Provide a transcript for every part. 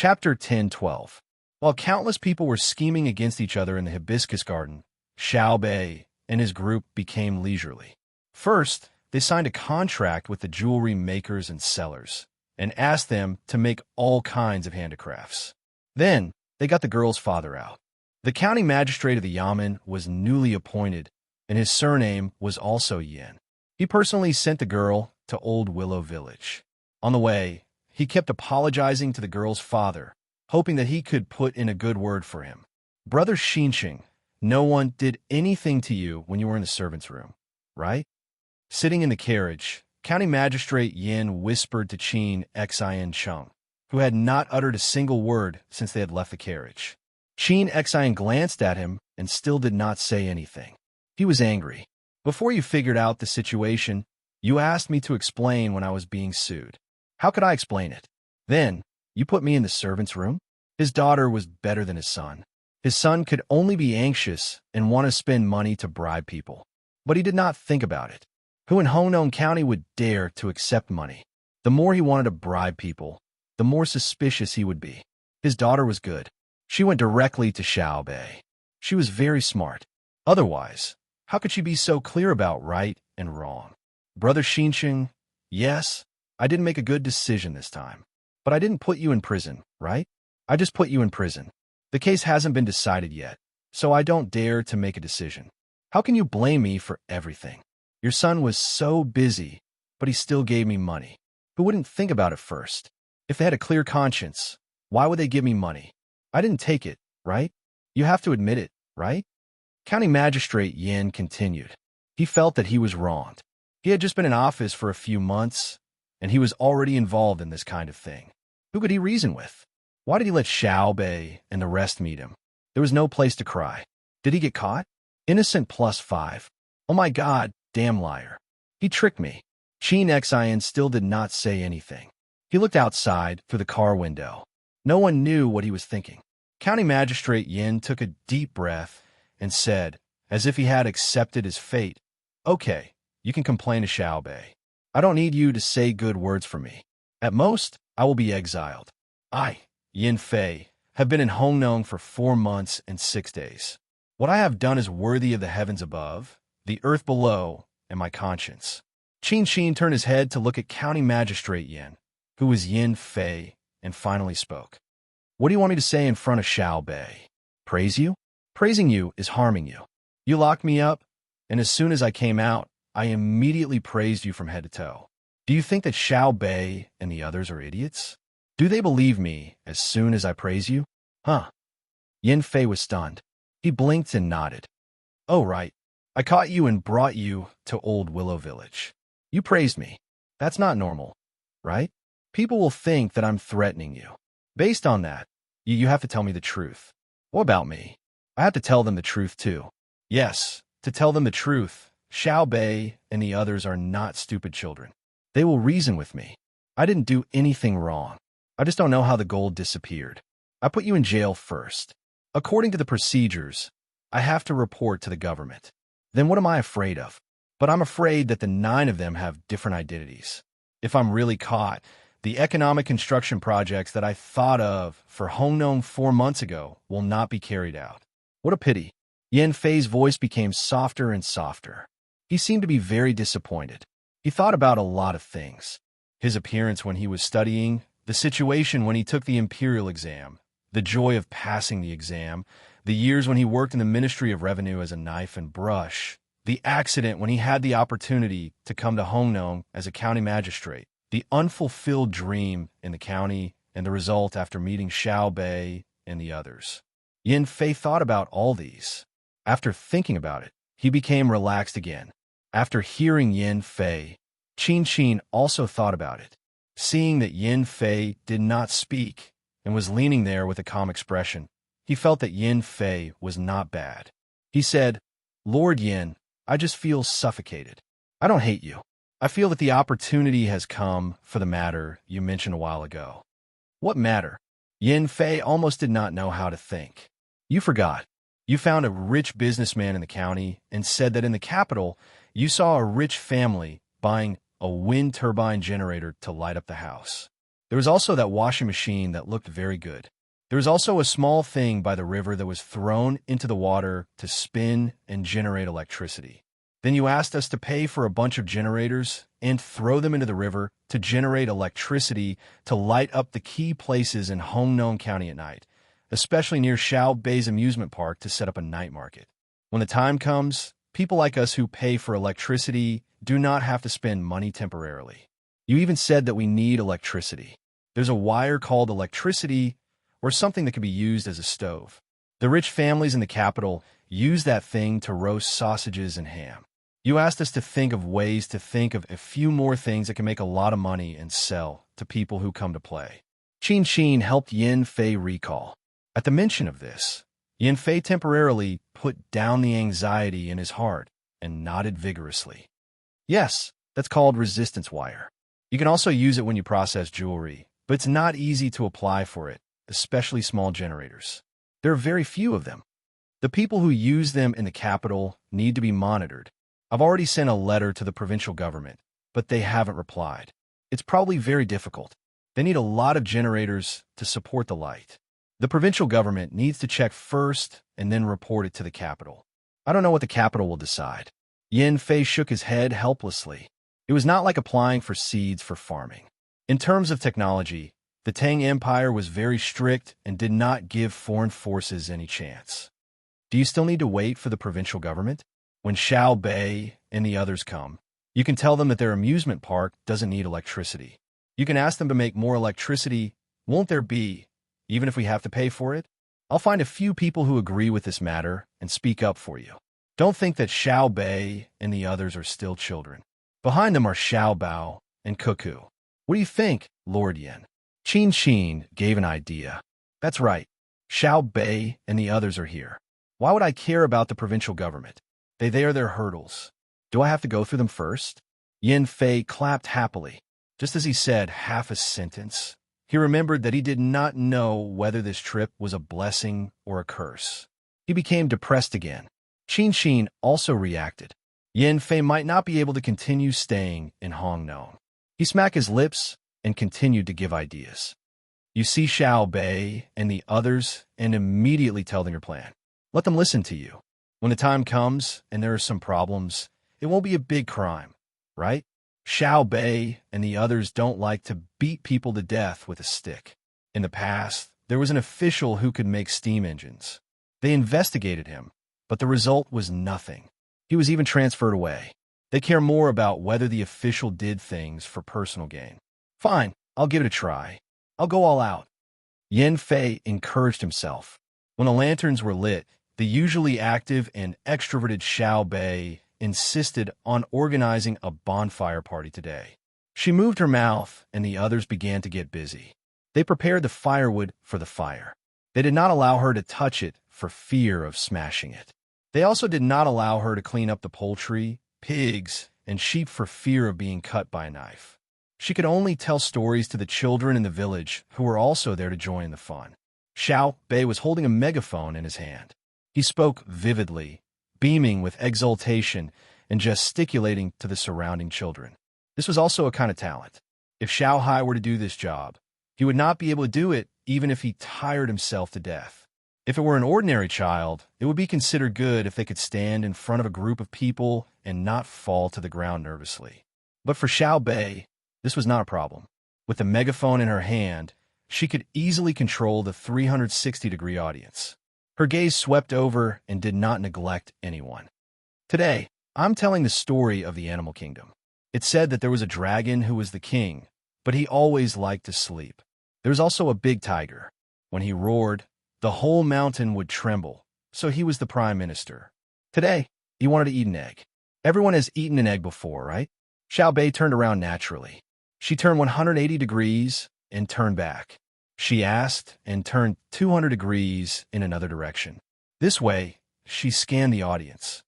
Chapter 10:12. While countless people were scheming against each other in the hibiscus garden, Xiao Bei and his group became leisurely. First, they signed a contract with the jewelry makers and sellers and asked them to make all kinds of handicrafts. Then, they got the girl's father out. The county magistrate of the Yamen was newly appointed, and his surname was also Yin. He personally sent the girl to Old Willow Village. On the way, he kept apologizing to the girl's father, hoping that he could put in a good word for him. Brother Xinqing, no one did anything to you when you were in the servant's room, right? Sitting in the carriage, County Magistrate Yin whispered to Qin Xian Cheng, who had not uttered a single word since they had left the carriage. Qin Xian glanced at him and still did not say anything. He was angry. Before you figured out the situation, you asked me to explain when I was being sued. How could I explain it? Then, you put me in the servant's room? His daughter was better than his son. His son could only be anxious and want to spend money to bribe people. But he did not think about it. Who in Hongnong County would dare to accept money? The more he wanted to bribe people, the more suspicious he would be. His daughter was good. She went directly to Xiao Bei. She was very smart. Otherwise, how could she be so clear about right and wrong? Brother Xinqing, yes, I didn't make a good decision this time. But I didn't put you in prison, right? I just put you in prison. The case hasn't been decided yet, so I don't dare to make a decision. How can you blame me for everything? Your son was so busy, but he still gave me money. Who wouldn't think about it first? If they had a clear conscience, why would they give me money? I didn't take it, right? You have to admit it, right? County Magistrate Yin continued. He felt that he was wronged. He had just been in office for a few months, and he was already involved in this kind of thing. Who could he reason with? Why did he let Xiao Bei and the rest meet him? There was no place to cry. Did he get caught? Innocent +5. Oh my God, damn liar. He tricked me. Qin Xian still did not say anything. He looked outside through the car window. No one knew what he was thinking. County Magistrate Yin took a deep breath and said, as if he had accepted his fate, "Okay, you can complain to Xiao Bei. I don't need you to say good words for me. At most, I will be exiled. I, Yin Fei, have been in Hongnong for 4 months and 6 days. What I have done is worthy of the heavens above, the earth below, and my conscience." Qin turned his head to look at County Magistrate Yin, who was Yin Fei, and finally spoke. "What do you want me to say in front of Xiao Bei? Praise you? Praising you is harming you. You locked me up, and as soon as I came out, I immediately praised you from head to toe. Do you think that Xiao Bei and the others are idiots? Do they believe me as soon as I praise you? Huh?" Yin Fei was stunned. He blinked and nodded. "Oh, right. I caught you and brought you to Old Willow Village. You praised me. That's not normal, right? People will think that I'm threatening you. Based on that, you have to tell me the truth. What about me? I have to tell them the truth too. Yes, to tell them the truth, Xiao Bei and the others are not stupid children. They will reason with me. I didn't do anything wrong. I just don't know how the gold disappeared. I put you in jail first. According to the procedures, I have to report to the government. Then what am I afraid of? But I'm afraid that the 9 of them have different identities. If I'm really caught, the economic construction projects that I thought of for Hongnong 4 months ago will not be carried out. What a pity." Yin Fei's voice became softer and softer. He seemed to be very disappointed. He thought about a lot of things. His appearance when he was studying, the situation when he took the imperial exam, the joy of passing the exam, the years when he worked in the Ministry of Revenue as a knife and brush, the accident when he had the opportunity to come to Hongnong as a county magistrate, the unfulfilled dream in the county, and the result after meeting Xiao Bei and the others. Yin Fei thought about all these. After thinking about it, he became relaxed again. After hearing Yin Fei, Qin also thought about it. Seeing that Yin Fei did not speak and was leaning there with a calm expression, he felt that Yin Fei was not bad. He said, "Lord Yin, I just feel suffocated. I don't hate you. I feel that the opportunity has come for the matter you mentioned a while ago." "What matter?" Yin Fei almost did not know how to think. "You forgot. You found a rich businessman in the county and said that in the capital you saw a rich family buying a wind turbine generator to light up the house. There was also that washing machine that looked very good. There was also a small thing by the river that was thrown into the water to spin and generate electricity. Then you asked us to pay for a bunch of generators and throw them into the river to generate electricity to light up the key places in Hongnon County at night, especially near Xiao Bei's amusement park to set up a night market. When the time comes, people like us who pay for electricity do not have to spend money temporarily. You even said that we need electricity. There's a wire called electricity or something that can be used as a stove. The rich families in the capital use that thing to roast sausages and ham. You asked us to think of ways to think of a few more things that can make a lot of money and sell to people who come to play. Qin Qin helped Yin Fei recall. At the mention of this, Yin Fei temporarily put down the anxiety in his heart and nodded vigorously. Yes, that's called resistance wire. You can also use it when you process jewelry, but it's not easy to apply for it, especially small generators. There are very few of them. The people who use them in the capital need to be monitored. I've already sent a letter to the provincial government, but they haven't replied. It's probably very difficult. They need a lot of generators to support the light. The provincial government needs to check first and then report it to the capital. I don't know what the capital will decide. Yin Fei shook his head helplessly. It was not like applying for seeds for farming. In terms of technology, the Tang Empire was very strict and did not give foreign forces any chance. Do you still need to wait for the provincial government? When Xiao Bei and the others come, you can tell them that their amusement park doesn't need electricity. You can ask them to make more electricity. Won't there be, even if we have to pay for it? I'll find a few people who agree with this matter and speak up for you. Don't think that Xiao Bei and the others are still children. Behind them are Xiao Bao and Cuckoo. What do you think, Lord Yin? Qin Qin gave an idea. That's right. Xiao Bei and the others are here. Why would I care about the provincial government? They are their hurdles. Do I have to go through them first? Yin Fei clapped happily. Just as he said half a sentence, he remembered that he did not know whether this trip was a blessing or a curse. He became depressed again. Qin Qin also reacted. Yin Fei might not be able to continue staying in Hongnon. He smacked his lips and continued to give ideas. You see Xiao Bei and the others and immediately tell them your plan. Let them listen to you. When the time comes and there are some problems, it won't be a big crime, right? Xiao Bei and the others don't like to beat people to death with a stick. In the past, there was an official who could make steam engines. They investigated him, but the result was nothing. He was even transferred away. They care more about whether the official did things for personal gain. Fine, I'll give it a try. I'll go all out. Yin Fei encouraged himself. When the lanterns were lit, the usually active and extroverted Xiao Bei insisted on organizing a bonfire party today. She moved her mouth, and the others began to get busy. They prepared the firewood for the fire. They did not allow her to touch it for fear of smashing it. They also did not allow her to clean up the poultry, pigs, and sheep for fear of being cut by a knife. She could only tell stories to the children in the village who were also there to join the fun. Xiao Bei was holding a megaphone in his hand. He spoke vividly, beaming with exultation and gesticulating to the surrounding children. This was also a kind of talent. If Xiao Hai were to do this job, he would not be able to do it even if he tired himself to death. If it were an ordinary child, it would be considered good if they could stand in front of a group of people and not fall to the ground nervously. But for Xiao Bei, this was not a problem. With the megaphone in her hand, she could easily control the 360-degree audience. Her gaze swept over and did not neglect anyone. Today, I'm telling the story of the animal kingdom. It said that there was a dragon who was the king, but he always liked to sleep. There was also a big tiger. When he roared, the whole mountain would tremble, so he was the prime minister. Today, he wanted to eat an egg. Everyone has eaten an egg before, right? Xiao Bei turned around naturally. She turned 180 degrees and turned back. She asked and turned 200 degrees in another direction. This way, she scanned the audience.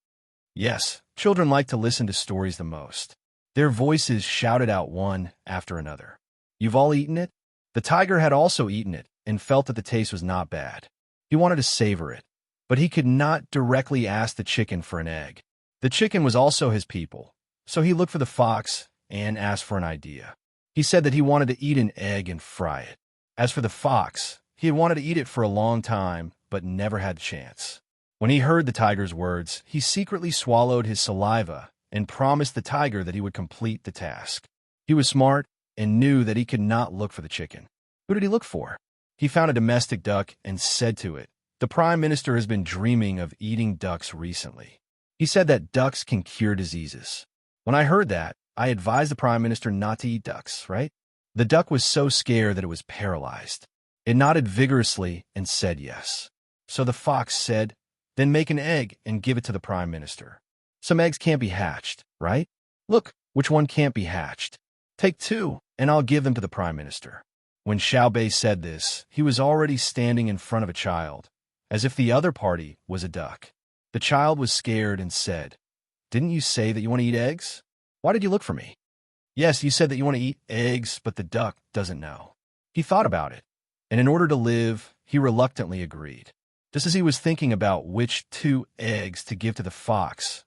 Yes, children like to listen to stories the most. Their voices shouted out one after another. You've all eaten it? The tiger had also eaten it and felt that the taste was not bad. He wanted to savor it, but he could not directly ask the chicken for an egg. The chicken was also his people, so he looked for the fox and asked for an idea. He said that he wanted to eat an egg and fry it. As for the fox, he had wanted to eat it for a long time, but never had the chance. When he heard the tiger's words, he secretly swallowed his saliva and promised the tiger that he would complete the task. He was smart and knew that he could not look for the chicken. Who did he look for? He found a domestic duck and said to it, "The Prime Minister has been dreaming of eating ducks recently." He said that ducks can cure diseases. When I heard that, I advised the Prime Minister not to eat ducks, right? The duck was so scared that it was paralyzed. It nodded vigorously and said yes. So the fox said, "Then make an egg and give it to the Prime Minister. Some eggs can't be hatched, right? Look, which one can't be hatched? Take 2, and I'll give them to the Prime Minister." When Xiao Bei said this, he was already standing in front of a child, as if the other party was a duck. The child was scared and said, "Didn't you say that you want to eat eggs? Why did you look for me?" "Yes, you said that you want to eat eggs, but the duck doesn't know." He thought about it, and in order to live, he reluctantly agreed. Just as he was thinking about which 2 eggs to give to the fox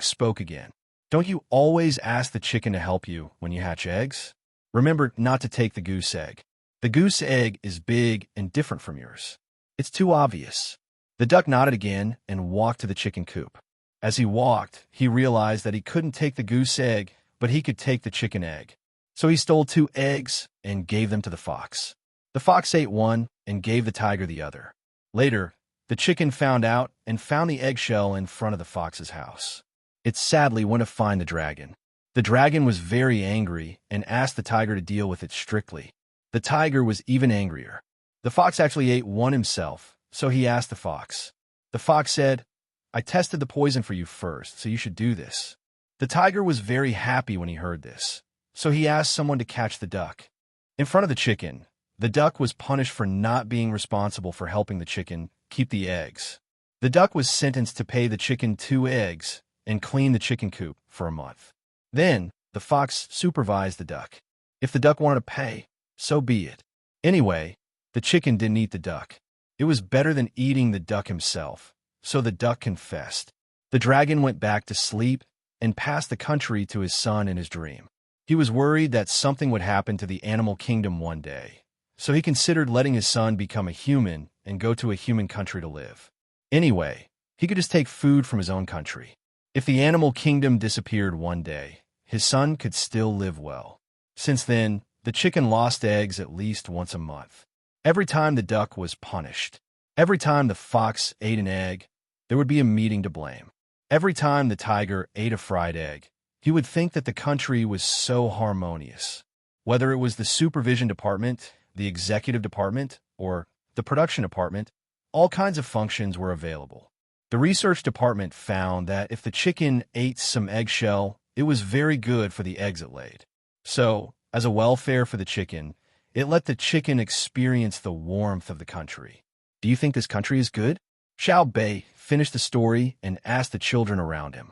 spoke again. "Don't you always ask the chicken to help you when you hatch eggs? Remember not to take the goose egg. The goose egg is big and different from yours. It's too obvious." The duck nodded again and walked to the chicken coop. As he walked, he realized that he couldn't take the goose egg, but he could take the chicken egg. So he stole 2 eggs and gave them to the fox. The fox ate one and gave the tiger the other. Later, the chicken found out and found the eggshell in front of the fox's house. It sadly went to find the dragon. The dragon was very angry and asked the tiger to deal with it strictly. The tiger was even angrier. The fox actually ate one himself, so he asked the fox. The fox said, "I tested the poison for you first, so you should do this." The tiger was very happy when he heard this, so he asked someone to catch the duck. In front of the chicken, the duck was punished for not being responsible for helping the chicken keep the eggs. The duck was sentenced to pay the chicken 2 eggs and clean the chicken coop for a month. Then, the fox supervised the duck. If the duck wanted to pay, so be it. Anyway, the chicken didn't eat the duck. It was better than eating the duck himself, so the duck confessed. The dragon went back to sleep and passed the country to his son in his dream. He was worried that something would happen to the animal kingdom one day, so he considered letting his son become a human and go to a human country to live. Anyway, he could just take food from his own country. If the animal kingdom disappeared one day, his son could still live well. Since then, the chicken lost eggs at least once a month. Every time the duck was punished, every time the fox ate an egg, there would be a meeting to blame. Every time the tiger ate a fried egg, he would think that the country was so harmonious. Whether it was the supervision department, the executive department, or the production department, all kinds of functions were available. The research department found that if the chicken ate some eggshell, it was very good for the eggs it laid. So, as a welfare for the chicken, it let the chicken experience the warmth of the country. Do you think this country is good? Xiao Bei finished the story and asked the children around him.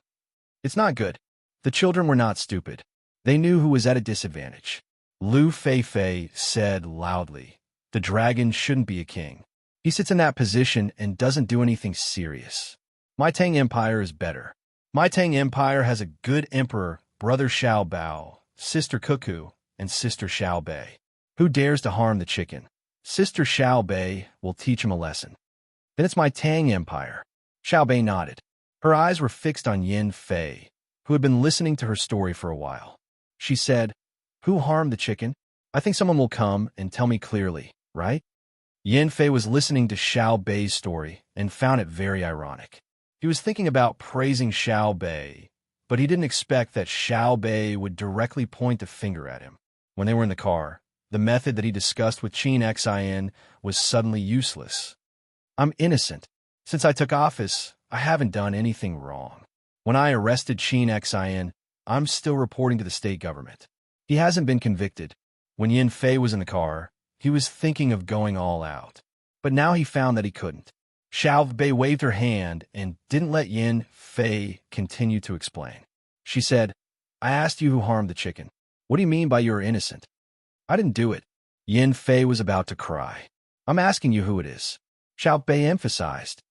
It's not good. The children were not stupid. They knew who was at a disadvantage. Lu Feifei said loudly, "The dragon shouldn't be a king. He sits in that position and doesn't do anything serious. My Tang Empire is better. My Tang Empire has a good emperor, brother Xiao Bao, sister Cuckoo, and sister Xiao Bei. Who dares to harm the chicken? Sister Xiao Bei will teach him a lesson." "Then it's my Tang Empire." Xiao Bei nodded. Her eyes were fixed on Yin Fei, who had been listening to her story for a while. She said, "Who harmed the chicken? I think someone will come and tell me clearly, right?" Yin Fei was listening to Xiao Bei's story and found it very ironic. He was thinking about praising Xiao Bei, but he didn't expect that Xiao Bei would directly point the finger at him. When they were in the car, the method that he discussed with Qin Xin was suddenly useless. "I'm innocent. Since I took office, I haven't done anything wrong. When I arrested Qin Xin, I'm still reporting to the state government. He hasn't been convicted." When Yin Fei was in the car, he was thinking of going all out. But now he found that he couldn't. Xiao Bei waved her hand and didn't let Yin Fei continue to explain. She said, "I asked you who harmed the chicken. What do you mean by you're innocent?" "I didn't do it." Yin Fei was about to cry. "I'm asking you who it is." Xiao Bei emphasized.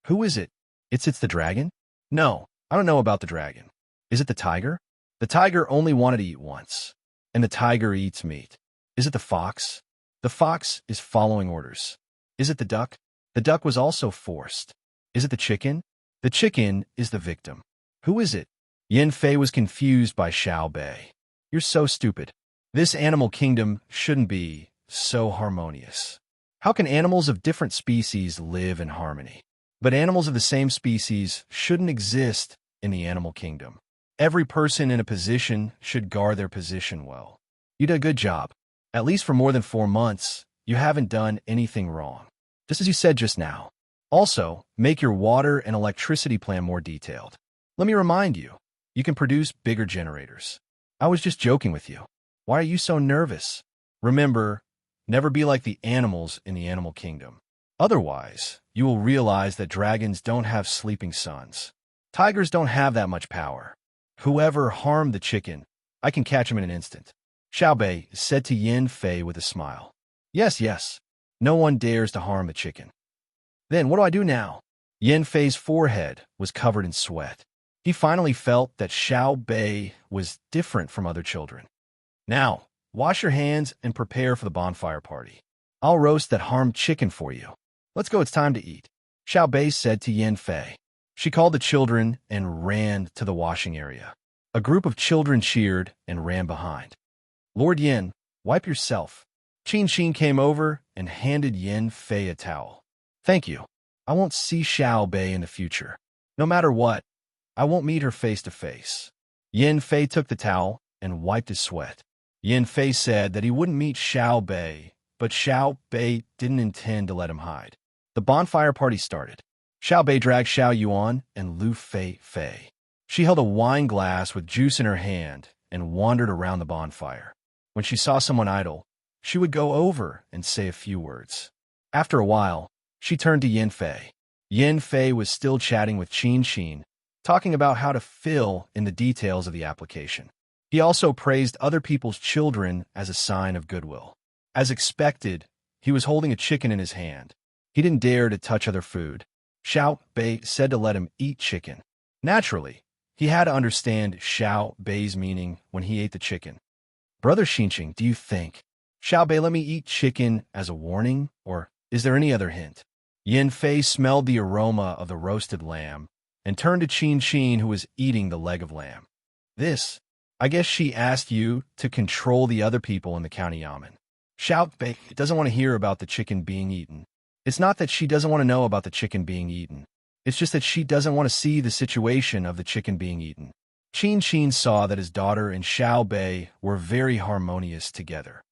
Who is it? It's the dragon?" "No, I don't know about the dragon." "Is it the tiger?" "The tiger only wanted to eat once." and the tiger eats meat. Is it the fox? The fox is following orders. Is it the duck? The duck was also forced. Is it the chicken? The chicken is the victim. Who is it? Yin Fei was confused by Xiao Bei. You're so stupid. This animal kingdom shouldn't be so harmonious. How can animals of different species live in harmony? But animals of the same species shouldn't exist in the animal kingdom. Every person in a position should guard their position well. You did a good job. At least for more than 4 months, you haven't done anything wrong. Just as you said just now. Also, make your water and electricity plan more detailed. Let me remind you, you can produce bigger generators. I was just joking with you. Why are you so nervous? Remember, never be like the animals in the animal kingdom. Otherwise, you will realize that dragons don't have sleeping suns. Tigers don't have that much power. Whoever harmed the chicken, I can catch him in an instant. Xiao Bei said to Yin Fei with a smile. Yes, yes. No one dares to harm the chicken. Then what do I do now? Yin Fei's forehead was covered in sweat. He finally felt that Xiao Bei was different from other children. Now, wash your hands and prepare for the bonfire party. I'll roast that harmed chicken for you. Let's go, it's time to eat. Xiao Bei said to Yin Fei. She called the children and ran to the washing area. A group of children cheered and ran behind. Lord Yin, wipe yourself. Qin Xin came over and handed Yin Fei a towel. Thank you. I won't see Xiao Bei in the future. No matter what, I won't meet her face to face. Yin Fei took the towel and wiped his sweat. Yin Fei said that he wouldn't meet Xiao Bei, but Xiao Bei didn't intend to let him hide. The bonfire party started. Xiao Bei dragged Xiao Yuan and Lu Fei Fei. She held a wine glass with juice in her hand and wandered around the bonfire. When she saw someone idle, she would go over and say a few words. After a while, she turned to Yin Fei. Yin Fei was still chatting with Qin Xin, talking about how to fill in the details of the application. He also praised other people's children as a sign of goodwill. As expected, he was holding a chicken in his hand. He didn't dare to touch other food. Xiao Bei said to let him eat chicken. Naturally, he had to understand Xiao Bei's meaning when he ate the chicken. Brother Xinqing, do you think Xiao Bei let me eat chicken as a warning, or is there any other hint? Yin Fei smelled the aroma of the roasted lamb and turned to Qin Xin, who was eating the leg of lamb. I guess she asked you to control the other people in the county yamen. Xiao Bei doesn't want to hear about the chicken being eaten. It's not that she doesn't want to know about the chicken being eaten. It's just that she doesn't want to see the situation of the chicken being eaten. Qin Xin saw that his daughter and Xiao Bei were very harmonious together.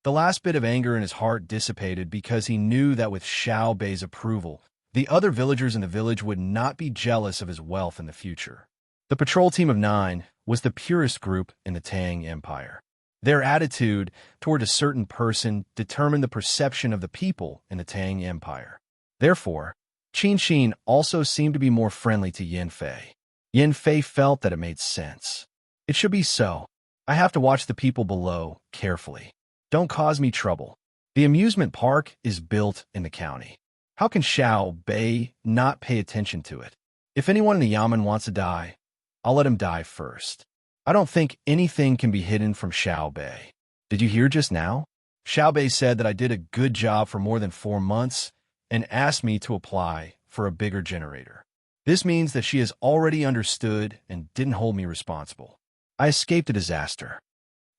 The last bit of anger in his heart dissipated because he knew that with Xiao Bei's approval, the other villagers in the village would not be jealous of his wealth in the future. The patrol team of 9 was the purest group in the Tang Empire. Their attitude toward a certain person determined the perception of the people in the Tang Empire. Therefore, Qin Xin also seemed to be more friendly to Yin Fei. Yin Fei felt that it made sense. It should be so. I have to watch the people below carefully. Don't cause me trouble. The amusement park is built in the county. How can Xiao Bei not pay attention to it? If anyone in the yamen wants to die, I'll let him die first. I don't think anything can be hidden from Xiao Bei. Did you hear just now? Xiao Bei said that I did a good job for more than 4 months and asked me to apply for a bigger generator. This means that she has already understood and didn't hold me responsible. I escaped a disaster.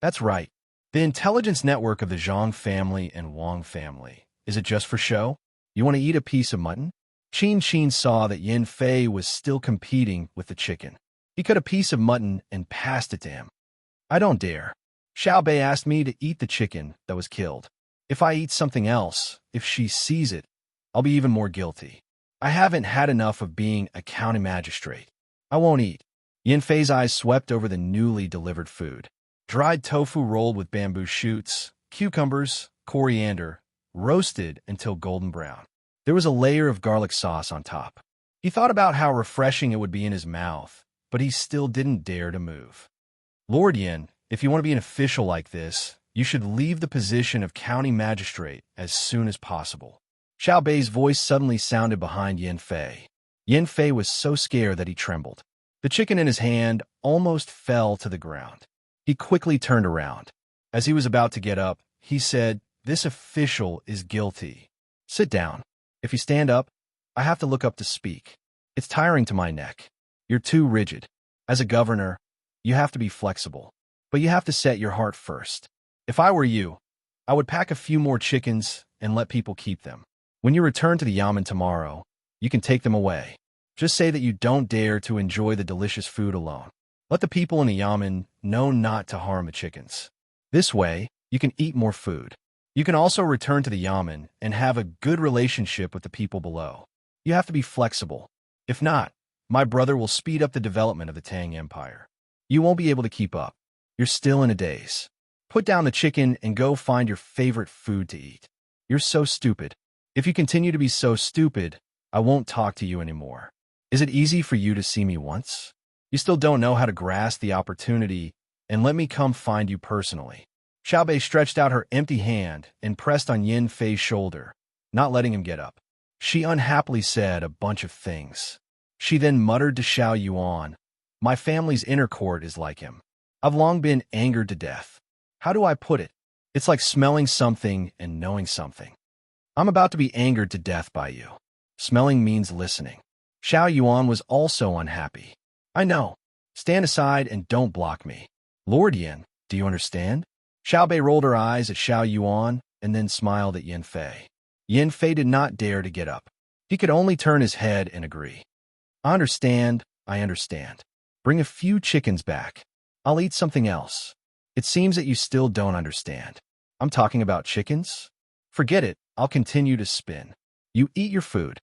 That's right. The intelligence network of the Zhang family and Wang family. Is it just for show? You want to eat a piece of mutton? Qin Xin saw that Yin Fei was still competing with the chicken. He cut a piece of mutton and passed it to him. I don't dare. Xiao Bei asked me to eat the chicken that was killed. If I eat something else, if she sees it, I'll be even more guilty. I haven't had enough of being a county magistrate. I won't eat. Yin Fei's eyes swept over the newly delivered food. Dried tofu rolled with bamboo shoots, cucumbers, coriander, roasted until golden brown. There was a layer of garlic sauce on top. He thought about how refreshing it would be in his mouth, but he still didn't dare to move. Lord Yin, if you want to be an official like this, you should leave the position of county magistrate as soon as possible. Xiao Bei's voice suddenly sounded behind Yin Fei. Yin Fei was so scared that he trembled. The chicken in his hand almost fell to the ground. He quickly turned around. As he was about to get up, he said, "This official is guilty. Sit down. If you stand up, I have to look up to speak. It's tiring to my neck. You're too rigid. As a governor, you have to be flexible. But you have to set your heart first. If I were you, I would pack a few more chickens and let people keep them. When you return to the yamen tomorrow, you can take them away. Just say that you don't dare to enjoy the delicious food alone. Let the people in the yamen know not to harm the chickens. This way, you can eat more food. You can also return to the yamen and have a good relationship with the people below. You have to be flexible. If not, my brother will speed up the development of the Tang Empire. You won't be able to keep up. You're still in a daze. Put down the chicken and go find your favorite food to eat. You're so stupid. If you continue to be so stupid, I won't talk to you anymore. Is it easy for you to see me once? You still don't know how to grasp the opportunity and let me come find you personally." Xiaobei stretched out her empty hand and pressed on Yin Fei's shoulder, not letting him get up. She unhappily said a bunch of things. She then muttered to Xiao Yuan, "My family's inner court is like him. I've long been angered to death. How do I put it? It's like smelling something and knowing something. I'm about to be angered to death by you. Smelling means listening." Xiao Yuan was also unhappy. "I know. Stand aside and don't block me. Lord Yin, do you understand?" Xiaobei rolled her eyes at Xiao Yuan and then smiled at Yin Fei. Yin Fei did not dare to get up. He could only turn his head and agree. I understand. Bring a few chickens back. I'll eat something else. It seems that you still don't understand. I'm talking about chickens? Forget it. I'll continue to spin. You eat your food."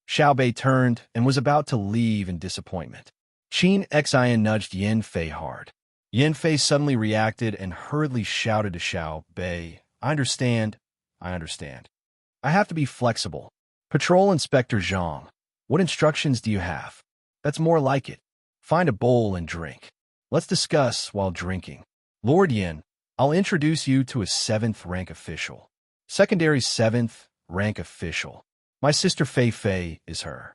Xiaobei turned and was about to leave in disappointment. Qin Xian nudged Yin Fei hard. Yin Fei suddenly reacted and hurriedly shouted to Xiaobei, I understand. I have to be flexible. Patrol Inspector Zhang, what instructions do you have? That's more like it. Find a bowl and drink. Let's discuss while drinking. Lord Yin, I'll introduce you to a 7th rank official. Secondary 7th rank official. My sister Fei Fei is her.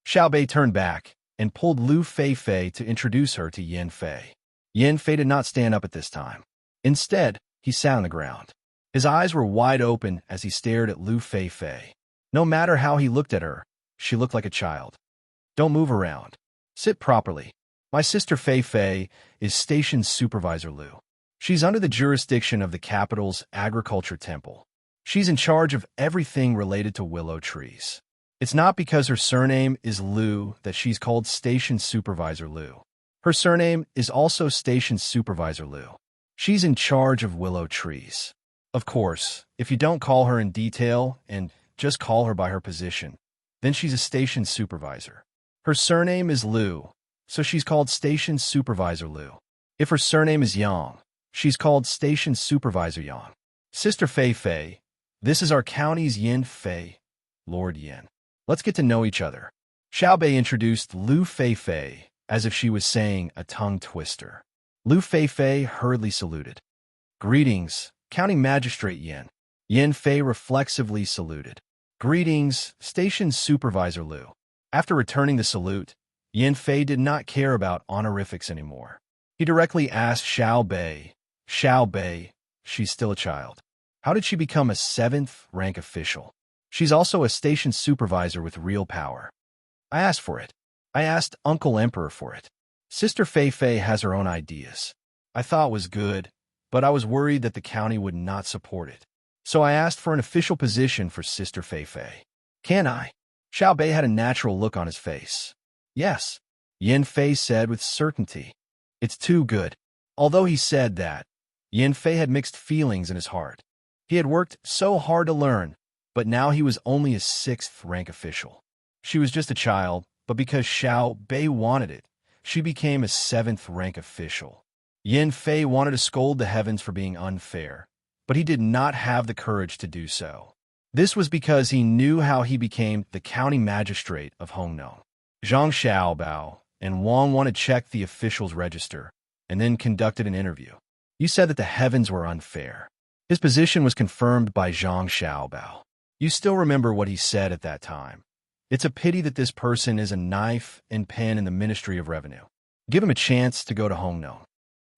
Xiaobei turned back and pulled Lu Fei Fei to introduce her to Yin Fei. Yin Fei did not stand up at this time. Instead, he sat on the ground. His eyes were wide open as he stared at Lu Fei Fei. No matter how he looked at her, she looked like a child. Don't move around. Sit properly. My sister Fei Fei is Station Supervisor Lu. She's under the jurisdiction of the capital's agriculture temple. She's in charge of everything related to willow trees. It's not because her surname is Lu that she's called Station Supervisor Lu. Her surname is also Station Supervisor Lu. She's in charge of willow trees. Of course, if you don't call her in detail and just call her by her position, then she's a station supervisor. Her surname is Lu, so she's called Station Supervisor Lu. If her surname is Yang, she's called Station Supervisor Yang. Sister Fei Fei, this is our county's Yin Fei, Lord Yin. Let's get to know each other. Xiaobei introduced Lu Fei Fei as if she was saying a tongue twister. Lu Fei Fei hurriedly saluted. Greetings, County Magistrate Yin. Yin Fei reflexively saluted. Greetings, Station Supervisor Lu. After returning the salute, Yin Fei did not care about honorifics anymore. He directly asked Xiaobei, she's still a child. How did she become a 7th rank official? She's also a station supervisor with real power. I asked for it. I asked Uncle Emperor for it. Sister Fei Fei has her own ideas. I thought it was good, but I was worried that the county would not support it. So I asked for an official position for Sister Fei Fei. Can I? Xiaobei had a natural look on his face. Yes, Yin Fei said with certainty. It's too good. Although he said that, Yin Fei had mixed feelings in his heart. He had worked so hard to learn, but now he was only a 6th rank official. She was just a child, but because Xiaobei wanted it, she became a 7th rank official. Yin Fei wanted to scold the heavens for being unfair, but he did not have the courage to do so. This was because he knew how he became the county magistrate of Hongnou. Zhang Xiaobao and Wang wanted to check the official's register and then conducted an interview. You said that the heavens were unfair. His position was confirmed by Zhang Xiaobao. You still remember what he said at that time. It's a pity that this person is a knife and pen in the Ministry of Revenue. Give him a chance to go to Hongnou.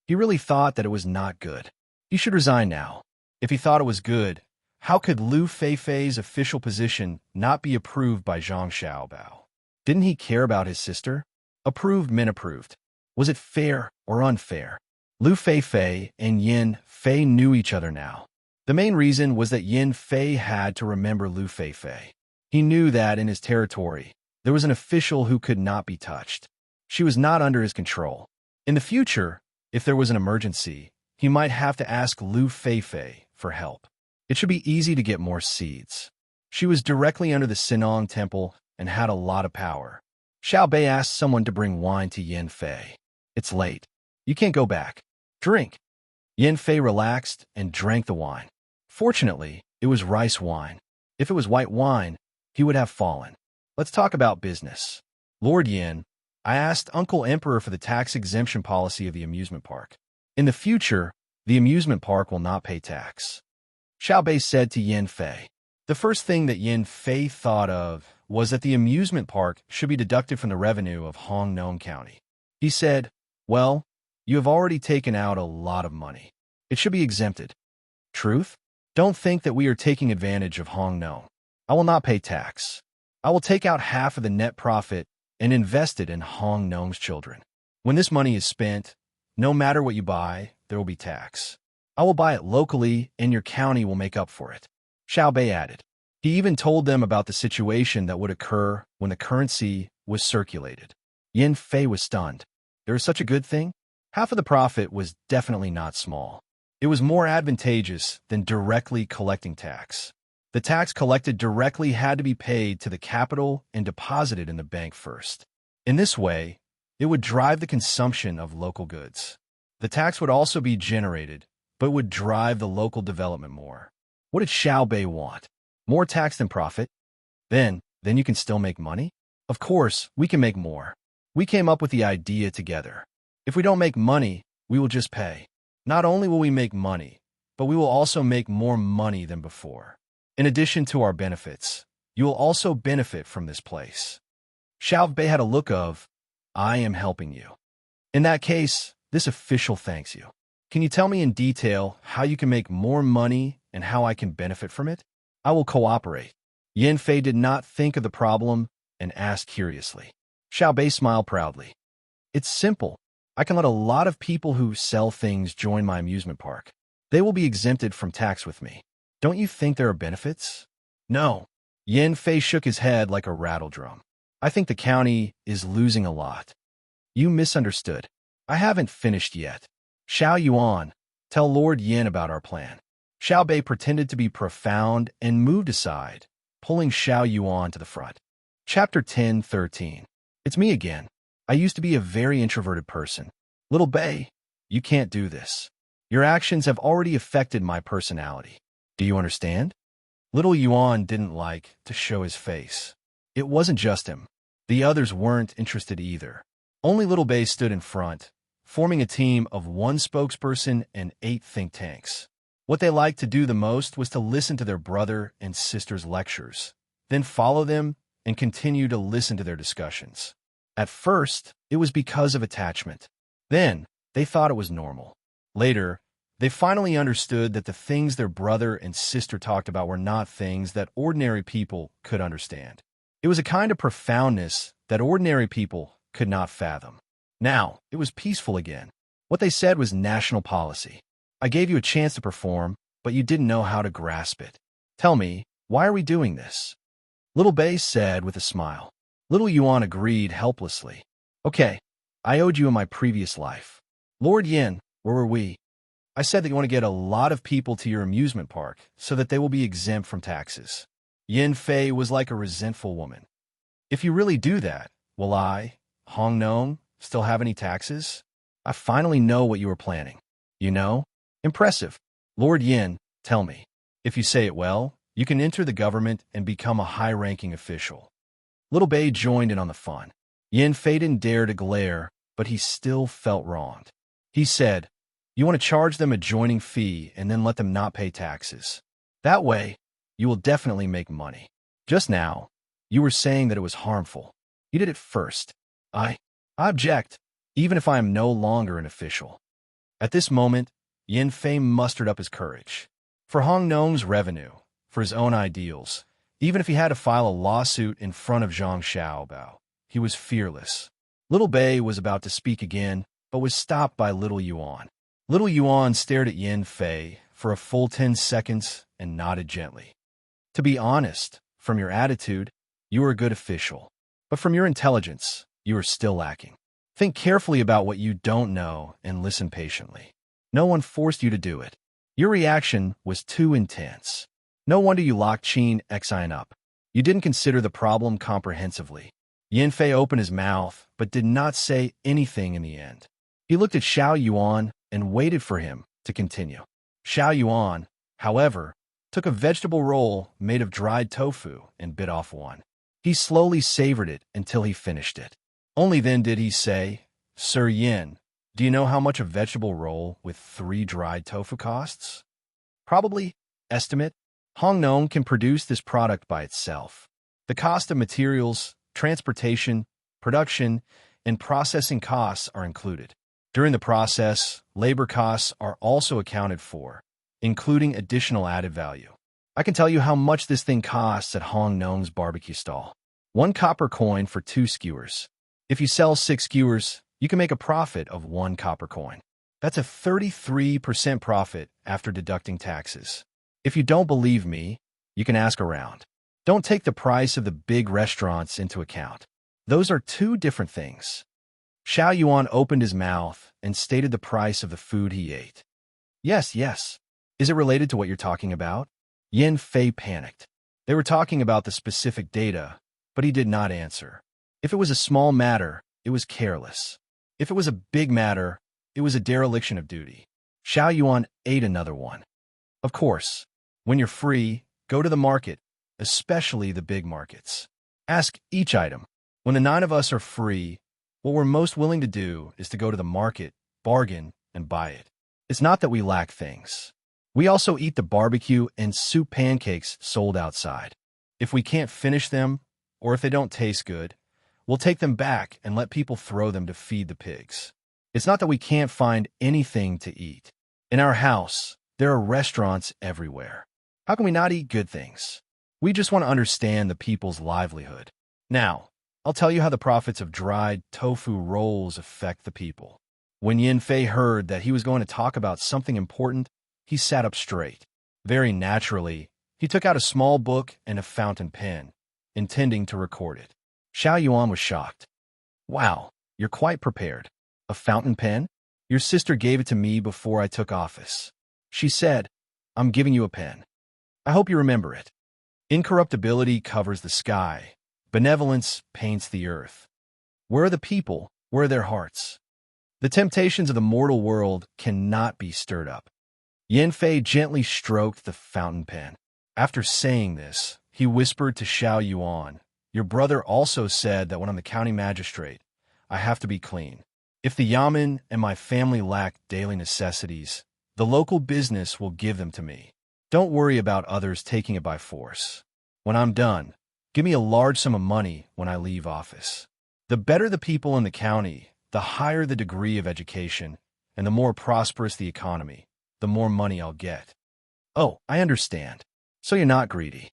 He really thought that it was not good. He should resign now. If he thought it was good, how could Lu Feifei's official position not be approved by Zhang Xiaobao? Didn't he care about his sister? Approved meant approved. Was it fair or unfair? Lu Feifei and Yin Fei knew each other now. The main reason was that Yin Fei had to remember Lu Feifei. He knew that in his territory, there was an official who could not be touched. She was not under his control. In the future, if there was an emergency, he might have to ask Lu Feifei for help. It should be easy to get more seeds. She was directly under the Sinong Temple and had a lot of power. Xiao Bei asked someone to bring wine to Yin Fei. It's late. You can't go back. Drink. Yin Fei relaxed and drank the wine. Fortunately, it was rice wine. If it was white wine, he would have fallen. Let's talk about business. Lord Yin, I asked Uncle Emperor for the tax exemption policy of the amusement park. In the future, the amusement park will not pay tax. Xiao Bei said to Yin Fei. The first thing that Yin Fei thought of was that the amusement park should be deducted from the revenue of Hongnong County. He said, well, you have already taken out a lot of money. It should be exempted. Truth? Don't think that we are taking advantage of Hongnong. I will not pay tax. I will take out half of the net profit and invest it in Hongnong's children. When this money is spent, no matter what you buy, there will be tax. I will buy it locally and your county will make up for it. Xiao Bei added. He even told them about the situation that would occur when the currency was circulated. Yin Fei was stunned. There is such a good thing? Half of the profit was definitely not small. It was more advantageous than directly collecting tax. The tax collected directly had to be paid to the capital and deposited in the bank first. In this way, it would drive the consumption of local goods. The tax would also be generated, but would drive the local development more. What did Xiao Bei want? More tax than profit? Then you can still make money? Of course, we can make more. We came up with the idea together. If we don't make money, we will just pay. Not only will we make money, but we will also make more money than before. In addition to our benefits, you will also benefit from this place. Xiao Bei had a look of, I am helping you. In that case, this official thanks you. Can you tell me in detail how you can make more money and how I can benefit from it? I will cooperate. Yin Fei did not think of the problem and asked curiously. Xiao Bei smiled proudly. It's simple. I can let a lot of people who sell things join my amusement park. They will be exempted from tax with me. Don't you think there are benefits? No. Yin Fei shook his head like a rattle drum. I think the county is losing a lot. You misunderstood. I haven't finished yet. Xiao Yuan, tell Lord Yin about our plan. Xiao Bei pretended to be profound and moved aside, pulling Xiao Yuan to the front. Chapter 10:13. It's me again. I used to be a very introverted person. Little Bei, you can't do this. Your actions have already affected my personality. Do you understand? Little Yuan didn't like to show his face. It wasn't just him. The others weren't interested either. Only Little Bei stood in front, forming a team of 1 spokesperson and 8 think tanks. What they liked to do the most was to listen to their brother and sister's lectures, then follow them and continue to listen to their discussions. At first, it was because of attachment. Then, they thought it was normal. Later, they finally understood that the things their brother and sister talked about were not things that ordinary people could understand. It was a kind of profoundness that ordinary people could not fathom. Now, it was peaceful again. What they said was national policy. I gave you a chance to perform, but you didn't know how to grasp it. Tell me, why are we doing this? Little Bei said with a smile. Little Yuan agreed helplessly. Okay, I owed you in my previous life. Lord Yin, where were we? I said that you want to get a lot of people to your amusement park so that they will be exempt from taxes. Yin Fei was like a resentful woman. If you really do that, will I, Hongnong, still have any taxes? I finally know what you were planning. You know? Impressive. Lord Yin, tell me. If you say it well, you can enter the government and become a high-ranking official. Little Bei joined in on the fun. Yin Fei didn't dare to glare, but he still felt wronged. He said, you want to charge them a joining fee and then let them not pay taxes. That way, you will definitely make money. Just now, you were saying that it was harmful. You did it first. I object, even if I am no longer an official. At this moment, Yin Fei mustered up his courage. For Hong Nong's revenue, for his own ideals, even if he had to file a lawsuit in front of Zhang Xiaobao, he was fearless. Little Bei was about to speak again, but was stopped by Little Yuan. Little Yuan stared at Yin Fei for a full 10 seconds and nodded gently. To be honest, from your attitude, you are a good official. But from your intelligence, you are still lacking. Think carefully about what you don't know and listen patiently. No one forced you to do it. Your reaction was too intense. No wonder you locked Qin Xian up. You didn't consider the problem comprehensively. Yin Fei opened his mouth, but did not say anything in the end. He looked at Xiao Yuan and waited for him to continue. Xiao Yuan, however, took a vegetable roll made of dried tofu and bit off one. He slowly savored it until he finished it. Only then did he say, "Sir Yin, do you know how much a vegetable roll with 3 dried tofu costs?" "Probably. Estimate. Hong Nong can produce this product by itself. The cost of materials, transportation, production, and processing costs are included. During the process, labor costs are also accounted for, including additional added value. I can tell you how much this thing costs at Hong Nong's barbecue stall. 1 copper coin for 2 skewers. If you sell 6 skewers, you can make a profit of 1 copper coin. That's a 33% profit after deducting taxes. If you don't believe me, you can ask around. Don't take the price of the big restaurants into account. Those are 2 different things." Xiao Yuan opened his mouth and stated the price of the food he ate. Yes. Is it related to what you're talking about?" Yin Fei panicked. They were talking about the specific data, but he did not answer. If it was a small matter, it was careless. If it was a big matter, it was a dereliction of duty. Xiao Yuan ate another one. "Of course, when you're free, go to the market, especially the big markets. Ask each item. When the 9 of us are free, what we're most willing to do is to go to the market, bargain, and buy it. It's not that we lack things. We also eat the barbecue and soup pancakes sold outside. If we can't finish them, or if they don't taste good, we'll take them back and let people throw them to feed the pigs. It's not that we can't find anything to eat. In our house, there are restaurants everywhere. How can we not eat good things? We just want to understand the people's livelihood. Now, I'll tell you how the profits of dried tofu rolls affect the people." When Yin Fei heard that he was going to talk about something important, he sat up straight. Very naturally, he took out a small book and a fountain pen, intending to record it. Xiao Yuan was shocked. "Wow, you're quite prepared. A fountain pen? Your sister gave it to me before I took office. She said, 'I'm giving you a pen. I hope you remember it. Incorruptibility covers the sky. Benevolence paints the earth. Where are the people? Where are their hearts? The temptations of the mortal world cannot be stirred up.'" Yin Fei gently stroked the fountain pen. After saying this, he whispered to Xiao Yuan, "Your brother also said that when I'm the county magistrate, I have to be clean. If the yamen and my family lack daily necessities, the local business will give them to me. Don't worry about others taking it by force. When I'm done, give me a large sum of money when I leave office. The better the people in the county, the higher the degree of education, and the more prosperous the economy, the more money I'll get." "Oh, I understand. So you're not greedy."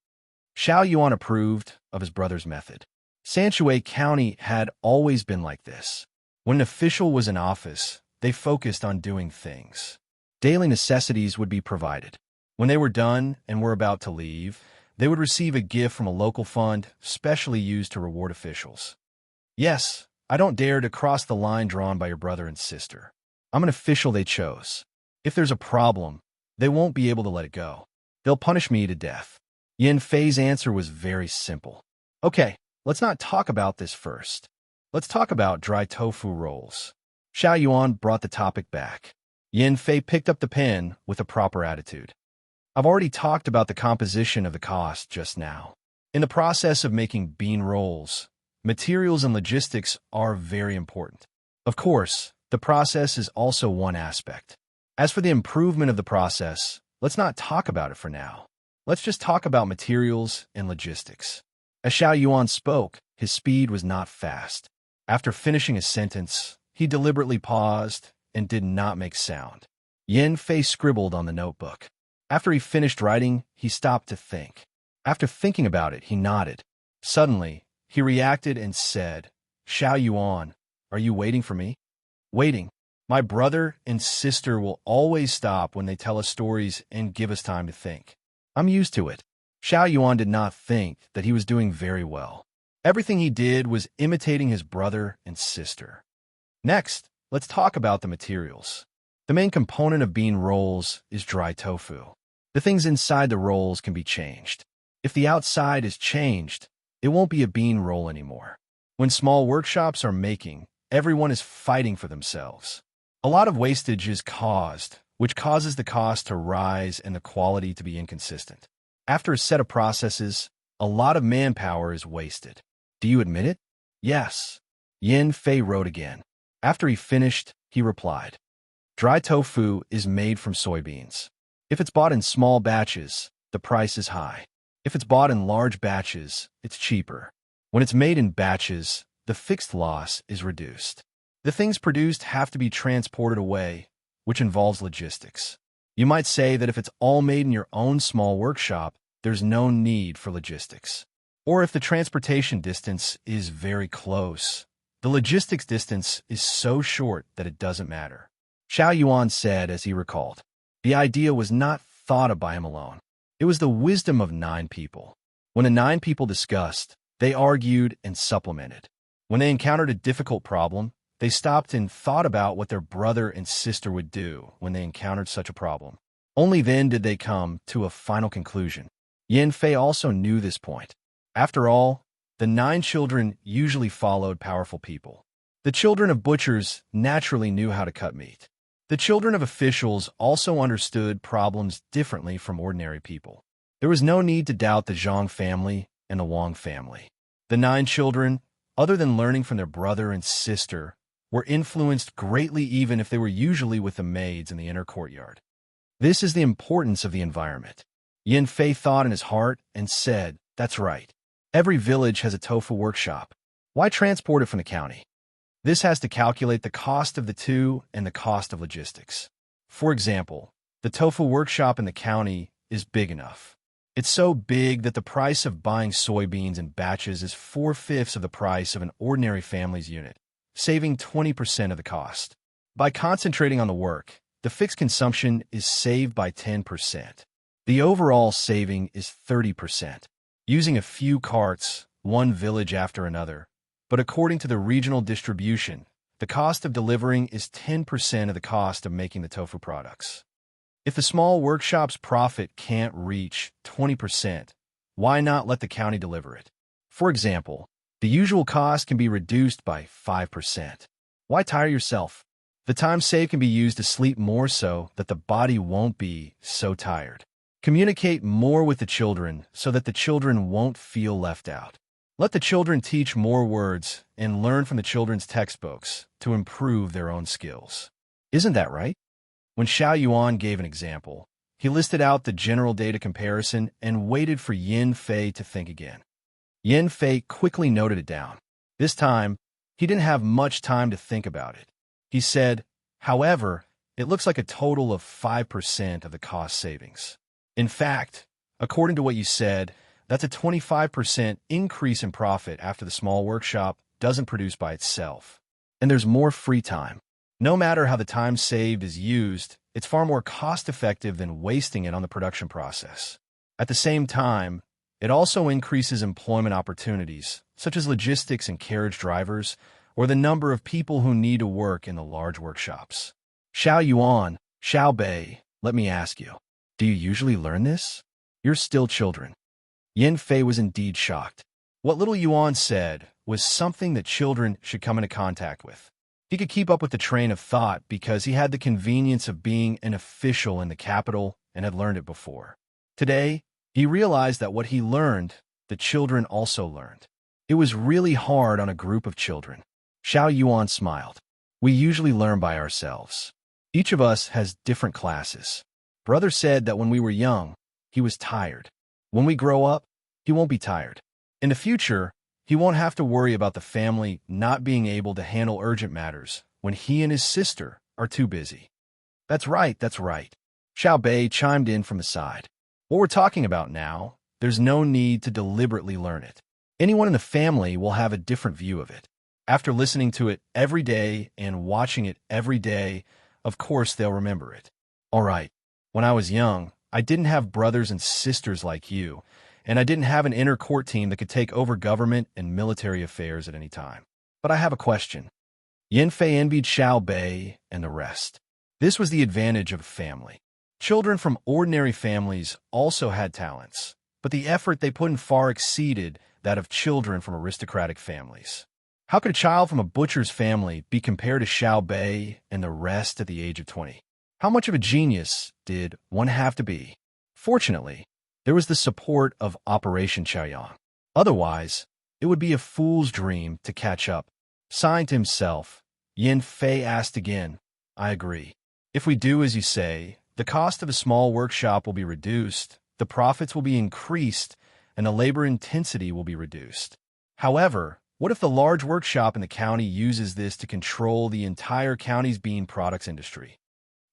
Xiao Yuan approved of his brother's method. Sanshui County had always been like this. When an official was in office, they focused on doing things. Daily necessities would be provided. When they were done and were about to leave, they would receive a gift from a local fund specially used to reward officials. Yes, I don't dare to cross the line drawn by your brother and sister. I'm an official they chose. If there's a problem, they won't be able to let it go. They'll punish me to death." Yin Fei's answer was very simple. "Okay, let's not talk about this first. Let's talk about dry tofu rolls." Xiao Yuan brought the topic back. Yin Fei picked up the pen with a proper attitude. "I've already talked about the composition of the cost just now. In the process of making bean rolls, materials and logistics are very important. Of course, the process is also one aspect. As for the improvement of the process, let's not talk about it for now. Let's just talk about materials and logistics." As Xiao Yuan spoke, his speed was not fast. After finishing a sentence, he deliberately paused and did not make sound. Yin Fei scribbled on the notebook. After he finished writing, he stopped to think. After thinking about it, he nodded. Suddenly, he reacted and said, "Xiao Yuan, are you waiting for me?" "Waiting. My brother and sister will always stop when they tell us stories and give us time to think. I'm used to it." Xiao Yuan did not think that he was doing very well. Everything he did was imitating his brother and sister. Next, let's talk about the materials. The main component of bean rolls is dry tofu. The things inside the rolls can be changed. If the outside is changed, it won't be a bean roll anymore. When small workshops are making, everyone is fighting for themselves. A lot of wastage is caused, which causes the cost to rise and the quality to be inconsistent. After a set of processes, a lot of manpower is wasted. Do you admit it? Yes. Yin Fei wrote again. After he finished, he replied, "Dry tofu is made from soybeans. If it's bought in small batches, the price is high. If it's bought in large batches, it's cheaper. When it's made in batches, the fixed loss is reduced. The things produced have to be transported away, which involves logistics. You might say that if it's all made in your own small workshop, there's no need for logistics. Or if the transportation distance is very close, the logistics distance is so short that it doesn't matter." Xiao Yuan said as he recalled, "The idea was not thought of by him alone. It was the wisdom of 9 people. When the 9 people discussed, they argued and supplemented. When they encountered a difficult problem, they stopped and thought about what their brother and sister would do when they encountered such a problem. Only then did they come to a final conclusion." Yin Fei also knew this point. After all, the 9 children usually followed powerful people. The children of butchers naturally knew how to cut meat. The children of officials also understood problems differently from ordinary people. There was no need to doubt the Zhang family and the Wang family. The 9 children, other than learning from their brother and sister, were influenced greatly even if they were usually with the maids in the inner courtyard. This is the importance of the environment. Yin Fei thought in his heart and said, "That's right. Every village has a tofu workshop. Why transport it from the county? This has to calculate the cost of the two and the cost of logistics. For example, the tofu workshop in the county is big enough. It's so big that the price of buying soybeans in batches is 4/5 of the price of an ordinary family's unit, saving 20% of the cost. By concentrating on the work, the fixed consumption is saved by 10%. The overall saving is 30%. Using a few carts, one village after another, but according to the regional distribution, the cost of delivering is 10% of the cost of making the tofu products. If the small workshop's profit can't reach 20%, why not let the county deliver it? For example, the usual cost can be reduced by 5%. Why tire yourself? The time saved can be used to sleep more so that the body won't be so tired. Communicate more with the children so that the children won't feel left out. Let the children teach more words and learn from the children's textbooks to improve their own skills. Isn't that right?" When Xiao Yuan gave an example, he listed out the general data comparison and waited for Yin Fei to think again. Yin Fei quickly noted it down. This time, he didn't have much time to think about it. He said, "However, it looks like a total of 5% of the cost savings. In fact, according to what you said, that's a 25% increase in profit after the small workshop doesn't produce by itself. And there's more free time. No matter how the time saved is used, it's far more cost-effective than wasting it on the production process. At the same time, it also increases employment opportunities, such as logistics and carriage drivers, or the number of people who need to work in the large workshops." Xiao Yuan, Xiao Bei, let me ask you, do you usually learn this? You're still children. Yin Fei was indeed shocked. What little Yuan said was something that children should come into contact with. He could keep up with the train of thought because he had the convenience of being an official in the capital and had learned it before. Today, he realized that what he learned, the children also learned. It was really hard on a group of children. Xiao Yuan smiled. "We usually learn by ourselves. Each of us has different classes. Brother said that when we were young, he was tired. When we grow up, he won't be tired. In the future, he won't have to worry about the family not being able to handle urgent matters when he and his sister are too busy. That's right, that's right. Xiao Bei chimed in from the side. What we're talking about now, there's no need to deliberately learn it. Anyone in the family will have a different view of it. After listening to it every day and watching it every day, of course they'll remember it. All right, when I was young, I didn't have brothers and sisters like you, and I didn't have an inner court team that could take over government and military affairs at any time. But I have a question. Yanfei envied Xiao Bei and the rest. This was the advantage of a family. Children from ordinary families also had talents, but the effort they put in far exceeded that of children from aristocratic families. How could a child from a butcher's family be compared to Xiao Bei and the rest at the age of 20? How much of a genius did one have to be? Fortunately, there was the support of Operation Chaoyang. Otherwise, it would be a fool's dream to catch up. Signed to himself, Yin Fei asked again. I agree. If we do as you say, the cost of a small workshop will be reduced, the profits will be increased, and the labor intensity will be reduced. However, what if the large workshop in the county uses this to control the entire county's bean products industry?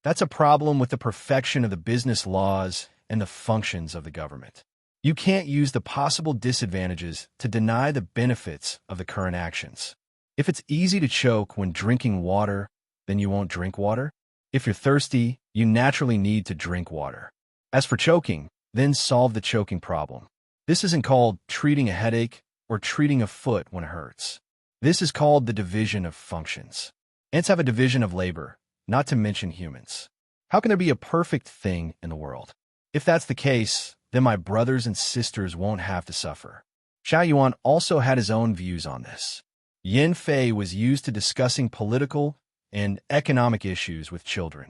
That's a problem with the perfection of the business laws and the functions of the government. You can't use the possible disadvantages to deny the benefits of the current actions. If it's easy to choke when drinking water, then you won't drink water. If you're thirsty, you naturally need to drink water. As for choking, then solve the choking problem. This isn't called treating a headache or treating a foot when it hurts. This is called the division of functions. Ants have a division of labor, not to mention humans. How can there be a perfect thing in the world? If that's the case, then my brothers and sisters won't have to suffer. Xiao Yuan also had his own views on this. Yin Fei was used to discussing political and economic issues with children.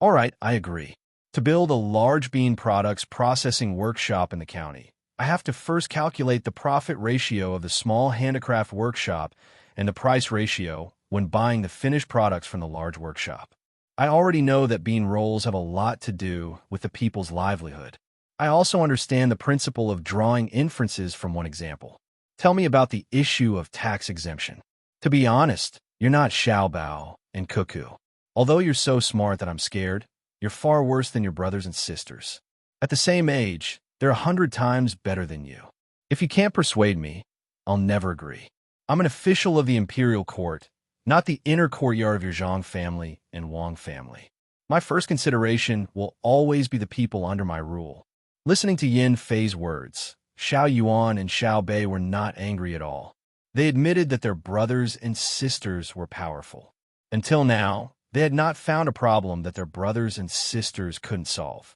All right, I agree. To build a large bean products processing workshop in the county, I have to first calculate the profit ratio of the small handicraft workshop and the price ratio when buying the finished products from the large workshop. I already know that bean rolls have a lot to do with the people's livelihood. I also understand the principle of drawing inferences from one example. Tell me about the issue of tax exemption. To be honest, you're not Xiaobao and Cuckoo. Although you're so smart that I'm scared, you're far worse than your brothers and sisters. At the same age, they're 100 times better than you. If you can't persuade me, I'll never agree. I'm an official of the imperial court, not the inner courtyard of your Zhang family and Wang family. My first consideration will always be the people under my rule. Listening to Yin Fei's words, Xiao Yuan and Xiao Bei were not angry at all. They admitted that their brothers and sisters were powerful. Until now, they had not found a problem that their brothers and sisters couldn't solve.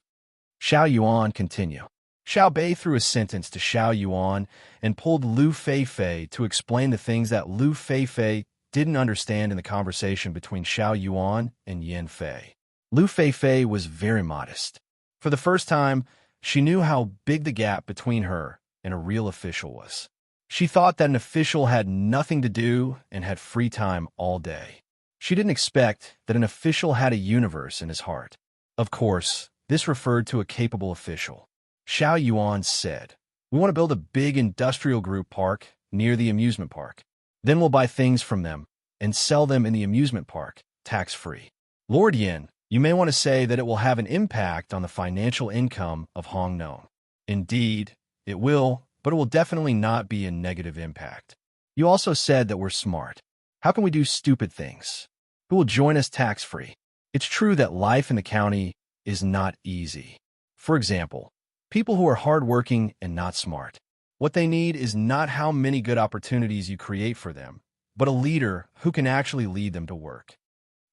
Xiao Yuan continued. Xiao Bei threw a sentence to Xiao Yuan and pulled Lu Feifei to explain the things that Lu Feifei didn't understand in the conversation between Xiao Yuan and Yin Fei. Lu Feifei was very modest. For the first time, she knew how big the gap between her and a real official was. She thought that an official had nothing to do and had free time all day. She didn't expect that an official had a universe in his heart. Of course, this referred to a capable official. Xiao Yuan said, "We want to build a big industrial group park near the amusement park. Then we'll buy things from them and sell them in the amusement park, tax-free." Lord Yin, you may want to say that it will have an impact on the financial income of Hongnon. Indeed, it will, but it will definitely not be a negative impact. You also said that we're smart. How can we do stupid things? Who will join us tax-free? It's true that life in the county is not easy. For example, people who are hardworking and not smart. What they need is not how many good opportunities you create for them, but a leader who can actually lead them to work.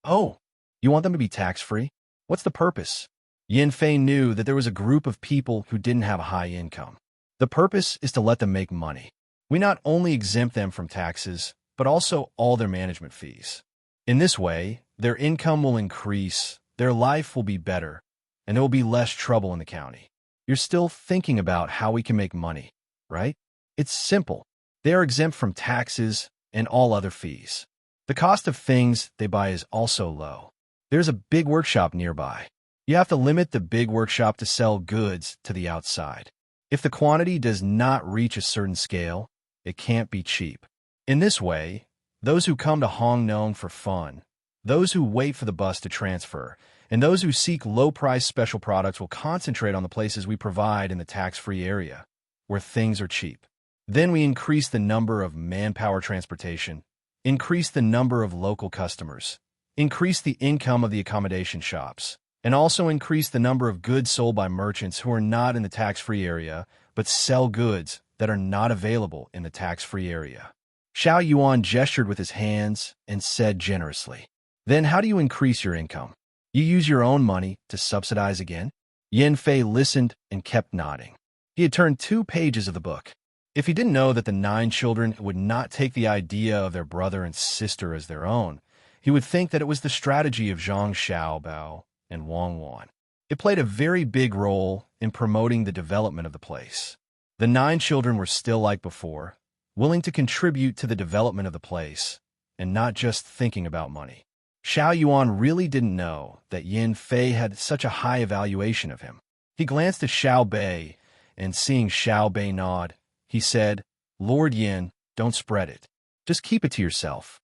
Oh, you want them to be tax-free? What's the purpose? Yin Fei knew that there was a group of people who didn't have a high income. The purpose is to let them make money. We not only exempt them from taxes, but also all their management fees. In this way, their income will increase, their life will be better, and there will be less trouble in the county. You're still thinking about how we can make money, right? It's simple. They are exempt from taxes and all other fees. The cost of things they buy is also low. There's a big workshop nearby. You have to limit the big workshop to sell goods to the outside. If the quantity does not reach a certain scale, it can't be cheap. In this way, those who come to Hongnon for fun, those who wait for the bus to transfer, And those who seek low-price special products will concentrate on the places we provide in the tax-free area, where things are cheap. Then we increase the number of manpower transportation, increase the number of local customers, increase the income of the accommodation shops, and also increase the number of goods sold by merchants who are not in the tax-free area but sell goods that are not available in the tax-free area. Xiao Yuan gestured with his hands and said generously, "Then how do you increase your income? You use your own money to subsidize again?" Yin Fei listened and kept nodding. He had turned 2 pages of the book. If he didn't know that the 9 children would not take the idea of their brother and sister as their own, he would think that it was the strategy of Zhang Xiaobao and Wang Wan. It played a very big role in promoting the development of the place. The 9 children were still like before, willing to contribute to the development of the place, and not just thinking about money. Xiao Yuan really didn't know that Yin Fei had such a high evaluation of him. He glanced at Xiao Bei, and seeing Xiao Bei nod, he said, "Lord Yin, don't spread it. Just keep it to yourself."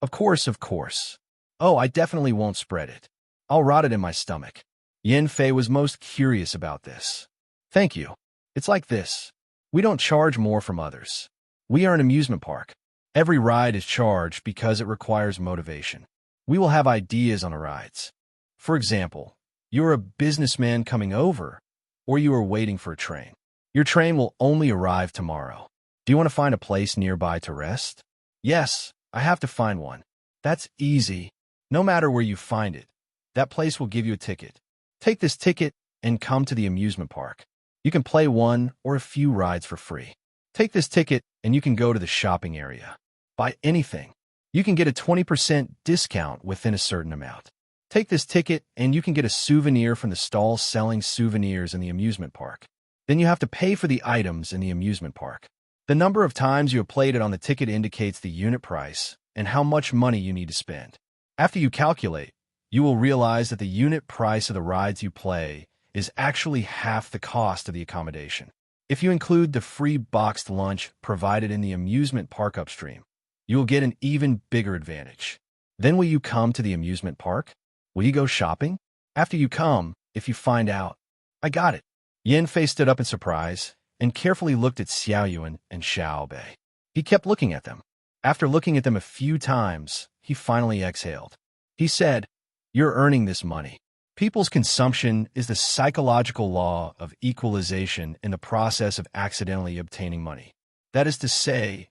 Of course, of course. Oh, I definitely won't spread it. I'll rot it in my stomach." Yin Fei was most curious about this. "Thank you. It's like this. We don't charge more from others. We are an amusement park. Every ride is charged because it requires motivation. We will have ideas on the rides. For example, you're a businessman coming over, or you are waiting for a train. Your train will only arrive tomorrow. Do you want to find a place nearby to rest?" "Yes, I have to find one." "That's easy. No matter where you find it, that place will give you a ticket. Take this ticket and come to the amusement park. You can play one or a few rides for free. Take this ticket and you can go to the shopping area. Buy anything. You can get a 20% discount within a certain amount. Take this ticket and you can get a souvenir from the stall selling souvenirs in the amusement park. Then you have to pay for the items in the amusement park. The number of times you have played it on the ticket indicates the unit price and how much money you need to spend. After you calculate, you will realize that the unit price of the rides you play is actually half the cost of the accommodation. If you include the free boxed lunch provided in the amusement park upstream, you will get an even bigger advantage. Then will you come to the amusement park? Will you go shopping? After you come, if you find out, I got it." Yin Fei stood up in surprise and carefully looked at Xiao Yuan and Xiao Bei. He kept looking at them. After looking at them a few times, he finally exhaled. He said, "You're earning this money. People's consumption is the psychological law of equalization in the process of accidentally obtaining money. That is to say,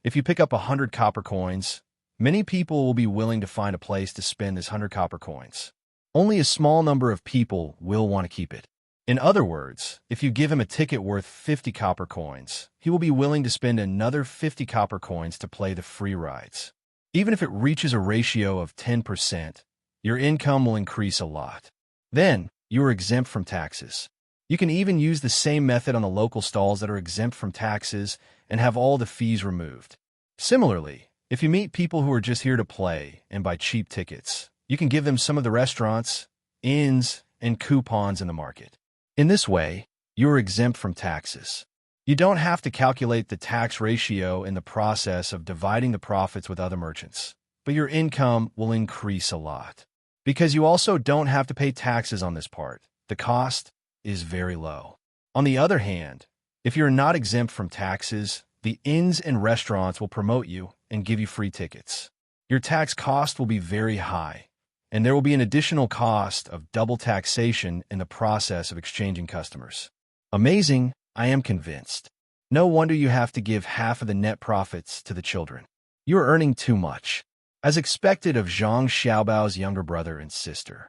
if you pick up 100 copper coins, many people will be willing to find a place to spend this 100 copper coins. Only a small number of people will want to keep it. In other words, if you give him a ticket worth 50 copper coins, he will be willing to spend another 50 copper coins to play the free rides. Even if it reaches a ratio of 10%, your income will increase a lot. Then, you are exempt from taxes. You can even use the same method on the local stalls that are exempt from taxes and have all the fees removed. Similarly, if you meet people who are just here to play and buy cheap tickets, you can give them some of the restaurants, inns, and coupons in the market. In this way, you are exempt from taxes. You don't have to calculate the tax ratio in the process of dividing the profits with other merchants, but your income will increase a lot. Because you also don't have to pay taxes on this part, the cost is very low. On the other hand, if you're not exempt from taxes, the inns and restaurants will promote you and give you free tickets. Your tax cost will be very high, and there will be an additional cost of double taxation in the process of exchanging customers. Amazing, I am convinced. No wonder you have to give half of the net profits to the children. You are earning too much, as expected of Zhang Xiaobao's younger brother and sister.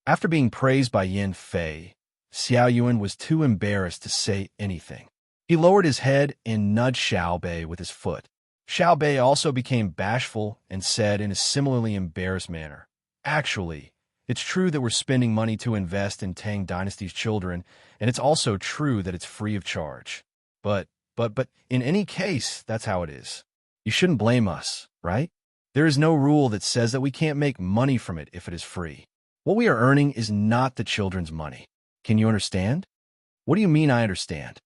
After being praised by Yin Fei, Xiao Yuan was too embarrassed to say anything. He lowered his head and nudged Xiao Bei with his foot. Xiao Bei also became bashful and said in a similarly embarrassed manner, "Actually, it's true that we're spending money to invest in Tang Dynasty's children, and it's also true that it's free of charge. But in any case, that's how it is. You shouldn't blame us, right? There is no rule that says that we can't make money from it if it is free. What we are earning is not the children's money. Can you understand?" "What do you mean I understand?"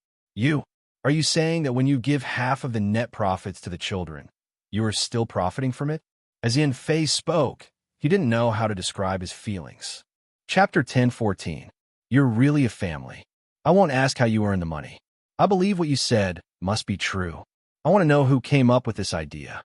Are you saying that when you give half of the net profits to the children, you are still profiting from it?" As Yin Fei spoke, he didn't know how to describe his feelings. Chapter 10:14. You're really a family. I won't ask how you earn the money. I believe what you said must be true. I want to know who came up with this idea.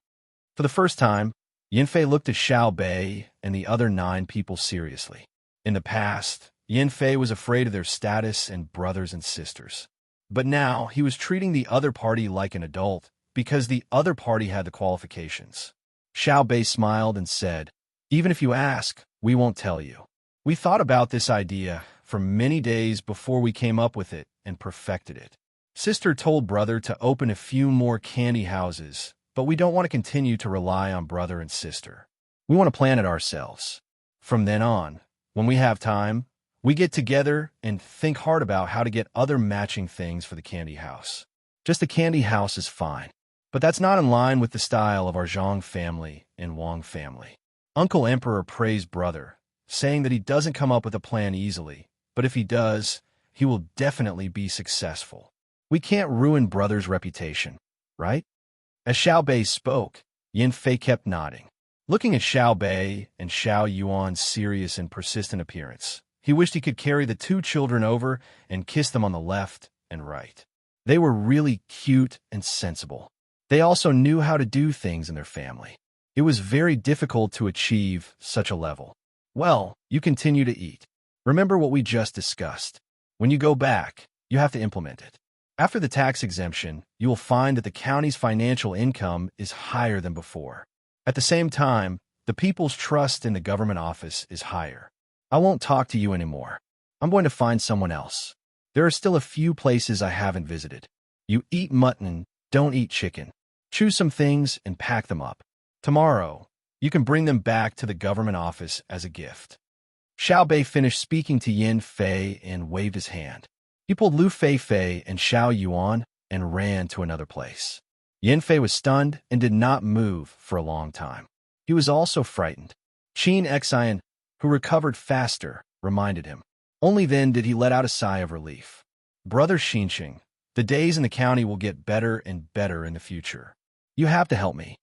For the first time, Yanfei looked at Xiao Bei and the other 9 people seriously. In the past, Yanfei was afraid of their status and brothers and sisters. But now, he was treating the other party like an adult because the other party had the qualifications. Xiao Bei smiled and said, "Even if you ask, we won't tell you. We thought about this idea for many days before we came up with it and perfected it. Sister told brother to open a few more candy houses, but we don't want to continue to rely on brother and sister. We want to plan it ourselves. From then on, when we have time, we get together and think hard about how to get other matching things for the candy house. Just a candy house is fine. But that's not in line with the style of our Zhang family and Wang family." Uncle Emperor praised brother, saying that he doesn't come up with a plan easily, but if he does, he will definitely be successful. We can't ruin brother's reputation, right? As Xiao Bei spoke, Yanfei kept nodding. Looking at Xiao Bei and Xiao Yuan's serious and persistent appearance, he wished he could carry the 2 children over and kiss them on the left and right. They were really cute and sensible. They also knew how to do things in their family. It was very difficult to achieve such a level. Well, you continue to eat. Remember what we just discussed. When you go back, you have to implement it. After the tax exemption, you will find that the county's financial income is higher than before. At the same time, the people's trust in the government office is higher. I won't talk to you anymore. I'm going to find someone else. There are still a few places I haven't visited. You eat mutton, don't eat chicken. Choose some things and pack them up. Tomorrow, you can bring them back to the government office as a gift. Xiao Bei finished speaking to Yanfei and waved his hand. He pulled Lu Feifei and Xiao Yuan and ran to another place. Yanfei was stunned and did not move for a long time. He was also frightened. Qin Xian, who recovered faster, reminded him. Only then did he let out a sigh of relief. Brother Xinqing, the days in the county will get better and better in the future. You have to help me.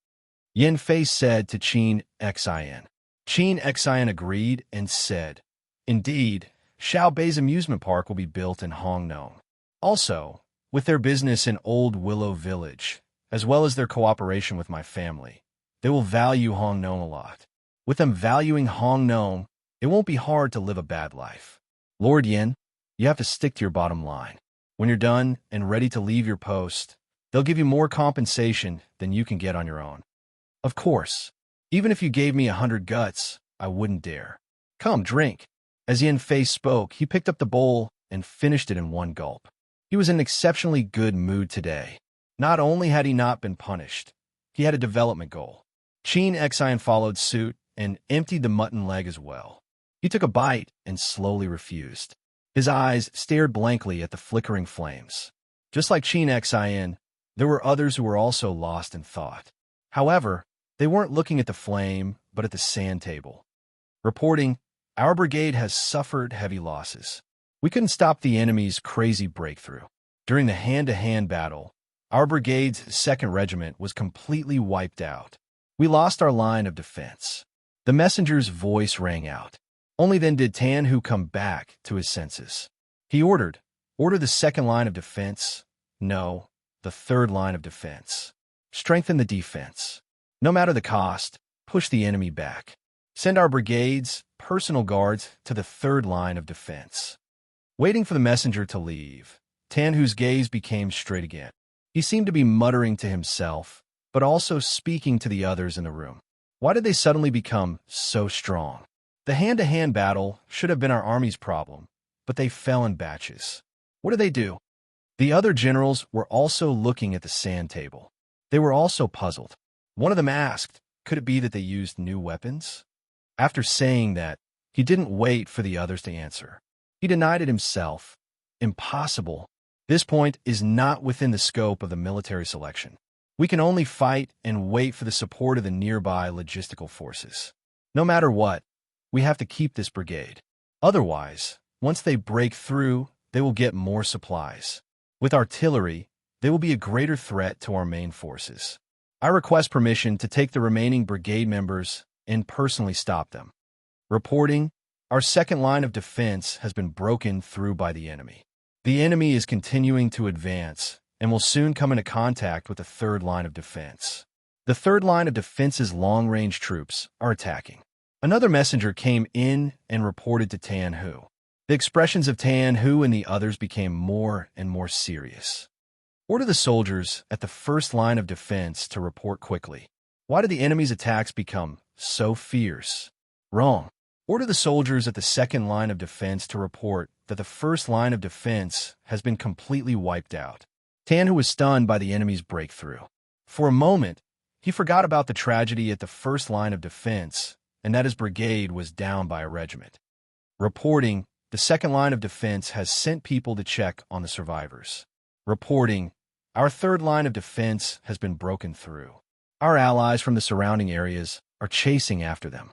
Yanfei said to Qin Xian. Qin Xian agreed and said, "Indeed, Xiao Bei's amusement park will be built in Hongnong. Also, with their business in Old Willow Village, as well as their cooperation with my family, they will value Hongnong a lot. With them valuing Hongnong, it won't be hard to live a bad life. Lord Yin, you have to stick to your bottom line. When you're done and ready to leave your post, they'll give you more compensation than you can get on your own. Of course, even if you gave me 100 guts, I wouldn't dare. Come, drink." As Yanfei spoke, he picked up the bowl and finished it in one gulp. He was in an exceptionally good mood today. Not only had he not been punished, he had a development goal. Qin Xian followed suit and emptied the mutton leg as well. He took a bite and slowly refused. His eyes stared blankly at the flickering flames. Just like Qin Xian, there were others who were also lost in thought. However, they weren't looking at the flame, but at the sand table. Reporting, "Our brigade has suffered heavy losses. We couldn't stop the enemy's crazy breakthrough. During the hand-to-hand battle, our brigade's 2nd Regiment was completely wiped out. We lost our line of defense." The messenger's voice rang out. Only then did Tan Hu come back to his senses. He ordered the 2nd line of defense. No, the 3rd line of defense. Strengthen the defense. No matter the cost, push the enemy back. Send our brigade's personal guards to the 3rd line of defense. Waiting for the messenger to leave, Tan Hu's gaze became straight again. He seemed to be muttering to himself, but also speaking to the others in the room. Why did they suddenly become so strong? The hand-to-hand battle should have been our army's problem, but they fell in batches. What did they do? The other generals were also looking at the sand table. They were also puzzled. One of them asked, could it be that they used new weapons? After saying that, he didn't wait for the others to answer. He denied it himself. Impossible. This point is not within the scope of the military selection. We can only fight and wait for the support of the nearby logistical forces. No matter what, we have to keep this brigade. Otherwise, once they break through, they will get more supplies. With artillery, they will be a greater threat to our main forces. I request permission to take the remaining brigade members and personally stop them. Reporting, Our second line of defense has been broken through by the enemy. The enemy is continuing to advance and will soon come into contact with the third line of defense. The third line of defense's long-range troops are attacking. Another messenger came in and reported to Tan Hu. The expressions of Tan Hu and the others became more and more serious. Order the soldiers at the first line of defense to report quickly. Why did the enemy's attacks become so fierce? Wrong. Order the soldiers at the second line of defense to report that the first line of defense has been completely wiped out. Tan Hu was stunned by the enemy's breakthrough. For a moment, he forgot about the tragedy at the first line of defense and that his brigade was down by a regiment. Reporting, the second line of defense has sent people to check on the survivors. Reporting, our third line of defense has been broken through. Our allies from the surrounding areas are chasing after them.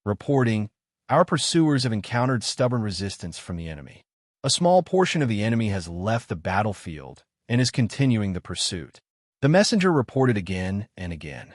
Reporting, our pursuers have encountered stubborn resistance from the enemy. A small portion of the enemy has left the battlefield and is continuing the pursuit. The messenger reported again and again.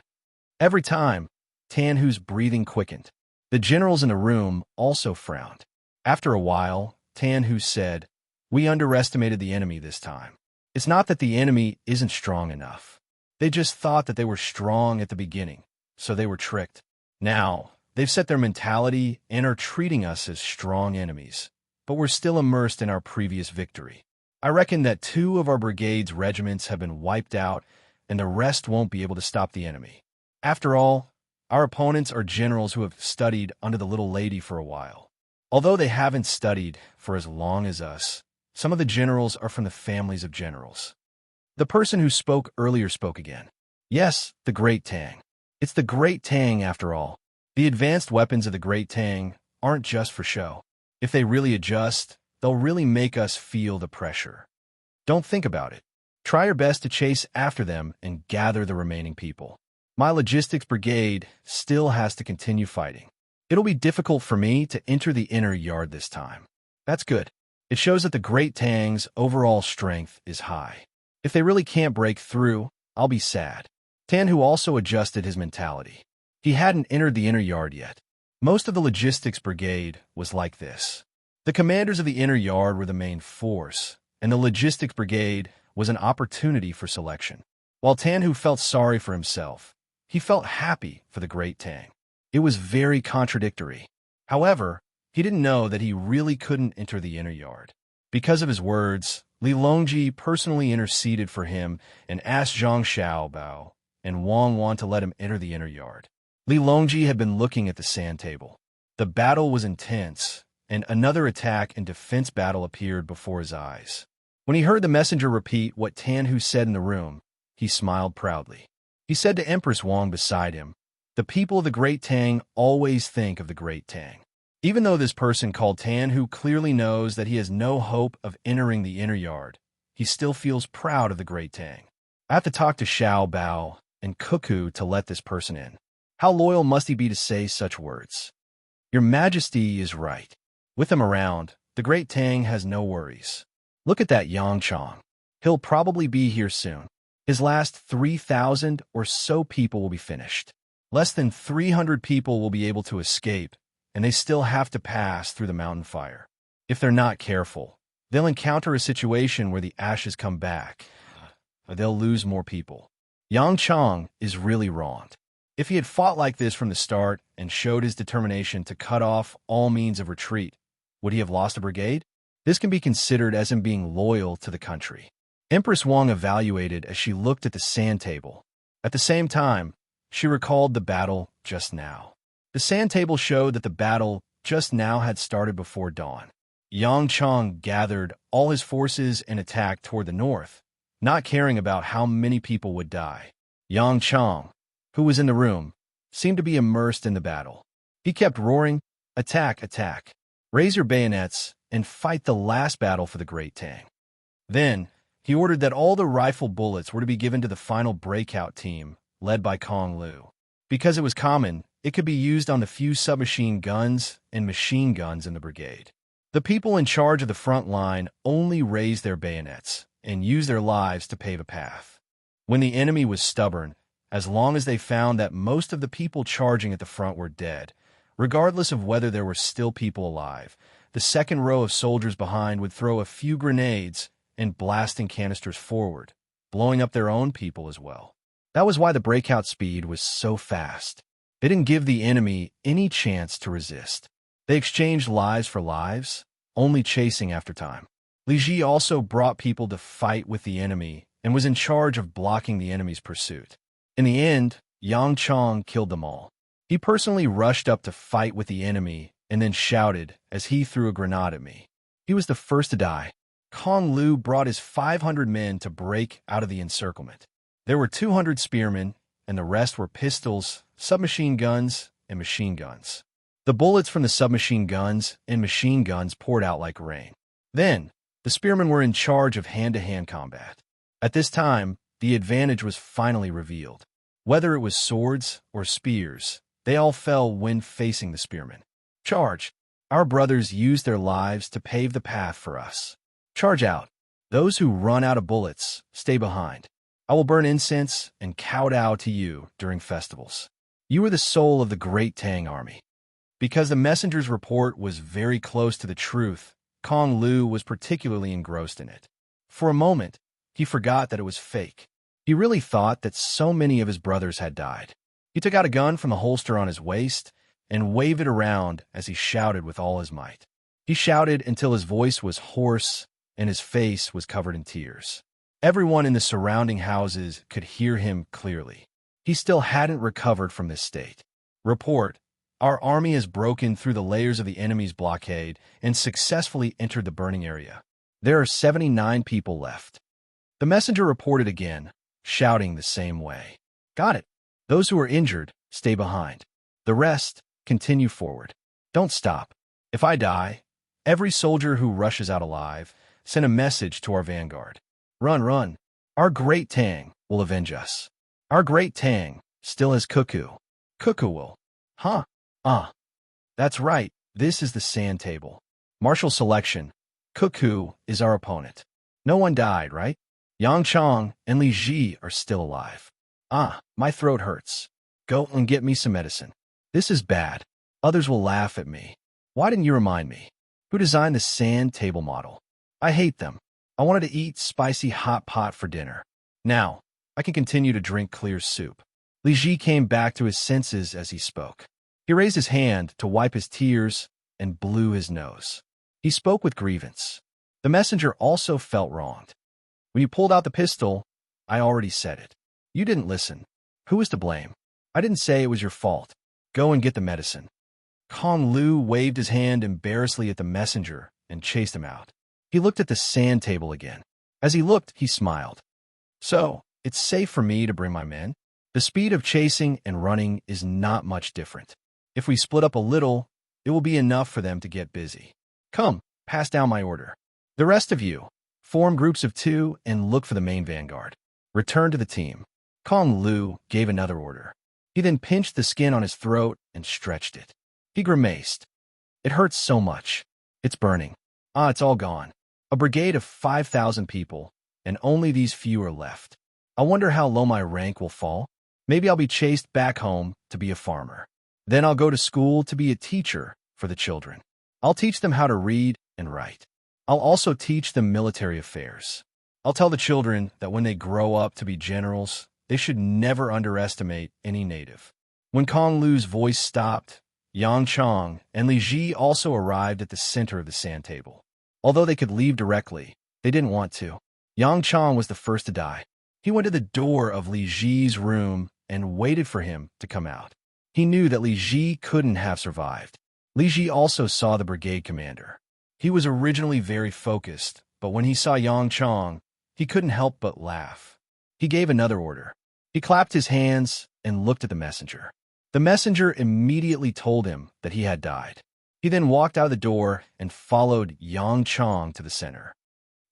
Every time, Tan Hu's breathing quickened. The generals in the room also frowned. After a while, Tan Hu said, "We underestimated the enemy this time. It's not that the enemy isn't strong enough. They just thought that they were strong at the beginning, so they were tricked. Now, they've set their mentality and are treating us as strong enemies, but we're still immersed in our previous victory. I reckon that 2 of our brigade's regiments have been wiped out, and the rest won't be able to stop the enemy. After all, our opponents are generals who have studied under the little lady for a while. Although they haven't studied for as long as us, some of the generals are from the families of generals." The person who spoke earlier spoke again. "Yes, the Great Tang. It's the Great Tang after all. The advanced weapons of the Great Tang aren't just for show. If they really adjust, they'll really make us feel the pressure. Don't think about it. Try your best to chase after them and gather the remaining people. My logistics brigade still has to continue fighting. It'll be difficult for me to enter the inner yard this time." That's good. It shows that the Great Tang's overall strength is high. If they really can't break through, I'll be sad. Tan Hu also adjusted his mentality. He hadn't entered the inner yard yet. Most of the logistics brigade was like this. The commanders of the inner yard were the main force, and the logistics brigade was an opportunity for selection. While Tan Hu felt sorry for himself, he felt happy for the Great Tang. It was very contradictory. However, he didn't know that he really couldn't enter the inner yard. Because of his words, Li Longji personally interceded for him and asked Zhang Xiaobao and Wang Wan to let him enter the inner yard. Li Longji had been looking at the sand table. The battle was intense, and another attack and defense battle appeared before his eyes. When he heard the messenger repeat what Tan Hu said in the room, he smiled proudly. He said to Empress Wang beside him, "The people of the Great Tang always think of the Great Tang." Even though this person called Tan Hu clearly knows that he has no hope of entering the inner yard, he still feels proud of the Great Tang. I have to talk to Xiao Bao and Cuckoo to let this person in. How loyal must he be to say such words? Your Majesty is right. With him around, the Great Tang has no worries. Look at that Yang Chong. He'll probably be here soon. His last 3,000 or so people will be finished. Less than 300 people will be able to escape, and they still have to pass through the mountain fire. If they're not careful, they'll encounter a situation where the ashes come back. They'll lose more people. Yang Chong is really wronged. If he had fought like this from the start and showed his determination to cut off all means of retreat, would he have lost a brigade? This can be considered as him being loyal to the country. Empress Wang evaluated as she looked at the sand table. At the same time, she recalled the battle just now. The sand table showed that the battle just now had started before dawn. Yang Chong gathered all his forces and attacked toward the north, not caring about how many people would die. Yang Chong, who was in the room, seemed to be immersed in the battle. He kept roaring, "Attack, attack! Raise your bayonets and fight the last battle for the Great Tang." Then, he ordered that all the rifle bullets were to be given to the final breakout team, led by Kong Lu. Because it was common, it could be used on the few submachine guns and machine guns in the brigade. The people in charge of the front line only raised their bayonets and used their lives to pave a path. When the enemy was stubborn, as long as they found that most of the people charging at the front were dead, Regardless of whether there were still people alive, the second row of soldiers behind would throw a few grenades and blasting canisters forward, blowing up their own people as well. That was why the breakout speed was so fast. It didn't give the enemy any chance to resist. They exchanged lives for lives, only chasing after time. Li Ji also brought people to fight with the enemy and was in charge of blocking the enemy's pursuit. In the end, Yang Chong killed them all. He personally rushed up to fight with the enemy and then shouted as he threw a grenade at me. He was the first to die. Kong Lu brought his 500 men to break out of the encirclement. There were 200 spearmen, and the rest were pistols, submachine guns, and machine guns. The bullets from the submachine guns and machine guns poured out like rain. Then, the spearmen were in charge of hand-to-hand combat. At this time, the advantage was finally revealed. Whether it was swords or spears, they all fell when facing the spearmen. Charge! Our brothers used their lives to pave the path for us. Charge out! Those who run out of bullets, stay behind. I will burn incense and kowtow to you during festivals. You are the soul of the great Tang army. Because the messenger's report was very close to the truth, Kong Lu was particularly engrossed in it. For a moment, he forgot that it was fake. He really thought that so many of his brothers had died. He took out a gun from the holster on his waist and waved it around as he shouted with all his might. He shouted until his voice was hoarse and his face was covered in tears. Everyone in the surrounding houses could hear him clearly. He still hadn't recovered from this state. Report: our army has broken through the layers of the enemy's blockade and successfully entered the burning area. There are 79 people left. The messenger reported again, shouting the same way. Got it. Those who are injured, stay behind. The rest, continue forward. Don't stop. If I die, every soldier who rushes out alive, send a message to our vanguard. Run, run. Our great Tang will avenge us. Our great Tang still has Cuckoo. Cuckoo will. Huh? That's right. This is the sand table. Martial selection. Cuckoo is our opponent. No one died, right? Yang Chong and Li Ji are still alive. My throat hurts. Go and get me some medicine. This is bad. Others will laugh at me. Why didn't you remind me? Who designed the sand table model? I hate them. I wanted to eat spicy hot pot for dinner. Now, I can continue to drink clear soup. Li Ji came back to his senses as he spoke. He raised his hand to wipe his tears and blew his nose. He spoke with grievance. The messenger also felt wronged. When you pulled out the pistol, I already said it. You didn't listen. Who is to blame? I didn't say it was your fault. Go and get the medicine. Kong Lu waved his hand embarrassedly at the messenger and chased him out. He looked at the sand table again. As he looked, he smiled. So, it's safe for me to bring my men? The speed of chasing and running is not much different. If we split up a little, it will be enough for them to get busy. Come, pass down my order. The rest of you, form groups of 2 and look for the main vanguard. Return to the team. Kong Lu gave another order. He then pinched the skin on his throat and stretched it. He grimaced. It hurts so much. It's burning. It's all gone. A brigade of 5,000 people, and only these few are left. I wonder how low my rank will fall. Maybe I'll be chased back home to be a farmer. Then I'll go to school to be a teacher for the children. I'll teach them how to read and write. I'll also teach them military affairs. I'll tell the children that when they grow up to be generals, they should never underestimate any native. When Kong Lu's voice stopped, Yang Chong and Li Ji also arrived at the center of the sand table. Although they could leave directly, they didn't want to. Yang Chong was the first to die. He went to the door of Li Ji's room and waited for him to come out. He knew that Li Ji couldn't have survived. Li Ji also saw the brigade commander. He was originally very focused, but when he saw Yang Chong, he couldn't help but laugh. He gave another order. He clapped his hands and looked at the messenger. The messenger immediately told him that he had died. He then walked out of the door and followed Yang Chong to the center.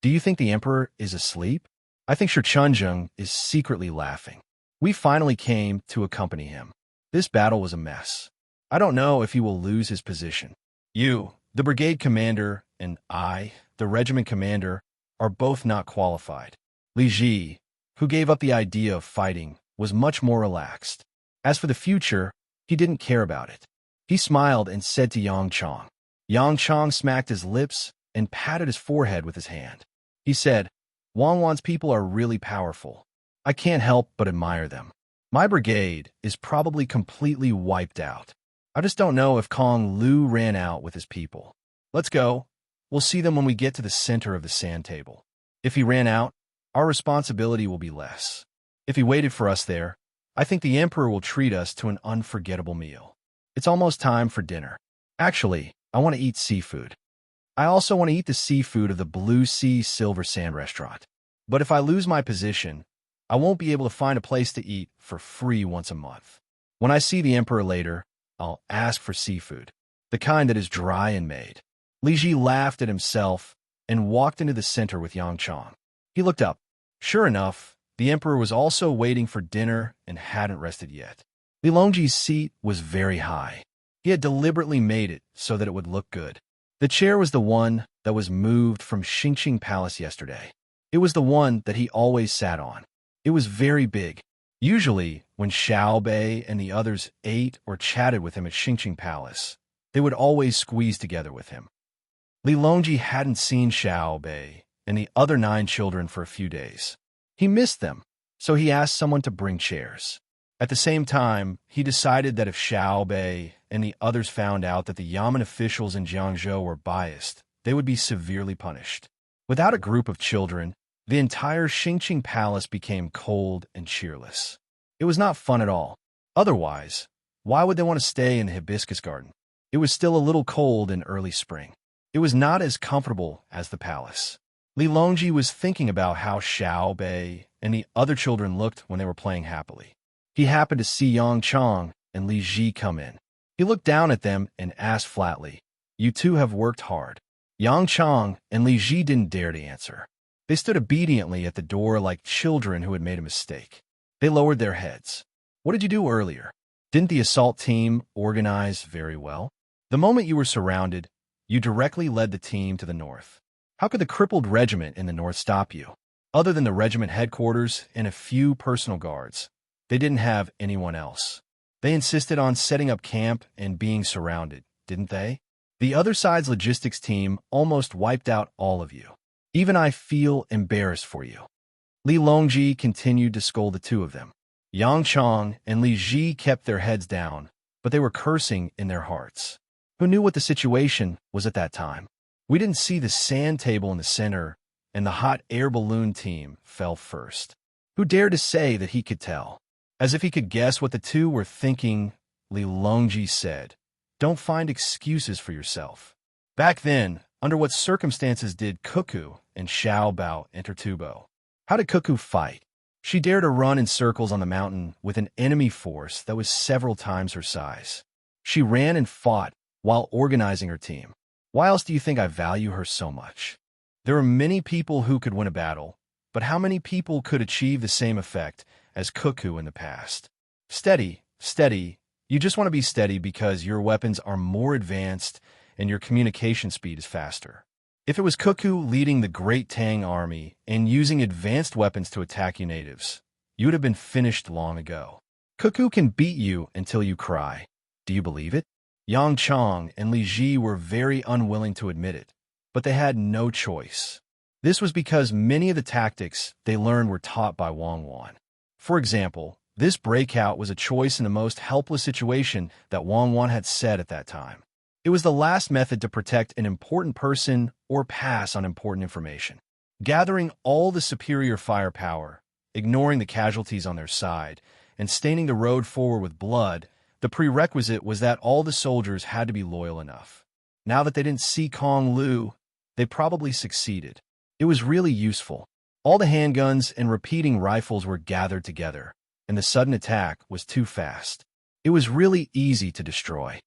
Do you think the emperor is asleep? I think Shi Chunjung is secretly laughing. We finally came to accompany him. This battle was a mess. I don't know if he will lose his position. You, the brigade commander, and I, the regiment commander, are both not qualified. Li Ji, who gave up the idea of fighting, was much more relaxed. As for the future, he didn't care about it. He smiled and said to Yang Chong. Yang Chong smacked his lips and patted his forehead with his hand. He said, Wang Wan's people are really powerful. I can't help but admire them. My brigade is probably completely wiped out. I just don't know if Kong Lu ran out with his people. Let's go. We'll see them when we get to the center of the sand table. If he ran out, our responsibility will be less. If he waited for us there, I think the Emperor will treat us to an unforgettable meal. It's almost time for dinner. Actually, I want to eat seafood. I also want to eat the seafood of the Blue Sea Silver Sand restaurant. But if I lose my position, I won't be able to find a place to eat for free once a month. When I see the Emperor later, I'll ask for seafood, the kind that is dry and made. Li Ji laughed at himself and walked into the center with Yang Chong. He looked up. Sure enough, the Emperor was also waiting for dinner and hadn't rested yet. Li Longji's seat was very high. He had deliberately made it so that it would look good. The chair was the one that was moved from Xingqing Palace yesterday. It was the one that he always sat on. It was very big. Usually, when Xiao Bei and the others ate or chatted with him at Xingqing Palace, they would always squeeze together with him. Li Longji hadn't seen Xiao Bei and the other 9 children for a few days. He missed them, so he asked someone to bring chairs. At the same time, he decided that if Xiao Bei and the others found out that the Yamen officials in Jiangzhou were biased, they would be severely punished. Without a group of children, the entire Xingqing Palace became cold and cheerless. It was not fun at all. Otherwise, why would they want to stay in the hibiscus garden? It was still a little cold in early spring. It was not as comfortable as the palace. Li Longji was thinking about how Xiao Bei and the other children looked when they were playing happily. He happened to see Yang Chong and Li Ji come in. He looked down at them and asked flatly, You two have worked hard. Yang Chong and Li Ji didn't dare to answer. They stood obediently at the door like children who had made a mistake. They lowered their heads. What did you do earlier? Didn't the assault team organize very well? The moment you were surrounded, you directly led the team to the north. How could the crippled regiment in the north stop you? Other than the regiment headquarters and a few personal guards, they didn't have anyone else. They insisted on setting up camp and being surrounded, didn't they? The other side's logistics team almost wiped out all of you. Even I feel embarrassed for you. Li Longji continued to scold the two of them. Yang Chong and Li Ji kept their heads down, but they were cursing in their hearts. Who knew what the situation was at that time? We didn't see the sand table in the center, and the hot air balloon team fell first. Who dared to say that he could tell? As if he could guess what the two were thinking, Li Longji said, Don't find excuses for yourself. Back then, under what circumstances did Cuckoo and Xiao Bao enter Tubo? How did Cuckoo fight? She dared to run in circles on the mountain with an enemy force that was several times her size. She ran and fought while organizing her team. Why else do you think I value her so much? There are many people who could win a battle, but how many people could achieve the same effect as Cuckoo in the past? Steady, steady. You just want to be steady because your weapons are more advanced and your communication speed is faster. If it was Cuckoo leading the great Tang army and using advanced weapons to attack you natives, you would have been finished long ago. Cuckoo can beat you until you cry. Do you believe it? Yang Chong and Li Ji were very unwilling to admit it, but they had no choice. This was because many of the tactics they learned were taught by Wang Wan. For example, this breakout was a choice in the most helpless situation that Wang Wan had said at that time. It was the last method to protect an important person or pass on important information. Gathering all the superior firepower, ignoring the casualties on their side, and staining the road forward with blood, the prerequisite was that all the soldiers had to be loyal enough. Now that they didn't see Kong Lu, they probably succeeded. It was really useful. All the handguns and repeating rifles were gathered together, and the sudden attack was too fast. It was really easy to destroy.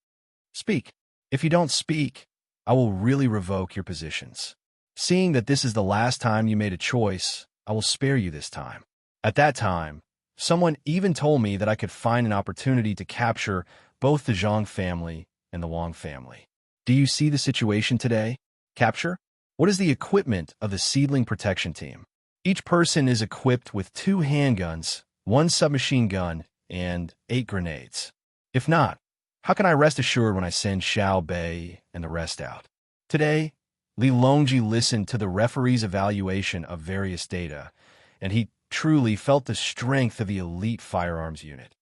Speak. If you don't speak, I will really revoke your positions. Seeing that this is the last time you made a choice, I will spare you this time. At that time, someone even told me that I could find an opportunity to capture both the Zhang family and the Wang family. Do you see the situation today? Capture? What is the equipment of the seedling protection team? Each person is equipped with 2 handguns, 1 submachine gun, and 8 grenades. If not, How can I rest assured when I send Xiao Bei and the rest out? Today, Li Longji listened to the referee's evaluation of various data, and he truly felt the strength of the elite firearms unit.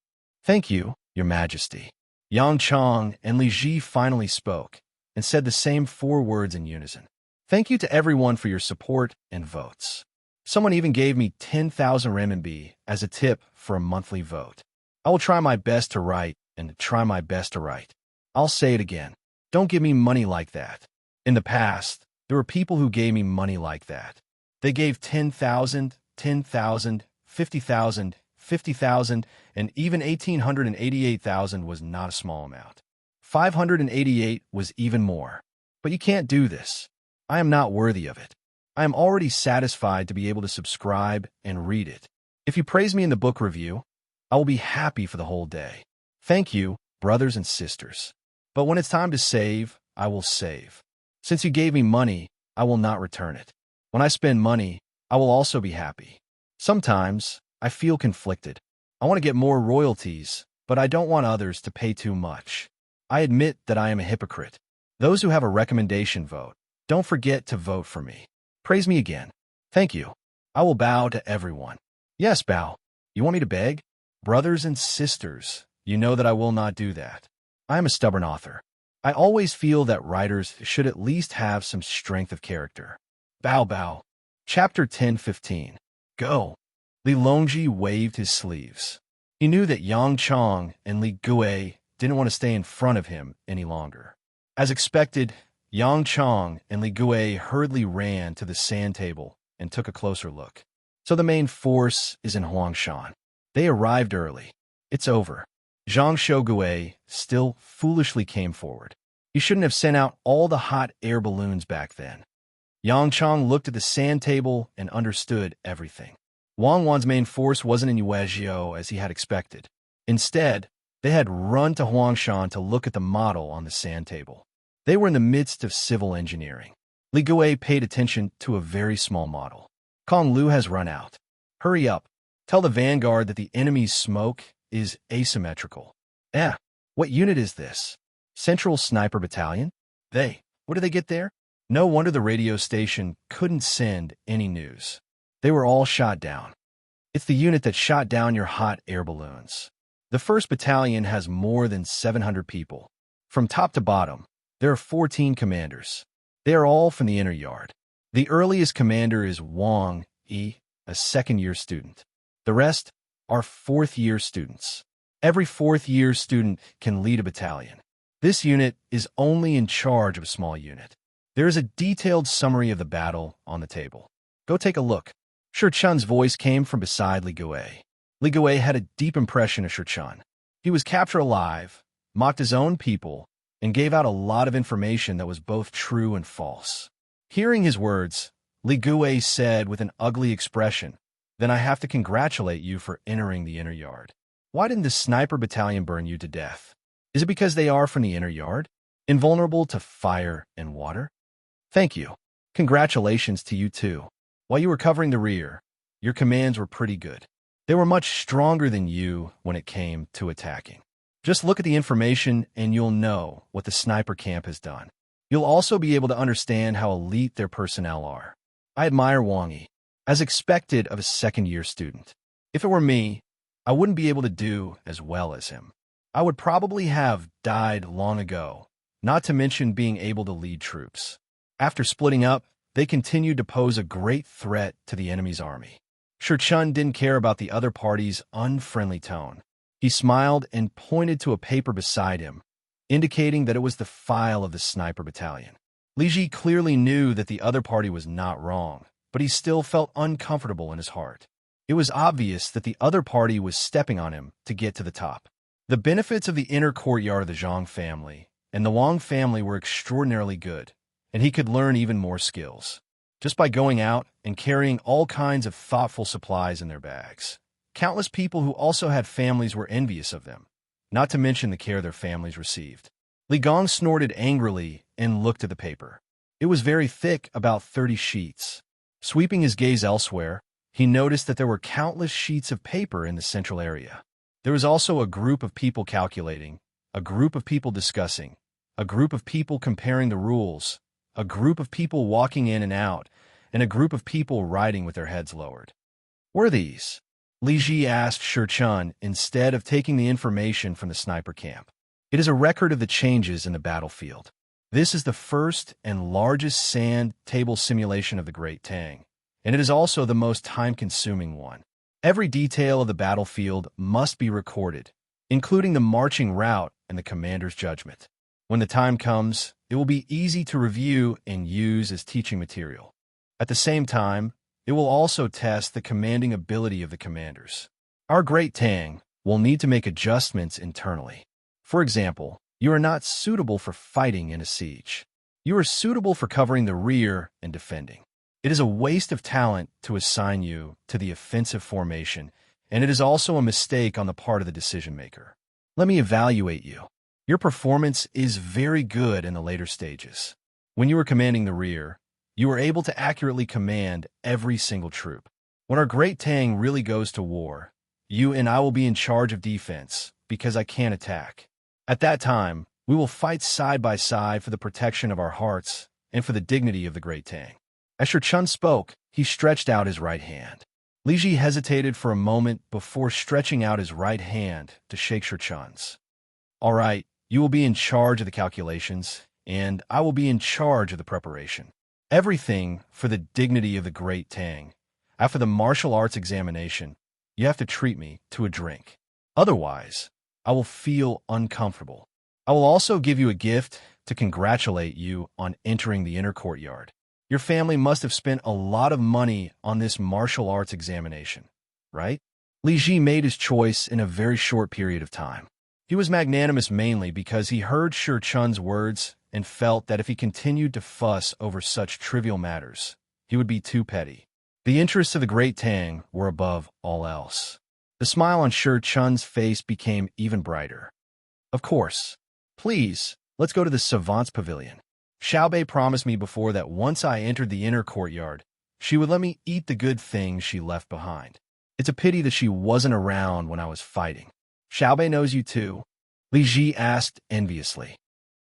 Thank you, Your Majesty. Yang Chong and Li Ji finally spoke and said the same 4 words in unison. Thank you to everyone for your support and votes. Someone even gave me 10,000 renminbi as a tip for a monthly vote. I will try my best to write and try my best to write. I'll say it again. Don't give me money like that. In the past, there were people who gave me money like that. They gave 10,000, 10,000, 50,000, 50,000, and even 1,888,000 was not a small amount. 588 was even more. But you can't do this. I am not worthy of it. I am already satisfied to be able to subscribe and read it. If you praise me in the book review, I will be happy for the whole day. Thank you, brothers and sisters. But when it's time to save, I will save. Since you gave me money, I will not return it. When I spend money, I will also be happy. Sometimes, I feel conflicted. I want to get more royalties, but I don't want others to pay too much. I admit that I am a hypocrite. Those who have a recommendation vote, don't forget to vote for me. Praise me again. Thank you. I will bow to everyone. Yes, bow. You want me to beg? Brothers and sisters, you know that I will not do that. I am a stubborn author. I always feel that writers should at least have some strength of character. Bow bow. Chapter 10:15. Go. Li Longji waved his sleeves. He knew that Yang Chong and Li Gui didn't want to stay in front of him any longer. As expected, Yang Chong and Li Gui hurriedly ran to the sand table and took a closer look. So the main force is in Huangshan. They arrived early. It's over. Zhang Shougui still foolishly came forward. He shouldn't have sent out all the hot air balloons back then. Yang Chong looked at the sand table and understood everything. Wang Wan's main force wasn't in Yuezhou as he had expected. Instead, they had run to Huangshan to look at the model on the sand table. They were in the midst of civil engineering. Li Gui paid attention to a very small model. Kong Lu has run out. Hurry up. Tell the vanguard that the enemy's smoke is asymmetrical. What unit is this? Central Sniper Battalion? What did they get there? No wonder the radio station couldn't send any news. They were all shot down. It's the unit that shot down your hot air balloons. The 1st Battalion has more than 700 people. From top to bottom, there are 14 commanders. They are all from the inner yard. The earliest commander is Wang Yi, a 2nd-year student. The rest are 4th-year students. Every 4th-year student can lead a battalion. This unit is only in charge of a small unit. There is a detailed summary of the battle on the table. Go take a look. Shi Chun's voice came from beside Li Gui. Li Gui had a deep impression of Shi Chun. He was captured alive, mocked his own people, and gave out a lot of information that was both true and false. Hearing his words, Li Gui said with an ugly expression, "Then I have to congratulate you for entering the inner yard. Why didn't the sniper battalion burn you to death? Is it because they are from the inner yard, invulnerable to fire and water? Thank you. Congratulations to you too. While you were covering the rear, your commands were pretty good. They were much stronger than you when it came to attacking. Just look at the information and you'll know what the sniper camp has done. You'll also be able to understand how elite their personnel are. I admire Wang Yi, as expected of a 2nd-year student. If it were me, I wouldn't be able to do as well as him. I would probably have died long ago, not to mention being able to lead troops. After splitting up, they continued to pose a great threat to the enemy's army. Shi Chun didn't care about the other party's unfriendly tone. He smiled and pointed to a paper beside him, indicating that it was the file of the sniper battalion. Li Ji clearly knew that the other party was not wrong, but he still felt uncomfortable in his heart. It was obvious that the other party was stepping on him to get to the top. The benefits of the inner courtyard of the Zhang family and the Wang family were extraordinarily good, and he could learn even more skills, just by going out and carrying all kinds of thoughtful supplies in their bags. Countless people who also had families were envious of them, not to mention the care their families received. Li Gong snorted angrily and looked at the paper. It was very thick, about 30 sheets. Sweeping his gaze elsewhere, he noticed that there were countless sheets of paper in the central area. There was also a group of people calculating, a group of people discussing, a group of people comparing the rules, a group of people walking in and out, and a group of people riding with their heads lowered. What are these? Li Ji asked Shurchun instead of taking the information from the sniper camp. It is a record of the changes in the battlefield. This is the first and largest sand table simulation of the Great Tang, and it is also the most time-consuming one. Every detail of the battlefield must be recorded, including the marching route and the commander's judgment. When the time comes, it will be easy to review and use as teaching material. At the same time, it will also test the commanding ability of the commanders. Our Great Tang will need to make adjustments internally. For example, you are not suitable for fighting in a siege. You are suitable for covering the rear and defending. It is a waste of talent to assign you to the offensive formation, and it is also a mistake on the part of the decision-maker. Let me evaluate you. Your performance is very good in the later stages. When you are commanding the rear, you are able to accurately command every single troop. When our Great Tang really goes to war, you and I will be in charge of defense because I can't attack. At that time, we will fight side by side for the protection of our hearts and for the dignity of the Great Tang. As Shurchun spoke, he stretched out his right hand. Li Ji hesitated for a moment before stretching out his right hand to shake Shurchun's. All right, you will be in charge of the calculations, and I will be in charge of the preparation. Everything for the dignity of the Great Tang. After the martial arts examination, you have to treat me to a drink. Otherwise, I will feel uncomfortable. I will also give you a gift to congratulate you on entering the inner courtyard. Your family must have spent a lot of money on this martial arts examination, right? Li Ji made his choice in a very short period of time. He was magnanimous mainly because he heard Shurchun's words and felt that if he continued to fuss over such trivial matters, he would be too petty. The interests of the Great Tang were above all else. The smile on Shurchun's face became even brighter. Of course. Please, let's go to the Savant's Pavilion. Xiaobei promised me before that once I entered the inner courtyard, she would let me eat the good things she left behind. It's a pity that she wasn't around when I was fighting. Xiaobei knows you too? Li Ji asked enviously.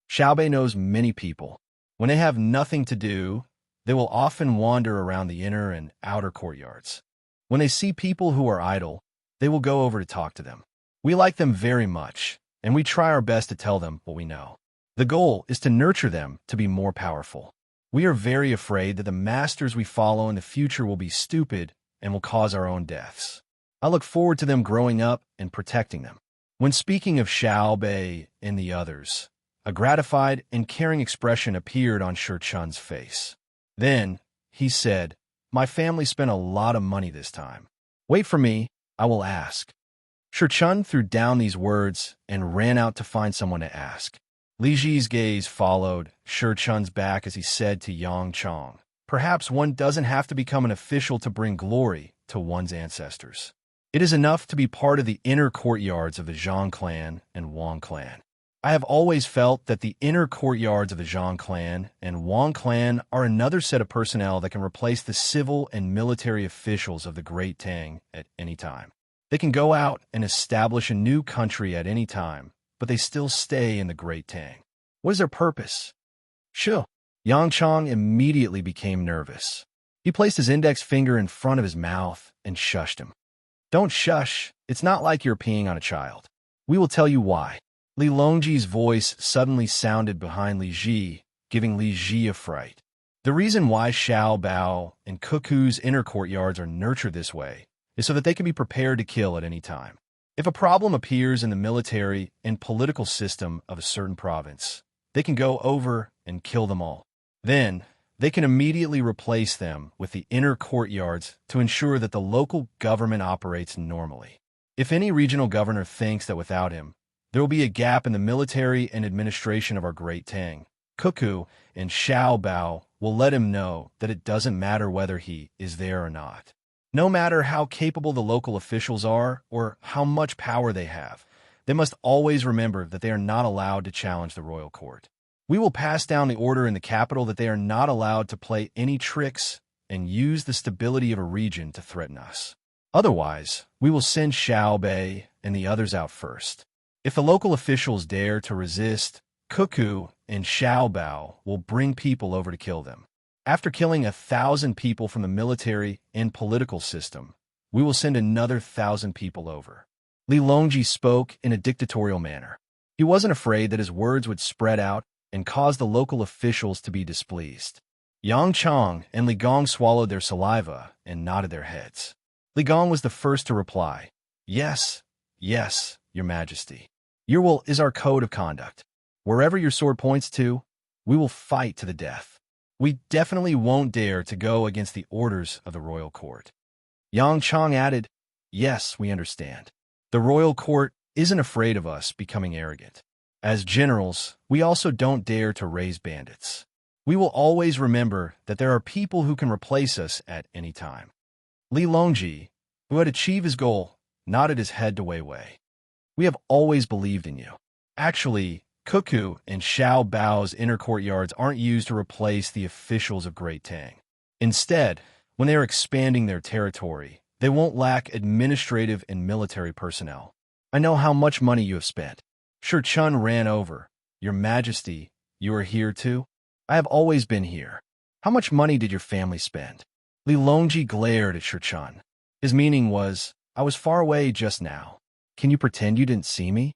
Xiaobei knows many people. When they have nothing to do, they will often wander around the inner and outer courtyards. When they see people who are idle, they will go over to talk to them. We like them very much, and we try our best to tell them what we know. The goal is to nurture them to be more powerful. We are very afraid that the masters we follow in the future will be stupid and will cause our own deaths. I look forward to them growing up and protecting them. When speaking of Xiaobei and the others, a gratified and caring expression appeared on Shurchun's face. Then, he said, "My family spent a lot of money this time. Wait for me, I will ask." Shurchun threw down these words and ran out to find someone to ask. Li Ji's gaze followed Shurchun's back as he said to Yang Chong, "Perhaps one doesn't have to become an official to bring glory to one's ancestors. It is enough to be part of the inner courtyards of the Zhang clan and Wang clan. I have always felt that the inner courtyards of the Zhang clan and Wang clan are another set of personnel that can replace the civil and military officials of the Great Tang at any time. They can go out and establish a new country at any time, but they still stay in the Great Tang. What is their purpose?" Sure. Yang Chong immediately became nervous. He placed his index finger in front of his mouth and shushed him. "Don't shush. It's not like you're peeing on a child. We will tell you why." Li Longji's voice suddenly sounded behind Li Ji, giving Li Ji a fright. The reason why Xiao Bao and Cuckoo's inner courtyards are nurtured this way is so that they can be prepared to kill at any time. If a problem appears in the military and political system of a certain province, they can go over and kill them all. Then, they can immediately replace them with the inner courtyards to ensure that the local government operates normally. If any regional governor thinks that without him, there will be a gap in the military and administration of our Great Tang, Cuckoo and Xiao Bao will let him know that it doesn't matter whether he is there or not. No matter how capable the local officials are or how much power they have, they must always remember that they are not allowed to challenge the royal court. We will pass down the order in the capital that they are not allowed to play any tricks and use the stability of a region to threaten us. Otherwise, we will send Xiao Bei and the others out first. If the local officials dare to resist, Cuckoo and Xiaobao will bring people over to kill them. After killing 1,000 people from the military and political system, we will send another 1,000 people over. Li Longji spoke in a dictatorial manner. He wasn't afraid that his words would spread out and cause the local officials to be displeased. Yang Chong and Li Gong swallowed their saliva and nodded their heads. Li Gong was the first to reply. Yes, yes, Your Majesty. Your will is our code of conduct. Wherever your sword points to, we will fight to the death. We definitely won't dare to go against the orders of the royal court. Yang Chong added, Yes, we understand. The royal court isn't afraid of us becoming arrogant. As generals, we also don't dare to raise bandits. We will always remember that there are people who can replace us at any time. Li Longji, who had achieved his goal, nodded his head to Wei Wei. We have always believed in you. Actually, Cuckoo and Xiao Bao's inner courtyards aren't used to replace the officials of Great Tang. Instead, when they are expanding their territory, they won't lack administrative and military personnel. I know how much money you have spent. Shi Chun ran over. Your Majesty, you are here too? I have always been here. How much money did your family spend? Li Longji glared at Shi Chun. His meaning was, I was far away just now. Can you pretend you didn't see me?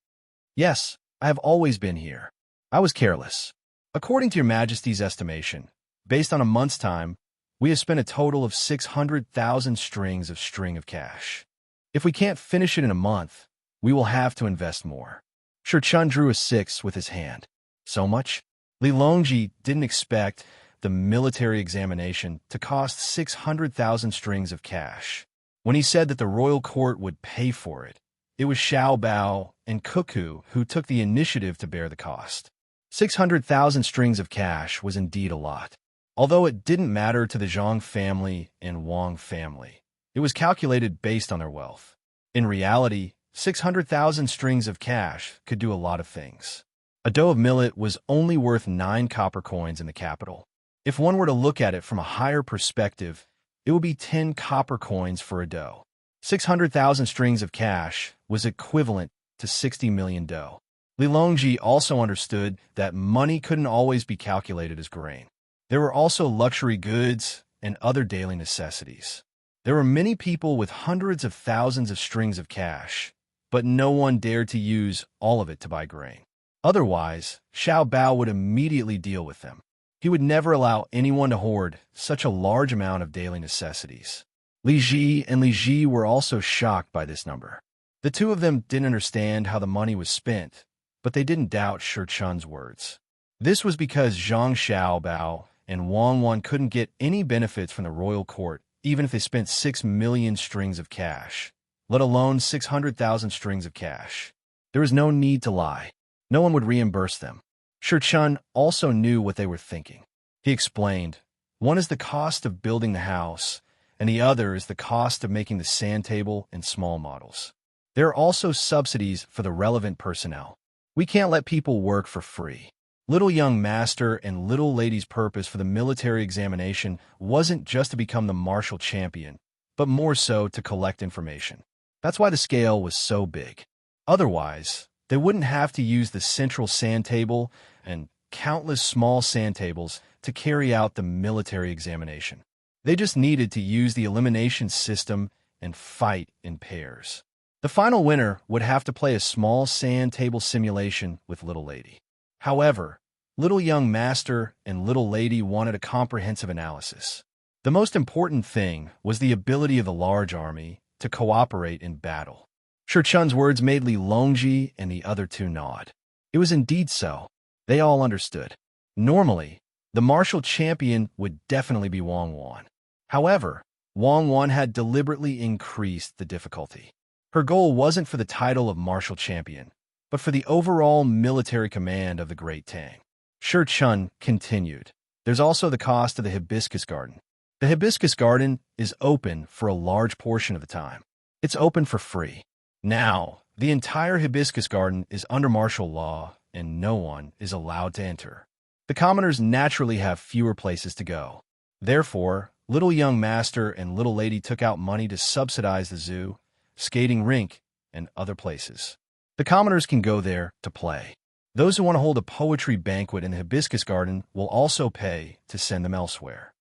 Yes, I have always been here. I was careless. According to your Majesty's estimation, based on a month's time, we have spent a total of 600,000 strings of cash. If we can't finish it in a month, we will have to invest more. Shi Chun drew a 6 with his hand. So much? Li Longji didn't expect the military examination to cost 600,000 strings of cash. When he said that the royal court would pay for it, it was Xiao Bao and Cuckoo who took the initiative to bear the cost. 600,000 strings of cash was indeed a lot. Although it didn't matter to the Zhang family and Wang family, it was calculated based on their wealth. In reality, 600,000 strings of cash could do a lot of things. A dough of millet was only worth 9 copper coins in the capital. If one were to look at it from a higher perspective, it would be 10 copper coins for a dough. 600,000 strings of cash was equivalent to 60 million dough. Li Longji also understood that money couldn't always be calculated as grain. There were also luxury goods and other daily necessities. There were many people with hundreds of thousands of strings of cash, but no one dared to use all of it to buy grain. Otherwise, Xiao Bao would immediately deal with them. He would never allow anyone to hoard such a large amount of daily necessities. Li Ji and Li Ji were also shocked by this number. The two of them didn't understand how the money was spent, but they didn't doubt Shi Chun's words. This was because Zhang Xiaobao and Wang Wan couldn't get any benefits from the royal court even if they spent 6 million strings of cash, let alone 600,000 strings of cash. There was no need to lie. No one would reimburse them. Shi Chun also knew what they were thinking. He explained, one is the cost of building the house, and the other is the cost of making the sand table and small models. There are also subsidies for the relevant personnel. We can't let people work for free. Little young master and little lady's purpose for the military examination wasn't just to become the martial champion, but more so to collect information. That's why the scale was so big. Otherwise, they wouldn't have to use the central sand table and countless small sand tables to carry out the military examination. They just needed to use the elimination system and fight in pairs. The final winner would have to play a small sand table simulation with Little Lady. However, Little Young Master and Little Lady wanted a comprehensive analysis. The most important thing was the ability of the large army to cooperate in battle. Shi Chun's words made Li Longji and the other two nod. It was indeed so. They all understood. Normally, the martial champion would definitely be Wang Wan. However, Wang Wan had deliberately increased the difficulty. Her goal wasn't for the title of martial champion, but for the overall military command of the Great Tang. Shi Chun continued. There's also the cost of the hibiscus garden. The hibiscus garden is open for a large portion of the time. It's open for free. Now, the entire hibiscus garden is under martial law, and no one is allowed to enter. The commoners naturally have fewer places to go. Therefore, Little Young Master and Little Lady took out money to subsidize the zoo, skating rink, and other places. The commoners can go there to play. Those who want to hold a poetry banquet in the hibiscus garden will also pay to send them elsewhere.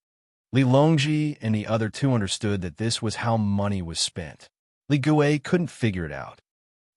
Li Longji and the other two understood that this was how money was spent. Li Gui couldn't figure it out.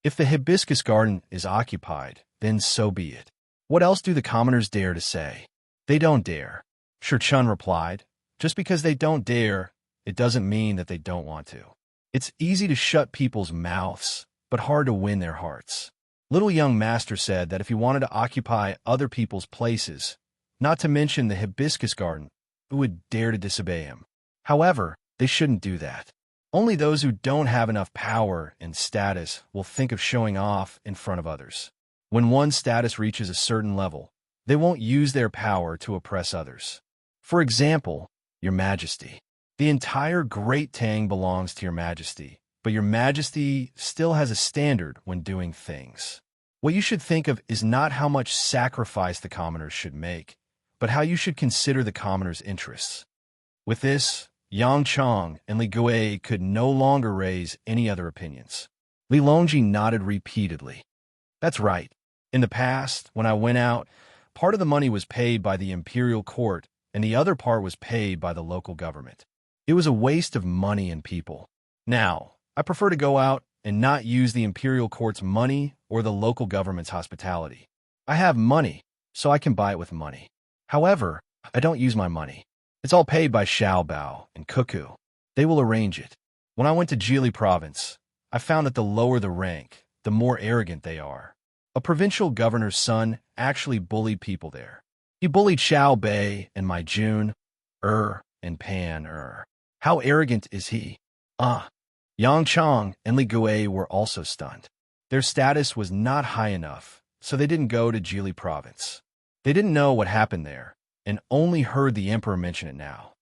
If the hibiscus garden is occupied, then so be it. What else do the commoners dare to say? They don't dare. Shi Chun replied. Just because they don't dare, it doesn't mean that they don't want to. It's easy to shut people's mouths, but hard to win their hearts. Little young master said that if he wanted to occupy other people's places, not to mention the hibiscus garden, who would dare to disobey him? However, they shouldn't do that. Only those who don't have enough power and status will think of showing off in front of others. When one's status reaches a certain level, they won't use their power to oppress others. For example, Your Majesty. The entire Great Tang belongs to Your Majesty, but Your Majesty still has a standard when doing things. What you should think of is not how much sacrifice the commoners should make, but how you should consider the commoners' interests. With this, Yang Chong and Li Gui could no longer raise any other opinions. Li Longji nodded repeatedly. That's right. In the past, when I went out, part of the money was paid by the imperial court and the other part was paid by the local government. It was a waste of money and people. Now, I prefer to go out and not use the imperial court's money or the local government's hospitality. I have money, so I can buy it with money. However, I don't use my money. It's all paid by Xiaobao and Cuckoo. They will arrange it. When I went to Jili province, I found that the lower the rank, the more arrogant they are. A provincial governor's son actually bullied people there. He bullied Xiao Bei and Mai Jun, and Pan. How arrogant is he? Yang Chong and Li Gui were also stunned. Their status was not high enough, so they didn't go to Jili province. They didn't know what happened there, and only heard the emperor mention it now.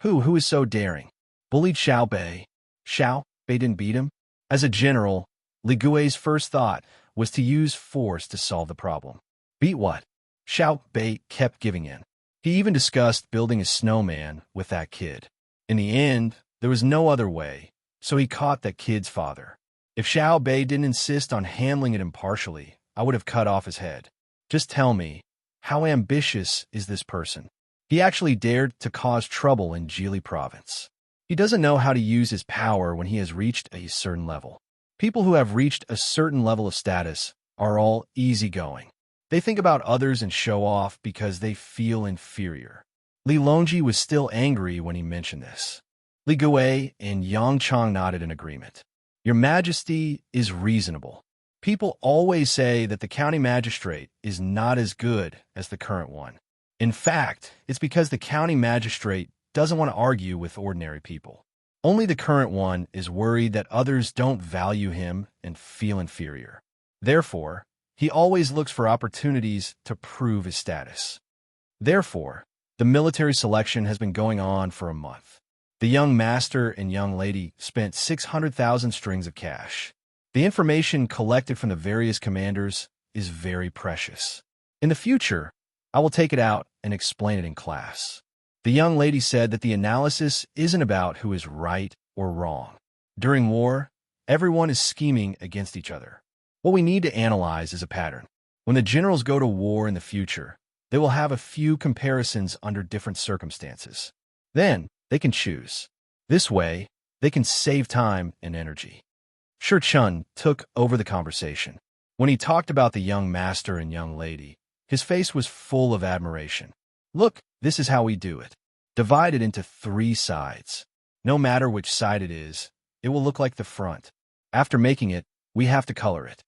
Who is so daring? Bullied Xiao Bei. Xiao Bei didn't beat him? As a general, Li Gui's first thought was to use force to solve the problem. Beat what? Xiao Bei kept giving in. He even discussed building a snowman with that kid. In the end, there was no other way, so he caught that kid's father. If Xiao Bei didn't insist on handling it impartially, I would have cut off his head. Just tell me, how ambitious is this person? He actually dared to cause trouble in Jili province. He doesn't know how to use his power when he has reached a certain level. People who have reached a certain level of status are all easygoing. They think about others and show off because they feel inferior. Li Longji was still angry when he mentioned this. Li Gui and Yang Chong nodded in agreement. Your Majesty is reasonable. People always say that the county magistrate is not as good as the current one. In fact, it's because the county magistrate doesn't want to argue with ordinary people. Only the current one is worried that others don't value him and feel inferior. Therefore, he always looks for opportunities to prove his status. Therefore, the military selection has been going on for a month. The young master and young lady spent 600,000 strings of cash. The information collected from the various commanders is very precious. In the future, I will take it out and explain it in class. The young lady said that the analysis isn't about who is right or wrong. During war, everyone is scheming against each other. What we need to analyze is a pattern. When the generals go to war in the future, they will have a few comparisons under different circumstances. Then, they can choose. This way, they can save time and energy. Shi Chun took over the conversation. When he talked about the young master and young lady, his face was full of admiration. Look, this is how we do it. Divide it into 3 sides. No matter which side it is, it will look like the front. After making it, we have to color it.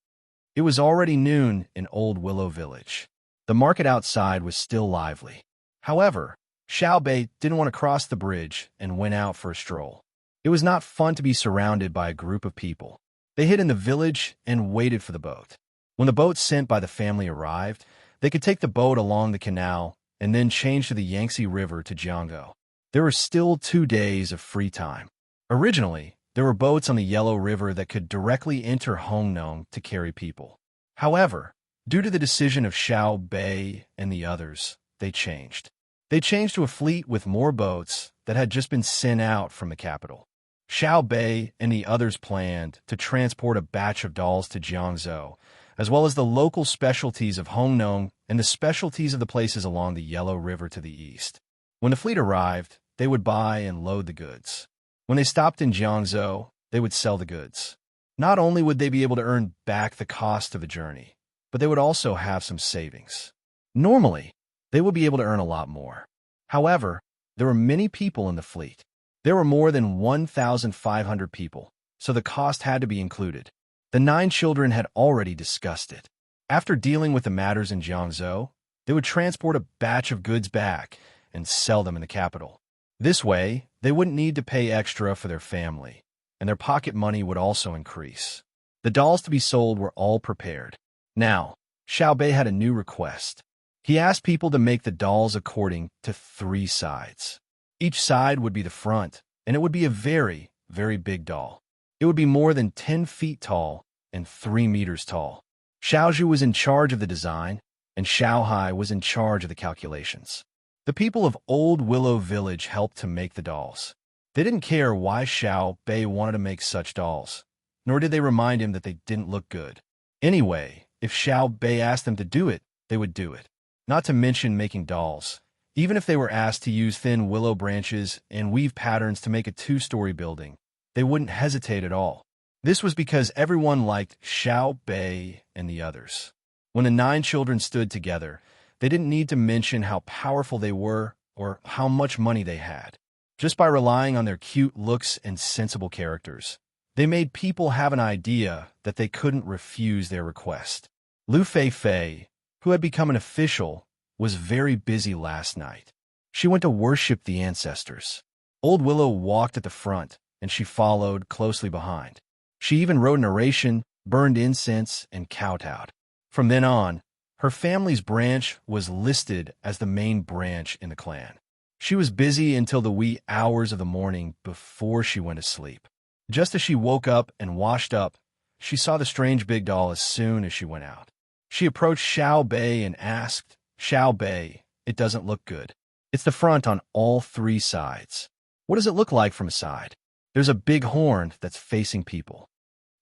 It was already noon in Old Willow Village. The market outside was still lively. However, Xiao Bei didn't want to cross the bridge and went out for a stroll. It was not fun to be surrounded by a group of people. They hid in the village and waited for the boat. When the boat sent by the family arrived, they could take the boat along the canal and then change to the Yangtze River to Jianggo. There were still 2 days of free time. Originally, there were boats on the Yellow River that could directly enter Hongnong to carry people. However, due to the decision of Xiao Bei and the others, they changed. They changed to a fleet with more boats that had just been sent out from the capital. Xiao Bei and the others planned to transport a batch of dolls to Jiangzhou, as well as the local specialties of Hongnong and the specialties of the places along the Yellow River to the east. When the fleet arrived, they would buy and load the goods. When they stopped in Jiangzhou, they would sell the goods. Not only would they be able to earn back the cost of the journey, but they would also have some savings. Normally, they would be able to earn a lot more. However, there were many people in the fleet. There were more than 1,500 people, so the cost had to be included. The 9 children had already discussed it. After dealing with the matters in Jiangzhou, they would transport a batch of goods back and sell them in the capital. This way, they wouldn't need to pay extra for their family, and their pocket money would also increase. The dolls to be sold were all prepared. Now, Xiao Bei had a new request. He asked people to make the dolls according to 3 sides. Each side would be the front, and it would be a very, very big doll. It would be more than 10 feet tall and 3 meters tall. Xiaozhu was in charge of the design, and Xiaohai was in charge of the calculations. The people of Old Willow Village helped to make the dolls. They didn't care why Xiao Bei wanted to make such dolls, nor did they remind him that they didn't look good. Anyway, if Xiao Bei asked them to do it, they would do it. Not to mention making dolls. Even if they were asked to use thin willow branches and weave patterns to make a 2-story building, they wouldn't hesitate at all. This was because everyone liked Xiao Bei and the others. When the 9 children stood together, they didn't need to mention how powerful they were or how much money they had. Just by relying on their cute looks and sensible characters, they made people have an idea that they couldn't refuse their request. Lu Fei, who had become an official, was very busy last night. She went to worship the ancestors. Old Willow walked at the front, and she followed closely behind. She even wrote an oration, burned incense, and kowtowed. From then on, her family's branch was listed as the main branch in the clan. She was busy until the wee hours of the morning before she went to sleep. Just as she woke up and washed up, she saw the strange big doll as soon as she went out. She approached Xiao Bei and asked, "Xiao Bei, it doesn't look good. It's the front on all 3 sides. What does it look like from a side? There's a big horn that's facing people.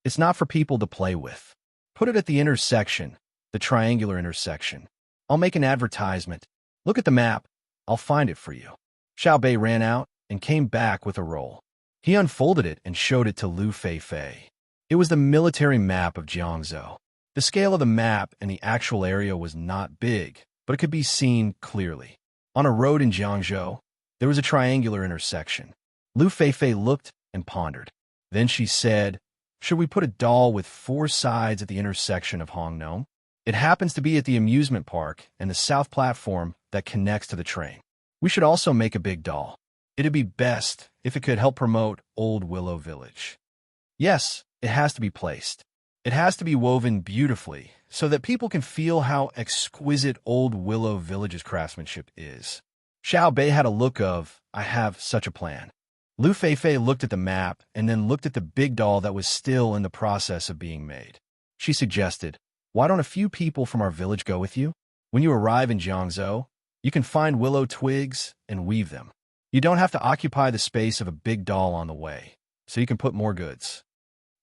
It's not for people to play with. Put it at the intersection, the triangular intersection. I'll make an advertisement. Look at the map. I'll find it for you." Xiao Bei ran out and came back with a roll. He unfolded it and showed it to Lu Fei. It was the military map of Jiangzhou. The scale of the map and the actual area was not big, but it could be seen clearly. On a road in Jiangzhou, there was a triangular intersection. Lu Fei looked and pondered. Then she said, "Should we put a doll with 4 sides at the intersection of Hongnong? It happens to be at the amusement park and the south platform that connects to the train. We should also make a big doll. It'd be best if it could help promote Old Willow Village. Yes, it has to be placed. It has to be woven beautifully so that people can feel how exquisite Old Willow Village's craftsmanship is." Xiao Bei had a look of, "I have such a plan." Lu Fei looked at the map and then looked at the big doll that was still in the process of being made. She suggested, "Why don't a few people from our village go with you? When you arrive in Jiangzhou, you can find willow twigs and weave them. You don't have to occupy the space of a big doll on the way, so you can put more goods."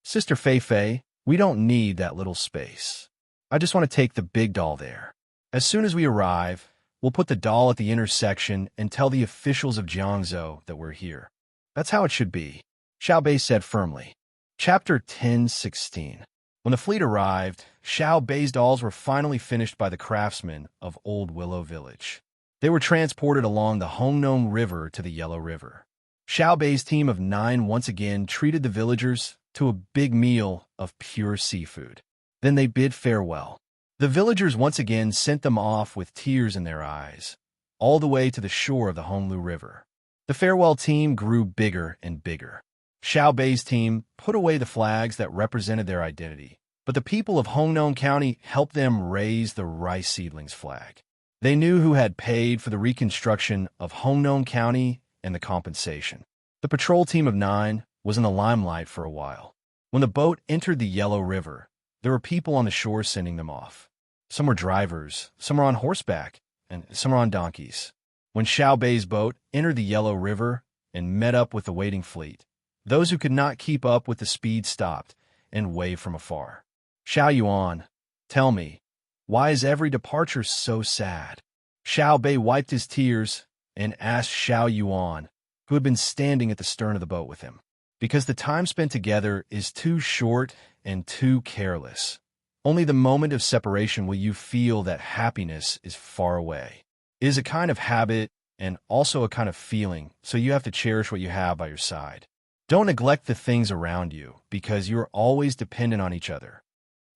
"Sister Fei, we don't need that little space. I just want to take the big doll there. As soon as we arrive, we'll put the doll at the intersection and tell the officials of Jiangzhou that we're here. That's how it should be," Xiao Bei said firmly. Chapter 10:16. When the fleet arrived, Xiao Bei's dolls were finally finished by the craftsmen of Old Willow Village. They were transported along the Hongnong River to the Yellow River. Xiao Bei's team of 9 once again treated the villagers to a big meal of pure seafood. Then they bid farewell. The villagers once again sent them off with tears in their eyes, all the way to the shore of the Honglu River. The farewell team grew bigger and bigger. Xiao Bei's team put away the flags that represented their identity, but the people of Hongnong County helped them raise the rice seedlings flag. They knew who had paid for the reconstruction of Hongnong County and the compensation. The patrol team of 9 was in the limelight for a while. When the boat entered the Yellow River, there were people on the shore sending them off. Some were drivers, some were on horseback, and some were on donkeys. When Xiao Bei's boat entered the Yellow River and met up with the waiting fleet, Those who could not keep up with the speed stopped and waved from afar. Xiao Yuan, tell me, why is every departure so sad? Xiao Bei wiped his tears and asked Xiao Yuan, who had been standing at the stern of the boat with him. Because the time spent together is too short and too careless. Only the moment of separation will you feel that happiness is far away. It is a kind of habit and also a kind of feeling, so you have to cherish what you have by your side. Don't neglect the things around you, because you are always dependent on each other.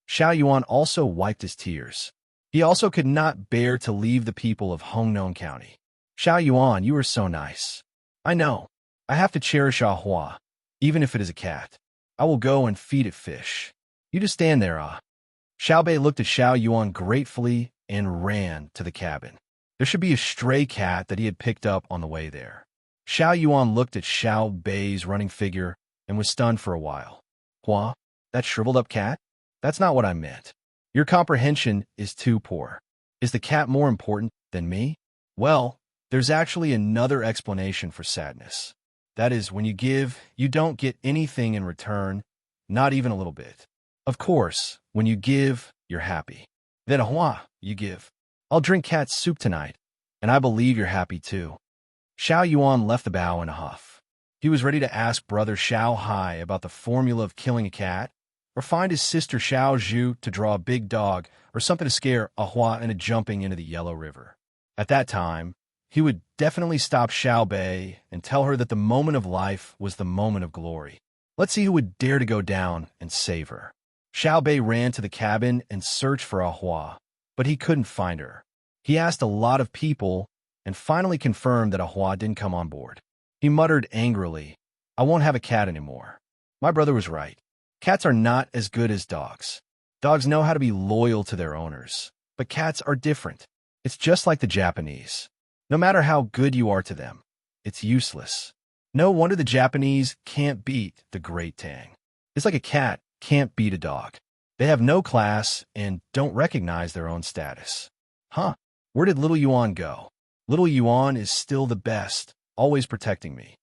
Xiao Yuan also wiped his tears. He also could not bear to leave the people of Hongnon County. Xiao Yuan, you are so nice. I know. I have to cherish Hua, even if it is a cat. I will go and feed it fish. You just stand there, ah. Xiao Bei looked at Xiao Yuan gratefully and ran to the cabin. There should be a stray cat that he had picked up on the way there. Xiao Yuan looked at Xiao Bei's running figure and was stunned for a while. Hua, that shriveled-up cat? That's not what I meant. Your comprehension is too poor. Is the cat more important than me? Well, there's actually another explanation for sadness. That is, when you give, you don't get anything in return, not even a little bit. Of course, when you give, you're happy. Then, Hua, you give. I'll drink cat soup tonight, and I believe you're happy too. Xiao Yuan left the bow in a huff. He was ready to ask brother Xiao Hai about the formula of killing a cat, or find his sister Xiao Zhu to draw a big dog, or something to scare Hua into jumping into the Yellow River. At that time, he would definitely stop Xiao Bei and tell her that the moment of life was the moment of glory. Let's see who would dare to go down and save her. Xiao Bei ran to the cabin and searched for Hua, but he couldn't find her. He asked a lot of people and finally confirmed that Hua didn't come on board. He muttered angrily, I won't have a cat anymore. My brother was right. Cats are not as good as dogs. Dogs know how to be loyal to their owners, but cats are different. It's just like the Japanese. No matter how good you are to them, it's useless. No wonder the Japanese can't beat the great Tang. It's like a cat can't beat a dog. They have no class and don't recognize their own status. Huh, where did little Yuan go? Little Yuan is still the best, always protecting me.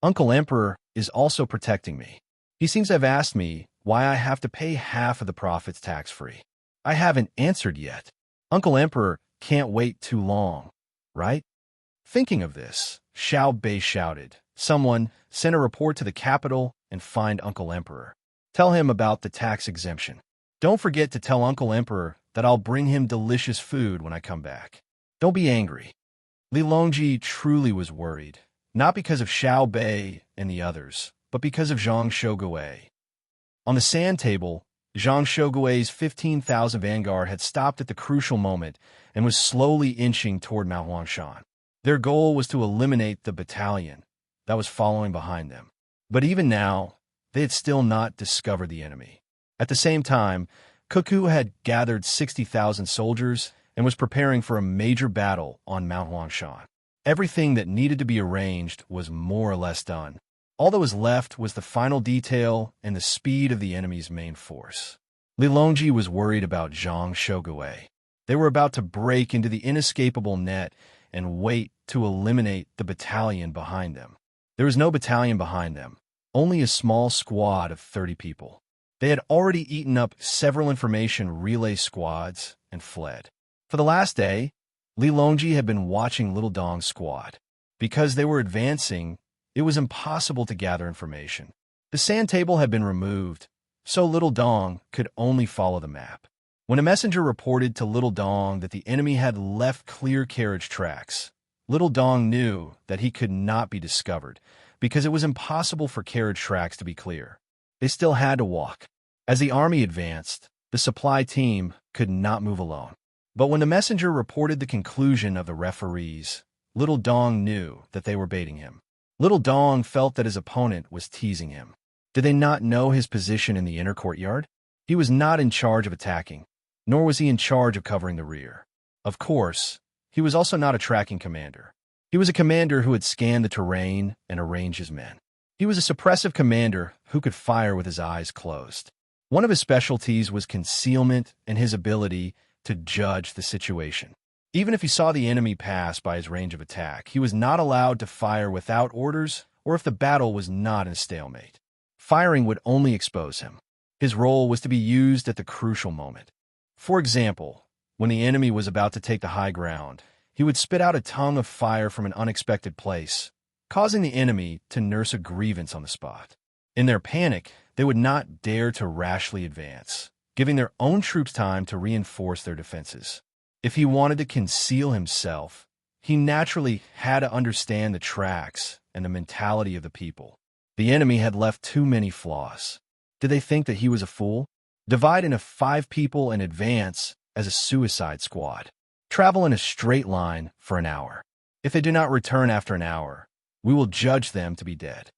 Uncle Emperor is also protecting me. He seems to have asked me why I have to pay half of the profits tax-free. I haven't answered yet. Uncle Emperor can't wait too long, right? Thinking of this, Xiao Bei shouted, Someone, send a report to the capital and find Uncle Emperor. Tell him about the tax exemption. Don't forget to tell Uncle Emperor that I'll bring him delicious food when I come back. Don't be angry. Li Longji truly was worried, not because of Xiao Bei and the others, but because of Zhang Shogui. On the sand table, Zhang Shogui's 15,000 vanguard had stopped at the crucial moment and was slowly inching toward Mount Huangshan. Their goal was to eliminate the battalion that was following behind them. But even now, they had still not discovered the enemy. At the same time, Cuckoo had gathered 60,000 soldiers and was preparing for a major battle on Mount Huangshan. Everything that needed to be arranged was more or less done. All that was left was the final detail and the speed of the enemy's main force. Li Longji was worried about Zhang Shogui. They were about to break into the inescapable net and wait to eliminate the battalion behind them. There was no battalion behind them, only a small squad of 30 people. They had already eaten up several information relay squads and fled. For the last day, Li Longji had been watching Little Dong's squad. Because they were advancing, it was impossible to gather information. The sand table had been removed, so Little Dong could only follow the map. When a messenger reported to Little Dong that the enemy had left clear carriage tracks, Little Dong knew that he could not be discovered because it was impossible for carriage tracks to be clear. They still had to walk. As the army advanced, the supply team could not move alone. But when the messenger reported the conclusion of the referees, Little Dong knew that they were baiting him. Little Dong felt that his opponent was teasing him. Did they not know his position in the inner courtyard? He was not in charge of attacking, nor was he in charge of covering the rear. Of course, he was also not a tracking commander. He was a commander who had scanned the terrain and arranged his men. He was a suppressive commander who could fire with his eyes closed. One of his specialties was concealment and his ability to judge the situation. Even if he saw the enemy pass by his range of attack, he was not allowed to fire without orders or if the battle was not in a stalemate. Firing would only expose him. His role was to be used at the crucial moment. For example, when the enemy was about to take the high ground, he would spit out a tongue of fire from an unexpected place, causing the enemy to nurse a grievance on the spot. In their panic, they would not dare to rashly advance, giving their own troops time to reinforce their defenses. If he wanted to conceal himself, he naturally had to understand the tracks and the mentality of the people. The enemy had left too many flaws. Did they think that he was a fool? Divide into 5 people and advance as a suicide squad. Travel in a straight line for an hour. If they do not return after an hour, we will judge them to be dead.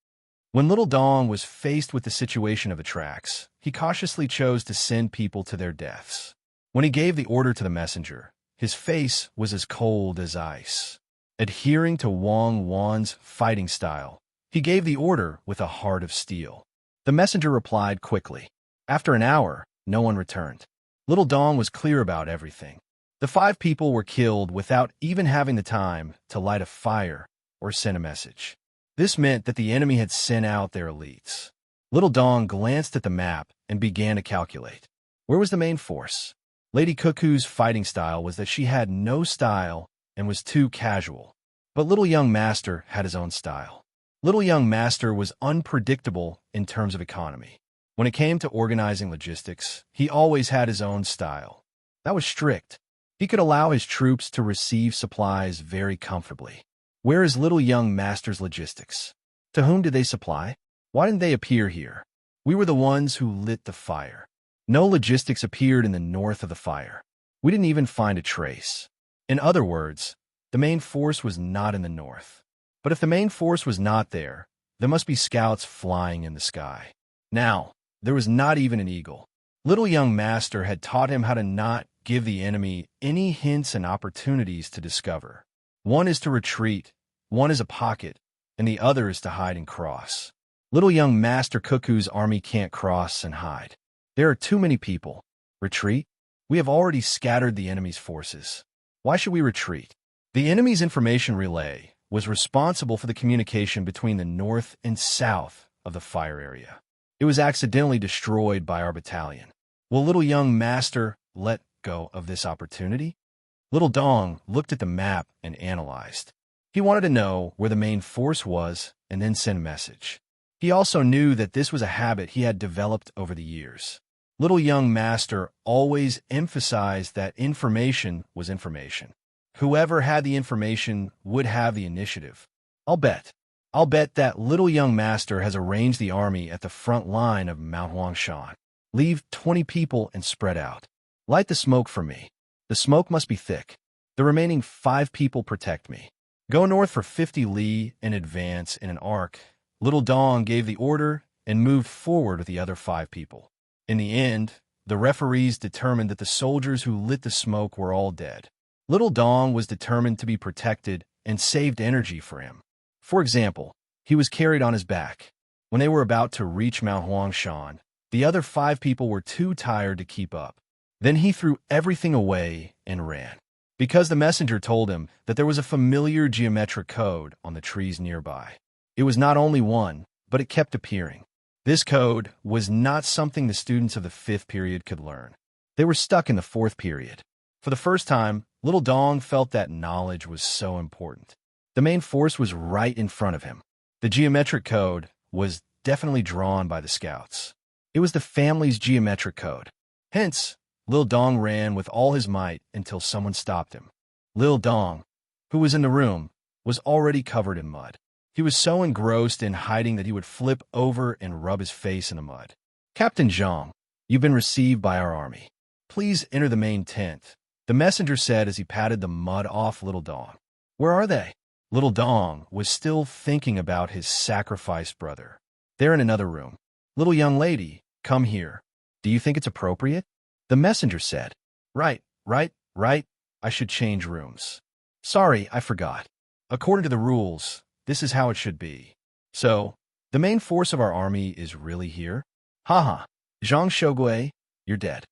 When little Dong was faced with the situation of the tracks, he cautiously chose to send people to their deaths. When he gave the order to the messenger, his face was as cold as ice. Adhering to Wang Wan's fighting style, he gave the order with a heart of steel. The messenger replied quickly. After an hour, no one returned. Little Dong was clear about everything. The 5 people were killed without even having the time to light a fire or send a message. This meant that the enemy had sent out their elites. Little Dong glanced at the map and began to calculate. Where was the main force? Lady Cuckoo's fighting style was that she had no style and was too casual. But Little Young Master had his own style. Little Young Master was unpredictable in terms of economy. When it came to organizing logistics, he always had his own style. That was strict. He could allow his troops to receive supplies very comfortably. Where is Little Young Master's logistics? To whom did they supply? Why didn't they appear here? We were the ones who lit the fire. No logistics appeared in the north of the fire. We didn't even find a trace. In other words, the main force was not in the north. But if the main force was not there, there must be scouts flying in the sky. Now, there was not even an eagle. Little Young Master had taught him how to not give the enemy any hints and opportunities to discover. One is to retreat, one is a pocket, and the other is to hide and cross. Little Young Master Cuckoo's army can't cross and hide. There are too many people. Retreat? We have already scattered the enemy's forces. Why should we retreat? The enemy's information relay was responsible for the communication between the north and south of the fire area. It was accidentally destroyed by our battalion. Will Little Young Master let go of this opportunity? Little Dong looked at the map and analyzed. He wanted to know where the main force was and then send a message. He also knew that this was a habit he had developed over the years. Little Young Master always emphasized that information was information. Whoever had the information would have the initiative. I'll bet that Little Young Master has arranged the army at the front line of Mount Huangshan. Leave 20 people and spread out. Light the smoke for me. The smoke must be thick. The remaining 5 people protect me. Go north for 50 li and advance in an arc. Little Dong gave the order and moved forward with the other 5 people. In the end, the referees determined that the soldiers who lit the smoke were all dead. Little Dong was determined to be protected and saved energy for him. For example, he was carried on his back. When they were about to reach Mount Huangshan, the other 5 people were too tired to keep up. Then he threw everything away and ran. Because the messenger told him that there was a familiar geometric code on the trees nearby. It was not only one, but it kept appearing. This code was not something the students of the 5th period could learn. They were stuck in the 4th period. For the first time, Little Dong felt that knowledge was so important. The main force was right in front of him. The geometric code was definitely drawn by the scouts. It was the family's geometric code. Hence, Lil Dong ran with all his might until someone stopped him. Lil Dong, who was in the room, was already covered in mud. He was so engrossed in hiding that he would flip over and rub his face in the mud. Captain Zhang, you've been received by our army. Please enter the main tent, the messenger said as he patted the mud off Little Dong. Where are they? Little Dong was still thinking about his sacrificed brother. They're in another room. Little young lady, come here. Do you think it's appropriate? The messenger said. Right. I should change rooms. Sorry, I forgot. According to the rules, this is how it should be. So, the main force of our army is really here? Haha. Zhang Shogui, you're dead.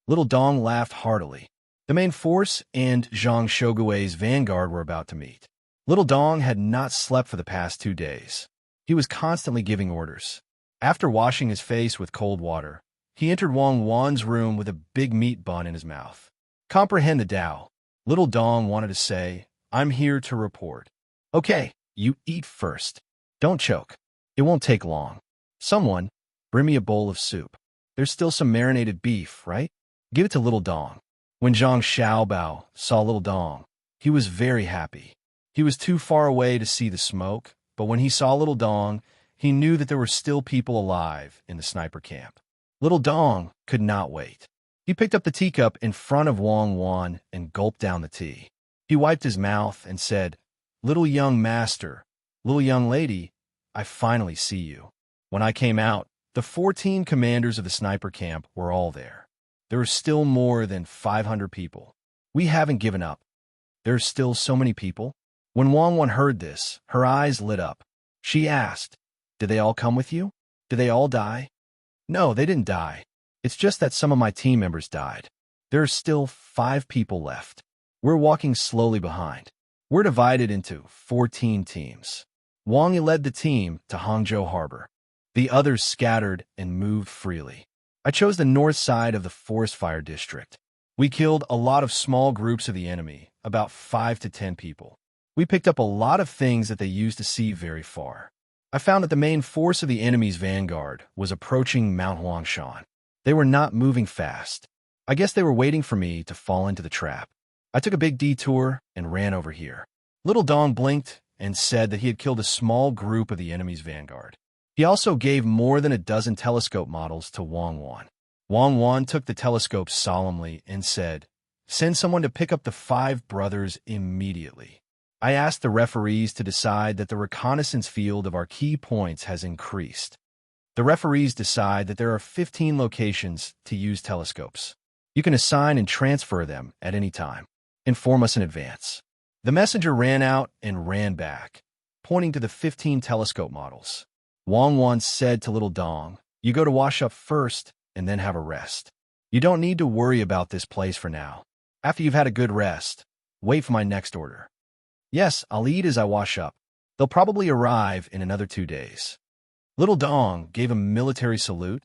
Little Dong laughed heartily. The main force and Zhang Shogui's vanguard were about to meet. Little Dong had not slept for the past 2 days. He was constantly giving orders. After washing his face with cold water, he entered Wang Wan's room with a big meat bun in his mouth. Comprehend the Tao. Little Dong wanted to say, I'm here to report. Okay, you eat first. Don't choke. It won't take long. Someone, bring me a bowl of soup. There's still some marinated beef, right? Give it to Little Dong. When Zhang Xiaobao saw Little Dong, he was very happy. He was too far away to see the smoke, but when he saw Little Dong, he knew that there were still people alive in the sniper camp. Little Dong could not wait. He picked up the teacup in front of Wang Wan and gulped down the tea. He wiped his mouth and said, Little young master, little young lady, I finally see you. When I came out, the 14 commanders of the sniper camp were all there. There are still more than 500 people. We haven't given up. There are still so many people. When Wang Wan heard this, her eyes lit up. She asked, Did they all come with you? Did they all die? No, they didn't die. It's just that some of my team members died. There are still 5 people left. We're walking slowly behind. We're divided into 14 teams. Wang Yi led the team to Hangzhou Harbor. The others scattered and moved freely. I chose the north side of the forest fire district. We killed a lot of small groups of the enemy, about 5 to 10 people. We picked up a lot of things that they used to see very far. I found that the main force of the enemy's vanguard was approaching Mount Huangshan. They were not moving fast. I guess they were waiting for me to fall into the trap. I took a big detour and ran over here. Little Dong blinked and said that he had killed a small group of the enemy's vanguard. He also gave more than a dozen telescope models to Wang Wan. Wang Wan took the telescope solemnly and said, Send someone to pick up the 5 brothers immediately. I asked the referees to decide that the reconnaissance field of our key points has increased. The referees decide that there are 15 locations to use telescopes. You can assign and transfer them at any time. Inform us in advance. The messenger ran out and ran back, pointing to the 15 telescope models. Wang Wan said to Little Dong, You go to wash up first and then have a rest. You don't need to worry about this place for now. After you've had a good rest, wait for my next order. Yes, I'll eat as I wash up. They'll probably arrive in another 2 days. Little Dong gave a military salute,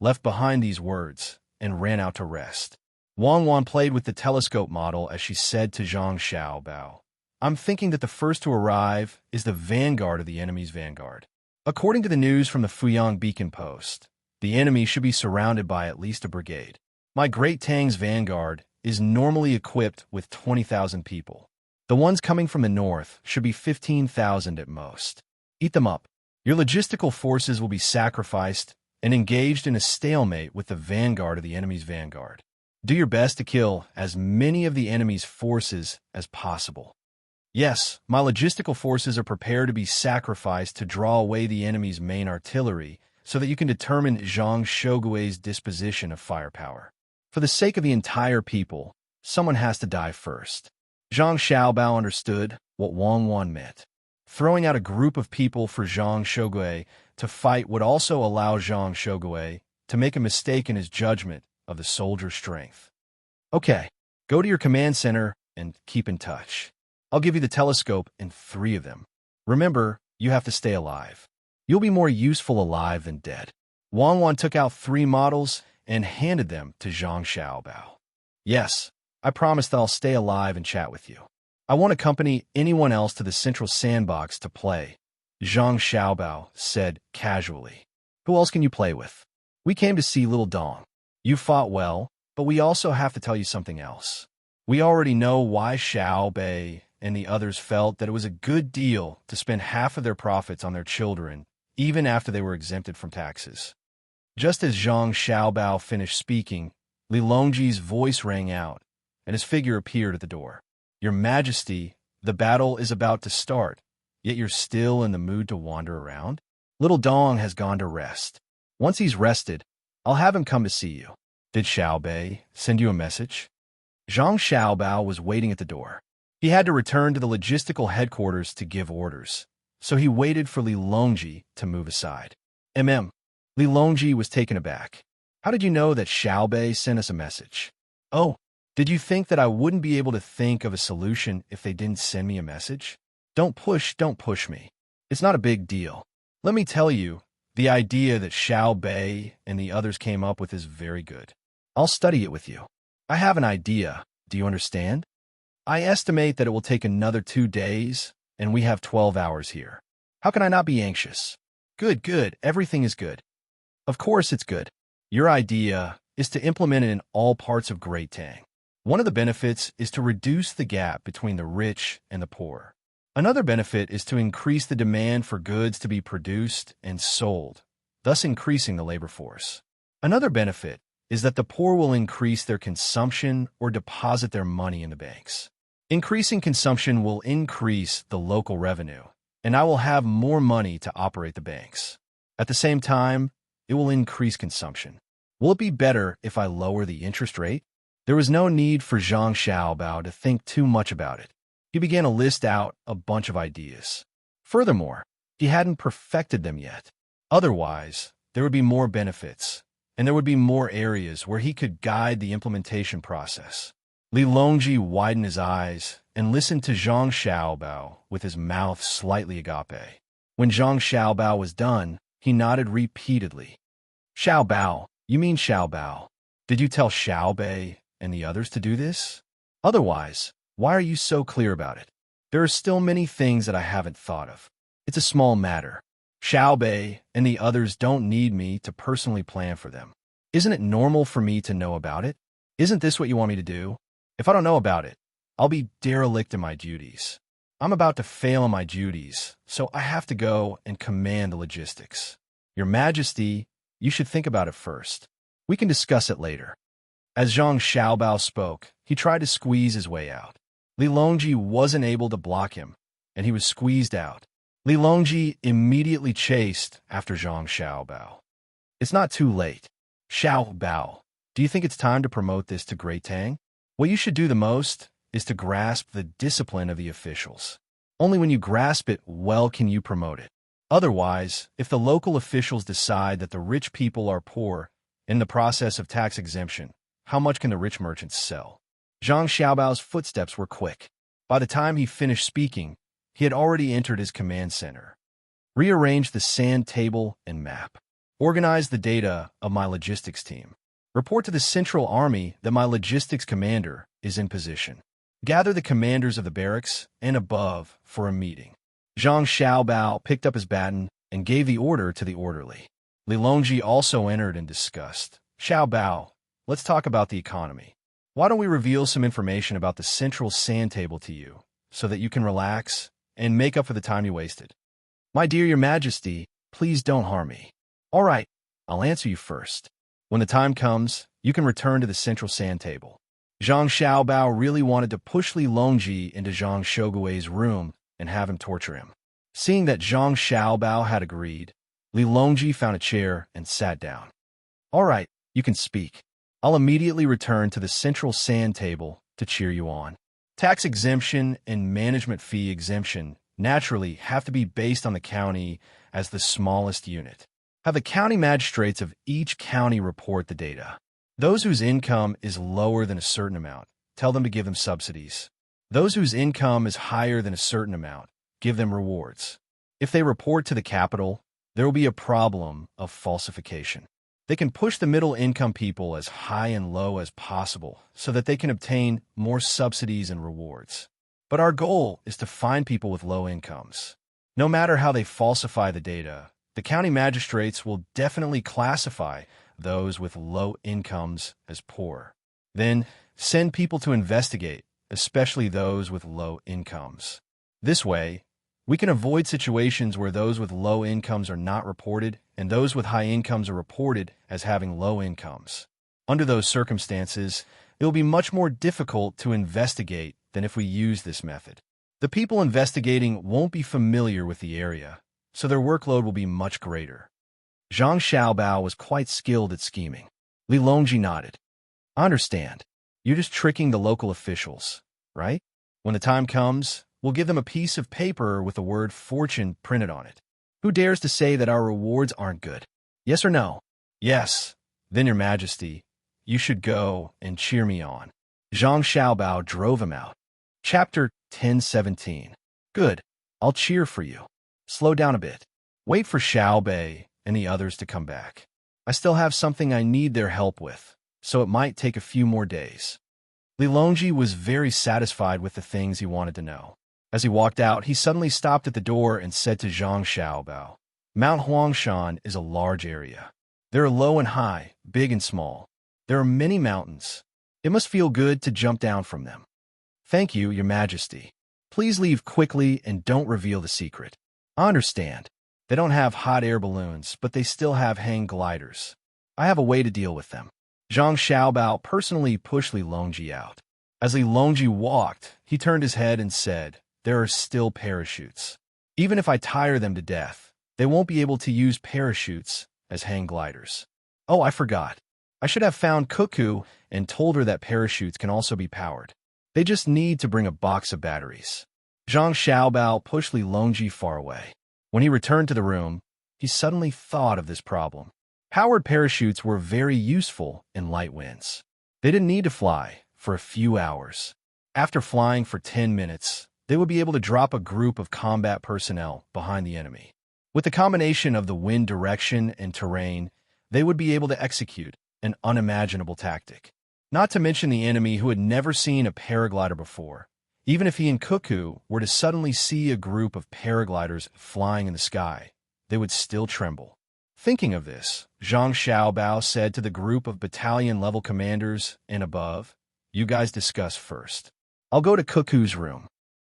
left behind these words, and ran out to rest. Wang Wan played with the telescope model as she said to Zhang Xiaobao, I'm thinking that the first to arrive is the vanguard of the enemy's vanguard. According to the news from the Fuyang Beacon Post, the enemy should be surrounded by at least a brigade. My great Tang's vanguard is normally equipped with 20,000 people. The ones coming from the north should be 15,000 at most. Eat them up. Your logistical forces will be sacrificed and engaged in a stalemate with the vanguard of the enemy's vanguard. Do your best to kill as many of the enemy's forces as possible. Yes, my logistical forces are prepared to be sacrificed to draw away the enemy's main artillery so that you can determine Zhang Shogui's disposition of firepower. For the sake of the entire people, someone has to die first. Zhang Xiaobao understood what Wang Wan meant. Throwing out a group of people for Zhang Shogui to fight would also allow Zhang Shogui to make a mistake in his judgment of the soldier's strength. Okay, go to your command center and keep in touch. I'll give you the telescope and 3 of them. Remember, you have to stay alive. You'll be more useful alive than dead. Wang Wan took out 3 models and handed them to Zhang Xiaobao. Yes, I promise that I'll stay alive and chat with you. I won't accompany anyone else to the central sandbox to play, Zhang Xiaobao said casually. Who else can you play with? We came to see Little Dong. You fought well, but we also have to tell you something else. We already know why Xiao Bei and the others felt that it was a good deal to spend half of their profits on their children, even after they were exempted from taxes. Just as Zhang Xiaobao finished speaking, Li Longji's voice rang out, and his figure appeared at the door. Your Majesty, the battle is about to start, yet you're still in the mood to wander around? Little Dong has gone to rest. Once he's rested, I'll have him come to see you. Did Xiao Bei send you a message? Zhang Xiaobao was waiting at the door. He had to return to the logistical headquarters to give orders, so he waited for Li Longji to move aside. Li Longji was taken aback. How did you know that Xiao Bei sent us a message? Oh, did you think that I wouldn't be able to think of a solution if they didn't send me a message? Don't push me. It's not a big deal. Let me tell you, the idea that Xiao Bei and the others came up with is very good. I'll study it with you. I have an idea. Do you understand? I estimate that it will take another 2 days, and we have 12 hours here. How can I not be anxious? Good, good. Everything is good. Of course it's good. Your idea is to implement it in all parts of Great Tang. One of the benefits is to reduce the gap between the rich and the poor. Another benefit is to increase the demand for goods to be produced and sold, thus increasing the labor force. Another benefit is that the poor will increase their consumption or deposit their money in the banks. Increasing consumption will increase the local revenue, and I will have more money to operate the banks. At the same time, it will increase consumption. Will it be better if I lower the interest rate? There was no need for Zhang Xiaobao to think too much about it. He began to list out a bunch of ideas. Furthermore, he hadn't perfected them yet. Otherwise, there would be more benefits, and there would be more areas where he could guide the implementation process. Li Longji widened his eyes and listened to Zhang Xiaobao with his mouth slightly agape. When Zhang Xiaobao was done, he nodded repeatedly. Xiaobao, you mean Xiaobao? Did you tell Xiao Bei and the others to do this? Otherwise, why are you so clear about it? There are still many things that I haven't thought of. It's a small matter. Xiao Bei and the others don't need me to personally plan for them. Isn't it normal for me to know about it? Isn't this what you want me to do? If I don't know about it, I'll be derelict in my duties. I'm about to fail in my duties, so I have to go and command the logistics. Your Majesty, you should think about it first. We can discuss it later. As Zhang Xiaobao spoke, he tried to squeeze his way out. Li Longji wasn't able to block him, and he was squeezed out. Li Longji immediately chased after Zhang Xiaobao. It's not too late. Xiaobao, do you think it's time to promote this to Great Tang? What you should do the most is to grasp the discipline of the officials. Only when you grasp it well can you promote it. Otherwise, if the local officials decide that the rich people are poor in the process of tax exemption, how much can the rich merchants sell? Zhang Xiaobao's footsteps were quick. By the time he finished speaking, he had already entered his command center. Rearrange the sand table and map. Organize the data of my logistics team. Report to the Central Army that my logistics commander is in position. Gather the commanders of the barracks and above for a meeting. Zhang Xiaobao picked up his baton and gave the order to the orderly. Li Longji also entered and discussed. Xiaobao, let's talk about the economy. Why don't we reveal some information about the central sand table to you, so that you can relax and make up for the time you wasted? My dear Your Majesty, please don't harm me. All right, I'll answer you first. When the time comes, you can return to the central sand table. Zhang Xiaobao really wanted to push Li Longji into Zhang Shogui's room and have him torture him. Seeing that Zhang Xiaobao had agreed, Li Longji found a chair and sat down. All right, you can speak. I'll immediately return to the central sand table to cheer you on. Tax exemption and management fee exemption naturally have to be based on the county as the smallest unit. Have the county magistrates of each county report the data. Those whose income is lower than a certain amount, tell them to give them subsidies. Those whose income is higher than a certain amount, give them rewards. If they report to the capital, there will be a problem of falsification. They can push the middle-income people as high and low as possible so that they can obtain more subsidies and rewards. But our goal is to find people with low incomes. No matter how they falsify the data, the county magistrates will definitely classify those with low incomes as poor. Then, send people to investigate, especially those with low incomes. This way, we can avoid situations where those with low incomes are not reported and those with high incomes are reported as having low incomes. Under those circumstances, it will be much more difficult to investigate than if we use this method. The people investigating won't be familiar with the area, so their workload will be much greater. Zhang Xiaobao was quite skilled at scheming. Li Longji nodded. I understand. You're just tricking the local officials, right? When the time comes, we'll give them a piece of paper with the word fortune printed on it. Who dares to say that our rewards aren't good? Yes or no? Yes. Then, Your Majesty, you should go and cheer me on. Zhang Xiaobao drove him out. Chapter 10:17. Good. I'll cheer for you. Slow down a bit. Wait for Xiao Bei and the others to come back. I still have something I need their help with, so it might take a few more days. Li Longji was very satisfied with the things he wanted to know. As he walked out, he suddenly stopped at the door and said to Zhang Xiaobao, Mount Huangshan is a large area. There are low and high, big and small. There are many mountains. It must feel good to jump down from them. Thank you, Your Majesty. Please leave quickly and don't reveal the secret. I understand. They don't have hot air balloons, but they still have hang gliders. I have a way to deal with them. Zhang Xiaobao personally pushed Li Longji out. As Li Longji walked, he turned his head and said, There are still parachutes. Even if I tire them to death, they won't be able to use parachutes as hang gliders. Oh, I forgot. I should have found Cuckoo and told her that parachutes can also be powered. They just need to bring a box of batteries. Zhang Xiaobao pushed Li Longji far away. When he returned to the room, he suddenly thought of this problem. Powered parachutes were very useful in light winds. They didn't need to fly for a few hours. After flying for 10 minutes, they would be able to drop a group of combat personnel behind the enemy. With the combination of the wind direction and terrain, they would be able to execute an unimaginable tactic. Not to mention the enemy who had never seen a paraglider before. Even if he and Cuckoo were to suddenly see a group of paragliders flying in the sky, they would still tremble. Thinking of this, Zhang Xiaobao said to the group of battalion-level commanders and above, You guys discuss first. I'll go to Cuckoo's room.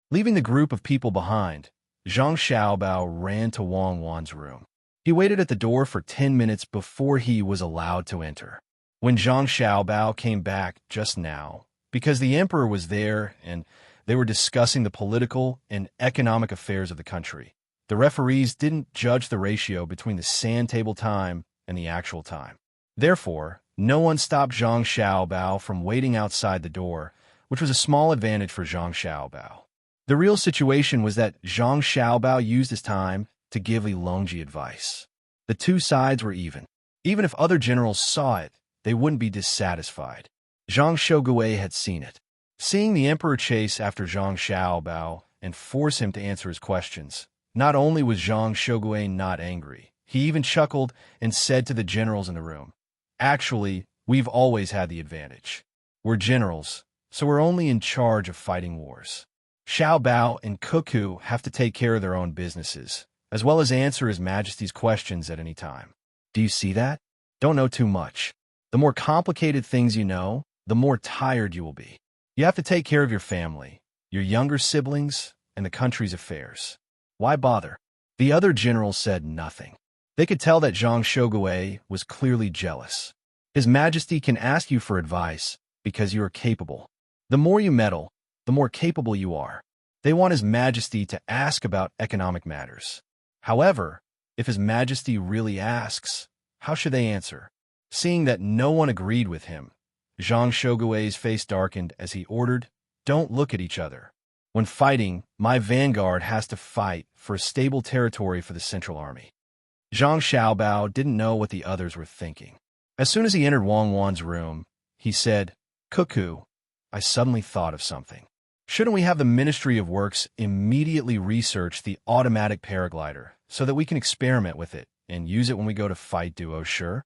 Leaving the group of people behind, Zhang Xiaobao ran to Wang Wan's room. He waited at the door for 10 minutes before he was allowed to enter. When Zhang Xiaobao came back just now, because the emperor was there and they were discussing the political and economic affairs of the country, the referees didn't judge the ratio between the sand table time and the actual time. Therefore, no one stopped Zhang Xiaobao from waiting outside the door, which was a small advantage for Zhang Xiaobao. The real situation was that Zhang Xiaobao used his time to give Li Longji advice. The two sides were even. Even if other generals saw it, they wouldn't be dissatisfied. Zhang Shogui had seen it. Seeing the emperor chase after Zhang Xiaobao and force him to answer his questions, not only was Zhang Shogui not angry, he even chuckled and said to the generals in the room, Actually, we've always had the advantage. We're generals, so we're only in charge of fighting wars. Xiao Bao and Cuckoo have to take care of their own businesses, as well as answer His Majesty's questions at any time. Do you see that? Don't know too much. The more complicated things you know, the more tired you will be. You have to take care of your family, your younger siblings, and the country's affairs. Why bother? The other generals said nothing. They could tell that Zhang Shogui was clearly jealous. His Majesty can ask you for advice because you are capable. The more you meddle, the more capable you are. They want His Majesty to ask about economic matters. However, if His Majesty really asks, how should they answer? Seeing that no one agreed with him, Zhang Shogui's face darkened as he ordered, Don't look at each other. When fighting, my vanguard has to fight for a stable territory for the Central Army. Zhang Xiaobao didn't know what the others were thinking. As soon as he entered Wang Wan's room, he said, Cuckoo, I suddenly thought of something. Shouldn't we have the Ministry of Works immediately research the automatic paraglider so that we can experiment with it and use it when we go to fight duos, sure?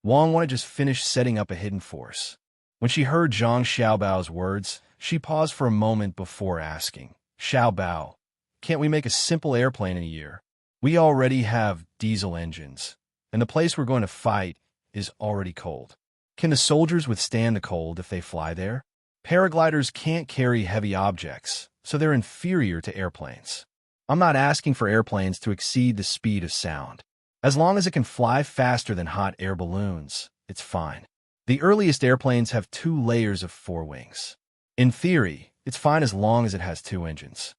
Wang Wan had just finished setting up a hidden force. When she heard Zhang Xiaobao's words, she paused for a moment before asking, Xiaobao, can't we make a simple airplane in a year? We already have diesel engines, and the place we're going to fight is already cold. Can the soldiers withstand the cold if they fly there? Paragliders can't carry heavy objects, so they're inferior to airplanes. I'm not asking for airplanes to exceed the speed of sound. As long as it can fly faster than hot air balloons, it's fine. The earliest airplanes have 2 layers of forewings. In theory, it's fine as long as it has 2 engines.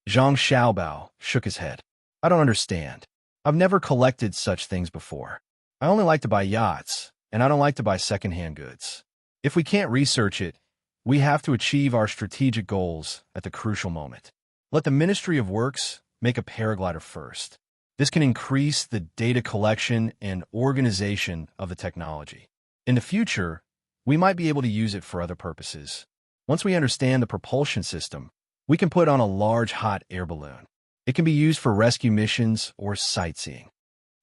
Zhang Xiaobao shook his head. I don't understand. I've never collected such things before. I only like to buy yachts, and I don't like to buy second-hand goods. If we can't research it, we have to achieve our strategic goals at the crucial moment. Let the Ministry of Works make a paraglider first. This can increase the data collection and organization of the technology. In the future, we might be able to use it for other purposes. Once we understand the propulsion system, we can put on a large hot air balloon. It can be used for rescue missions or sightseeing.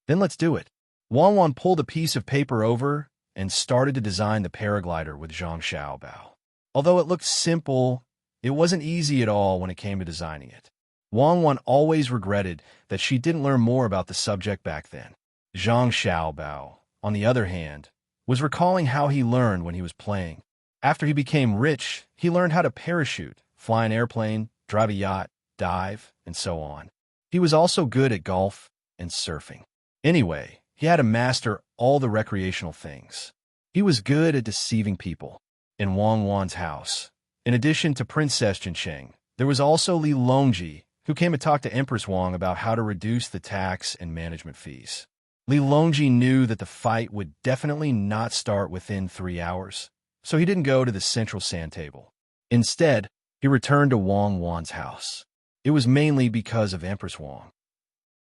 Then let's do it. Wang Wan pulled a piece of paper over and started to design the paraglider with Zhang Xiaobao. Although it looked simple, it wasn't easy at all when it came to designing it. Wang Wan always regretted that she didn't learn more about the subject back then. Zhang Xiaobao, on the other hand, was recalling how he learned when he was playing. After he became rich, he learned how to parachute, fly an airplane, drive a yacht, dive, and so on. He was also good at golf and surfing. Anyway, he had to master all the recreational things. He was good at deceiving people. In Wang Wan's house, in addition to Princess Jinsheng, there was also Li Longji, who came to talk to Empress Wang about how to reduce the tax and management fees. Li Longji knew that the fight would definitely not start within 3 hours, so he didn't go to the central sand table. Instead, he returned to Wang Wan's house. It was mainly because of Empress Wang.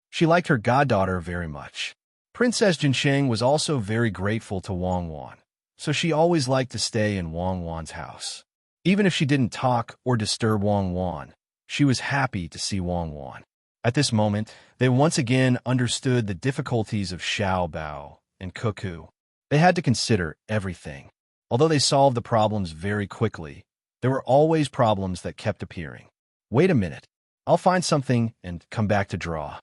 She liked her goddaughter very much. Princess Jinsheng was also very grateful to Wang Wan, so she always liked to stay in Wang Wan's house. Even if she didn't talk or disturb Wang Wan, she was happy to see Wang Wan. At this moment, they once again understood the difficulties of Xiao Bao and Cuckoo. They had to consider everything. Although they solved the problems very quickly, there were always problems that kept appearing. Wait a minute. I'll find something and come back to draw.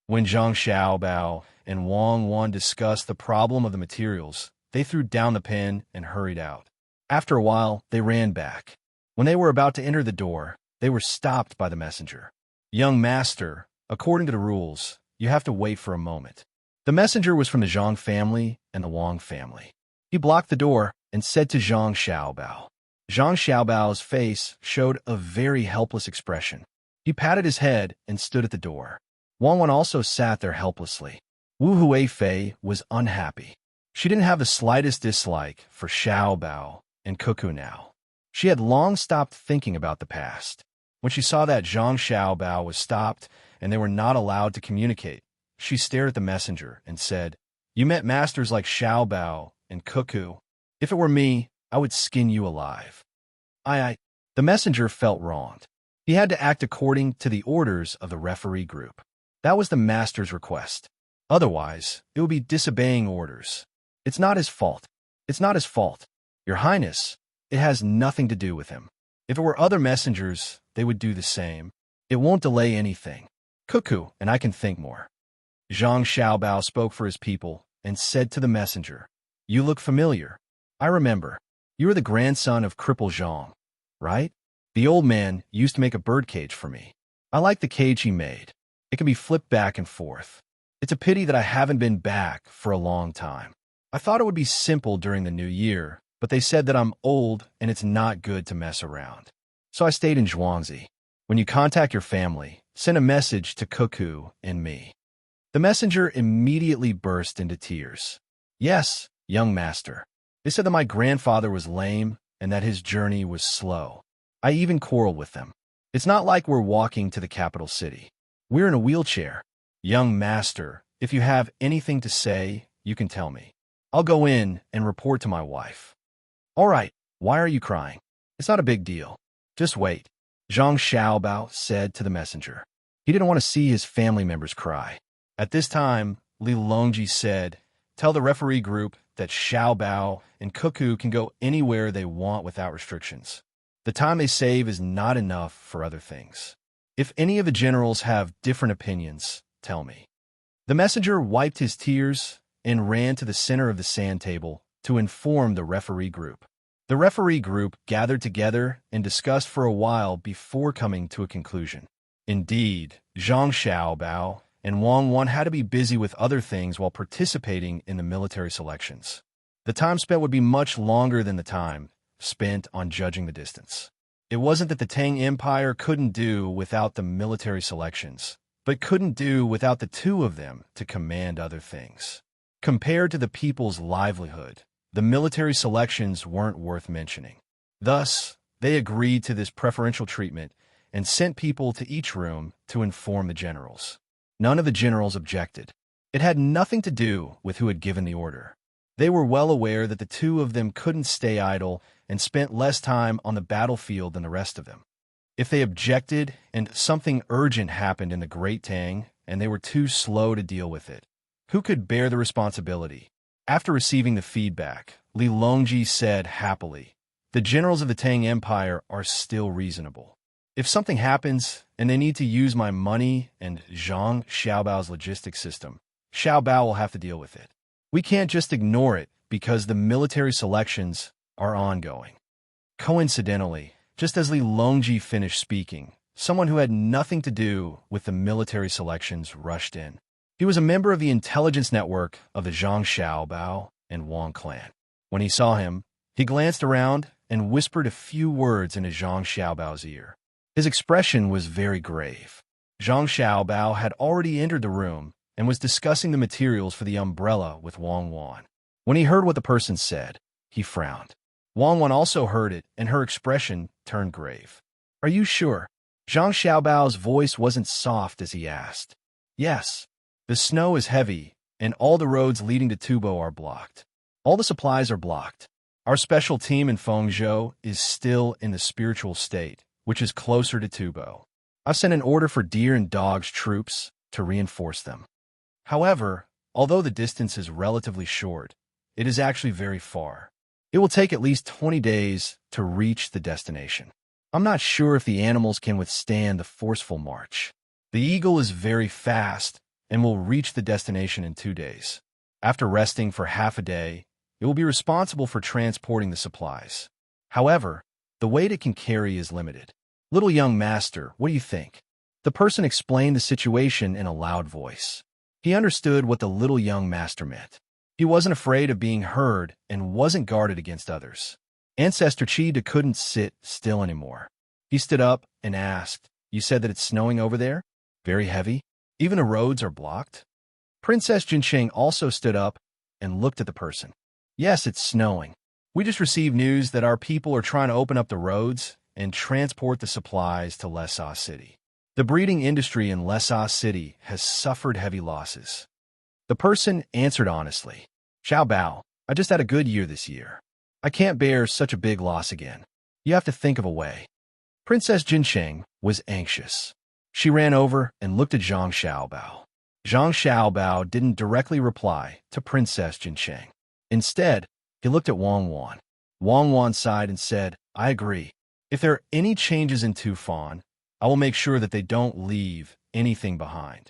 When Zhang Xiaobao and Wang Wan discussed the problem of the materials, they threw down the pen and hurried out. After a while, they ran back. When they were about to enter the door, they were stopped by the messenger. Young master, according to the rules, you have to wait for a moment. The messenger was from the Zhang family and the Wang family. He blocked the door and said to Zhang Xiaobao. Zhang Xiaobao's face showed a very helpless expression. He patted his head and stood at the door. Wang Wan also sat there helplessly. Wu Huifei was unhappy. She didn't have the slightest dislike for Xiaobao and Cuckoo now. She had long stopped thinking about the past. When she saw that Zhang Xiaobao was stopped and they were not allowed to communicate, she stared at the messenger and said, "You met masters like Xiaobao and Cuckoo. If it were me, I would skin you alive." The messenger felt wronged. He had to act according to the orders of the referee group. That was the master's request. Otherwise, it would be disobeying orders. It's not his fault. It's not his fault. Your Highness, it has nothing to do with him. If it were other messengers, they would do the same. It won't delay anything. Cuckoo, and I can think more. Zhang Xiaobao spoke for his people and said to the messenger, "You look familiar. I remember. You are the grandson of Cripple Zhang, right? The old man used to make a birdcage for me. I like the cage he made. It can be flipped back and forth. It's a pity that I haven't been back for a long time. I thought it would be simple during the new year, but they said that I'm old and it's not good to mess around. So I stayed in Zhuangzi. When you contact your family, send a message to Cuckoo and me." The messenger immediately burst into tears. "Yes, young master. They said that my grandfather was lame and that his journey was slow. I even quarreled with them. It's not like we're walking to the capital city. We're in a wheelchair. Young master, if you have anything to say, you can tell me. I'll go in and report to my wife." "All right, why are you crying? It's not a big deal. Just wait," Zhang Xiaobao said to the messenger. He didn't want to see his family members cry. At this time, Li Longji said, "Tell the referee group that Xiaobao and Cuckoo can go anywhere they want without restrictions. The time they save is not enough for other things. If any of the generals have different opinions, tell me." The messenger wiped his tears and ran to the center of the sand table to inform the referee group. The referee group gathered together and discussed for a while before coming to a conclusion. Indeed, Zhang Xiaobao and Wang Wan had to be busy with other things while participating in the military selections. The time spent would be much longer than the time spent on judging the distance. It wasn't that the Tang Empire couldn't do without the military selections, but couldn't do without the two of them to command other things. Compared to the people's livelihood, the military selections weren't worth mentioning. Thus, they agreed to this preferential treatment and sent people to each room to inform the generals. None of the generals objected. It had nothing to do with who had given the order. They were well aware that the two of them couldn't stay idle and spent less time on the battlefield than the rest of them. If they objected and something urgent happened in the Great Tang and they were too slow to deal with it, who could bear the responsibility? After receiving the feedback, Li Longji said happily, "The generals of the Tang Empire are still reasonable. If something happens and they need to use my money and Zhang Xiaobao's logistics system, Xiaobao will have to deal with it. We can't just ignore it because the military selections are ongoing." Coincidentally, just as Li Longji finished speaking, someone who had nothing to do with the military selections rushed in. He was a member of the intelligence network of the Zhang Xiaobao and Wang clan. When he saw him, he glanced around and whispered a few words into Zhang Xiaobao's ear. His expression was very grave. Zhang Xiaobao had already entered the room and was discussing the materials for the umbrella with Wang Wan. When he heard what the person said, he frowned. Wang Wan also heard it, and her expression turned grave. "Are you sure?" Zhang Xiaobao's voice wasn't soft as he asked. "Yes. The snow is heavy, and all the roads leading to Tubo are blocked. All the supplies are blocked. Our special team in Fengzhou is still in the spiritual state, which is closer to Tubo. I've sent an order for deer and dogs troops to reinforce them. However, although the distance is relatively short, it is actually very far. It will take at least 20 days to reach the destination. I'm not sure if the animals can withstand the forceful march. The eagle is very fast and will reach the destination in 2 days. After resting for half a day, it will be responsible for transporting the supplies. However, the weight it can carry is limited. Little young master, what do you think?" The person explained the situation in a loud voice. He understood what the little young master meant. He wasn't afraid of being heard and wasn't guarded against others. Ancestor Chi couldn't sit still anymore. He stood up and asked, "You said that it's snowing over there? Very heavy? Even the roads are blocked?" Princess Jinsheng also stood up and looked at the person. "Yes, it's snowing. We just received news that our people are trying to open up the roads and transport the supplies to Lessa City. The breeding industry in Lessa City has suffered heavy losses." The person answered honestly, "Xiao Bao, I just had a good year this year. I can't bear such a big loss again. You have to think of a way." Princess Jinsheng was anxious. She ran over and looked at Zhang Xiaobao. Zhang Xiaobao didn't directly reply to Princess Jinsheng. Instead, he looked at Wang Wan. Wang Wan sighed and said, "I agree. If there are any changes in Tufan, I will make sure that they don't leave anything behind."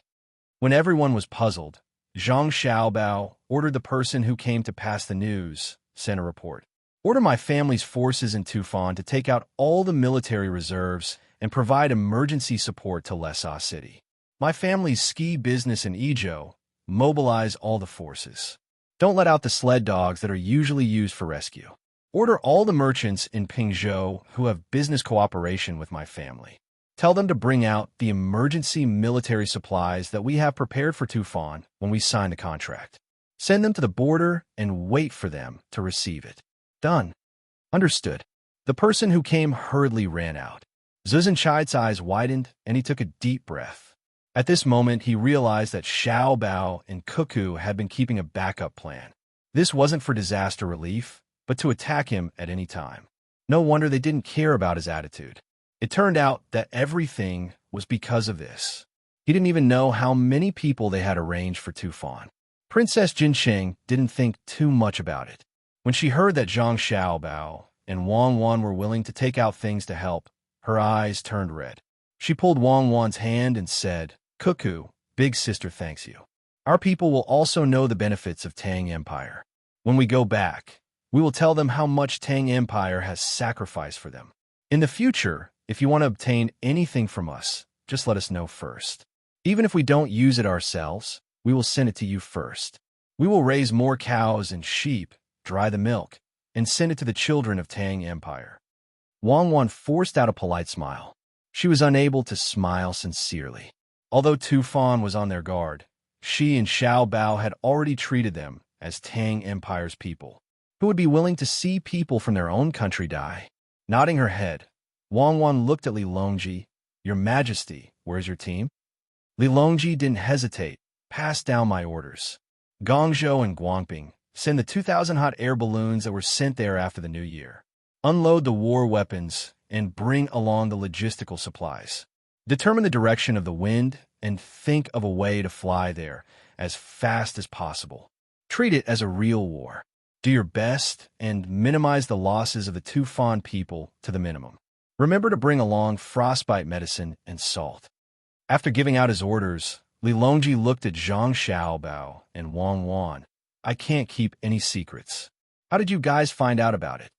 When everyone was puzzled, Zhang Xiaobao ordered the person who came to pass the news, send a report. "Order my family's forces in Tufan to take out all the military reserves and provide emergency support to Lessa City. My family's ski business in Izhou, mobilize all the forces. Don't let out the sled dogs that are usually used for rescue. Order all the merchants in Pingzhou who have business cooperation with my family. Tell them to bring out the emergency military supplies that we have prepared for Tufan when we sign the contract. Send them to the border and wait for them to receive it." "Done." "Understood." The person who came hurriedly ran out. Zuzhenchai's eyes widened, and he took a deep breath. At this moment, he realized that Xiao Bao and Cuckoo had been keeping a backup plan. This wasn't for disaster relief, but to attack him at any time. No wonder they didn't care about his attitude. It turned out that everything was because of this. He didn't even know how many people they had arranged for Tufan. Princess Jinsheng didn't think too much about it. When she heard that Zhang Xiaobao and Wang Wan were willing to take out things to help, her eyes turned red. She pulled Wang Wan's hand and said, "Cuckoo, big sister thanks you. Our people will also know the benefits of Tang Empire. When we go back, we will tell them how much Tang Empire has sacrificed for them. In the future, if you want to obtain anything from us, just let us know first. Even if we don't use it ourselves, we will send it to you first. We will raise more cows and sheep, dry the milk, and send it to the children of Tang Empire." Wang Wan forced out a polite smile. She was unable to smile sincerely. Although Tufan was on their guard, she and Xiao Bao had already treated them as Tang Empire's people, who would be willing to see people from their own country die. Nodding her head, Wang Wan looked at Li Longji. "Your Majesty, where's your team?" Li Longji didn't hesitate. "Pass down my orders. Guangzhou and Guangping, send the 2,000 hot air balloons that were sent there after the New Year. Unload the war weapons and bring along the logistical supplies. Determine the direction of the wind and think of a way to fly there as fast as possible. Treat it as a real war. Do your best and minimize the losses of the Tufan people to the minimum. Remember to bring along frostbite medicine and salt. After giving out his orders, Li Longji looked at Zhang Xiaobao and Wang Wan. I can't keep any secrets. How did you guys find out about it?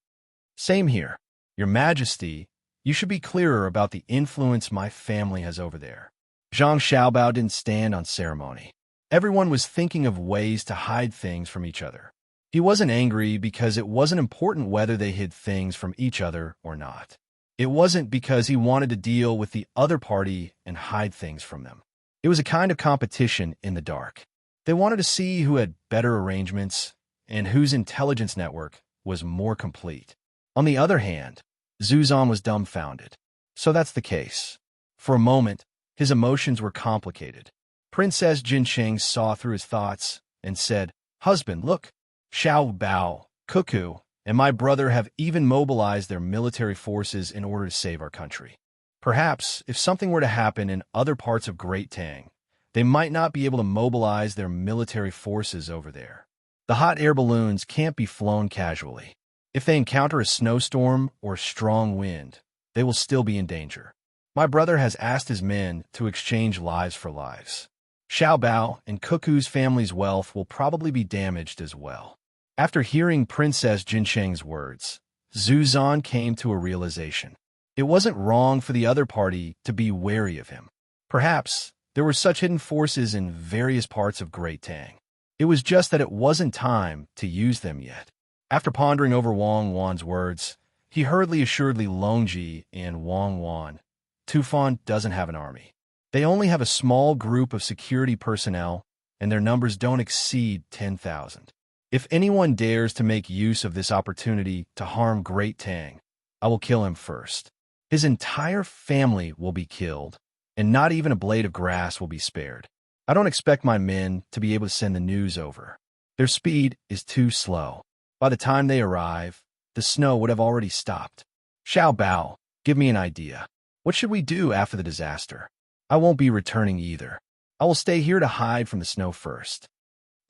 Same here. Your Majesty, you should be clearer about the influence my family has over there. Zhang Xiaobao didn't stand on ceremony. Everyone was thinking of ways to hide things from each other. He wasn't angry because it wasn't important whether they hid things from each other or not. It wasn't because he wanted to deal with the other party and hide things from them. It was a kind of competition in the dark. They wanted to see who had better arrangements and whose intelligence network was more complete. On the other hand, Zuzan was dumbfounded. So that's the case. For a moment, his emotions were complicated. Princess Jinsheng saw through his thoughts and said, "Husband, look. Xiao Bao, Cuckoo, and my brother have even mobilized their military forces in order to save our country. Perhaps, if something were to happen in other parts of Great Tang, they might not be able to mobilize their military forces over there. The hot air balloons can't be flown casually. If they encounter a snowstorm or strong wind, they will still be in danger. My brother has asked his men to exchange lives for lives. Xiao Bao and Cuckoo's family's wealth will probably be damaged as well." After hearing Princess Jinsheng's words, Zuzan came to a realization. It wasn't wrong for the other party to be wary of him. Perhaps there were such hidden forces in various parts of Great Tang. It was just that it wasn't time to use them yet. After pondering over Wang Wan's words, he hurriedly assured Li Longji and Wang Wan, Tufan doesn't have an army. They only have a small group of security personnel, and their numbers don't exceed 10,000. If anyone dares to make use of this opportunity to harm Great Tang, I will kill him first. His entire family will be killed, and not even a blade of grass will be spared. I don't expect my men to be able to send the news over. Their speed is too slow. By the time they arrive, the snow would have already stopped. Xiao Bao, give me an idea. What should we do after the disaster? I won't be returning either. I will stay here to hide from the snow first.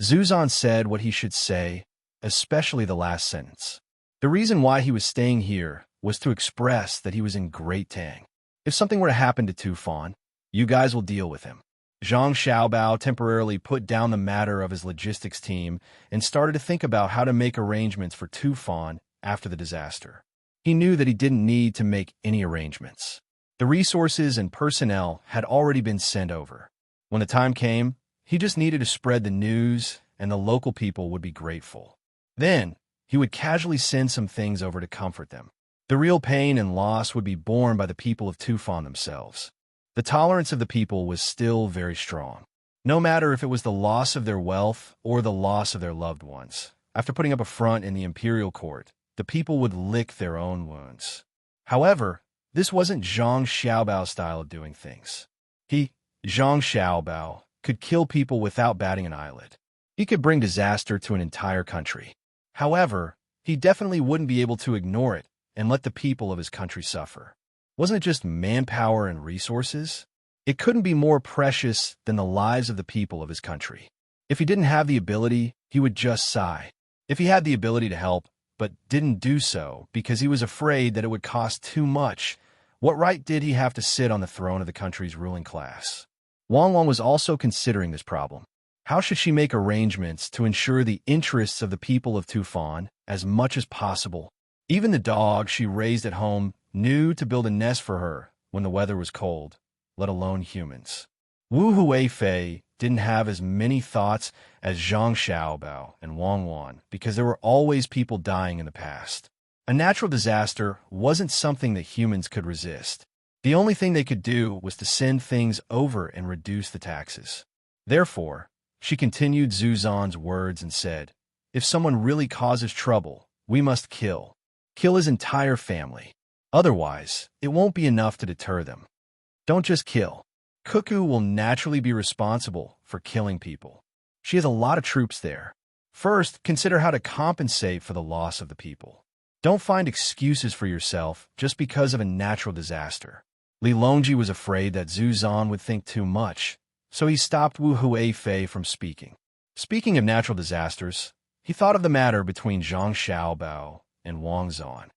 Zuzan said what he should say, especially the last sentence. The reason why he was staying here was to express that he was in Great Tang. If something were to happen to Tufan, you guys will deal with him. Zhang Xiaobao temporarily put down the matter of his logistics team and started to think about how to make arrangements for Tufan after the disaster. He knew that he didn't need to make any arrangements. The resources and personnel had already been sent over. When the time came, he just needed to spread the news, and the local people would be grateful. Then, he would casually send some things over to comfort them. The real pain and loss would be borne by the people of Tufan themselves. The tolerance of the people was still very strong. No matter if it was the loss of their wealth or the loss of their loved ones. After putting up a front in the imperial court, the people would lick their own wounds. However, this wasn't Zhang Xiaobao's style of doing things. He, Zhang Xiaobao, could kill people without batting an eyelid. He could bring disaster to an entire country. However, he definitely wouldn't be able to ignore it and let the people of his country suffer. Wasn't it just manpower and resources? It couldn't be more precious than the lives of the people of his country. If he didn't have the ability, he would just sigh. If he had the ability to help, but didn't do so because he was afraid that it would cost too much, what right did he have to sit on the throne of the country's ruling class? Wang Wang was also considering this problem. How should she make arrangements to ensure the interests of the people of Tufan as much as possible? Even the dog she raised at home knew to build a nest for her when the weather was cold, let alone humans. Wu Huifei didn't have as many thoughts as Zhang Xiaobao and Wang Wan because there were always people dying in the past. A natural disaster wasn't something that humans could resist. The only thing they could do was to send things over and reduce the taxes. Therefore, she continued Zuzan's words and said, if someone really causes trouble, we must kill. Kill his entire family. Otherwise, it won't be enough to deter them. Don't just kill. Cuckoo will naturally be responsible for killing people. She has a lot of troops there. First, consider how to compensate for the loss of the people. Don't find excuses for yourself just because of a natural disaster. Li Longji was afraid that Zhu Zan would think too much, so he stopped Wu Huifei from speaking. Speaking of natural disasters, he thought of the matter between Zhang Xiaobao and Wang Zan.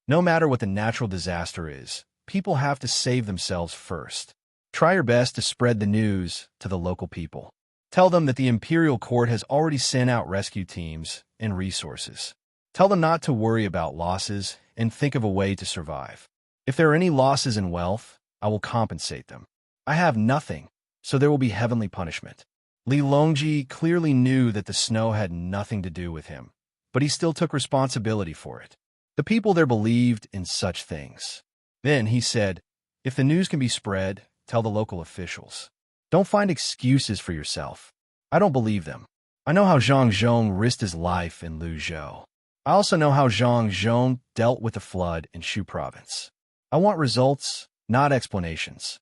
No matter what the natural disaster is, people have to save themselves first. Try your best to spread the news to the local people. Tell them that the imperial court has already sent out rescue teams and resources. Tell them not to worry about losses and think of a way to survive. If there are any losses in wealth, I will compensate them. I have nothing, so there will be heavenly punishment. Li Longji clearly knew that the snow had nothing to do with him, but he still took responsibility for it. The people there believed in such things. Then he said, if the news can be spread, tell the local officials. Don't find excuses for yourself. I don't believe them. I know how Zhang Zhong risked his life in Luzhou. I also know how Zhang Zhong dealt with the flood in Shu province. I want results, not explanations.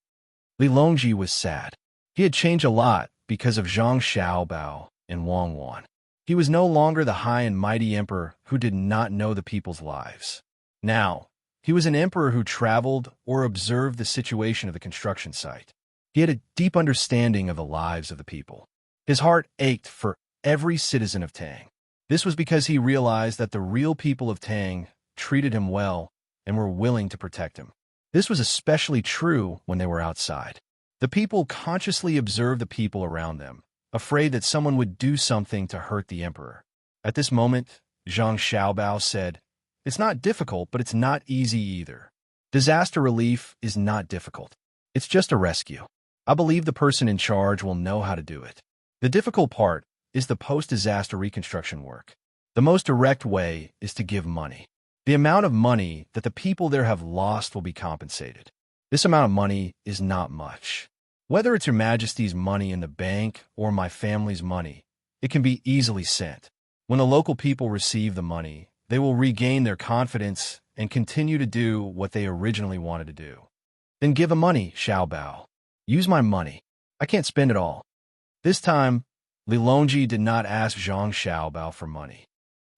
Li Longji was sad. He had changed a lot because of Zhang Xiaobao and Wang Wan. He was no longer the high and mighty emperor who did not know the people's lives. Now, he was an emperor who traveled or observed the situation of the construction site. He had a deep understanding of the lives of the people. His heart ached for every citizen of Tang. This was because he realized that the real people of Tang treated him well and were willing to protect him. This was especially true when they were outside. The people consciously observed the people around them, afraid that someone would do something to hurt the emperor. At this moment, Zhang Xiaobao said, it's not difficult, but it's not easy either. Disaster relief is not difficult. It's just a rescue. I believe the person in charge will know how to do it. The difficult part is the post-disaster reconstruction work. The most direct way is to give money. The amount of money that the people there have lost will be compensated. This amount of money is not much. Whether it's Your Majesty's money in the bank or my family's money, it can be easily sent. When the local people receive the money, they will regain their confidence and continue to do what they originally wanted to do. Then give the money, Xiaobao. Use my money. I can't spend it all. This time, Li Longji did not ask Zhang Xiaobao for money.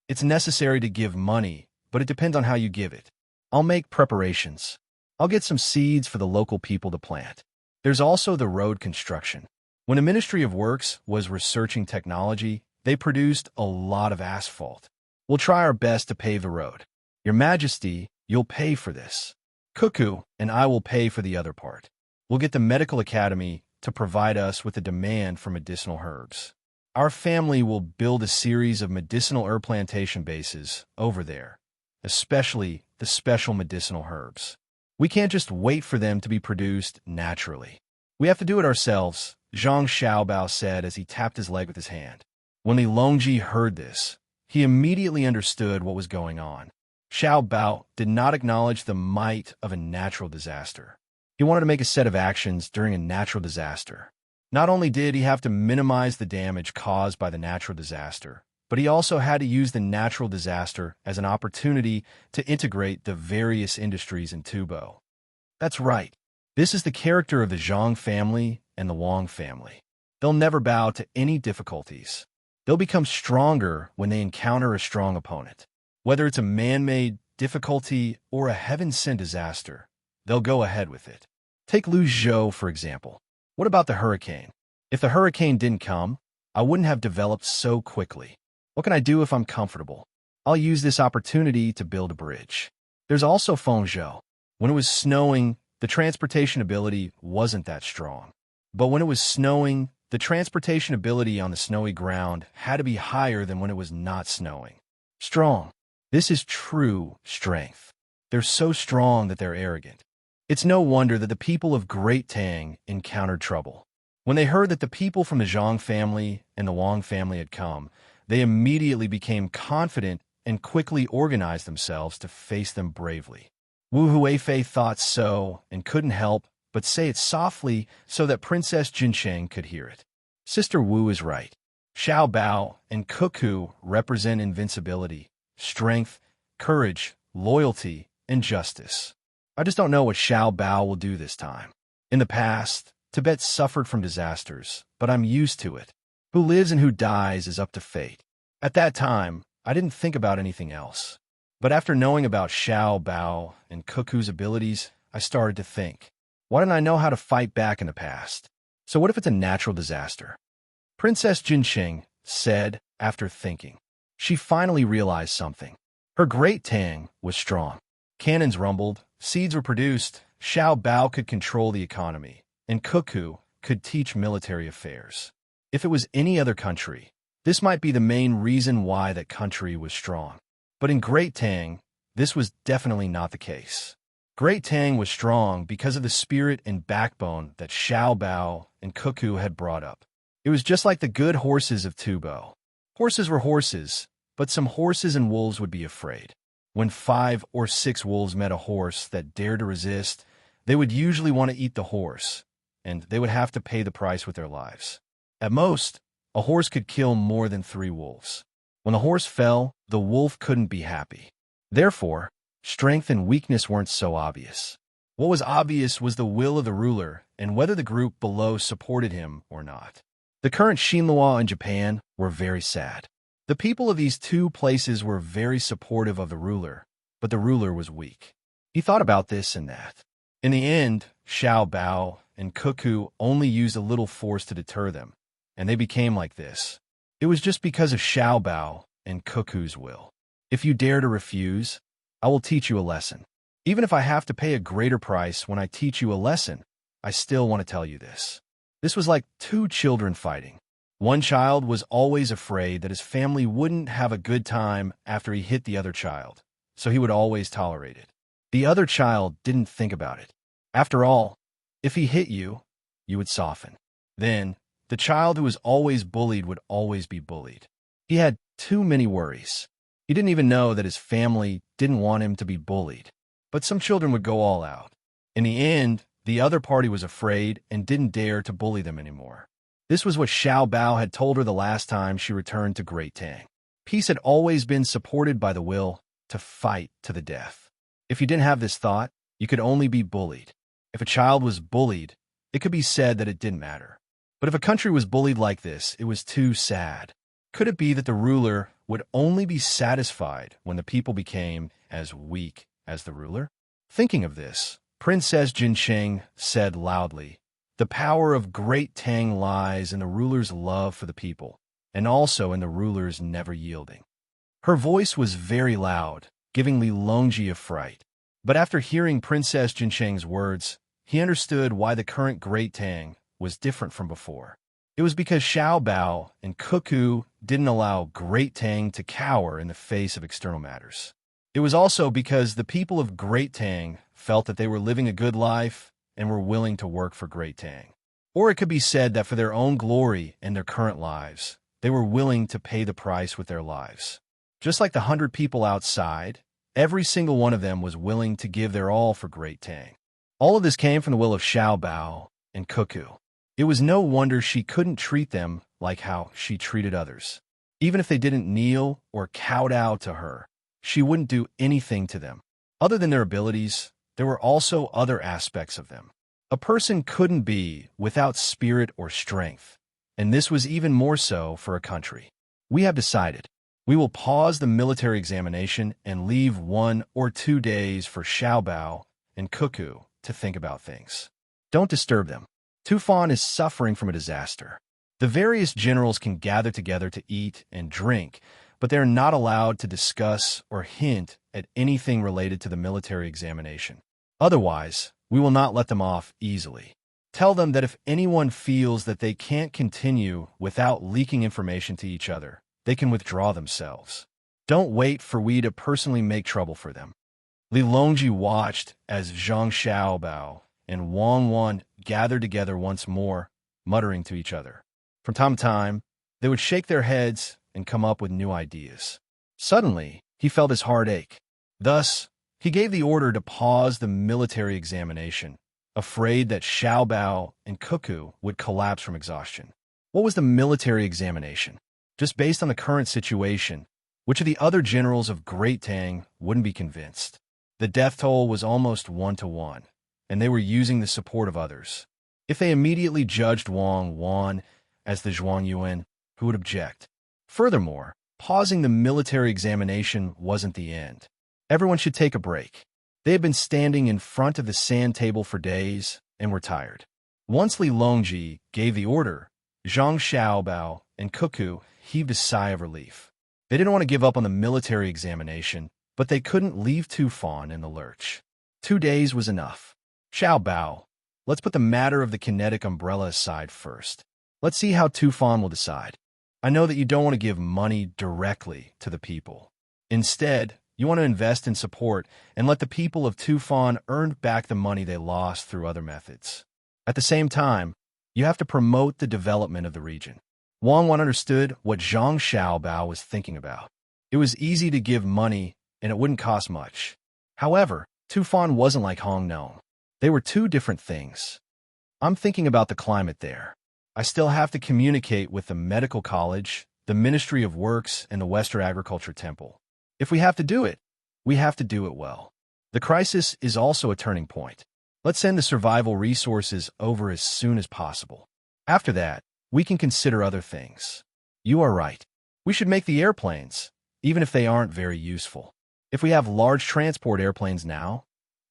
It's necessary to give money, but it depends on how you give it. I'll make preparations. I'll get some seeds for the local people to plant. There's also the road construction. When the Ministry of Works was researching technology, they produced a lot of asphalt. We'll try our best to pave the road. Your Majesty, you'll pay for this. Cuckoo and I will pay for the other part. We'll get the Medical Academy to provide us with a demand for medicinal herbs. Our family will build a series of medicinal herb plantation bases over there, especially the special medicinal herbs. We can't just wait for them to be produced naturally. We have to do it ourselves, Zhang Xiaobao said as he tapped his leg with his hand. When Li Longji heard this, he immediately understood what was going on. Xiaobao did not acknowledge the might of a natural disaster. He wanted to make a set of actions during a natural disaster. Not only did he have to minimize the damage caused by the natural disaster, but he also had to use the natural disaster as an opportunity to integrate the various industries in Tubo. That's right. This is the character of the Zhang family and the Wang family. They'll never bow to any difficulties. They'll become stronger when they encounter a strong opponent. Whether it's a man-made difficulty or a heaven-sent disaster, they'll go ahead with it. Take Luzhou, for example. What about the hurricane? If the hurricane didn't come, I wouldn't have developed so quickly. What can I do if I'm comfortable? I'll use this opportunity to build a bridge. There's also Fengzhou. When it was snowing, the transportation ability wasn't that strong. But when it was snowing, the transportation ability on the snowy ground had to be higher than when it was not snowing. Strong. This is true strength. They're so strong that they're arrogant. It's no wonder that the people of Great Tang encountered trouble. When they heard that the people from the Zhang family and the Wang family had come, they immediately became confident and quickly organized themselves to face them bravely. Wu Huifei thought so and couldn't help but say it softly so that Princess Jinsheng could hear it. Sister Wu is right. Xiao Bao and Cuckoo represent invincibility, strength, courage, loyalty, and justice. I just don't know what Xiao Bao will do this time. In the past, Tibet suffered from disasters, but I'm used to it. Who lives and who dies is up to fate. At that time, I didn't think about anything else. But after knowing about Xiao Bao and Cuckoo's abilities, I started to think, why didn't I know how to fight back in the past? So what if it's a natural disaster? Princess Jinsheng said after thinking. She finally realized something. Her great Tang was strong. Cannons rumbled, seeds were produced, Xiao Bao could control the economy, and Cuckoo could teach military affairs. If it was any other country, this might be the main reason why that country was strong. But in Great Tang, this was definitely not the case. Great Tang was strong because of the spirit and backbone that Xiao Bao and Cuckoo had brought up. It was just like the good horses of Tubo. Horses were horses, but some horses and wolves would be afraid. When 5 or 6 wolves met a horse that dared to resist, they would usually want to eat the horse, and they would have to pay the price with their lives. At most, a horse could kill more than 3 wolves. When the horse fell, the wolf couldn't be happy. Therefore, strength and weakness weren't so obvious. What was obvious was the will of the ruler and whether the group below supported him or not. The current Xinhua in Japan were very sad. The people of these 2 places were very supportive of the ruler, but the ruler was weak. He thought about this and that. In the end, Xiao Bao and Cuckoo only used a little force to deter them, and they became like this. It was just because of Xiao Bao and Cuckoo's will. If you dare to refuse, I will teach you a lesson. Even if I have to pay a greater price when I teach you a lesson, I still want to tell you this. This was like 2 children fighting. One child was always afraid that his family wouldn't have a good time after he hit the other child, so he would always tolerate it. The other child didn't think about it. After all, if he hit you, you would soften. Then, the child who was always bullied would always be bullied. He had too many worries. He didn't even know that his family didn't want him to be bullied. But some children would go all out. In the end, the other party was afraid and didn't dare to bully them anymore. This was what Xiao Bao had told her the last time she returned to Great Tang. Peace had always been supported by the will to fight to the death. If you didn't have this thought, you could only be bullied. If a child was bullied, it could be said that it didn't matter. But if a country was bullied like this, it was too sad. Could it be that the ruler would only be satisfied when the people became as weak as the ruler? Thinking of this, Princess Jinsheng said loudly, "The power of Great Tang lies in the ruler's love for the people, and also in the ruler's never yielding." Her voice was very loud, giving Li Longji a fright. But after hearing Princess Jinsheng's words, he understood why the current Great Tang was different from before. It was because Xiao Bao and Cuckoo didn't allow Great Tang to cower in the face of external matters. It was also because the people of Great Tang felt that they were living a good life and were willing to work for Great Tang. Or it could be said that for their own glory and their current lives, they were willing to pay the price with their lives. Just like the 100 people outside, every single one of them was willing to give their all for Great Tang. All of this came from the will of Xiao Bao and Cuckoo. It was no wonder she couldn't treat them like how she treated others. Even if they didn't kneel or kowtow to her, she wouldn't do anything to them. Other than their abilities, there were also other aspects of them. A person couldn't be without spirit or strength, and this was even more so for a country. We have decided. We will pause the military examination and leave 1 or 2 days for Xiao Bao and Cuckoo to think about things. Don't disturb them. Tufan is suffering from a disaster. The various generals can gather together to eat and drink, but they are not allowed to discuss or hint at anything related to the military examination. Otherwise, we will not let them off easily. Tell them that if anyone feels that they can't continue without leaking information to each other, they can withdraw themselves. Don't wait for we to personally make trouble for them. Li Longji watched as Zhang Xiaobao and Wang Wan gathered together once more, muttering to each other. From time to time, they would shake their heads and come up with new ideas. Suddenly, he felt his heart ache. Thus, he gave the order to pause the military examination, afraid that Xiao Bao and Cuckoo would collapse from exhaustion. What was the military examination? Just based on the current situation, which of the other generals of Great Tang wouldn't be convinced? The death toll was almost 1-to-1, and they were using the support of others. If they immediately judged Wang Wan as the Zhuang Yuan, who would object? Furthermore, pausing the military examination wasn't the end. Everyone should take a break. They had been standing in front of the sand table for days and were tired. Once Li Longji gave the order, Zhang Xiaobao and Cuckoo heaved a sigh of relief. They didn't want to give up on the military examination, but they couldn't leave Tufan in the lurch. 2 days was enough. Xiaobao, let's put the matter of the kinetic umbrella aside first. Let's see how Tufan will decide. I know that you don't want to give money directly to the people. Instead, you want to invest in support and let the people of Tufan earn back the money they lost through other methods. At the same time, you have to promote the development of the region. Wang Wan understood what Zhang Xiaobao was thinking about. It was easy to give money, and it wouldn't cost much. However, Tufan wasn't like Hongnou. They were two different things. I'm thinking about the climate there. I still have to communicate with the medical college, the Ministry of Works, and the Western Agriculture Temple. If we have to do it, we have to do it well. The crisis is also a turning point. Let's send the survival resources over as soon as possible. After that, we can consider other things. You are right. We should make the airplanes, even if they aren't very useful. If we have large transport airplanes now,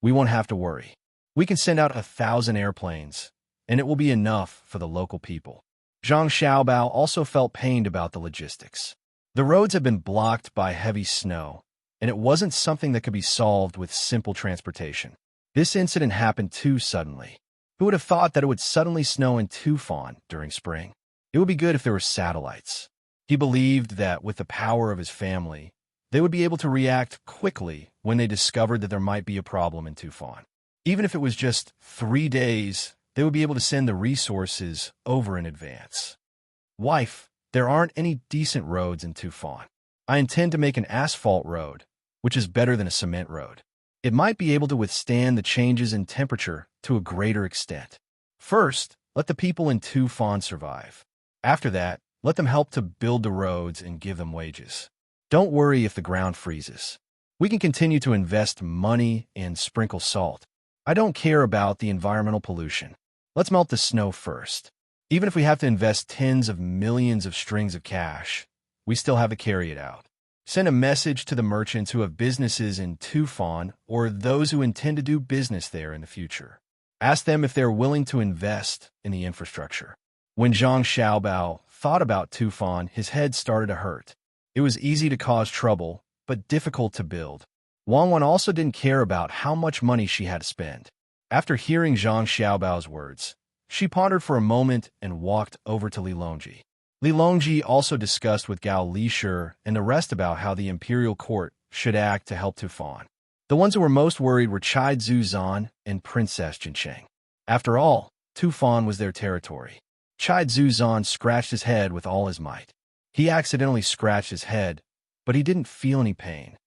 we won't have to worry. We can send out 1,000 airplanes, and it will be enough for the local people. Zhang Xiaobao also felt pained about the logistics. The roads had been blocked by heavy snow, and it wasn't something that could be solved with simple transportation. This incident happened too suddenly. Who would have thought that it would suddenly snow in Tufan during spring? It would be good if there were satellites. He believed that with the power of his family, they would be able to react quickly when they discovered that there might be a problem in Tufan. Even if it was just 3 days, they would be able to send the resources over in advance. Wife, there aren't any decent roads in Tufan. I intend to make an asphalt road, which is better than a cement road. It might be able to withstand the changes in temperature to a greater extent. First, let the people in Tufan survive. After that, let them help to build the roads and give them wages. Don't worry if the ground freezes. We can continue to invest money and sprinkle salt. I don't care about the environmental pollution. Let's melt the snow first. Even if we have to invest tens of millions of strings of cash, we still have to carry it out. Send a message to the merchants who have businesses in Tufan or those who intend to do business there in the future. Ask them if they're willing to invest in the infrastructure. When Zhang Xiaobao thought about Tufan, his head started to hurt. It was easy to cause trouble, but difficult to build. Wang Wan also didn't care about how much money she had to spend. After hearing Zhang Xiaobao's words, she pondered for a moment and walked over to Li Longji. Li Longji also discussed with Gao Lishur and the rest about how the imperial court should act to help Tufan. The ones who were most worried were Chai Zuzan and Princess Jinsheng. After all, Tufan was their territory. Chai Zuzan scratched his head with all his might. He accidentally scratched his head, but he didn't feel any pain.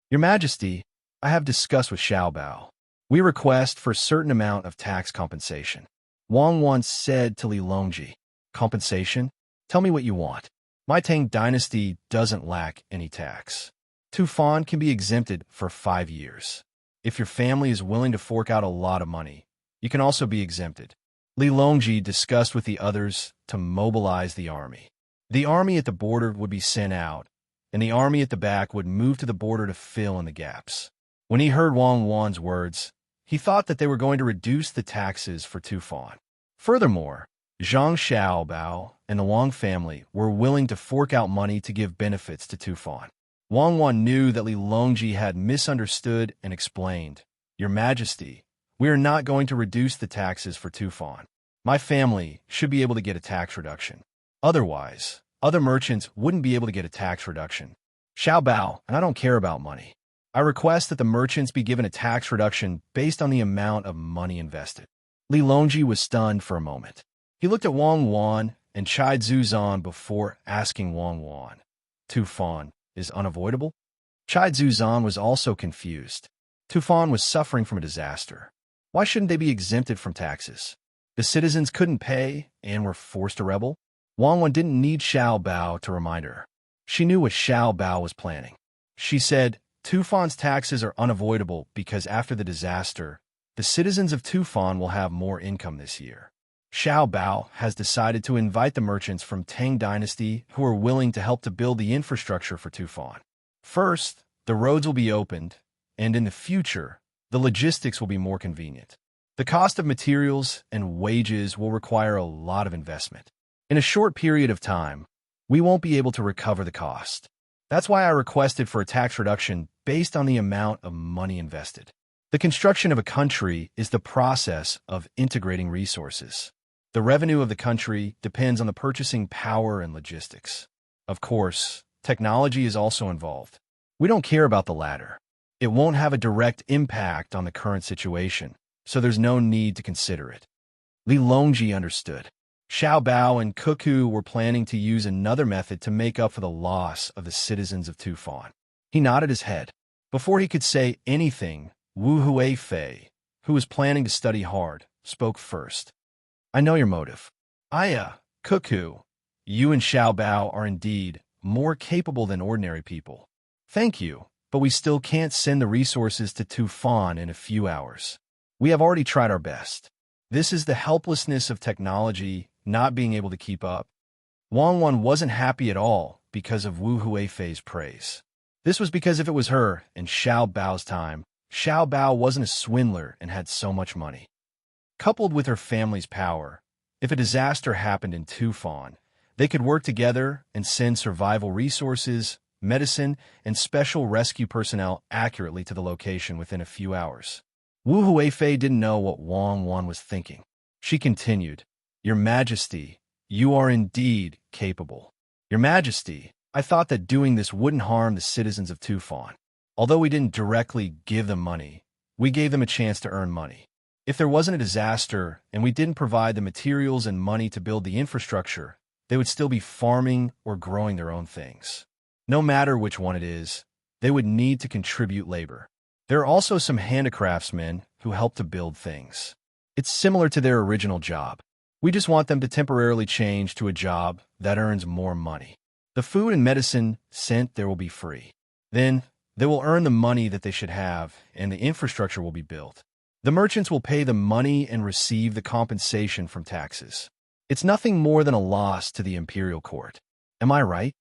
Your Majesty, I have discussed with Xiaobao. We request for a certain amount of tax compensation. Wang Wan said to Li Longji, compensation? Tell me what you want. My Tang Dynasty doesn't lack any tax. Tufan can be exempted for 5 years. If your family is willing to fork out a lot of money, you can also be exempted. Li Longji discussed with the others to mobilize the army. The army at the border would be sent out, and the army at the back would move to the border to fill in the gaps. When he heard Wang Wan's words, he thought that they were going to reduce the taxes for Tufan. Furthermore, Zhang Xiaobao and the Wang family were willing to fork out money to give benefits to Tufan. Wang Wan knew that Li Longji had misunderstood and explained, Your Majesty, we are not going to reduce the taxes for Tufan. My family should be able to get a tax reduction. Otherwise, other merchants wouldn't be able to get a tax reduction. Xiaobao, and I don't care about money. I request that the merchants be given a tax reduction based on the amount of money invested. Li Longji was stunned for a moment. He looked at Wang Wan and Chai Zuzan before asking Wang Wan. Tufan is unavoidable? Chai Zuzan was also confused. Tufan was suffering from a disaster. Why shouldn't they be exempted from taxes? The citizens couldn't pay and were forced to rebel? Wang Wan didn't need Xiaobao to remind her. She knew what Xiaobao was planning. She said, Tufan's taxes are unavoidable because after the disaster, the citizens of Tufan will have more income this year. Xiaobao has decided to invite the merchants from Tang Dynasty who are willing to help to build the infrastructure for Tufan. First, the roads will be opened, and in the future, the logistics will be more convenient. The cost of materials and wages will require a lot of investment. In a short period of time, we won't be able to recover the cost. That's why I requested for a tax reduction based on the amount of money invested. The construction of a country is the process of integrating resources. The revenue of the country depends on the purchasing power and logistics. Of course, technology is also involved. We don't care about the latter. It won't have a direct impact on the current situation, so there's no need to consider it. Li Longji understood. Xiao Bao and Cuckoo were planning to use another method to make up for the loss of the citizens of Tufan. He nodded his head. Before he could say anything, Wu Huifei, who was planning to study hard, spoke first. I know your motive. Cuckoo, you and Xiao Bao are indeed more capable than ordinary people. Thank you, but we still can't send the resources to Tufan in a few hours. We have already tried our best. This is the helplessness of technology not being able to keep up. Wang Wan wasn't happy at all because of Wu Huifei's praise. This was because if it was her and Xiao Bao's time, Xiao Bao wasn't a swindler and had so much money. Coupled with her family's power, if a disaster happened in Tufan, they could work together and send survival resources, medicine, and special rescue personnel accurately to the location within a few hours. Wu Huifei didn't know what Wang Wan was thinking. She continued, Your Majesty, you are indeed capable. Your Majesty, I thought that doing this wouldn't harm the citizens of Tufan. Although we didn't directly give them money, we gave them a chance to earn money. If there wasn't a disaster and we didn't provide the materials and money to build the infrastructure, they would still be farming or growing their own things. No matter which one it is, they would need to contribute labor. There are also some handicraftsmen who help to build things. It's similar to their original job. We just want them to temporarily change to a job that earns more money. The food and medicine sent there will be free. Then, they will earn the money that they should have, and the infrastructure will be built. The merchants will pay the money and receive the compensation from taxes. It's nothing more than a loss to the imperial court. Am I right?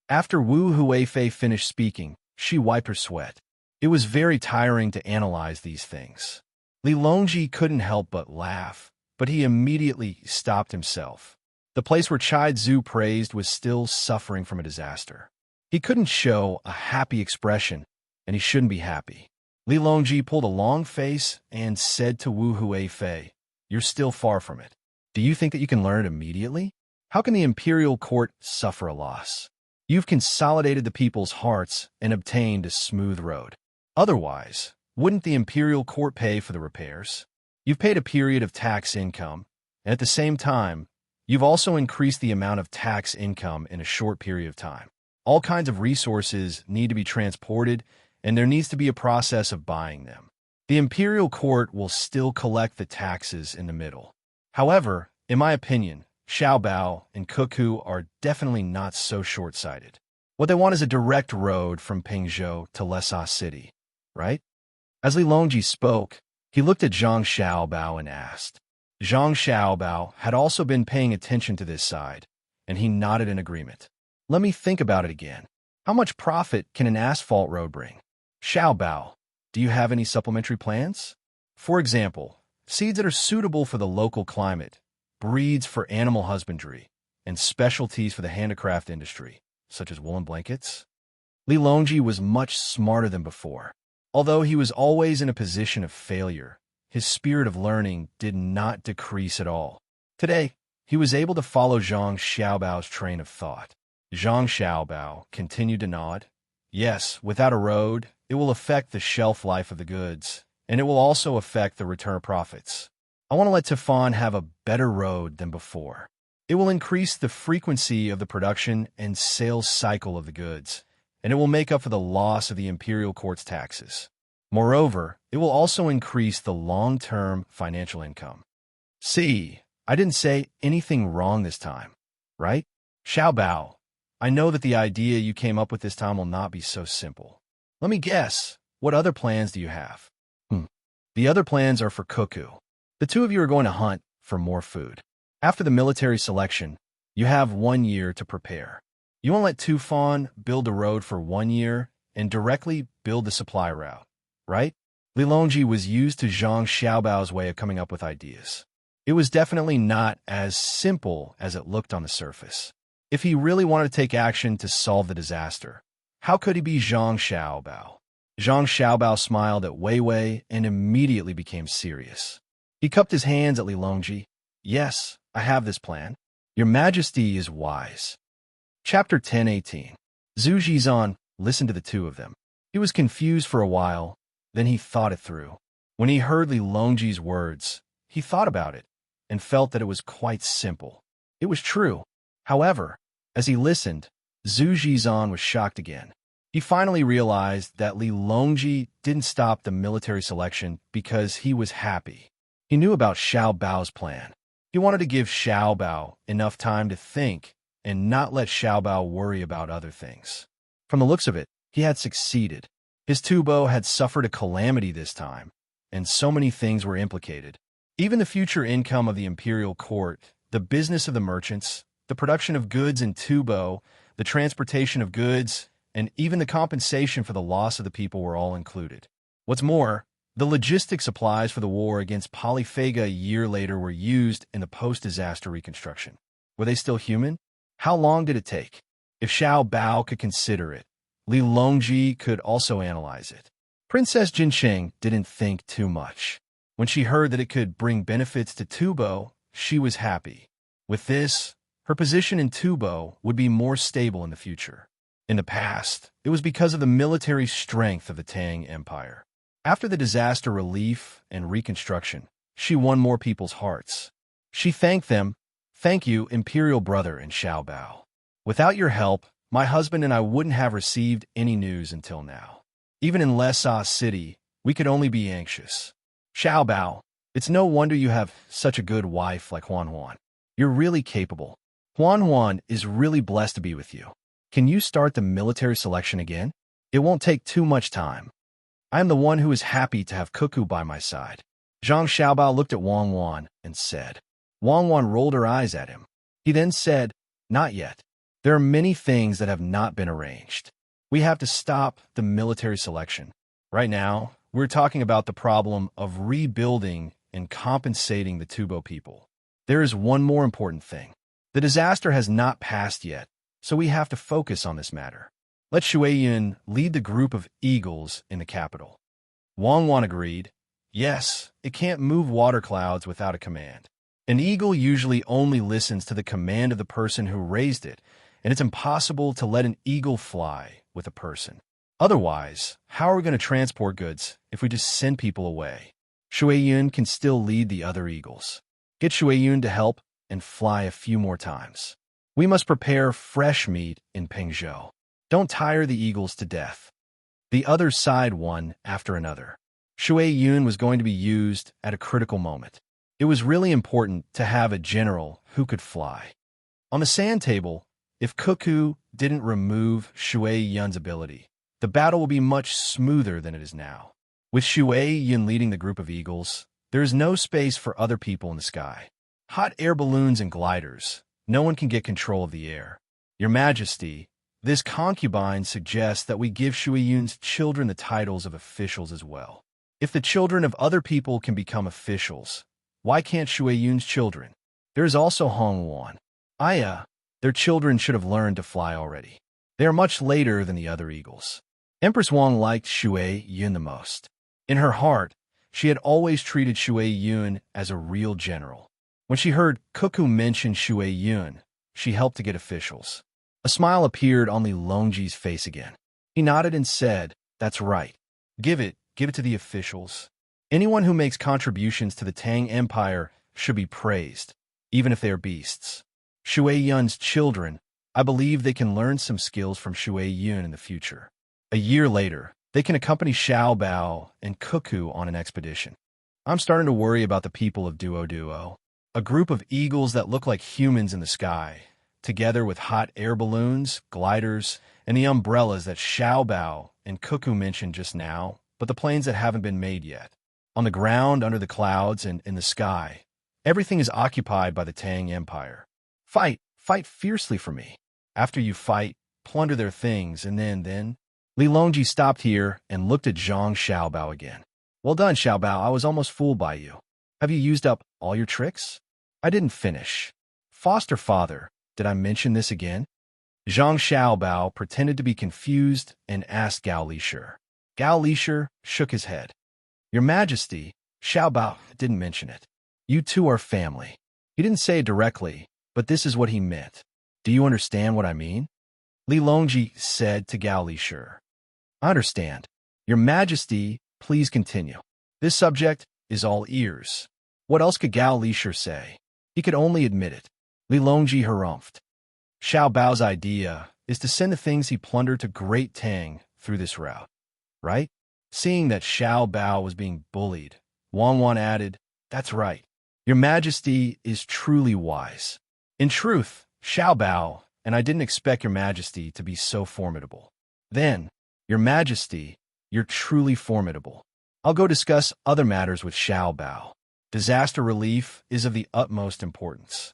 After Wu Huifei finished speaking, she wiped her sweat. It was very tiring to analyze these things. Li Longji couldn't help but laugh, but he immediately stopped himself. The place where Chai Zhu praised was still suffering from a disaster. He couldn't show a happy expression, and he shouldn't be happy. Li Longji pulled a long face and said to Wu Huifei, You're still far from it. Do you think that you can learn it immediately? How can the imperial court suffer a loss? You've consolidated the people's hearts and obtained a smooth road. Otherwise, wouldn't the imperial court pay for the repairs? You've paid a period of tax income, and at the same time, you've also increased the amount of tax income in a short period of time. All kinds of resources need to be transported, and there needs to be a process of buying them. The imperial court will still collect the taxes in the middle. However, in my opinion, Xiao Bao and Cuckoo are definitely not so short-sighted. What they want is a direct road from Pingzhou to Lesa City, right? As Li Longji spoke, he looked at Zhang Xiaobao and asked. Zhang Xiaobao had also been paying attention to this side, and he nodded in agreement. Let me think about it again. How much profit can an asphalt road bring? Xiaobao, do you have any supplementary plans? For example, seeds that are suitable for the local climate, breeds for animal husbandry, and specialties for the handicraft industry, such as woolen blankets? Li Longji was much smarter than before. Although he was always in a position of failure, his spirit of learning did not decrease at all. Today, he was able to follow Zhang Xiaobao's train of thought. Zhang Xiaobao continued to nod. Yes, without a road, it will affect the shelf life of the goods, and it will also affect the return profits. I want to let Tufan have a better road than before. It will increase the frequency of the production and sales cycle of the goods, and it will make up for the loss of the imperial court's taxes. Moreover, it will also increase the long-term financial income. See, I didn't say anything wrong this time, right? Xiao Bao, I know that the idea you came up with this time will not be so simple. Let me guess, what other plans do you have? The other plans are for Cuckoo. The two of you are going to hunt for more food. After the military selection, you have 1 year to prepare. You want to let Tufan build a road for 1 year and directly build the supply route. right? Li Longji was used to Zhang Xiaobao's way of coming up with ideas. It was definitely not as simple as it looked on the surface. If he really wanted to take action to solve the disaster, how could he be Zhang Xiaobao? Zhang Xiaobao smiled at Wei Wei and immediately became serious. He cupped his hands at Li Longji. Yes, I have this plan. Your Majesty is wise. Chapter 10:18. Zhu Jizan listened to the two of them. He was confused for a while, then he thought it through. When he heard Li Longji's words, he thought about it and felt that it was quite simple. It was true. However, as he listened, Zhu Jizan was shocked again. He finally realized that Li Longji didn't stop the military selection because he was happy. He knew about Xiao Bao's plan. He wanted to give Xiao Bao enough time to think and not let Xiao Bao worry about other things. From the looks of it, he had succeeded. His Tubo had suffered a calamity this time, and so many things were implicated. Even the future income of the imperial court, the business of the merchants, the production of goods in Tubo, the transportation of goods, and even the compensation for the loss of the people were all included. What's more, the logistic supplies for the war against Polyphaga a year later were used in the post-disaster reconstruction. Were they still human? How long did it take? If Xiao Bao could consider it, Li Longji could also analyze it. Princess Jinsheng didn't think too much. When she heard that it could bring benefits to Tubo, she was happy. With this, her position in Tubo would be more stable in the future. In the past, it was because of the military strength of the Tang Empire. After the disaster relief and reconstruction, she won more people's hearts. She thanked them. Thank you, Imperial Brother and Xiao Bao. Without your help, my husband and I wouldn't have received any news until now. Even in Lesa City, we could only be anxious. Xiao Bao, it's no wonder you have such a good wife like Huan Huan. You're really capable. Huan Huan is really blessed to be with you. Can you start the military selection again? It won't take too much time. I am the one who is happy to have Cuckoo by my side. Zhang Xiaobao looked at Wang Wan and said. Wang Wan rolled her eyes at him. He then said, Not yet. There are many things that have not been arranged. We have to stop the military selection. Right now, we're talking about the problem of rebuilding and compensating the Tubo people. There is one more important thing. The disaster has not passed yet, so we have to focus on this matter. Let Shuiyun lead the group of eagles in the capital. Wang Wan agreed. Yes, it can't move water clouds without a command. An eagle usually only listens to the command of the person who raised it, and it's impossible to let an eagle fly with a person. Otherwise, how are we going to transport goods if we just send people away? Shuiyun can still lead the other eagles. Get Shuiyun to help and fly a few more times. We must prepare fresh meat in Pengzhou. Don't tire the eagles to death. The other sighed one after another. Shuiyun was going to be used at a critical moment. It was really important to have a general who could fly. On the sand table, if Cuckoo didn't remove Shuiyun's ability, the battle will be much smoother than it is now. With Shuiyun leading the group of eagles, there is no space for other people in the sky. Hot air balloons and gliders. No one can get control of the air. Your Majesty, this concubine suggests that we give Shuiyun's children the titles of officials as well. If the children of other people can become officials, why can't Shuiyun's children? There is also Hong Wan. Their children should have learned to fly already. They are much later than the other eagles. Empress Wang liked Shuiyun the most. In her heart, she had always treated Shuiyun as a real general. When she heard Cuckoo mention Shuiyun, she helped to get officials. A smile appeared on Li Longji's face again. He nodded and said, That's right. Give it to the officials. Anyone who makes contributions to the Tang Empire should be praised, even if they are beasts. Shuiyun's children, I believe they can learn some skills from Shuiyun in the future. A year later, they can accompany Xiao Bao and Cuckoo on an expedition. I'm starting to worry about the people of Duo Duo, a group of eagles that look like humans in the sky, together with hot air balloons, gliders, and the umbrellas that Xiao Bao and Cuckoo mentioned just now, but the planes that haven't been made yet. On the ground, under the clouds, and in the sky, everything is occupied by the Tang Empire. Fight fiercely for me. After you fight, plunder their things, and then Li Longji stopped here and looked at Zhang Xiaobao again. Well done, Xiaobao. I was almost fooled by you. Have you used up all your tricks? I didn't finish. Foster father, did I mention this again? Zhang Xiaobao pretended to be confused and asked Gao Lishir. Gao Lishir shook his head. Your Majesty, Xiaobao didn't mention it. You two are family. He didn't say it directly, but this is what he meant. Do you understand what I mean? Li Longji said to Gao Lishir. I understand. Your Majesty, please continue. This subject is all ears. What else could Gao Lishir say? He could only admit it. Li Longji harumphed. Xiaobao's idea is to send the things he plundered to Great Tang through this route, right? Seeing that Xiaobao was being bullied, Wang added, That's right. Your Majesty is truly wise. In truth, Xiaobao, and I didn't expect your Majesty to be so formidable. Then, your Majesty, you're truly formidable. I'll go discuss other matters with Xiaobao. Disaster relief is of the utmost importance.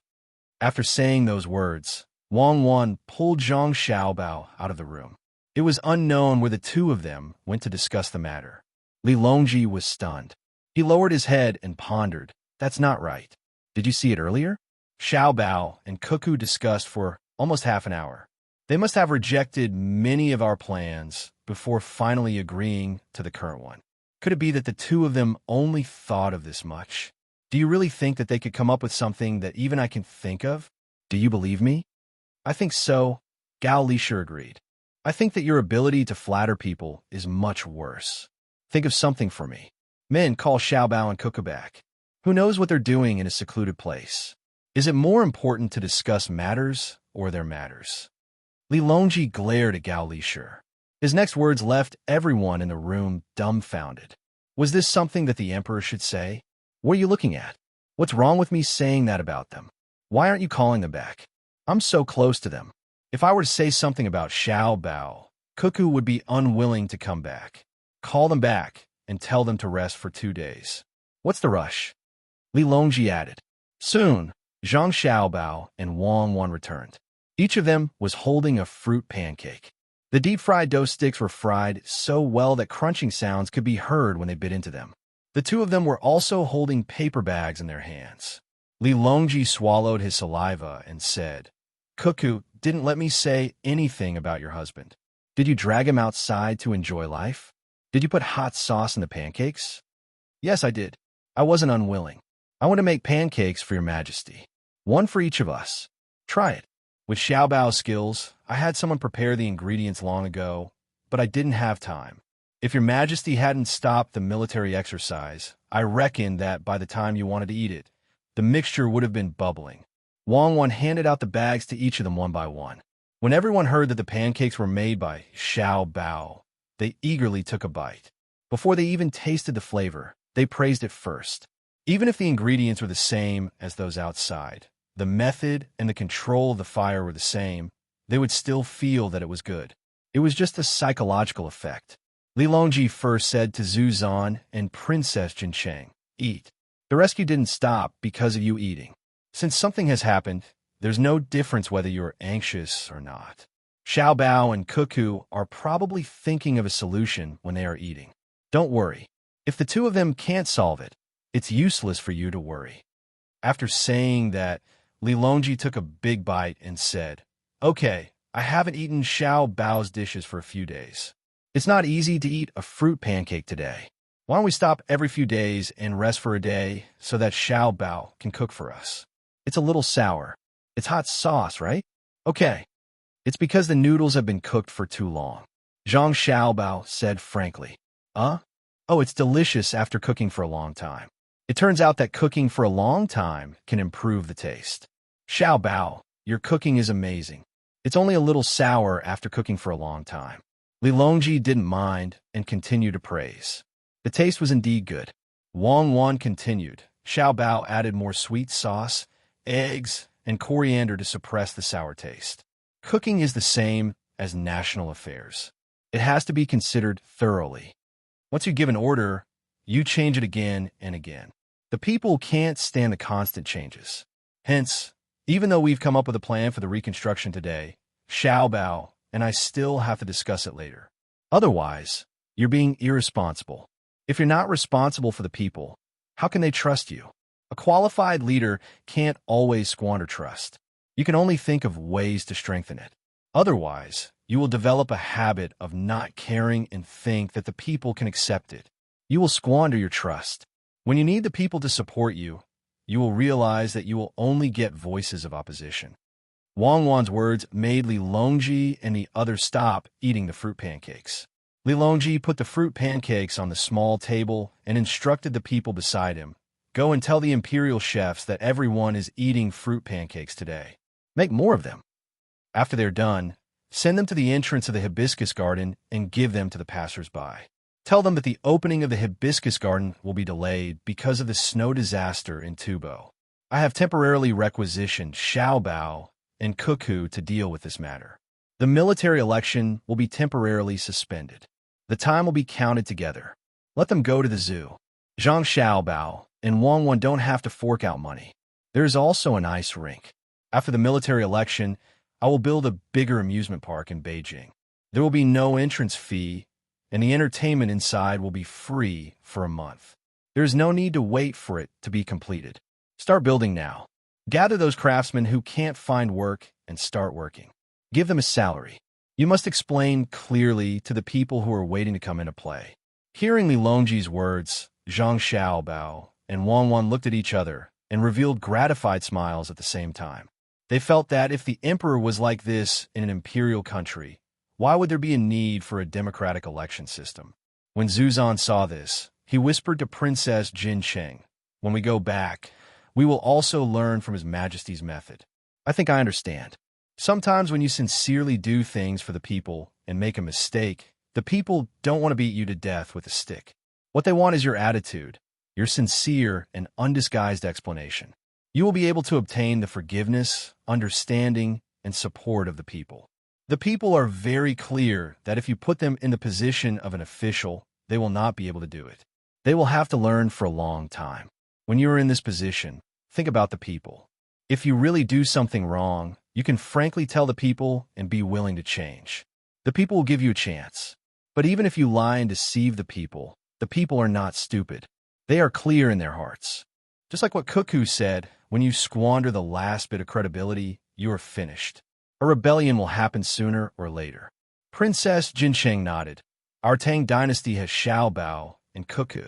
After saying those words, Wang pulled Zhang Xiaobao out of the room. It was unknown where the two of them went to discuss the matter. Li Longji was stunned. He lowered his head and pondered. That's not right. Did you see it earlier? Xiaobao and Cuckoo discussed for almost half an hour. They must have rejected many of our plans before finally agreeing to the current one. Could it be that the two of them only thought of this much? Do you really think that they could come up with something that even I can think of? Do you believe me? I think so, Gao Lishir agreed. I think that your ability to flatter people is much worse. Think of something for me. Men call Xiaobao and Cuckoo back. Who knows what they're doing in a secluded place? Is it more important to discuss matters or their matters? Li Longji glared at Gao Lishir. His next words left everyone in the room dumbfounded. Was this something that the emperor should say? What are you looking at? What's wrong with me saying that about them? Why aren't you calling them back? I'm so close to them. If I were to say something about Xiaobao, Cuckoo would be unwilling to come back. Call them back and tell them to rest for 2 days. What's the rush? Li Longji added. Soon, Zhang Xiaobao and Wang returned. Each of them was holding a fruit pancake. The deep-fried dough sticks were fried so well that crunching sounds could be heard when they bit into them. The two of them were also holding paper bags in their hands. Li Longji swallowed his saliva and said, Cuckoo didn't let me say anything about your husband. Did you drag him outside to enjoy life? Did you put hot sauce in the pancakes? Yes, I did. I wasn't unwilling. I want to make pancakes for your Majesty. One for each of us. Try it. With Xiaobao's skills, I had someone prepare the ingredients long ago, but I didn't have time. If your Majesty hadn't stopped the military exercise, I reckon that by the time you wanted to eat it, the mixture would have been bubbling. Wang handed out the bags to each of them one by one. When everyone heard that the pancakes were made by Xiaobao, they eagerly took a bite. Before they even tasted the flavor, they praised it first. Even if the ingredients were the same as those outside, the method and the control of the fire were the same, they would still feel that it was good. It was just a psychological effect. Li Longji first said to Zhu Zan and Princess Jincheng, Eat. The rescue didn't stop because of you eating. Since something has happened, there's no difference whether you're anxious or not. Xiaobao and Cuckoo are probably thinking of a solution when they are eating. Don't worry. If the two of them can't solve it, it's useless for you to worry. After saying that, Li Longji took a big bite and said, Okay, I haven't eaten Xiaobao's dishes for a few days. It's not easy to eat a fruit pancake today. Why don't we stop every few days and rest for a day so that Xiaobao can cook for us? It's a little sour. It's hot sauce, right? Okay. It's because the noodles have been cooked for too long. Zhang Xiaobao said frankly. Oh, it's delicious after cooking for a long time. It turns out that cooking for a long time can improve the taste. Xiaobao, your cooking is amazing. It's only a little sour after cooking for a long time. Li Longji didn't mind and continued to praise. The taste was indeed good. Wang continued. Xiaobao added more sweet sauce, eggs, and coriander to suppress the sour taste. Cooking is the same as national affairs. It has to be considered thoroughly. Once you give an order, you change it again and again. The people can't stand the constant changes. Hence, even though we've come up with a plan for the reconstruction today, Xiaobao and I still have to discuss it later. Otherwise, you're being irresponsible. If you're not responsible for the people, how can they trust you? A qualified leader can't always squander trust. You can only think of ways to strengthen it. Otherwise, you will develop a habit of not caring and think that the people can accept it. You will squander your trust. When you need the people to support you, you will realize that you will only get voices of opposition. Wang Wan's words made Li Longji and the others stop eating the fruit pancakes. Li Longji put the fruit pancakes on the small table and instructed the people beside him, "Go and tell the imperial chefs that everyone is eating fruit pancakes today. Make more of them. After they're done, send them to the entrance of the hibiscus garden and give them to the passers-by. Tell them that the opening of the hibiscus garden will be delayed because of the snow disaster in Tubo. I have temporarily requisitioned Xiaobao and Cuckoo to deal with this matter. The military election will be temporarily suspended. The time will be counted together. Let them go to the zoo. Zhang Xiaobao and Wang Wan don't have to fork out money. There is also an ice rink. After the military election, I will build a bigger amusement park in Beijing. There will be no entrance fee, and the entertainment inside will be free for a month. There is no need to wait for it to be completed. Start building now. Gather those craftsmen who can't find work and start working. Give them a salary. You must explain clearly to the people who are waiting to come into play." Hearing Li Longji's words, Zhang Xiaobao and Wang Wan looked at each other and revealed gratified smiles at the same time. They felt that if the emperor was like this in an imperial country, why would there be a need for a democratic election system? When Zuzan saw this, he whispered to Princess Jin Cheng, "When we go back, we will also learn from His Majesty's method. I think I understand. Sometimes when you sincerely do things for the people and make a mistake, the people don't want to beat you to death with a stick. What they want is your attitude, your sincere and undisguised explanation. You will be able to obtain the forgiveness, understanding, and support of the people. The people are very clear that if you put them in the position of an official, they will not be able to do it. They will have to learn for a long time. When you are in this position, think about the people. If you really do something wrong, you can frankly tell the people and be willing to change. The people will give you a chance. But even if you lie and deceive the people are not stupid. They are clear in their hearts. Just like what Cuckoo said, when you squander the last bit of credibility, you are finished. A rebellion will happen sooner or later." Princess Jincheng nodded. "Our Tang Dynasty has Xiaobao and Cuckoo.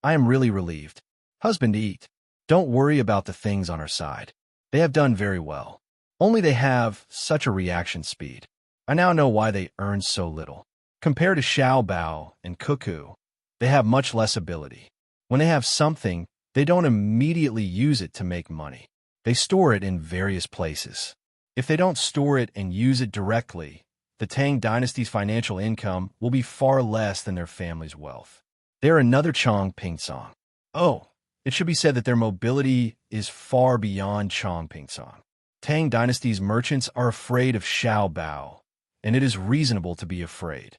I am really relieved. Husband, eat. Don't worry about the things on our side. They have done very well. Only they have such a reaction speed. I now know why they earn so little. Compared to Xiaobao and Cuckoo, they have much less ability. When they have something, they don't immediately use it to make money. They store it in various places. If they don't store it and use it directly, the Tang Dynasty's financial income will be far less than their family's wealth. They are another Chong Ping Song. Oh, it should be said that their mobility is far beyond Chong Ping Song. Tang Dynasty's merchants are afraid of Xiaobao, and it is reasonable to be afraid."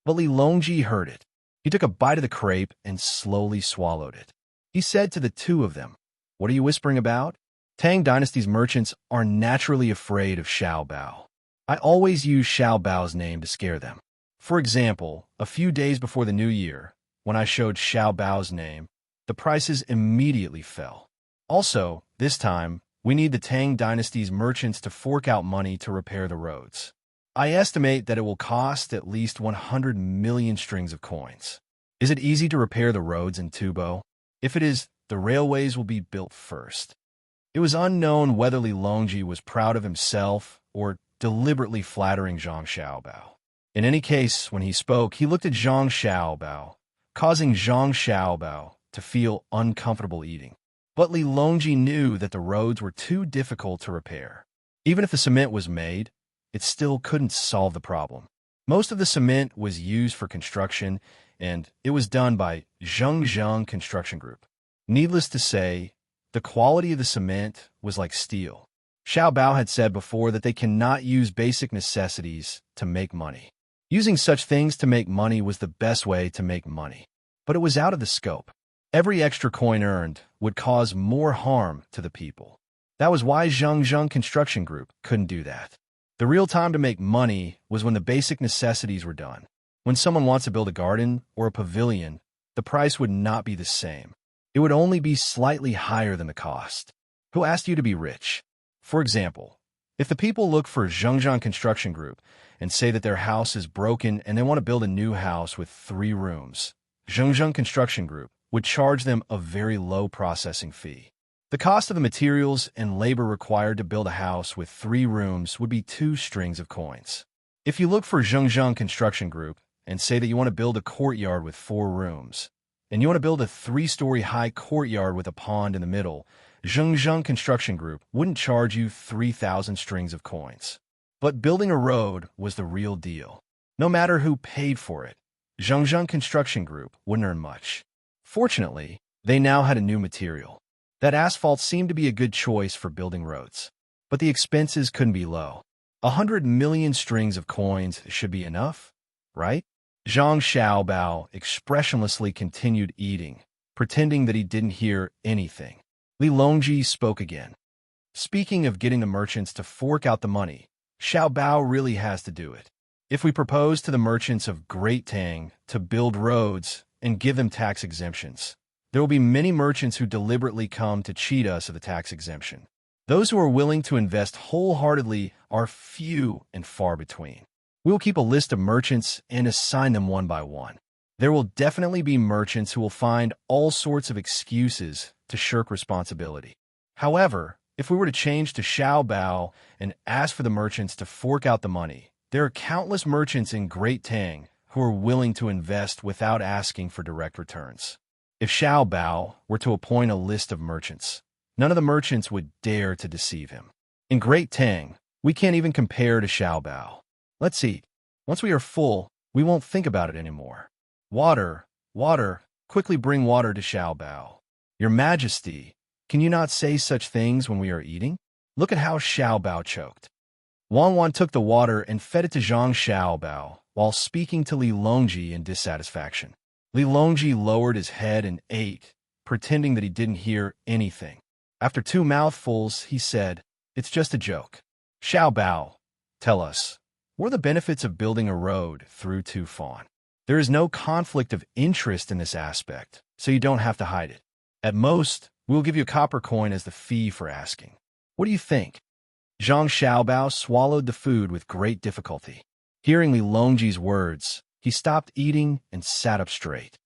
But Li Longji heard it. He took a bite of the crepe and slowly swallowed it. He said to the two of them, "What are you whispering about? Tang Dynasty's merchants are naturally afraid of Xiaobao. I always use Xiaobao's name to scare them. For example, a few days before the new year, when I showed Xiaobao's name, the prices immediately fell. Also, this time, we need the Tang Dynasty's merchants to fork out money to repair the roads. I estimate that it will cost at least 100 million strings of coins. Is it easy to repair the roads in Tubo? If it is, the railways will be built first." It was unknown whether Li Longji was proud of himself or deliberately flattering Zhang Xiaobao. In any case, when he spoke, he looked at Zhang Xiaobao, causing Zhang Xiaobao to feel uncomfortable eating. But Li Longji knew that the roads were too difficult to repair. Even if the cement was made, it still couldn't solve the problem. Most of the cement was used for construction, and it was done by Zhengzheng Construction Group. Needless to say, the quality of the cement was like steel. Xiaobao had said before that they cannot use basic necessities to make money. Using such things to make money was the best way to make money. But it was out of the scope. Every extra coin earned would cause more harm to the people. That was why Zhengzheng Construction Group couldn't do that. The real time to make money was when the basic necessities were done. When someone wants to build a garden or a pavilion, the price would not be the same. It would only be slightly higher than the cost. Who asked you to be rich? For example, if the people look for Zhengzheng Construction Group and say that their house is broken and they want to build a new house with 3 rooms, Zhengzheng Construction Group would charge them a very low processing fee. The cost of the materials and labor required to build a house with 3 rooms would be 2 strings of coins. If you look for Zhengzheng Construction Group and say that you want to build a courtyard with 4 rooms, and you want to build a 3-story high courtyard with a pond in the middle, Zhengzheng Construction Group wouldn't charge you 3,000 strings of coins. But building a road was the real deal. No matter who paid for it, Zhengzheng Construction Group wouldn't earn much. Fortunately, they now had a new material. That asphalt seemed to be a good choice for building roads. But the expenses couldn't be low. 100 million strings of coins should be enough, right? Zhang Xiaobao expressionlessly continued eating, pretending that he didn't hear anything. Li Longji spoke again. Speaking of getting the merchants to fork out the money, Xiaobao really has to do it. If we propose to the merchants of Great Tang to build roads and give them tax exemptions, there will be many merchants who deliberately come to cheat us of the tax exemption. Those who are willing to invest wholeheartedly are few and far between. We will keep a list of merchants and assign them one by one. There will definitely be merchants who will find all sorts of excuses to shirk responsibility. However, if we were to change to Xiaobao and ask for the merchants to fork out the money, there are countless merchants in Great Tang who are willing to invest without asking for direct returns. If Xiaobao were to appoint a list of merchants, none of the merchants would dare to deceive him. In Great Tang, we can't even compare to Xiaobao. Let's eat. Once we are full, we won't think about it anymore. Water, water, quickly bring water to Xiaobao. Your Majesty, can you not say such things when we are eating? Look at how Xiaobao choked. Wang Wan took the water and fed it to Zhang Xiaobao while speaking to Li Longji in dissatisfaction. Li Longji lowered his head and ate, pretending that he didn't hear anything. After 2 mouthfuls, he said, "It's just a joke." Xiaobao, tell us, what are the benefits of building a road through Tufan? There is no conflict of interest in this aspect, so you don't have to hide it. At most, we will give you a copper coin as the fee for asking. What do you think? Zhang Xiaobao swallowed the food with great difficulty. Hearing Li Longji's words, he stopped eating and sat up straight.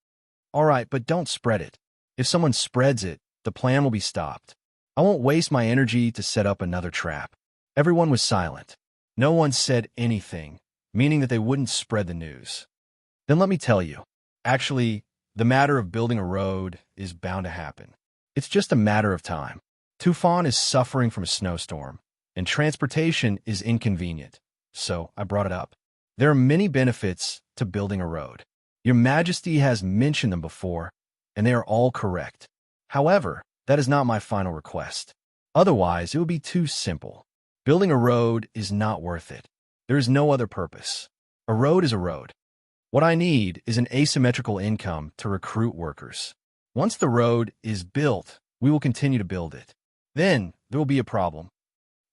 All right, but don't spread it. If someone spreads it, the plan will be stopped. I won't waste my energy to set up another trap. Everyone was silent. No one said anything, meaning that they wouldn't spread the news. Then let me tell you. Actually, the matter of building a road is bound to happen. It's just a matter of time. Tufan is suffering from a snowstorm, and transportation is inconvenient, so I brought it up. There are many benefits to building a road. Your Majesty has mentioned them before, and they are all correct. However, that is not my final request. Otherwise, it would be too simple. Building a road is not worth it. There is no other purpose. A road is a road. What I need is an asymmetrical income to recruit workers. Once the road is built, we will continue to build it. Then, there will be a problem.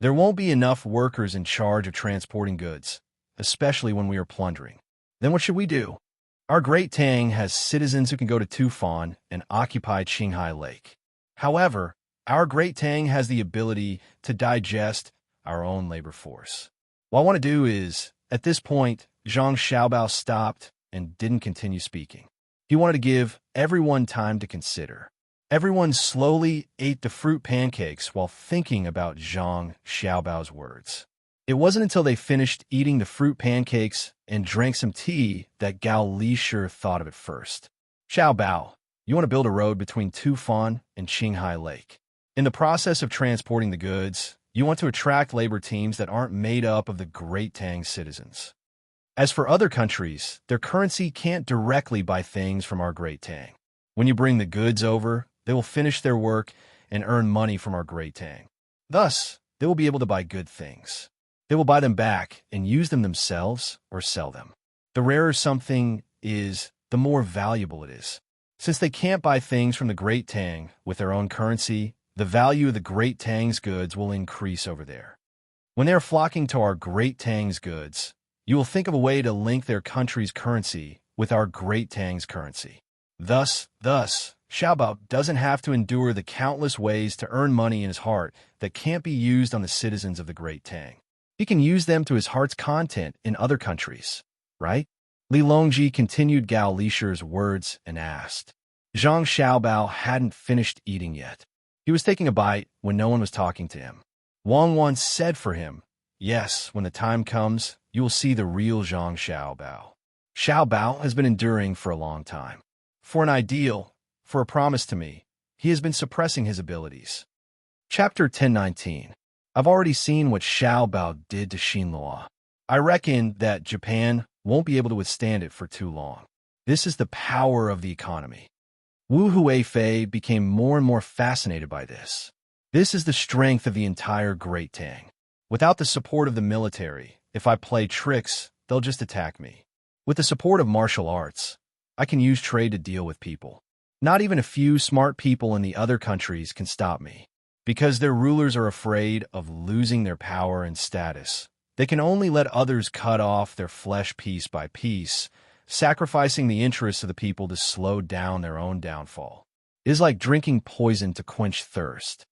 There won't be enough workers in charge of transporting goods, especially when we are plundering. Then what should we do? Our Great Tang has citizens who can go to Tufan and occupy Qinghai Lake. However, our Great Tang has the ability to digest our own labor force. What I want to do is, at this point, Zhang Xiaobao stopped and didn't continue speaking. He wanted to give everyone time to consider. Everyone slowly ate the fruit pancakes while thinking about Zhang Xiaobao's words. It wasn't until they finished eating the fruit pancakes and drank some tea that Gao Lishir thought of it first. Xiaobao, you want to build a road between Tufan and Qinghai Lake. In the process of transporting the goods, you want to attract labor teams that aren't made up of the Great Tang citizens. As for other countries, their currency can't directly buy things from our Great Tang. When you bring the goods over, they will finish their work and earn money from our Great Tang. Thus, they will be able to buy good things. They will buy them back and use them themselves or sell them. The rarer something is, the more valuable it is. Since they can't buy things from the Great Tang with their own currency, the value of the Great Tang's goods will increase over there. When they are flocking to our Great Tang's goods, You will think of a way to link their country's currency with our great Tang's currency. Thus, Xiaobao doesn't have to endure the countless ways to earn money in his heart that can't be used on the citizens of the great Tang. He can use them to his heart's content in other countries, right? Li Longji continued Gao Lisher's words and asked. Zhang Xiaobao hadn't finished eating yet. He was taking a bite when no one was talking to him. Wang Wan said for him, "Yes, when the time comes, you will see the real Zhang Xiaobao." Xiaobao has been enduring for a long time. For an ideal, for a promise to me, he has been suppressing his abilities. Chapter 1019. I've already seen what Xiaobao did to Xinluo. I reckon that Japan won't be able to withstand it for too long. This is the power of the economy. Wu Huifei became more and more fascinated by this. This is the strength of the entire Great Tang. Without the support of the military, if I play tricks, they'll just attack me. With the support of martial arts, I can use trade to deal with people. Not even a few smart people in the other countries can stop me. Because their rulers are afraid of losing their power and status, they can only let others cut off their flesh piece by piece, sacrificing the interests of the people to slow down their own downfall. It is like drinking poison to quench thirst.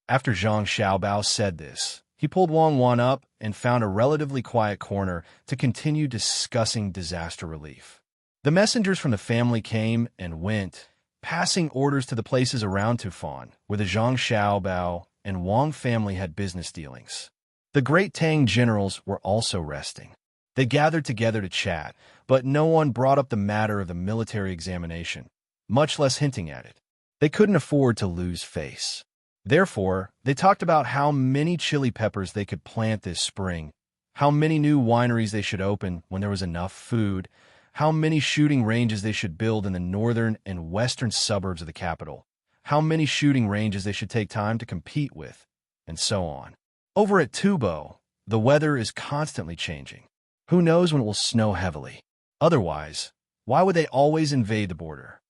After Zhang Xiaobao said this, he pulled Wang Wan up and found a relatively quiet corner to continue discussing disaster relief. The messengers from the family came and went, passing orders to the places around Tufan, where the Zhang Xiaobao and Wang family had business dealings. The great Tang generals were also resting. They gathered together to chat, but no one brought up the matter of the military examination, much less hinting at it. They couldn't afford to lose face. Therefore, they talked about how many chili peppers they could plant this spring, how many new wineries they should open when there was enough food, how many shooting ranges they should build in the northern and western suburbs of the capital, how many shooting ranges they should take time to compete with, and so on. Over at Tubo, the weather is constantly changing. Who knows when it will snow heavily? Otherwise, why would they always invade the border?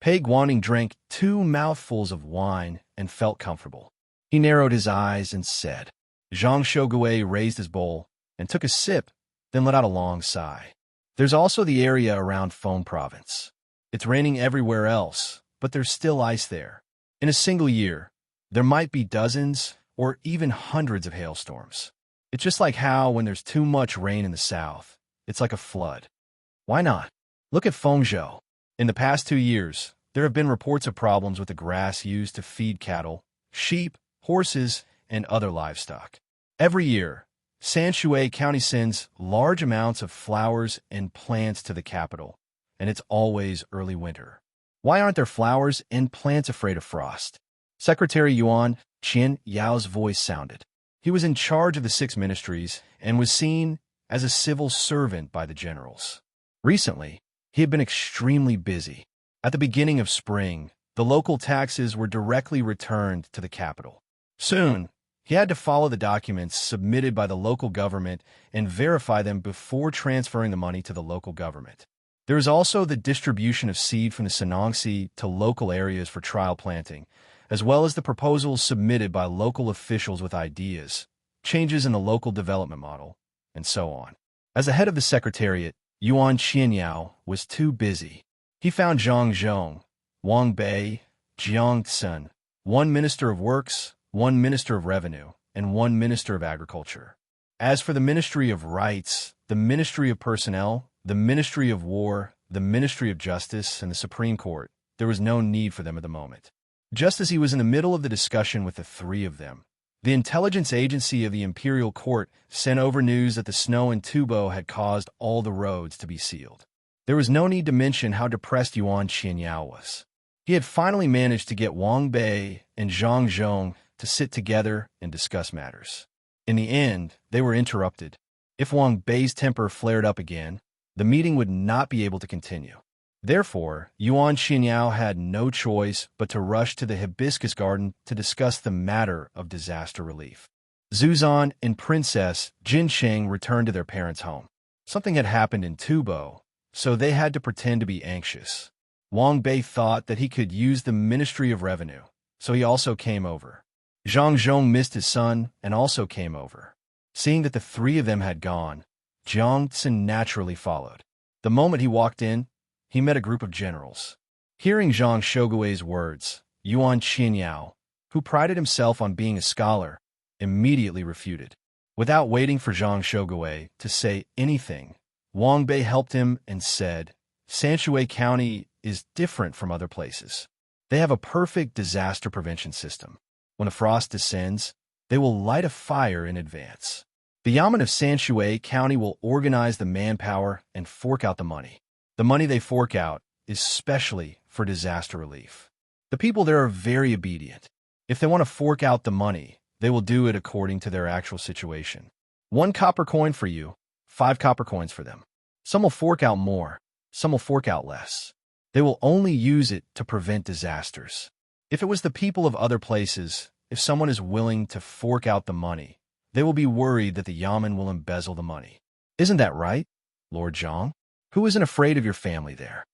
Pei Guaning drank 2 mouthfuls of wine and felt comfortable. He narrowed his eyes and said. Zhang Shogui raised his bowl and took a sip, then let out a long sigh. There's also the area around Feng Province. It's raining everywhere else, but there's still ice there. In a single year, there might be dozens or even hundreds of hailstorms. It's just like how, when there's too much rain in the south, it's like a flood. Why not? Look at Fengzhou. In the past 2 years, there have been reports of problems with the grass used to feed cattle, sheep, horses, and other livestock. Every year, Sanshui County sends large amounts of flowers and plants to the capital, and it's always early winter. Why aren't there flowers and plants afraid of frost? Secretary Yuan Qian Yao's voice sounded. He was in charge of the 6 ministries and was seen as a civil servant by the generals. Recently, he had been extremely busy. At the beginning of spring, the local taxes were directly returned to the capital. Soon, he had to follow the documents submitted by the local government and verify them before transferring the money to the local government. There is also the distribution of seed from the Sanongsi to local areas for trial planting, as well as the proposals submitted by local officials with ideas, changes in the local development model, and so on. As the head of the secretariat, Yuan Qianyao was too busy. He found Zhang Zhong, Wang Bei, Jiang Tsun, 1 minister of works, 1 minister of revenue, and 1 minister of agriculture. As for the Ministry of Rights, the Ministry of Personnel, the Ministry of War, the Ministry of Justice, and the Supreme Court, there was no need for them at the moment. Just as he was in the middle of the discussion with the 3 of them, the intelligence agency of the Imperial Court sent over news that the snow in Tubo had caused all the roads to be sealed. There was no need to mention how depressed Yuan Qianyao was. He had finally managed to get Wang Bei and Zhang Zhong to sit together and discuss matters. In the end, they were interrupted. If Wang Bei's temper flared up again, the meeting would not be able to continue. Therefore, Yuan Qianyao had no choice but to rush to the hibiscus garden to discuss the matter of disaster relief. Zuzan and Princess Jinsheng returned to their parents' home. Something had happened in Tubo, so they had to pretend to be anxious. Wang Bei thought that he could use the Ministry of Revenue, so he also came over. Zhang Zhong missed his son and also came over. Seeing that the 3 of them had gone, Jiang Tsin naturally followed. The moment he walked in, he met a group of generals. Hearing Zhang Shougui's words, Yuan Qinyao, who prided himself on being a scholar, immediately refuted. Without waiting for Zhang Shougui to say anything, Wang Bei helped him and said, Sanshui County is different from other places. They have a perfect disaster prevention system. When a frost descends, they will light a fire in advance. The Yamen of Sanshui County will organize the manpower and fork out the money. The money they fork out is specially for disaster relief. The people there are very obedient. If they want to fork out the money, they will do it according to their actual situation. 1 copper coin for you, 5 copper coins for them. Some will fork out more, some will fork out less. They will only use it to prevent disasters. If it was the people of other places, if someone is willing to fork out the money, they will be worried that the Yamen will embezzle the money. Isn't that right, Lord Zhang? Who isn't afraid of your family there?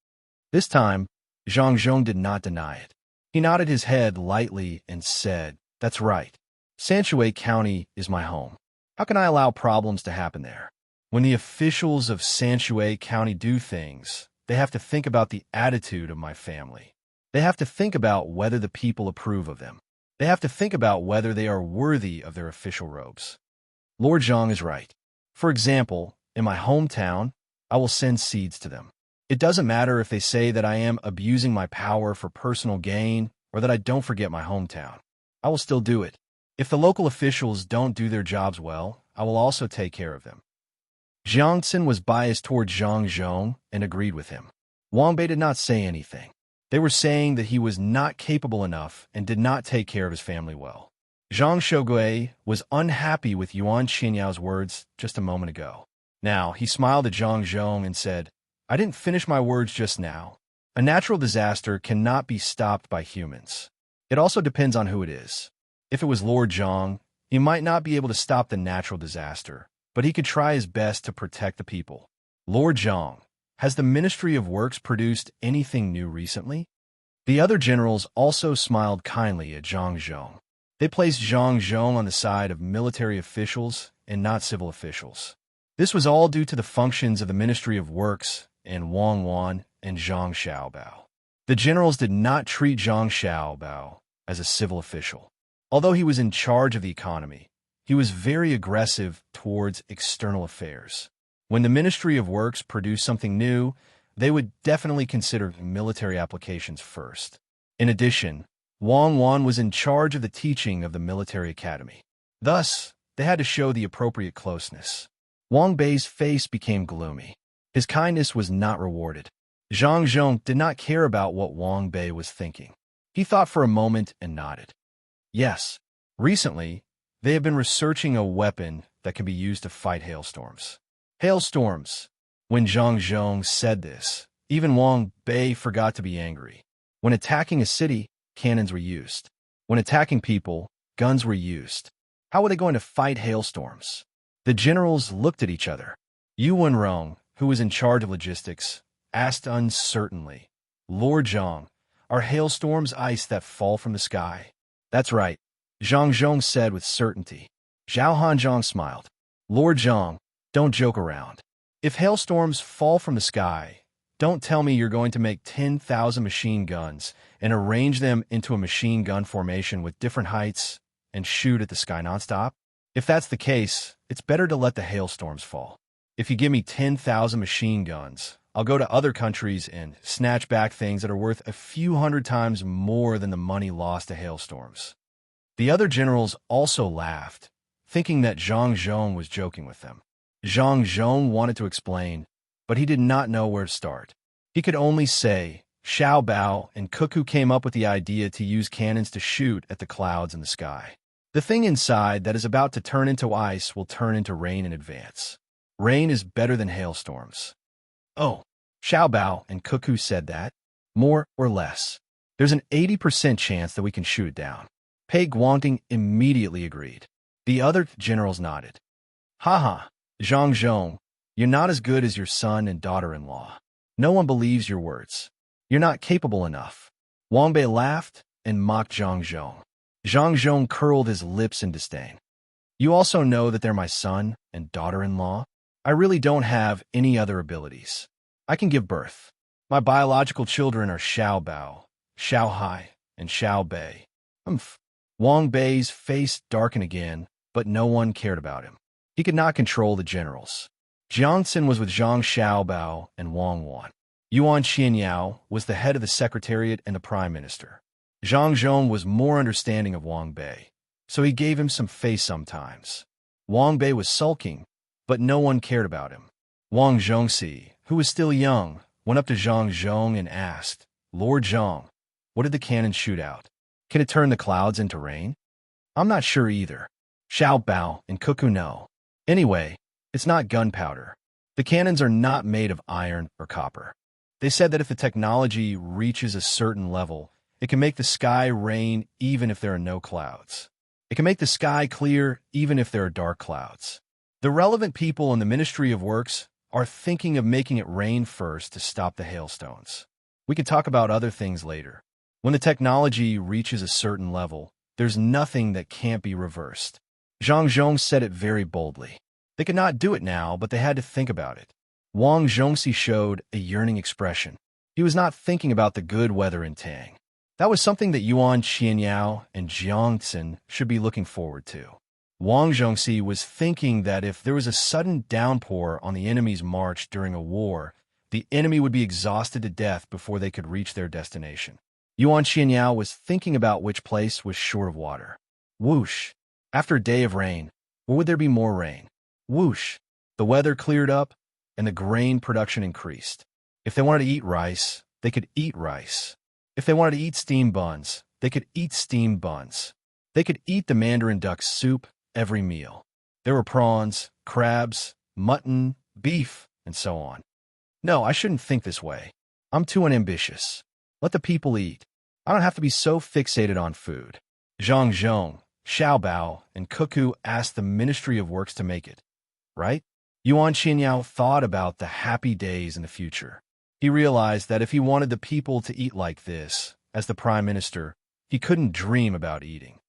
This time, Zhang Zhong did not deny it. He nodded his head lightly and said, That's right. Sanshui County is my home. How can I allow problems to happen there? When the officials of Sanshui County do things, they have to think about the attitude of my family. They have to think about whether the people approve of them. They have to think about whether they are worthy of their official robes. Lord Zhang is right. For example, in my hometown, I will send seeds to them. It doesn't matter if they say that I am abusing my power for personal gain or that I don't forget my hometown. I will still do it. If the local officials don't do their jobs well, I will also take care of them. Jiang Tsin was biased toward Zhang Zhong and agreed with him. Wang Bei did not say anything. They were saying that he was not capable enough and did not take care of his family well. Zhang Shougui was unhappy with Yuan Qinyao's words just a moment ago. Now, he smiled at Zhang Zhong and said, I didn't finish my words just now. A natural disaster cannot be stopped by humans. It also depends on who it is. If it was Lord Zhang, he might not be able to stop the natural disaster, but he could try his best to protect the people. Lord Zhang, has the Ministry of Works produced anything new recently? The other generals also smiled kindly at Zhang Zhong. They placed Zhang Zhong on the side of military officials and not civil officials. This was all due to the functions of the Ministry of Works and Wang Wan and Zhang Xiaobao. The generals did not treat Zhang Xiaobao as a civil official. Although he was in charge of the economy, he was very aggressive towards external affairs. When the Ministry of Works produced something new, they would definitely consider military applications first. In addition, Wang Wan was in charge of the teaching of the military academy. Thus, they had to show the appropriate closeness. Wang Bei's face became gloomy. His kindness was not rewarded. Zhang Zhong did not care about what Wang Bei was thinking. He thought for a moment and nodded. Yes, recently, they have been researching a weapon that can be used to fight hailstorms. Hailstorms. When Zhang Zhong said this, even Wang Bei forgot to be angry. When attacking a city, cannons were used. When attacking people, guns were used. How were they going to fight hailstorms? The generals looked at each other. Yu Wenrong, who was in charge of logistics, asked uncertainly, Lord Zhang, are hailstorms ice that fall from the sky? That's right, Zhang Zhong said with certainty. Zhao Hanzhong smiled. Lord Zhang, don't joke around. If hailstorms fall from the sky, don't tell me you're going to make 10,000 machine guns and arrange them into a machine gun formation with different heights and shoot at the sky nonstop. If that's the case, it's better to let the hailstorms fall. If you give me 10,000 machine guns, I'll go to other countries and snatch back things that are worth a few hundred times more than the money lost to hailstorms. The other generals also laughed, thinking that Zhang Zhong was joking with them. Zhang Zhong wanted to explain, but he did not know where to start. He could only say, Xiao Bao and Cuckoo came up with the idea to use cannons to shoot at the clouds in the sky. The thing inside that is about to turn into ice will turn into rain in advance. Rain is better than hailstorms. Oh, Xiao Bao and Cuckoo said that? More or less. There's an 80% chance that we can shoot it down. Pei Guangting immediately agreed. The other generals nodded. Ha, Zhang Zhong, you're not as good as your son and daughter-in-law. No one believes your words. You're not capable enough. Wang Bei laughed and mocked Zhang Zhong. Zhang Zhong curled his lips in disdain. You also know that they're my son and daughter-in-law? I really don't have any other abilities. I can give birth. My biological children are Xiao Bao, Xiao Hai, and Xiao Bei. Humph. Wang Bei's face darkened again, but no one cared about him. He could not control the generals. Jiang Xin was with Zhang Xiaobao and Wang Wan. Yuan Xianyao was the head of the secretariat and the prime minister. Zhang Zhong was more understanding of Wang Bei, so he gave him some face sometimes. Wang Bei was sulking, but no one cared about him. Wang Zhongxi, who was still young, went up to Zhang Zhong and asked, "Lord Zhang, what did the cannon shoot out? Can it turn the clouds into rain?" "I'm not sure either. Xiao Bao and Cuckoo know. Anyway, it's not gunpowder. The cannons are not made of iron or copper. They said that if the technology reaches a certain level, it can make the sky rain even if there are no clouds. It can make the sky clear even if there are dark clouds. The relevant people in the Ministry of Works are thinking of making it rain first to stop the hailstones. We can talk about other things later. When the technology reaches a certain level, there's nothing that can't be reversed." Zhang Zhong said it very boldly. They could not do it now, but they had to think about it. Wang Zhongxi showed a yearning expression. He was not thinking about the good weather in Tang. That was something that Yuan Xianyao and Jiang Xin should be looking forward to. Wang Zhongxi was thinking that if there was a sudden downpour on the enemy's march during a war, the enemy would be exhausted to death before they could reach their destination. Yuan Xianyao was thinking about which place was short of water. Whoosh! After a day of rain, where would there be more rain? Whoosh! The weather cleared up, and the grain production increased. If they wanted to eat rice, they could eat rice. If they wanted to eat steamed buns, they could eat steamed buns. They could eat the mandarin duck soup every meal. There were prawns, crabs, mutton, beef, and so on. No, I shouldn't think this way. I'm too unambitious. Let the people eat. I don't have to be so fixated on food. Zhang Zhong, Xiao Bao, and Cuckoo asked the Ministry of Works to make it, right? Yuan Xianyao thought about the happy days in the future. He realized that if he wanted the people to eat like this, as the prime minister, he couldn't dream about eating.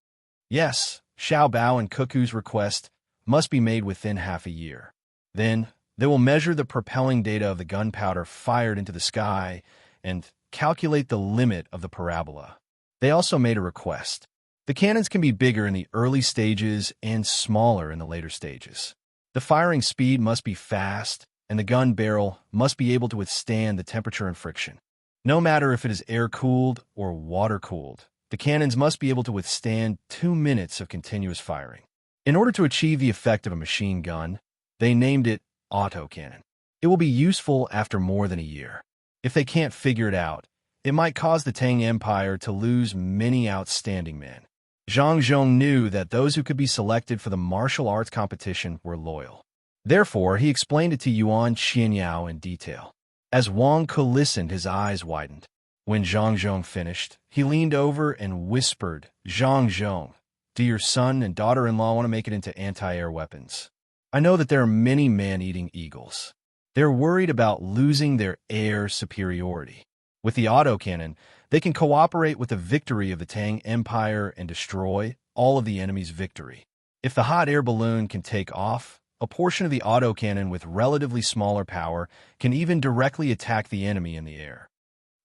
Yes, Xiao Bao and Cuckoo's request must be made within half a year. Then, they will measure the propelling data of the gunpowder fired into the sky and calculate the limit of the parabola. They also made a request. The cannons can be bigger in the early stages and smaller in the later stages. The firing speed must be fast, and the gun barrel must be able to withstand the temperature and friction. No matter if it is air-cooled or water-cooled, the cannons must be able to withstand 2 minutes of continuous firing. In order to achieve the effect of a machine gun, they named it autocannon. It will be useful after more than a year. If they can't figure it out, it might cause the Tang Empire to lose many outstanding men. Zhang Zhong knew that those who could be selected for the martial arts competition were loyal. Therefore, he explained it to Yuan Xianyao in detail. As Wang Ke listened, his eyes widened. When Zhang Zhong finished, he leaned over and whispered, "Zhang Zhong, do your son and daughter-in-law want to make it into anti-air weapons? I know that there are many man-eating eagles. They're worried about losing their air superiority. With the autocannon, they can cooperate with the victory of the Tang Empire and destroy all of the enemy's victory. If the hot air balloon can take off, a portion of the autocannon with relatively smaller power can even directly attack the enemy in the air."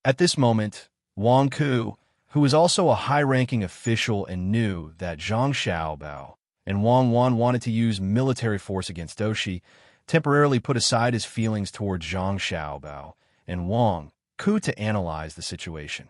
At this moment, Wang Ku, who was also a high-ranking official and knew that Zhang Xiaobao and Wang Wan wanted to use military force against Doshi, temporarily put aside his feelings towards Zhang Xiaobao and Wang Ku to analyze the situation.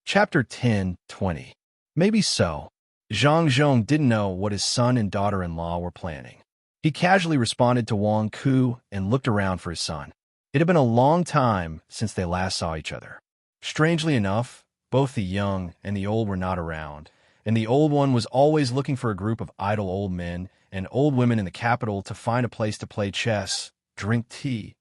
Chapter 10:20. Maybe so. Zhang Zhong didn't know what his son and daughter-in-law were planning. He casually responded to Wang Ku and looked around for his son. It had been a long time since they last saw each other. Strangely enough, both the young and the old were not around, and the old one was always looking for a group of idle old men and old women in the capital to find a place to play chess, drink tea,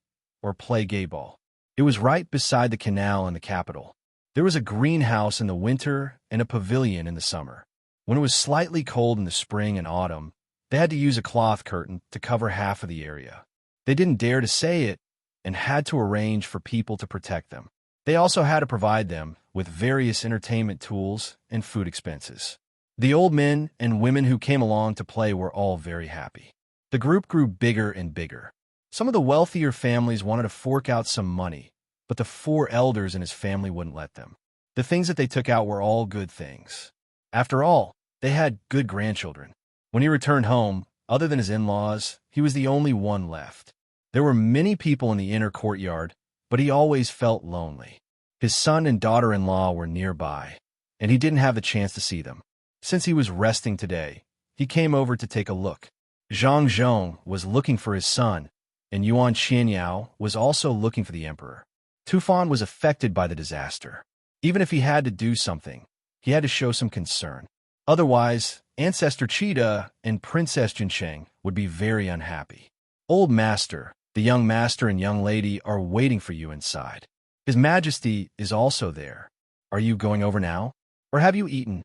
or play gay ball. It was right beside the canal in the capital. There was a greenhouse in the winter and a pavilion in the summer. When it was slightly cold in the spring and autumn, they had to use a cloth curtain to cover half of the area. They didn't dare to say it and had to arrange for people to protect them. They also had to provide them with various entertainment tools and food expenses. The old men and women who came along to play were all very happy. The group grew bigger and bigger. Some of the wealthier families wanted to fork out some money, but the four elders in his family wouldn't let them. The things that they took out were all good things. After all, they had good grandchildren. When he returned home, other than his in-laws, he was the only one left. There were many people in the inner courtyard, but he always felt lonely. His son and daughter-in-law were nearby, and he didn't have the chance to see them. Since he was resting today, he came over to take a look. Zhang Zhong was looking for his son, and Yuan Qianyao was also looking for the emperor. Tufan was affected by the disaster. Even if he had to do something, he had to show some concern. Otherwise, Ancestor Cheetah and Princess Jincheng would be very unhappy. Old Master, the young master and young lady are waiting for you inside. His Majesty is also there. Are you going over now? Or have you eaten?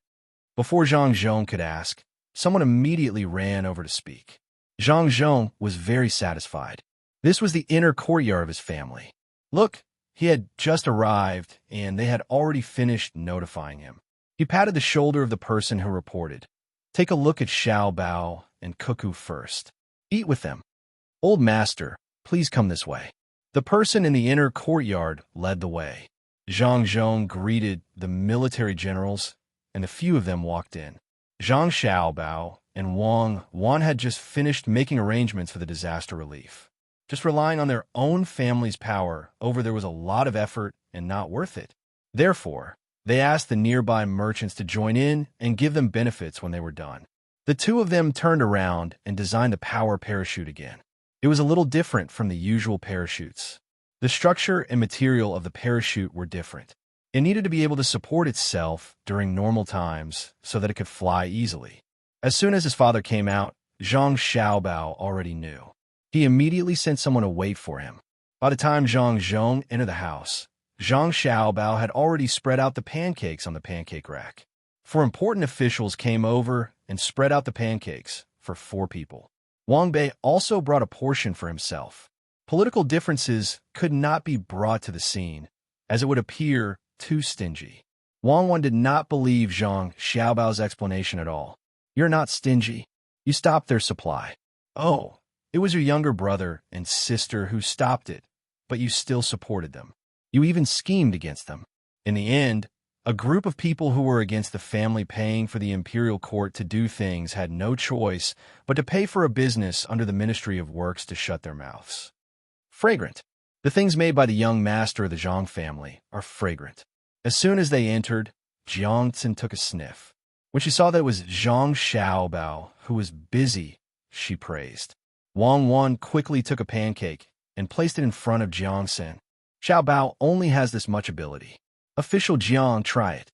Before Zhang Zhong could ask, someone immediately ran over to speak. Zhang Zhong was very satisfied. This was the inner courtyard of his family. Look, he had just arrived, and they had already finished notifying him. He patted the shoulder of the person who reported. Take a look at Xiao Bao and Cuckoo first. Eat with them. Old Master, please come this way. The person in the inner courtyard led the way. Zhang Zhong greeted the military generals, and a few of them walked in. Zhang Xiaobao and Wang Wan had just finished making arrangements for the disaster relief. Just relying on their own family's power over there was a lot of effort and not worth it. Therefore, they asked the nearby merchants to join in and give them benefits when they were done. The two of them turned around and designed the power parachute again. It was a little different from the usual parachutes. The structure and material of the parachute were different. It needed to be able to support itself during normal times so that it could fly easily. As soon as his father came out, Zhang Xiaobao already knew. He immediately sent someone to wait for him. By the time Zhang Zhong entered the house, Zhang Xiaobao had already spread out the pancakes on the pancake rack. Four important officials came over and spread out the pancakes for 4 people. Wang Bei also brought a portion for himself. Political differences could not be brought to the scene, as it would appear too stingy. Wang Wan did not believe Zhang Xiaobao's explanation at all. You're not stingy. You stopped their supply. Oh, it was your younger brother and sister who stopped it, but you still supported them. You even schemed against them. In the end, a group of people who were against the family paying for the imperial court to do things had no choice but to pay for a business under the Ministry of Works to shut their mouths. Fragrant. The things made by the young master of the Zhang family are fragrant. As soon as they entered, Jiangxin took a sniff. When she saw that it was Zhang Xiaobao who was busy, she praised. Wang Wan quickly took a pancake and placed it in front of Jiangxin. Xiaobao only has this much ability. Official Jiang, try it.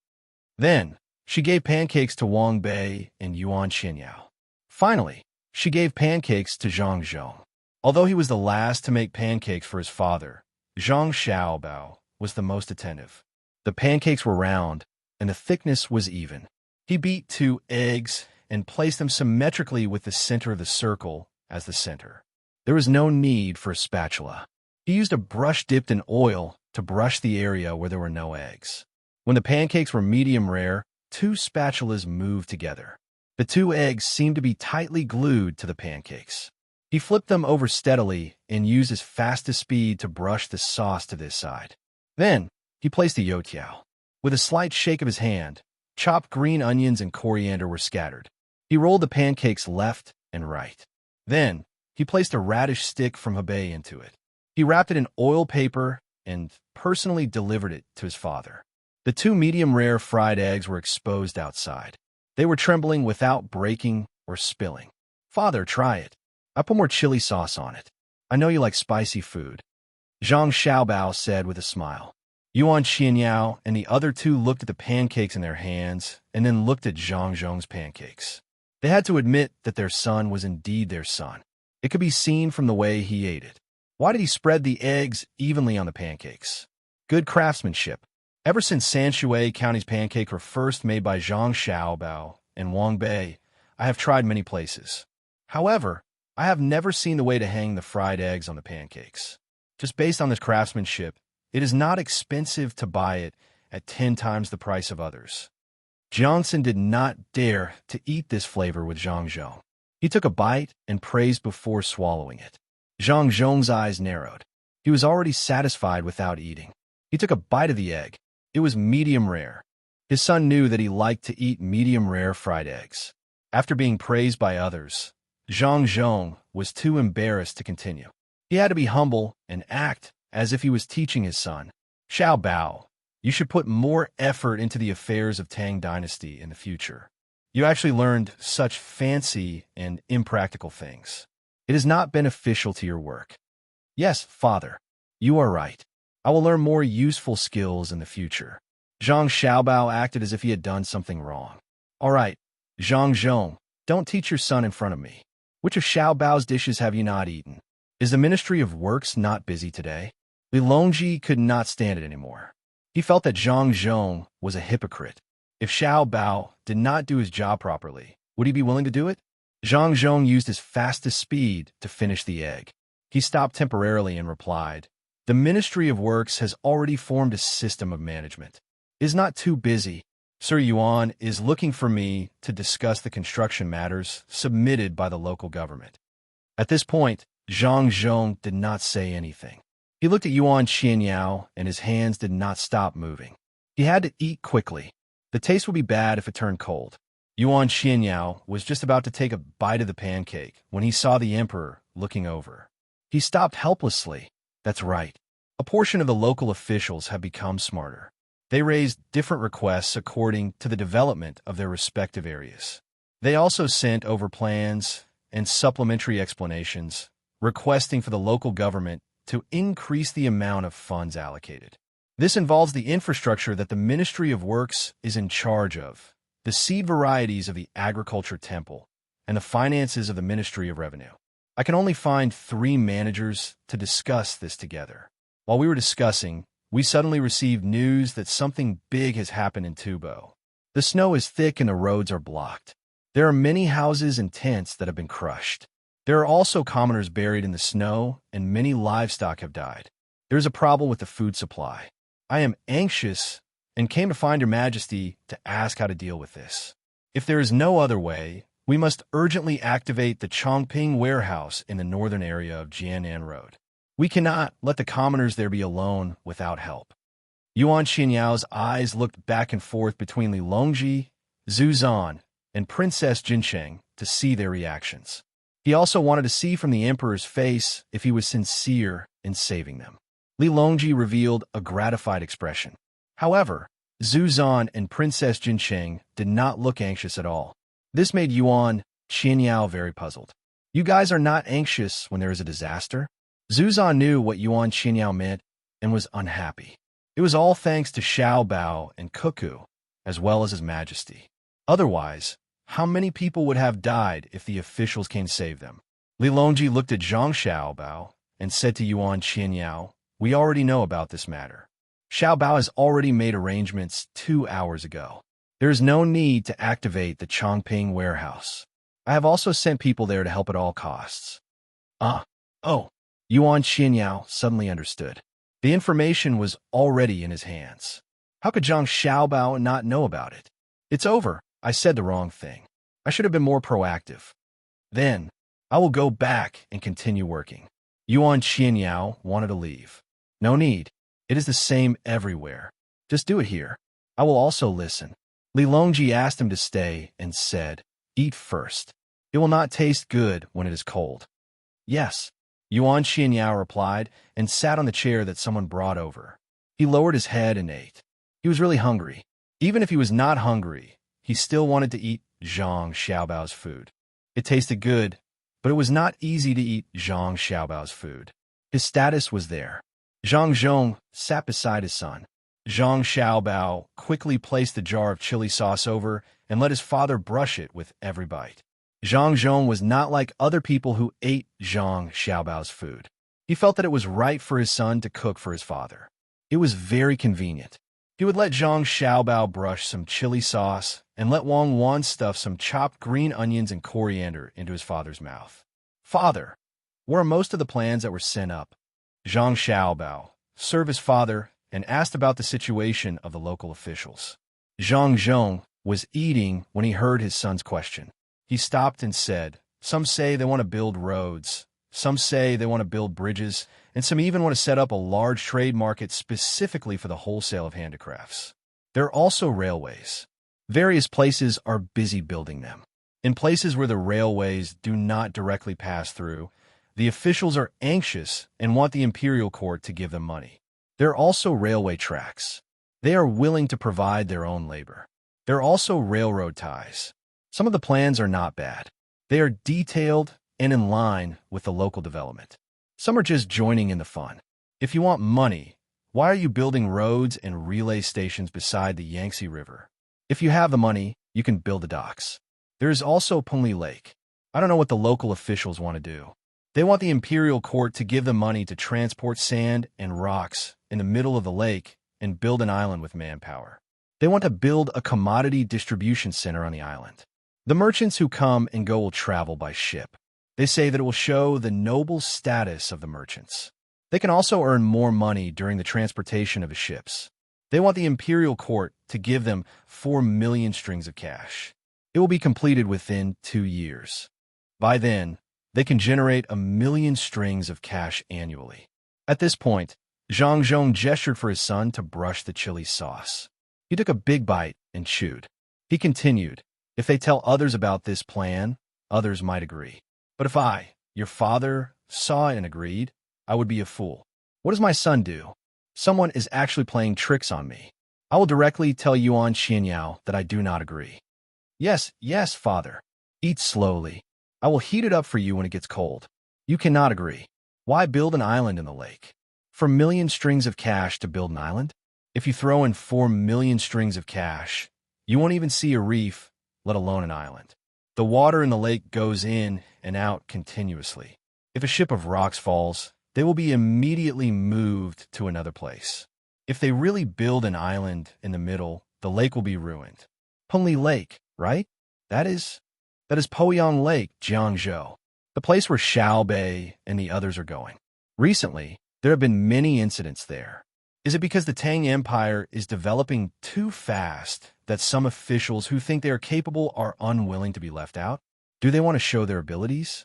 Then, she gave pancakes to Wang Bei and Yuan Qianyao. Finally, she gave pancakes to Zhang Zhong. Although he was the last to make pancakes for his father, Zhang Xiaobao was the most attentive. The pancakes were round, and the thickness was even. He beat 2 eggs and placed them symmetrically with the center of the circle as the center. There was no need for a spatula. He used a brush dipped in oil to brush the area where there were no eggs. When the pancakes were medium rare, 2 spatulas moved together. The 2 eggs seemed to be tightly glued to the pancakes. He flipped them over steadily and used his fastest speed to brush the sauce to this side. Then, he placed the youtiao. With a slight shake of his hand, chopped green onions and coriander were scattered. He rolled the pancakes left and right. Then, he placed a radish stick from Hebei into it. He wrapped it in oil paper and personally delivered it to his father. The 2 medium-rare fried eggs were exposed outside. They were trembling without breaking or spilling. Father, try it. I put more chili sauce on it. I know you like spicy food. Zhang Xiaobao said with a smile. Yuan Qianyao and the other 2 looked at the pancakes in their hands and then looked at Zhang Zhong's pancakes. They had to admit that their son was indeed their son. It could be seen from the way he ate it. Why did he spread the eggs evenly on the pancakes? Good craftsmanship. Ever since Sanshui County's pancakes were first made by Zhang Xiaobao and Wang Bei, I have tried many places. However, I have never seen the way to hang the fried eggs on the pancakes. Just based on this craftsmanship, it is not expensive to buy it at 10 times the price of others. Jiangxin did not dare to eat this flavor with Zhang Zhong. He took a bite and praised before swallowing it. Zhang Zhong's eyes narrowed. He was already satisfied without eating. He took a bite of the egg. It was medium rare. His son knew that he liked to eat medium rare fried eggs. After being praised by others, Zhang Zhong was too embarrassed to continue. He had to be humble and act as if he was teaching his son. Xiao Bao, you should put more effort into the affairs of Tang Dynasty in the future. You actually learned such fancy and impractical things. It is not beneficial to your work. Yes, father, you are right. I will learn more useful skills in the future. Zhang Xiaobao acted as if he had done something wrong. All right, Zhang Zhong, don't teach your son in front of me. Which of Xiaobao's dishes have you not eaten? Is the Ministry of Works not busy today? Li Longji could not stand it anymore. He felt that Zhang Zhong was a hypocrite. If Xiao Bao did not do his job properly, would he be willing to do it? Zhang Zhong used his fastest speed to finish the egg. He stopped temporarily and replied, "The Ministry of Works has already formed a system of management. It is not too busy. Sir Yuan is looking for me to discuss the construction matters submitted by the local government." At this point, Zhang Zhong did not say anything. He looked at Yuan Qianyao, and his hands did not stop moving. He had to eat quickly. The taste would be bad if it turned cold. Yuan Qianyao was just about to take a bite of the pancake when he saw the emperor looking over. He stopped helplessly. That's right. A portion of the local officials have become smarter. They raised different requests according to the development of their respective areas. They also sent over plans and supplementary explanations, requesting for the local government to increase the amount of funds allocated. This involves the infrastructure that the Ministry of Works is in charge of, the seed varieties of the Agriculture Temple, and the finances of the Ministry of Revenue. I can only find 3 managers to discuss this together. While we were discussing, we suddenly received news that something big has happened in Tubo. The snow is thick and the roads are blocked. There are many houses and tents that have been crushed. There are also commoners buried in the snow, and many livestock have died. There is a problem with the food supply. I am anxious and came to find Your Majesty to ask how to deal with this. If there is no other way, we must urgently activate the Chongping warehouse in the northern area of Jianan Road. We cannot let the commoners there be alone without help. Yuan Xinyao's eyes looked back and forth between Li Longji, Zhu Zan, and Princess Jinsheng to see their reactions. He also wanted to see from the emperor's face if he was sincere in saving them. Li Longji revealed a gratified expression. However, Zhu Zan and Princess Jinsheng did not look anxious at all. This made Yuan Qianyao very puzzled. You guys are not anxious when there is a disaster? Zhu Zan knew what Yuan Qianyao meant and was unhappy. It was all thanks to Xiao Bao and Cuckoo, as well as His Majesty. Otherwise, how many people would have died if the officials came to save them? Li Longji looked at Zhang Xiaobao and said to Yuan Qianyao, "We already know about this matter. Xiao Bao has already made arrangements 2 hours ago. There is no need to activate the Chongping warehouse. I have also sent people there to help at all costs." Oh, Yuan Qianyao suddenly understood. The information was already in his hands. How could Zhang Xiaobao not know about it? It's over. I said the wrong thing. I should have been more proactive. Then, I will go back and continue working. Yuan Qianyao wanted to leave. No need. It is the same everywhere. Just do it here. I will also listen. Li Longji asked him to stay and said, "Eat first. It will not taste good when it is cold." Yes, Yuan Qianyao replied and sat on the chair that someone brought over. He lowered his head and ate. He was really hungry. Even if he was not hungry, he still wanted to eat Zhang Xiaobao's food. It tasted good, but it was not easy to eat Zhang Xiaobao's food. His status was there. Zhang Zhong sat beside his son. Zhang Xiaobao quickly placed the jar of chili sauce over and let his father brush it with every bite. Zhang Zhong was not like other people who ate Zhang Xiaobao's food. He felt that it was right for his son to cook for his father. It was very convenient. He would let Zhang Xiaobao brush some chili sauce and let Wang Wan stuff some chopped green onions and coriander into his father's mouth. "Father, where are most of the plans that were sent up?" Zhang Xiaobao served his father and asked about the situation of the local officials. Zhang Zhong was eating when he heard his son's question. He stopped and said, "Some say they want to build roads, Some say they want to build bridges, and some even want to set up a large trade market specifically for the wholesale of handicrafts. There are also railways. Various places are busy building them. In places where the railways do not directly pass through, the officials are anxious and want the imperial court to give them money. There are also railway tracks. They are willing to provide their own labor. There are also railroad ties. Some of the plans are not bad. They are detailed and in line with the local development. Some are just joining in the fun. If you want money, why are you building roads and relay stations beside the Yangtze River? If you have the money, you can build the docks. There is also Punli Lake. I don't know what the local officials want to do. They want the imperial court to give them money to transport sand and rocks in the middle of the lake and build an island with manpower. They want to build a commodity distribution center on the island. The merchants who come and go will travel by ship. They say that it will show the noble status of the merchants. They can also earn more money during the transportation of the ships. They want the imperial court to give them 4 million strings of cash. It will be completed within 2 years. By then, they can generate 1 million strings of cash annually. At this point, Zhang Zhong gestured for his son to brush the chili sauce. He took a big bite and chewed. He continued, "If they tell others about this plan, others might agree. But if I, your father, saw it and agreed, I would be a fool. What does my son do? Someone is actually playing tricks on me. I will directly tell Yuan Xianyao that I do not agree." Yes, yes, father. Eat slowly. I will heat it up for you when it gets cold. You cannot agree. Why build an island in the lake? For 1 million strings of cash to build an island? If you throw in 4 million strings of cash, you won't even see a reef, let alone an island. The water in the lake goes in and out continuously. If a ship of rocks falls, they will be immediately moved to another place. If they really build an island in the middle, the lake will be ruined. Punli Lake, right? That is Poyang Lake, Jiangzhou, the place where Xiao Bei and the others are going. Recently, there have been many incidents there. Is it because the Tang Empire is developing too fast that some officials who think they are capable are unwilling to be left out? Do they want to show their abilities?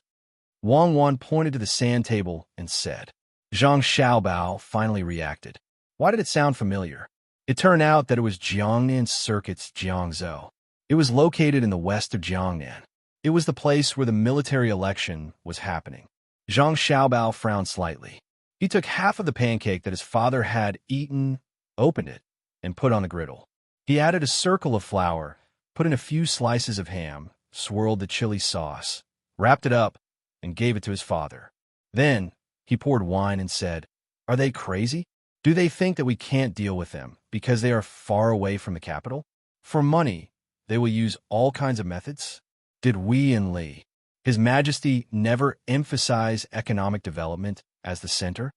Wang Wan pointed to the sand table and said. Zhang Xiaobao finally reacted. Why did it sound familiar? It turned out that it was Jiangnan Circuit's Jiangzhou. It was located in the west of Jiangnan. It was the place where the military election was happening. Zhang Xiaobao frowned slightly. He took half of the pancake that his father had eaten, opened it, and put on the griddle. He added a circle of flour, put in a few slices of ham, swirled the chili sauce, wrapped it up, and gave it to his father. Then he poured wine and said, "Are they crazy? Do they think that we can't deal with them because they are far away from the capital? For money, they will use all kinds of methods? Did we and Li, His Majesty, never emphasize economic development as the center?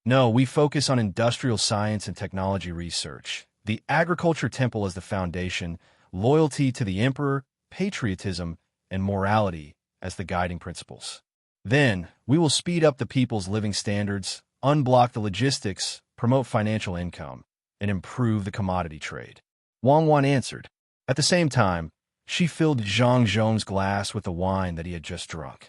No, we focus on industrial science and technology research, the agriculture temple as the foundation, loyalty to the emperor, patriotism, and morality as the guiding principles. Then, we will speed up the people's living standards, unblock the logistics, promote financial income, and improve the commodity trade." Wang Wan answered. At the same time, she filled Zhang Zhong's glass with the wine that he had just drunk.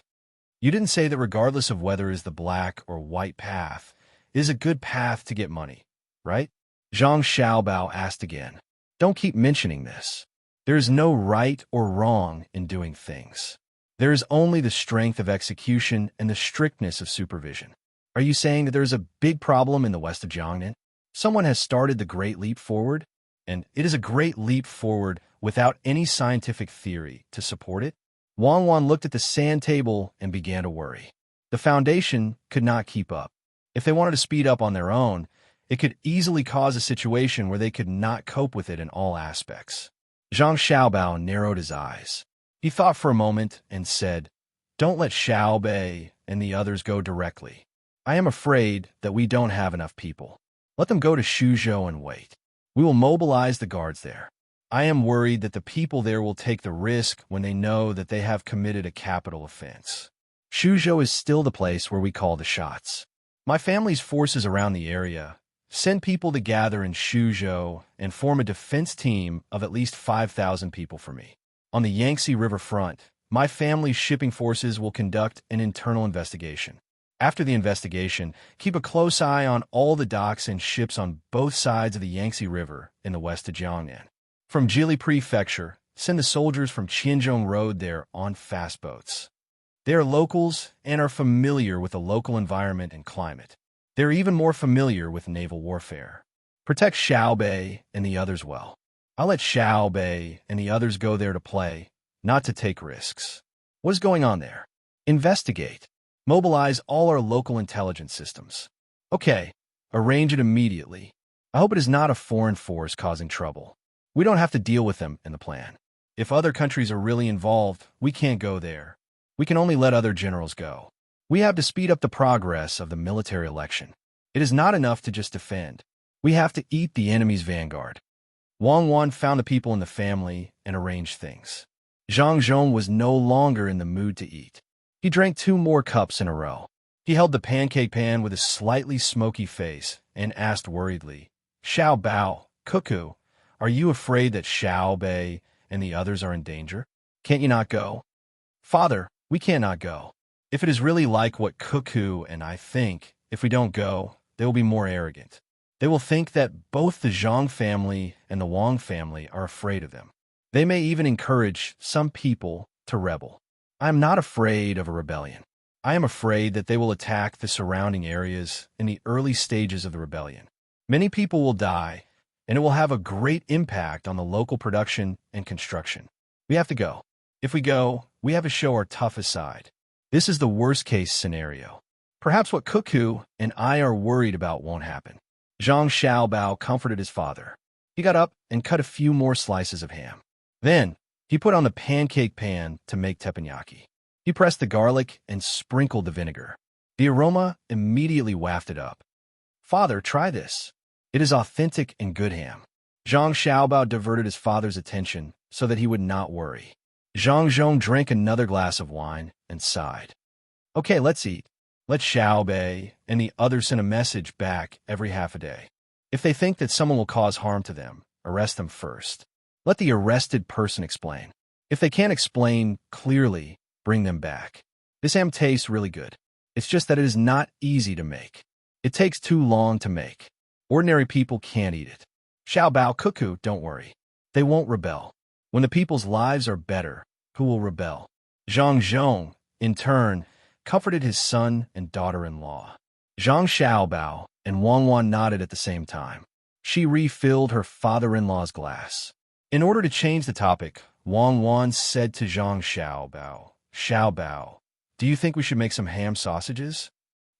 "You didn't say that regardless of whether it is the black or white path, it is a good path to get money, right?" Zhang Xiaobao asked again. "Don't keep mentioning this. There is no right or wrong in doing things. There is only the strength of execution and the strictness of supervision. Are you saying that there is a big problem in the west of Jiangnan? Someone has started the Great Leap Forward, and it is a great leap forward without any scientific theory to support it?" Wang Wan looked at the sand table and began to worry. The foundation could not keep up. If they wanted to speed up on their own, it could easily cause a situation where they could not cope with it in all aspects. Zhang Xiaobao narrowed his eyes. He thought for a moment and said, "Don't let Xiao Bei and the others go directly. I am afraid that we don't have enough people. Let them go to Shuzhou and wait. We will mobilize the guards there. I am worried that the people there will take the risk when they know that they have committed a capital offense. Shuzhou is still the place where we call the shots. My family's forces around the area send people to gather in Shuzhou and form a defense team of at least 5,000 people for me. On the Yangtze River front, my family's shipping forces will conduct an internal investigation. After the investigation, keep a close eye on all the docks and ships on both sides of the Yangtze River in the west of Jiangnan. From Jili Prefecture, send the soldiers from Qianzhong Road there on fast boats. They are locals and are familiar with the local environment and climate. They're even more familiar with naval warfare. Protect Xiaobei and the others well. I'll let Xiaobei and the others go there to play, not to take risks. What is going on there? Investigate. Mobilize all our local intelligence systems. Okay, arrange it immediately. I hope it is not a foreign force causing trouble. We don't have to deal with them in the plan. If other countries are really involved, we can't go there. We can only let other generals go. We have to speed up the progress of the military election. It is not enough to just defend. We have to eat the enemy's vanguard. Wang Wan found the people in the family and arranged things. Zhang Zhong was no longer in the mood to eat. He drank 2 more cups in a row. He held the pancake pan with a slightly smoky face and asked worriedly, Xiao Bao, Cuckoo, are you afraid that Xiao Bei and the others are in danger? Can't you not go? Father, we cannot go. If it is really like what Cuckoo and I think, if we don't go, they will be more arrogant. They will think that both the Zhang family and the Wang family are afraid of them. They may even encourage some people to rebel. I am not afraid of a rebellion. I am afraid that they will attack the surrounding areas in the early stages of the rebellion. Many people will die, and it will have a great impact on the local production and construction. We have to go. If we go, we have to show our toughest side. This is the worst-case scenario. Perhaps what Cuckoo and I are worried about won't happen. Zhang Xiaobao comforted his father. He got up and cut a few more slices of ham. Then, he put on the pancake pan to make teppanyaki. He pressed the garlic and sprinkled the vinegar. The aroma immediately wafted up. Father, try this. It is authentic and good ham. Zhang Xiaobao diverted his father's attention so that he would not worry. Zhang Zhong drank another glass of wine and sighed. Okay, let's eat. Let Xiaobei and the others send a message back every half a day. If they think that someone will cause harm to them, arrest them first. Let the arrested person explain. If they can't explain clearly, bring them back. This ham tastes really good. It's just that it is not easy to make. It takes too long to make. Ordinary people can't eat it. Xiao Bao Cuckoo, don't worry. They won't rebel. When the people's lives are better, who will rebel? Zhang Zhong, in turn, comforted his son and daughter-in-law. Zhang Xiaobao and Wang Wan nodded at the same time. She refilled her father-in-law's glass. In order to change the topic, Wang Wan said to Zhang Xiaobao, Xiaobao, do you think we should make some ham sausages?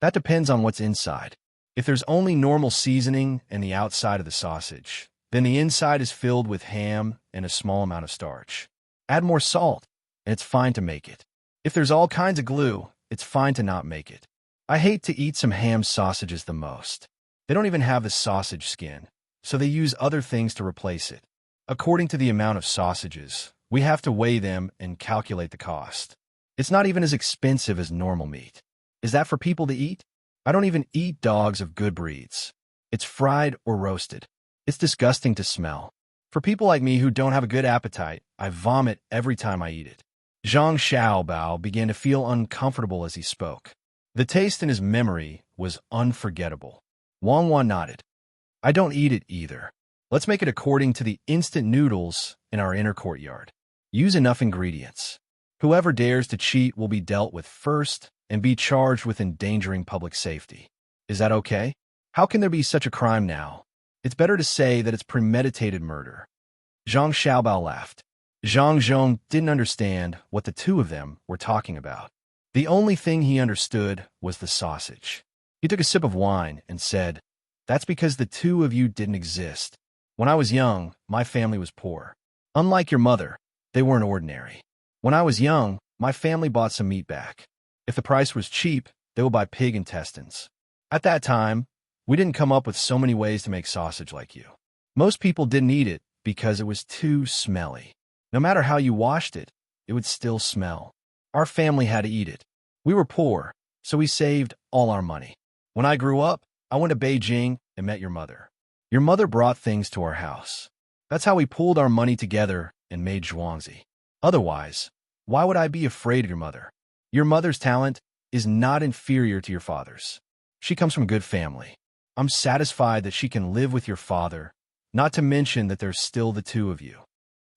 That depends on what's inside. If there's only normal seasoning and the outside of the sausage, then the inside is filled with ham and a small amount of starch. Add more salt, and it's fine to make it. If there's all kinds of glue, it's fine to not make it. I hate to eat some ham sausages the most. They don't even have the sausage skin, so they use other things to replace it. According to the amount of sausages, we have to weigh them and calculate the cost. It's not even as expensive as normal meat. Is that for people to eat? I don't even eat dogs of good breeds. It's fried or roasted. It's disgusting to smell. For people like me who don't have a good appetite, I vomit every time I eat it. Zhang Xiaobao began to feel uncomfortable as he spoke. The taste in his memory was unforgettable. Wang Wan nodded. I don't eat it either. Let's make it according to the instant noodles in our inner courtyard. Use enough ingredients. Whoever dares to cheat will be dealt with first and be charged with endangering public safety. Is that okay? How can there be such a crime now? It's better to say that it's premeditated murder. Zhang Xiaobao laughed. Zhang Zhong didn't understand what the two of them were talking about. The only thing he understood was the sausage. He took a sip of wine and said, That's because the two of you didn't exist. When I was young, my family was poor. Unlike your mother, they weren't ordinary. When I was young, my family bought some meat back. If the price was cheap, they would buy pig intestines. At that time, we didn't come up with so many ways to make sausage like you. Most people didn't eat it because it was too smelly. No matter how you washed it, it would still smell. Our family had to eat it. We were poor, so we saved all our money. When I grew up, I went to Beijing and met your mother. Your mother brought things to our house. That's how we pooled our money together and made zhuangzi. Otherwise, Why would I be afraid of your mother? Your mother's talent is not inferior to your father's. She comes from a good family. I'm satisfied that she can live with your father, not to mention that there's still the two of you.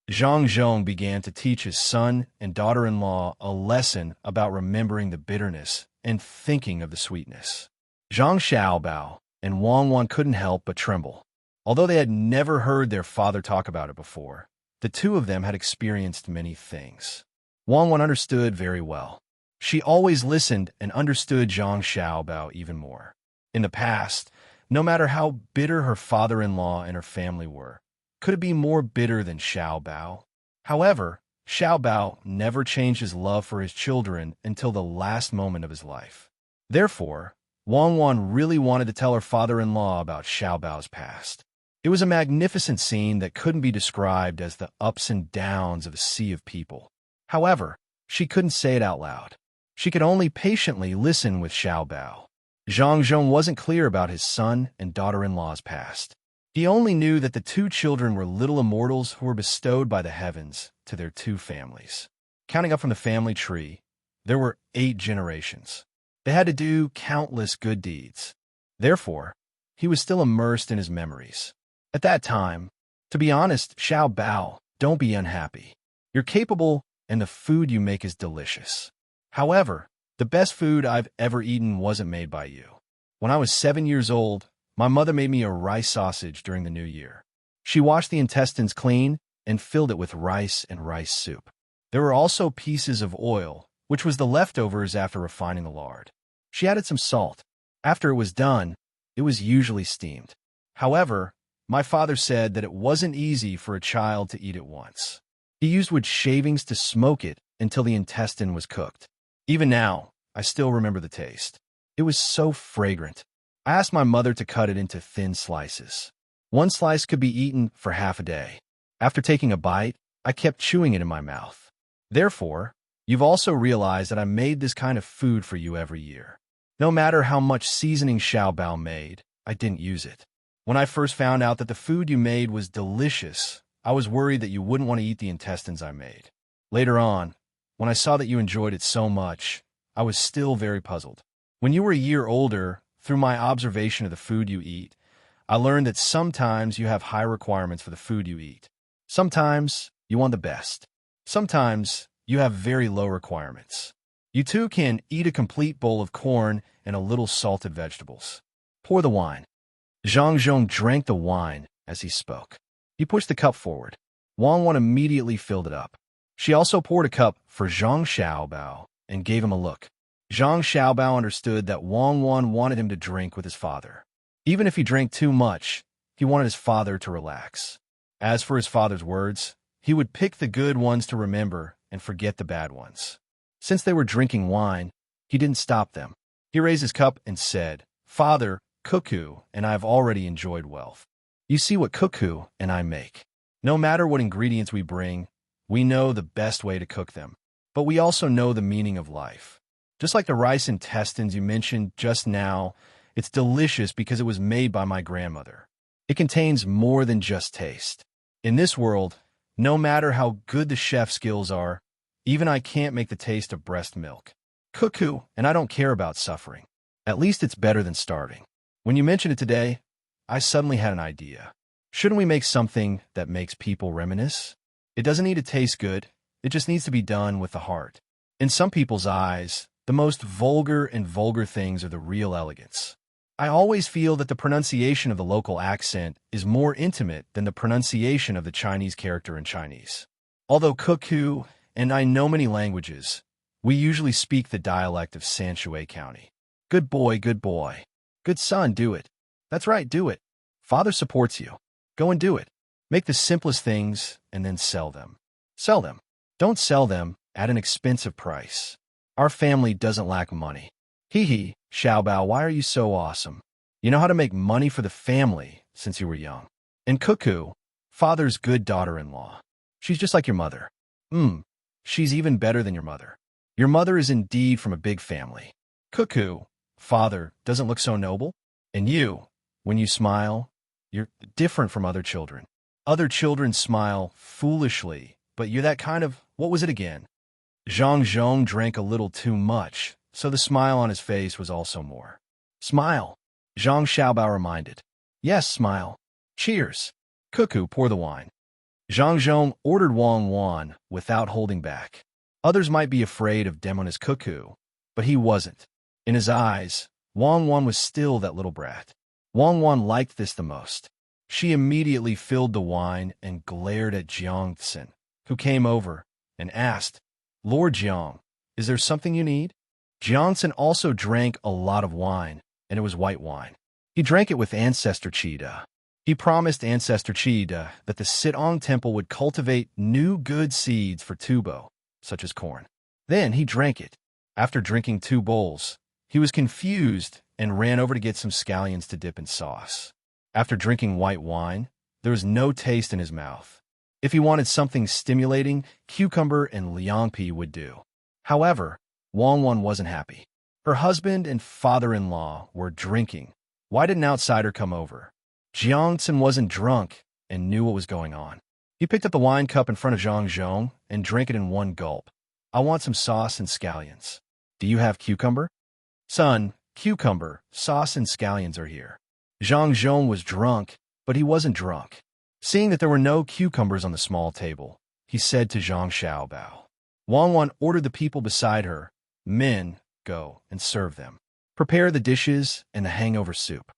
Zhang Zhong began to teach his son and daughter-in-law a lesson about remembering the bitterness and thinking of the sweetness. Zhang Xiaobao and Wang Wan couldn't help but tremble. Although they had never heard their father talk about it before, the two of them had experienced many things. Wang Wan understood very well. She always listened and understood Zhang Xiaobao even more. In the past, no matter how bitter her father-in-law and her family were, could it be more bitter than Xiaobao? However, Xiaobao never changed his love for his children until the last moment of his life. Therefore, Wang Wan really wanted to tell her father-in-law about Xiaobao's past. It was a magnificent scene that couldn't be described as the ups and downs of a sea of people. However, she couldn't say it out loud. She could only patiently listen with Xiaobao. Zhang Zhong wasn't clear about his son and daughter-in-law's past. He only knew that the two children were little immortals who were bestowed by the heavens to their two families. Counting up from the family tree, there were 8 generations. They had to do countless good deeds. Therefore, he was still immersed in his memories. At that time, to be honest, Xiaobao, don't be unhappy. You're capable, and the food you make is delicious. However, the best food I've ever eaten wasn't made by you. When I was 7 years old, my mother made me a rice sausage during the New Year. She washed the intestines clean and filled it with rice and rice soup. There were also pieces of oil, which was the leftovers after refining the lard. She added some salt. After it was done, it was usually steamed. However, my father said that it wasn't easy for a child to eat it once. He used wood shavings to smoke it until the intestine was cooked. Even now, I still remember the taste. It was so fragrant. I asked my mother to cut it into thin slices. One slice could be eaten for half a day. After taking a bite, I kept chewing it in my mouth. Therefore, you've also realized that I made this kind of food for you every year. No matter how much seasoning Xiaobao made, I didn't use it. When I first found out that the food you made was delicious, I was worried that you wouldn't want to eat the intestines I made. Later on, when I saw that you enjoyed it so much, I was still very puzzled. When you were a year older, through my observation of the food you eat, I learned that sometimes you have high requirements for the food you eat. Sometimes you want the best. Sometimes you have very low requirements. You too can eat a complete bowl of corn and a little salted vegetables. Pour the wine. Zhang Zhong drank the wine as he spoke. He pushed the cup forward. Wang Wan immediately filled it up. She also poured a cup for Zhang Xiaobao and gave him a look. Zhang Xiaobao understood that Wang Wan wanted him to drink with his father. Even if he drank too much, he wanted his father to relax. As for his father's words, he would pick the good ones to remember and forget the bad ones. Since they were drinking wine, he didn't stop them. He raised his cup and said, "Father, Cuckoo and I have already enjoyed wealth. You see what Cuckoo and I make. No matter what ingredients we bring, we know the best way to cook them. But we also know the meaning of life. Just like the rice intestines you mentioned just now, it's delicious because it was made by my grandmother. It contains more than just taste. In this world, no matter how good the chef's skills are, even I can't make the taste of breast milk. Cuckoo, and I don't care about suffering. At least it's better than starving." When you mentioned it today, I suddenly had an idea. Shouldn't we make something that makes people reminisce? It doesn't need to taste good, it just needs to be done with the heart. In some people's eyes, the most vulgar and vulgar things are the real elegance. I always feel that the pronunciation of the local accent is more intimate than the pronunciation of the Chinese character in Chinese. Although Cuckoo and I know many languages, we usually speak the dialect of Sanshui County. Good boy, good boy. Good son, do it. That's right, do it. Father supports you. Go and do it. Make the simplest things and then sell them. Sell them. Don't sell them at an expensive price. Our family doesn't lack money. Hee hee, Xiaobao, why are you so awesome? You know how to make money for the family since you were young. And Cuckoo, Father's good daughter-in-law. She's just like your mother. She's even better than your mother. Your mother is indeed from a big family. Cuckoo, Father, doesn't look so noble. And you, when you smile, you're different from other children. Other children smile foolishly, but you're that kind of, what was it again? Zhang Zhong drank a little too much, so the smile on his face was also more. Smile, Zhang Xiaobao reminded. Yes, smile. Cheers. Cuckoo, pour the wine. Zhang Zhong ordered Wang Wan without holding back. Others might be afraid of Demoness Cuckoo, but he wasn't. In his eyes, Wang Wan was still that little brat. Wang Wan liked this the most. She immediately filled the wine and glared at Jiang Tsin, who came over and asked, Lord Jiang, is there something you need? Jiang Tsin also drank a lot of wine, and it was white wine. He drank it with Ancestor Qida. He promised Ancestor Qida that the Sitong Temple would cultivate new good seeds for Tubo, such as corn. Then he drank it. After drinking 2 bowls, he was confused and ran over to get some scallions to dip in sauce. After drinking white wine, there was no taste in his mouth. If he wanted something stimulating, cucumber and liangpi would do. However, Wang Wan wasn't happy. Her husband and father-in-law were drinking. Why did an outsider come over? Jiang Tsin wasn't drunk and knew what was going on. He picked up the wine cup in front of Zhang Zhong and drank it in one gulp. I want some sauce and scallions. Do you have cucumber? Son, cucumber, sauce and scallions are here. Zhang Zhong was drunk, but he wasn't drunk. Seeing that there were no cucumbers on the small table, he said to Zhang Xiaobao. Wang Wan ordered the people beside her, Men, go and serve them. Prepare the dishes and the hangover soup.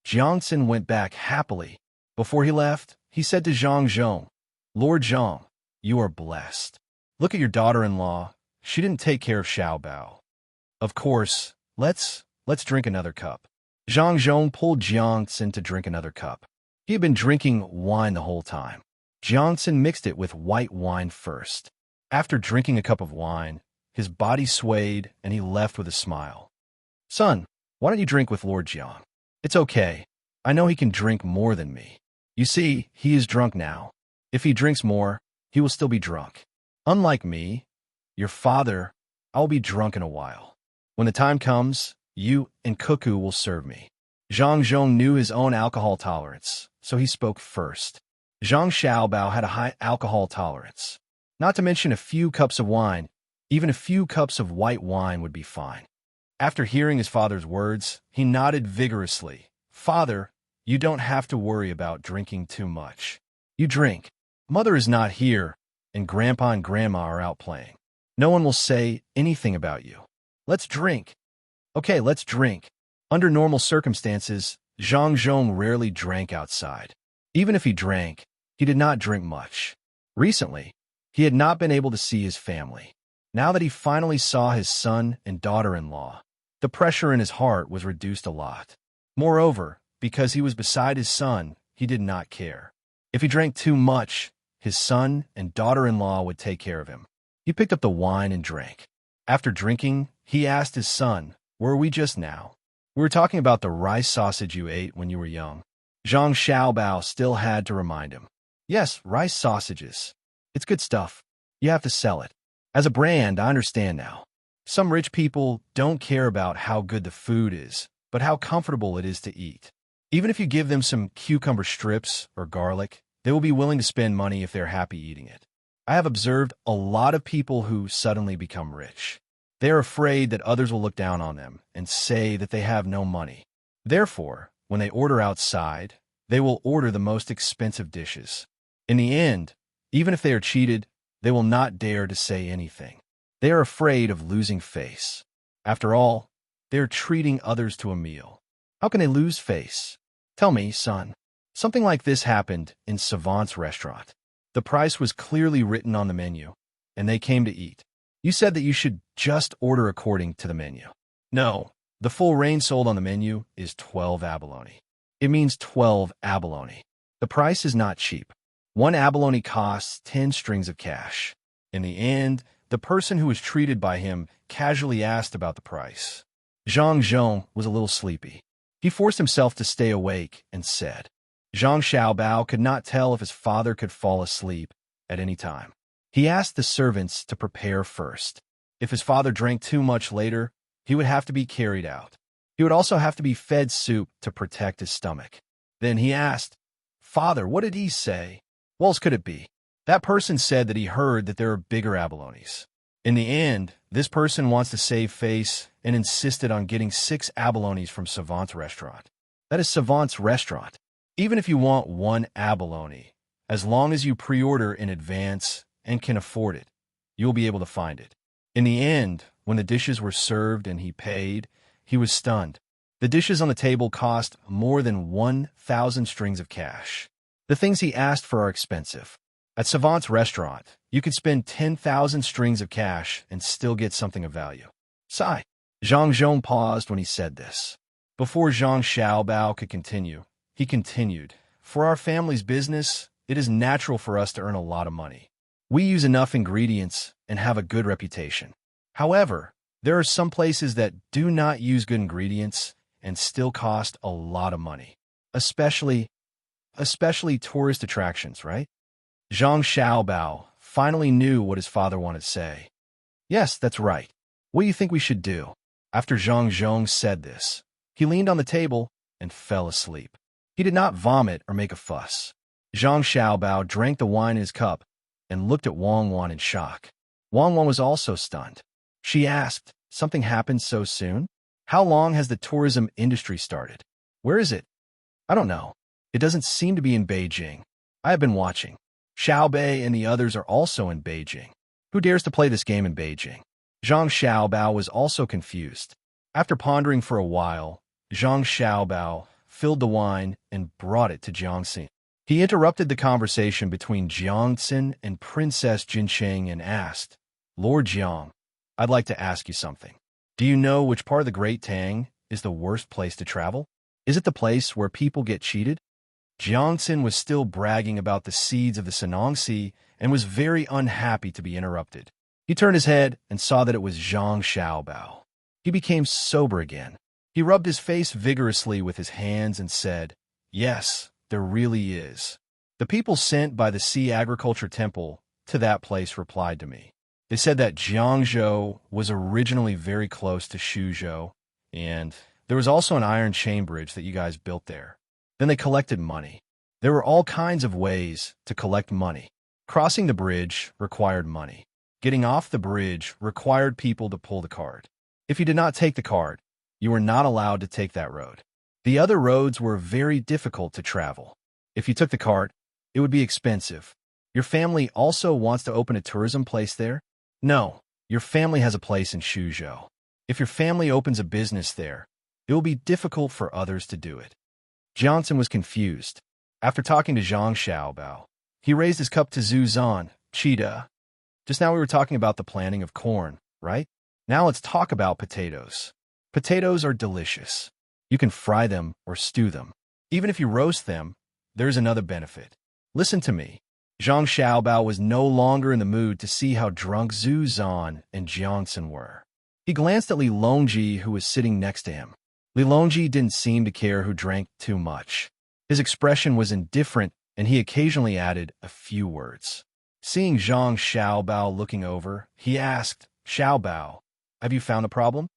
Jiang Tsin went back happily. Before he left, he said to Zhang Zhong, Lord Zhang, you are blessed. Look at your daughter-in-law. She didn't take care of Xiaobao. Of course, let's drink another cup. Zhang Zhong pulled Jiang Tsin to drink another cup. He had been drinking wine the whole time. Jiang Tsin mixed it with white wine first. After drinking a cup of wine, his body swayed and he left with a smile. Son, why don't you drink with Lord Jiang? It's okay. I know he can drink more than me. You see, he is drunk now. If he drinks more, he will still be drunk. Unlike me, your father, I'll be drunk in a while. When the time comes, you and Cuckoo will serve me. Zhang Zhong knew his own alcohol tolerance, so he spoke first. Zhang Xiaobao had a high alcohol tolerance. Not to mention a few cups of wine, even a few cups of white wine would be fine. After hearing his father's words, he nodded vigorously. Father, you don't have to worry about drinking too much. You drink. Mother is not here, and Grandpa and Grandma are out playing. No one will say anything about you. Let's drink. Okay, let's drink. Under normal circumstances, Zhang Zhong rarely drank outside. Even if he drank, he did not drink much. Recently, he had not been able to see his family. Now that he finally saw his son and daughter-in-law, the pressure in his heart was reduced a lot. Moreover, because he was beside his son, he did not care. If he drank too much, his son and daughter-in-law would take care of him. He picked up the wine and drank. After drinking, he asked his son, Where are we just now? We were talking about the rice sausage you ate when you were young. Zhang Xiaobao still had to remind him. Yes, rice sausages. It's good stuff. You have to sell it. As a brand, I understand now. Some rich people don't care about how good the food is, but how comfortable it is to eat. Even if you give them some cucumber strips or garlic, they will be willing to spend money if they're happy eating it. I have observed a lot of people who suddenly become rich. They are afraid that others will look down on them and say that they have no money. Therefore, when they order outside, they will order the most expensive dishes. In the end, even if they are cheated, they will not dare to say anything. They are afraid of losing face. After all, they are treating others to a meal. How can they lose face? Tell me, son. Something like this happened in Savant's restaurant. The price was clearly written on the menu, and they came to eat. You said that you should just order according to the menu. No, the full range sold on the menu is 12 abalone. It means 12 abalone. The price is not cheap. 1 abalone costs 10 strings of cash. In the end, the person who was treated by him casually asked about the price. Zhang Zhong was a little sleepy. He forced himself to stay awake and said, Zhang Xiaobao could not tell if his father could fall asleep at any time. He asked the servants to prepare first. If his father drank too much later, he would have to be carried out. He would also have to be fed soup to protect his stomach. Then he asked, Father, what did he say? What else could it be? That person said that he heard that there are bigger abalones. In the end, this person wants to save face and insisted on getting 6 abalones from Savant's restaurant. That is Savant's restaurant. Even if you want 1 abalone, as long as you pre-order in advance and can afford it, you'll be able to find it. In the end, when the dishes were served and he paid, he was stunned. The dishes on the table cost more than 1,000 strings of cash. The things he asked for are expensive. At Savant's restaurant, you could spend 10,000 strings of cash and still get something of value. Sigh. Zhang Zhong paused when he said this. Before Zhang Xiaobao could continue, he continued, "For our family's business, it is natural for us to earn a lot of money. We use enough ingredients and have a good reputation. However, there are some places that do not use good ingredients and still cost a lot of money. Especially tourist attractions, right?" Zhang Xiaobao finally knew what his father wanted to say. "Yes, that's right. What do you think we should do?" After Zhang Zhong said this, he leaned on the table and fell asleep. He did not vomit or make a fuss. Zhang Xiaobao drank the wine in his cup and looked at Wang Wan in shock. Wang Wan was also stunned. She asked, "Something happened so soon? How long has the tourism industry started? Where is it?" "I don't know. It doesn't seem to be in Beijing. I have been watching. Xiao Bei and the others are also in Beijing. Who dares to play this game in Beijing?" Zhang Xiaobao was also confused. After pondering for a while, Zhang Xiaobao filled the wine and brought it to Jiangxin. He interrupted the conversation between Jiangxin and Princess Jincheng and asked, "Lord Jiang, I'd like to ask you something. Do you know which part of the Great Tang is the worst place to travel? Is it the place where people get cheated?" Jiangxin was still bragging about the seeds of the Sanong Sea and was very unhappy to be interrupted. He turned his head and saw that it was Zhang Xiaobao. He became sober again. He rubbed his face vigorously with his hands and said, "Yes, there really is. The people sent by the Sea Agriculture Temple to that place replied to me. They said that Jiangzhou was originally very close to Shuzhou, and there was also an iron chain bridge that you guys built there. Then they collected money. There were all kinds of ways to collect money. Crossing the bridge required money. Getting off the bridge required people to pull the cart. If you did not take the cart, you were not allowed to take that road. The other roads were very difficult to travel. If you took the cart, it would be expensive. Your family also wants to open a tourism place there? No, your family has a place in Shuzhou. If your family opens a business there, it will be difficult for others to do it." Johnson was confused. After talking to Zhang Xiaobao, he raised his cup to Zhu Zan, "Cheetah. Just now we were talking about the planting of corn, right? Now let's talk about potatoes. Potatoes are delicious. You can fry them or stew them. Even if you roast them, there's another benefit. Listen to me." Zhang Xiaobao was no longer in the mood to see how drunk Zhu Zan and Jiangxin were. He glanced at Li Longji, who was sitting next to him. Li Longji didn't seem to care who drank too much. His expression was indifferent, and he occasionally added a few words. Seeing Zhang Xiaobao looking over, he asked, "Xiaobao, have you found a problem?"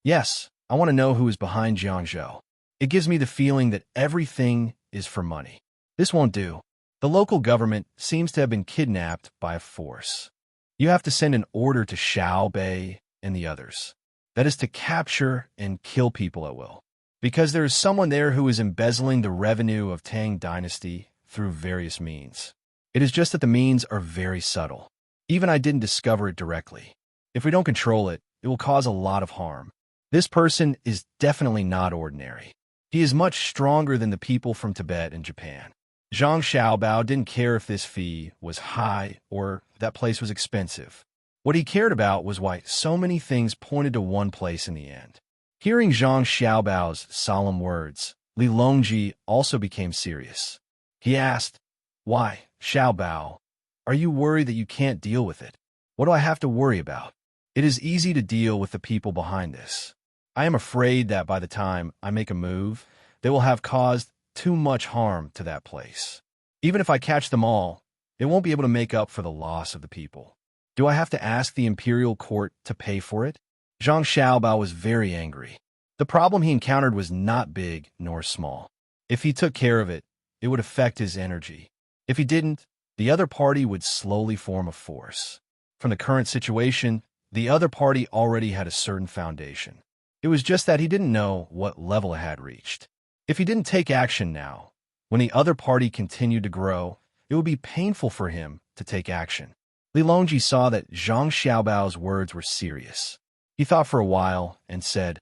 "Yes, I want to know who is behind Jiangzhou. It gives me the feeling that everything is for money. This won't do. The local government seems to have been kidnapped by a force. You have to send an order to Xiao Bei and the others. That is to capture and kill people at will. Because there is someone there who is embezzling the revenue of Tang Dynasty through various means. It is just that the means are very subtle. Even I didn't discover it directly. If we don't control it, it will cause a lot of harm. This person is definitely not ordinary. He is much stronger than the people from Tibet and Japan." Zhang Xiaobao didn't care if this fee was high or that place was expensive. What he cared about was why so many things pointed to one place in the end. Hearing Zhang Xiaobao's solemn words, Li Longji also became serious. He asked, "Why, Xiaobao, are you worried that you can't deal with it? What do I have to worry about? It is easy to deal with the people behind this. I am afraid that by the time I make a move, they will have caused too much harm to that place. Even if I catch them all, it won't be able to make up for the loss of the people. Do I have to ask the imperial court to pay for it?" Zhang Xiaobao was very angry. The problem he encountered was not big nor small. If he took care of it, it would affect his energy. If he didn't, the other party would slowly form a force. From the current situation, The other party already had a certain foundation. It was just that he didn't know what level it had reached. If he didn't take action now, when the other party continued to grow, it would be painful for him to take action. Li Longji saw that Zhang Xiaobao's words were serious. He thought for a while and said,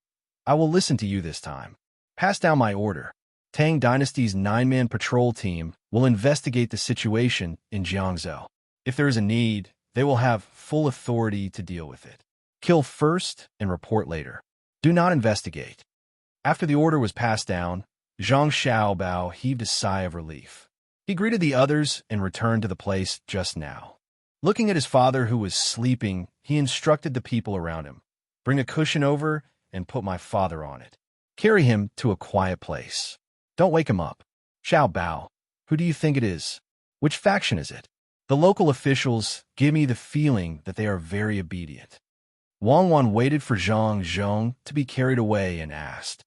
"I will listen to you this time. Pass down my order. Tang Dynasty's 9-man patrol team will investigate the situation in Jiangzhou. If there is a need, they will have full authority to deal with it. Kill first and report later. Do not investigate." After the order was passed down, Zhang Xiaobao heaved a sigh of relief. He greeted the others and returned to the place just now. Looking at his father who was sleeping, he instructed the people around him, "Bring a cushion over and put my father on it. Carry him to a quiet place. Don't wake him up." "Xiaobao, who do you think it is? Which faction is it?" "The local officials give me the feeling that they are very obedient." Wang Wan waited for Zhang Zhong to be carried away and asked,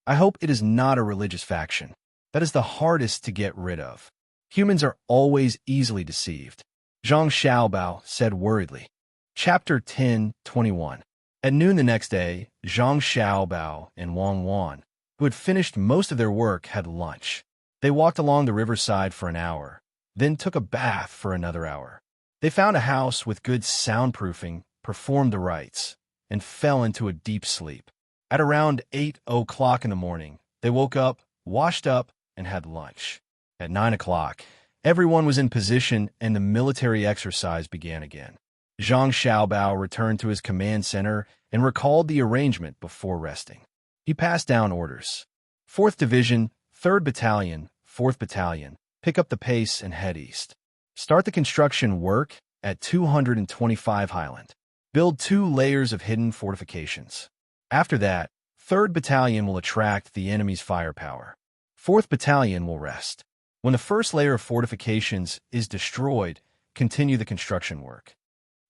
"I hope it is not a religious faction. That is the hardest to get rid of. Humans are always easily deceived." Zhang Xiaobao said worriedly. Chapter 10:21. At noon the next day, Zhang Xiaobao and Wang Wan, who had finished most of their work, had lunch. They walked along the riverside for an hour, then took a bath for another hour. They found a house with good soundproofing, performed the rites, and fell into a deep sleep. At around 8 o'clock in the morning, they woke up, washed up, and had lunch. At 9 o'clock, everyone was in position and the military exercise began again. Zhang Xiaobao returned to his command center and recalled the arrangement before resting. He passed down orders. 4th Division, 3rd Battalion, 4th Battalion, pick up the pace and head east. Start the construction work at 225 Highland. Build 2 layers of hidden fortifications. After that, 3rd Battalion will attract the enemy's firepower. 4th Battalion will rest. When the first layer of fortifications is destroyed, continue the construction work.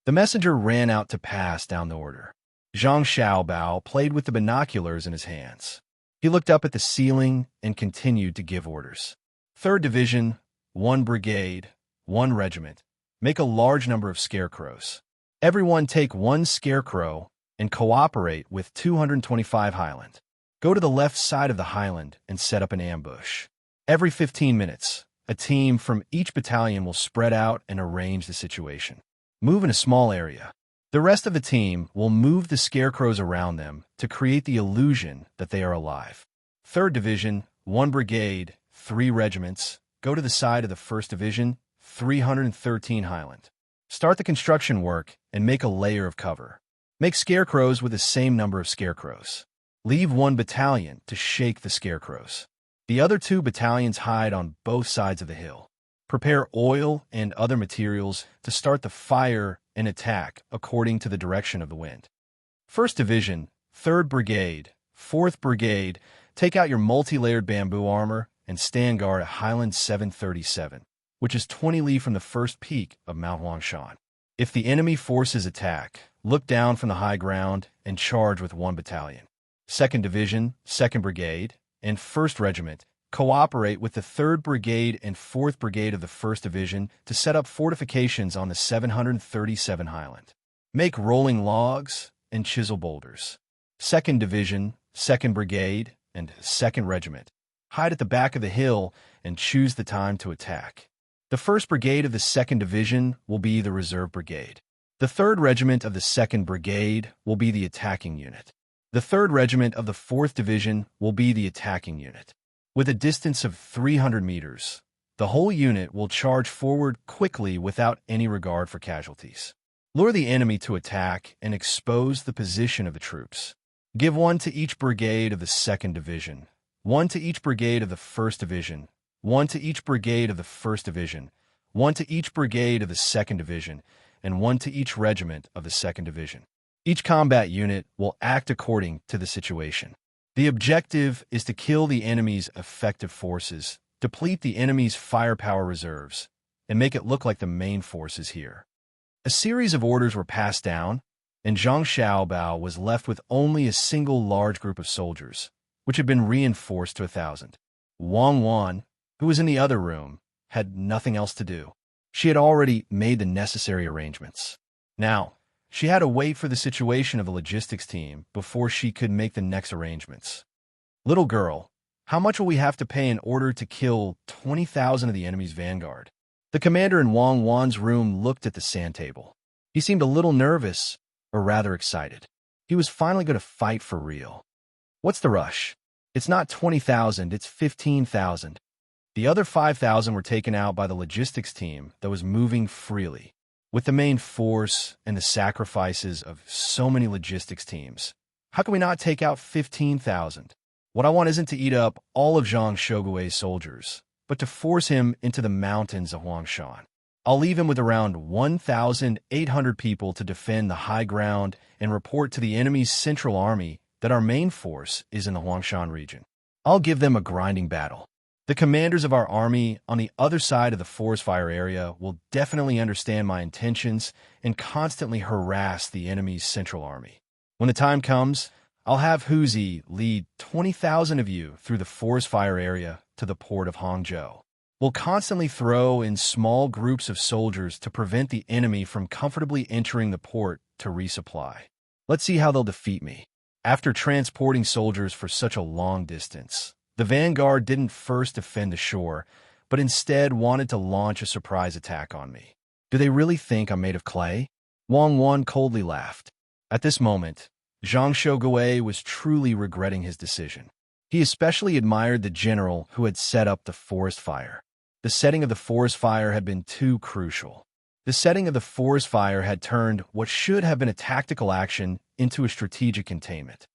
The messenger ran out to pass down the order. Zhang Xiaobao played with the binoculars in his hands. He looked up at the ceiling and continued to give orders. 3rd Division, 1 Brigade, 1 Regiment. Make a large number of scarecrows. Everyone take 1 scarecrow and cooperate with 225 Highland. Go to the left side of the Highland and set up an ambush. Every 15 minutes, a team from each battalion will spread out and arrange the situation. Move in a small area. The rest of the team will move the scarecrows around them to create the illusion that they are alive. 3rd Division, 1 Brigade, 3 regiments. Go to the side of the 1st Division, 313 Highland. Start the construction work and make a layer of cover. Make scarecrows with the same number of scarecrows. Leave 1 battalion to shake the scarecrows. The other 2 battalions hide on both sides of the hill. Prepare oil and other materials to start the fire and attack according to the direction of the wind. 1st Division, 3rd Brigade, 4th Brigade, take out your multi-layered bamboo armor and stand guard at Highland 737, which is 20 li from the first peak of Mount Huangshan. If the enemy forces attack, look down from the high ground and charge with 1 battalion. 2nd Division, 2nd Brigade, and 1st Regiment cooperate with the 3rd Brigade and 4th Brigade of the 1st Division to set up fortifications on the 737 Highland. Make rolling logs and chisel boulders. 2nd Division, 2nd Brigade, and 2nd Regiment hide at the back of the hill and choose the time to attack. The 1st Brigade of the 2nd Division will be the reserve brigade. The 3rd Regiment of the 2nd Brigade will be the attacking unit. The 3rd Regiment of the 4th Division will be the attacking unit. With a distance of 300 meters, the whole unit will charge forward quickly without any regard for casualties. Lure the enemy to attack and expose the position of the troops. Give 1 to each brigade of the 2nd Division, 1 to each brigade of the 1st Division, 1 to each brigade of the 1st Division, 1 to each brigade of the 2nd Division, and 1 to each regiment of the 2nd Division. Each combat unit will act according to the situation. The objective is to kill the enemy's effective forces, deplete the enemy's firepower reserves, and make it look like the main force is here. A series of orders were passed down, and Zhang Xiaobao was left with only a single large group of soldiers, which had been reinforced to 1,000. Wang Wan, who was in the other room, had nothing else to do. She had already made the necessary arrangements. Now, She had to wait for the situation of the logistics team before she could make the next arrangements. Little girl, how much will we have to pay in order to kill 20,000 of the enemy's vanguard? The commander in Wang Wan's room looked at the sand table. He seemed a little nervous, or rather excited. He was finally going to fight for real. What's the rush? It's not 20,000, it's 15,000. The other 5,000 were taken out by the logistics team that was moving freely. With the main force and the sacrifices of so many logistics teams, how can we not take out 15,000? What I want isn't to eat up all of Zhang Shogui's soldiers, but to force him into the mountains of Huangshan. I'll leave him with around 1,800 people to defend the high ground and report to the enemy's central army that our main force is in the Huangshan region. I'll give them a grinding battle. The commanders of our army on the other side of the forest fire area will definitely understand my intentions and constantly harass the enemy's central army. When the time comes, I'll have Huzi lead 20,000 of you through the forest fire area to the port of Hangzhou. We'll constantly throw in small groups of soldiers to prevent the enemy from comfortably entering the port to resupply. Let's see how they'll defeat me. After transporting soldiers for such a long distance, the vanguard didn't first defend the shore, but instead wanted to launch a surprise attack on me. Do they really think I'm made of clay? Wang Wan coldly laughed. At this moment, Zhang Shougui was truly regretting his decision. He especially admired the general who had set up the forest fire. The setting of the forest fire had been too crucial. The setting of the forest fire had turned what should have been a tactical action into a strategic containment.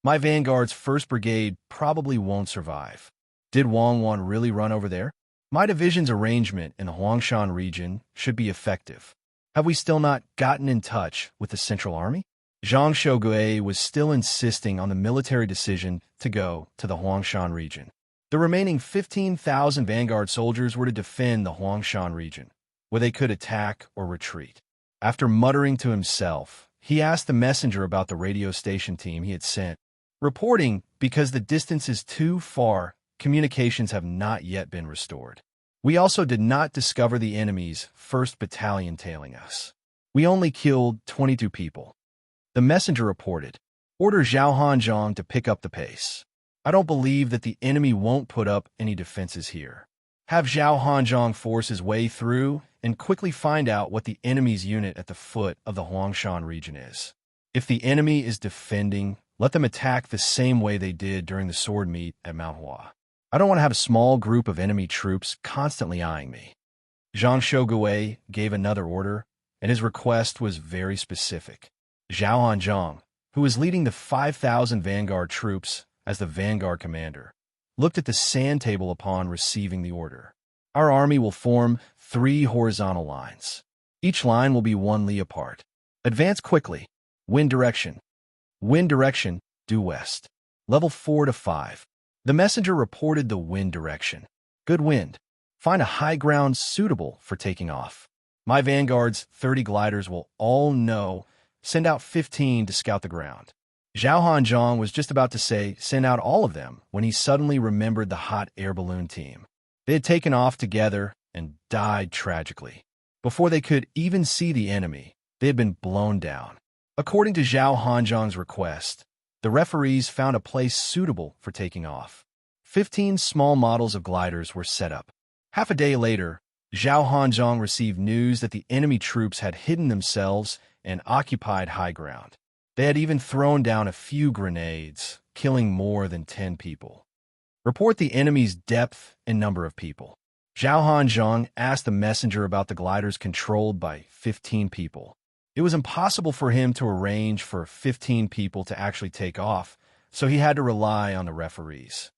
My vanguard's 1st Brigade probably won't survive. Did Wang Wan really run over there? My division's arrangement in the Huangshan region should be effective. Have we still not gotten in touch with the Central Army? Zhang Shougui was still insisting on the military decision to go to the Huangshan region. The remaining 15,000 vanguard soldiers were to defend the Huangshan region, where they could attack or retreat. After muttering to himself, he asked the messenger about the radio station team he had sent, reporting because the distance is too far, communications have not yet been restored. We also did not discover the enemy's 1st Battalion tailing us. We only killed 22 people. The messenger reported, order Zhao Hanzhong to pick up the pace. I don't believe that the enemy won't put up any defenses here. Have Zhao Hanzhong force his way through and quickly find out what the enemy's unit at the foot of the Huangshan region is. If the enemy is defending, let them attack the same way they did during the sword meet at Mount Hua. I don't want to have a small group of enemy troops constantly eyeing me. Zhang Shougui gave another order, and his request was very specific. Zhao Hanzhong, who was leading the 5,000 vanguard troops as the vanguard commander, looked at the sand table upon receiving the order. Our army will form 3 horizontal lines. Each line will be 1 li apart. Advance quickly. Wind direction. Wind direction, due west. Level 4 to 5. The messenger reported the wind direction. Good wind. Find a high ground suitable for taking off. My vanguard's 30 gliders will all know. Send out 15 to scout the ground. Zhao Hanzhong was just about to say, send out all of them, when he suddenly remembered the hot air balloon team. They had taken off together and died tragically. Before they could even see the enemy, they had been blown down. According to Zhao Hanzhong's request, the referees found a place suitable for taking off. 15 small models of gliders were set up. Half a day later, Zhao Hanzhong received news that the enemy troops had hidden themselves and occupied high ground. They had even thrown down a few grenades, killing more than 10 people. Report the enemy's depth and number of people. Zhao Hanzhong asked the messenger about the gliders controlled by 15 people. It was impossible for him to arrange for 15 people to actually take off, so he had to rely on the referees.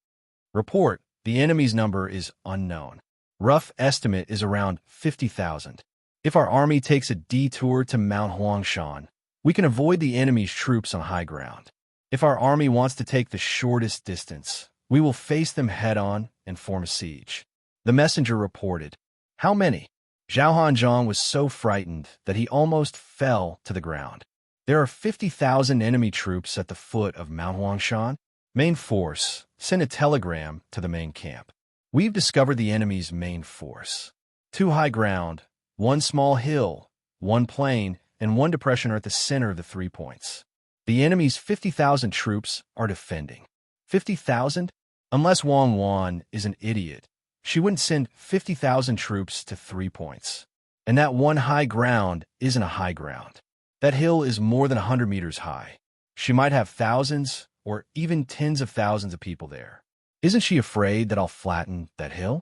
Report, the enemy's number is unknown. Rough estimate is around 50,000. If our army takes a detour to Mount Huangshan, we can avoid the enemy's troops on high ground. If our army wants to take the shortest distance, we will face them head-on and form a siege. The messenger reported, how many? Zhao Hanzhong was so frightened that he almost fell to the ground. There are 50,000 enemy troops at the foot of Mount Huangshan. Main force, send a telegram to the main camp. We've discovered the enemy's main force. 2 high ground, 1 small hill, 1 plain, and one depression are at the center of the 3 points. The enemy's 50,000 troops are defending. 50,000? Unless Wang Wan is an idiot, she wouldn't send 50,000 troops to 3 points. And that one high ground isn't a high ground. That hill is more than 100 meters high. She might have thousands or even tens of thousands of people there. Isn't she afraid that I'll flatten that hill?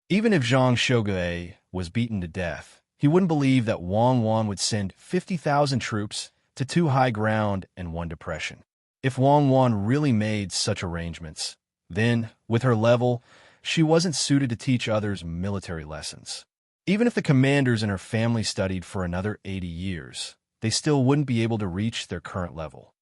Even if Zhang Shogui was beaten to death, he wouldn't believe that Wang Wan would send 50,000 troops to 2 high ground and 1 depression. If Wang Wan really made such arrangements, then, with her level, she wasn't suited to teach others military lessons. Even if the commanders and her family studied for another 80 years, they still wouldn't be able to reach their current level.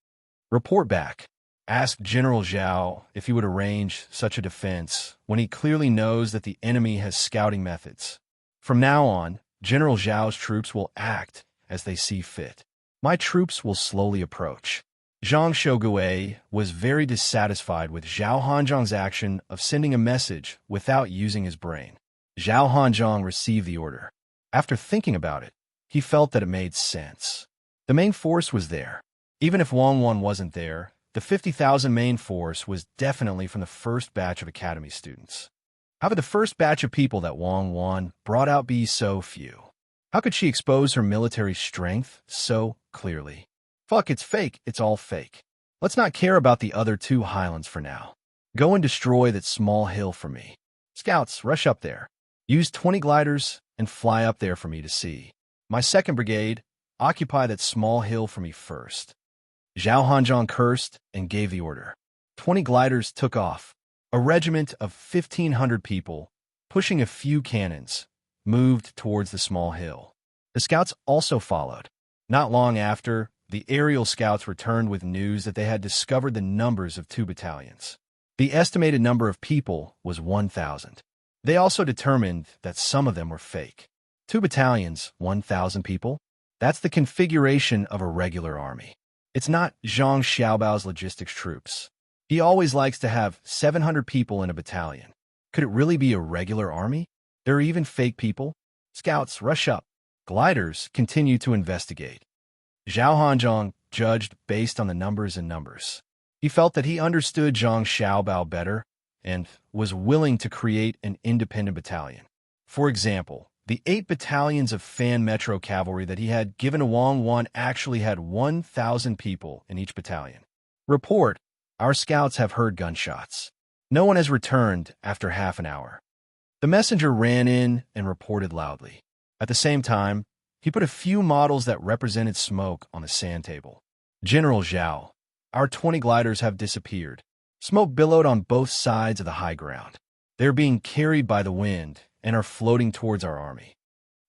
Report back. Ask General Zhao if he would arrange such a defense when he clearly knows that the enemy has scouting methods. From now on, General Zhao's troops will act as they see fit. My troops will slowly approach. Zhang Shogui was very dissatisfied with Zhao Hanzhong's action of sending a message without using his brain. Zhao Hanzhong received the order. After thinking about it, he felt that it made sense. The main force was there. Even if Wang Wan wasn't there, the 50,000 main force was definitely from the first batch of academy students. How could the first batch of people that Wang Wan brought out be so few? How could she expose her military strength so clearly? Fuck, it's fake. It's all fake. Let's not care about the other 2 highlands for now. Go and destroy that small hill for me. Scouts, rush up there. Use 20 gliders and fly up there for me to see. My 2nd brigade, occupy that small hill for me first. Zhao Hanzhong cursed and gave the order. 20 gliders took off. A regiment of 1,500 people, pushing a few cannons, moved towards the small hill. The scouts also followed. Not long after, the aerial scouts returned with news that they had discovered the numbers of 2 battalions. The estimated number of people was 1,000. They also determined that some of them were fake. 2 battalions, 1,000 people? That's the configuration of a regular army. It's not Zhang Xiaobao's logistics troops. He always likes to have 700 people in a battalion. Could it really be a regular army? There are even fake people. Scouts, rush up. Gliders continue to investigate. Zhao Hanzhong judged based on the numbers and numbers. He felt that he understood Zhang Xiaobao better and was willing to create an independent battalion. For example, the 8 battalions of Fan Metro Cavalry that he had given to Wang Wan actually had 1,000 people in each battalion. Report, our scouts have heard gunshots. No one has returned after half an hour. The messenger ran in and reported loudly. At the same time, he put a few models that represented smoke on the sand table. General Zhao, our 20 gliders have disappeared. Smoke billowed on both sides of the high ground. They are being carried by the wind and are floating towards our army.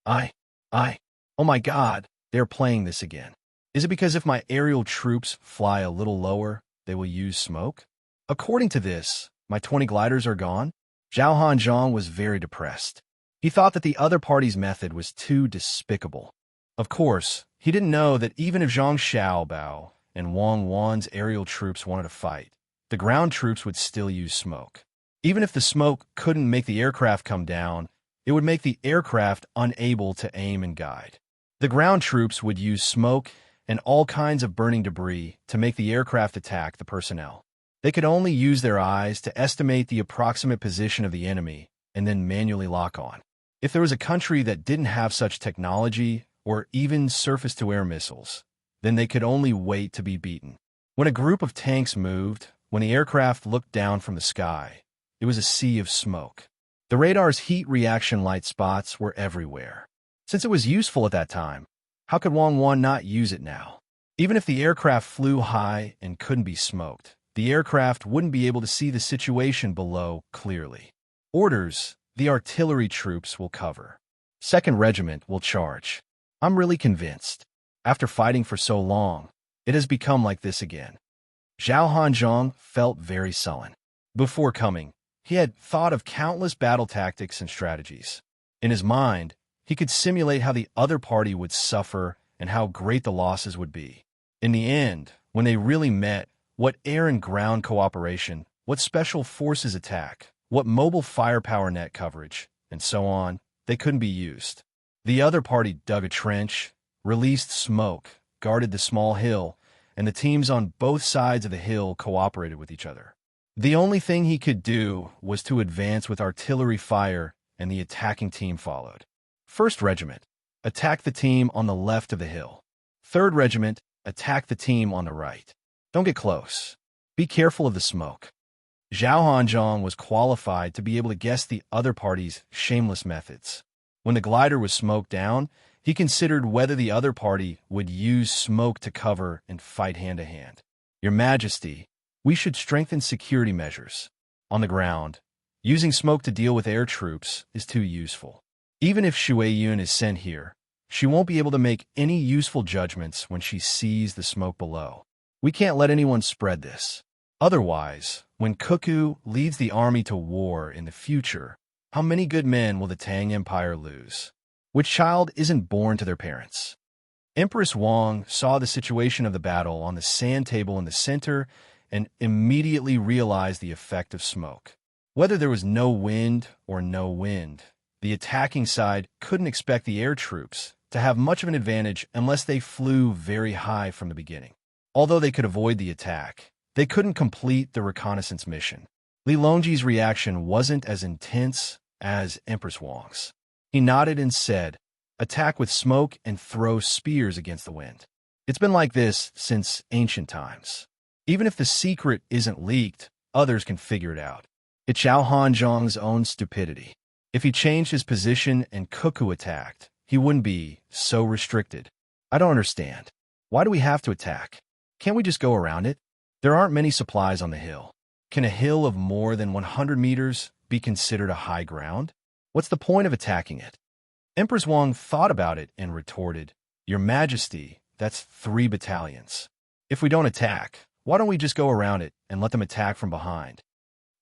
Oh my God, they are playing this again. Is it because if my aerial troops fly a little lower, they will use smoke? According to this, my 20 gliders are gone? Zhao Hanzhong was very depressed. He thought that the other party's method was too despicable. Of course, he didn't know that even if Zhang Xiaobao and Wang Wan's aerial troops wanted to fight, the ground troops would still use smoke. Even if the smoke couldn't make the aircraft come down, it would make the aircraft unable to aim and guide. The ground troops would use smoke and all kinds of burning debris to make the aircraft attack the personnel. They could only use their eyes to estimate the approximate position of the enemy and then manually lock on. If there was a country that didn't have such technology or even surface-to-air missiles, then they could only wait to be beaten. When a group of tanks moved, when the aircraft looked down from the sky, it was a sea of smoke. The radar's heat reaction light spots were everywhere. Since it was useful at that time, how could Wang Wan not use it now? Even if the aircraft flew high and couldn't be smoked, the aircraft wouldn't be able to see the situation below clearly. Orders, the artillery troops will cover. 2nd Regiment will charge. I'm really convinced. After fighting for so long, it has become like this again. Zhao Hanzhong felt very sullen. Before coming, he had thought of countless battle tactics and strategies. In his mind, he could simulate how the other party would suffer and how great the losses would be. In the end, when they really met, what air and ground cooperation, what special forces attack, what mobile firepower net coverage, and so on, they couldn't be used. The other party dug a trench, released smoke, guarded the small hill, and the teams on both sides of the hill cooperated with each other. The only thing he could do was to advance with artillery fire, and the attacking team followed. 1st Regiment, attack the team on the left of the hill. 3rd Regiment, attack the team on the right. Don't get close. Be careful of the smoke. Zhao Hanzhong was qualified to be able to guess the other party's shameless methods. When the glider was smoked down, he considered whether the other party would use smoke to cover and fight hand-to-hand. Your Majesty, we should strengthen security measures. On the ground, using smoke to deal with air troops is too useful. Even if Shui Yun is sent here, she won't be able to make any useful judgments when she sees the smoke below. We can't let anyone spread this. Otherwise, when Cuckoo leads the army to war in the future, how many good men will the Tang Empire lose? Which child isn't born to their parents? Empress Wang saw the situation of the battle on the sand table in the center and immediately realized the effect of smoke. Whether there was no wind or no wind, the attacking side couldn't expect the air troops to have much of an advantage unless they flew very high from the beginning. Although they could avoid the attack, they couldn't complete the reconnaissance mission. Li Longji's reaction wasn't as intense as Empress Wang's. He nodded and said, "Attack with smoke and throw spears against the wind." It's been like this since ancient times. Even if the secret isn't leaked, others can figure it out. It's Zhao Hanzhong's own stupidity. If he changed his position and Cuckoo attacked, he wouldn't be so restricted. I don't understand. Why do we have to attack? Can't we just go around it? There aren't many supplies on the hill. Can a hill of more than 100 meters be considered a high ground? What's the point of attacking it? Empress Wang thought about it and retorted, "Your Majesty, that's 3 battalions. If we don't attack, why don't we just go around it and let them attack from behind?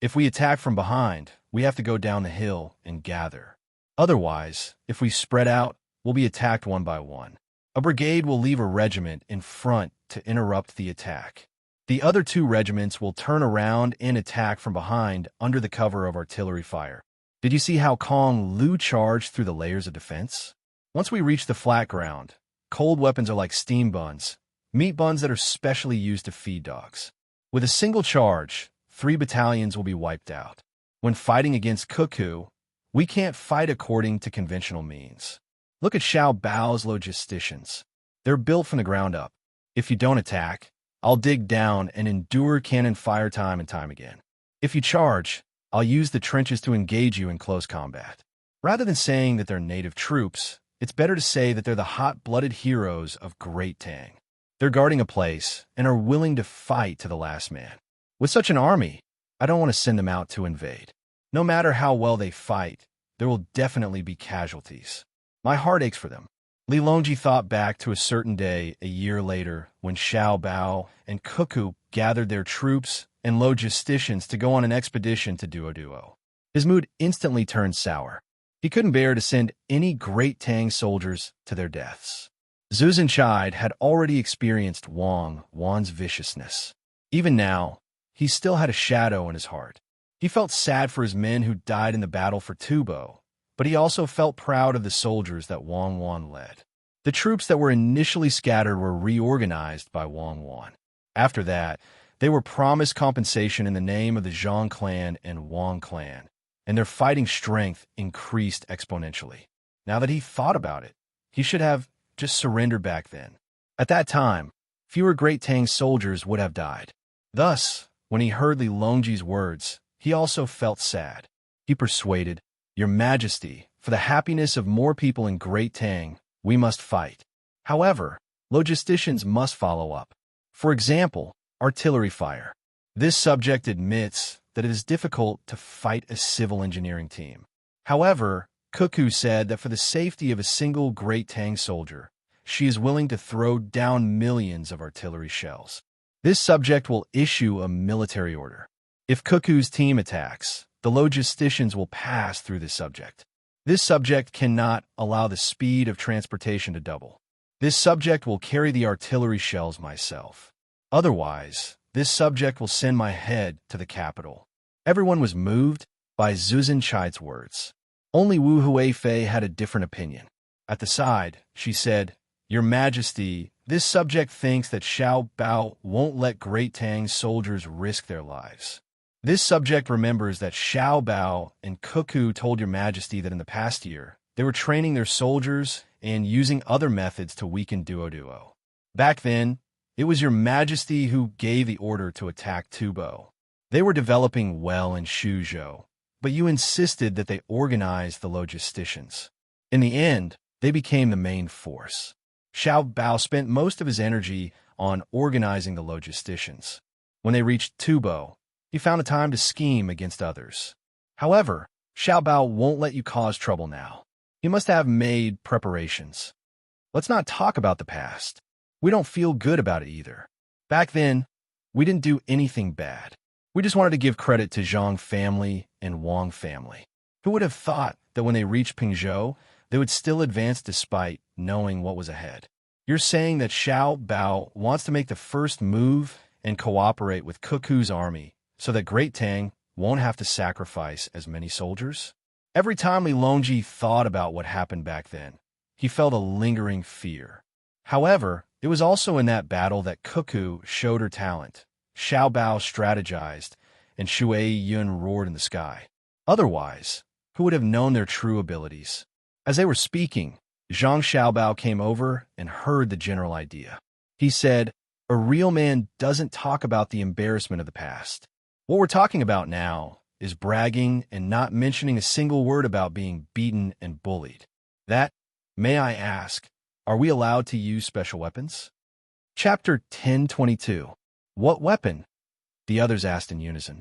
If we attack from behind, we have to go down the hill and gather. Otherwise, if we spread out, we'll be attacked one by one. A brigade will leave a regiment in front to interrupt the attack. The other 2 regiments will turn around and attack from behind under the cover of artillery fire." Did you see how Kong Lu charged through the layers of defense? Once we reach the flat ground, cold weapons are like steam buns, meat buns that are specially used to feed dogs. With a single charge, 3 battalions will be wiped out. When fighting against Cuckoo, we can't fight according to conventional means. Look at Xiao Bao's logisticians. They're built from the ground up. If you don't attack, I'll dig down and endure cannon fire time and time again. If you charge, I'll use the trenches to engage you in close combat. Rather than saying that they're native troops, it's better to say that they're the hot-blooded heroes of Great Tang. They're guarding a place and are willing to fight to the last man. With such an army, I don't want to send them out to invade. No matter how well they fight, there will definitely be casualties. My heart aches for them. Li Longji thought back to a certain day a year later when Xiao Bao and Cuckoo gathered their troops and logisticians to go on an expedition to Duo. His mood instantly turned sour. He couldn't bear to send any Great Tang soldiers to their deaths. Zhu Zhenchide had already experienced Wan's viciousness. Even now, he still had a shadow in his heart. He felt sad for his men who died in the battle for Tubo, but he also felt proud of the soldiers that Wan led. The troops that were initially scattered were reorganized by Wan. After that, they were promised compensation in the name of the Zhang clan and Wang clan, and their fighting strength increased exponentially. Now that he thought about it, he should have just surrendered back then. At that time, fewer Great Tang soldiers would have died. Thus, when he heard Li Longji's words, he also felt sad. He persuaded, "Your Majesty, for the happiness of more people in Great Tang, we must fight. However, logisticians must follow up. For example, artillery fire. This subject admits that it is difficult to fight a civil engineering team. However, Cuckoo said that for the safety of a single Great Tang soldier, she is willing to throw down millions of artillery shells. This subject will issue a military order. If Cuckoo's team attacks, the logisticians will pass through this subject. This subject cannot allow the speed of transportation to double. This subject will carry the artillery shells myself. Otherwise, this subject will send my head to the capital." Everyone was moved by Zhu Zhenchide's words. Only Wu Huifei had a different opinion. At the side, she said, Your Majesty, this subject thinks that Xiao Bao won't let Great Tang's soldiers risk their lives. This subject remembers that Xiao Bao and Cuckoo told Your Majesty that in the past year, they were training their soldiers and using other methods to weaken Duo. Back then, it was Your Majesty who gave the order to attack Tubo. They were developing well in Shuzhou, but you insisted that they organize the logisticians. In the end, they became the main force. Xiao Bao spent most of his energy on organizing the logisticians. When they reached Tubo, he found a time to scheme against others. However, Xiao Bao won't let you cause trouble now. He must have made preparations. Let's not talk about the past. We don't feel good about it either. Back then, we didn't do anything bad. We just wanted to give credit to Zhang family and Wang family. Who would have thought that when they reached Pingzhou, they would still advance despite knowing what was ahead? You're saying that Xiao Bao wants to make the first move and cooperate with Cuckoo's army so that Great Tang won't have to sacrifice as many soldiers? Every time Li Longji thought about what happened back then, he felt a lingering fear. However, it was also in that battle that Cuckoo showed her talent. Xiao Bao strategized, and Shui Yun roared in the sky. Otherwise, who would have known their true abilities? As they were speaking, Zhang Xiaobao came over and heard the general idea. He said, "A real man doesn't talk about the embarrassment of the past. What we're talking about now is bragging and not mentioning a single word about being beaten and bullied. That, may I ask, are we allowed to use special weapons?" Chapter 1022. What weapon? The others asked in unison.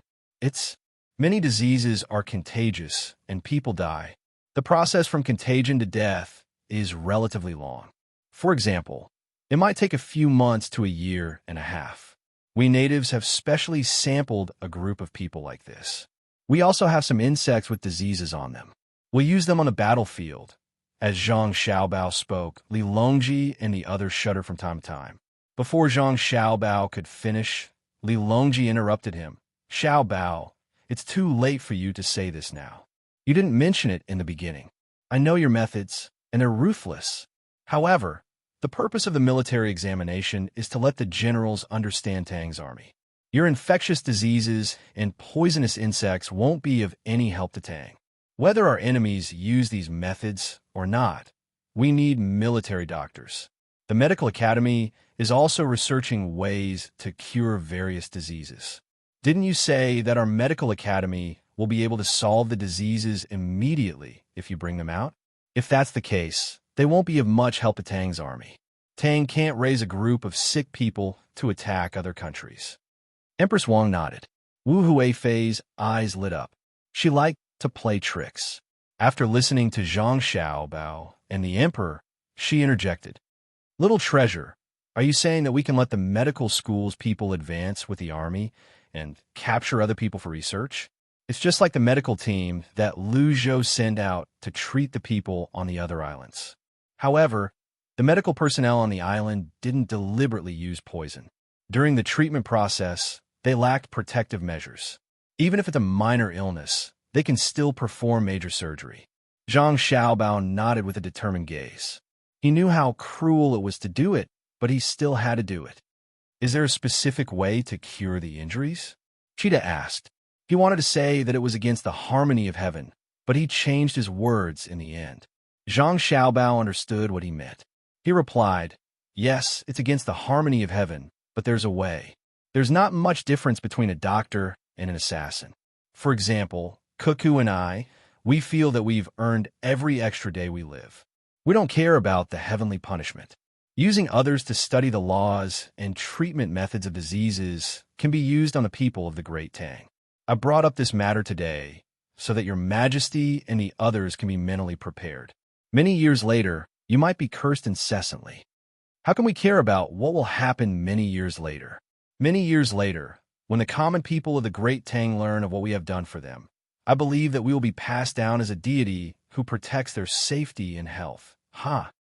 Many diseases are contagious and people die. The process from contagion to death is relatively long. For example, it might take a few months to a year and a half. We natives have specially sampled a group of people like this. We also have some insects with diseases on them. We'll use them on the battlefield. As Zhang Xiaobao spoke, Li Longji and the others shuddered from time to time. Before Zhang Xiaobao could finish, Li Longji interrupted him. "Xiaobao, it's too late for you to say this now. You didn't mention it in the beginning. I know your methods, and they're ruthless. However, the purpose of the military examination is to let the generals understand Tang's army. Your infectious diseases and poisonous insects won't be of any help to Tang. Whether our enemies use these methods or not, we need military doctors. The Medical Academy is also researching ways to cure various diseases. Didn't you say that our Medical Academy will be able to solve the diseases immediately if you bring them out? If that's the case, they won't be of much help to Tang's army. Tang can't raise a group of sick people to attack other countries." Empress Wang nodded. Wu Huifei's eyes lit up. She liked to play tricks. After listening to Zhang Xiaobao and the Emperor, she interjected. "Little treasure, are you saying that we can let the medical school's people advance with the army and capture other people for research? It's just like the medical team that Lu Zhou sent out to treat the people on the other islands. However, the medical personnel on the island didn't deliberately use poison. During the treatment process, they lacked protective measures. Even if it's a minor illness, they can still perform major surgery." Zhang Xiaobao nodded with a determined gaze. He knew how cruel it was to do it, but he still had to do it. "Is there a specific way to cure the injuries?" Cheetah asked. He wanted to say that it was against the harmony of heaven, but he changed his words in the end. Zhang Xiaobao understood what he meant. He replied, "Yes, it's against the harmony of heaven, but there's a way. There's not much difference between a doctor and an assassin. For example, Cuckoo and I, we feel that we've earned every extra day we live. We don't care about the heavenly punishment. Using others to study the laws and treatment methods of diseases can be used on the people of the Great Tang. I brought up this matter today so that your Majesty and the others can be mentally prepared. Many years later, you might be cursed incessantly. How can we care about what will happen many years later? Many years later, when the common people of the Great Tang learn of what we have done for them, I believe that we will be passed down as a deity who protects their safety and health.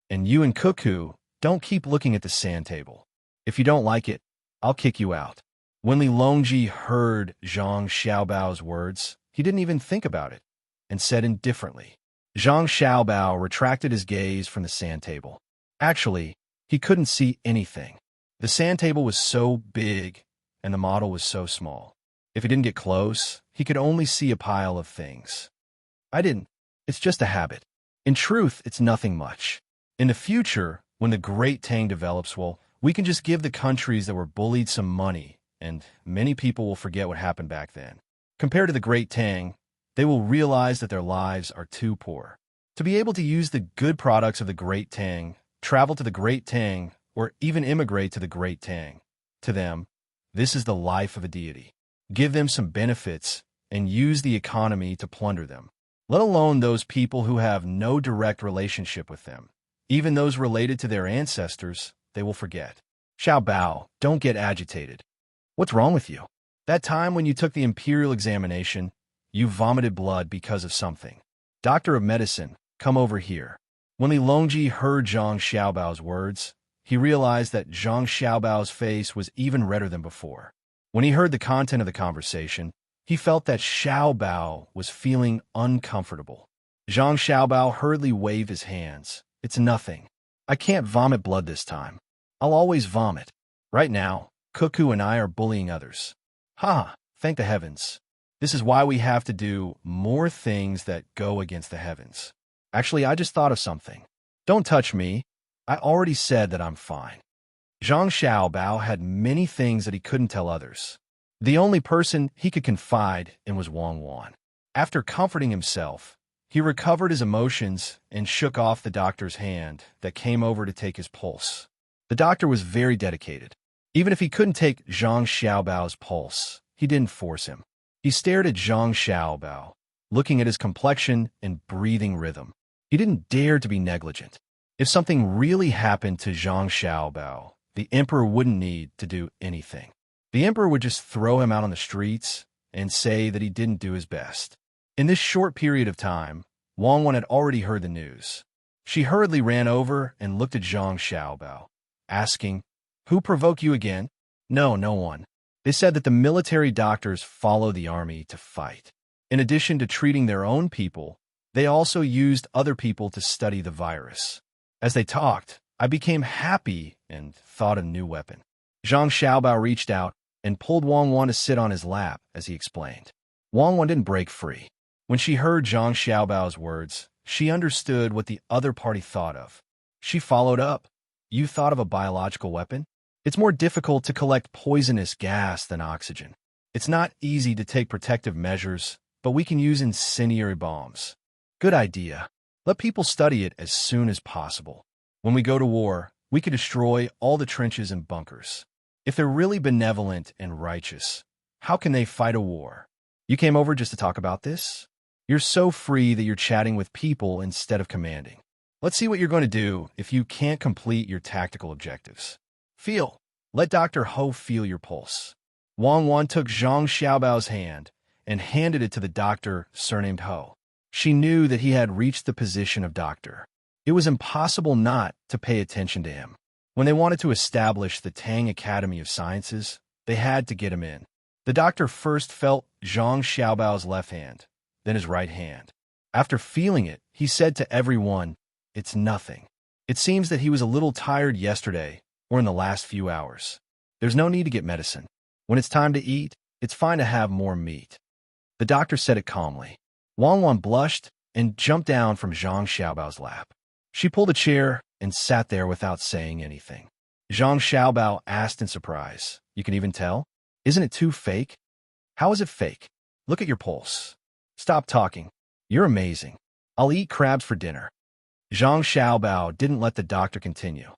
And you and Cuckoo, don't keep looking at the sand table. If you don't like it, I'll kick you out." When Li Longji heard Zhang Xiaobao's words, he didn't even think about it, and said indifferently. Zhang Xiaobao retracted his gaze from the sand table. "Actually, He couldn't see anything. The sand table was so big, and the model was so small. If he didn't get close, he could only see a pile of things. I didn't. It's just a habit. In truth, it's nothing much. In the future, when the Great Tang develops, well, we can just give the countries that were bullied some money, and many people will forget what happened back then. Compared to the Great Tang, they will realize that their lives are too poor. To be able to use the good products of the Great Tang, travel to the Great Tang, or even immigrate to the Great Tang, to them, this is the life of a deity. Give them some benefits and use the economy to plunder them. Let alone those people who have no direct relationship with them. Even those related to their ancestors, they will forget. Xiao Bao, don't get agitated. What's wrong with you? That time when you took the imperial examination, you vomited blood because of something. Doctor of medicine, come over here. When Li Longji heard Zhang Xiaobao's words, he realized that Zhang Xiaobao's face was even redder than before. When he heard the content of the conversation, he felt that Xiao Bao was feeling uncomfortable. Zhang Xiaobao hurriedly waved his hands. It's nothing. I can't vomit blood this time. I'll always vomit. Right now, Cuckoo and I are bullying others. Ha! Thank the heavens. This is why we have to do more things that go against the heavens. Actually, I just thought of something. Don't touch me. I already said that I'm fine. Zhang Xiaobao had many things that he couldn't tell others. The only person he could confide in was Wang Wan. After comforting himself, he recovered his emotions and shook off the doctor's hand that came over to take his pulse. The doctor was very dedicated. Even if he couldn't take Zhang Xiaobao's pulse, he didn't force him. He stared at Zhang Xiaobao, looking at his complexion and breathing rhythm. He didn't dare to be negligent. If something really happened to Zhang Xiaobao, the emperor wouldn't need to do anything. The emperor would just throw him out on the streets and say that he didn't do his best. In this short period of time, Wang Wan had already heard the news. She hurriedly ran over and looked at Zhang Xiaobao, asking, "Who provoked you again?" No one. They said that the military doctors follow the army to fight. In addition to treating their own people, they also used other people to study the virus. As they talked, I became happy and thought of a new weapon. Zhang Xiaobao reached out and pulled Wang Wan to sit on his lap as he explained. Wang Wan didn't break free. When she heard Zhang Xiaobao's words, she understood what the other party thought of. She followed up. You thought of a biological weapon? It's more difficult to collect poisonous gas than oxygen. It's not easy to take protective measures, but we can use incendiary bombs. Good idea. Let people study it as soon as possible. When we go to war, we can destroy all the trenches and bunkers. If they're really benevolent and righteous, how can they fight a war? You came over just to talk about this? You're so free that you're chatting with people instead of commanding. Let's see what you're going to do if you can't complete your tactical objectives. Feel. Let Dr. Ho feel your pulse. Wang Wan took Zhang Xiaobao's hand and handed it to the doctor surnamed Ho. She knew that he had reached the position of doctor. It was impossible not to pay attention to him. When they wanted to establish the Tang Academy of Sciences, they had to get him in. The doctor first felt Zhang Xiaobao's left hand, then his right hand. After feeling it, he said to everyone, "It's nothing." It seems that he was a little tired yesterday or in the last few hours. There's no need to get medicine. When it's time to eat, it's fine to have more meat. The doctor said it calmly. Wang Wan blushed and jumped down from Zhang Xiaobao's lap. She pulled a chair and sat there without saying anything. Zhang Xiaobao asked in surprise, "You can even tell? Isn't it too fake?" "How is it fake? Look at your pulse." "Stop talking. You're amazing. I'll eat crabs for dinner." Zhang Xiaobao didn't let the doctor continue.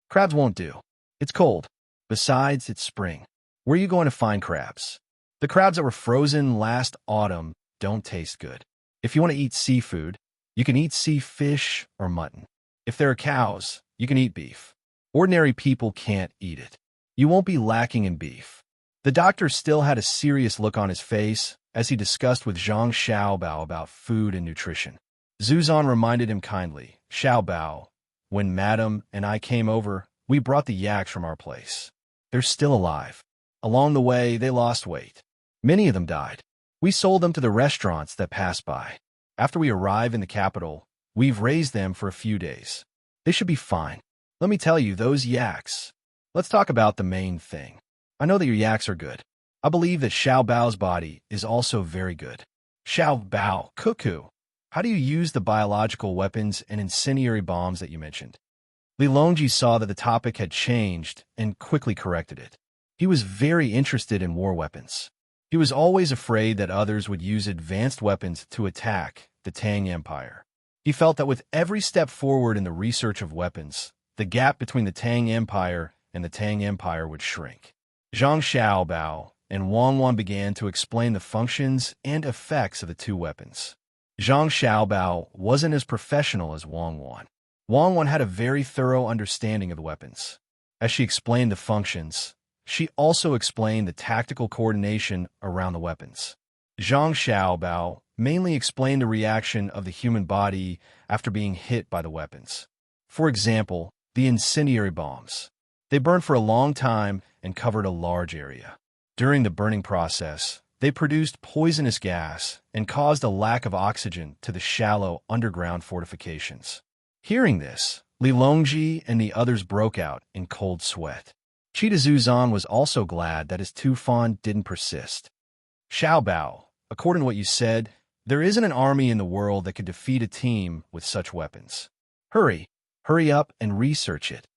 "Crabs won't do. It's cold. Besides, it's spring. Where are you going to find crabs? The crabs that were frozen last autumn don't taste good. If you want to eat seafood, you can eat sea fish or mutton. If there are cows, you can eat beef. Ordinary people can't eat it. You won't be lacking in beef." The doctor still had a serious look on his face as he discussed with Zhang Xiaobao about food and nutrition. Zuzan reminded him kindly, "Xiaobao, when Madam and I came over, we brought the yaks from our place. They're still alive. Along the way, they lost weight. Many of them died. We sold them to the restaurants that passed by. After we arrive in the capital, we've raised them for a few days. They should be fine. Let me tell you, those yaks. Let's talk about the main thing. I know that your yaks are good. I believe that Xiao Bao's body is also very good. Xiao Bao, cuckoo. How do you use the biological weapons and incendiary bombs that you mentioned? Li Longji saw that the topic had changed and quickly corrected it. He was very interested in war weapons. He was always afraid that others would use advanced weapons to attack the Tang Empire. He felt that with every step forward in the research of weapons, the gap between the Tang Empire and the Tang Empire would shrink. Zhang Xiaobao and Wang Wan began to explain the functions and effects of the two weapons. Zhang Xiaobao wasn't as professional as Wang Wan. Wang Wan had a very thorough understanding of the weapons. As she explained the functions, she also explained the tactical coordination around the weapons. Zhang Xiaobao mainly explained the reaction of the human body after being hit by the weapons. For example, the incendiary bombs. They burned for a long time and covered a large area. During the burning process, they produced poisonous gas and caused a lack of oxygen to the shallow underground fortifications. Hearing this, Li Longji and the others broke out in cold sweat. Qita Zuzan was also glad that his Tufan didn't persist. Xiao Bao, according to what you said, there isn't an army in the world that could defeat a team with such weapons. Hurry up and research it.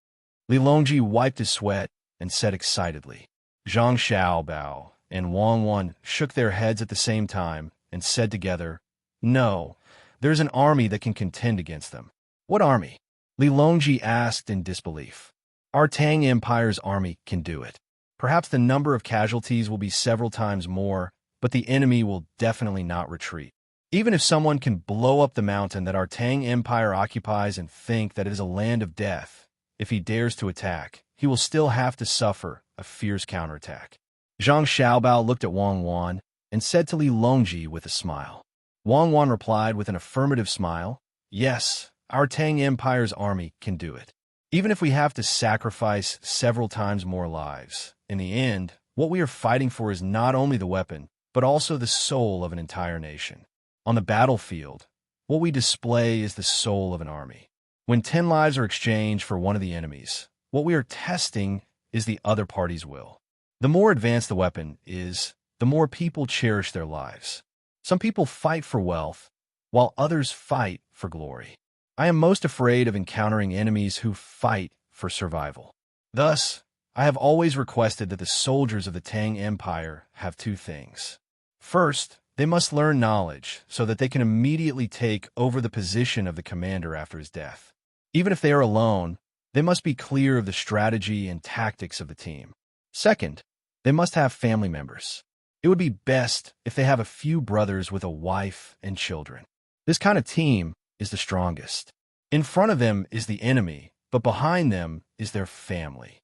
Li Longji wiped his sweat and said excitedly. Zhang Xiaobao and Wang Wan shook their heads at the same time and said together, "No, there's an army that can contend against them." What army? Li Longji asked in disbelief. Our Tang Empire's army can do it. Perhaps the number of casualties will be several times more, but the enemy will definitely not retreat. Even if someone can blow up the mountain that our Tang Empire occupies and think that it is a land of death, if he dares to attack, he will still have to suffer a fierce counterattack. Zhang Xiaobao looked at Wang Wan and said to Li Longji with a smile. Wang Wan replied with an affirmative smile, "Yes, our Tang Empire's army can do it. Even if we have to sacrifice several times more lives, in the end, what we are fighting for is not only the weapon, but also the soul of an entire nation. On the battlefield, what we display is the soul of an army. When 10 lives are exchanged for one of the enemies, what we are testing is the other party's will. The more advanced the weapon is, the more people cherish their lives. Some people fight for wealth, while others fight for glory. I am most afraid of encountering enemies who fight for survival. Thus, I have always requested that the soldiers of the Tang Empire have two things. First, they must learn knowledge so that they can immediately take over the position of the commander after his death. Even if they are alone, they must be clear of the strategy and tactics of the team. Second, they must have family members. It would be best if they have a few brothers with a wife and children. This kind of team is the strongest. In front of them is the enemy, but behind them is their family.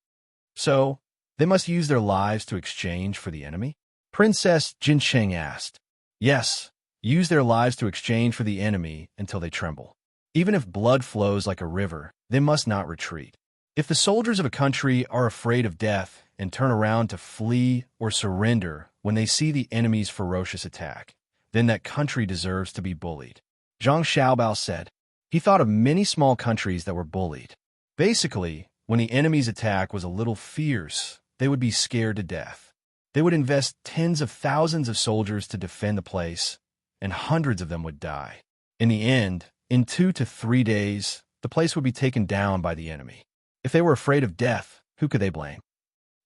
So, they must use their lives to exchange for the enemy? Princess Jinsheng asked. Yes, use their lives to exchange for the enemy until they tremble. Even if blood flows like a river, they must not retreat. If the soldiers of a country are afraid of death and turn around to flee or surrender when they see the enemy's ferocious attack, then that country deserves to be bullied. Zhang Xiaobao said. He thought of many small countries that were bullied. Basically, when the enemy's attack was a little fierce, they would be scared to death. They would invest tens of thousands of soldiers to defend the place, and hundreds of them would die. In the end, in 2 to 3 days, the place would be taken down by the enemy. If they were afraid of death, who could they blame?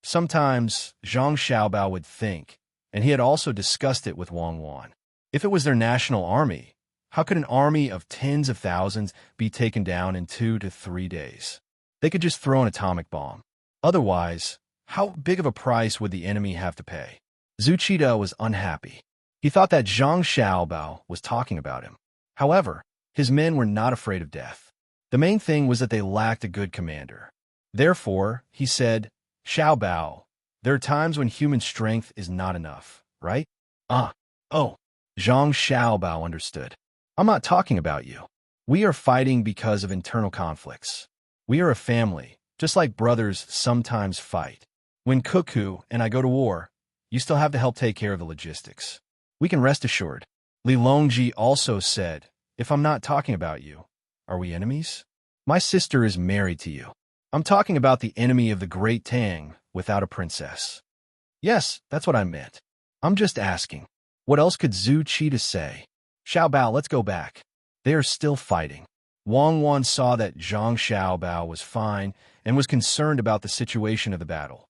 Sometimes, Zhang Xiaobao would think, and he had also discussed it with Wang Wan. If it was their national army, how could an army of tens of thousands be taken down in 2 to 3 days? They could just throw an atomic bomb. Otherwise, how big of a price would the enemy have to pay? Zhu Qida was unhappy. He thought that Zhang Xiaobao was talking about him. However, his men were not afraid of death. The main thing was that they lacked a good commander. Therefore, he said, Xiaobao, there are times when human strength is not enough, right? Oh, Zhang Xiaobao understood. I'm not talking about you. We are fighting because of internal conflicts. We are a family, just like brothers sometimes fight. When Cuckoo and I go to war, you still have to help take care of the logistics. We can rest assured. Li Longji also said, if I'm not talking about you, are we enemies? My sister is married to you. I'm talking about the enemy of the great Tang without a princess. Yes, that's what I meant. I'm just asking. What else could Zhu Cheetah say? Xiaobao, let's go back. They are still fighting. Wang Wan saw that Zhang Xiaobao was fine and was concerned about the situation of the battle.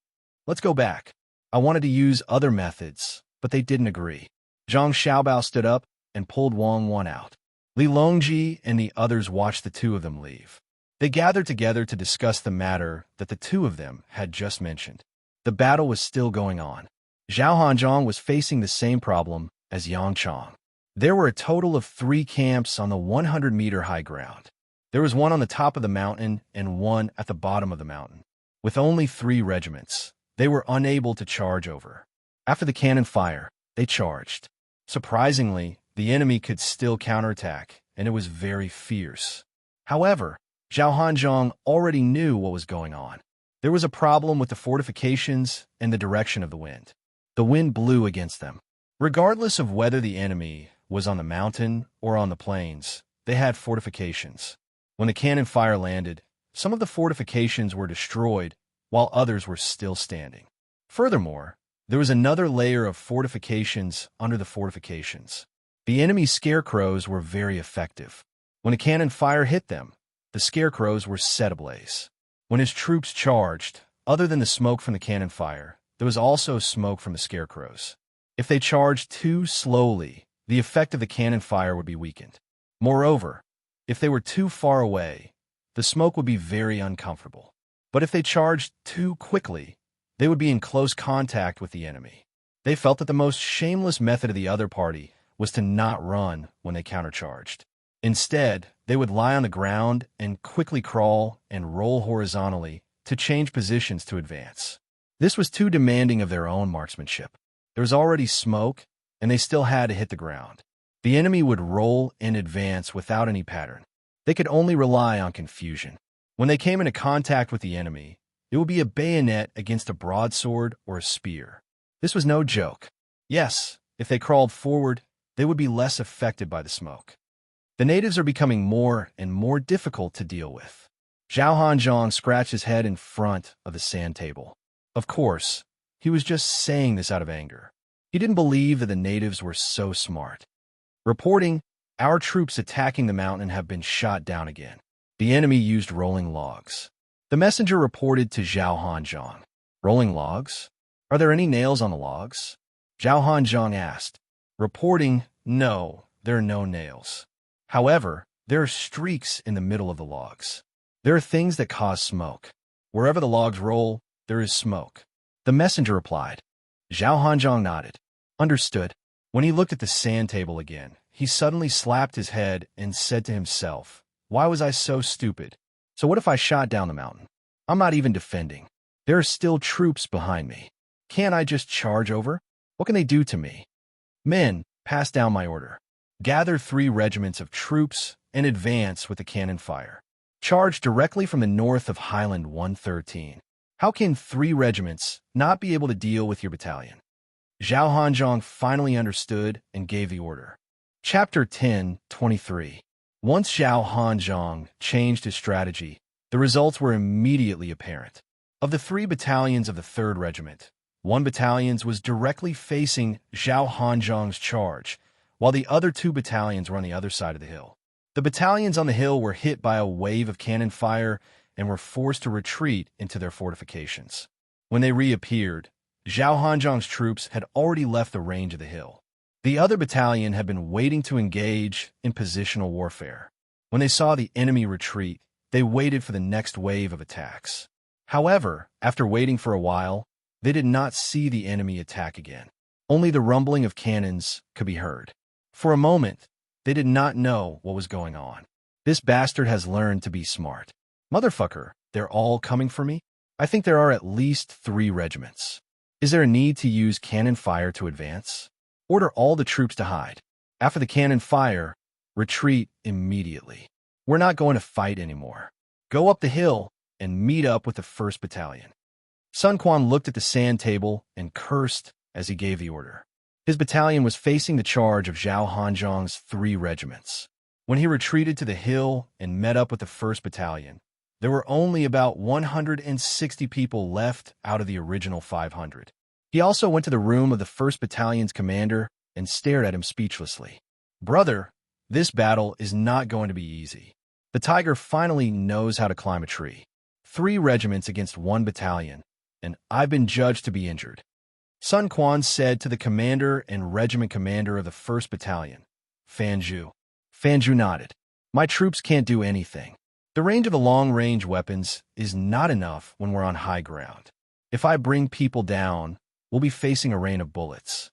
Let's go back. I wanted to use other methods, but they didn't agree. Zhang Xiaobao stood up and pulled Wang Wan out. Li Longji and the others watched the two of them leave. They gathered together to discuss the matter that the two of them had just mentioned. The battle was still going on. Zhao Hanzhong was facing the same problem as Yang Chong. There were a total of 3 camps on the 100-meter high ground. There was one on the top of the mountain and one at the bottom of the mountain. With only 3 regiments, they were unable to charge over. After the cannon fire, they charged. Surprisingly, the enemy could still counterattack, and it was very fierce. However, Zhao Hanzhong already knew what was going on. There was a problem with the fortifications and the direction of the wind. The wind blew against them. Regardless of whether the enemy was on the mountain or on the plains, they had fortifications. When the cannon fire landed, some of the fortifications were destroyed, while others were still standing. Furthermore, there was another layer of fortifications under the fortifications. The enemy's scarecrows were very effective. When a cannon fire hit them, the scarecrows were set ablaze. When his troops charged, other than the smoke from the cannon fire, there was also smoke from the scarecrows. If they charged too slowly, the effect of the cannon fire would be weakened. Moreover, if they were too far away, the smoke would be very uncomfortable. But if they charged too quickly, they would be in close contact with the enemy. They felt that the most shameless method of the other party was to not run when they countercharged. Instead, they would lie on the ground and quickly crawl and roll horizontally to change positions to advance. This was too demanding of their own marksmanship. There was already smoke, and they still had to hit the ground. The enemy would roll and advance without any pattern. They could only rely on confusion. When they came into contact with the enemy, it would be a bayonet against a broadsword or a spear. This was no joke. Yes, if they crawled forward, they would be less affected by the smoke. The natives are becoming more and more difficult to deal with. Zhao Hanzhong scratched his head in front of the sand table. Of course, he was just saying this out of anger. He didn't believe that the natives were so smart. Reporting, our troops attacking the mountain have been shot down again. The enemy used rolling logs. The messenger reported to Zhao Hanzhong. Rolling logs? Are there any nails on the logs? Zhao Hanzhong asked. Reporting, no, there are no nails. However, there are streaks in the middle of the logs. There are things that cause smoke. Wherever the logs roll, there is smoke. The messenger replied. Zhao Hanzhong nodded. Understood. When he looked at the sand table again, he suddenly slapped his head and said to himself, why was I so stupid? So what if I shot down the mountain? I'm not even defending. There are still troops behind me. Can't I just charge over? What can they do to me? Men, pass down my order. Gather 3 regiments of troops and advance with the cannon fire. Charge directly from the north of Highland 113. How can 3 regiments not be able to deal with your battalion? Zhao Hanzhong finally understood and gave the order. Chapter 10:23. Once Zhao Hanzhong changed his strategy, the results were immediately apparent. Of the 3 battalions of the 3rd Regiment, 1 battalion was directly facing Zhao Hanzhong's charge, while the other 2 battalions were on the other side of the hill. The battalions on the hill were hit by a wave of cannon fire and were forced to retreat into their fortifications. When they reappeared, Zhao Hanzhong's troops had already left the range of the hill. The other battalion had been waiting to engage in positional warfare. When they saw the enemy retreat, they waited for the next wave of attacks. However, after waiting for a while, they did not see the enemy attack again. Only the rumbling of cannons could be heard. For a moment, they did not know what was going on. This bastard has learned to be smart. Motherfucker, they're all coming for me? I think there are at least 3 regiments. Is there a need to use cannon fire to advance? Order all the troops to hide. After the cannon fire, retreat immediately. We're not going to fight anymore. Go up the hill and meet up with the 1st Battalion. Sun Quan looked at the sand table and cursed as he gave the order. His battalion was facing the charge of Zhao Hanzhong's 3 regiments. When he retreated to the hill and met up with the 1st Battalion, There were only about 160 people left out of the original 500. He also went to the room of the 1st Battalion's commander and stared at him speechlessly. "Brother, this battle is not going to be easy. The tiger finally knows how to climb a tree. 3 regiments against 1 battalion, and I've been judged to be injured." Sun Quan said to the commander and regiment commander of the 1st Battalion, Fanju. Fanju nodded. "My troops can't do anything. The range of the long-range weapons is not enough when we're on high ground. If I bring people down, we'll be facing a rain of bullets."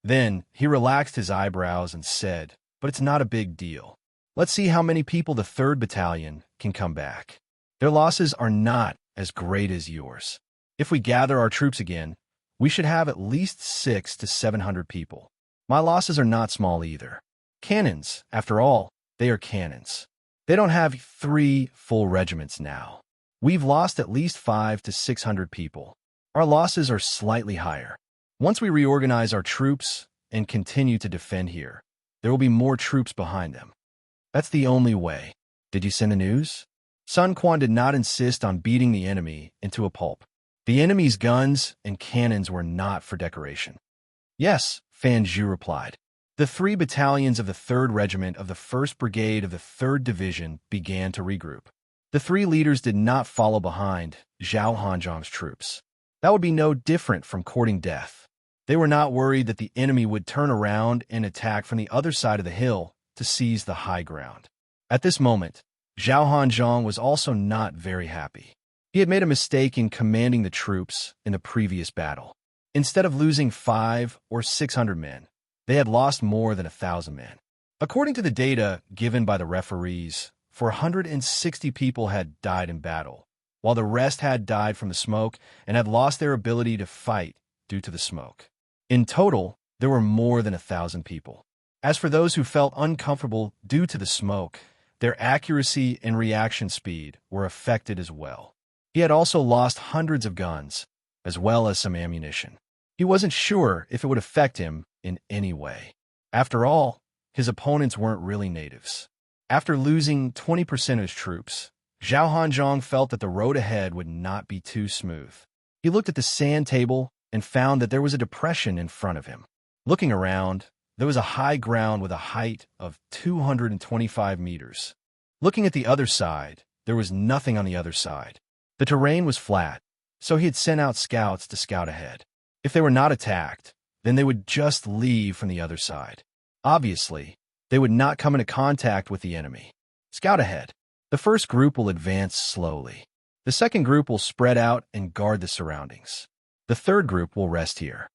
Then he relaxed his eyebrows and said, "But it's not a big deal. Let's see how many people the 3rd Battalion can come back. Their losses are not as great as yours. If we gather our troops again, we should have at least 600 to 700 people. My losses are not small either. Cannons, after all, they are cannons. They don't have 3 full regiments now. We've lost at least 500 to 600 people. Our losses are slightly higher. Once we reorganize our troops and continue to defend here, there will be more troops behind them. That's the only way. Did you send the news?" Sun Quan did not insist on beating the enemy into a pulp. The enemy's guns and cannons were not for decoration. "Yes," Fan Zhu replied. The 3 battalions of the 3rd Regiment of the 1st Brigade of the 3rd Division began to regroup. The 3 leaders did not follow behind Zhao Hanzhong's troops. That would be no different from courting death. They were not worried that the enemy would turn around and attack from the other side of the hill to seize the high ground. At this moment, Zhao Hanzhong was also not very happy. He had made a mistake in commanding the troops in the previous battle. Instead of losing 500 or 600 men, they had lost more than 1,000 men. According to the data given by the referees, 460 people had died in battle, while the rest had died from the smoke and had lost their ability to fight due to the smoke. In total, there were more than 1,000 people. As for those who felt uncomfortable due to the smoke, their accuracy and reaction speed were affected as well. He had also lost hundreds of guns, as well as some ammunition. He wasn't sure if it would affect him in any way. After all, his opponents weren't really natives. After losing 20% of his troops, Zhao Hanzhong felt that the road ahead would not be too smooth. He looked at the sand table and found that there was a depression in front of him. Looking around, there was a high ground with a height of 225 meters. Looking at the other side, there was nothing on the other side. The terrain was flat, so he had sent out scouts to scout ahead. If they were not attacked, then they would just leave from the other side. Obviously, they would not come into contact with the enemy. Scout ahead. The first group will advance slowly. The second group will spread out and guard the surroundings. The third group will rest here.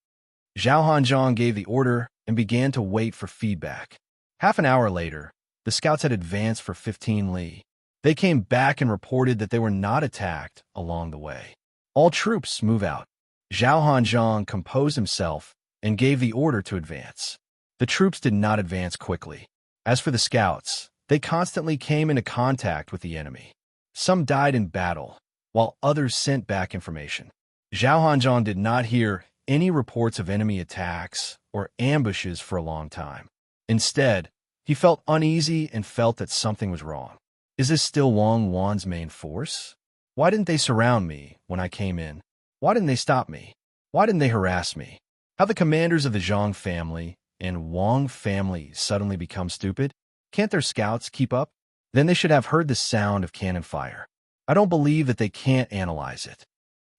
Zhao Hanzhong gave the order and began to wait for feedback. Half an hour later, the scouts had advanced for 15 li. They came back and reported that they were not attacked along the way. "All troops move out." Zhao Hanzhong composed himself and gave the order to advance. The troops did not advance quickly. As for the scouts, they constantly came into contact with the enemy. Some died in battle, while others sent back information. Zhao Hanzhong did not hear any reports of enemy attacks or ambushes for a long time. Instead, he felt uneasy and felt that something was wrong. Is this still Wang Wan's main force? Why didn't they surround me when I came in? Why didn't they stop me? Why didn't they harass me? Have the commanders of the Zhang family and Wang family suddenly become stupid? Can't their scouts keep up? Then they should have heard the sound of cannon fire. I don't believe that they can't analyze it.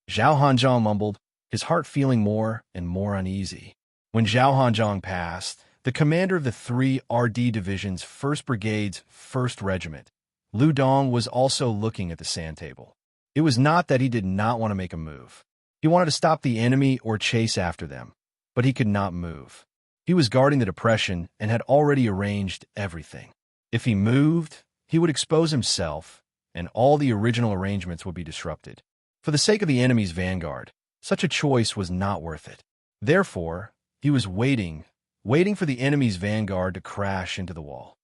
Zhao Hanzhong mumbled, his heart feeling more and more uneasy. When Zhao Hanzhong passed, the commander of the 3 RD Division's 1st Brigade's 1st Regiment, Lu Dong, was also looking at the sand table. It was not that he did not want to make a move. He wanted to stop the enemy or chase after them, but he could not move. He was guarding the depression and had already arranged everything. If he moved, he would expose himself, and all the original arrangements would be disrupted. For the sake of the enemy's vanguard, such a choice was not worth it. Therefore, he was waiting for the enemy's vanguard to crash into the wall.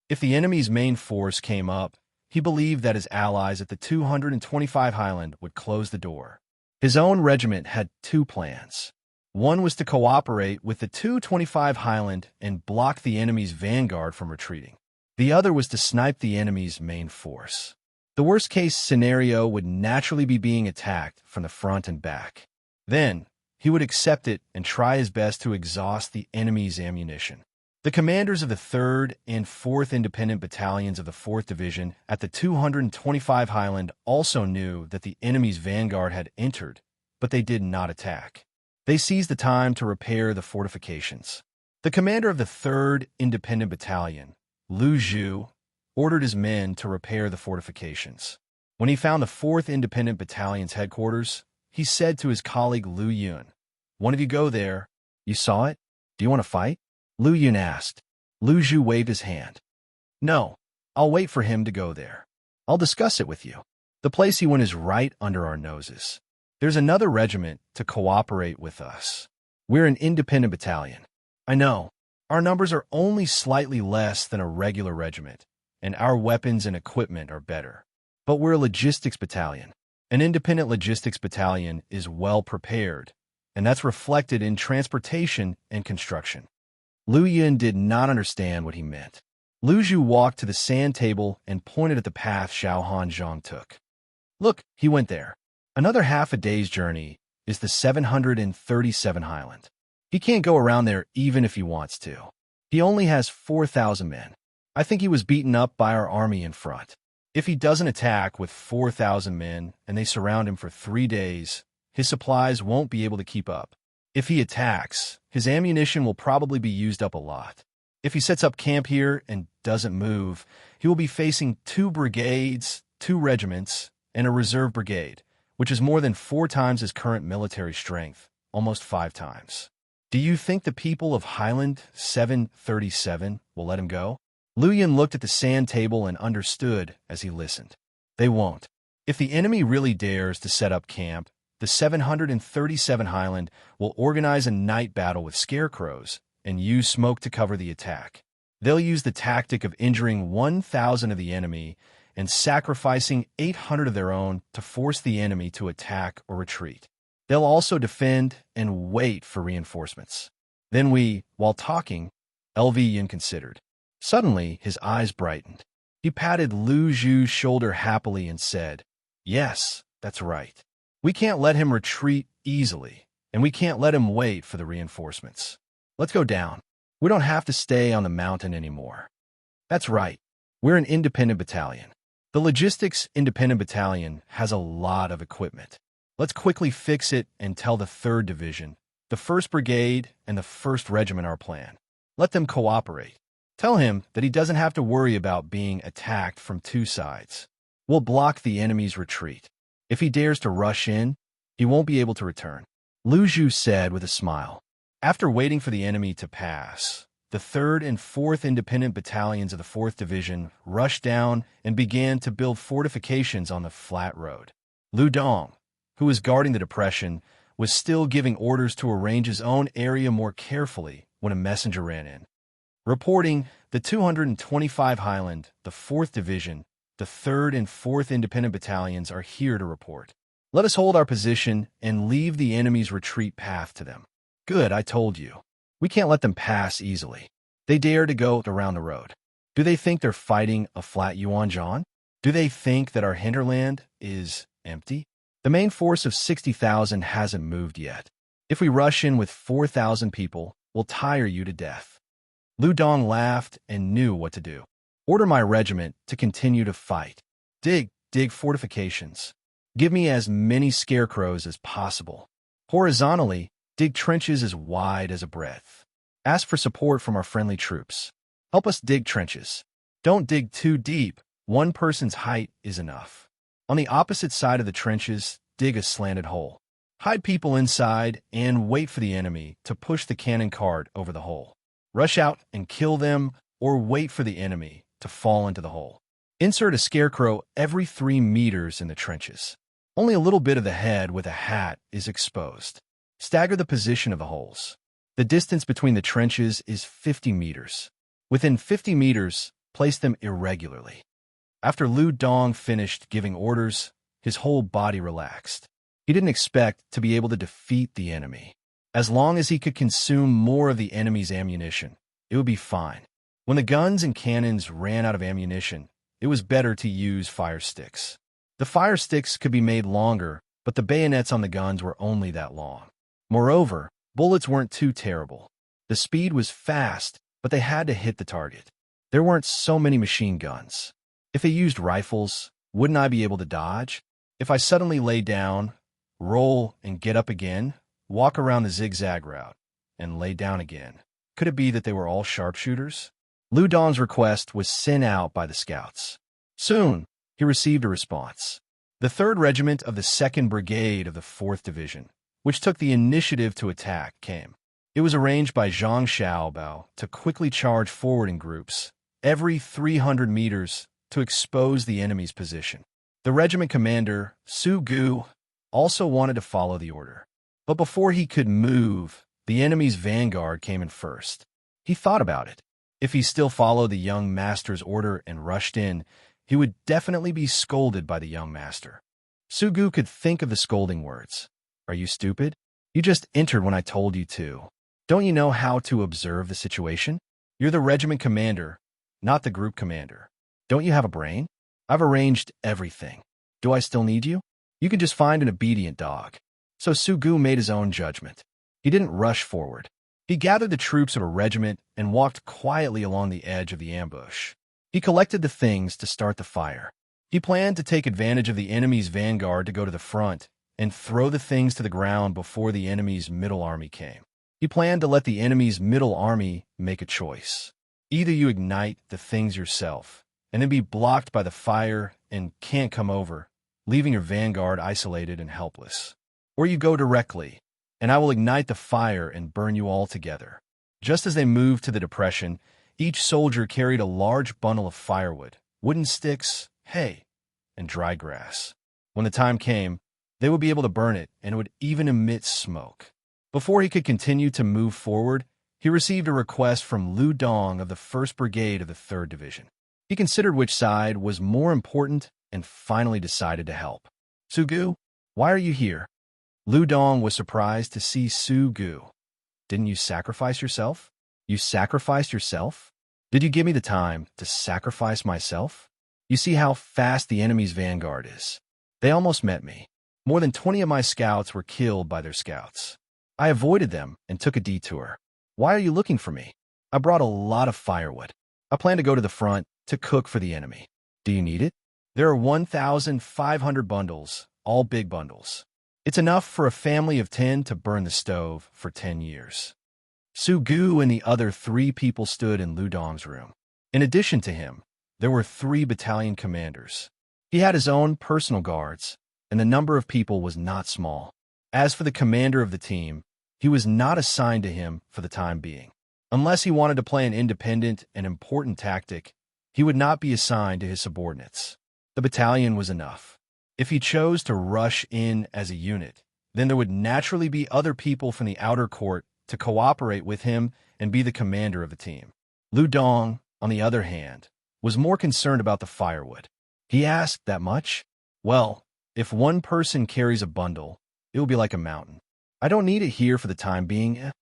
If the enemy's main force came up, he believed that his allies at the 225 Highland would close the door. His own regiment had 2 plans. One was to cooperate with the 225 Highland and block the enemy's vanguard from retreating. The other was to snipe the enemy's main force. The worst-case scenario would naturally be being attacked from the front and back. Then, he would accept it and try his best to exhaust the enemy's ammunition. The commanders of the 3rd and 4th Independent Battalions of the 4th Division at the 225 Highland also knew that the enemy's vanguard had entered, but they did not attack. They seized the time to repair the fortifications. The commander of the 3rd Independent Battalion, Lu Zhu, ordered his men to repair the fortifications. When he found the 4th Independent Battalion's headquarters, he said to his colleague Lu Yun, "One of you go there. You saw it? Do you want to fight?" Lu Yun asked. Lu Zhu waved his hand. "No, I'll wait for him to go there. I'll discuss it with you. The place he went is right under our noses. There's another regiment to cooperate with us. We're an independent battalion. I know, our numbers are only slightly less than a regular regiment, and our weapons and equipment are better. But we're a logistics battalion. An independent logistics battalion is well prepared, and that's reflected in transportation and construction." Lu Yun did not understand what he meant. Lu Zhu walked to the sand table and pointed at the path Xiao Hanzhong took. "Look, he went there. Another half a day's journey is the 737 Highland. He can't go around there even if he wants to. He only has 4,000 men. I think he was beaten up by our army in front. If he doesn't attack with 4,000 men and they surround him for 3 days, his supplies won't be able to keep up. If he attacks, his ammunition will probably be used up a lot. If he sets up camp here and doesn't move, he will be facing 2 brigades, 2 regiments, and a reserve brigade, which is more than 4 times his current military strength, almost 5 times. Do you think the people of Highland 737 will let him go?" Lu Yun looked at the sand table and understood as he listened. They won't. If the enemy really dares to set up camp, the 737 Highland will organize a night battle with scarecrows and use smoke to cover the attack. They'll use the tactic of injuring 1,000 of the enemy and sacrificing 800 of their own to force the enemy to attack or retreat. They'll also defend and wait for reinforcements. Then while talking, LV Yin considered. Suddenly, his eyes brightened. He patted Lu Zhu's shoulder happily and said, "Yes, that's right. We can't let him retreat easily, and we can't let him wait for the reinforcements. Let's go down. We don't have to stay on the mountain anymore." "That's right. We're an independent battalion. The Logistics Independent Battalion has a lot of equipment. Let's quickly fix it and tell the 3rd Division, the 1st Brigade, and the 1st Regiment our plan. Let them cooperate. Tell him that he doesn't have to worry about being attacked from 2 sides. We'll block the enemy's retreat. If he dares to rush in, he won't be able to return," Lu Zhu said with a smile. After waiting for the enemy to pass, the 3rd and 4th Independent Battalions of the 4th Division rushed down and began to build fortifications on the flat road. Lu Dong, who was guarding the depression, was still giving orders to arrange his own area more carefully when a messenger ran in. Reporting, the 225 Highland, the 4th Division, the 3rd and 4th Independent Battalions are here to report. Let us hold our position and leave the enemy's retreat path to them. Good, I told you. We can't let them pass easily. They dare to go around the road. Do they think they're fighting a flat Yuanzhang? Do they think that our hinterland is empty? The main force of 60,000 hasn't moved yet. If we rush in with 4,000 people, we'll tire you to death." Lu Dong laughed and knew what to do. "Order my regiment to continue to fight. Dig fortifications. Give me as many scarecrows as possible. Horizontally, dig trenches as wide as a breadth. Ask for support from our friendly troops. Help us dig trenches. Don't dig too deep. 1 person's height is enough. On the opposite side of the trenches, dig a slanted hole. Hide people inside and wait for the enemy to push the cannon cart over the hole. Rush out and kill them or wait for the enemy to fall into the hole. Insert a scarecrow every 3 meters in the trenches. Only a little bit of the head with a hat is exposed. Stagger the position of the holes. The distance between the trenches is 50 meters. Within 50 meters, place them irregularly." After Lu Dong finished giving orders, his whole body relaxed. He didn't expect to be able to defeat the enemy. As long as he could consume more of the enemy's ammunition, it would be fine. When the guns and cannons ran out of ammunition, it was better to use fire sticks. The fire sticks could be made longer, but the bayonets on the guns were only that long. Moreover, bullets weren't too terrible. The speed was fast, but they had to hit the target. There weren't so many machine guns. If they used rifles, wouldn't I be able to dodge? If I suddenly lay down, roll, and get up again, walk around the zigzag route, and lay down again, could it be that they were all sharpshooters? Lu Dong's request was sent out by the scouts. Soon, he received a response. The 3rd Regiment of the 2nd Brigade of the 4th Division, which took the initiative to attack, came. It was arranged by Zhang Xiaobao to quickly charge forward in groups, every 300 meters, to expose the enemy's position. The regiment commander, Su Gu, also wanted to follow the order. But before he could move, the enemy's vanguard came in first. He thought about it. If he still followed the young master's order and rushed in, he would definitely be scolded by the young master. Su Gu could think of the scolding words. Are you stupid? You just entered when I told you to. Don't you know how to observe the situation? You're the regiment commander, not the group commander. Don't you have a brain? I've arranged everything. Do I still need you? You can just find an obedient dog. So Su Gu made his own judgment. He didn't rush forward. He gathered the troops of a regiment and walked quietly along the edge of the ambush. He collected the things to start the fire. He planned to take advantage of the enemy's vanguard to go to the front and throw the things to the ground before the enemy's middle army came. He planned to let the enemy's middle army make a choice. Either you ignite the things yourself and then be blocked by the fire and can't come over, leaving your vanguard isolated and helpless. Or you go directly, and I will ignite the fire and burn you all together. Just as they moved to the depression, each soldier carried a large bundle of firewood, wooden sticks, hay, and dry grass. When the time came, they would be able to burn it, and it would even emit smoke. Before he could continue to move forward, he received a request from Lu Dong of the 1st Brigade of the 3rd Division. He considered which side was more important and finally decided to help. Su Gu, why are you here? Lu Dong was surprised to see Su Gu. Didn't you sacrifice yourself? You sacrificed yourself? Did you give me the time to sacrifice myself? You see how fast the enemy's vanguard is. They almost met me. More than 20 of my scouts were killed by their scouts. I avoided them and took a detour. Why are you looking for me? I brought a lot of firewood. I plan to go to the front to cook for the enemy. Do you need it? There are 1,500 bundles, all big bundles. It's enough for a family of 10 to burn the stove for 10 years. Su Gu and the other 3 people stood in Lu Dong's room. In addition to him, there were 3 battalion commanders. He had his own personal guards, and the number of people was not small. As for the commander of the team, he was not assigned to him for the time being. Unless he wanted to play an independent and important tactic, he would not be assigned to his subordinates. The battalion was enough. If he chose to rush in as a unit, then there would naturally be other people from the outer court to cooperate with him and be the commander of the team. Lu Dong, on the other hand, was more concerned about the firewood. He asked, that much? Well, if one person carries a bundle, it will be like a mountain. I don't need it here for the time being.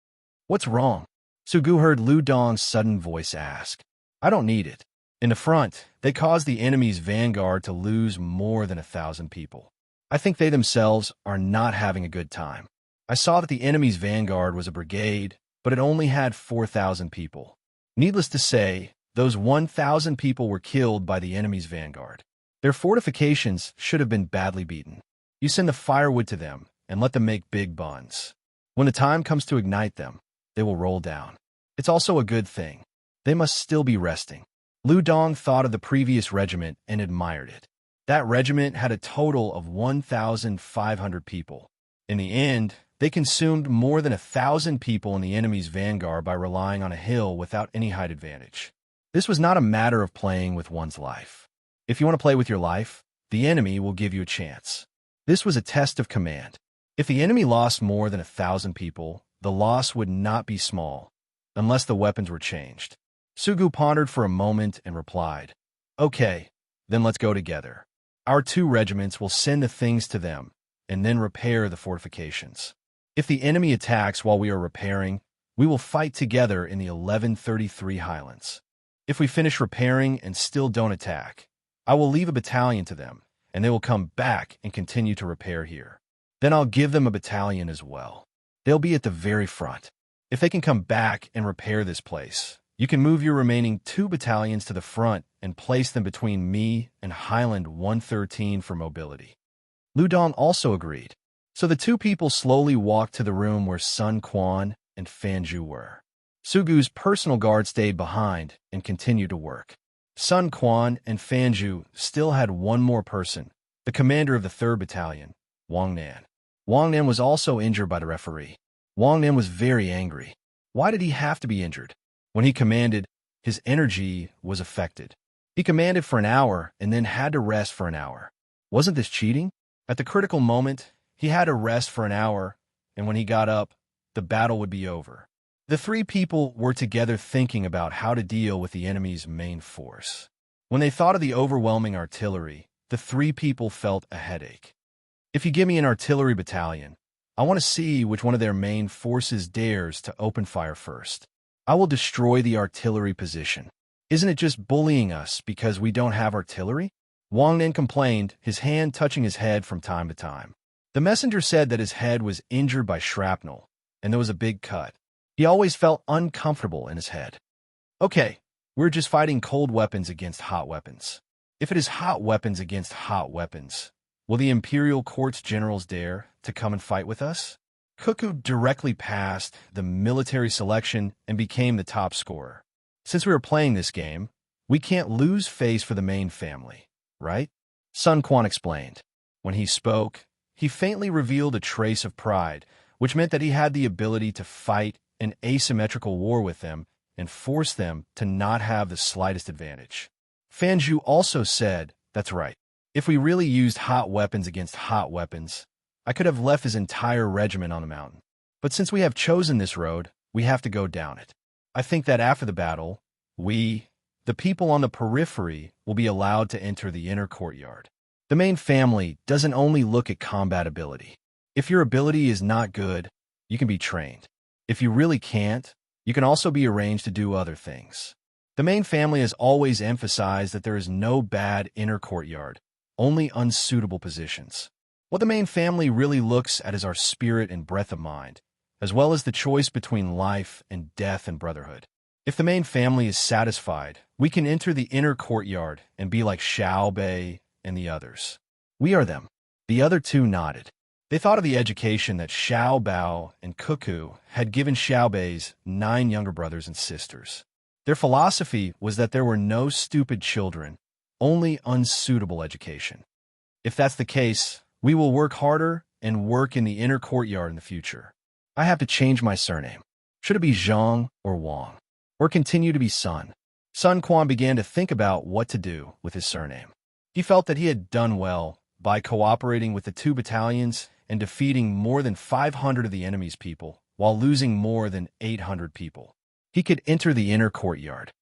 What's wrong? Su Gu heard Lu Dong's sudden voice ask. I don't need it. In the front, they caused the enemy's vanguard to lose more than 1,000 people. I think they themselves are not having a good time. I saw that the enemy's vanguard was a brigade, but it only had 4,000 people. Needless to say, those 1,000 people were killed by the enemy's vanguard. Their fortifications should have been badly beaten. You send the firewood to them and let them make big buns. When the time comes to ignite them, they will roll down. It's also a good thing. They must still be resting. Lu Dong thought of the previous regiment and admired it. That regiment had a total of 1,500 people. In the end, they consumed more than 1,000 people in the enemy's vanguard by relying on a hill without any height advantage. This was not a matter of playing with one's life. If you want to play with your life, the enemy will give you a chance. This was a test of command. If the enemy lost more than 1,000 people, the loss would not be small, unless the weapons were changed. Su Gu pondered for a moment and replied, Okay, then let's go together. Our 2 regiments will send the things to them, and then repair the fortifications. If the enemy attacks while we are repairing, we will fight together in the 1133 Highlands. If we finish repairing and still don't attack, I will leave a battalion to them, and they will come back and continue to repair here. Then I'll give them a battalion as well. They'll be at the very front. If they can come back and repair this place, you can move your remaining 2 battalions to the front and place them between me and Highland 113 for mobility. Lu Dong also agreed. So the 2 people slowly walked to the room where Sun Quan and Fanju were. Sugu's personal guard stayed behind and continued to work. Sun Quan and Fanju still had one more person, the commander of the 3rd Battalion, Wang Nan. Wang Nan was also injured by the referee. Wang Nan was very angry. Why did he have to be injured? When he commanded, his energy was affected. He commanded for an hour and then had to rest for an hour. Wasn't this cheating? At the critical moment, he had to rest for an hour, and when he got up, the battle would be over. The 3 people were together thinking about how to deal with the enemy's main force. When they thought of the overwhelming artillery, the 3 people felt a headache. If you give me an artillery battalion, I want to see which one of their main forces dares to open fire first. I will destroy the artillery position. Isn't it just bullying us because we don't have artillery? Wang Nen complained, his hand touching his head from time to time. The messenger said that his head was injured by shrapnel, and there was a big cut. He always felt uncomfortable in his head. Okay, we're just fighting cold weapons against hot weapons. If it is hot weapons against hot weapons, will the Imperial Court's generals dare to come and fight with us? Cuckoo directly passed the military selection and became the top scorer. Since we were playing this game, we can't lose face for the main family, right? Sun Quan explained. When he spoke, he faintly revealed a trace of pride, which meant that he had the ability to fight an asymmetrical war with them and force them to not have the slightest advantage. Fanju also said, that's right. If we really used hot weapons against hot weapons, I could have left his entire regiment on the mountain. But since we have chosen this road, we have to go down it. I think that after the battle, we, the people on the periphery, will be allowed to enter the inner courtyard. The main family doesn't only look at combat ability. If your ability is not good, you can be trained. If you really can't, you can also be arranged to do other things. The main family has always emphasized that there is no bad inner courtyard, only unsuitable positions. What the main family really looks at is our spirit and breadth of mind, as well as the choice between life and death and brotherhood. If the main family is satisfied, we can enter the inner courtyard and be like Xiao Bei and the others. We are them. The other 2 nodded. They thought of the education that Xiao Bao and Cuckoo had given Xiao Bei's 9 younger brothers and sisters. Their philosophy was that there were no stupid children, only unsuitable education. If that's the case, we will work harder and work in the inner courtyard in the future. I have to change my surname. Should it be Zhang or Wang? Or continue to be Sun? Sun Quan began to think about what to do with his surname. He felt that he had done well by cooperating with the 2 battalions and defeating more than 500 of the enemy's people, while losing more than 800 people. He could enter the inner courtyard.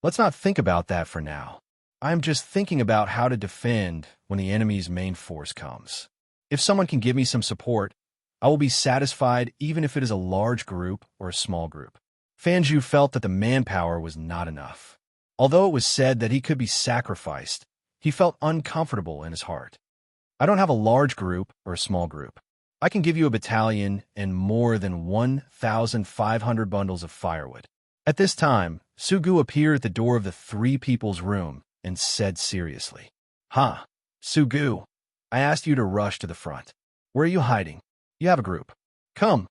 Let's not think about that for now. I'm just thinking about how to defend when the enemy's main force comes. If someone can give me some support, I will be satisfied even if it is a large group or a small group. Fanju felt that the manpower was not enough. Although it was said that he could be sacrificed, he felt uncomfortable in his heart. I don't have a large group or a small group. I can give you a battalion and more than 1,500 bundles of firewood. At this time, Sugu appeared at the door of the 3 people's room and said seriously, "Huh, Sugu, I asked you to rush to the front. Where are you hiding? You have a group. Come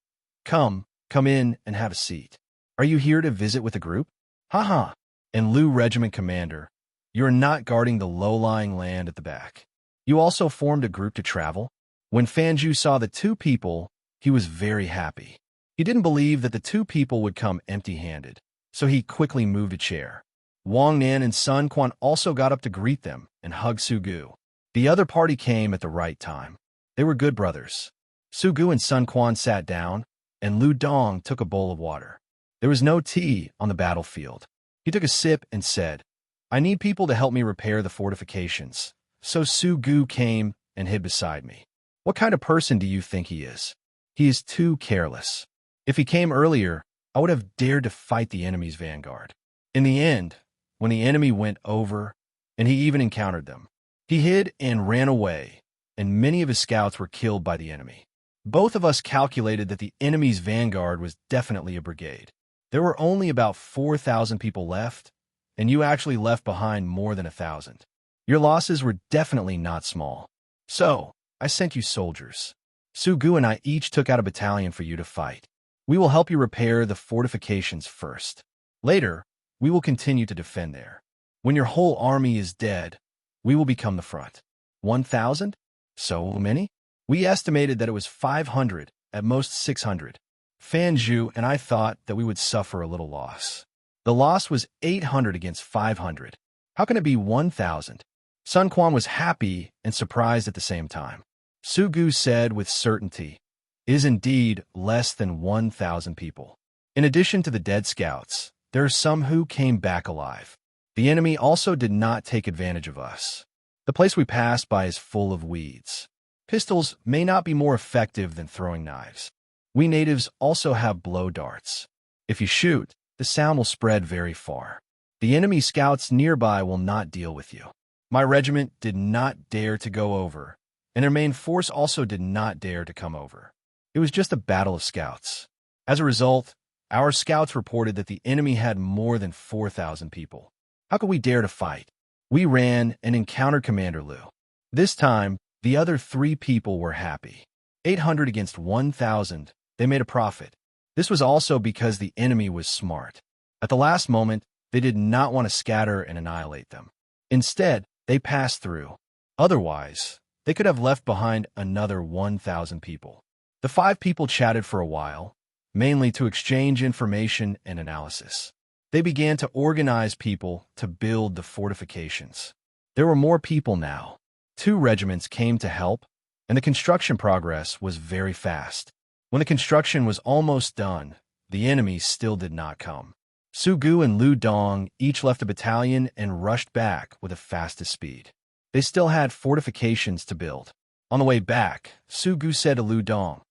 in and have a seat. Are you here to visit with a group? Ha. And Lu Regiment Commander, you are not guarding the low-lying land at the back. You also formed a group to travel?" When Fanju saw the 2 people, he was very happy. He didn't believe that the 2 people would come empty-handed, so he quickly moved a chair. Wang Nan and Sun Quan also got up to greet them and hug Sugu. The other party came at the right time. They were good brothers. Sugu and Sun Quan sat down, and Lu Dong took a bowl of water. There was no tea on the battlefield. He took a sip and said, "I need people to help me repair the fortifications." So Sugu came and hid beside me. What kind of person do you think he is? He is too careless. If he came earlier, I would have dared to fight the enemy's vanguard. In the end, when the enemy went over, and he even encountered them. He hid and ran away, and many of his scouts were killed by the enemy. Both of us calculated that the enemy's vanguard was definitely a brigade. There were only about 4,000 people left, and you actually left behind more than 1,000. Your losses were definitely not small. So, I sent you soldiers. Sugu and I each took out a battalion for you to fight. We will help you repair the fortifications first. Later, we will continue to defend there. When your whole army is dead, we will become the front. 1,000? So many? We estimated that it was 500, at most 600. Fanju and I thought that we would suffer a little loss. The loss was 800 against 500. How can it be 1,000? Sun Quan was happy and surprised at the same time. Sugu said with certainty, "It is indeed less than 1,000 people. In addition to the dead scouts, there are some who came back alive. The enemy also did not take advantage of us. The place we passed by is full of weeds. Pistols may not be more effective than throwing knives. We natives also have blow darts. If you shoot, the sound will spread very far. The enemy scouts nearby will not deal with you. My regiment did not dare to go over, and their main force also did not dare to come over. It was just a battle of scouts. As a result, our scouts reported that the enemy had more than 4,000 people. How could we dare to fight? We ran and encountered Commander Liu. This time, the other 3 people were happy. 800 against 1,000, they made a profit. This was also because the enemy was smart. At the last moment, they did not want to scatter and annihilate them. Instead, they passed through. Otherwise, they could have left behind another 1,000 people. The 5 people chatted for a while, mainly to exchange information and analysis. They began to organize people to build the fortifications. There were more people now. 2 regiments came to help, and the construction progress was very fast. When the construction was almost done, the enemy still did not come. Sugu and Lu Dong each left a battalion and rushed back with the fastest speed. They still had fortifications to build. On the way back, Sugu said to Lu Dong,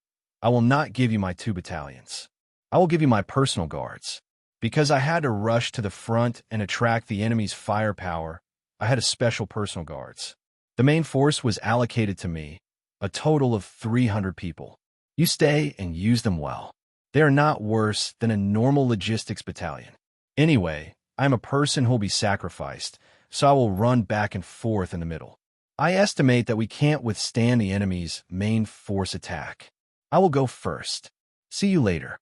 "I will not give you my 2 battalions. I will give you my personal guards. Because I had to rush to the front and attract the enemy's firepower, I had a special personal guards. The main force was allocated to me, a total of 300 people. You stay and use them well. They are not worse than a normal logistics battalion. Anyway, I am a person who will be sacrificed, so I will run back and forth in the middle. I estimate that we can't withstand the enemy's main force attack. I will go first. See you later.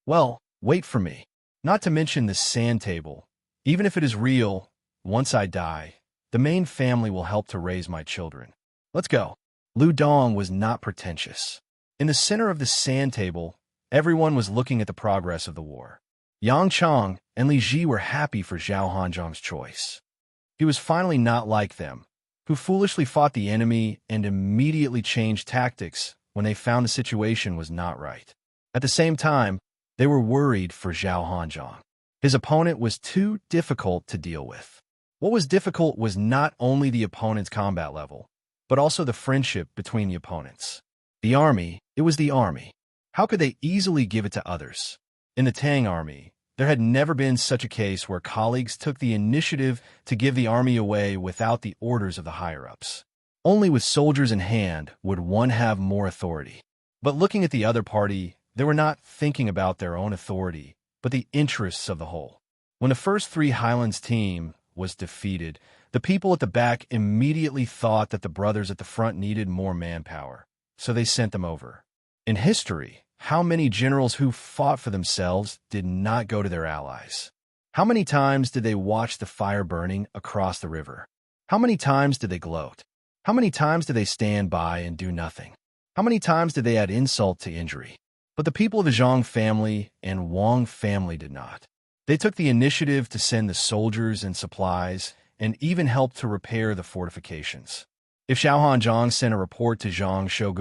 Well, wait for me. Not to mention the sand table. Even if it is real, once I die, the main family will help to raise my children. Let's go." Lu Dong was not pretentious. In the center of the sand table, everyone was looking at the progress of the war. Yang Chong and Li Ji were happy for Zhao Hanzhong's choice. He was finally not like them, who foolishly fought the enemy and immediately changed tactics when they found the situation was not right. At the same time, they were worried for Zhao Hanzhong. His opponent was too difficult to deal with. What was difficult was not only the opponent's combat level, but also the friendship between the opponents. The army, it was the army. How could they easily give it to others? In the Tang army, there had never been such a case where colleagues took the initiative to give the army away without the orders of the higher-ups. Only with soldiers in hand would one have more authority. But looking at the other party, they were not thinking about their own authority, but the interests of the whole. When the first 3 Highlands team was defeated, the people at the back immediately thought that the brothers at the front needed more manpower, so they sent them over. In history, how many generals who fought for themselves did not go to their allies? How many times did they watch the fire burning across the river? How many times did they gloat? How many times did they stand by and do nothing? How many times did they add insult to injury? But the people of the Zhang family and Wang family did not. They took the initiative to send the soldiers and supplies and even helped to repair the fortifications. If Zhao Hanzhong sent a report to Zhang Shogue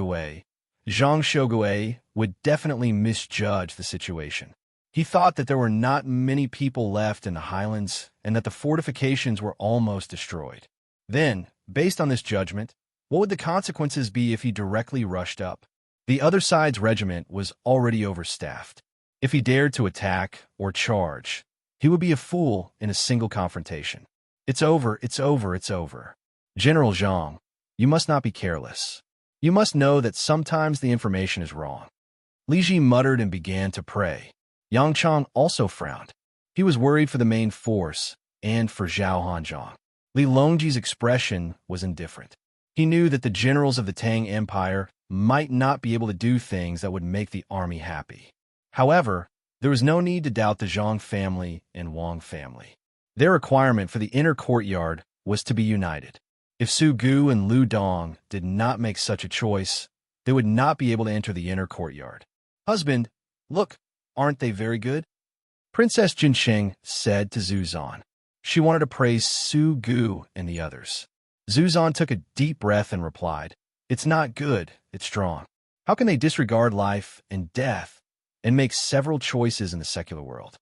would definitely misjudge the situation. He thought that there were not many people left in the highlands and that the fortifications were almost destroyed. Then, based on this judgment, what would the consequences be if he directly rushed up? The other side's regiment was already overstaffed. If he dared to attack or charge, he would be a fool in a single confrontation. It's over, it's over, it's over. General Zhang, you must not be careless. You must know that sometimes the information is wrong. Li Ji muttered and began to pray. Yang Chang also frowned. He was worried for the main force and for Zhao Hanzhong. Li Longji's expression was indifferent. He knew that the generals of the Tang Empire might not be able to do things that would make the army happy. However, there was no need to doubt the Zhang family and Wang family. Their requirement for the inner courtyard was to be united. If Su Gu and Lu Dong did not make such a choice, they would not be able to enter the inner courtyard. Husband, look, aren't they very good? Princess Jinsheng said to Zuzan. She wanted to praise Su Gu and the others. Zuzan took a deep breath and replied, "It's not good, it's strong. How can they disregard life and death and make several choices in the secular world?"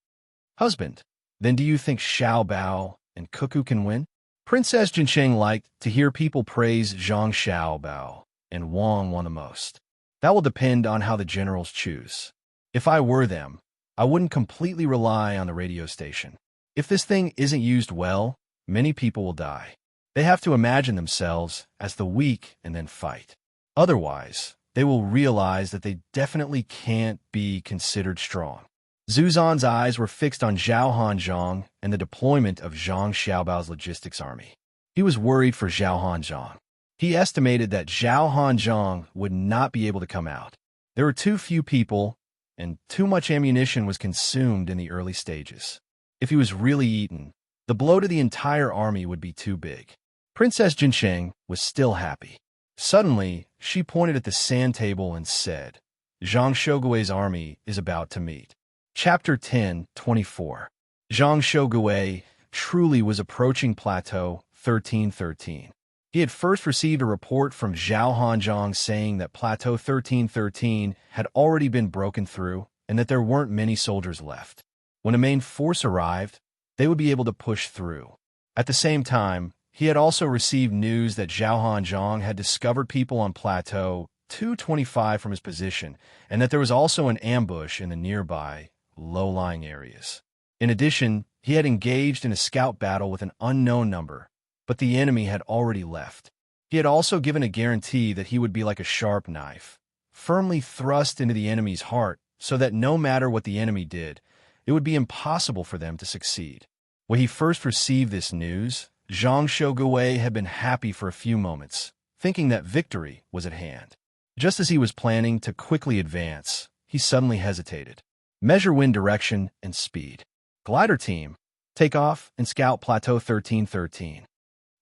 Husband, then do you think Xiao Bao and Cuckoo can win? Princess Jinsheng liked to hear people praise Zhang Xiao Bao and Wang the most. That will depend on how the generals choose. If I were them, I wouldn't completely rely on the radio station. If this thing isn't used well, many people will die. They have to imagine themselves as the weak and then fight. Otherwise, they will realize that they definitely can't be considered strong. Zuzan's eyes were fixed on Zhao Hanzhong and the deployment of Zhang Xiaobao's logistics army. He was worried for Zhao Hanzhong. He estimated that Zhao Hanzhong would not be able to come out. There were too few people, and too much ammunition was consumed in the early stages. If he was really eaten, the blow to the entire army would be too big. Princess Jinsheng was still happy. Suddenly, she pointed at the sand table and said, Zhang Shougui's army is about to meet. Chapter 10:24. Zhang Shougui truly was approaching Plateau 1313. He had first received a report from Zhao Hanzhong saying that Plateau 1313 had already been broken through and that there weren't many soldiers left. When a main force arrived, they would be able to push through. At the same time, he had also received news that Zhao Hanzhong had discovered people on Plateau 225 from his position and that there was also an ambush in the nearby, low-lying areas. In addition, he had engaged in a scout battle with an unknown number, but the enemy had already left. He had also given a guarantee that he would be like a sharp knife, firmly thrust into the enemy's heart so that no matter what the enemy did, it would be impossible for them to succeed. When he first received this news, Zhang Shougui had been happy for a few moments, thinking that victory was at hand. Just as he was planning to quickly advance, he suddenly hesitated. Measure wind direction and speed. Glider team, take off and scout Plateau 1313.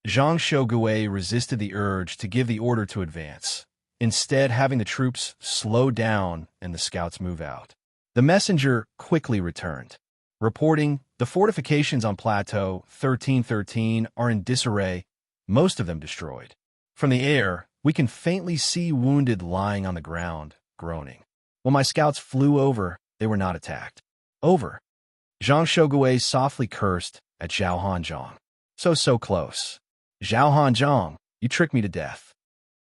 Zhang Shougui resisted the urge to give the order to advance, instead having the troops slow down and the scouts move out. The messenger quickly returned, reporting, the fortifications on Plateau 1313 are in disarray, most of them destroyed. From the air, we can faintly see wounded lying on the ground, groaning. When my scouts flew over, they were not attacked. Over. Zhang Shougui softly cursed at Zhao Hanzhong. So close. Zhao Hanzhong, you tricked me to death.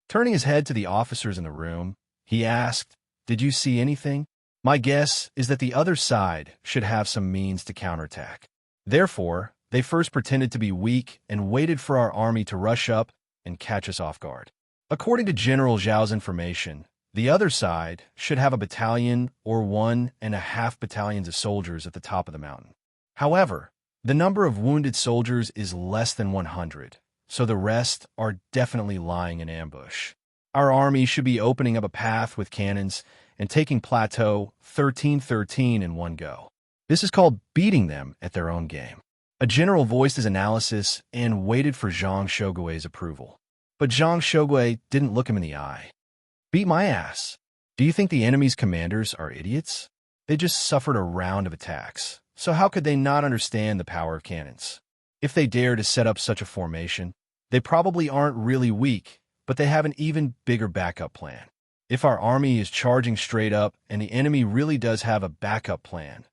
Turning his head to the officers in the room, he asked, did you see anything? My guess is that the other side should have some means to counterattack. Therefore, they first pretended to be weak and waited for our army to rush up and catch us off guard. According to General Zhao's information, the other side should have a battalion or 1.5 battalions of soldiers at the top of the mountain. However, the number of wounded soldiers is less than 100, so the rest are definitely lying in ambush. Our army should be opening up a path with cannons and taking Plateau 1313 in one go. This is called beating them at their own game. A general voiced his analysis and waited for Zhang Shougui's approval. But Zhang Shougui didn't look him in the eye. Beat my ass. Do you think the enemy's commanders are idiots? They just suffered a round of attacks, so how could they not understand the power of cannons? If they dare to set up such a formation, they probably aren't really weak, but they have an even bigger backup plan. If our army is charging straight up and the enemy really does have a backup plan,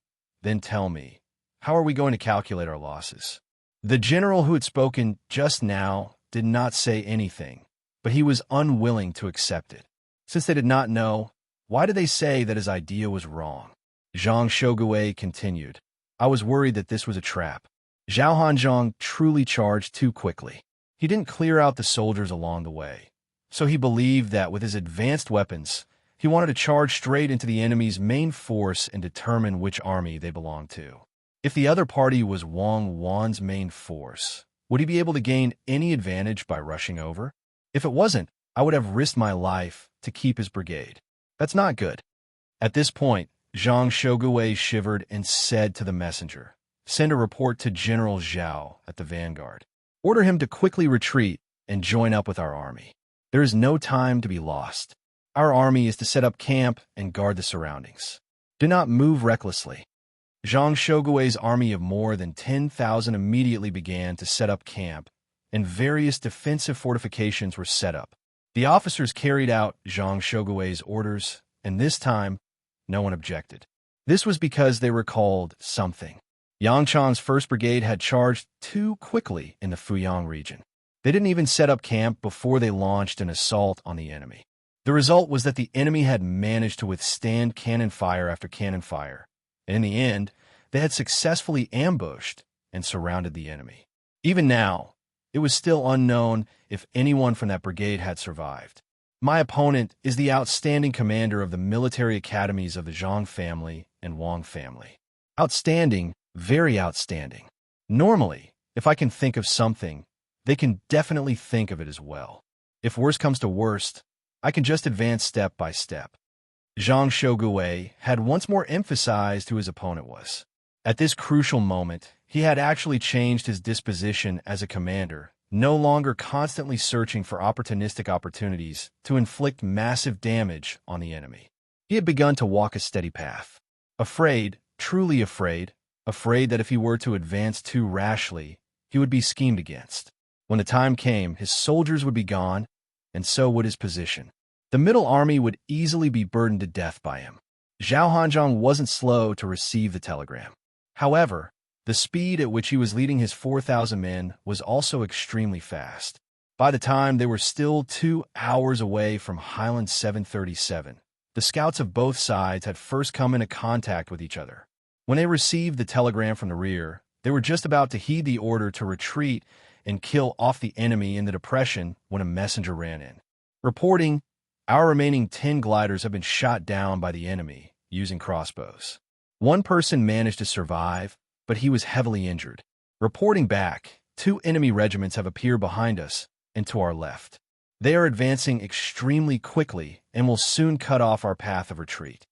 then tell me, how are we going to calculate our losses? The general who had spoken just now did not say anything, but he was unwilling to accept it. Since they did not know, why did they say that his idea was wrong? Zhang Shougui continued, I was worried that this was a trap. Zhao Hanzhong truly charged too quickly. He didn't clear out the soldiers along the way, so he believed that with his advanced weapons, he wanted to charge straight into the enemy's main force and determine which army they belonged to. If the other party was Wang Wan's main force, would he be able to gain any advantage by rushing over? If it wasn't, I would have risked my life to keep his brigade. That's not good. At this point, Zhang Shogui shivered and said to the messenger, "Send a report to General Zhao at the vanguard. Order him to quickly retreat and join up with our army. There is no time to be lost. Our army is to set up camp and guard the surroundings. Do not move recklessly." Zhang Shogui's army of more than 10,000 immediately began to set up camp, and various defensive fortifications were set up. The officers carried out Zhang Shogui's orders, and this time, no one objected. This was because they recalled something. Yang Chan's 1st Brigade had charged too quickly in the Fuyang region. They didn't even set up camp before they launched an assault on the enemy. The result was that the enemy had managed to withstand cannon fire after cannon fire, and in the end, they had successfully ambushed and surrounded the enemy. Even now, it was still unknown if anyone from that brigade had survived. My opponent is the outstanding commander of the military academies of the Zhang family and Wang family. Outstanding, very outstanding. Normally, if I can think of something, they can definitely think of it as well. If worst comes to worst, I can just advance step by step. Zhang Shogui had once more emphasized who his opponent was. At this crucial moment, he had actually changed his disposition as a commander, no longer constantly searching for opportunistic opportunities to inflict massive damage on the enemy. He had begun to walk a steady path. Afraid, truly afraid that if he were to advance too rashly, he would be schemed against. When the time came, his soldiers would be gone, and so would his position. The middle army would easily be burdened to death by him. Zhao Hanzhong wasn't slow to receive the telegram. However, the speed at which he was leading his 4,000 men was also extremely fast. By the time they were still 2 hours away from Highland 737, the scouts of both sides had first come into contact with each other. When they received the telegram from the rear, they were just about to heed the order to retreat and kill off the enemy in the depression when a messenger ran in, reporting, "Our remaining 10 gliders have been shot down by the enemy using crossbows. One person managed to survive, but he was heavily injured. Reporting back, 2 enemy regiments have appeared behind us and to our left. They are advancing extremely quickly and will soon cut off our path of retreat."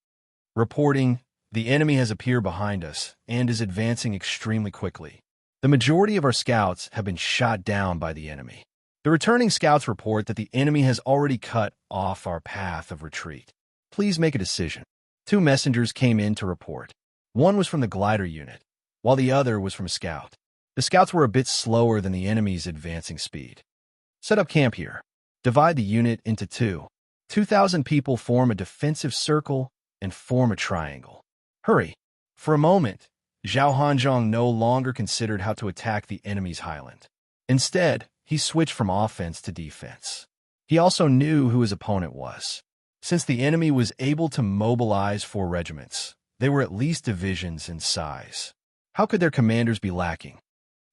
Reporting, "The enemy has appeared behind us and is advancing extremely quickly. The majority of our scouts have been shot down by the enemy. The returning scouts report that the enemy has already cut off our path of retreat. Please make a decision." 2 messengers came in to report. One was from the glider unit, while the other was from a scout. The scouts were a bit slower than the enemy's advancing speed. "Set up camp here. Divide the unit into 2. 2,000 people form a defensive circle and form a triangle. Hurry." For a moment, Zhao Hanzhong no longer considered how to attack the enemy's highland. Instead, he switched from offense to defense. He also knew who his opponent was. Since the enemy was able to mobilize 4 regiments, they were at least divisions in size. How could their commanders be lacking?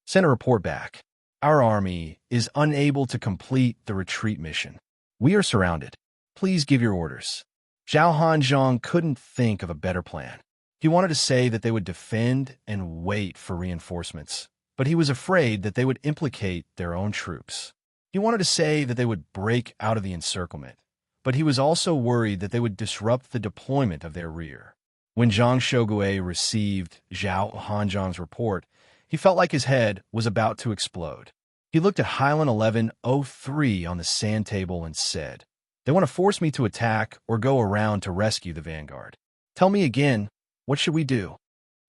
"Send a report back. Our army is unable to complete the retreat mission. We are surrounded. Please give your orders." Zhao Hanzhong couldn't think of a better plan. He wanted to say that they would defend and wait for reinforcements, but he was afraid that they would implicate their own troops. He wanted to say that they would break out of the encirclement, but he was also worried that they would disrupt the deployment of their rear. When Zhang Shogui received Zhao Hanzhong's report, he felt like his head was about to explode. He looked at Highland 1103 on the sand table and said, "They want to force me to attack or go around to rescue the vanguard. Tell me again, what should we do?"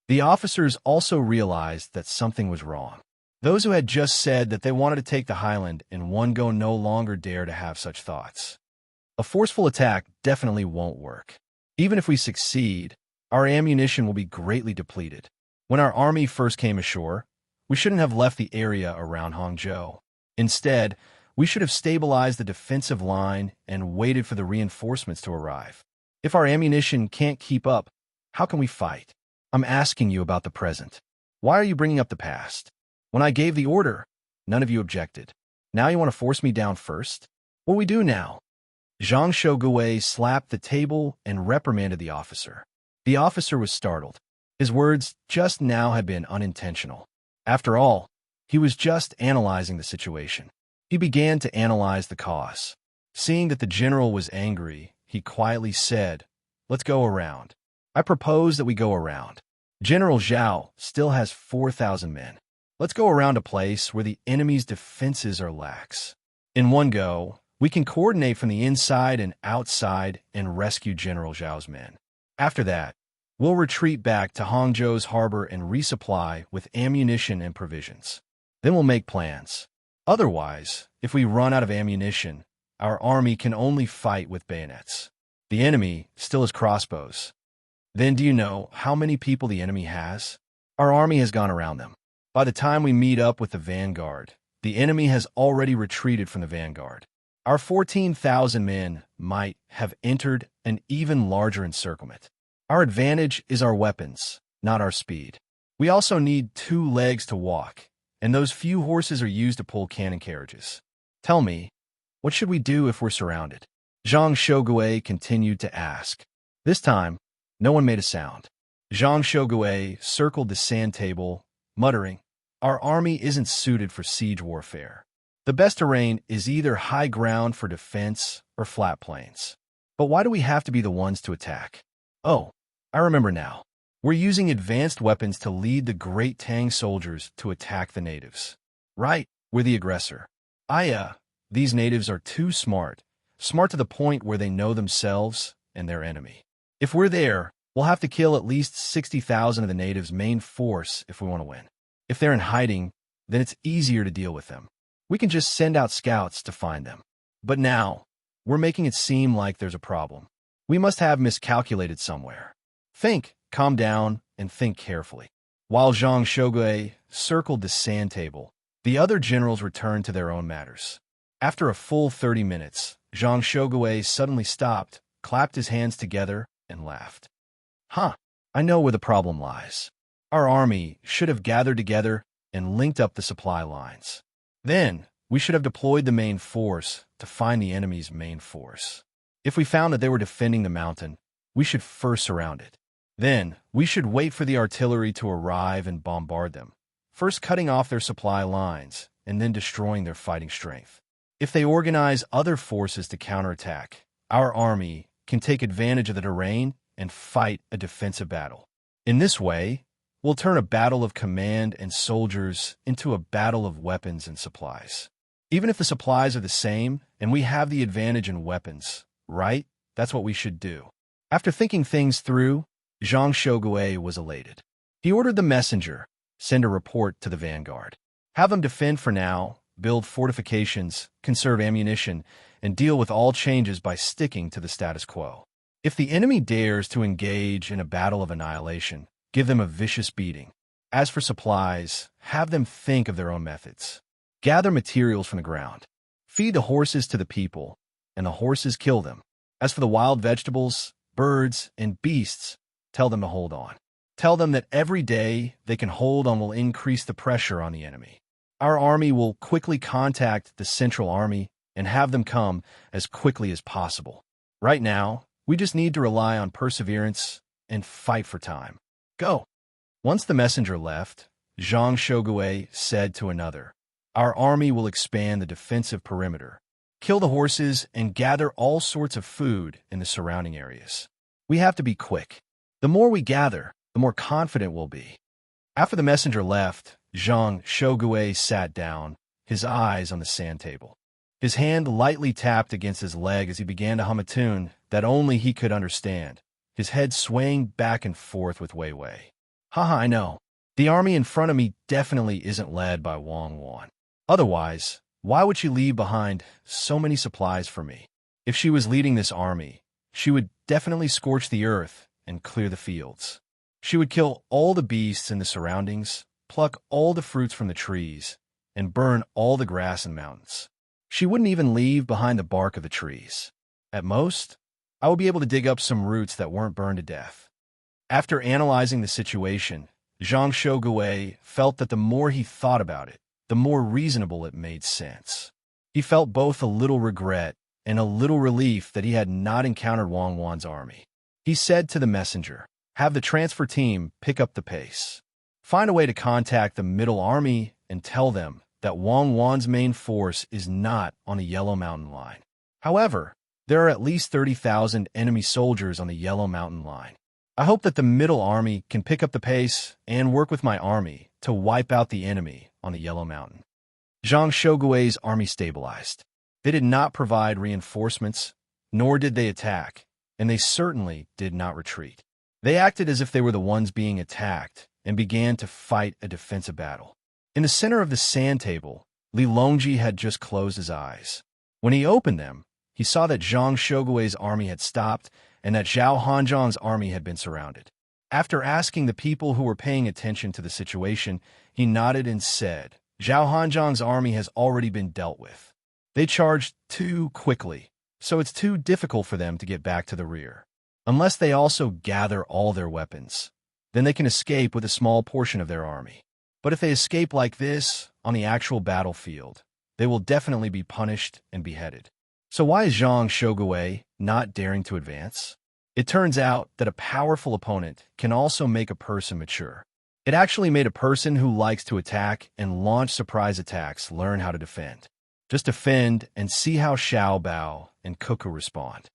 The officers also realized that something was wrong. Those who had just said that they wanted to take the Highland in one go no longer dare to have such thoughts. A forceful attack definitely won't work. Even if we succeed, our ammunition will be greatly depleted. When our army first came ashore, we shouldn't have left the area around Hangzhou. Instead, we should have stabilized the defensive line and waited for the reinforcements to arrive. If our ammunition can't keep up, how can we fight? I'm asking you about the present. Why are you bringing up the past? When I gave the order, none of you objected. Now you want to force me down first? What do we do now? Zhang Shogui slapped the table and reprimanded the officer. The officer was startled. His words just now had been unintentional. After all, he was just analyzing the situation. He began to analyze the cause. Seeing that the general was angry, he quietly said, "Let's go around. I propose that we go around. General Zhao still has 4,000 men. Let's go around a place where the enemy's defenses are lax. In one go, we can coordinate from the inside and outside and rescue General Zhao's men. After that, we'll retreat back to Hangzhou's harbor and resupply with ammunition and provisions. Then we'll make plans. Otherwise, if we run out of ammunition, our army can only fight with bayonets. The enemy still has crossbows. Then do you know how many people the enemy has? Our army has gone around them. By the time we meet up with the vanguard, the enemy has already retreated from the vanguard. Our 14,000 men might have entered an even larger encirclement. Our advantage is our weapons, not our speed. We also need 2 legs to walk, and those few horses are used to pull cannon carriages. Tell me, what should we do if we're surrounded?" Zhang Shogui continued to ask. This time, no one made a sound. Zhang Shogui circled the sand table, muttering, "Our army isn't suited for siege warfare. The best terrain is either high ground for defense or flat plains. But why do we have to be the ones to attack? Oh, I remember now. We're using advanced weapons to lead the great Tang soldiers to attack the natives. Right, we're the aggressor. These natives are too smart to the point where they know themselves and their enemy. If we're there, we'll have to kill at least 60,000 of the natives' main force if we want to win. If they're in hiding, then it's easier to deal with them. We can just send out scouts to find them. But now, we're making it seem like there's a problem. We must have miscalculated somewhere. Calm down, and think carefully." While Zhang Shogui circled the sand table, the other generals returned to their own matters. After a full 30 minutes, Zhang Shogui suddenly stopped, clapped his hands together, and laughed. I know where the problem lies. Our army should have gathered together and linked up the supply lines. Then, we should have deployed the main force to find the enemy's main force. If we found that they were defending the mountain, we should first surround it. Then, we should wait for the artillery to arrive and bombard them, first cutting off their supply lines and then destroying their fighting strength. If they organize other forces to counterattack, our army can take advantage of the terrain and fight a defensive battle. In this way, we'll turn a battle of command and soldiers into a battle of weapons and supplies. Even if the supplies are the same and we have the advantage in weapons, right? That's what we should do. After thinking things through, Zhang Shogui was elated. He ordered the messenger, send a report to the vanguard. Have them defend for now, build fortifications, conserve ammunition, and deal with all changes by sticking to the status quo. If the enemy dares to engage in a battle of annihilation, give them a vicious beating. As for supplies, have them think of their own methods. Gather materials from the ground. Feed the horses to the people, and the horses kill them. As for the wild vegetables, birds, and beasts, tell them to hold on. Tell them that every day they can hold on will increase the pressure on the enemy. Our army will quickly contact the Central Army and have them come as quickly as possible. Right now, we just need to rely on perseverance and fight for time. Go. Once the messenger left, Zhang Shogui said to another, "Our army will expand the defensive perimeter, kill the horses, and gather all sorts of food in the surrounding areas. We have to be quick. The more we gather, the more confident we'll be." After the messenger left, Zhang Shogui sat down, his eyes on the sand table. His hand lightly tapped against his leg as he began to hum a tune that only he could understand, his head swaying back and forth with Wei Wei. I know. The army in front of me definitely isn't led by Wang Wan. Otherwise, why would she leave behind so many supplies for me? If she was leading this army, she would definitely scorch the earth and clear the fields. She would kill all the beasts in the surroundings, pluck all the fruits from the trees, and burn all the grass in mountains. She wouldn't even leave behind the bark of the trees. At most, I would be able to dig up some roots that weren't burned to death. After analyzing the situation, Zhang Shogui felt that the more he thought about it, the more reasonable it made sense. He felt both a little regret and a little relief that he had not encountered Wang Wan's army. He said to the messenger, "Have the transfer team pick up the pace. Find a way to contact the middle army and tell them that Wang Wan's main force is not on the Yellow Mountain line. However, there are at least 30,000 enemy soldiers on the Yellow Mountain line. I hope that the middle army can pick up the pace and work with my army to wipe out the enemy on the Yellow Mountain." Zhang Shogui's army stabilized. They did not provide reinforcements, nor did they attack, and they certainly did not retreat. They acted as if they were the ones being attacked and began to fight a defensive battle. In the center of the sand table, Li Longji had just closed his eyes. When he opened them, he saw that Zhang Shogui's army had stopped and that Zhao Hanzhang's army had been surrounded. After asking the people who were paying attention to the situation, he nodded and said, "Zhao Hanzhang's army has already been dealt with. They charged too quickly, so it's too difficult for them to get back to the rear. Unless they also gather all their weapons, then they can escape with a small portion of their army. But if they escape like this on the actual battlefield, they will definitely be punished and beheaded." So why is Zhang Shogui not daring to advance? It turns out that a powerful opponent can also make a person mature. It actually made a person who likes to attack and launch surprise attacks learn how to defend. Just defend and see how Xiao Bao and Cuckoo respond.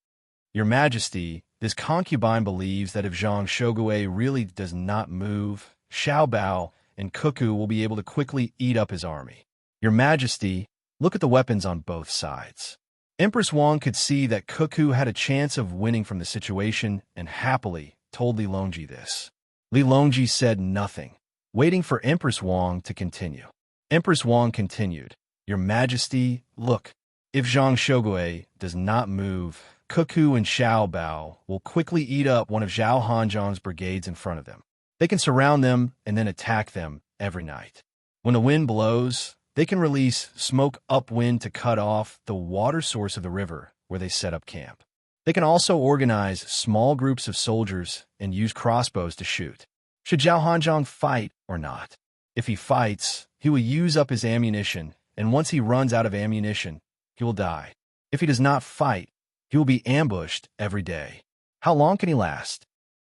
"Your Majesty, this concubine believes that if Zhang Shogui really does not move, Xiao Bao and Cuckoo will be able to quickly eat up his army. Your Majesty, look at the weapons on both sides." Empress Wang could see that Cuckoo had a chance of winning from the situation and happily told Li Longji this. Li Longji said nothing, waiting for Empress Wang to continue. Empress Wang continued, "Your Majesty, look. If Zhang Shogui does not move, Cuckoo and Xiao Bao will quickly eat up one of Zhao Hanzhang's brigades in front of them. They can surround them and then attack them every night. When the wind blows, they can release smoke upwind to cut off the water source of the river where they set up camp. They can also organize small groups of soldiers and use crossbows to shoot. Should Zhao Hanzhang fight or not? If he fights, he will use up his ammunition, and once he runs out of ammunition, he will die. If he does not fight, he will be ambushed every day. How long can he last?"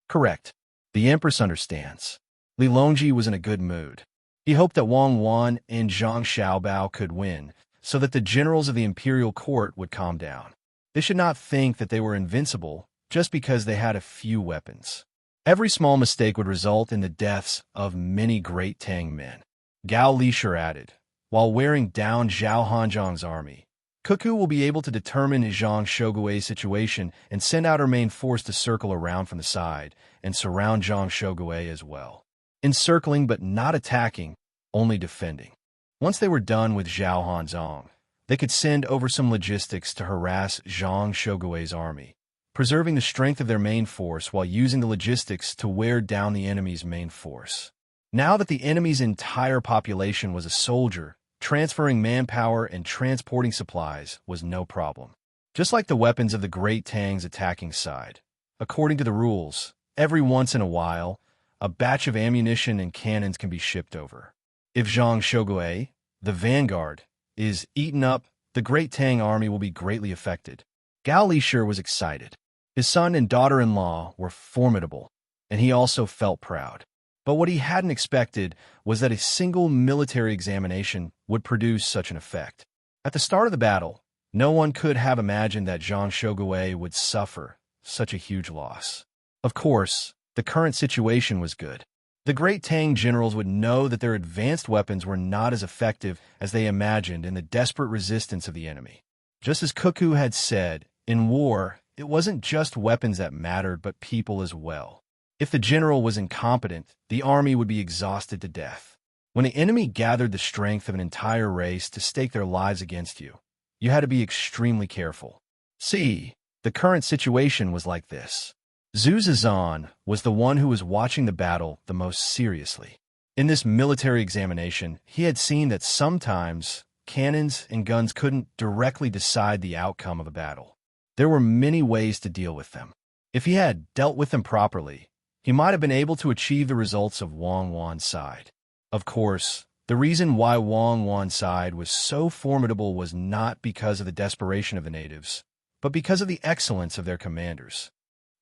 "Correct. The Empress understands." Li Longji was in a good mood. He hoped that Wang Wan and Zhang Xiaobao could win, so that the generals of the imperial court would calm down. They should not think that they were invincible just because they had a few weapons. Every small mistake would result in the deaths of many great Tang men. Gao Lishur added, "While wearing down Zhao Hanzhang's army, Cuckoo will be able to determine Zhang Shogui's situation and send out her main force to circle around from the side and surround Zhang Shogui as well. Encircling but not attacking, only defending. Once they were done with Zhao Hanzhang, they could send over some logistics to harass Zhang Shogui's army, preserving the strength of their main force while using the logistics to wear down the enemy's main force. Now that the enemy's entire population was a soldier, transferring manpower and transporting supplies was no problem. Just like the weapons of the Great Tang's attacking side. According to the rules, every once in a while, a batch of ammunition and cannons can be shipped over. If Zhang Shogui, the vanguard, is eaten up, the Great Tang army will be greatly affected. Gao Lishur was excited. His son and daughter-in-law were formidable, and he also felt proud. But what he hadn't expected was that a single military examination would produce such an effect. At the start of the battle, no one could have imagined that Zhang Shogui would suffer such a huge loss. Of course, the current situation was good. The Great Tang generals would know that their advanced weapons were not as effective as they imagined in the desperate resistance of the enemy. Just as Cuckoo had said, in war, it wasn't just weapons that mattered, but people as well. If the general was incompetent, the army would be exhausted to death. When the enemy gathered the strength of an entire race to stake their lives against you, you had to be extremely careful. See, the current situation was like this. Zhu Zizan was the one who was watching the battle the most seriously. In this military examination, he had seen that sometimes cannons and guns couldn't directly decide the outcome of a battle. There were many ways to deal with them. If he had dealt with them properly, he might have been able to achieve the results of Wang Wan's side. Of course, the reason why Wang Wan's side was so formidable was not because of the desperation of the natives, but because of the excellence of their commanders.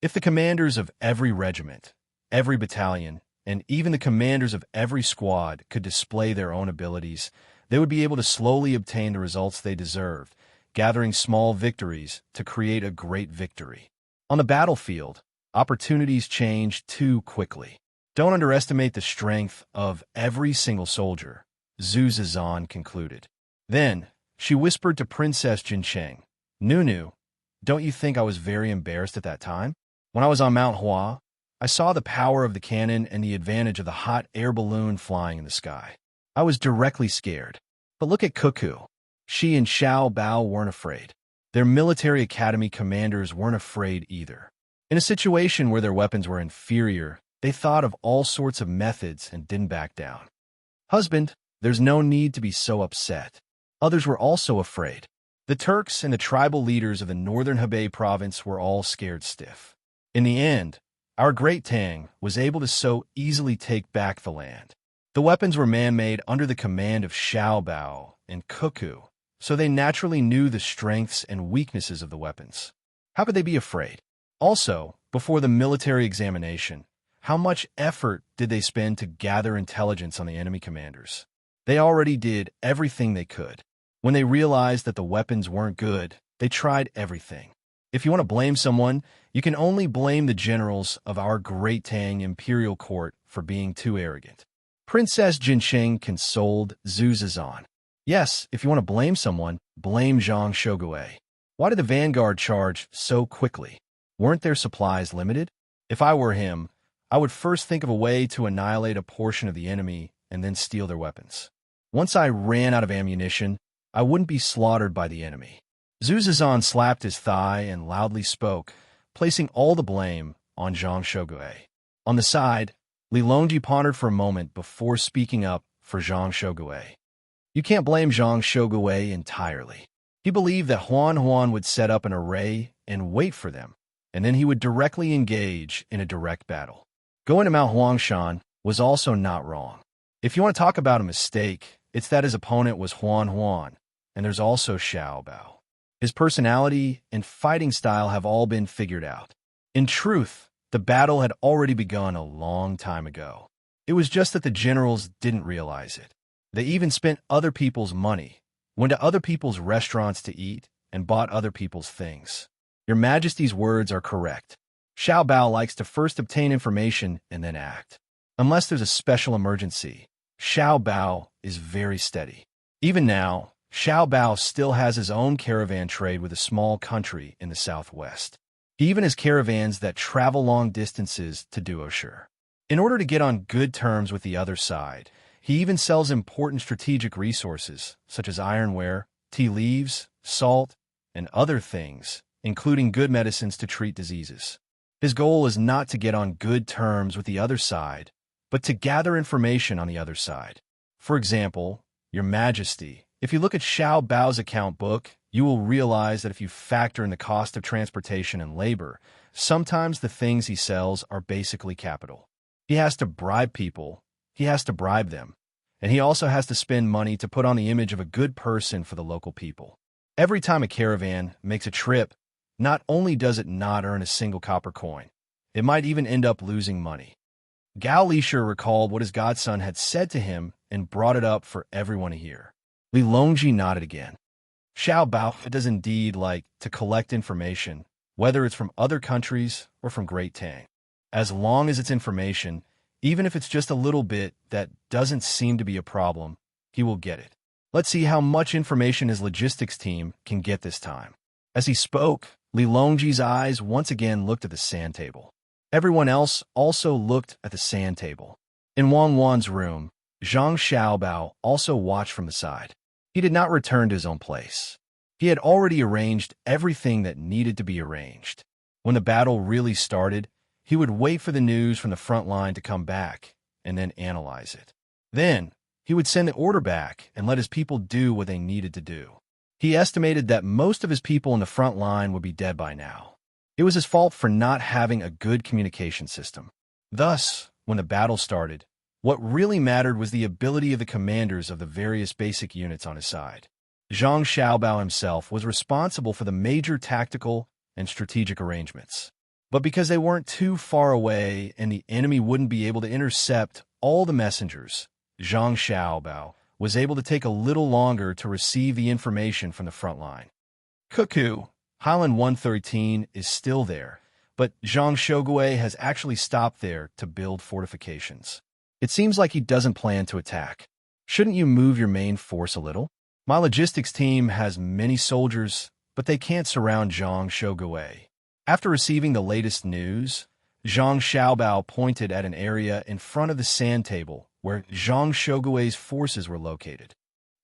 If the commanders of every regiment, every battalion, and even the commanders of every squad could display their own abilities, they would be able to slowly obtain the results they deserved, gathering small victories to create a great victory. On the battlefield, opportunities change too quickly. Don't underestimate the strength of every single soldier, Zhu Zizan concluded. Then, she whispered to Princess Jincheng, Nunu, don't you think I was very embarrassed at that time? When I was on Mount Hua, I saw the power of the cannon and the advantage of the hot air balloon flying in the sky. I was directly scared. But look at Cuckoo. She and Xiao Bao weren't afraid. Their military academy commanders weren't afraid either. In a situation where their weapons were inferior, they thought of all sorts of methods and didn't back down. Husband, there's no need to be so upset. Others were also afraid. The Turks and the tribal leaders of the northern Hebei province were all scared stiff. In the end, our great Tang was able to so easily take back the land. The weapons were man-made under the command of Xiao Bao and Cuckoo, so they naturally knew the strengths and weaknesses of the weapons. How could they be afraid? Also, before the military examination, how much effort did they spend to gather intelligence on the enemy commanders? They already did everything they could. When they realized that the weapons weren't good, they tried everything. If you want to blame someone, you can only blame the generals of our great Tang imperial court for being too arrogant. Princess Jincheng consoled Zhu Zizan. Yes, if you want to blame someone, blame Zhang Shogui. Why did the vanguard charge so quickly? Weren't their supplies limited? If I were him, I would first think of a way to annihilate a portion of the enemy and then steal their weapons. Once I ran out of ammunition, I wouldn't be slaughtered by the enemy. Zhu Zizan slapped his thigh and loudly spoke, placing all the blame on Zhang Shogui. On the side, Li Longji pondered for a moment before speaking up for Zhang Shogui. You can't blame Zhang Shogui entirely. He believed that Huan would set up an array and wait for them, and then he would directly engage in a direct battle. Going to Mount Huangshan was also not wrong. If you want to talk about a mistake, it's that his opponent was Huan, and there's also Xiao Bao. His personality and fighting style have all been figured out. In truth, the battle had already begun a long time ago. It was just that the generals didn't realize it. They even spent other people's money, went to other people's restaurants to eat, and bought other people's things. Your Majesty's words are correct. Xiao Bao likes to first obtain information and then act. Unless there's a special emergency, Xiao Bao is very steady. Even now, Xiao Bao still has his own caravan trade with a small country in the southwest. He even has caravans that travel long distances to Duoshi. In order to get on good terms with the other side, he even sells important strategic resources, such as ironware, tea leaves, salt, and other things, including good medicines to treat diseases. His goal is not to get on good terms with the other side, but to gather information on the other side. For example, Your Majesty, if you look at Xiao Bao's account book, you will realize that if you factor in the cost of transportation and labor, sometimes the things he sells are basically capital. He has to bribe people, he has to bribe them, and he also has to spend money to put on the image of a good person for the local people. Every time a caravan makes a trip, not only does it not earn a single copper coin, it might even end up losing money. Gao Lisher recalled what his godson had said to him and brought it up for everyone to hear. Li Longji nodded again. Xiao Bao does indeed like to collect information, whether it's from other countries or from Great Tang. As long as it's information, even if it's just a little bit that doesn't seem to be a problem, he will get it. Let's see how much information his logistics team can get this time. As he spoke, Li Longji's eyes once again looked at the sand table. Everyone else also looked at the sand table. In Wang Wan's room, Zhang Xiaobao also watched from the side. He did not return to his own place. He had already arranged everything that needed to be arranged. When the battle really started, he would wait for the news from the front line to come back and then analyze it. Then, he would send the order back and let his people do what they needed to do. He estimated that most of his people in the front line would be dead by now. It was his fault for not having a good communication system. Thus, when the battle started, what really mattered was the ability of the commanders of the various basic units on his side. Zhang Xiaobao himself was responsible for the major tactical and strategic arrangements. But because they weren't too far away and the enemy wouldn't be able to intercept all the messengers, Zhang Xiaobao was able to take a little longer to receive the information from the front line. Cuckoo, Highland 113 is still there, but Zhang Shogui has actually stopped there to build fortifications. It seems like he doesn't plan to attack. Shouldn't you move your main force a little? My logistics team has many soldiers, but they can't surround Zhang Shogui. After receiving the latest news, Zhang Xiaobao pointed at an area in front of the sand table where Zhang Shogui's forces were located.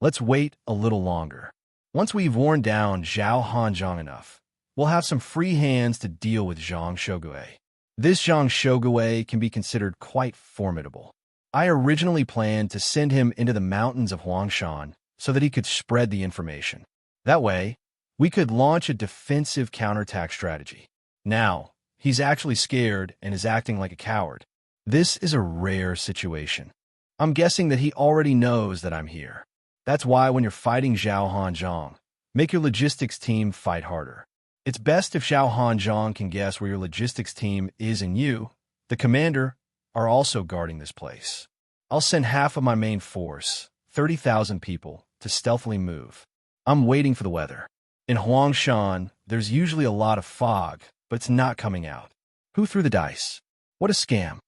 Let's wait a little longer. Once we've worn down Zhao Hanzhong enough, we'll have some free hands to deal with Zhang Shogui. This Zhang Shogui can be considered quite formidable. I originally planned to send him into the mountains of Huangshan so that he could spread the information. That way, we could launch a defensive counterattack strategy. Now, he's actually scared and is acting like a coward. This is a rare situation. I'm guessing that he already knows that I'm here. That's why when you're fighting Zhao Hanzhong, make your logistics team fight harder. It's best if Zhao Hanzhong can guess where your logistics team is and you, the commander, are also guarding this place. I'll send half of my main force, 30,000 people, to stealthily move. I'm waiting for the weather. In Huangshan, there's usually a lot of fog, but it's not coming out. Who threw the dice? What a scam.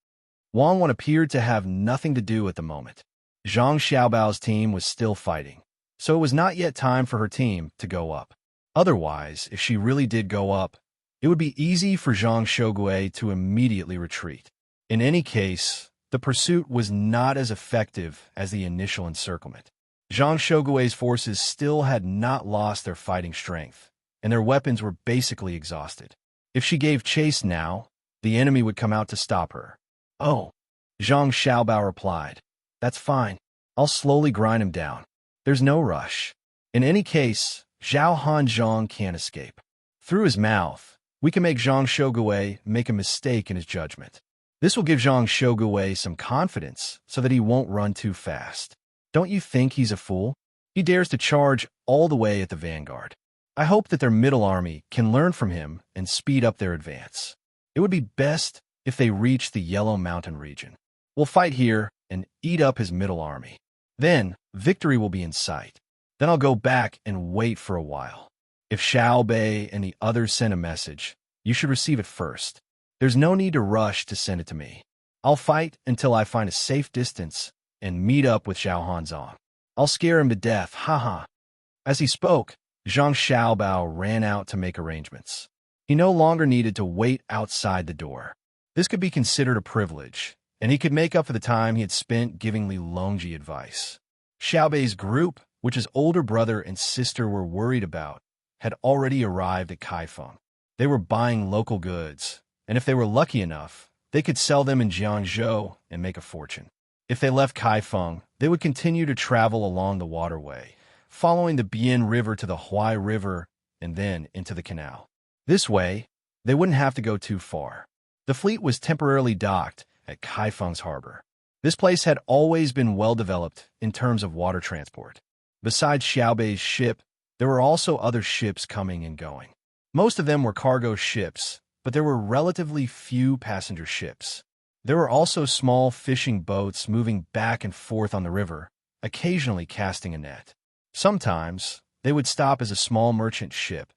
Wang Wan appeared to have nothing to do at the moment. Zhang Xiaobao's team was still fighting, so it was not yet time for her team to go up. Otherwise, if she really did go up, it would be easy for Zhang Shogui to immediately retreat. In any case, the pursuit was not as effective as the initial encirclement. Zhang Shogui's forces still had not lost their fighting strength, and their weapons were basically exhausted. If she gave chase now, the enemy would come out to stop her. Oh, Zhang Xiaobao replied. That's fine. I'll slowly grind him down. There's no rush. In any case, Zhao Hanzhong can't escape. Through his mouth, we can make Zhang Shogui make a mistake in his judgment. This will give Zhang Shogui some confidence so that he won't run too fast. Don't you think he's a fool? He dares to charge all the way at the vanguard. I hope that their middle army can learn from him and speed up their advance. It would be best if they reach the Yellow Mountain region. We'll fight here and eat up his middle army. Then, victory will be in sight. Then I'll go back and wait for a while. If Xiao Bei and the others send a message, you should receive it first. There's no need to rush to send it to me. I'll fight until I find a safe distance and meet up with Zhao Hanzhong. I'll scare him to death, haha. As he spoke, Zhang Xiaobao ran out to make arrangements. He no longer needed to wait outside the door. This could be considered a privilege, and he could make up for the time he had spent giving Li Longji advice. Xiao Bei's group, which his older brother and sister were worried about, had already arrived at Kaifeng. They were buying local goods, and if they were lucky enough, they could sell them in Jiangzhou and make a fortune. If they left Kaifeng, they would continue to travel along the waterway, following the Bian River to the Huai River and then into the canal. This way, they wouldn't have to go too far. The fleet was temporarily docked at Kaifeng's harbor. This place had always been well developed in terms of water transport. Besides Xiao Bei's ship, there were also other ships coming and going. Most of them were cargo ships, but there were relatively few passenger ships. There were also small fishing boats moving back and forth on the river, occasionally casting a net. Sometimes, they would stop as a small merchant ship,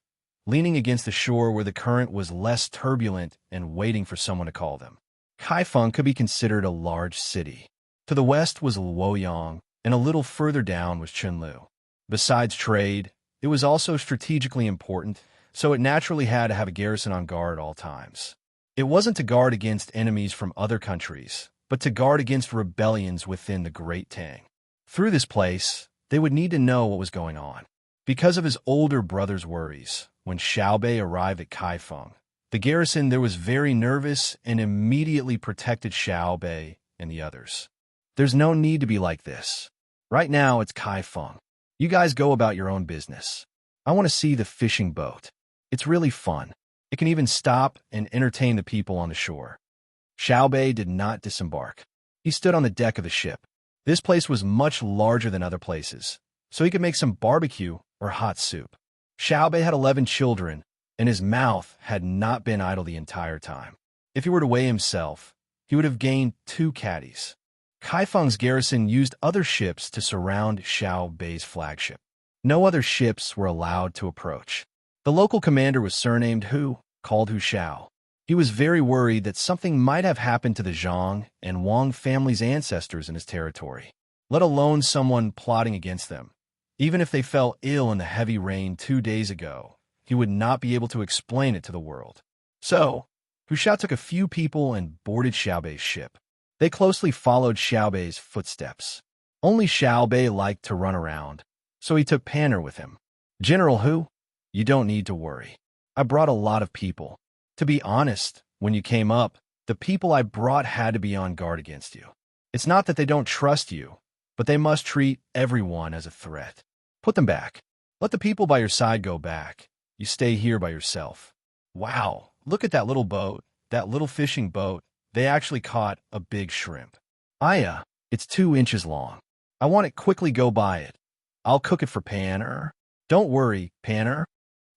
leaning against the shore where the current was less turbulent and waiting for someone to call them. Kaifeng could be considered a large city. To the west was Luoyang, and a little further down was Chenlu. Besides trade, it was also strategically important, so it naturally had to have a garrison on guard at all times. It wasn't to guard against enemies from other countries, but to guard against rebellions within the Great Tang. Through this place, they would need to know what was going on. Because of his older brother's worries, when Xiao Bei arrived at Kaifeng, the garrison there was very nervous and immediately protected Xiao Bei and the others. There's no need to be like this. Right now, it's Kaifeng. You guys go about your own business. I want to see the fishing boat. It's really fun. It can even stop and entertain the people on the shore. Xiaobei did not disembark. He stood on the deck of the ship. This place was much larger than other places, so he could make some barbecue or hot soup. Xiaobei had 11 children, and his mouth had not been idle the entire time. If he were to weigh himself, he would have gained 2 caddies. Kaifeng's garrison used other ships to surround Xiaobei's flagship. No other ships were allowed to approach. The local commander was surnamed Hu, called Hu Xiao. He was very worried that something might have happened to the Zhang and Wang family's ancestors in his territory, let alone someone plotting against them. Even if they fell ill in the heavy rain 2 days ago, he would not be able to explain it to the world. So, Hu Xiao took a few people and boarded Xiaobei's ship. They closely followed Xiaobei's footsteps. Only Xiaobei liked to run around, so he took Panner with him. General Hu, you don't need to worry. I brought a lot of people. To be honest, when you came up, the people I brought had to be on guard against you. It's not that they don't trust you, but they must treat everyone as a threat. Put them back. Let the people by your side go back. You stay here by yourself. Wow, look at that little boat, that little fishing boat. They actually caught a big shrimp. Aya, it's 2 inches long. I want it quickly go by it. I'll cook it for Panner. Don't worry, Panner.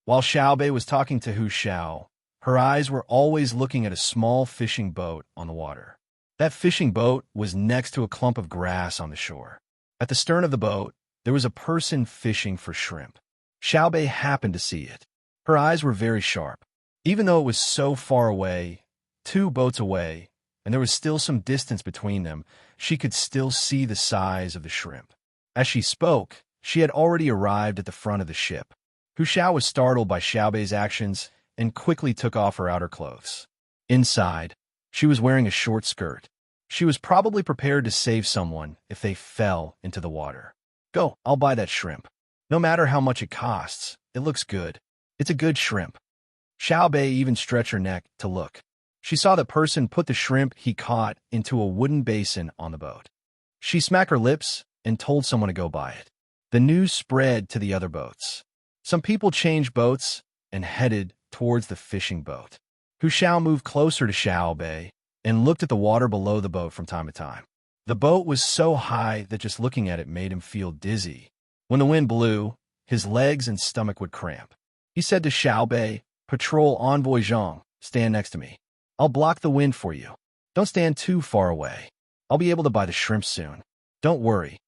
While Xiaobei was talking to Hu Xiao, her eyes were always looking at a small fishing boat on the water. That fishing boat was next to a clump of grass on the shore. At the stern of the boat, there was a person fishing for shrimp. Xiaobei happened to see it. Her eyes were very sharp. Even though it was so far away, 2 boats away, and there was still some distance between them, she could still see the size of the shrimp. As she spoke, she had already arrived at the front of the ship. Hu Xiao was startled by Xiaobei's actions and quickly took off her outer clothes. Inside, she was wearing a short skirt. She was probably prepared to save someone if they fell into the water. Go, I'll buy that shrimp. No matter how much it costs, it looks good. It's a good shrimp. Xiaobei even stretched her neck to look. She saw the person put the shrimp he caught into a wooden basin on the boat. She smacked her lips and told someone to go buy it. The news spread to the other boats. Some people changed boats and headed towards the fishing boat. Hu Xiao moved closer to Xiaobei and looked at the water below the boat from time to time. The boat was so high that just looking at it made him feel dizzy. When the wind blew, his legs and stomach would cramp. He said to Xiaobei, "Patrol Envoy Zhang, stand next to me. I'll block the wind for you. Don't stand too far away. I'll be able to buy the shrimp soon. Don't worry."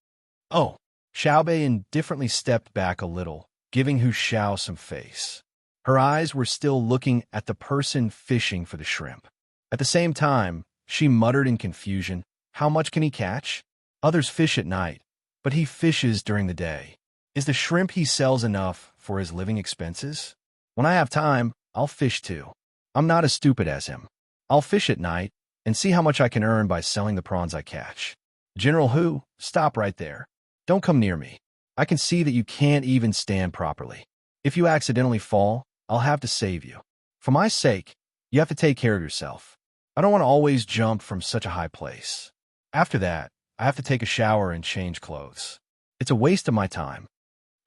Oh, Xiaobei indifferently stepped back a little, giving Hu Xiao some face. Her eyes were still looking at the person fishing for the shrimp. At the same time, she muttered in confusion, "How much can he catch? Others fish at night, but he fishes during the day. Is the shrimp he sells enough for his living expenses? When I have time, I'll fish too. I'm not as stupid as him. I'll fish at night and see how much I can earn by selling the prawns I catch." General Hu, stop right there. Don't come near me. I can see that you can't even stand properly. If you accidentally fall, I'll have to save you. For my sake, you have to take care of yourself. I don't want to always jump from such a high place. After that, I have to take a shower and change clothes. It's a waste of my time.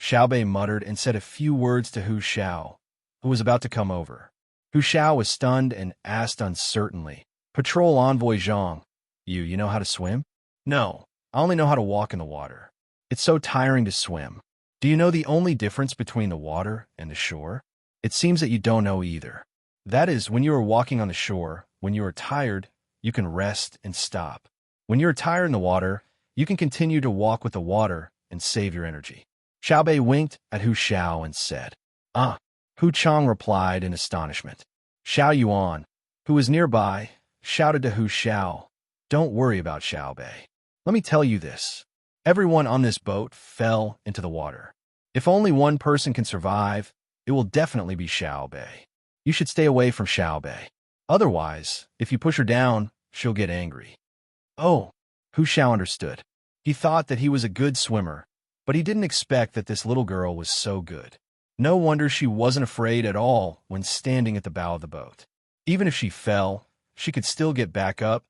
Xiaobei muttered and said a few words to Hu Xiao, who was about to come over. Hu Xiao was stunned and asked uncertainly, "Patrol Envoy Zhang, you know how to swim?" "No, I only know how to walk in the water. It's so tiring to swim. Do you know the only difference between the water and the shore? It seems that you don't know either. That is, when you are walking on the shore, when you are tired, you can rest and stop. When you are tired in the water, you can continue to walk with the water and save your energy." Xiaobei winked at Hu Xiao and said, "Ah." Hu Chang replied in astonishment. Xiao Yuan, who was nearby, shouted to Hu Xiao, "Don't worry about Xiaobei. Let me tell you this. Everyone on this boat fell into the water. If only one person can survive, it will definitely be Xiaobei. You should stay away from Xiaobei. Otherwise, if you push her down, she'll get angry." Oh, Hu Xiao understood. He thought that he was a good swimmer, but he didn't expect that this little girl was so good. No wonder she wasn't afraid at all when standing at the bow of the boat. Even if she fell, she could still get back up,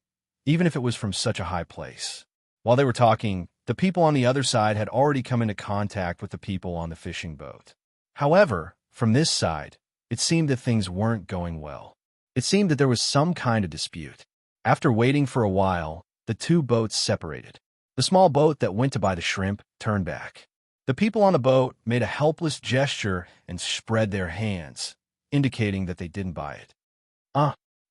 even if it was from such a high place. While they were talking, the people on the other side had already come into contact with the people on the fishing boat. However, from this side, it seemed that things weren't going well. It seemed that there was some kind of dispute. After waiting for a while, the two boats separated. The small boat that went to buy the shrimp turned back. The people on the boat made a helpless gesture and spread their hands, indicating that they didn't buy it.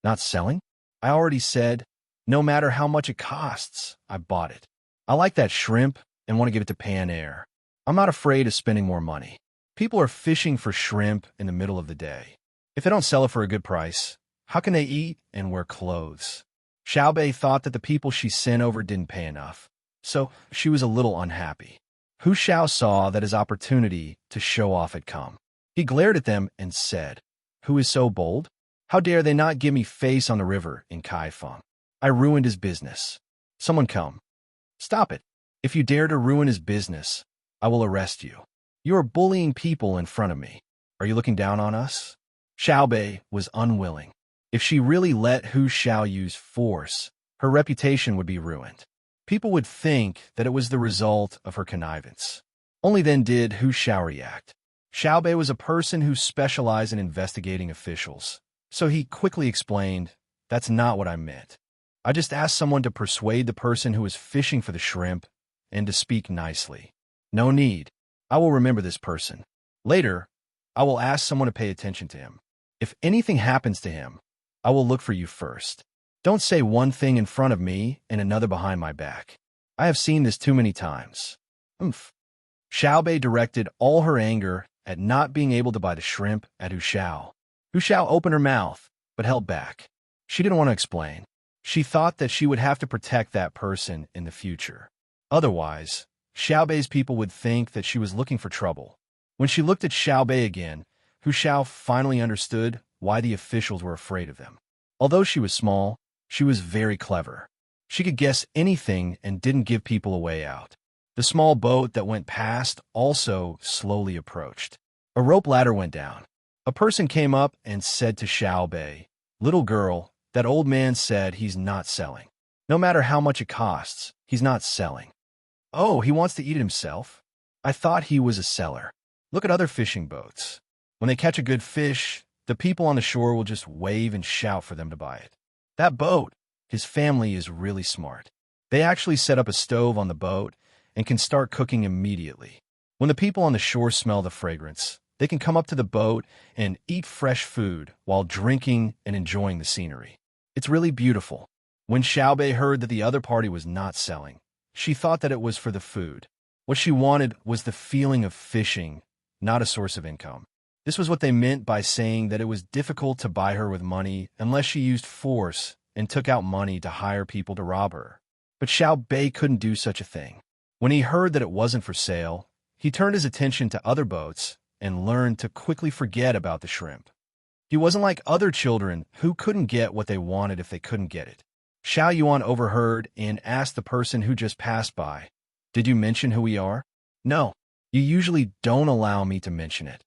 Not selling? I already said, no matter how much it costs, I bought it. I like that shrimp and want to give it to Pan Air. I'm not afraid of spending more money. People are fishing for shrimp in the middle of the day. If they don't sell it for a good price, how can they eat and wear clothes? Xiaobei thought that the people she sent over didn't pay enough, so she was a little unhappy. Hu Xiao saw that his opportunity to show off had come. He glared at them and said, "Who is so bold? How dare they not give me face on the river in Kaifeng? I ruined his business. Someone come. Stop it. If you dare to ruin his business, I will arrest you. You are bullying people in front of me. Are you looking down on us?" Xiaobei was unwilling. If she really let Hu Xiao use force, her reputation would be ruined. People would think that it was the result of her connivance. Only then did Hu Xiao react. Xiaobei was a person who specialized in investigating officials, so he quickly explained, "That's not what I meant. I just asked someone to persuade the person who was fishing for the shrimp and to speak nicely. No need. I will remember this person. Later, I will ask someone to pay attention to him. If anything happens to him, I will look for you first. Don't say one thing in front of me and another behind my back. I have seen this too many times." Xiaobei directed all her anger at not being able to buy the shrimp at Hu Xiao. Hu Xiao opened her mouth, but held back. She didn't want to explain. She thought that she would have to protect that person in the future. Otherwise, Xiaobei's people would think that she was looking for trouble. When she looked at Xiaobei again, Hu Xiao finally understood why the officials were afraid of them. Although she was small, she was very clever. She could guess anything and didn't give people a way out. The small boat that went past also slowly approached. A rope ladder went down. A person came up and said to Xiaobei, "Little girl, that old man said he's not selling. No matter how much it costs, he's not selling." "Oh, he wants to eat it himself? I thought he was a seller. Look at other fishing boats. When they catch a good fish, the people on the shore will just wave and shout for them to buy it. That boat, his family is really smart. They actually set up a stove on the boat and can start cooking immediately. When the people on the shore smell the fragrance, they can come up to the boat and eat fresh food while drinking and enjoying the scenery. It's really beautiful." When Xiaobei heard that the other party was not selling, she thought that it was for the food. What she wanted was the feeling of fishing, not a source of income. This was what they meant by saying that it was difficult to buy her with money unless she used force and took out money to hire people to rob her. But Xiaobei couldn't do such a thing. When he heard that it wasn't for sale, he turned his attention to other boats and learned to quickly forget about the shrimp. He wasn't like other children who couldn't get what they wanted if they couldn't get it. Xiao Yuan overheard and asked the person who just passed by, "Did you mention who we are?" "No, you usually don't allow me to mention it,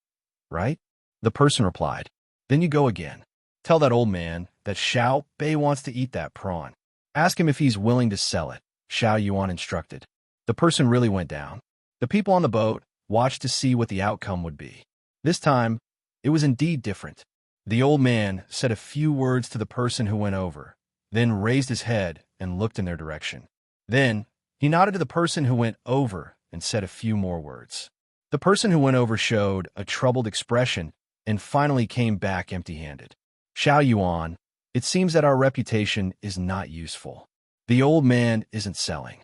right?" The person replied. "Then you go again. Tell that old man that Xiao Bei wants to eat that prawn. Ask him if he's willing to sell it," Xiao Yuan instructed. The person really went down. The people on the boat watched to see what the outcome would be. This time, it was indeed different. The old man said a few words to the person who went over, then raised his head and looked in their direction. Then, he nodded to the person who went over and said a few more words. The person who went over showed a troubled expression and finally came back empty-handed. "Xiao Yuan, it seems that our reputation is not useful. The old man isn't selling."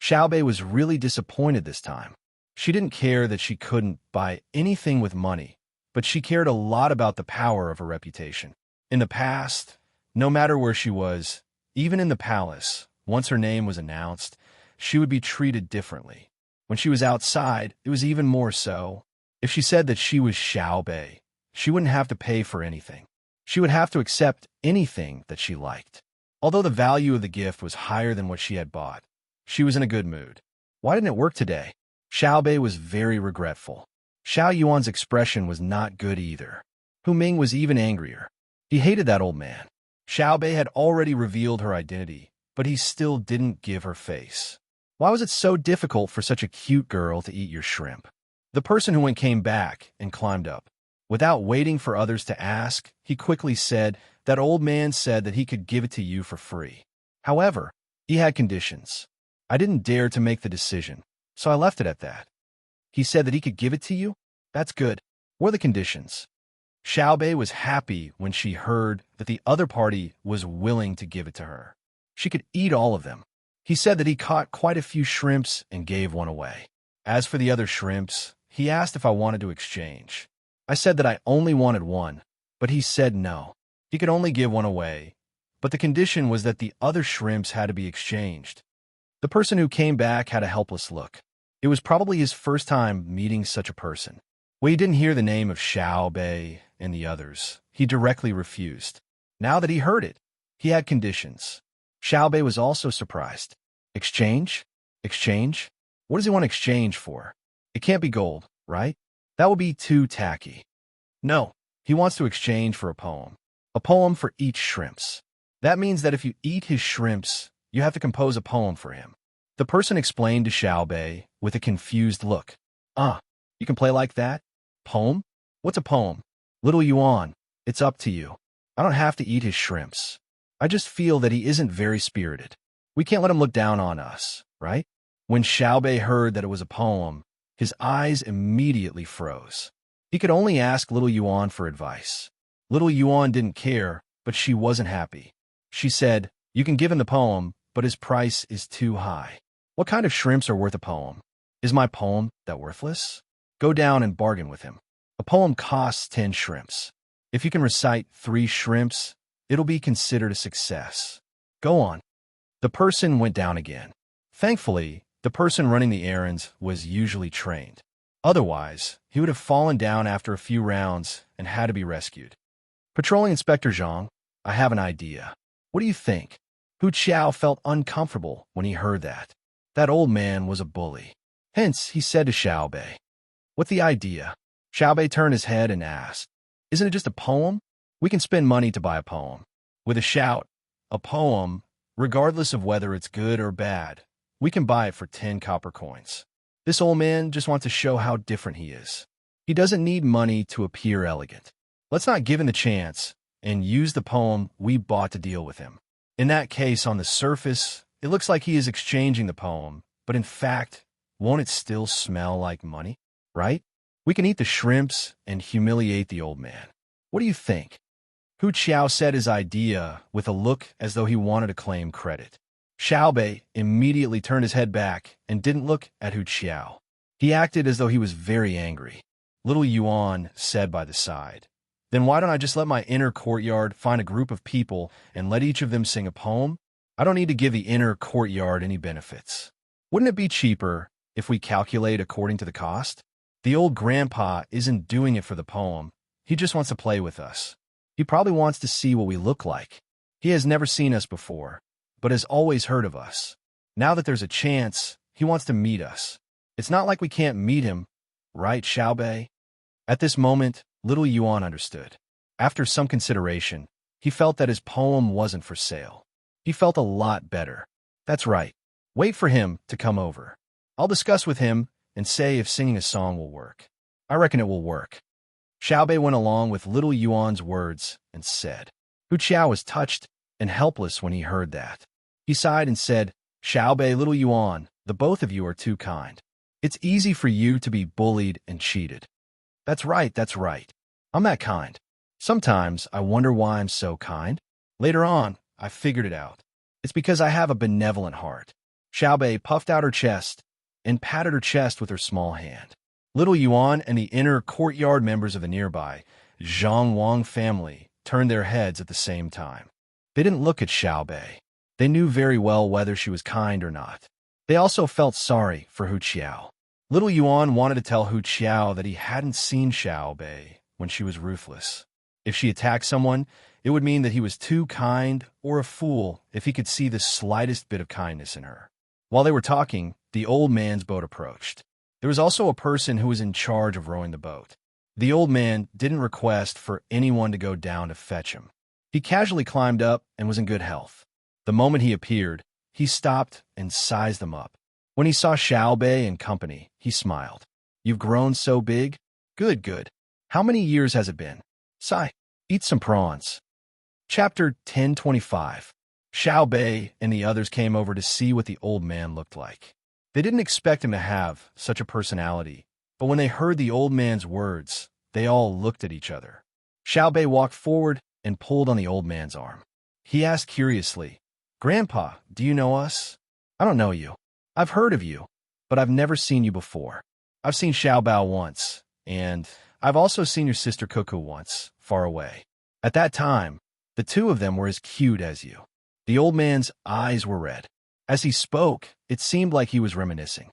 Xiaobei was really disappointed this time. She didn't care that she couldn't buy anything with money, but she cared a lot about the power of her reputation. In the past, no matter where she was, even in the palace, once her name was announced, she would be treated differently. When she was outside, it was even more so. If she said that she was Xiaobei, she wouldn't have to pay for anything. She would have to accept anything that she liked. Although the value of the gift was higher than what she had bought, she was in a good mood. Why didn't it work today? Xiaobei was very regretful. Xiao Yuan's expression was not good either. Hu Ming was even angrier. He hated that old man. Xiaobei had already revealed her identity, but he still didn't give her face. Why was it so difficult for such a cute girl to eat your shrimp? The person who went came back and climbed up. Without waiting for others to ask, he quickly said, That old man said that he could give it to you for free. However, he had conditions. I didn't dare to make the decision, so I left it at that. He said that he could give it to you? That's good. What are the conditions? Xiaobei was happy when she heard that the other party was willing to give it to her. She could eat all of them. He said that he caught quite a few shrimps and gave one away. As for the other shrimps, he asked if I wanted to exchange. I said that I only wanted one, but he said no. He could only give one away, but the condition was that the other shrimps had to be exchanged. The person who came back had a helpless look. It was probably his first time meeting such a person. When he didn't hear the name of Xiaobei and the others, he directly refused. Now that he heard it, he had conditions. Xiaobei was also surprised. Exchange? Exchange? What does he want to exchange for? It can't be gold, right? That would be too tacky. No, he wants to exchange for a poem. A poem for each shrimps. That means that if you eat his shrimps, you have to compose a poem for him. The person explained to Xiaobei with a confused look. You can play like that? Poem? What's a poem? Little Yuan, it's up to you. I don't have to eat his shrimps. I just feel that he isn't very spirited. We can't let him look down on us, right? When Xiaobei heard that it was a poem, his eyes immediately froze. He could only ask Little Yuan for advice. Little Yuan didn't care, but she wasn't happy. She said, you can give him the poem, but his price is too high. What kind of shrimps are worth a poem? Is my poem that worthless? Go down and bargain with him. A poem costs 10 shrimps. If you can recite 3 shrimps, it'll be considered a success. Go on. The person went down again. Thankfully, the person running the errands was usually trained. Otherwise, he would have fallen down after a few rounds and had to be rescued. Patrolling Inspector Zhang, I have an idea. What do you think? Hu Qiao felt uncomfortable when he heard that. That old man was a bully. Hence, he said to Xiaobei, "What's the idea?" Xiaobei turned his head and asked, "Isn't it just a poem? We can spend money to buy a poem." With a shout, "A poem, regardless of whether it's good or bad, we can buy it for 10 copper coins." This old man just wants to show how different he is. He doesn't need money to appear elegant. Let's not give him the chance and use the poem we bought to deal with him. In that case, on the surface, it looks like he is exchanging the poem, but in fact, won't it still smell like money, right? We can eat the shrimps and humiliate the old man. What do you think? Hu Qiao said his idea with a look as though he wanted to claim credit. Xiaobei immediately turned his head back and didn't look at Hu Qiao. He acted as though he was very angry. Little Yuan said by the side, "Then why don't I just let my inner courtyard find a group of people and let each of them sing a poem? I don't need to give the inner courtyard any benefits. Wouldn't it be cheaper if we calculate according to the cost? The old grandpa isn't doing it for the poem. He just wants to play with us. He probably wants to see what we look like. He has never seen us before, but has always heard of us. Now that there's a chance, he wants to meet us. It's not like we can't meet him, right, Xiaobei?" At this moment, Little Yuan understood. After some consideration, he felt that his poem wasn't for sale. He felt a lot better. That's right. Wait for him to come over. I'll discuss with him and say if singing a song will work. I reckon it will work. Xiaobei went along with Little Yuan's words and said. Hu Qiao was touched and helpless when he heard that. He sighed and said, "Xiaobei, Little Yuan, the both of you are too kind. It's easy for you to be bullied and cheated." That's right, that's right. I'm that kind. Sometimes I wonder why I'm so kind. Later on, I figured it out. It's because I have a benevolent heart. Xiaobei puffed out her chest and patted her chest with her small hand. Little Yuan and the inner courtyard members of the nearby Zhang Wang family turned their heads at the same time. They didn't look at Xiaobei. They knew very well whether she was kind or not. They also felt sorry for Hu Qiao. Little Yuan wanted to tell Hu Qiao that he hadn't seen Xiaobei when she was ruthless. If she attacked someone, it would mean that he was too kind or a fool if he could see the slightest bit of kindness in her. While they were talking, the old man's boat approached. There was also a person who was in charge of rowing the boat. The old man didn't request for anyone to go down to fetch him. He casually climbed up and was in good health. The moment he appeared, he stopped and sized them up. When he saw Xiaobei and company, he smiled. "You've grown so big? Good, good. How many years has it been? Sai, eat some prawns." Chapter 1025. Xiao Bei and the others came over to see what the old man looked like. They didn't expect him to have such a personality, but when they heard the old man's words, they all looked at each other. Xiao Bei walked forward and pulled on the old man's arm. He asked curiously, "Grandpa, do you know us?" "I don't know you. I've heard of you, but I've never seen you before. I've seen Xiao Bao once, and I've also seen your sister Cuckoo once, far away. At that time, the two of them were as cute as you." The old man's eyes were red. As he spoke, it seemed like he was reminiscing.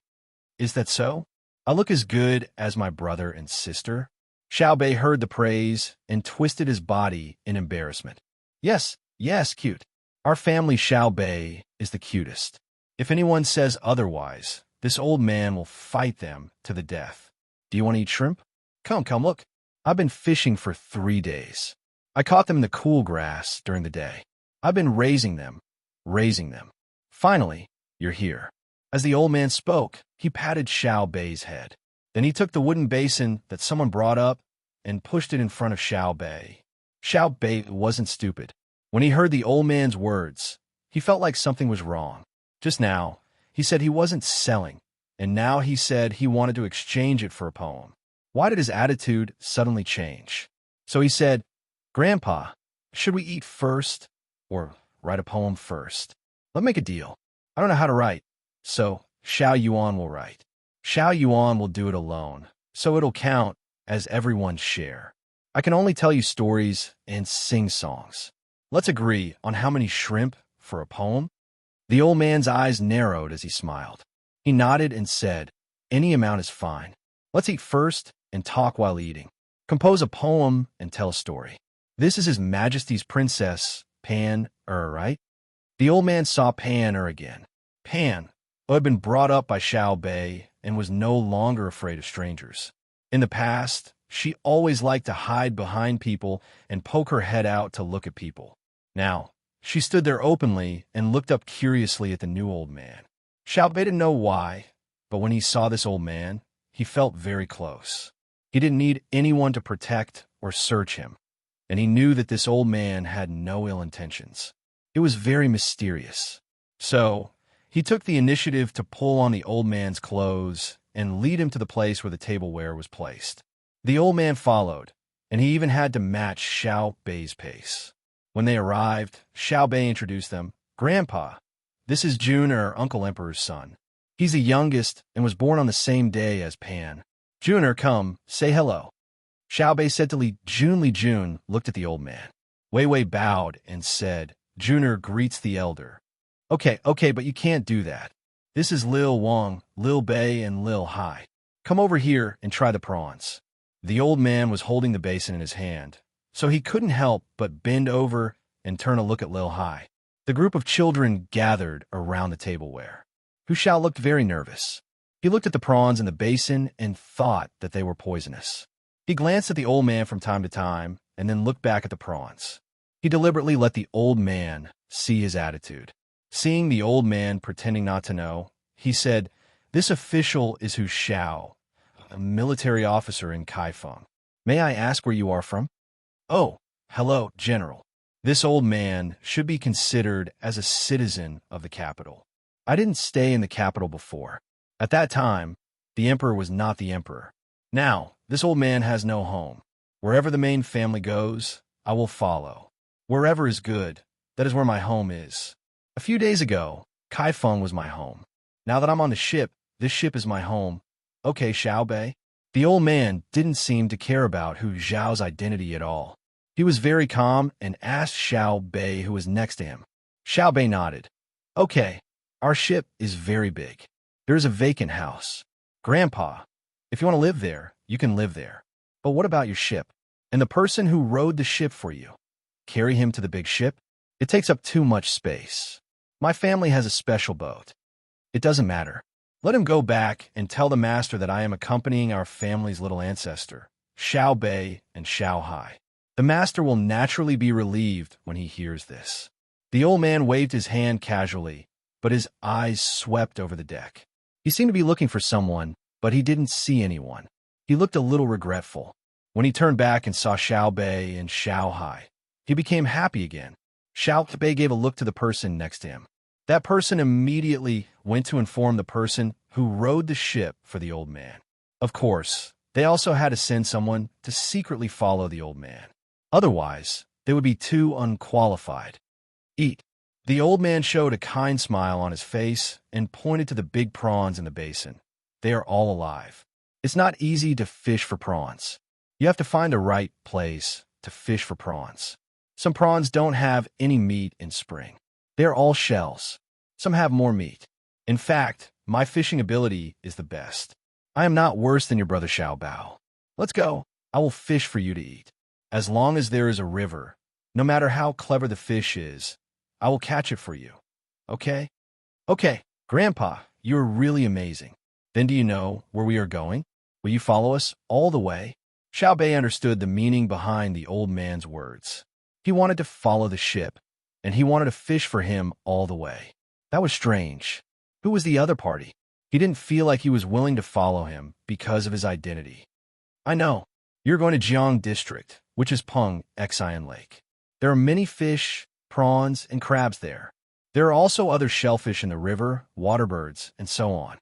"Is that so? I look as good as my brother and sister?" Xiao Bei heard the praise and twisted his body in embarrassment. "Yes, yes, cute. Our family Xiao Bei is the cutest. If anyone says otherwise, this old man will fight them to the death. Do you want to eat shrimp? Come, look. I've been fishing for 3 days. I caught them in the cool grass during the day. I've been raising them. Finally, you're here." As the old man spoke, he patted Xiao Bei's head. Then he took the wooden basin that someone brought up and pushed it in front of Xiao Bei. Xiao Bei wasn't stupid. When he heard the old man's words, he felt like something was wrong. Just now, he said he wasn't selling, and now he said he wanted to exchange it for a poem. Why did his attitude suddenly change? So he said, "Grandpa, should we eat first or write a poem first? Let's make a deal. I don't know how to write, so Xiao Yuan will write. Xiao Yuan will do it alone, so it'll count as everyone's share. I can only tell you stories and sing songs. Let's agree on how many shrimp for a poem." The old man's eyes narrowed as he smiled. He nodded and said, "Any amount is fine. Let's eat first and talk while eating. Compose a poem and tell a story. This is His Majesty's Princess, Pan right?" The old man saw Pan again. Pan, who had been brought up by Xiao Bei and was no longer afraid of strangers. In the past, she always liked to hide behind people and poke her head out to look at people. Now, she stood there openly and looked up curiously at the new old man. Xiao Bei didn't know why, but when he saw this old man, he felt very close. He didn't need anyone to protect or search him, and he knew that this old man had no ill intentions. It was very mysterious. So, he took the initiative to pull on the old man's clothes and lead him to the place where the tableware was placed. The old man followed, and he even had to match Xiao Bei's pace. When they arrived, Xiao Bei introduced them. "Grandpa, this is Jun, Uncle Emperor's son. He's the youngest and was born on the same day as Pan. Juner, come, say hello." Xiao Bei said to Li Jun looked at the old man. Wei Wei bowed and said, "Juner greets the elder." Okay, but you can't do that. This is Lil Wang, Lil Bei, and Lil Hai. Come over here and try the prawns." The old man was holding the basin in his hand, so he couldn't help but bend over and turn a look at Lil Hai. The group of children gathered around the tableware. Hu Xiao looked very nervous. He looked at the prawns in the basin and thought that they were poisonous. He glanced at the old man from time to time and then looked back at the prawns. He deliberately let the old man see his attitude. Seeing the old man pretending not to know, he said, "This official is Hu Xiao, a military officer in Kaifeng. May I ask where you are from?" "Oh, hello, General. This old man should be considered as a citizen of the capital. I didn't stay in the capital before. At that time, the emperor was not the emperor. Now, this old man has no home. Wherever the main family goes, I will follow. Wherever is good, that is where my home is. A few days ago, Kaifeng was my home. Now that I'm on the ship, this ship is my home. Okay, Xiao Bei." The old man didn't seem to care about Hu Xiao's identity at all. He was very calm and asked Xiao Bei who was next to him. Xiao Bei nodded. "Okay, our ship is very big. There is a vacant house. Grandpa, if you want to live there, you can live there. But what about your ship? And the person who rowed the ship for you? Carry him to the big ship? It takes up too much space. My family has a special boat. It doesn't matter. Let him go back and tell the master that I am accompanying our family's little ancestor, Xiao Bei and Xiao Hai. The master will naturally be relieved when he hears this." The old man waved his hand casually, but his eyes swept over the deck. He seemed to be looking for someone, but he didn't see anyone. He looked a little regretful. When he turned back and saw Xiao Bei and Xiao Hai, He became happy again. Xiao Bei gave a look to the person next to him. That person immediately went to inform the person who rowed the ship for the old man. Of course, they also had to send someone to secretly follow the old man. Otherwise, they would be too unqualified. Eat. The old man showed a kind smile on his face and pointed to the big prawns in the basin. They are all alive. It's not easy to fish for prawns. You have to find a right place to fish for prawns. Some prawns don't have any meat in spring. They are all shells. Some have more meat. In fact, my fishing ability is the best. I am not worse than your brother Xiao Bao. Let's go. I will fish for you to eat. As long as there is a river, no matter how clever the fish is, I will catch it for you. Okay? Okay, Grandpa, you are really amazing. Then do you know where we are going? Will you follow us all the way? Xiao Bei understood the meaning behind the old man's words. He wanted to follow the ship, and he wanted to fish for him all the way. That was strange. Who was the other party? He didn't feel like he was willing to follow him because of his identity. I know. You're going to Jiang District, which is Peng Xian Lake. There are many fish, prawns, and crabs there. There are also other shellfish in the river, water birds, and so on.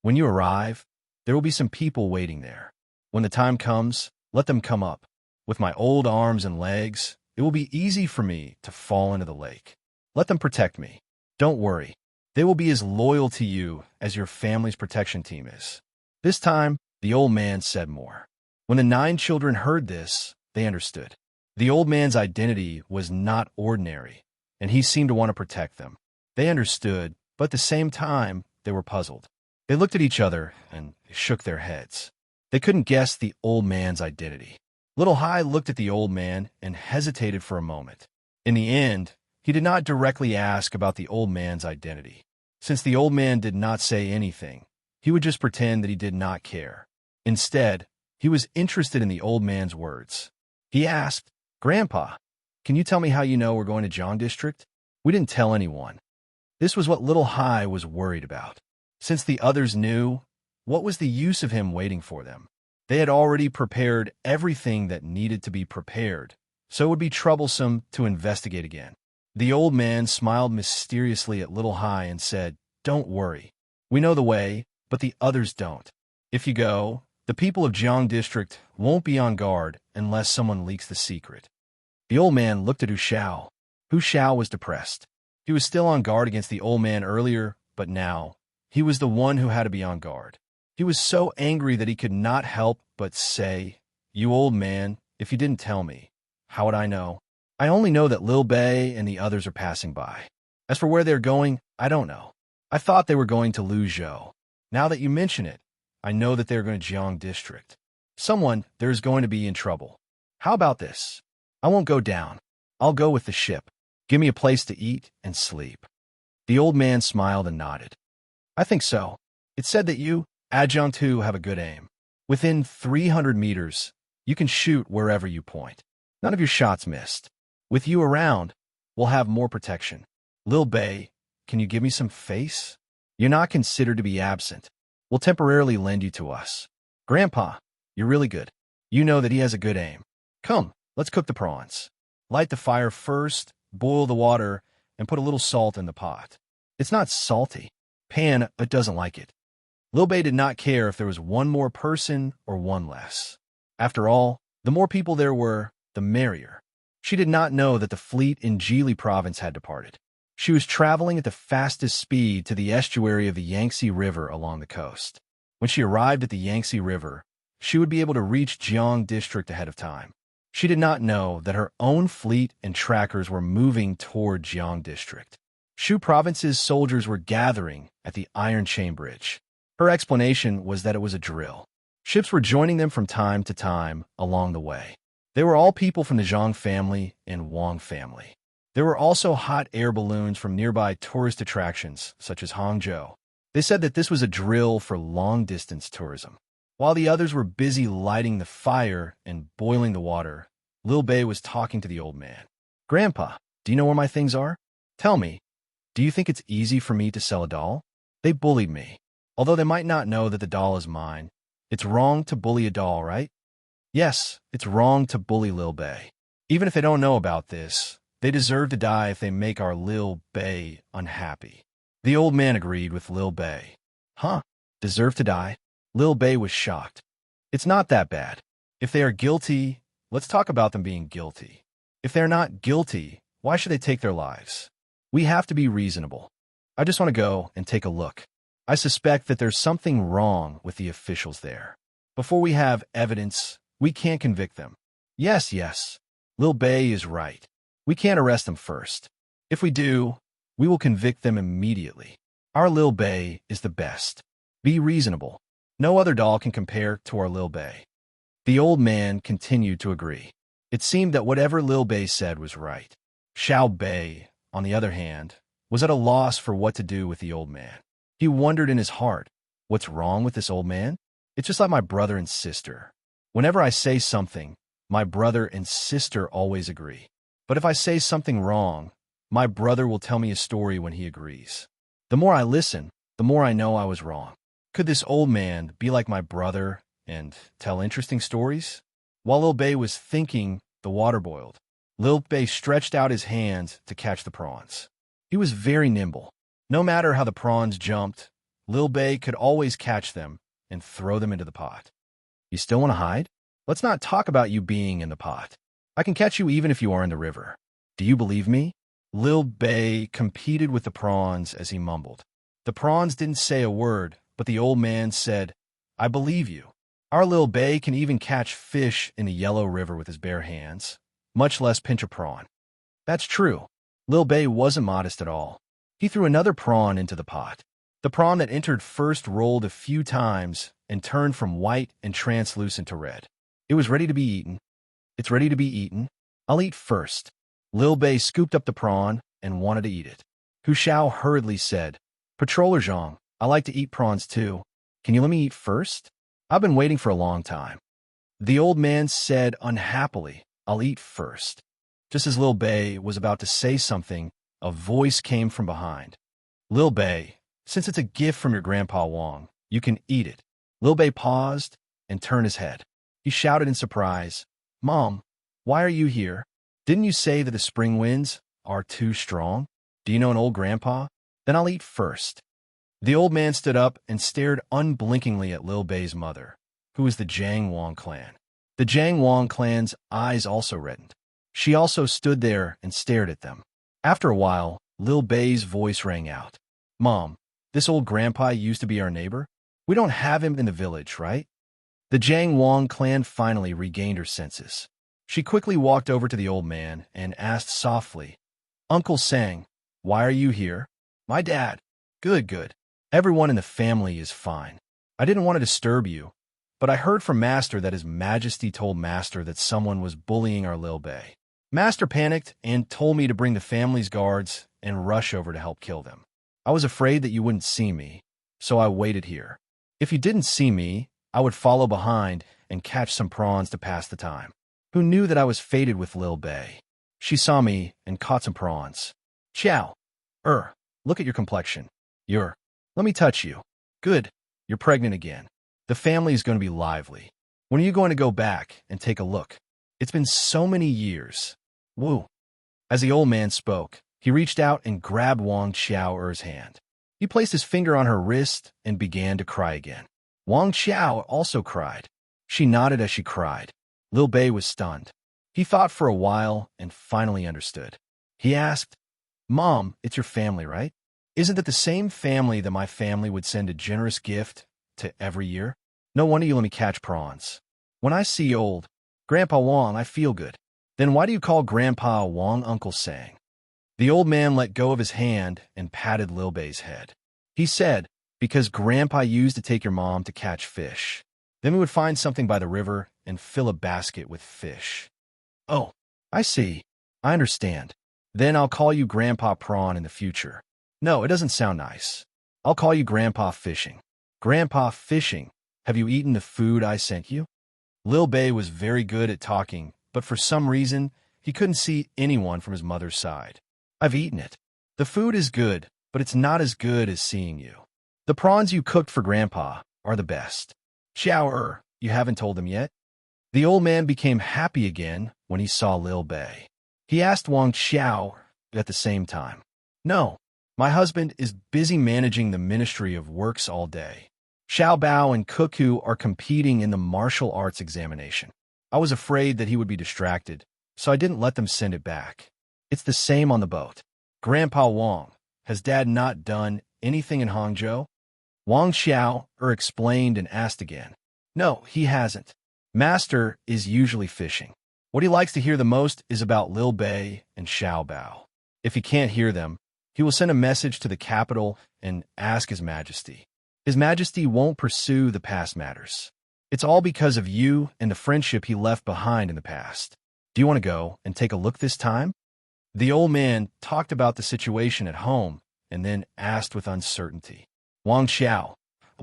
When you arrive, there will be some people waiting there. When the time comes, let them come up. With my old arms and legs, it will be easy for me to fall into the lake. Let them protect me. Don't worry. They will be as loyal to you as your family's protection team is. This time, the old man said more. When the 9 children heard this, they understood. The old man's identity was not ordinary, and he seemed to want to protect them. They understood, but at the same time, they were puzzled. They looked at each other and shook their heads. They couldn't guess the old man's identity. Little Hai looked at the old man and hesitated for a moment. In the end, he did not directly ask about the old man's identity. Since the old man did not say anything, he would just pretend that he did not care. Instead, he was interested in the old man's words. He asked, Grandpa, can you tell me how you know we're going to Jiang District? We didn't tell anyone. This was what Little Hai was worried about. Since the others knew, what was the use of him waiting for them? They had already prepared everything that needed to be prepared, so it would be troublesome to investigate again. The old man smiled mysteriously at Little Hai and said, Don't worry. We know the way, but the others don't. If you go, the people of Jiang District won't be on guard unless someone leaks the secret. The old man looked at Hu Xiao. Hu Xiao was depressed. He was still on guard against the old man earlier, but now, he was the one who had to be on guard. He was so angry that he could not help but say, You old man, if you didn't tell me, how would I know? I only know that Lil Bei and the others are passing by. As for where they're going, I don't know. I thought they were going to Luzhou. Now that you mention it, I know that they're going to Jiang District. Someone there is going to be in trouble. How about this? I won't go down. I'll go with the ship. Give me a place to eat and sleep. The old man smiled and nodded. I think so. It's said that you, Adjunct 2, have a good aim. Within 300 meters, you can shoot wherever you point. None of your shots missed. With you around, we'll have more protection. Lil Bei, can you give me some face? You're not considered to be absent. We'll temporarily lend you to us. Grandpa, you're really good. You know that he has a good aim. Come, let's cook the prawns. Light the fire first, boil the water, and put a little salt in the pot. It's not salty. Pan doesn't like it. Lil Bei did not care if there was one more person or one less. After all, the more people there were, the merrier. She did not know that the fleet in Jili province had departed. She was traveling at the fastest speed to the estuary of the Yangtze River along the coast. When she arrived at the Yangtze River, she would be able to reach Jiang District ahead of time. She did not know that her own fleet and trackers were moving toward Jiang District. Shu Province's soldiers were gathering at the Iron Chain Bridge. Her explanation was that it was a drill. Ships were joining them from time to time along the way. They were all people from the Zhang family and Wang family. There were also hot air balloons from nearby tourist attractions, such as Hangzhou. They said that this was a drill for long-distance tourism. While the others were busy lighting the fire and boiling the water, Lil Bei was talking to the old man. Grandpa, do you know where my things are? Tell me, do you think it's easy for me to sell a doll? They bullied me. Although they might not know that the doll is mine, it's wrong to bully a doll, right? Yes, it's wrong to bully Lil Bei. Even if they don't know about this, they deserve to die if they make our Lil Bei unhappy. The old man agreed with Lil Bei. Huh? Deserve to die? Lil Bei was shocked. It's not that bad. If they are guilty, let's talk about them being guilty. If they're not guilty, why should they take their lives? We have to be reasonable. I just want to go and take a look. I suspect that there's something wrong with the officials there. Before we have evidence, we can't convict them. Yes. Lil Bei is right. We can't arrest them first. If we do, we will convict them immediately. Our Lil Bei is the best. Be reasonable. No other doll can compare to our Lil Bei. The old man continued to agree. It seemed that whatever Lil Bei said was right. Xiao Bei, on the other hand, was at a loss for what to do with the old man. He wondered in his heart, what's wrong with this old man? It's just like my brother and sister. Whenever I say something, my brother and sister always agree. But if I say something wrong, my brother will tell me a story when he agrees. The more I listen, the more I know I was wrong. Could this old man be like my brother and tell interesting stories? While Lil Bei was thinking, the water boiled. Lil Bei stretched out his hands to catch the prawns. He was very nimble. No matter how the prawns jumped, Lil Bei could always catch them and throw them into the pot. You still want to hide? Let's not talk about you being in the pot. I can catch you even if you are in the river. Do you believe me? Lil Bei competed with the prawns as he mumbled. The prawns didn't say a word, but the old man said, I believe you. Our Lil Bei can even catch fish in the yellow river with his bare hands, much less pinch a prawn. That's true. Lil Bei wasn't modest at all. He threw another prawn into the pot. The prawn that entered first rolled a few times and turned from white and translucent to red. It was ready to be eaten. It's ready to be eaten. I'll eat first. Lil Bei scooped up the prawn and wanted to eat it. Hu Xiao hurriedly said, Patroller Zhang, I like to eat prawns too. Can you let me eat first? I've been waiting for a long time. The old man said unhappily, I'll eat first. Just as Lil Bei was about to say something, a voice came from behind. Lil Bei, since it's a gift from your grandpa Wang, you can eat it. Lil Bei paused and turned his head. He shouted in surprise, Mom, why are you here? Didn't you say that the spring winds are too strong? Do you know an old grandpa? Then I'll eat first. The old man stood up and stared unblinkingly at Lil Bei's mother, who was the Jiang Wang clan. The Jiang Wang clan's eyes also reddened. She also stood there and stared at them. After a while, Lil Bei's voice rang out. Mom, this old grandpa used to be our neighbor? We don't have him in the village, right? The Jiang Wang clan finally regained her senses. She quickly walked over to the old man and asked softly, Uncle Sang, why are you here? My dad. Good. Everyone in the family is fine. I didn't want to disturb you, but I heard from Master that His Majesty told Master that someone was bullying our Lil Bei. Master panicked and told me to bring the family's guards and rush over to help kill them. I was afraid that you wouldn't see me, so I waited here. If you didn't see me, I would follow behind and catch some prawns to pass the time. Who knew that I was fated with Lil Bei? She saw me and caught some prawns. Chow. Look at your complexion. Let me touch you. Good. You're pregnant again. The family is going to be lively. When are you going to go back and take a look? It's been so many years. Woo. As the old man spoke, he reached out and grabbed Wang Xiao's hand. He placed his finger on her wrist and began to cry again. Wang Xiao also cried. She nodded as she cried. Lil Bei was stunned. He thought for a while and finally understood. He asked, Mom, it's your family, right? Isn't that the same family that my family would send a generous gift to every year? No wonder you let me catch prawns. When I see old Grandpa Wang, I feel good. Then why do you call Grandpa Wang Uncle Sang? The old man let go of his hand and patted Lil Bei's head. He said, because Grandpa used to take your mom to catch fish. Then we would find something by the river and fill a basket with fish. Oh, I see. I understand. Then I'll call you Grandpa Prawn in the future. No, it doesn't sound nice. I'll call you Grandpa Fishing. Grandpa Fishing, have you eaten the food I sent you? Lil Bei was very good at talking, but for some reason, he couldn't see anyone from his mother's side. I've eaten it. The food is good, but it's not as good as seeing you. The prawns you cooked for Grandpa are the best. Xiao, you haven't told him yet? The old man became happy again when he saw Lil Bei. He asked Wang Xiao at the same time. No, my husband is busy managing the Ministry of Works all day. Xiao Bao and Cuckoo are competing in the martial arts examination. I was afraid that he would be distracted, so I didn't let them send it back. It's the same on the boat. Grandpa Wang, has Dad not done anything in Hangzhou? Wang Xiao explained and asked again. No, he hasn't. Master is usually fishing. What he likes to hear the most is about Lil Bei and Xiao Bao. If he can't hear them, he will send a message to the capital and ask His Majesty. His Majesty won't pursue the past matters. It's all because of you and the friendship he left behind in the past. Do you want to go and take a look this time? The old man talked about the situation at home and then asked with uncertainty. Wang Xiao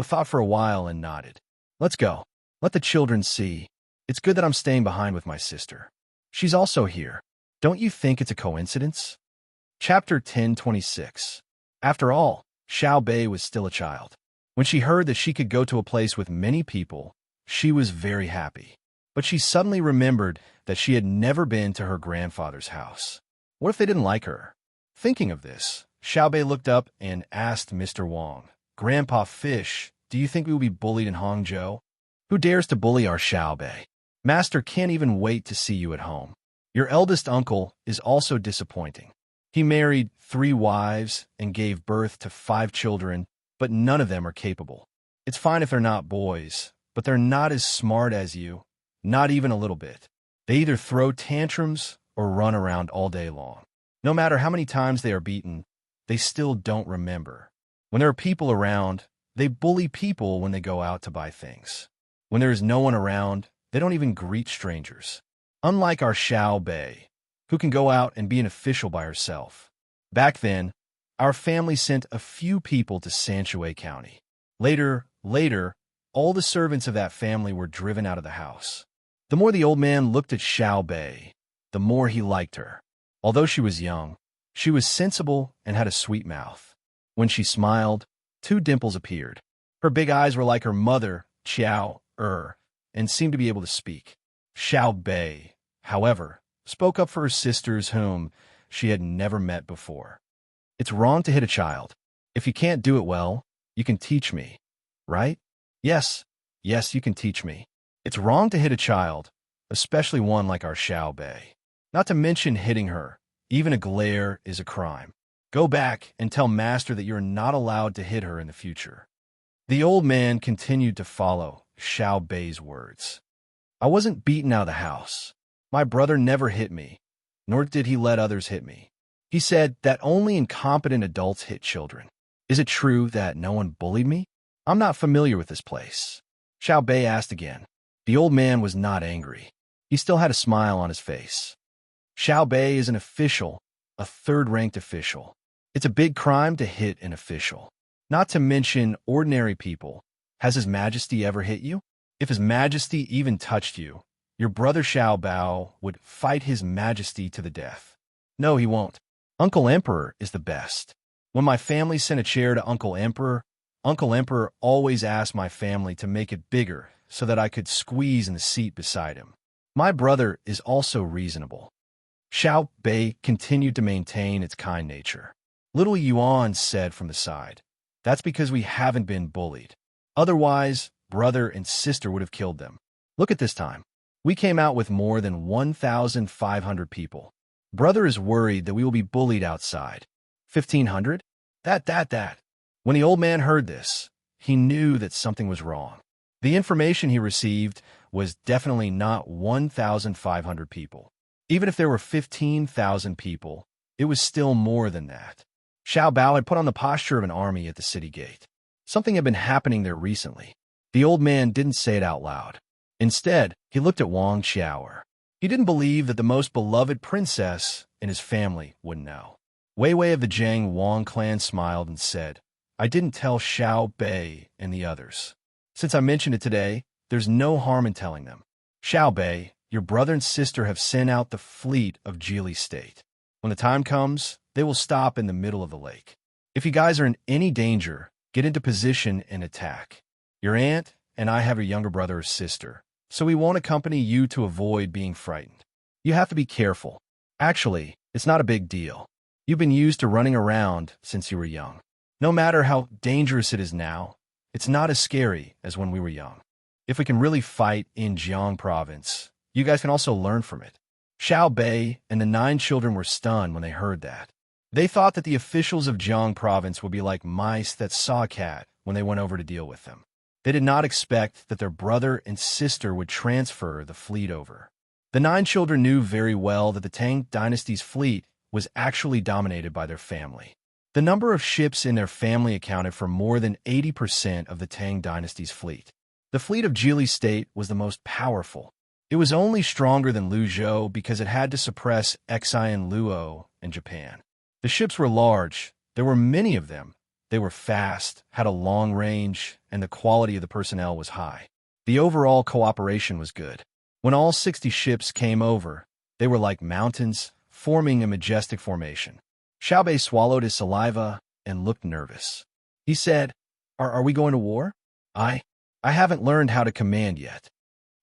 thought for a while and nodded. Let's go. Let the children see. It's good that I'm staying behind with my sister. She's also here. Don't you think it's a coincidence? Chapter 10:26. After all, Xiao Bei was still a child. When she heard that she could go to a place with many people, she was very happy. But she suddenly remembered that she had never been to her grandfather's house. What if they didn't like her? Thinking of this, Xiao Bei looked up and asked Mr. Wang, Grandpa Fish, do you think we will be bullied in Hangzhou? Who dares to bully our Xiao Bei? Master can't even wait to see you at home. Your eldest uncle is also disappointing. He married 3 wives and gave birth to 5 children, but none of them are capable. It's fine if they're not boys, but they're not as smart as you, not even a little bit. They either throw tantrums or run around all day long. No matter how many times they are beaten, they still don't remember. When there are people around, they bully people when they go out to buy things. When there is no one around, they don't even greet strangers. Unlike our Xiao Bei, who can go out and be an official by herself. Back then, our family sent a few people to Sanshui County. Later, all the servants of that family were driven out of the house. The more the old man looked at Xiao Bei, the more he liked her. Although she was young, she was sensible and had a sweet mouth. When she smiled, 2 dimples appeared. Her big eyes were like her mother, Qiao and seemed to be able to speak. Xiao Bei, however, spoke up for her sisters whom she had never met before. It's wrong to hit a child. If you can't do it well, you can teach me, right? Yes, you can teach me. It's wrong to hit a child, especially one like our Xiao Bei. Not to mention hitting her. Even a glare is a crime. Go back and tell Master that you're not allowed to hit her in the future. The old man continued to follow Xiao Bei's words. I wasn't beaten out of the house. My brother never hit me, nor did he let others hit me. He said that only incompetent adults hit children. Is it true that no one bullied me? I'm not familiar with this place. Xiao Bei asked again. The old man was not angry. He still had a smile on his face. Xiao Bei is an official, a 3rd-ranked official. It's a big crime to hit an official. Not to mention ordinary people. Has His Majesty ever hit you? If His Majesty even touched you, your brother Xiao Bao would fight His Majesty to the death. No, he won't. Uncle Emperor is the best. When my family sent a chair to Uncle Emperor always asked my family to make it bigger so that I could squeeze in the seat beside him. My brother is also reasonable. Xiao Bei continued to maintain its kind nature. Little Yuan said from the side, that's because we haven't been bullied. Otherwise, brother and sister would have killed them. Look at this time. We came out with more than 1,500 people. Brother is worried that we will be bullied outside. 1,500? That. When the old man heard this, he knew that something was wrong. The information he received was definitely not 1,500 people. Even if there were 15,000 people, it was still more than that. Xiao Bao had put on the posture of an army at the city gate. Something had been happening there recently. The old man didn't say it out loud. Instead, he looked at Wang Xiao. He didn't believe that the most beloved princess in his family would know. Wei Wei of the Zhang Wang clan smiled and said, I didn't tell Xiao Bei and the others. Since I mentioned it today, there's no harm in telling them. Xiao Bei, your brother and sister have sent out the fleet of Jili State. When the time comes, they will stop in the middle of the lake. If you guys are in any danger, get into position and attack. Your aunt and I have a younger brother or sister, so we won't accompany you to avoid being frightened. You have to be careful. Actually, it's not a big deal. You've been used to running around since you were young. No matter how dangerous it is now, it's not as scary as when we were young. If we can really fight in Jiang province, you guys can also learn from it. Xiao Bei and the 9 children were stunned when they heard that. They thought that the officials of Jiang province would be like mice that saw a cat when they went over to deal with them. They did not expect that their brother and sister would transfer the fleet over. The 9 children knew very well that the Tang Dynasty's fleet was actually dominated by their family. The number of ships in their family accounted for more than 80% of the Tang Dynasty's fleet. The fleet of Jili's state was the most powerful. It was only stronger than Luzhou because it had to suppress Xian Luo in Japan. The ships were large. There were many of them. They were fast, had a long range, and the quality of the personnel was high. The overall cooperation was good. When all 60 ships came over, they were like mountains, forming a majestic formation. Xiaobei swallowed his saliva and looked nervous. He said, Are we going to war? I haven't learned how to command yet.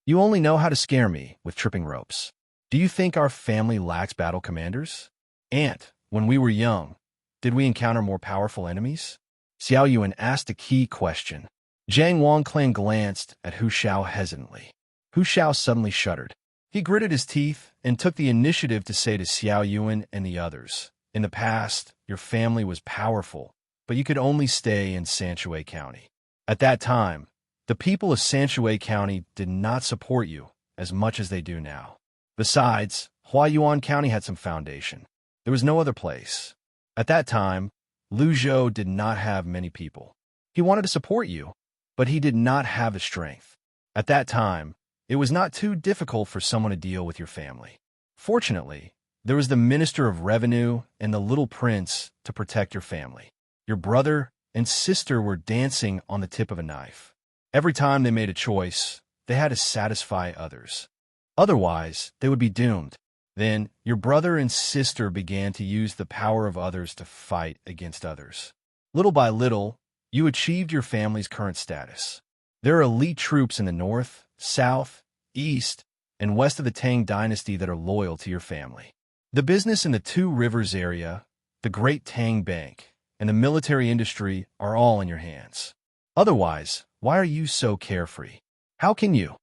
You only know how to scare me with tripping ropes. Do you think our family lacks battle commanders? Aunt, when we were young, did we encounter more powerful enemies? Xiao Yuan asked a key question. Zhang Wangclan glanced at Hu Xiao hesitantly. Hu Xiao suddenly shuddered. He gritted his teeth and took the initiative to say to Xiao Yuan and the others, In the past, your family was powerful, but you could only stay in Sanshui County. At that time, the people of Sanshui County did not support you as much as they do now. Besides, Huayuan County had some foundation. There was no other place. At that time, Luzhou did not have many people. He wanted to support you, but he did not have the strength. At that time, it was not too difficult for someone to deal with your family. Fortunately, there was the Minister of Revenue and the little prince to protect your family. Your brother and sister were dancing on the tip of a knife. Every time they made a choice, they had to satisfy others. Otherwise, they would be doomed. Then, your brother and sister began to use the power of others to fight against others. Little by little, you achieved your family's current status. There are elite troops in the north, south, east, and west of the Tang Dynasty that are loyal to your family. The business in the Two Rivers area, the Great Tang Bank, and the military industry are all in your hands. Otherwise, why are you so carefree? How can you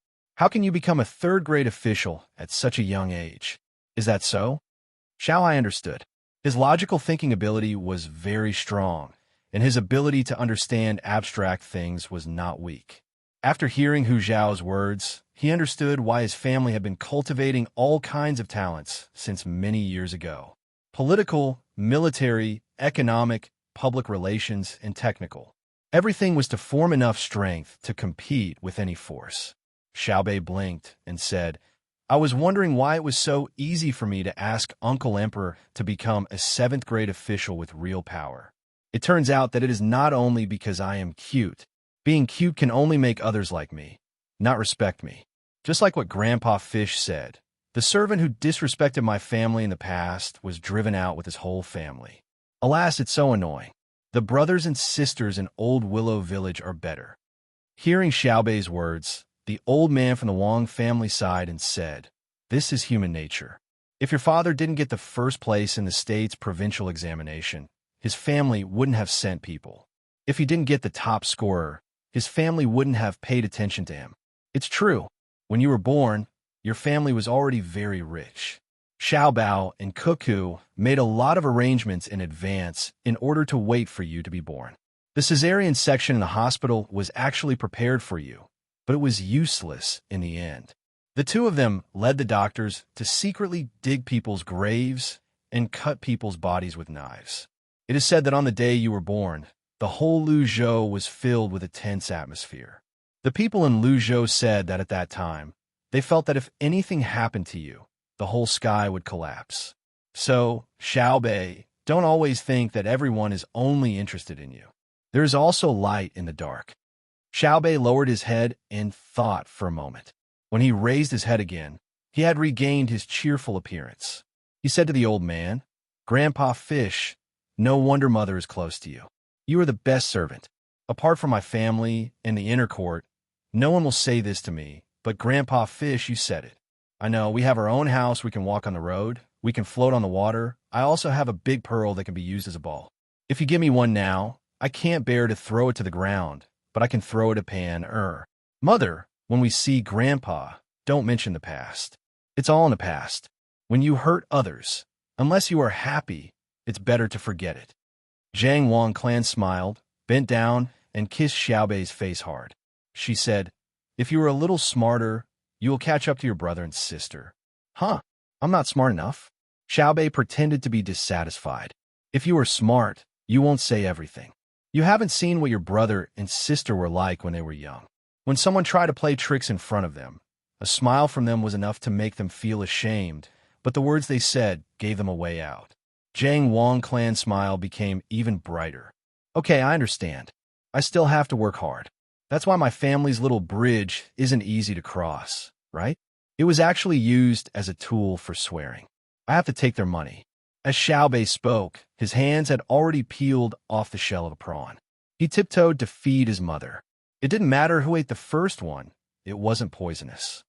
become a third-grade official at such a young age? Is that so? Xiao I understood. His logical thinking ability was very strong, and his ability to understand abstract things was not weak. After hearing Hu Zhao's words, he understood why his family had been cultivating all kinds of talents since many years ago. Political, military, economic, public relations, and technical. Everything was to form enough strength to compete with any force. Xiaobei blinked and said, I was wondering why it was so easy for me to ask Uncle Emperor to become a 7th-grade official with real power. It turns out that it is not only because I am cute. Being cute can only make others like me, not respect me. Just like what Grandpa Fish said, the servant who disrespected my family in the past was driven out with his whole family. Alas, it's so annoying. The brothers and sisters in Old Willow Village are better. Hearing Xiaobei's words, the old man from the Wang family sighed and said, This is human nature. If your father didn't get the first place in the state's provincial examination, his family wouldn't have sent people. If he didn't get the top scorer, his family wouldn't have paid attention to him. It's true. When you were born, your family was already very rich. Xiaobao and Cuckoo made a lot of arrangements in advance in order to wait for you to be born. The cesarean section in the hospital was actually prepared for you, but it was useless in the end. The two of them led the doctors to secretly dig people's graves and cut people's bodies with knives. It is said that on the day you were born, the whole Luzhou was filled with a tense atmosphere. The people in Luzhou said that at that time, they felt that if anything happened to you, the whole sky would collapse. So, Xiaobei, don't always think that everyone is only interested in you. There is also light in the dark. Xiaobei lowered his head and thought for a moment. When he raised his head again, he had regained his cheerful appearance. He said to the old man, Grandpa Fish, no wonder Mother is close to you. You are the best servant. Apart from my family and the inner court, no one will say this to me, But Grandpa Fish, you said it. I know, we have our own house, we can walk on the road, we can float on the water. I also have a big pearl that can be used as a ball. If you give me one now, I can't bear to throw it to the ground, but I can throw it a pan. Mother, when we see Grandpa, don't mention the past. It's all in the past. When you hurt others, unless you are happy, it's better to forget it. Zhang Wang Clan smiled, bent down, and kissed Xiaobei's face hard. She said, "If you were a little smarter, you will catch up to your brother and sister." Huh? I'm not smart enough? Xiaobei pretended to be dissatisfied. If you were smart, you won't say everything. You haven't seen what your brother and sister were like when they were young. When someone tried to play tricks in front of them, a smile from them was enough to make them feel ashamed, but the words they said gave them a way out. Zhang Wang Clan's smile became even brighter. Okay, I understand. I still have to work hard. That's why my family's little bridge isn't easy to cross, right? It was actually used as a tool for swearing. I have to take their money. As Xiaobei spoke, his hands had already peeled off the shell of a prawn. He tiptoed to feed his mother. It didn't matter who ate the first one. It wasn't poisonous.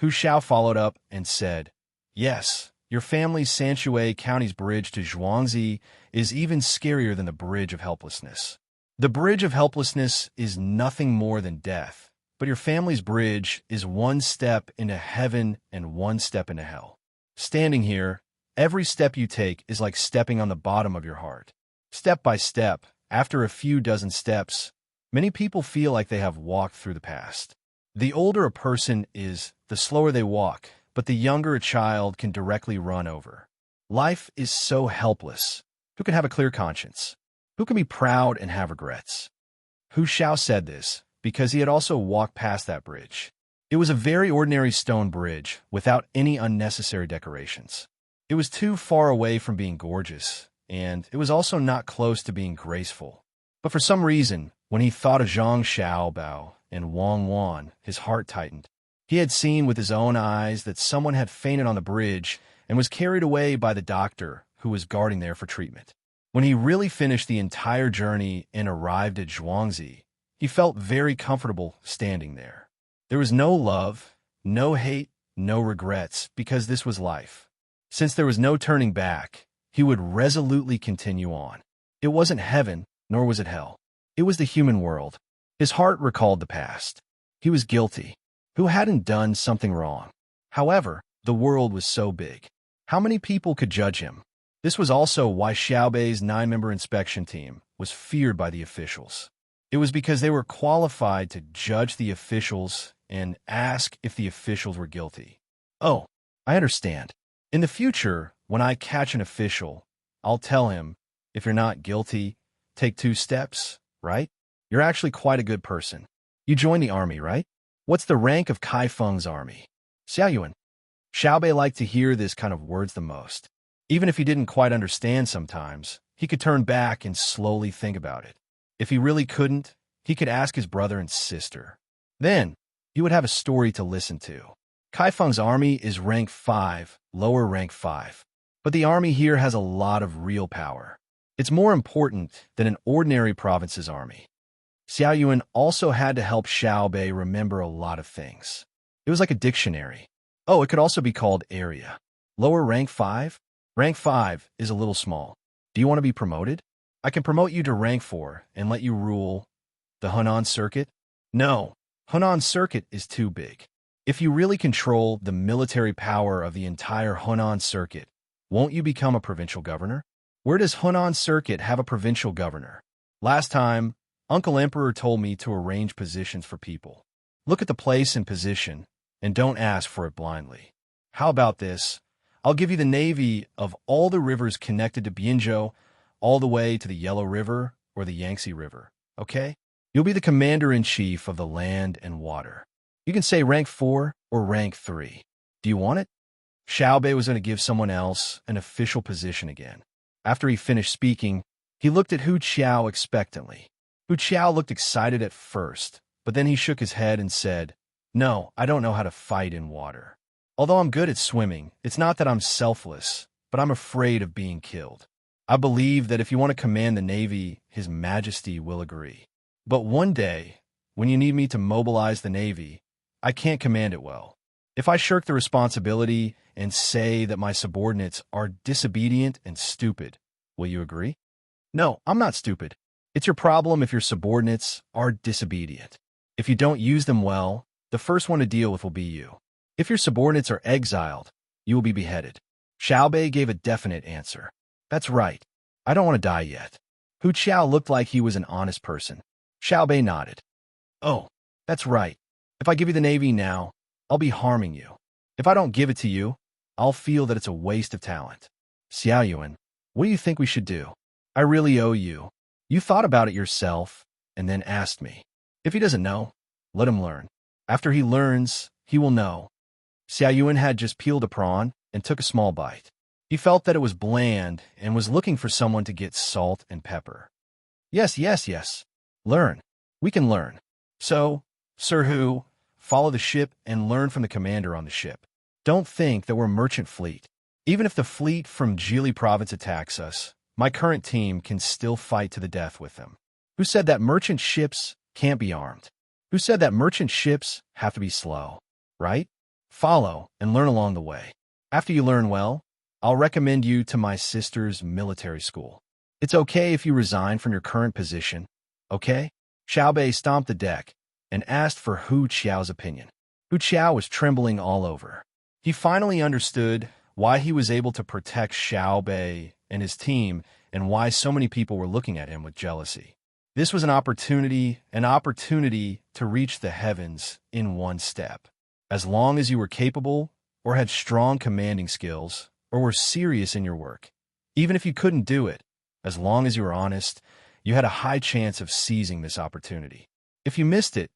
Hu Xiao followed up and said, "Yes, your family's Sanshui County's bridge to Zhuangzi is even scarier than the Bridge of Helplessness. The Bridge of Helplessness is nothing more than death, but your family's bridge is one step into heaven and one step into hell. Standing here, every step you take is like stepping on the bottom of your heart. Step by step, after a few dozen steps, many people feel like they have walked through the past. The older a person is, the slower they walk, but the younger a child can directly run over. Life is so helpless. Who can have a clear conscience? Who can be proud and have regrets?" Hu Xiao said this because he had also walked past that bridge. It was a very ordinary stone bridge without any unnecessary decorations. It was too far away from being gorgeous, and it was also not close to being graceful. But for some reason, when he thought of Zhang Xiaobao and Wang Wan, his heart tightened. He had seen with his own eyes that someone had fainted on the bridge and was carried away by the doctor who was guarding there for treatment. When he really finished the entire journey and arrived at Zhuangzi, he felt very comfortable standing there. There was no love, no hate, no regrets, because this was life. Since there was no turning back, he would resolutely continue on. It wasn't heaven, nor was it hell. It was the human world. His heart recalled the past. He was guilty. Who hadn't done something wrong? However, the world was so big. How many people could judge him? This was also why Xiaobei's 9-member inspection team was feared by the officials. It was because they were qualified to judge the officials and ask if the officials were guilty. Oh, I understand. In the future, when I catch an official, I'll tell him, if you're not guilty, take 2 steps, right? You're actually quite a good person. You joined the army, right? What's the rank of Kai Feng's army? Xiaoyuan. Xiaobei liked to hear this kind of words the most. Even if he didn't quite understand sometimes, he could turn back and slowly think about it. If he really couldn't, he could ask his brother and sister. Then, he would have a story to listen to. Kai Feng's army is rank 5, lower rank 5. But the army here has a lot of real power. It's more important than an ordinary province's army. Xiaoyuan also had to help Xiaobei remember a lot of things. It was like a dictionary. Oh, it could also be called area. Lower rank 5? Rank 5 is a little small. Do you want to be promoted? I can promote you to rank 4 and let you rule the Hunan Circuit? No, Hunan Circuit is too big. If you really control the military power of the entire Hunan Circuit, won't you become a provincial governor? Where does Hunan Circuit have a provincial governor? Last time, Uncle Emperor told me to arrange positions for people. Look at the place and position, and don't ask for it blindly. How about this? I'll give you the navy of all the rivers connected to Bianzhou, all the way to the Yellow River or the Yangtze River, okay? You'll be the commander-in-chief of the land and water. You can say rank 4 or rank 3. Do you want it? Xiaobei was going to give someone else an official position again. After he finished speaking, he looked at Hu Qiao expectantly. Hu Qiao looked excited at first, but then he shook his head and said, "No, I don't know how to fight in water. Although I'm good at swimming, it's not that I'm selfless, but I'm afraid of being killed. I believe that if you want to command the Navy, His Majesty will agree. But one day, when you need me to mobilize the Navy, I can't command it well. If I shirk the responsibility and say that my subordinates are disobedient and stupid, will you agree? No, I'm not stupid. It's your problem if your subordinates are disobedient. If you don't use them well, the first one to deal with will be you. If your subordinates are exiled, you will be beheaded. Xiaobei gave a definite answer. That's right. I don't want to die yet. Hu Qiao looked like he was an honest person. Xiaobei nodded. Oh, that's right. If I give you the navy now, I'll be harming you. If I don't give it to you, I'll feel that it's a waste of talent. Xiaoyuan, what do you think we should do? I really owe you. You thought about it yourself and then asked me. If he doesn't know, let him learn. After he learns, he will know. Xiaoyuan had just peeled a prawn and took a small bite. He felt that it was bland and was looking for someone to get salt and pepper. Yes. Learn. We can learn. So, Sir Hu, follow the ship and learn from the commander on the ship. Don't think that we're a merchant fleet. Even if the fleet from Jili province attacks us, my current team can still fight to the death with them. Who said that merchant ships can't be armed? Who said that merchant ships have to be slow? Right? Follow and learn along the way. After you learn well, I'll recommend you to my sister's military school. It's okay if you resign from your current position, okay? Xiaobei stomped the deck and asked for Hu Qiao's opinion. Hu Qiao was trembling all over. He finally understood why he was able to protect Xiaobei and his team and why so many people were looking at him with jealousy. This was an opportunity to reach the heavens in one step. As long as you were capable or had strong commanding skills or were serious in your work, even if you couldn't do it, as long as you were honest, you had a high chance of seizing this opportunity. If you missed it,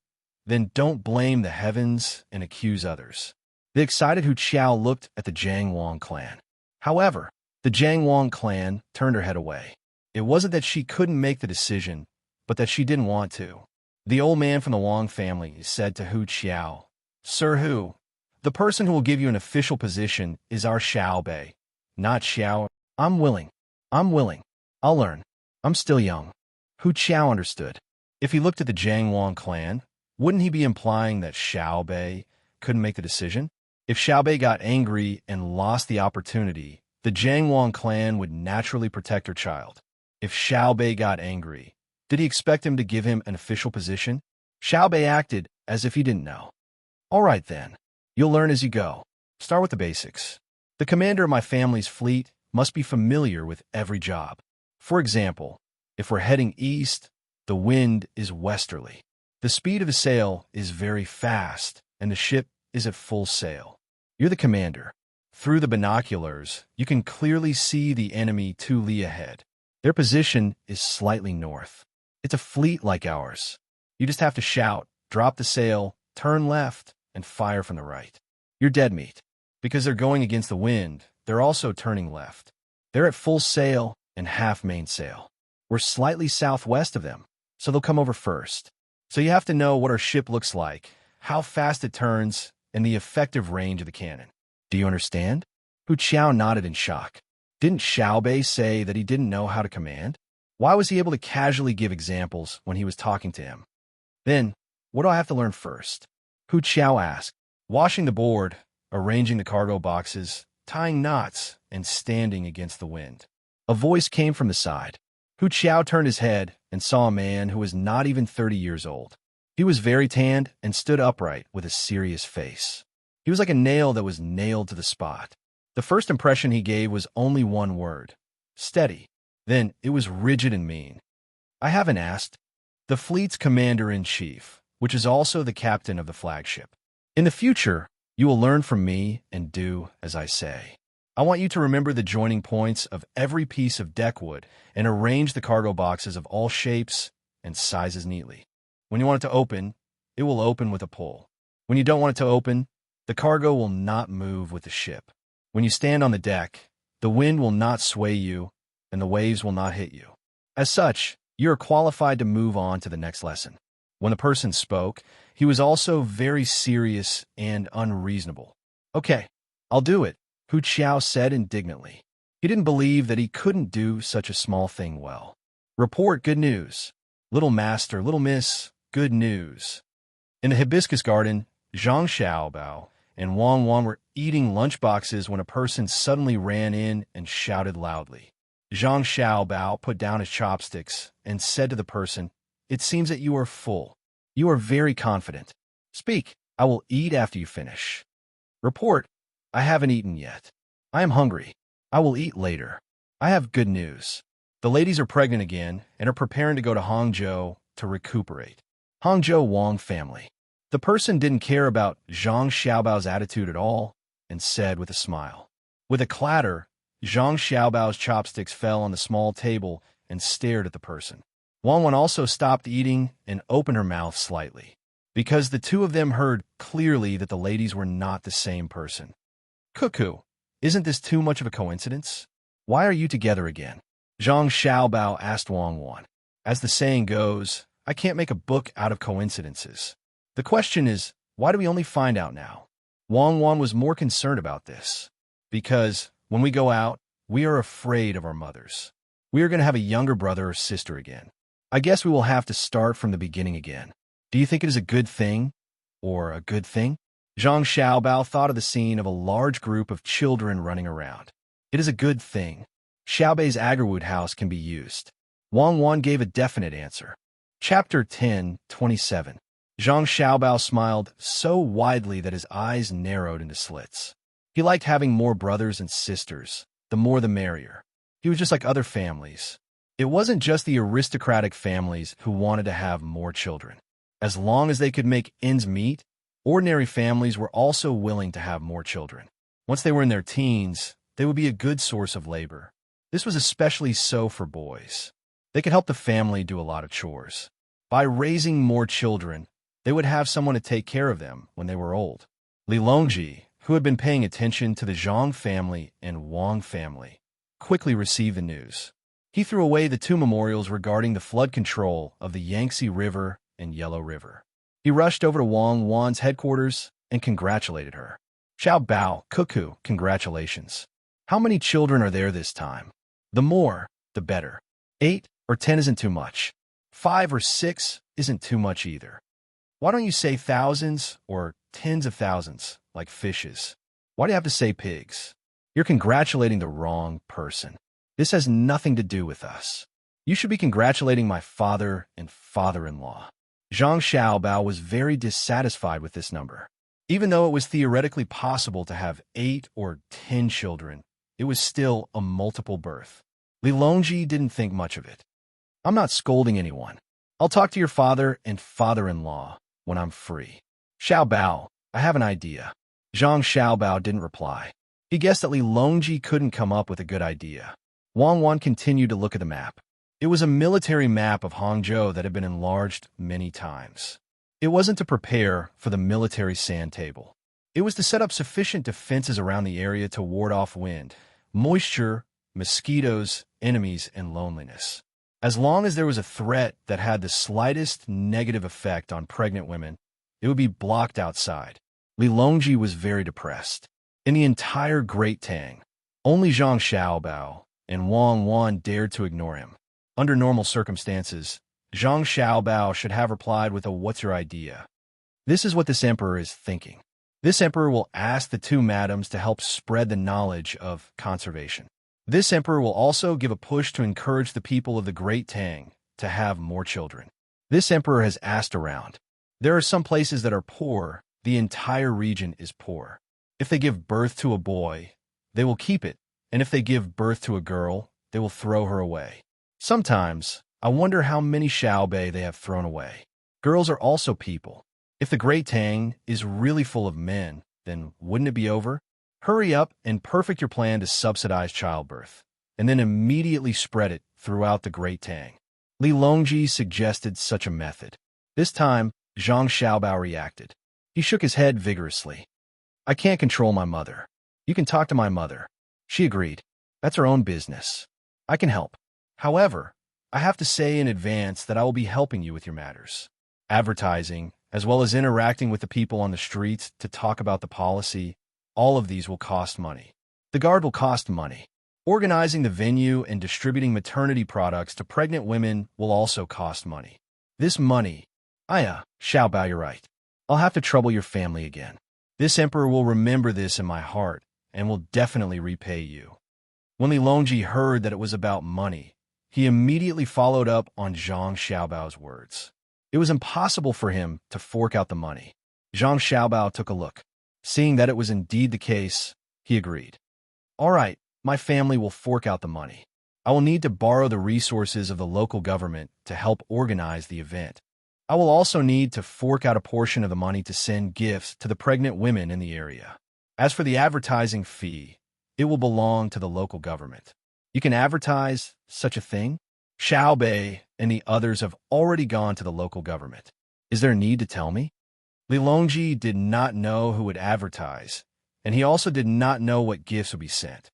then don't blame the heavens and accuse others. The excited Hu Qiao looked at the Zhang Wang clan. However, the Zhang Wang clan turned her head away. It wasn't that she couldn't make the decision, but that she didn't want to. The old man from the Wang family said to Hu Qiao, Sir Hu, the person who will give you an official position is our Xiaobei, not Xiao. I'm willing. I'll learn. I'm still young. Hu Qiao understood. If he looked at the Zhang Wang clan, wouldn't he be implying that Xiaobei couldn't make the decision? If Xiaobei got angry and lost the opportunity, the Zhang Wang clan would naturally protect her child. If Xiaobei got angry, did he expect him to give him an official position? Xiaobei acted as if he didn't know. All right then, you'll learn as you go. Start with the basics. The commander of my family's fleet must be familiar with every job. For example, if we're heading east, the wind is westerly. The speed of the sail is very fast, and the ship is at full sail. You're the commander. Through the binoculars, you can clearly see the enemy 2 li ahead. Their position is slightly north. It's a fleet like ours. You just have to shout, drop the sail, turn left, and fire from the right. You're dead meat. Because they're going against the wind, they're also turning left. They're at full sail and half mainsail. We're slightly southwest of them, so they'll come over first. So you have to know what our ship looks like, how fast it turns, and the effective range of the cannon. Do you understand? Hu Qiao nodded in shock. Didn't Xiaobei say that he didn't know how to command? Why was he able to casually give examples when he was talking to him? Then, what do I have to learn first? Hu Qiao asked. Washing the board, arranging the cargo boxes, tying knots, and standing against the wind. A voice came from the side. Hu Qiao turned his head and saw a man who was not even 30 years old. He was very tanned and stood upright with a serious face. He was like a nail that was nailed to the spot. The first impression he gave was only one word: steady. Then it was rigid and mean. I haven't asked. The fleet's commander-in-chief, which is also the captain of the flagship. In the future, you will learn from me and do as I say. I want you to remember the joining points of every piece of deckwood and arrange the cargo boxes of all shapes and sizes neatly. When you want it to open, it will open with a pull. When you don't want it to open, the cargo will not move with the ship. When you stand on the deck, the wind will not sway you and the waves will not hit you. As such, you are qualified to move on to the next lesson. When the person spoke, he was also very serious and unreasonable. Okay, I'll do it, Hu Qiao said indignantly. He didn't believe that he couldn't do such a small thing well. Report good news. Little master, little miss, good news. In the hibiscus garden, Zhang Xiaobao and Wang Wan were eating lunchboxes when a person suddenly ran in and shouted loudly. Zhang Xiaobao put down his chopsticks and said to the person, "It seems that you are full. You are very confident. Speak, I will eat after you finish." Report, "I haven't eaten yet. I am hungry. I will eat later. I have good news. The ladies are pregnant again and are preparing to go to Hangzhou to recuperate. Hangzhou Wang family." The person didn't care about Zhang Xiaobao's attitude at all and said with a smile. With a clatter, Zhang Xiaobao's chopsticks fell on the small table and stared at the person. Wang Wan also stopped eating and opened her mouth slightly, because the two of them heard clearly that the ladies were not the same person. "Cuckoo, isn't this too much of a coincidence? Why are you together again?" Zhang Xiaobao asked Wang Wan. "As the saying goes, I can't make a book out of coincidences. The question is, why do we only find out now?" Wang Wan was more concerned about this, because when we go out, we are afraid of our mothers. We are going to have a younger brother or sister again. I guess we will have to start from the beginning again. Do you think it is a good thing or a good thing? Zhang Xiaobao thought of the scene of a large group of children running around. It is a good thing. Xiaobei's Agarwood house can be used. Wang Wan gave a definite answer. Chapter 10:27. Zhang Xiaobao smiled so widely that his eyes narrowed into slits. He liked having more brothers and sisters. The more the merrier. He was just like other families. It wasn't just the aristocratic families who wanted to have more children. As long as they could make ends meet, ordinary families were also willing to have more children. Once they were in their teens, they would be a good source of labor. This was especially so for boys. They could help the family do a lot of chores. By raising more children, they would have someone to take care of them when they were old. Li Longji, who had been paying attention to the Zhang family and Wang family, quickly received the news. He threw away the two memorials regarding the flood control of the Yangtze River and Yellow River. He rushed over to Wang Wan's headquarters and congratulated her. "Xiao Bao, Cuckoo, congratulations. How many children are there this time? The more, the better. 8 or 10 isn't too much. 5 or 6 isn't too much either. Why don't you say thousands or tens of thousands, like fishes? Why do you have to say pigs? You're congratulating the wrong person. This has nothing to do with us. You should be congratulating my father and father-in-law." Zhang Xiaobao was very dissatisfied with this number. Even though it was theoretically possible to have 8 or 10 children, it was still a multiple birth. Li Longji didn't think much of it. "I'm not scolding anyone. I'll talk to your father and father-in-law when I'm free. Xiao Bao, I have an idea." Zhang Xiaobao didn't reply. He guessed that Li Longji couldn't come up with a good idea. Wang Wan continued to look at the map. It was a military map of Hangzhou that had been enlarged many times. It wasn't to prepare for the military sand table. It was to set up sufficient defenses around the area to ward off wind, moisture, mosquitoes, enemies, and loneliness. As long as there was a threat that had the slightest negative effect on pregnant women, it would be blocked outside. Li Longji was very depressed. In the entire Great Tang, only Zhang Xiaobao and Wang Wan dared to ignore him. Under normal circumstances, Zhang Xiaobao should have replied with a "What's your idea?" This is what this emperor is thinking. This emperor will ask the two madams to help spread the knowledge of conservation. This emperor will also give a push to encourage the people of the Great Tang to have more children. This emperor has asked around. There are some places that are poor. The entire region is poor. If they give birth to a boy, they will keep it, and if they give birth to a girl, they will throw her away. Sometimes, I wonder how many Xiaobei they have thrown away. Girls are also people. If the Great Tang is really full of men, then wouldn't it be over? Hurry up and perfect your plan to subsidize childbirth, and then immediately spread it throughout the Great Tang. Li Longji suggested such a method. This time, Zhang Xiaobao reacted. He shook his head vigorously. "I can't control my mother. You can talk to my mother." She agreed. "That's her own business. I can help. However, I have to say in advance that I will be helping you with your matters. Advertising, as well as interacting with the people on the streets to talk about the policy, all of these will cost money. The guard will cost money. Organizing the venue and distributing maternity products to pregnant women will also cost money. This money, Xiaobao, you're right. I'll have to trouble your family again. This emperor will remember this in my heart and will definitely repay you." When Li Longji heard that it was about money, he immediately followed up on Zhang Xiaobao's words. It was impossible for him to fork out the money. Zhang Xiaobao took a look. Seeing that it was indeed the case, he agreed. "All right, my family will fork out the money. I will need to borrow the resources of the local government to help organize the event. I will also need to fork out a portion of the money to send gifts to the pregnant women in the area. As for the advertising fee, it will belong to the local government. You can advertise such a thing? Xiao Bei and the others have already gone to the local government. Is there a need to tell me?" Li Longji did not know who would advertise, and he also did not know what gifts would be sent.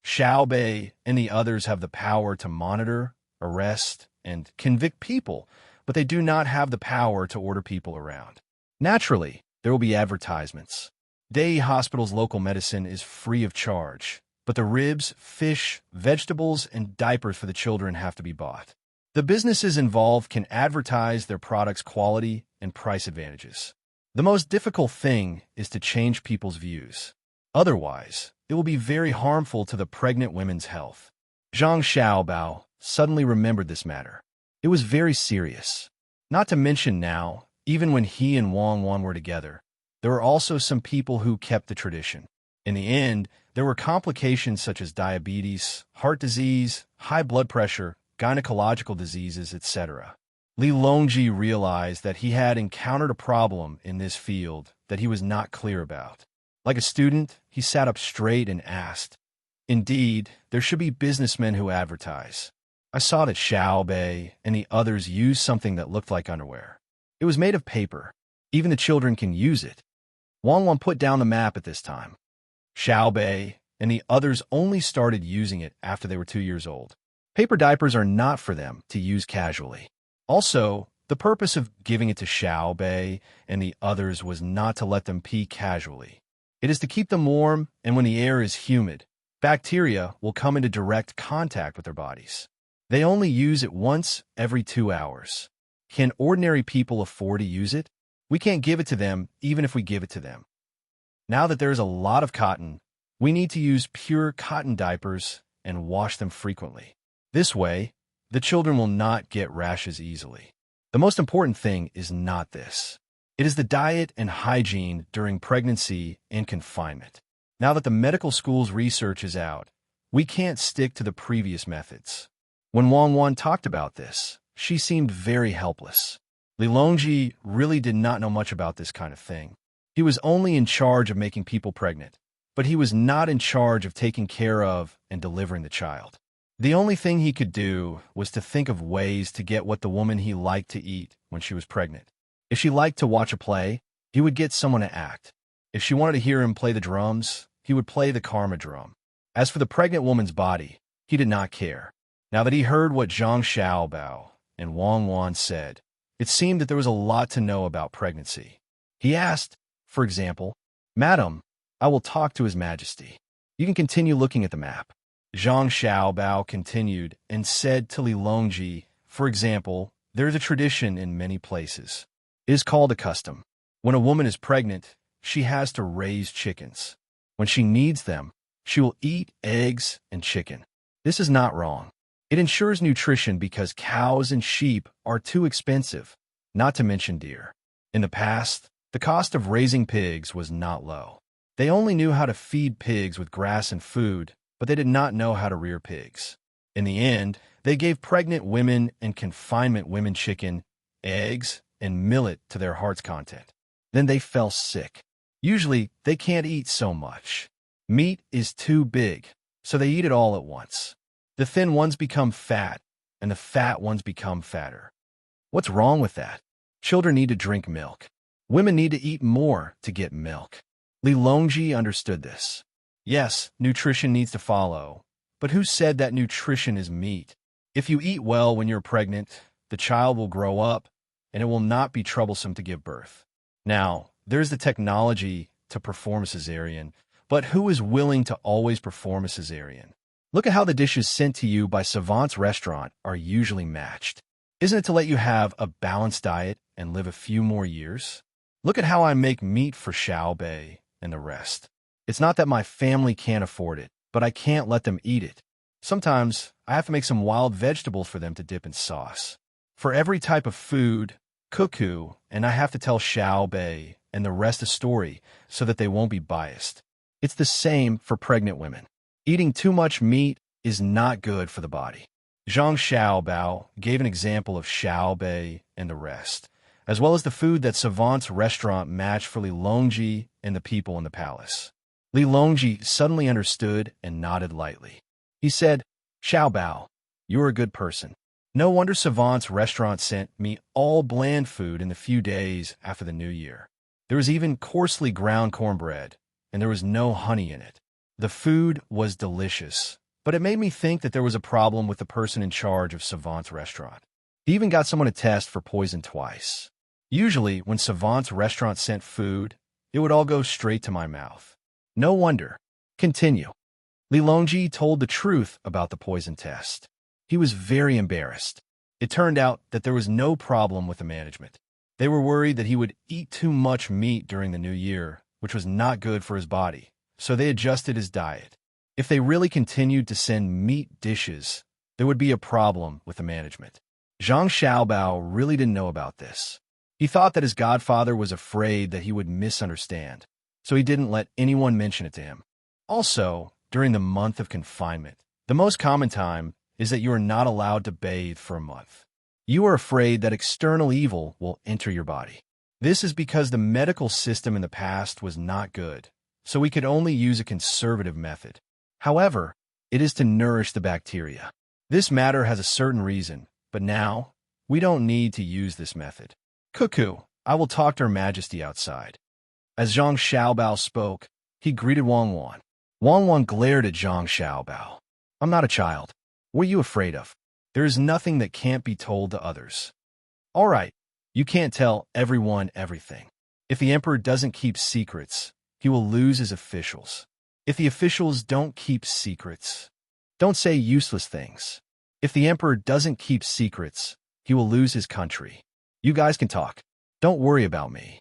Xiao Bei and the others have the power to monitor, arrest, and convict people, but they do not have the power to order people around. Naturally, there will be advertisements. Dei Hospital's local medicine is free of charge, but the ribs, fish, vegetables, and diapers for the children have to be bought. The businesses involved can advertise their products' quality and price advantages. The most difficult thing is to change people's views. Otherwise, it will be very harmful to the pregnant women's health. Zhang Xiaobao suddenly remembered this matter. It was very serious. Not to mention now, even when he and Wang Wan were together, there were also some people who kept the tradition. In the end, there were complications such as diabetes, heart disease, high blood pressure, gynecological diseases, etc. Li Longji realized that he had encountered a problem in this field that he was not clear about. Like a student, he sat up straight and asked, "Indeed, there should be businessmen who advertise. I saw that Xiao Bei and the others used something that looked like underwear. It was made of paper. Even the children can use it." Wang Wan put down the map at this time. Xiao Bei and the others only started using it after they were 2 years old. Paper diapers are not for them to use casually. Also, the purpose of giving it to Xiao Bei and the others was not to let them pee casually. It is to keep them warm, and when the air is humid, bacteria will come into direct contact with their bodies. They only use it once every 2 hours. Can ordinary people afford to use it? We can't give it to them even if we give it to them. Now that there is a lot of cotton, we need to use pure cotton diapers and wash them frequently. This way, the children will not get rashes easily. The most important thing is not this. It is the diet and hygiene during pregnancy and confinement. Now that the medical school's research is out, we can't stick to the previous methods. When Wang Wan talked about this, she seemed very helpless. Li Longji really did not know much about this kind of thing. He was only in charge of making people pregnant, but he was not in charge of taking care of and delivering the child. The only thing he could do was to think of ways to get what the woman he liked to eat when she was pregnant. If she liked to watch a play, he would get someone to act. If she wanted to hear him play the drums, he would play the karma drum. As for the pregnant woman's body, he did not care. Now that he heard what Zhang Xiaobao and Wang Wan said, it seemed that there was a lot to know about pregnancy. He asked, for example, "Madam, I will talk to His Majesty. You can continue looking at the map." Zhang Xiaobao continued and said to Li Longji, "For example, there is a tradition in many places. It is called a custom. When a woman is pregnant, she has to raise chickens. When she needs them, she will eat eggs and chicken. This is not wrong. It ensures nutrition because cows and sheep are too expensive, not to mention deer. In the past, the cost of raising pigs was not low. They only knew how to feed pigs with grass and food, but they did not know how to rear pigs. In the end, they gave pregnant women and confinement women chicken, eggs, and millet to their heart's content. Then they fell sick. Usually, they can't eat so much. Meat is too big, so they eat it all at once. The thin ones become fat, and the fat ones become fatter. What's wrong with that? Children need to drink milk. Women need to eat more to get milk." Li Longji understood this. Yes, nutrition needs to follow, but who said that nutrition is meat? If you eat well when you're pregnant, the child will grow up, and it will not be troublesome to give birth. Now, there's the technology to perform a cesarean, but who is willing to always perform a cesarean? Look at how the dishes sent to you by Savant's restaurant are usually matched. Isn't it to let you have a balanced diet and live a few more years? Look at how I make meat for Xiao Bei and the rest. It's not that my family can't afford it, but I can't let them eat it. Sometimes I have to make some wild vegetables for them to dip in sauce. For every type of food, cuckoo, and I have to tell Xiao Bei and the rest a story so that they won't be biased. It's the same for pregnant women. Eating too much meat is not good for the body. Zhang Xiaobao gave an example of Xiao Bei and the rest, as well as the food that Savant's restaurant matched for Li Longji and the people in the palace. Li Longji suddenly understood and nodded lightly. He said, Xiaobao, you're a good person. No wonder Savant's restaurant sent me all bland food in the few days after the New Year. There was even coarsely ground cornbread, and there was no honey in it. The food was delicious, but it made me think that there was a problem with the person in charge of Savant's restaurant. He even got someone to test for poison twice. Usually, when Savant's restaurant sent food, it would all go straight to my mouth. No wonder. Continue. Li Longji told the truth about the poison test. He was very embarrassed. It turned out that there was no problem with the management. They were worried that he would eat too much meat during the New Year, which was not good for his body, so they adjusted his diet. If they really continued to send meat dishes, there would be a problem with the management. Zhang Xiaobao really didn't know about this. He thought that his godfather was afraid that he would misunderstand, so he didn't let anyone mention it to him. Also, during the month of confinement, the most common time is that you are not allowed to bathe for a month. You are afraid that external evil will enter your body. This is because the medical system in the past was not good, so we could only use a conservative method. However, it is to nourish the bacteria. This matter has a certain reason, but now, we don't need to use this method. Cuckoo, I will talk to Her Majesty outside. As Zhang Xiaobao spoke, he greeted Wang Wan. Wang Wan glared at Zhang Xiaobao. I'm not a child. What are you afraid of? There is nothing that can't be told to others. All right, you can't tell everyone everything. If the emperor doesn't keep secrets, he will lose his officials. If the officials don't keep secrets, don't say useless things. If the emperor doesn't keep secrets, he will lose his country. You guys can talk. Don't worry about me.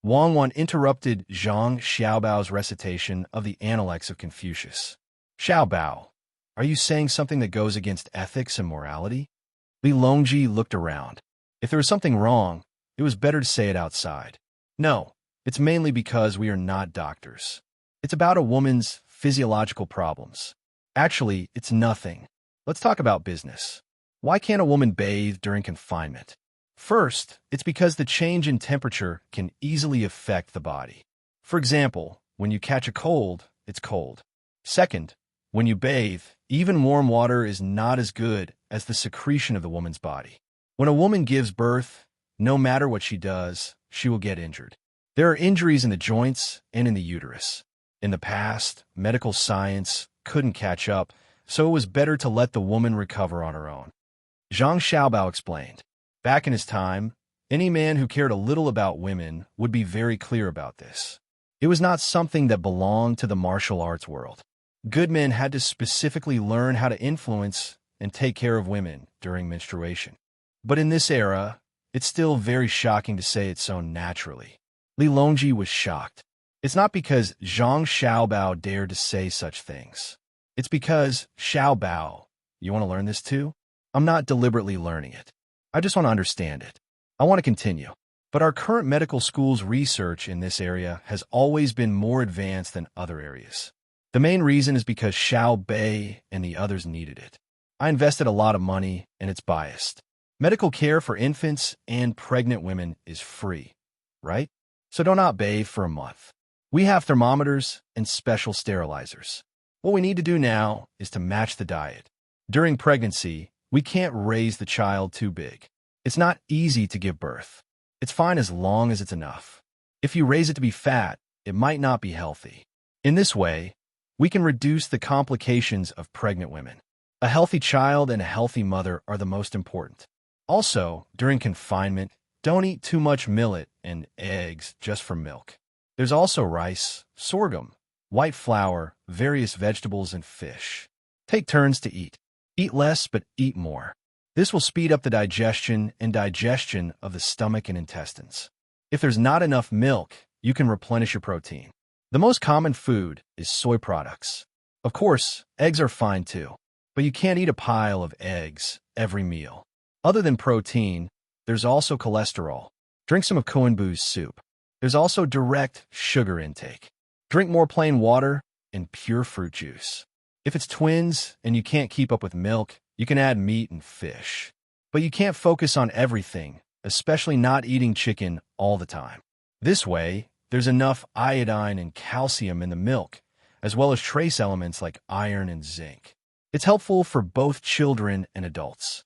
Wang Wan interrupted Zhang Xiaobao's recitation of the Analects of Confucius. Xiaobao, are you saying something that goes against ethics and morality? Li Longji looked around. If there was something wrong, it was better to say it outside. No, it's mainly because we are not doctors. It's about a woman's physiological problems. Actually, it's nothing. Let's talk about business. Why can't a woman bathe during confinement? First, it's because the change in temperature can easily affect the body. For example, when you catch a cold, it's cold. Second, when you bathe, even warm water is not as good as the secretion of the woman's body. When a woman gives birth, no matter what she does, she will get injured. There are injuries in the joints and in the uterus. In the past, medical science couldn't catch up, so it was better to let the woman recover on her own. Zhang Xiaobao explained. Back in his time, any man who cared a little about women would be very clear about this. It was not something that belonged to the martial arts world. Good men had to specifically learn how to influence and take care of women during menstruation. But in this era, it's still very shocking to say it so naturally. Li Longji was shocked. It's not because Zhang Xiaobao dared to say such things. It's because, Xiaobao, you want to learn this too? I'm not deliberately learning it. I just want to understand it. I want to continue. But our current medical school's research in this area has always been more advanced than other areas. The main reason is because Xiao Bei and the others needed it. I invested a lot of money, and it's biased. Medical care for infants and pregnant women is free, right? So do not bathe for a month. We have thermometers and special sterilizers. What we need to do now is to match the diet. During pregnancy, we can't raise the child too big. It's not easy to give birth. It's fine as long as it's enough. If you raise it to be fat, it might not be healthy. In this way, we can reduce the complications of pregnant women. A healthy child and a healthy mother are the most important. Also, during confinement, don't eat too much millet and eggs just for milk. There's also rice, sorghum, white flour, various vegetables, and fish. Take turns to eat. Eat less, but eat more. This will speed up the digestion of the stomach and intestines. If there's not enough milk, you can replenish your protein. The most common food is soy products. Of course, eggs are fine too, but you can't eat a pile of eggs every meal. Other than protein, there's also cholesterol. Drink some of Koenbu's soup. There's also direct sugar intake. Drink more plain water and pure fruit juice. If it's twins and you can't keep up with milk, you can add meat and fish. But you can't focus on everything, especially not eating chicken all the time. This way, there's enough iodine and calcium in the milk, as well as trace elements like iron and zinc. It's helpful for both children and adults.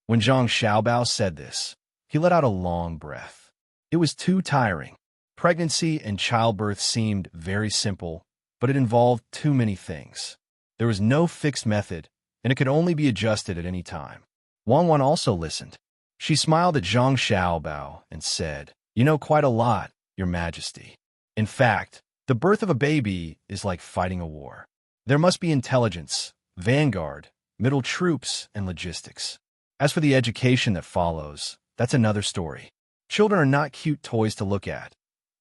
When Zhang Xiaobao said this, he let out a long breath. It was too tiring. Pregnancy and childbirth seemed very simple, but it involved too many things. There was no fixed method, and it could only be adjusted at any time. Wang Wan also listened. She smiled at Zhang Xiaobao and said, "You know quite a lot, Your Majesty. In fact, the birth of a baby is like fighting a war. There must be intelligence, vanguard, middle troops, and logistics. As for the education that follows, that's another story. Children are not cute toys to look at,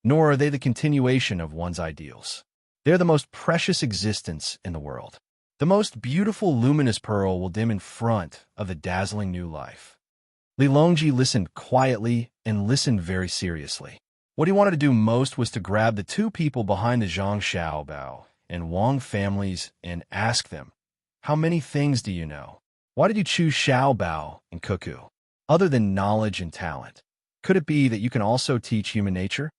nor are they the continuation of one's ideals. They're the most precious existence in the world. The most beautiful luminous pearl will dim in front of the dazzling new life." Li Longji listened quietly and listened very seriously. What he wanted to do most was to grab the two people behind the Zhang Xiaobao and Wang families and ask them, "How many things do you know? Why did you choose Xiaobao and Cuckoo? Other than knowledge and talent, could it be that you can also teach human nature?"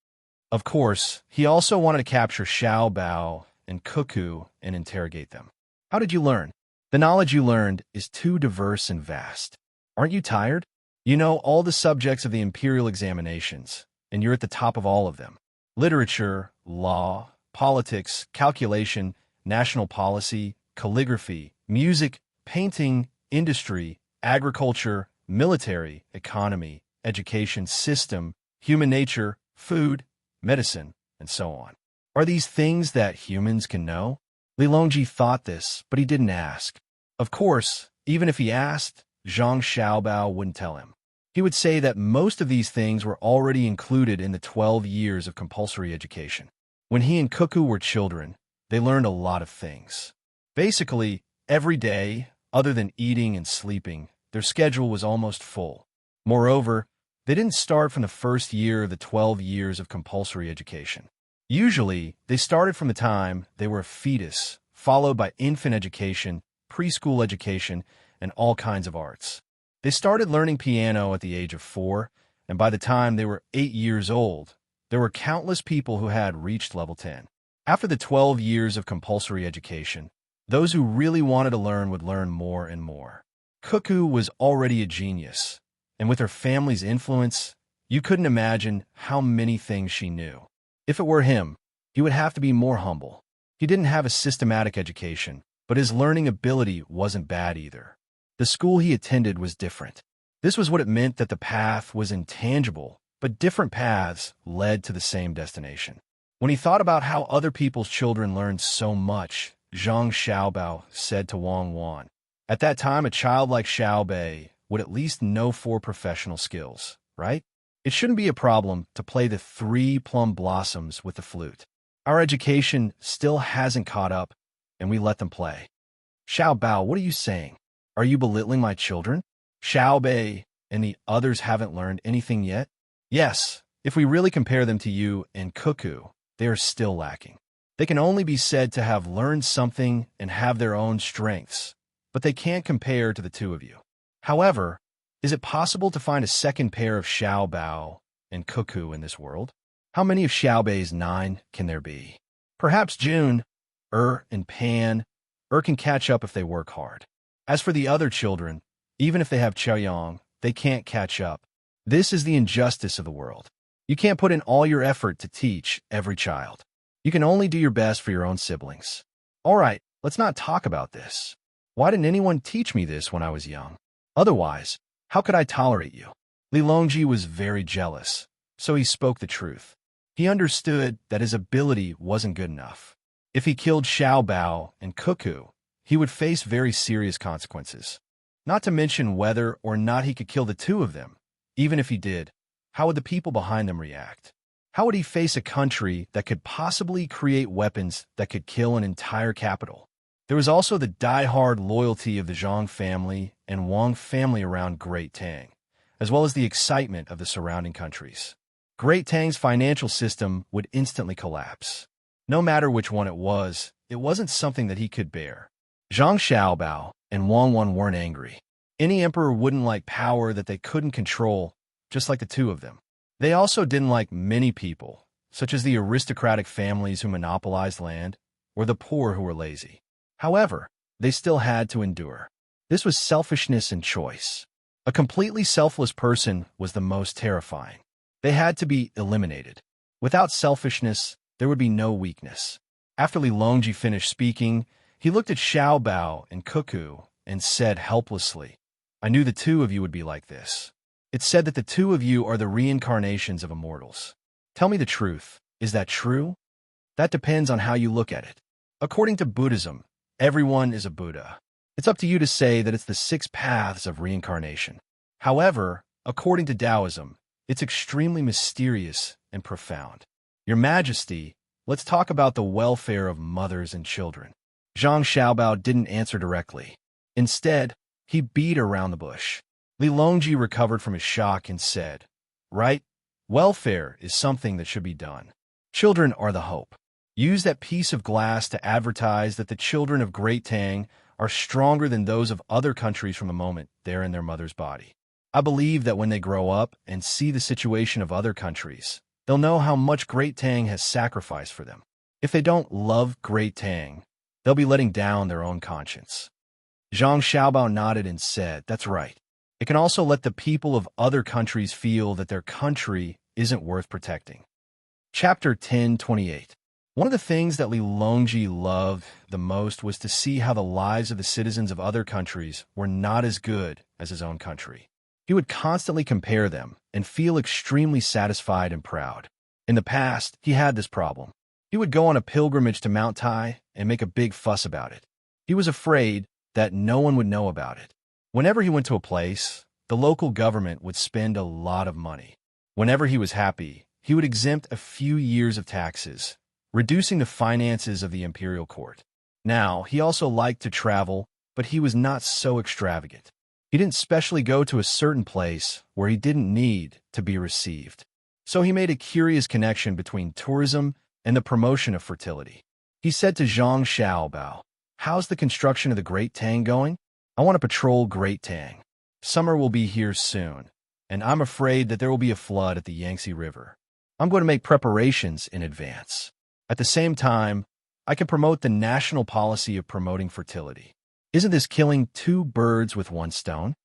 Of course, he also wanted to capture Xiaobao and Cuckoo and interrogate them. "How did you learn? The knowledge you learned is too diverse and vast. Aren't you tired? You know all the subjects of the imperial examinations, and you're at the top of all of them. Literature, law, politics, calculation, national policy, calligraphy, music, painting, industry, agriculture, military, economy, education system, human nature, food, medicine, and so on. Are these things that humans can know?" Li Longji thought this, but he didn't ask. Of course, even if he asked, Zhang Xiaobao wouldn't tell him. He would say that most of these things were already included in the 12 years of compulsory education. When he and Cuckoo were children, they learned a lot of things. Basically, every day, other than eating and sleeping, their schedule was almost full. Moreover, they didn't start from the first year of the 12 years of compulsory education. Usually, they started from the time they were a fetus, followed by infant education, preschool education, and all kinds of arts. They started learning piano at the age of 4, and by the time they were 8 years old, there were countless people who had reached level 10. After the 12 years of compulsory education, those who really wanted to learn would learn more and more. Cuckoo was already a genius, and with her family's influence, you couldn't imagine how many things she knew. If it were him, he would have to be more humble. He didn't have a systematic education, but his learning ability wasn't bad either. The school he attended was different. This was what it meant that the path was intangible, but different paths led to the same destination. When he thought about how other people's children learned so much, Zhang Xiaobao said to Wang Wan, "At that time, a child like Xiaobei would at least know 4 professional skills, right? It shouldn't be a problem to play the 3 plum blossoms with the flute. Our education still hasn't caught up, and we let them play." "Xiaobao, what are you saying? Are you belittling my children? Xiaobei and the others haven't learned anything yet?" "Yes, if we really compare them to you and Cuckoo, they are still lacking. They can only be said to have learned something and have their own strengths, but they can't compare to the two of you. However, is it possible to find a second pair of Xiaobao and Cuckoo in this world? How many of Xiaobei's 9 can there be? Perhaps June, and Pan. Can catch up if they work hard. As for the other children, even if they have Chaoyang, they can't catch up. This is the injustice of the world. You can't put in all your effort to teach every child. You can only do your best for your own siblings. All right, let's not talk about this. Why didn't anyone teach me this when I was young? Otherwise, how could I tolerate you?" Li Longji was very jealous, so he spoke the truth. He understood that his ability wasn't good enough. If he killed Xiaobao and Cuckoo, he would face very serious consequences. Not to mention whether or not he could kill the two of them. Even if he did, How would the people behind them react? How would he face a country that could possibly create weapons that could kill an entire capital? There was also the die-hard loyalty of the Zhang family and Wang family around Great Tang, as well as the excitement of the surrounding countries. Great Tang's financial system would instantly collapse. No matter which one it wasn't something that he could bear. Zhang Xiaobao and Wang Wan weren't angry. Any emperor wouldn't like power that they couldn't control, just like the two of them. They also didn't like many people, such as the aristocratic families who monopolized land, or the poor who were lazy. However, they still had to endure. This was selfishness and choice. A completely selfless person was the most terrifying. They had to be eliminated. Without selfishness, there would be no weakness. After Li Longji finished speaking, he looked at Xiao Bao and Cuckoo and said helplessly, "I knew the two of you would be like this. It's said that the two of you are the reincarnations of immortals. Tell me the truth. Is that true? That depends on how you look at it. According to Buddhism, everyone is a Buddha. It's up to you to say that it's the 6 paths of reincarnation. However, according to Taoism, it's extremely mysterious and profound. Your Majesty, let's talk about the welfare of mothers and children." Zhang Xiaobao didn't answer directly. Instead, he beat around the bush. Li Longji recovered from his shock and said, "Right, welfare is something that should be done. Children are the hope. Use that piece of glass to advertise that the children of Great Tang are stronger than those of other countries from the moment they're in their mother's body. I believe that when they grow up and see the situation of other countries, they'll know how much Great Tang has sacrificed for them. If they don't love Great Tang, they'll be letting down their own conscience." Zhang Xiaobao nodded and said, "That's right. It can also let the people of other countries feel that their country isn't worth protecting." Chapter 10:28. One of the things that Li Longji loved the most was to see how the lives of the citizens of other countries were not as good as his own country. He would constantly compare them and feel extremely satisfied and proud. In the past, he had this problem. He would go on a pilgrimage to Mount Tai and make a big fuss about it. He was afraid that no one would know about it. Whenever he went to a place, the local government would spend a lot of money. Whenever he was happy, he would exempt a few years of taxes, reducing the finances of the imperial court. Now, he also liked to travel, but he was not so extravagant. He didn't specially go to a certain place where he didn't need to be received. So he made a curious connection between tourism and the promotion of fertility. He said to Zhang Xiaobao, "How's the construction of the Great Tang going? I want to patrol Great Tang. Summer will be here soon, and I'm afraid that there will be a flood at the Yangtze River. I'm going to make preparations in advance. At the same time, I can promote the national policy of promoting fertility. Isn't this killing 2 birds with 1 stone?"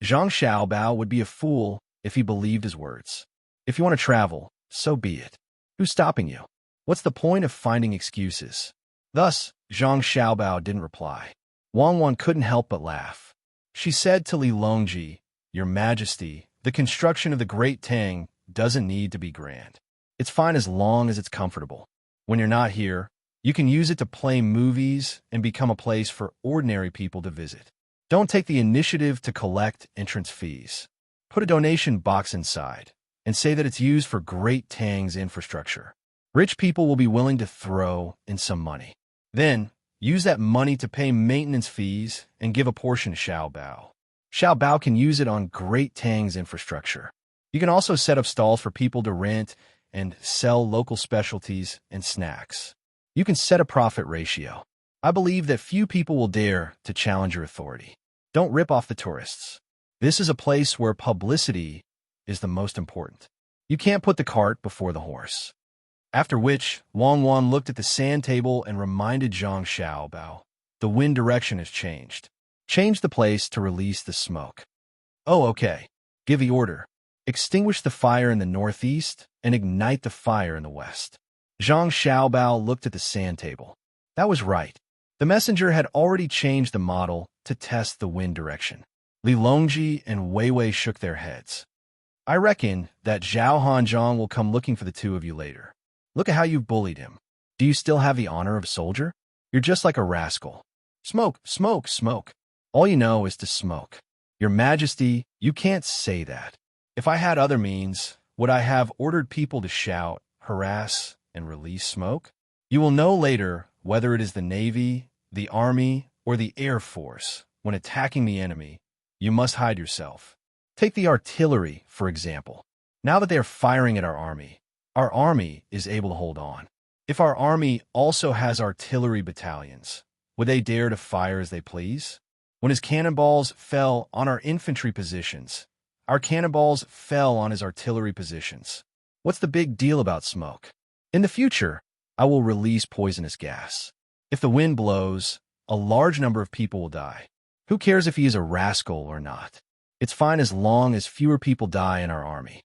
Zhang Xiaobao would be a fool if he believed his words. If you want to travel, so be it. Who's stopping you? What's the point of finding excuses? Thus, Zhang Xiaobao didn't reply. Wang Wan couldn't help but laugh. She said to Li Longji, "Your Majesty, the construction of the Great Tang doesn't need to be grand. It's fine as long as it's comfortable. When you're not here, you can use it to play movies and become a place for ordinary people to visit. Don't take the initiative to collect entrance fees. Put a donation box inside and say that it's used for Great Tang's infrastructure. Rich people will be willing to throw in some money. Then, use that money to pay maintenance fees and give a portion to Xiao Bao. Xiao Bao can use it on Great Tang's infrastructure. You can also set up stalls for people to rent and sell local specialties and snacks. You can set a profit ratio. I believe that few people will dare to challenge your authority. Don't rip off the tourists. This is a place where publicity is the most important. You can't put the cart before the horse." After which, Wang Wan looked at the sand table and reminded Zhang Xiaobao, "The wind direction has changed. Change the place to release the smoke." "Oh, okay. Give the order. Extinguish the fire in the northeast and ignite the fire in the west." Zhang Xiaobao looked at the sand table. That was right. The messenger had already changed the model to test the wind direction. Li Longji and Wei Wei shook their heads. "I reckon that Zhao Hanzhong will come looking for the two of you later. Look at how you've bullied him. Do you still have the honor of a soldier? You're just like a rascal. Smoke, smoke, smoke. All you know is to smoke. Your Majesty, you can't say that. If I had other means, would I have ordered people to shout, harass, and release smoke? You will know later whether it is the Navy, the Army, or the Air Force. When attacking the enemy, you must hide yourself. Take the artillery, for example. Now that they are firing at our army is able to hold on. If our army also has artillery battalions, would they dare to fire as they please? When his cannonballs fell on our infantry positions, our cannonballs fell on his artillery positions. What's the big deal about smoke? In the future, I will release poisonous gas. If the wind blows, a large number of people will die. Who cares if he is a rascal or not? It's fine as long as fewer people die in our army.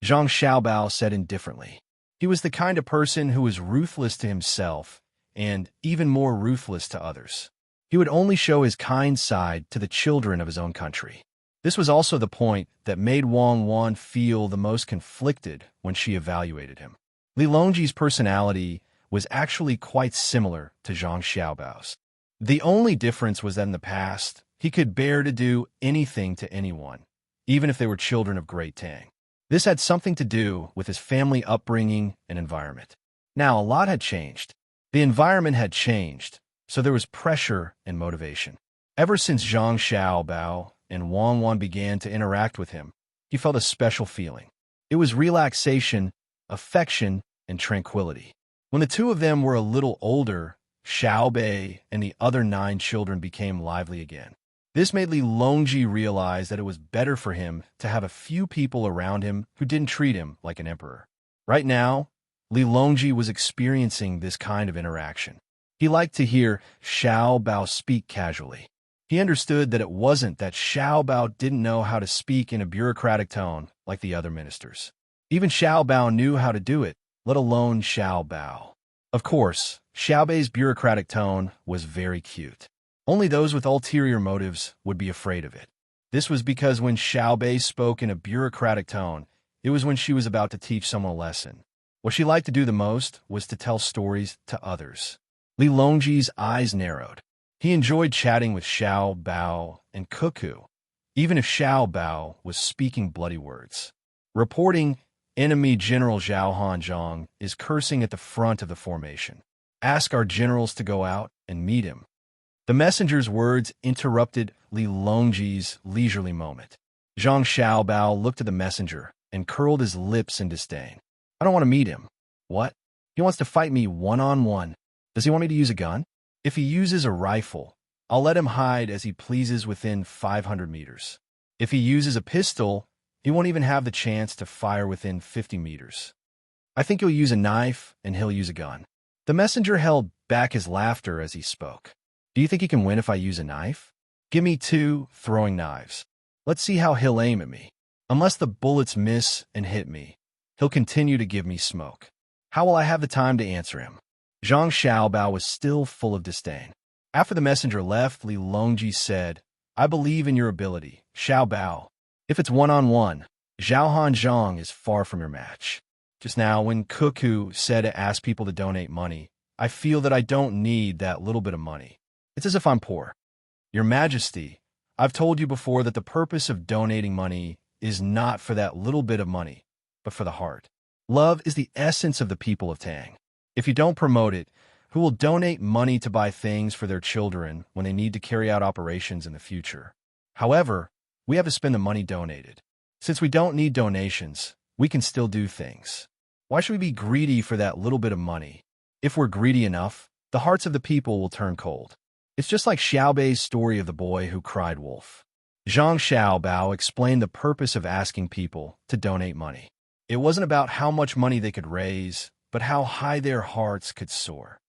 Zhang Xiaobao said indifferently. He was the kind of person who was ruthless to himself and even more ruthless to others. He would only show his kind side to the children of his own country. This was also the point that made Wang Wan feel the most conflicted when she evaluated him. Li Longji's personality was actually quite similar to Zhang Xiaobao's. The only difference was that in the past, he could bear to do anything to anyone, even if they were children of great Tang. This had something to do with his family upbringing and environment. Now, a lot had changed. The environment had changed, so there was pressure and motivation. Ever since Zhang Xiaobao and Wang Wan began to interact with him, he felt a special feeling. It was relaxation, affection, and tranquility. When the two of them were a little older, Xiaobei and the other 9 children became lively again. This made Li Longji realize that it was better for him to have a few people around him who didn't treat him like an emperor. Right now, Li Longji was experiencing this kind of interaction. He liked to hear Xiao Bao speak casually. He understood that it wasn't that Xiao Bao didn't know how to speak in a bureaucratic tone like the other ministers. Even Xiao Bao knew how to do it, let alone Xiao Bao. Of course, Xiaobei's bureaucratic tone was very cute. Only those with ulterior motives would be afraid of it. This was because when Xiaobei spoke in a bureaucratic tone, it was when she was about to teach someone a lesson. What she liked to do the most was to tell stories to others. Li Longji's eyes narrowed. He enjoyed chatting with Xiao Bao and Cuckoo, even if Xiao Bao was speaking bloody words. Reporting, enemy General Zhao Hanzhong is cursing at the front of the formation. Ask our generals to go out and meet him. The messenger's words interrupted Li Longji's leisurely moment. Zhang Xiaobao looked at the messenger and curled his lips in disdain. I don't want to meet him. What? He wants to fight me one-on-one. Does he want me to use a gun? If he uses a rifle, I'll let him hide as he pleases within 500 meters. If he uses a pistol, he won't even have the chance to fire within 50 meters. I think he'll use a knife and he'll use a gun. The messenger held back his laughter as he spoke. Do you think he can win if I use a knife? Give me 2 throwing knives. Let's see how he'll aim at me. Unless the bullets miss and hit me, he'll continue to give me smoke. How will I have the time to answer him? Zhang Xiaobao was still full of disdain. After the messenger left, Li Longji said, I believe in your ability, Xiaobao. If it's one-on-one, Zhao Hanzhong is far from your match. Just now, when Cuckoo said to ask people to donate money, I feel that I don't need that little bit of money. It's as if I'm poor. Your Majesty, I've told you before that the purpose of donating money is not for that little bit of money, but for the heart. Love is the essence of the people of Tang. If you don't promote it, who will donate money to buy things for their children when they need to carry out operations in the future? However, we have to spend the money donated. Since we don't need donations, we can still do things. Why should we be greedy for that little bit of money? If we're greedy enough, the hearts of the people will turn cold. It's just like Xiaobei's story of the boy who cried wolf. Zhang Xiaobao explained the purpose of asking people to donate money. It wasn't about how much money they could raise, but how high their hearts could soar.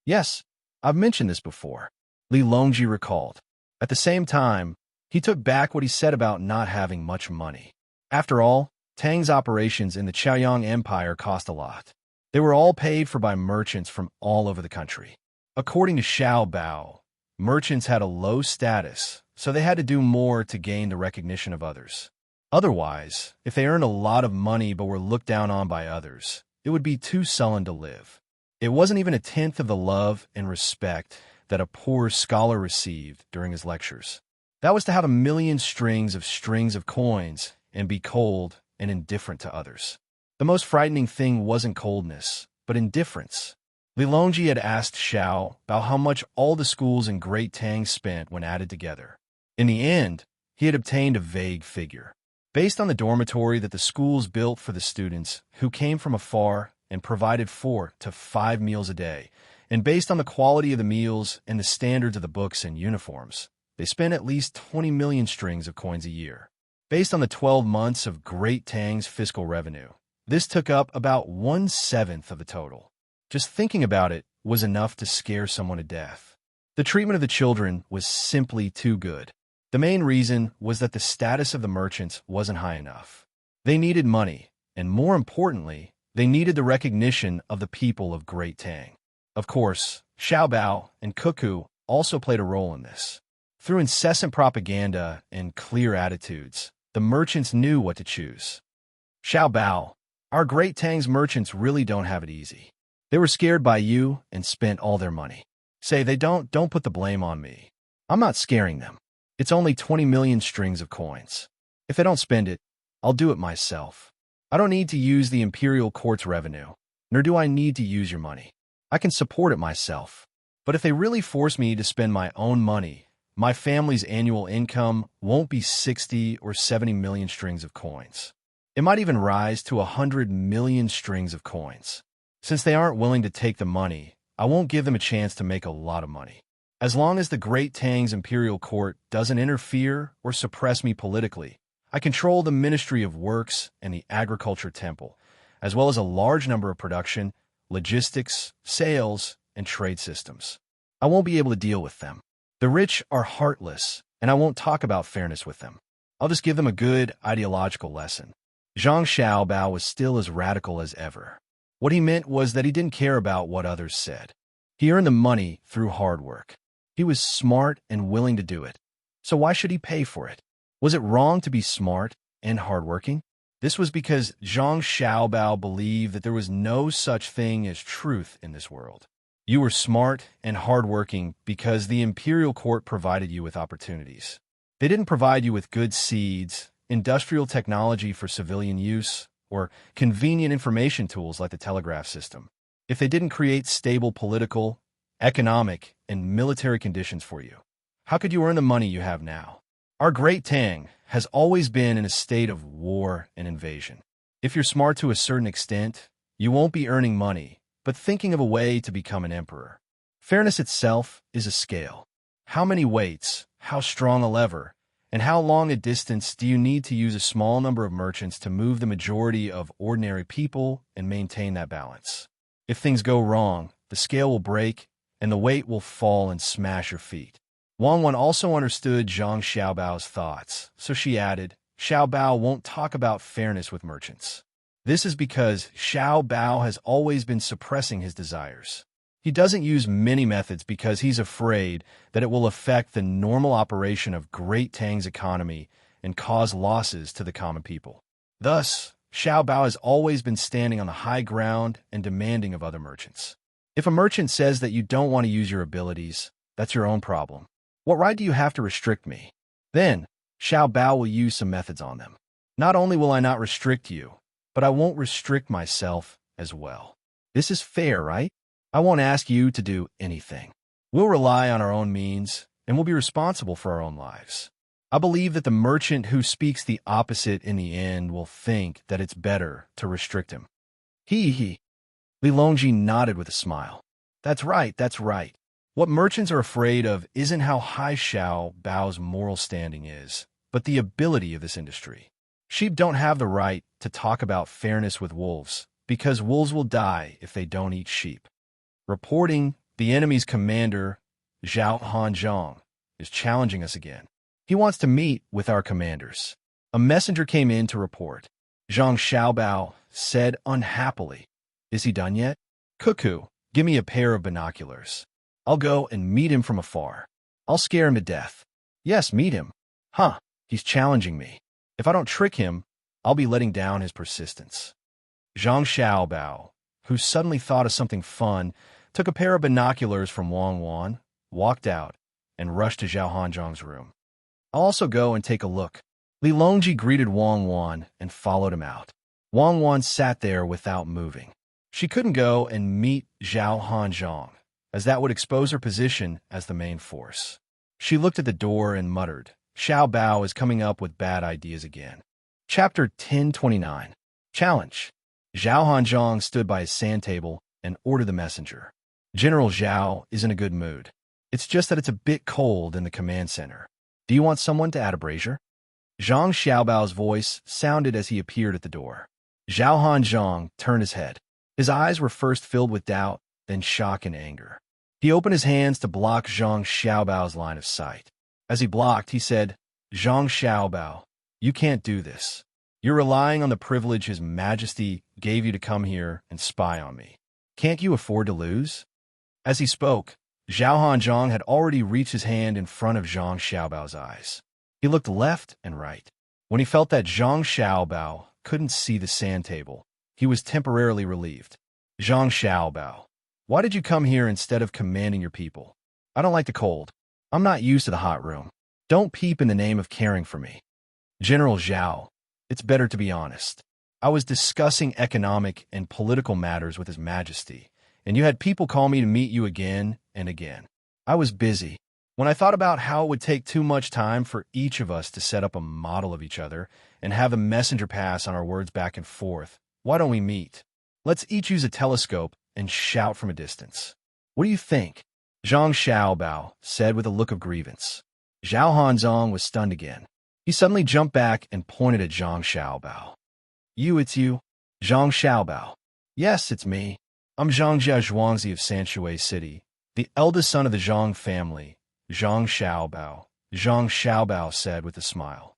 Yes, I've mentioned this before, Li Longji recalled. At the same time, he took back what he said about not having much money. After all, Tang's operations in the Chaoyang Empire cost a lot. They were all paid for by merchants from all over the country. According to Xiao Bao, merchants had a low status, so they had to do more to gain the recognition of others. Otherwise, if they earned a lot of money but were looked down on by others, it would be too sullen to live. It wasn't even a tenth of the love and respect that a poor scholar received during his lectures. That was to have a million strings of coins and be cold and indifferent to others. The most frightening thing wasn't coldness, but indifference. Li Longji had asked Xiao about how much all the schools in Great Tang spent when added together. In the end, he had obtained a vague figure. Based on the dormitory that the schools built for the students who came from afar and provided 4 to 5 meals a day, and based on the quality of the meals and the standards of the books and uniforms, they spent at least 20 million strings of coins a year. Based on the 12 months of Great Tang's fiscal revenue, this took up about 1/7 of the total. Just thinking about it was enough to scare someone to death. The treatment of the children was simply too good. The main reason was that the status of the merchants wasn't high enough. They needed money, and more importantly, they needed the recognition of the people of Great Tang. Of course, Xiaobao and Cuckoo also played a role in this. Through incessant propaganda and clear attitudes, the merchants knew what to choose. Xiaobao, our Great Tang's merchants really don't have it easy. They were scared by you and spent all their money. Say they don't put the blame on me. I'm not scaring them. It's only 20 million strings of coins. If they don't spend it, I'll do it myself. I don't need to use the imperial court's revenue, nor do I need to use your money. I can support it myself. But if they really force me to spend my own money, my family's annual income won't be 60 or 70 million strings of coins. It might even rise to 100 million strings of coins. Since they aren't willing to take the money, I won't give them a chance to make a lot of money. As long as the Great Tang's imperial court doesn't interfere or suppress me politically, I control the Ministry of Works and the Agriculture Temple, as well as a large number of production, logistics, sales, and trade systems. I won't be able to deal with them. The rich are heartless, and I won't talk about fairness with them. I'll just give them a good ideological lesson. Zhang Xiaobao was still as radical as ever. What he meant was that he didn't care about what others said. He earned the money through hard work. He was smart and willing to do it. So why should he pay for it? Was it wrong to be smart and hardworking? This was because Zhang Xiaobao believed that there was no such thing as truth in this world. You were smart and hardworking because the imperial court provided you with opportunities. They didn't provide you with good seeds, industrial technology for civilian use, or convenient information tools like the telegraph system. If they didn't create stable political, economic, and military conditions for you, how could you earn the money you have now? Our Great Tang has always been in a state of war and invasion. If you're smart to a certain extent, you won't be earning money, but thinking of a way to become an emperor. Fairness itself is a scale. How many weights, how strong a lever, and how long a distance do you need to use a small number of merchants to move the majority of ordinary people and maintain that balance? If things go wrong, the scale will break, and the weight will fall and smash your feet. Wang Wen also understood Zhang Xiaobao's thoughts, so she added, Xiaobao won't talk about fairness with merchants. This is because Xiaobao has always been suppressing his desires. He doesn't use many methods because he's afraid that it will affect the normal operation of Great Tang's economy and cause losses to the common people. Thus, Xiaobao has always been standing on the high ground and demanding of other merchants. If a merchant says that you don't want to use your abilities, that's your own problem. What right do you have to restrict me? Then, Xiaobao will use some methods on them. Not only will I not restrict you, but I won't restrict myself as well. This is fair, right? I won't ask you to do anything. We'll rely on our own means, and we'll be responsible for our own lives. I believe that the merchant who speaks the opposite in the end will think that it's better to restrict him. He. Li Longji nodded with a smile. That's right. What merchants are afraid of isn't how high Xiaobao's moral standing is, but the ability of this industry. Sheep don't have the right to talk about fairness with wolves, because wolves will die if they don't eat sheep. Reporting, the enemy's commander, Zhao Hanzhong, is challenging us again. He wants to meet with our commanders. A messenger came in to report. Zhang Xiaobao said unhappily, Is he done yet? Cuckoo, give me a pair of binoculars. I'll go and meet him from afar. I'll scare him to death. Yes, meet him. He's challenging me. If I don't trick him, I'll be letting down his persistence. Zhang Xiaobao, who suddenly thought of something fun, took a pair of binoculars from Wang Wan, walked out, and rushed to Zhao Hanzhong's room. I'll also go and take a look. Li Longji greeted Wang Wan and followed him out. Wang Wan sat there without moving. She couldn't go and meet Zhao Hanzhong, as that would expose her position as the main force. She looked at the door and muttered, "Xiao Bao is coming up with bad ideas again." Chapter 1029. Challenge. Zhao Hanzhong stood by his sand table and ordered the messenger. "General Zhao is in a good mood. It's just that it's a bit cold in the command center. Do you want someone to add a brazier?" Zhang Xiaobao's voice sounded as he appeared at the door. Zhao Hanzhong turned his head. His eyes were first filled with doubt, then shock and anger. He opened his hands to block Zhang Xiaobao's line of sight. As he blocked, he said, "Zhang Xiaobao, you can't do this. You're relying on the privilege His Majesty gave you to come here and spy on me. Can't you afford to lose?" As he spoke, Zhao Hanzhong had already reached his hand in front of Zhang Xiaobao's eyes. He looked left and right. When he felt that Zhang Xiaobao couldn't see the sand table, he was temporarily relieved. "Zhang Xiaobao, why did you come here instead of commanding your people? I don't like the cold. I'm not used to the hot room. Don't peep in the name of caring for me." "General Zhao, it's better to be honest. I was discussing economic and political matters with His Majesty, and you had people call me to meet you again and again. I was busy. When I thought about how it would take too much time for each of us to set up a model of each other and have a messenger pass on our words back and forth, why don't we meet? Let's each use a telescope and shout from a distance. What do you think?" Zhang Xiaobao said with a look of grievance. Zhao Hanzhong was stunned again. He suddenly jumped back and pointed at Zhang Xiaobao. It's you? Zhang Xiaobao." "Yes, it's me. I'm Zhang Jia Zhuangzi of Sanshui City, the eldest son of the Zhang family, Zhang Xiaobao," Zhang Xiaobao said with a smile.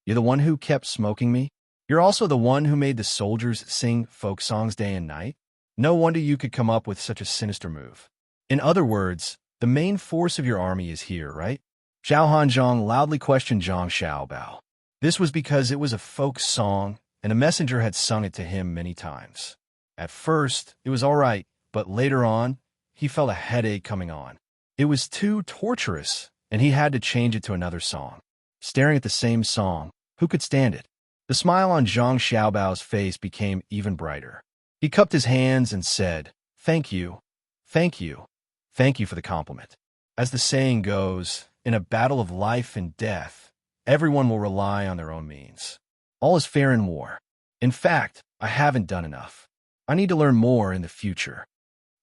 "You're the one who kept smoking me? You're also the one who made the soldiers sing folk songs day and night? No wonder you could come up with such a sinister move. In other words, the main force of your army is here, right?" Zhao Hanzhong loudly questioned Zhang Xiaobao. This was because it was a folk song, and a messenger had sung it to him many times. At first, it was all right, but later on, he felt a headache coming on. It was too torturous, and he had to change it to another song. Staring at the same song, who could stand it? The smile on Zhang Xiaobao's face became even brighter. He cupped his hands and said, "Thank you, thank you, thank you for the compliment. As the saying goes, in a battle of life and death, everyone will rely on their own means. All is fair in war. In fact, I haven't done enough. I need to learn more in the future.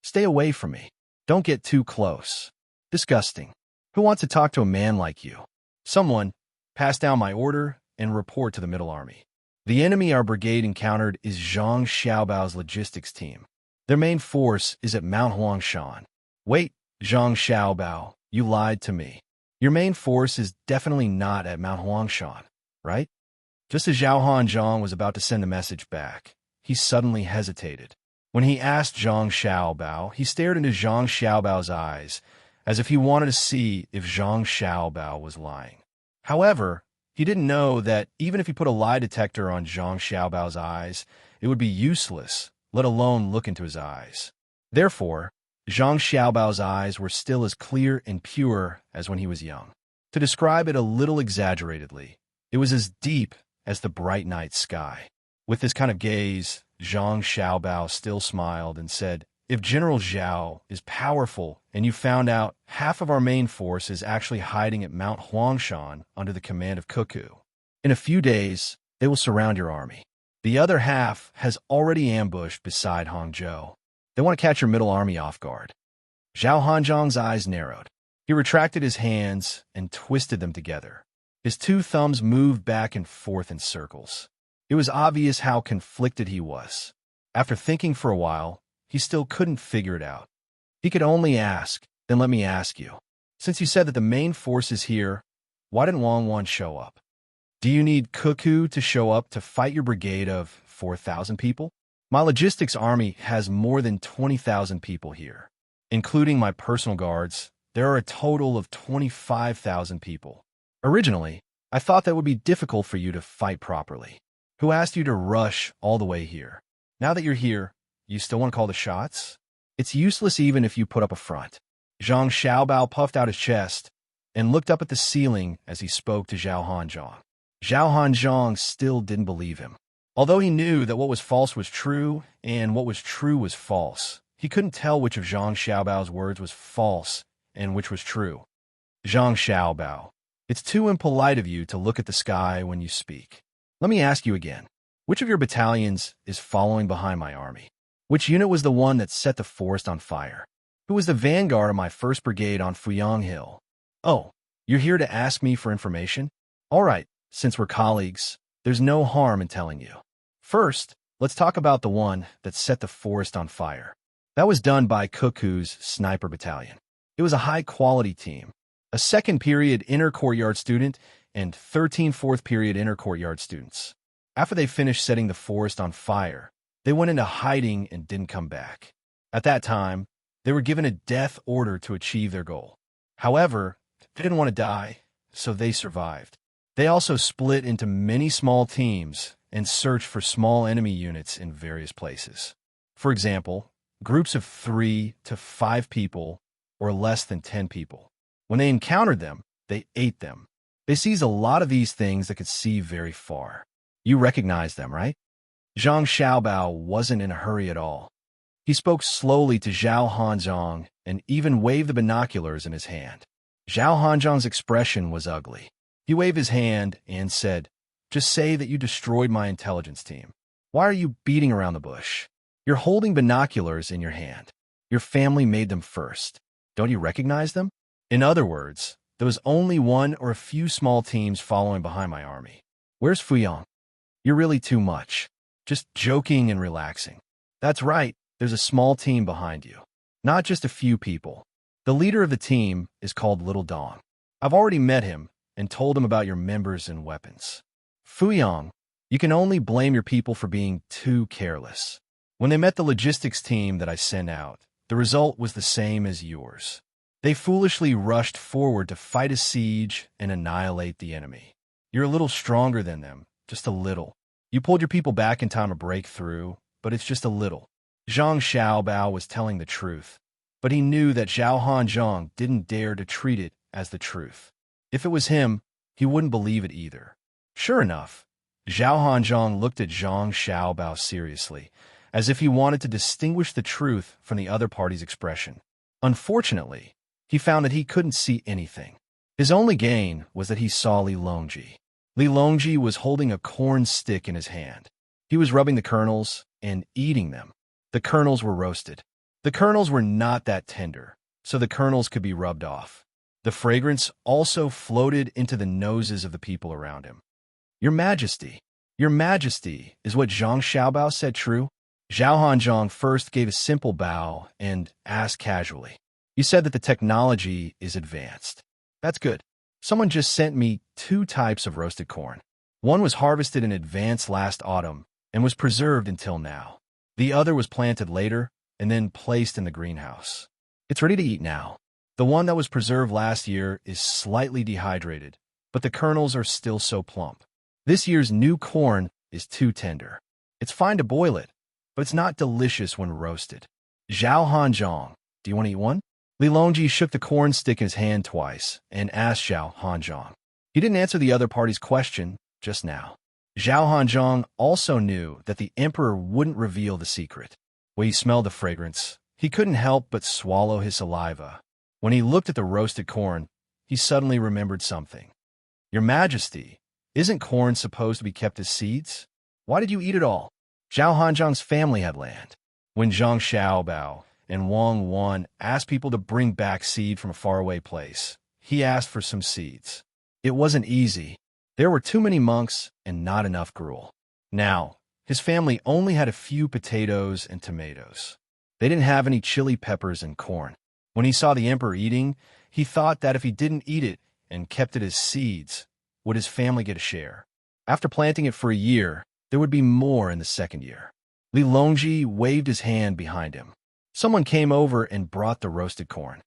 Stay away from me. Don't get too close. Disgusting. Who wants to talk to a man like you? Someone, pass down my order and report to the Middle Army. The enemy our brigade encountered is Zhang Xiaobao's logistics team. Their main force is at Mount Huangshan. Wait, Zhang Xiaobao, you lied to me. Your main force is definitely not at Mount Huangshan, right?" Just as Zhao Hanzhong was about to send the message back, he suddenly hesitated. When he asked Zhang Xiaobao, he stared into Zhang Xiaobao's eyes, as if he wanted to see if Zhang Xiaobao was lying. However, he didn't know that even if he put a lie detector on Zhang Xiaobao's eyes, it would be useless, let alone look into his eyes. Therefore, Zhang Xiaobao's eyes were still as clear and pure as when he was young. To describe it a little exaggeratedly, it was as deep as the bright night sky. With this kind of gaze, Zhang Xiaobao still smiled and said, "If General Zhao is powerful and you found out half of our main force is actually hiding at Mount Huangshan under the command of Cuckoo, in a few days, they will surround your army. The other half has already ambushed beside Hangzhou. They want to catch your middle army off guard." Zhao Hanzhong's eyes narrowed. He retracted his hands and twisted them together. His two thumbs moved back and forth in circles. It was obvious how conflicted he was. After thinking for a while, he still couldn't figure it out. He could only ask, "Then let me ask you. Since you said that the main force is here, why didn't Wang Wan show up? Do you need Cuckoo to show up to fight your brigade of 4,000 people? My logistics army has more than 20,000 people here. Including my personal guards, there are a total of 25,000 people. Originally, I thought that would be difficult for you to fight properly. Who asked you to rush all the way here? Now that you're here, you still want to call the shots? It's useless even if you put up a front." Zhang Xiaobao puffed out his chest and looked up at the ceiling as he spoke to Zhao Hanzhong. Zhao Hanzhong still didn't believe him. Although he knew that what was false was true and what was true was false, he couldn't tell which of Zhang Xiaobao's words was false and which was true. Zhang Xiaobao, it's too impolite of you to look at the sky when you speak. Let me ask you again. Which of your battalions is following behind my army? Which unit was the one that set the forest on fire? Who was the vanguard of my 1st Brigade on Fuyang Hill? Oh, you're here to ask me for information? All right, since we're colleagues, there's no harm in telling you. First, let's talk about the one that set the forest on fire. That was done by Cuckoo's Sniper Battalion. It was a high-quality team. A 2nd period inner courtyard student and 13 4th period inner courtyard students. After they finished setting the forest on fire, they went into hiding and didn't come back. At that time, they were given a death order to achieve their goal. However, they didn't want to die, so they survived. They also split into many small teams and searched for small enemy units in various places. For example, groups of 3 to 5 people or less than 10 people. When they encountered them, they ate them. They seized a lot of these things that could see very far. You recognize them, right? Zhang Xiaobao wasn't in a hurry at all. He spoke slowly to Zhao Hanzhong and even waved the binoculars in his hand. Zhao Hanzhong's expression was ugly. He waved his hand and said, "Just say that you destroyed my intelligence team. Why are you beating around the bush? You're holding binoculars in your hand. Your family made them first. Don't you recognize them?" In other words, there was only one or a few small teams following behind my army. Where's Fuyang? You're really too much. Just joking and relaxing. That's right, there's a small team behind you. Not just a few people. The leader of the team is called Little Dong. I've already met him and told him about your members and weapons. Fuyang, you can only blame your people for being too careless. When they met the logistics team that I sent out, the result was the same as yours. They foolishly rushed forward to fight a siege and annihilate the enemy. You're a little stronger than them, just a little. You pulled your people back in time to break through, but it's just a little. Zhang Xiaobao was telling the truth, but he knew that Zhao Hanzhong didn't dare to treat it as the truth. If it was him, he wouldn't believe it either. Sure enough, Zhao Hanzhong looked at Zhang Xiaobao seriously, as if he wanted to distinguish the truth from the other party's expression. Unfortunately, he found that he couldn't see anything. His only gain was that he saw Li Longji. Li Longji was holding a corn stick in his hand. He was rubbing the kernels and eating them. The kernels were roasted. The kernels were not that tender, so the kernels could be rubbed off. The fragrance also floated into the noses of the people around him. Your Majesty, is what Zhang Xiaobao said true? Zhao Hanzhong first gave a simple bow and asked casually, "You said that the technology is advanced. That's good. Someone just sent me 2 types of roasted corn. One was harvested in advance last autumn and was preserved until now. The other was planted later and then placed in the greenhouse. It's ready to eat now. The one that was preserved last year is slightly dehydrated, but the kernels are still so plump. This year's new corn is too tender. It's fine to boil it, but it's not delicious when roasted." Zhao Hanzhong, do you want to eat one? Li Longji shook the corn stick in his hand twice and asked Zhao Hanzhong. He didn't answer the other party's question just now. Zhao Hanzhong also knew that the emperor wouldn't reveal the secret. When he smelled the fragrance, he couldn't help but swallow his saliva. When he looked at the roasted corn, he suddenly remembered something. Your Majesty, isn't corn supposed to be kept as seeds? Why did you eat it all? Zhao Hanzhong's family had land. When Zhang Xiaobao and Wang Wan asked people to bring back seed from a faraway place, he asked for some seeds. It wasn't easy. There were too many monks and not enough gruel. Now, his family only had a few potatoes and tomatoes. They didn't have any chili peppers and corn. When he saw the emperor eating, he thought that if he didn't eat it and kept it as seeds, would his family get a share? After planting it for a year, there would be more in the 2nd year. Li Longji waved his hand behind him. Someone came over and brought the roasted corn.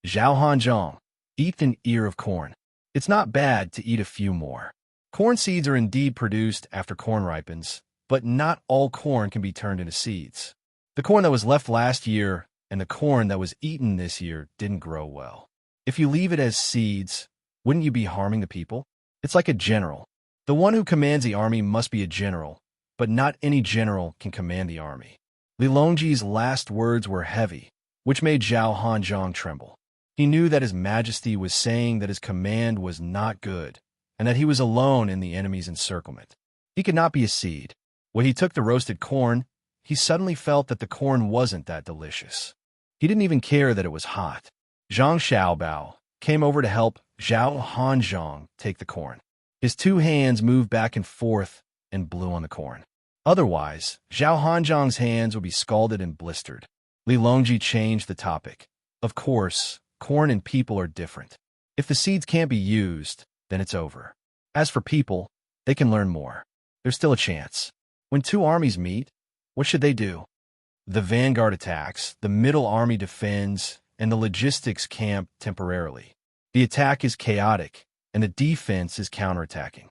Zhao Hanzhong, eat an ear of corn. It's not bad to eat a few more. Corn seeds are indeed produced after corn ripens, but not all corn can be turned into seeds. The corn that was left last year and the corn that was eaten this year didn't grow well. If you leave it as seeds, wouldn't you be harming the people? It's like a general. The one who commands the army must be a general, but not any general can command the army. Li Longji's last words were heavy, which made Zhao Hanzhong tremble. He knew that His Majesty was saying that his command was not good, and that he was alone in the enemy's encirclement. He could not be a seed. When he took the roasted corn, he suddenly felt that the corn wasn't that delicious. He didn't even care that it was hot. Zhang Xiaobao came over to help Zhao Hanzhong take the corn. His two hands moved back and forth and blew on the corn. Otherwise, Zhao Hanzhong's hands would be scalded and blistered. Li Longji changed the topic. Of course, corn and people are different. If the seeds can't be used, then it's over. As for people, they can learn more. There's still a chance. When two armies meet, what should they do? The vanguard attacks, the middle army defends, and the logistics camp temporarily. The attack is chaotic, and the defense is counterattacking.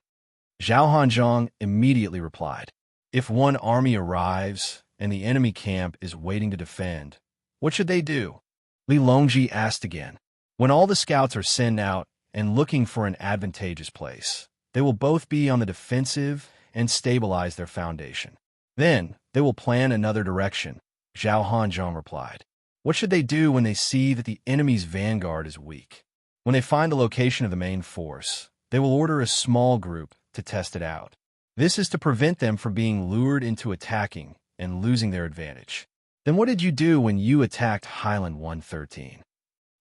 Zhao Hanzhong immediately replied, "If one army arrives and the enemy camp is waiting to defend, what should they do?" Li Longji asked again. "When all the scouts are sent out and looking for an advantageous place, they will both be on the defensive and stabilize their foundation. Then they will plan another direction," Zhao Hanzhong replied. "What should they do when they see that the enemy's vanguard is weak? When they find the location of the main force, they will order a small group to test it out. This is to prevent them from being lured into attacking and losing their advantage." "Then what did you do when you attacked Highland 113?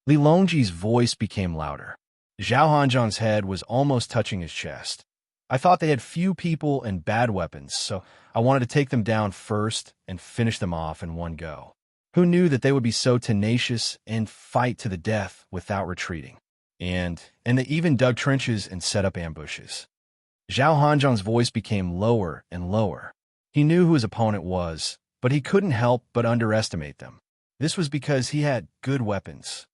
Li Longji's voice became louder. Zhao Hanzhong's head was almost touching his chest. "I thought they had few people and bad weapons, so I wanted to take them down first and finish them off in one go. Who knew that they would be so tenacious and fight to the death without retreating? And they even dug trenches and set up ambushes." Zhao Hanzhong's voice became lower and lower. He knew who his opponent was, but he couldn't help but underestimate them. This was because he had good weapons.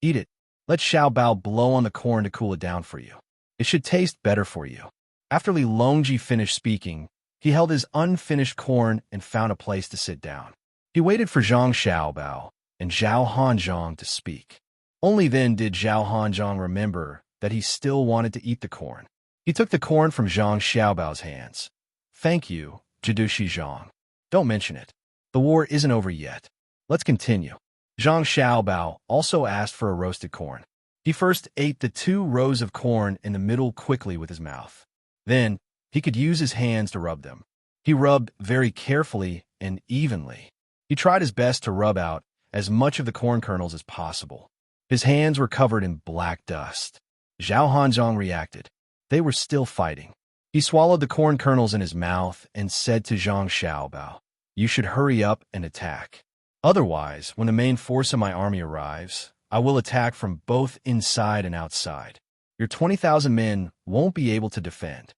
"Eat it. Let Xiao Bao blow on the corn to cool it down for you. It should taste better for you." After Li Longji finished speaking, he held his unfinished corn and found a place to sit down. He waited for Zhang Xiaobao and Zhao Hanzhong to speak. Only then did Zhao Hanzhong remember that he still wanted to eat the corn. He took the corn from Zhang Xiaobao's hands. "Thank you, Jidushi Zhang. Don't mention it. The war isn't over yet. Let's continue." Zhang Xiaobao also asked for a roasted corn. He first ate the 2 rows of corn in the middle quickly with his mouth. Then, he could use his hands to rub them. He rubbed very carefully and evenly. He tried his best to rub out as much of the corn kernels as possible. His hands were covered in black dust. Zhao Hanzhong reacted. They were still fighting. He swallowed the corn kernels in his mouth and said to Zhang Xiaobao, "You should hurry up and attack. Otherwise, when the main force of my army arrives, I will attack from both inside and outside. Your 20,000 men won't be able to defend."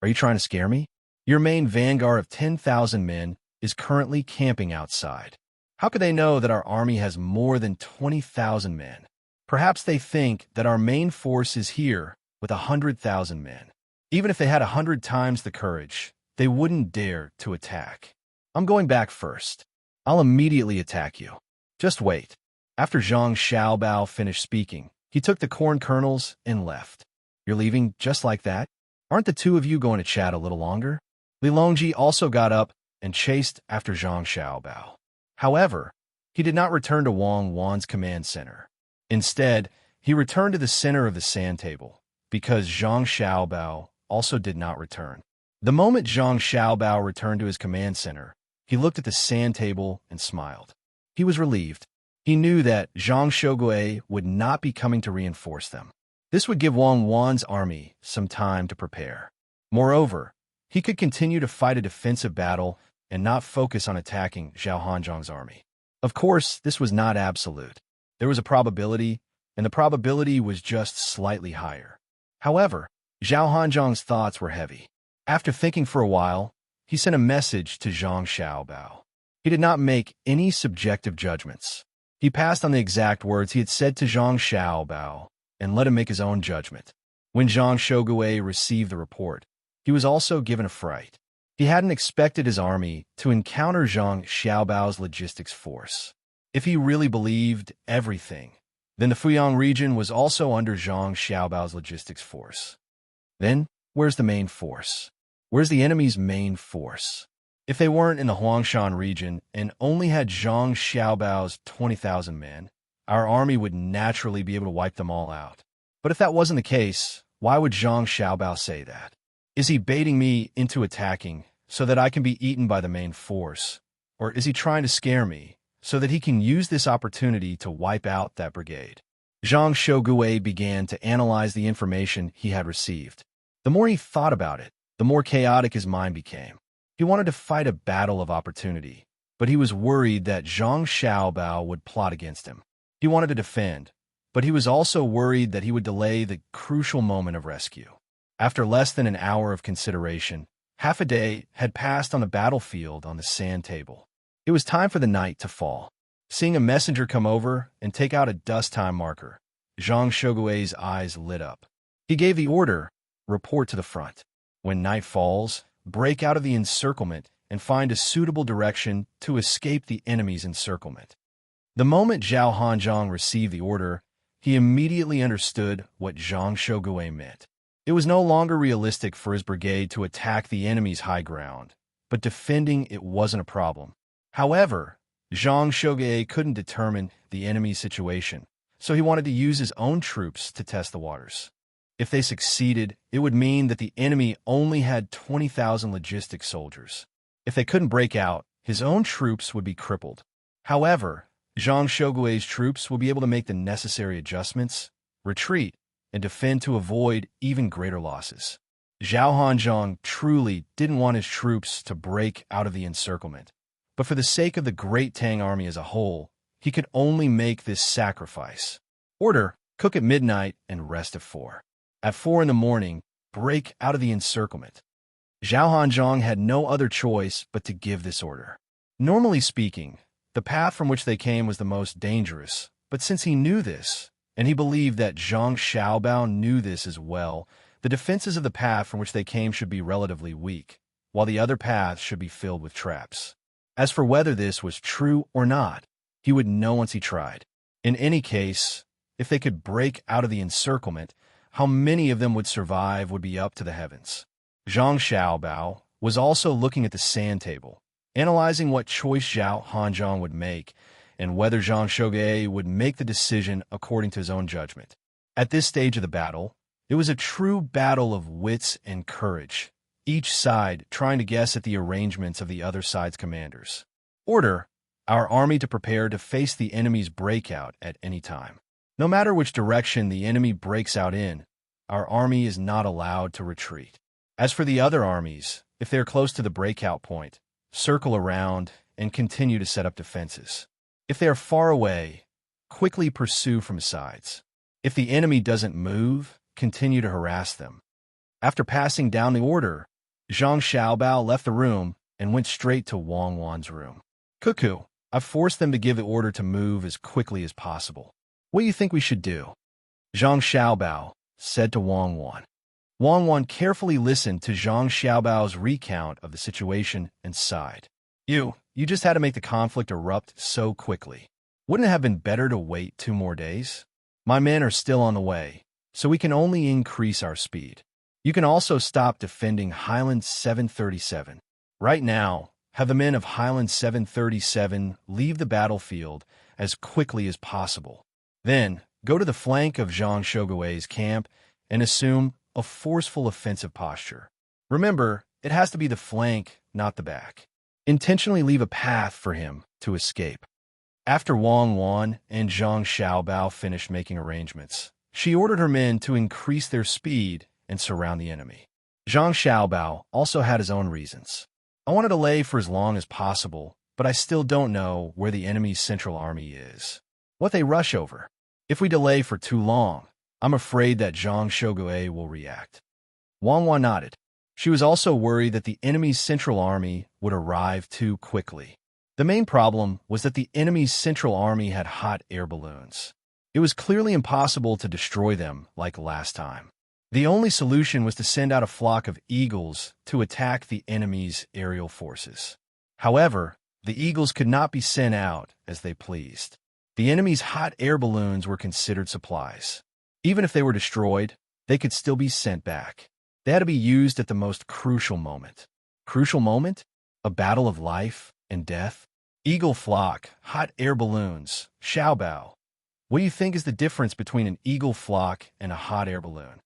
"Are you trying to scare me? Your main vanguard of 10,000 men is currently camping outside. How could they know that our army has more than 20,000 men? Perhaps they think that our main force is here with 100,000 men. Even if they had 100 times the courage, they wouldn't dare to attack. I'm going back first. I'll immediately attack you. Just wait." After Zhang Xiaobao finished speaking, he took the corn kernels and left. "You're leaving just like that? Aren't the two of you going to chat a little longer?" Li Longji also got up and chased after Zhang Xiaobao. However, he did not return to Wang Wan's command center. Instead, he returned to the center of the sand table, because Zhang Xiaobao also did not return. The moment Zhang Xiaobao returned to his command center, he looked at the sand table and smiled. He was relieved. He knew that Zhang Shogui would not be coming to reinforce them. This would give Wang Wan's army some time to prepare. Moreover, he could continue to fight a defensive battle and not focus on attacking Zhao Hanzhong's army. Of course, this was not absolute. There was a probability, and the probability was just slightly higher. However, Zhao Hanzhong's thoughts were heavy. After thinking for a while, he sent a message to Zhang Xiaobao. He did not make any subjective judgments. He passed on the exact words he had said to Zhang Xiaobao and let him make his own judgment. When Zhang Shogui received the report, he was also given a fright. He hadn't expected his army to encounter Zhang Xiaobao's logistics force. If he really believed everything, then the Fuyang region was also under Zhang Xiaobao's logistics force. Then, where's the main force? Where's the enemy's main force? If they weren't in the Huangshan region and only had Zhang Xiaobao's 20,000 men, our army would naturally be able to wipe them all out. But if that wasn't the case, why would Zhang Xiaobao say that? Is he baiting me into attacking so that I can be eaten by the main force? Or is he trying to scare me so that he can use this opportunity to wipe out that brigade? Zhang Shogui began to analyze the information he had received. The more he thought about it, the more chaotic his mind became. He wanted to fight a battle of opportunity, but he was worried that Zhang Xiaobao would plot against him. He wanted to defend, but he was also worried that he would delay the crucial moment of rescue. After less than an hour of consideration, half a day had passed on the battlefield on the sand table. It was time for the night to fall. Seeing a messenger come over and take out a dust time marker, Zhang Shogui's eyes lit up. He gave the order, report to the front. When night falls, break out of the encirclement and find a suitable direction to escape the enemy's encirclement. The moment Zhao Hanzhong received the order, he immediately understood what Zhang Shogui meant. It was no longer realistic for his brigade to attack the enemy's high ground, but defending it wasn't a problem. However, Zhang Shogui couldn't determine the enemy's situation, so he wanted to use his own troops to test the waters. If they succeeded, it would mean that the enemy only had 20,000 logistic soldiers. If they couldn't break out, his own troops would be crippled. However, Zhang Shogui's troops will be able to make the necessary adjustments, retreat, and defend to avoid even greater losses. Zhao Hanzhong truly didn't want his troops to break out of the encirclement, but for the sake of the great Tang army as a whole, he could only make this sacrifice. Order, cook at midnight and rest at 4. At 4 in the morning, break out of the encirclement. Zhao Hanzhong had no other choice but to give this order. Normally speaking, the path from which they came was the most dangerous, but since he knew this, and he believed that Zhang Xiaobao knew this as well, the defenses of the path from which they came should be relatively weak, while the other paths should be filled with traps. As for whether this was true or not, he would know once he tried. In any case, if they could break out of the encirclement, how many of them would survive would be up to the heavens. Zhang Xiaobao was also looking at the sand table, analyzing what choice Zhao Hanzhong would make, and whether Zhang Shogui would make the decision according to his own judgment. At this stage of the battle, it was a true battle of wits and courage, each side trying to guess at the arrangements of the other side's commanders. Order, our army to prepare to face the enemy's breakout at any time. No matter which direction the enemy breaks out in, our army is not allowed to retreat. As for the other armies, if they are close to the breakout point, circle around and continue to set up defenses. If they are far away, quickly pursue from sides. If the enemy doesn't move, continue to harass them. After passing down the order, Zhang Xiaobao left the room and went straight to Wang Wan's room. Cuckoo, I've forced them to give the order to move as quickly as possible. What do you think we should do? Zhang Xiaobao said to Wang Wan. Wang Wan carefully listened to Zhang Xiaobao's recount of the situation and sighed. You just had to make the conflict erupt so quickly. Wouldn't it have been better to wait 2 more days? My men are still on the way, so we can only increase our speed. You can also stop defending Highland 737. Right now, have the men of Highland 737 leave the battlefield as quickly as possible. Then, go to the flank of Zhang Shogui's camp and assume a forceful offensive posture. Remember, it has to be the flank, not the back. Intentionally leave a path for him to escape. After Wang Wan and Zhang Xiaobao finished making arrangements, she ordered her men to increase their speed and surround the enemy. Zhang Xiaobao also had his own reasons. I want to delay for as long as possible, but I still don't know where the enemy's central army is. What they rush over. If we delay for too long, I'm afraid that Zhang Shogui will react. Wang Wan nodded. She was also worried that the enemy's central army would arrive too quickly. The main problem was that the enemy's central army had hot air balloons. It was clearly impossible to destroy them like last time. The only solution was to send out a flock of eagles to attack the enemy's aerial forces. However, the eagles could not be sent out as they pleased. The enemy's hot air balloons were considered supplies. Even if they were destroyed, they could still be sent back. They had to be used at the most crucial moment. Crucial moment? A battle of life and death? Eagle flock, hot air balloons, xiaobao. What do you think is the difference between an eagle flock and a hot air balloon?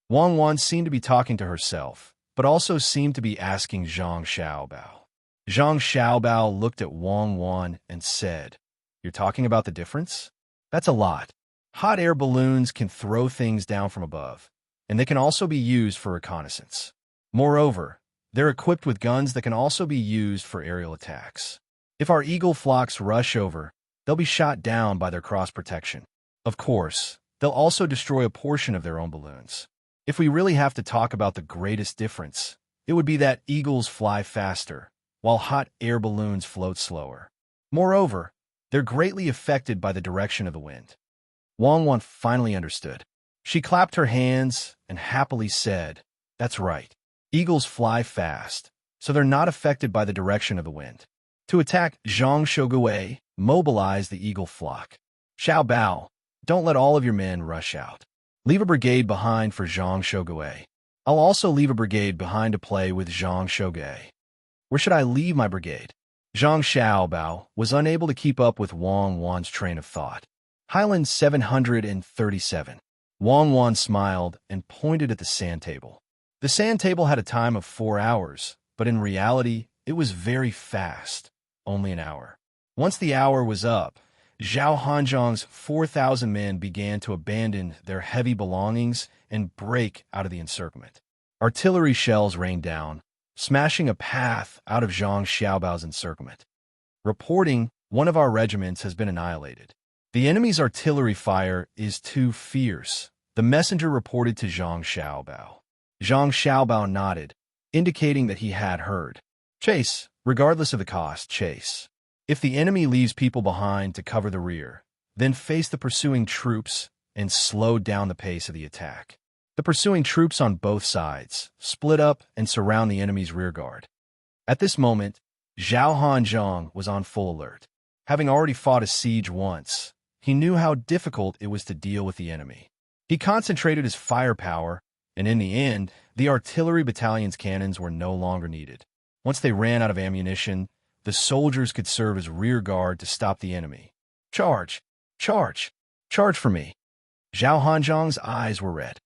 Wang Wan seemed to be talking to herself, but also seemed to be asking Zhang Xiaobao. Zhang Xiaobao looked at Wang Wan and said, "You're talking about the difference? That's a lot. Hot air balloons can throw things down from above, and they can also be used for reconnaissance. Moreover, they're equipped with guns that can also be used for aerial attacks. If our eagle flocks rush over, they'll be shot down by their cross protection. Of course, they'll also destroy a portion of their own balloons. If we really have to talk about the greatest difference, it would be that eagles fly faster, while hot air balloons float slower. Moreover, they're greatly affected by the direction of the wind." Wang Wan finally understood. She clapped her hands and happily said, "That's right. Eagles fly fast, so they're not affected by the direction of the wind. To attack Zhang Shogui, mobilize the eagle flock. Xiao Bao, don't let all of your men rush out. Leave a brigade behind for Zhang Shogui. I'll also leave a brigade behind to play with Zhang Shogui." "Where should I leave my brigade?" Zhang Xiaobao was unable to keep up with Wang Wan's train of thought. Highland 737. Wang Wan smiled and pointed at the sand table. The sand table had a time of 4 hours, but in reality, it was very fast, only an hour. Once the hour was up, Zhao Hanzhong's 4,000 men began to abandon their heavy belongings and break out of the encirclement. Artillery shells rained down, smashing a path out of Zhang Xiaobao's encirclement. Reporting, "One of our regiments has been annihilated. The enemy's artillery fire is too fierce," the messenger reported to Zhang Xiaobao. Zhang Xiaobao nodded, indicating that he had heard. "Chase, regardless of the cost, chase. If the enemy leaves people behind to cover the rear, then face the pursuing troops and slow down the pace of the attack." The pursuing troops on both sides split up and surround the enemy's rearguard. At this moment, Zhao Hanzhong was on full alert. Having already fought a siege once, he knew how difficult it was to deal with the enemy. He concentrated his firepower, and in the end, the artillery battalion's cannons were no longer needed. Once they ran out of ammunition, the soldiers could serve as rear guard to stop the enemy. "Charge! Charge! Charge for me!" Zhao Hanzhong's eyes were red.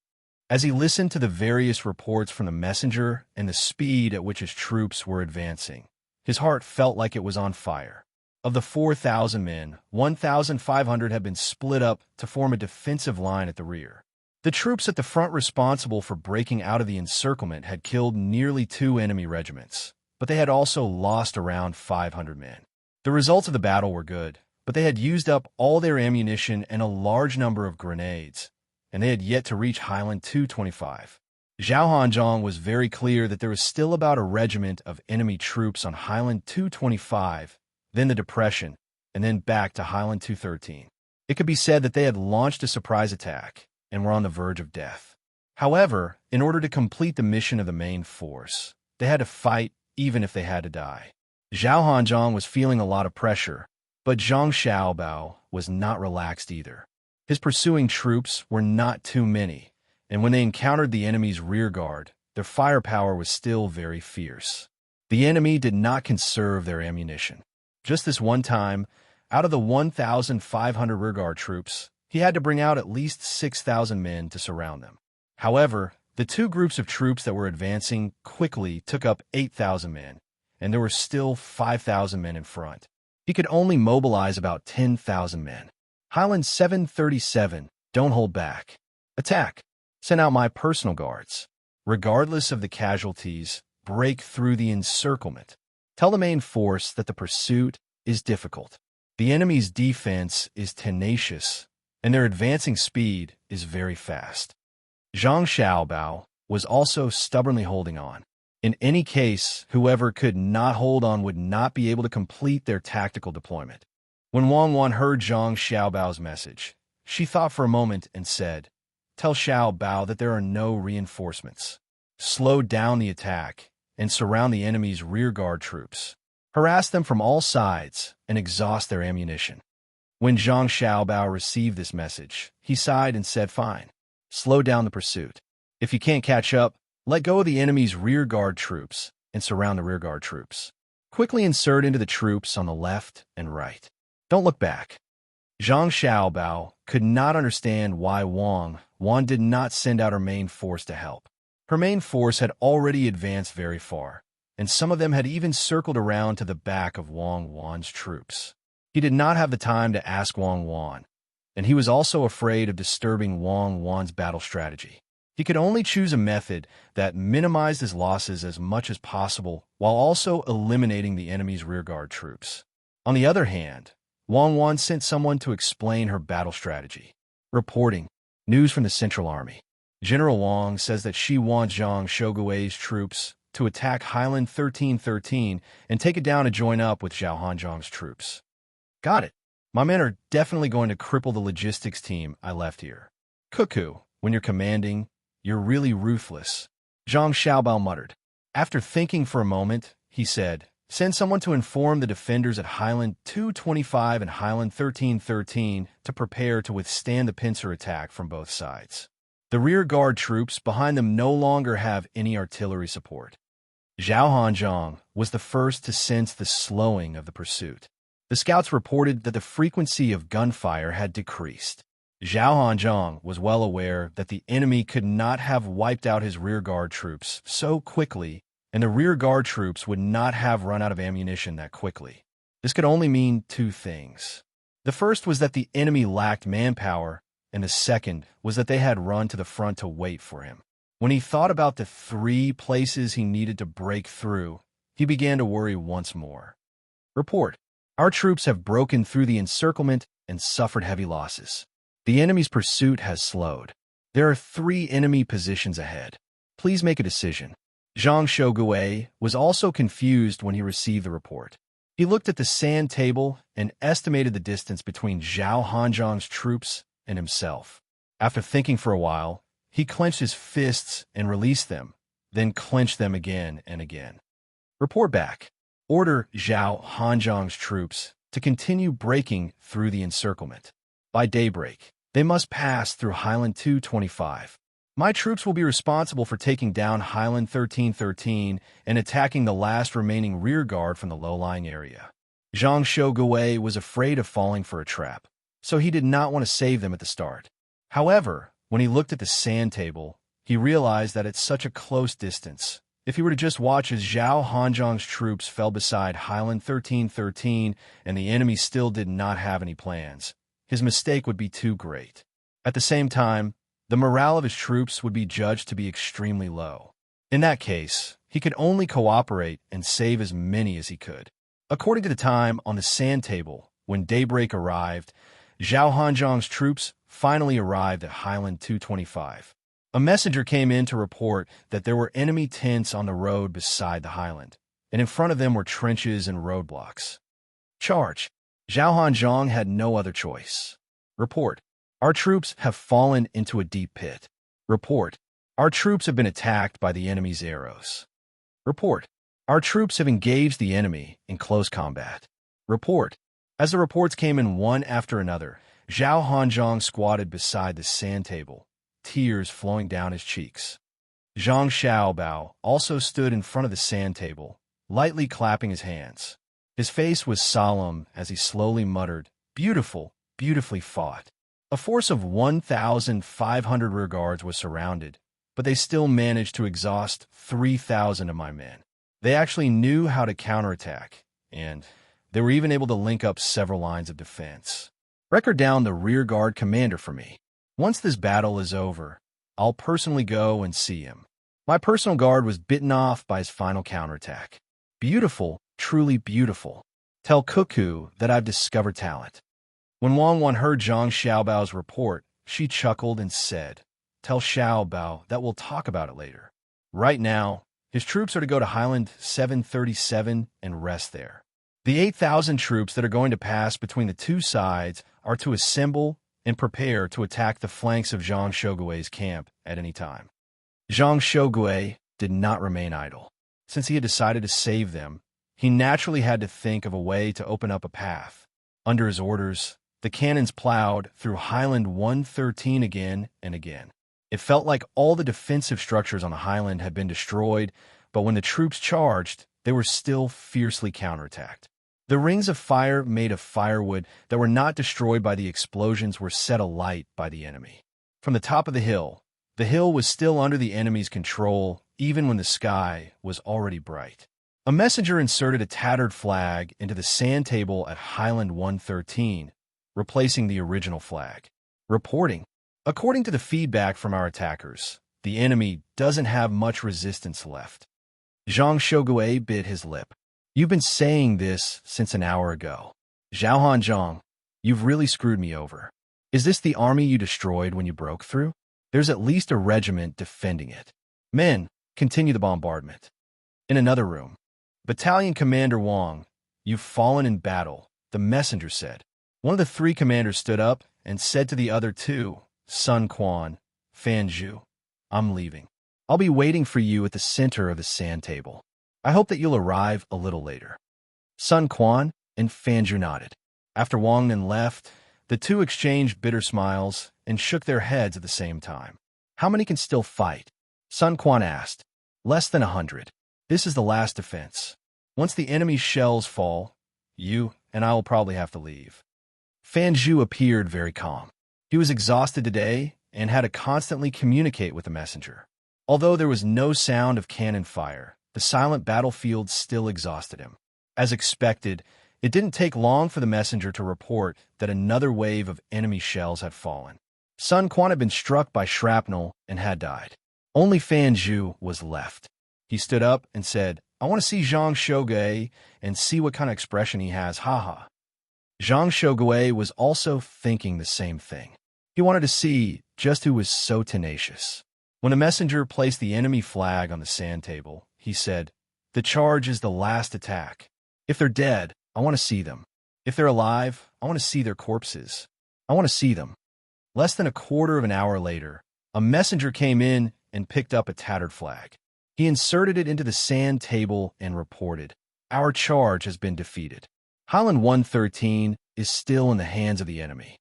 As he listened to the various reports from the messenger and the speed at which his troops were advancing, his heart felt like it was on fire. Of the 4,000 men, 1,500 had been split up to form a defensive line at the rear. The troops at the front responsible for breaking out of the encirclement had killed nearly 2 enemy regiments, but they had also lost around 500 men. The results of the battle were good, but they had used up all their ammunition and a large number of grenades, and they had yet to reach Highland 225. Zhao Hanzhong was very clear that there was still about a regiment of enemy troops on Highland 225, then the Depression, and then back to Highland 213. It could be said that they had launched a surprise attack and were on the verge of death. However, in order to complete the mission of the main force, they had to fight even if they had to die. Zhao Hanzhong was feeling a lot of pressure, but Zhang Xiaobao was not relaxed either. His pursuing troops were not too many, and when they encountered the enemy's rear guard, their firepower was still very fierce. The enemy did not conserve their ammunition. Just this one time, out of the 1,500 rearguard troops, he had to bring out at least 6,000 men to surround them. However, the 2 groups of troops that were advancing quickly took up 8,000 men, and there were still 5,000 men in front. He could only mobilize about 10,000 men. Highland 737, don't hold back. Attack. Send out my personal guards. Regardless of the casualties, break through the encirclement. Tell the main force that the pursuit is difficult. The enemy's defense is tenacious, and their advancing speed is very fast. Zhang Xiaobao was also stubbornly holding on. In any case, whoever could not hold on would not be able to complete their tactical deployment. When Wang Wan heard Zhang Xiaobao's message, she thought for a moment and said, "Tell Xiaobao that there are no reinforcements. Slow down the attack and surround the enemy's rearguard troops. Harass them from all sides and exhaust their ammunition." When Zhang Xiaobao received this message, he sighed and said, "Fine. Slow down the pursuit. If you can't catch up, Let go of the enemy's rearguard troops and surround the rearguard troops. Quickly insert into the troops on the left and right. Don't look back. Zhang Xiaobao could not understand why Wang Wan did not send out her main force to help. Her main force had already advanced very far, and some of them had even circled around to the back of Wang Wan's troops. He did not have the time to ask Wang Wan, and he was also afraid of disturbing Wang Wan's battle strategy. He could only choose a method that minimized his losses as much as possible while also eliminating the enemy's rearguard troops. On the other hand, Wang Wan sent someone to explain her battle strategy. Reporting. News from the Central Army. General Wang says that she wants Zhang Shogui's troops to attack Highland 1313 and take it down to join up with Zhao Hanzhong's troops. Got it. My men are definitely going to cripple the logistics team I left here. Cuckoo, when you're commanding, you're really ruthless, Zhang Xiaobao muttered. After thinking for a moment, he said, send someone to inform the defenders at Highland 225 and Highland 1313 to prepare to withstand the pincer attack from both sides. The rear guard troops behind them no longer have any artillery support. Zhao Hanzhong was the first to sense the slowing of the pursuit. The scouts reported that the frequency of gunfire had decreased. Zhao Hanzhong was well aware that the enemy could not have wiped out his rearguard troops so quickly, and the rearguard troops would not have run out of ammunition that quickly. This could only mean two things. The first was that the enemy lacked manpower, and the second was that they had run to the front to wait for him. When he thought about the 3 places he needed to break through, he began to worry once more. Report. Our troops have broken through the encirclement and suffered heavy losses. The enemy's pursuit has slowed. There are 3 enemy positions ahead. Please make a decision. Zhang Shogui was also confused when he received the report. He looked at the sand table and estimated the distance between Zhao Hanzhong's troops and himself. After thinking for a while, he clenched his fists and released them, then clenched them again and again. Report back. Order Zhao Hanzhong's troops to continue breaking through the encirclement. By daybreak, they must pass through Highland 225. My troops will be responsible for taking down Highland 1313 and attacking the last remaining rearguard from the low-lying area. Zhang Shogui was afraid of falling for a trap, so he did not want to save them at the start. However, when he looked at the sand table, he realized that at such a close distance, if he were to just watch as Zhao Hanzhong's troops fell beside Highland 1313 and the enemy still did not have any plans, his mistake would be too great. At the same time, the morale of his troops would be judged to be extremely low. In that case, he could only cooperate and save as many as he could. According to the time on the sand table, when daybreak arrived, Zhao Hanzhong's troops finally arrived at Highland 225. A messenger came in to report that there were enemy tents on the road beside the highland, and in front of them were trenches and roadblocks. Charge! Zhao Hanzhong had no other choice. Report. Our troops have fallen into a deep pit. Report. Our troops have been attacked by the enemy's arrows. Report. Our troops have engaged the enemy in close combat. Report. As the reports came in one after another, Zhao Hanzhong squatted beside the sand table, tears flowing down his cheeks. Zhang Xiaobao also stood in front of the sand table, lightly clapping his hands. His face was solemn as he slowly muttered, "Beautiful, beautifully fought." A force of 1,500 rearguards was surrounded, but they still managed to exhaust 3,000 of my men. They actually knew how to counterattack, and they were even able to link up several lines of defense. Record down the rearguard commander for me. Once this battle is over, I'll personally go and see him. My personal guard was bitten off by his final counterattack. Beautiful, truly beautiful. Tell Cuckoo that I've discovered talent. When Wang Wan heard Zhang Xiaobao's report, she chuckled and said, "Tell Xiaobao that we'll talk about it later. Right now, his troops are to go to Highland 737 and rest there. The 8,000 troops that are going to pass between the two sides are to assemble and prepare to attack the flanks of Zhang Shogui's camp at any time." Zhang Shogui did not remain idle. Since he had decided to save them, he naturally had to think of a way to open up a path. Under his orders, the cannons plowed through Highland 113 again and again. It felt like all the defensive structures on the highland had been destroyed, but when the troops charged, they were still fiercely counterattacked. The rings of fire made of firewood that were not destroyed by the explosions were set alight by the enemy. From the top of the hill was still under the enemy's control, even when the sky was already bright. A messenger inserted a tattered flag into the sand table at Highland 113, replacing the original flag. Reporting. According to the feedback from our attackers, the enemy doesn't have much resistance left. Zhang Shogui bit his lip. You've been saying this since an hour ago. Zhaohan Zhang, you've really screwed me over. Is this the army you destroyed when you broke through? There's at least a regiment defending it. Men, continue the bombardment. In another room. Battalion Commander Wang, you've fallen in battle, the messenger said. One of the three commanders stood up and said to the other two, Sun Quan, Fan Zhu, I'm leaving. I'll be waiting for you at the center of the sand table. I hope that you'll arrive a little later. Sun Quan and Fan Zhu nodded. After Wang Nan left, the two exchanged bitter smiles and shook their heads at the same time. How many can still fight? Sun Quan asked. Less than 100. This is the last defense. Once the enemy's shells fall, you and I will probably have to leave. Fan Zhu appeared very calm. He was exhausted today and had to constantly communicate with the messenger. Although there was no sound of cannon fire, the silent battlefield still exhausted him. As expected, it didn't take long for the messenger to report that another wave of enemy shells had fallen. Sun Quan had been struck by shrapnel and had died. Only Fan Zhu was left. He stood up and said, I want to see Zhang Shogui and see what kind of expression he has, haha. Zhang Shogui was also thinking the same thing. He wanted to see just who was so tenacious. When the messenger placed the enemy flag on the sand table, he said, The charge is the last attack. If they're dead, I want to see them. If they're alive, I want to see their corpses. I want to see them. Less than a quarter of an hour later, a messenger came in and picked up a tattered flag. He inserted it into the sand table and reported, Our charge has been defeated. Highland 113 is still in the hands of the enemy.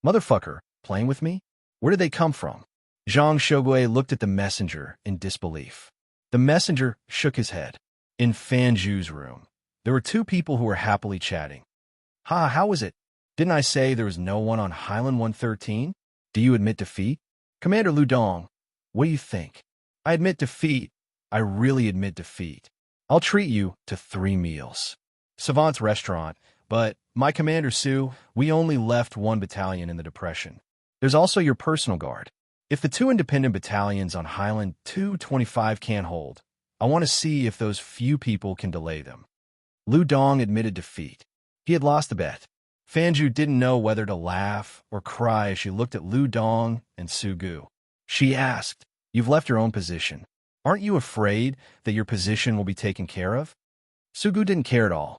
Motherfucker, playing with me? Where did they come from? Zhang Shogui looked at the messenger in disbelief. The messenger shook his head. In Fan Zhu's room, there were two people who were happily chatting. How was it? Didn't I say there was no one on Highland 113? Do you admit defeat? Commander Lu Dong, what do you think? I admit defeat. I really admit defeat. I'll treat you to 3 meals. Savant's restaurant, but my Commander Su, we only left 1 battalion in the Depression. There's also your personal guard. If the 2 independent battalions on Highland 225 can't hold, I want to see if those few people can delay them. Lu Dong admitted defeat. He had lost the bet. Fan Zhu didn't know whether to laugh or cry as she looked at Lu Dong and Su Gu. She asked, You've left your own position. Aren't you afraid that your position will be taken care of? Su Gu didn't care at all.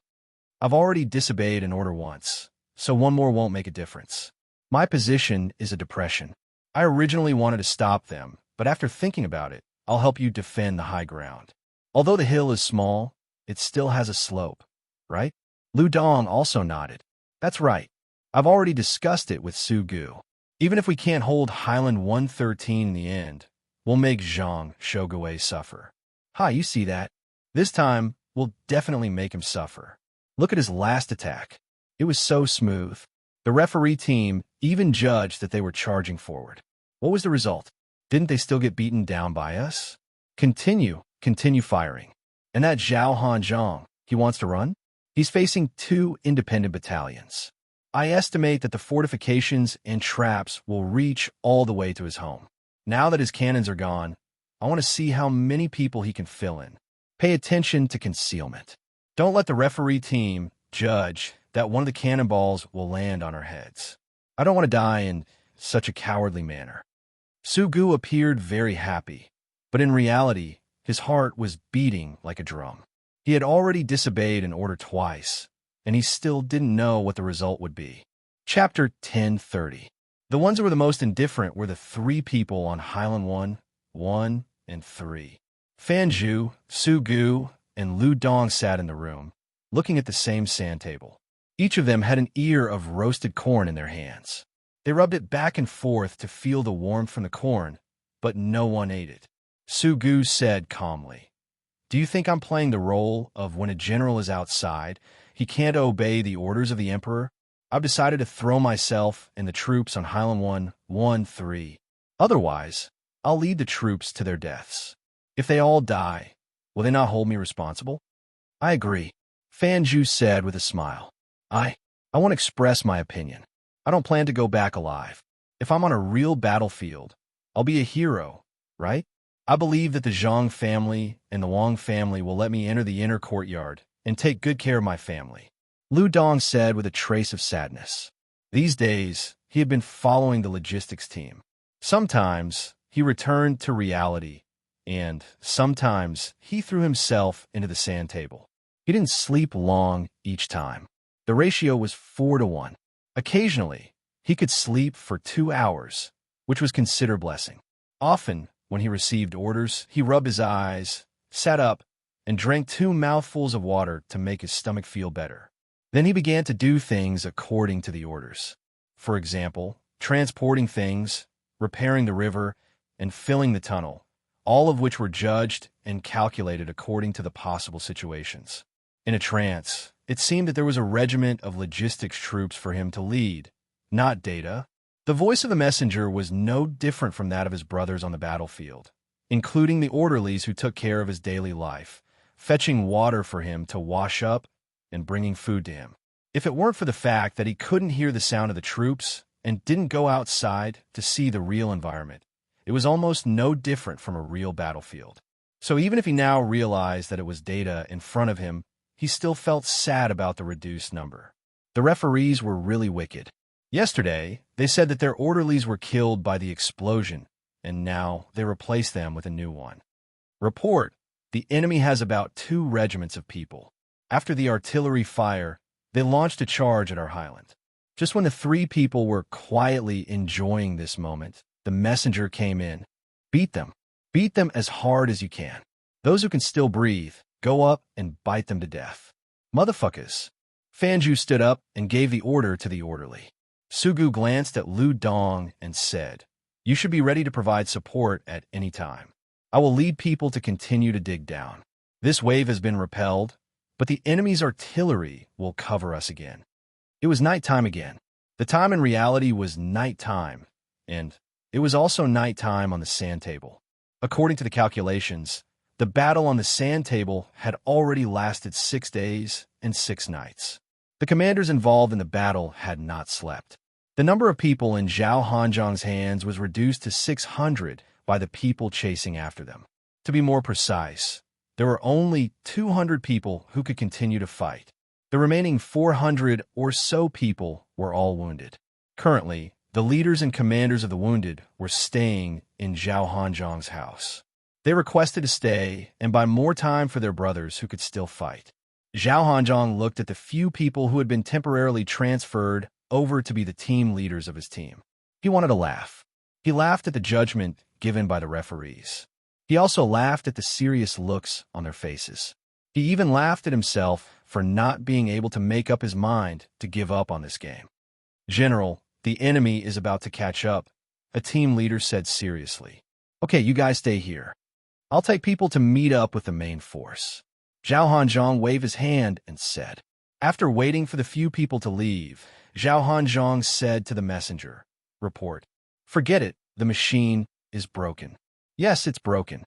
I've already disobeyed an order once, so one more won't make a difference. My position is a depression. I originally wanted to stop them, but after thinking about it, I'll help you defend the high ground. Although the hill is small, it still has a slope, right? Lu Dong also nodded. That's right. I've already discussed it with Su Gu. Even if we can't hold Highland 113 in the end, we'll make Zhang Shogui suffer. You see that? This time, we'll definitely make him suffer. Look at his last attack. It was so smooth. The referee team even judged that they were charging forward. What was the result? Didn't they still get beaten down by us? Continue firing. And that Zhaohan Zhang, he wants to run? He's facing 2 independent battalions. I estimate that the fortifications and traps will reach all the way to his home. Now that his cannons are gone, I want to see how many people he can fill in. Pay attention to concealment. Don't let the referee team judge that one of the cannonballs will land on our heads. I don't want to die in such a cowardly manner. Su Gu appeared very happy, but in reality, his heart was beating like a drum. He had already disobeyed an order twice, and he still didn't know what the result would be. Chapter 1030. The ones who were the most indifferent were the 3 people on Highland 1, and 3. Fan Zhu, Su Gu, and Lu Dong sat in the room, looking at the same sand table. Each of them had an ear of roasted corn in their hands. They rubbed it back and forth to feel the warmth from the corn, but no one ate it. Sugu said calmly, "Do you think I'm playing the role of when a general is outside, he can't obey the orders of the emperor? I've decided to throw myself and the troops on Highland 113. Otherwise, I'll lead the troops to their deaths. If they all die, will they not hold me responsible?" "I agree," Fanju said with a smile. I want to express my opinion. I don't plan to go back alive. If I'm on a real battlefield, I'll be a hero, right? I believe that the Zhang family and the Wang family will let me enter the inner courtyard and take good care of my family," Lu Dong said with a trace of sadness. These days, he had been following the logistics team. Sometimes he returned to reality, and sometimes he threw himself into the sand table. He didn't sleep long each time. The ratio was 4-1. Occasionally, he could sleep for 2 hours, which was considered a blessing. Often, when he received orders, he rubbed his eyes, sat up, and drank 2 mouthfuls of water to make his stomach feel better. Then he began to do things according to the orders. For example, transporting things, repairing the river, and filling the tunnel, all of which were judged and calculated according to the possible situations. In a trance, it seemed that there was a regiment of logistics troops for him to lead, not data. The voice of the messenger was no different from that of his brothers on the battlefield, including the orderlies who took care of his daily life, fetching water for him to wash up and bringing food to him. If it weren't for the fact that he couldn't hear the sound of the troops and didn't go outside to see the real environment, it was almost no different from a real battlefield. So even if he now realized that it was data in front of him, he still felt sad about the reduced number. The referees were really wicked. Yesterday, they said that their orderlies were killed by the explosion, and now they replaced them with a new one. Report: the enemy has about 2 regiments of people. After the artillery fire, they launched a charge at our highland. Just when the 3 people were quietly enjoying this moment, the messenger came in. Beat them. Beat them as hard as you can. Those who can still breathe, go up and bite them to death. Motherfuckers. Fanju stood up and gave the order to the orderly. Sugu glanced at Lu Dong and said, "You should be ready to provide support at any time. I will lead people to continue to dig down. This wave has been repelled, but the enemy's artillery will cover us again." It was nighttime again. The time in reality was nighttime, and it was also nighttime on the sand table. According to the calculations, the battle on the sand table had already lasted 6 days and 6 nights. The commanders involved in the battle had not slept. The number of people in Zhao Hanzhong's hands was reduced to 600 by the people chasing after them. To be more precise, there were only 200 people who could continue to fight. The remaining 400 or so people were all wounded. Currently, the leaders and commanders of the wounded were staying in Zhao Hanzhong's house. They requested to stay and buy more time for their brothers who could still fight. Zhao Hanzhong looked at the few people who had been temporarily transferred over to be the team leaders of his team. He wanted to laugh. He laughed at the judgment given by the referees. He also laughed at the serious looks on their faces. He even laughed at himself for not being able to make up his mind to give up on this game. "General, the enemy is about to catch up," a team leader said seriously. "Okay, you guys stay here. I'll take people to meet up with the main force." Zhao Hanzhong waved his hand and said. After waiting for the few people to leave, Zhao Hanzhong said to the messenger, "Report. Forget it, the machine is broken." "Yes, it's broken.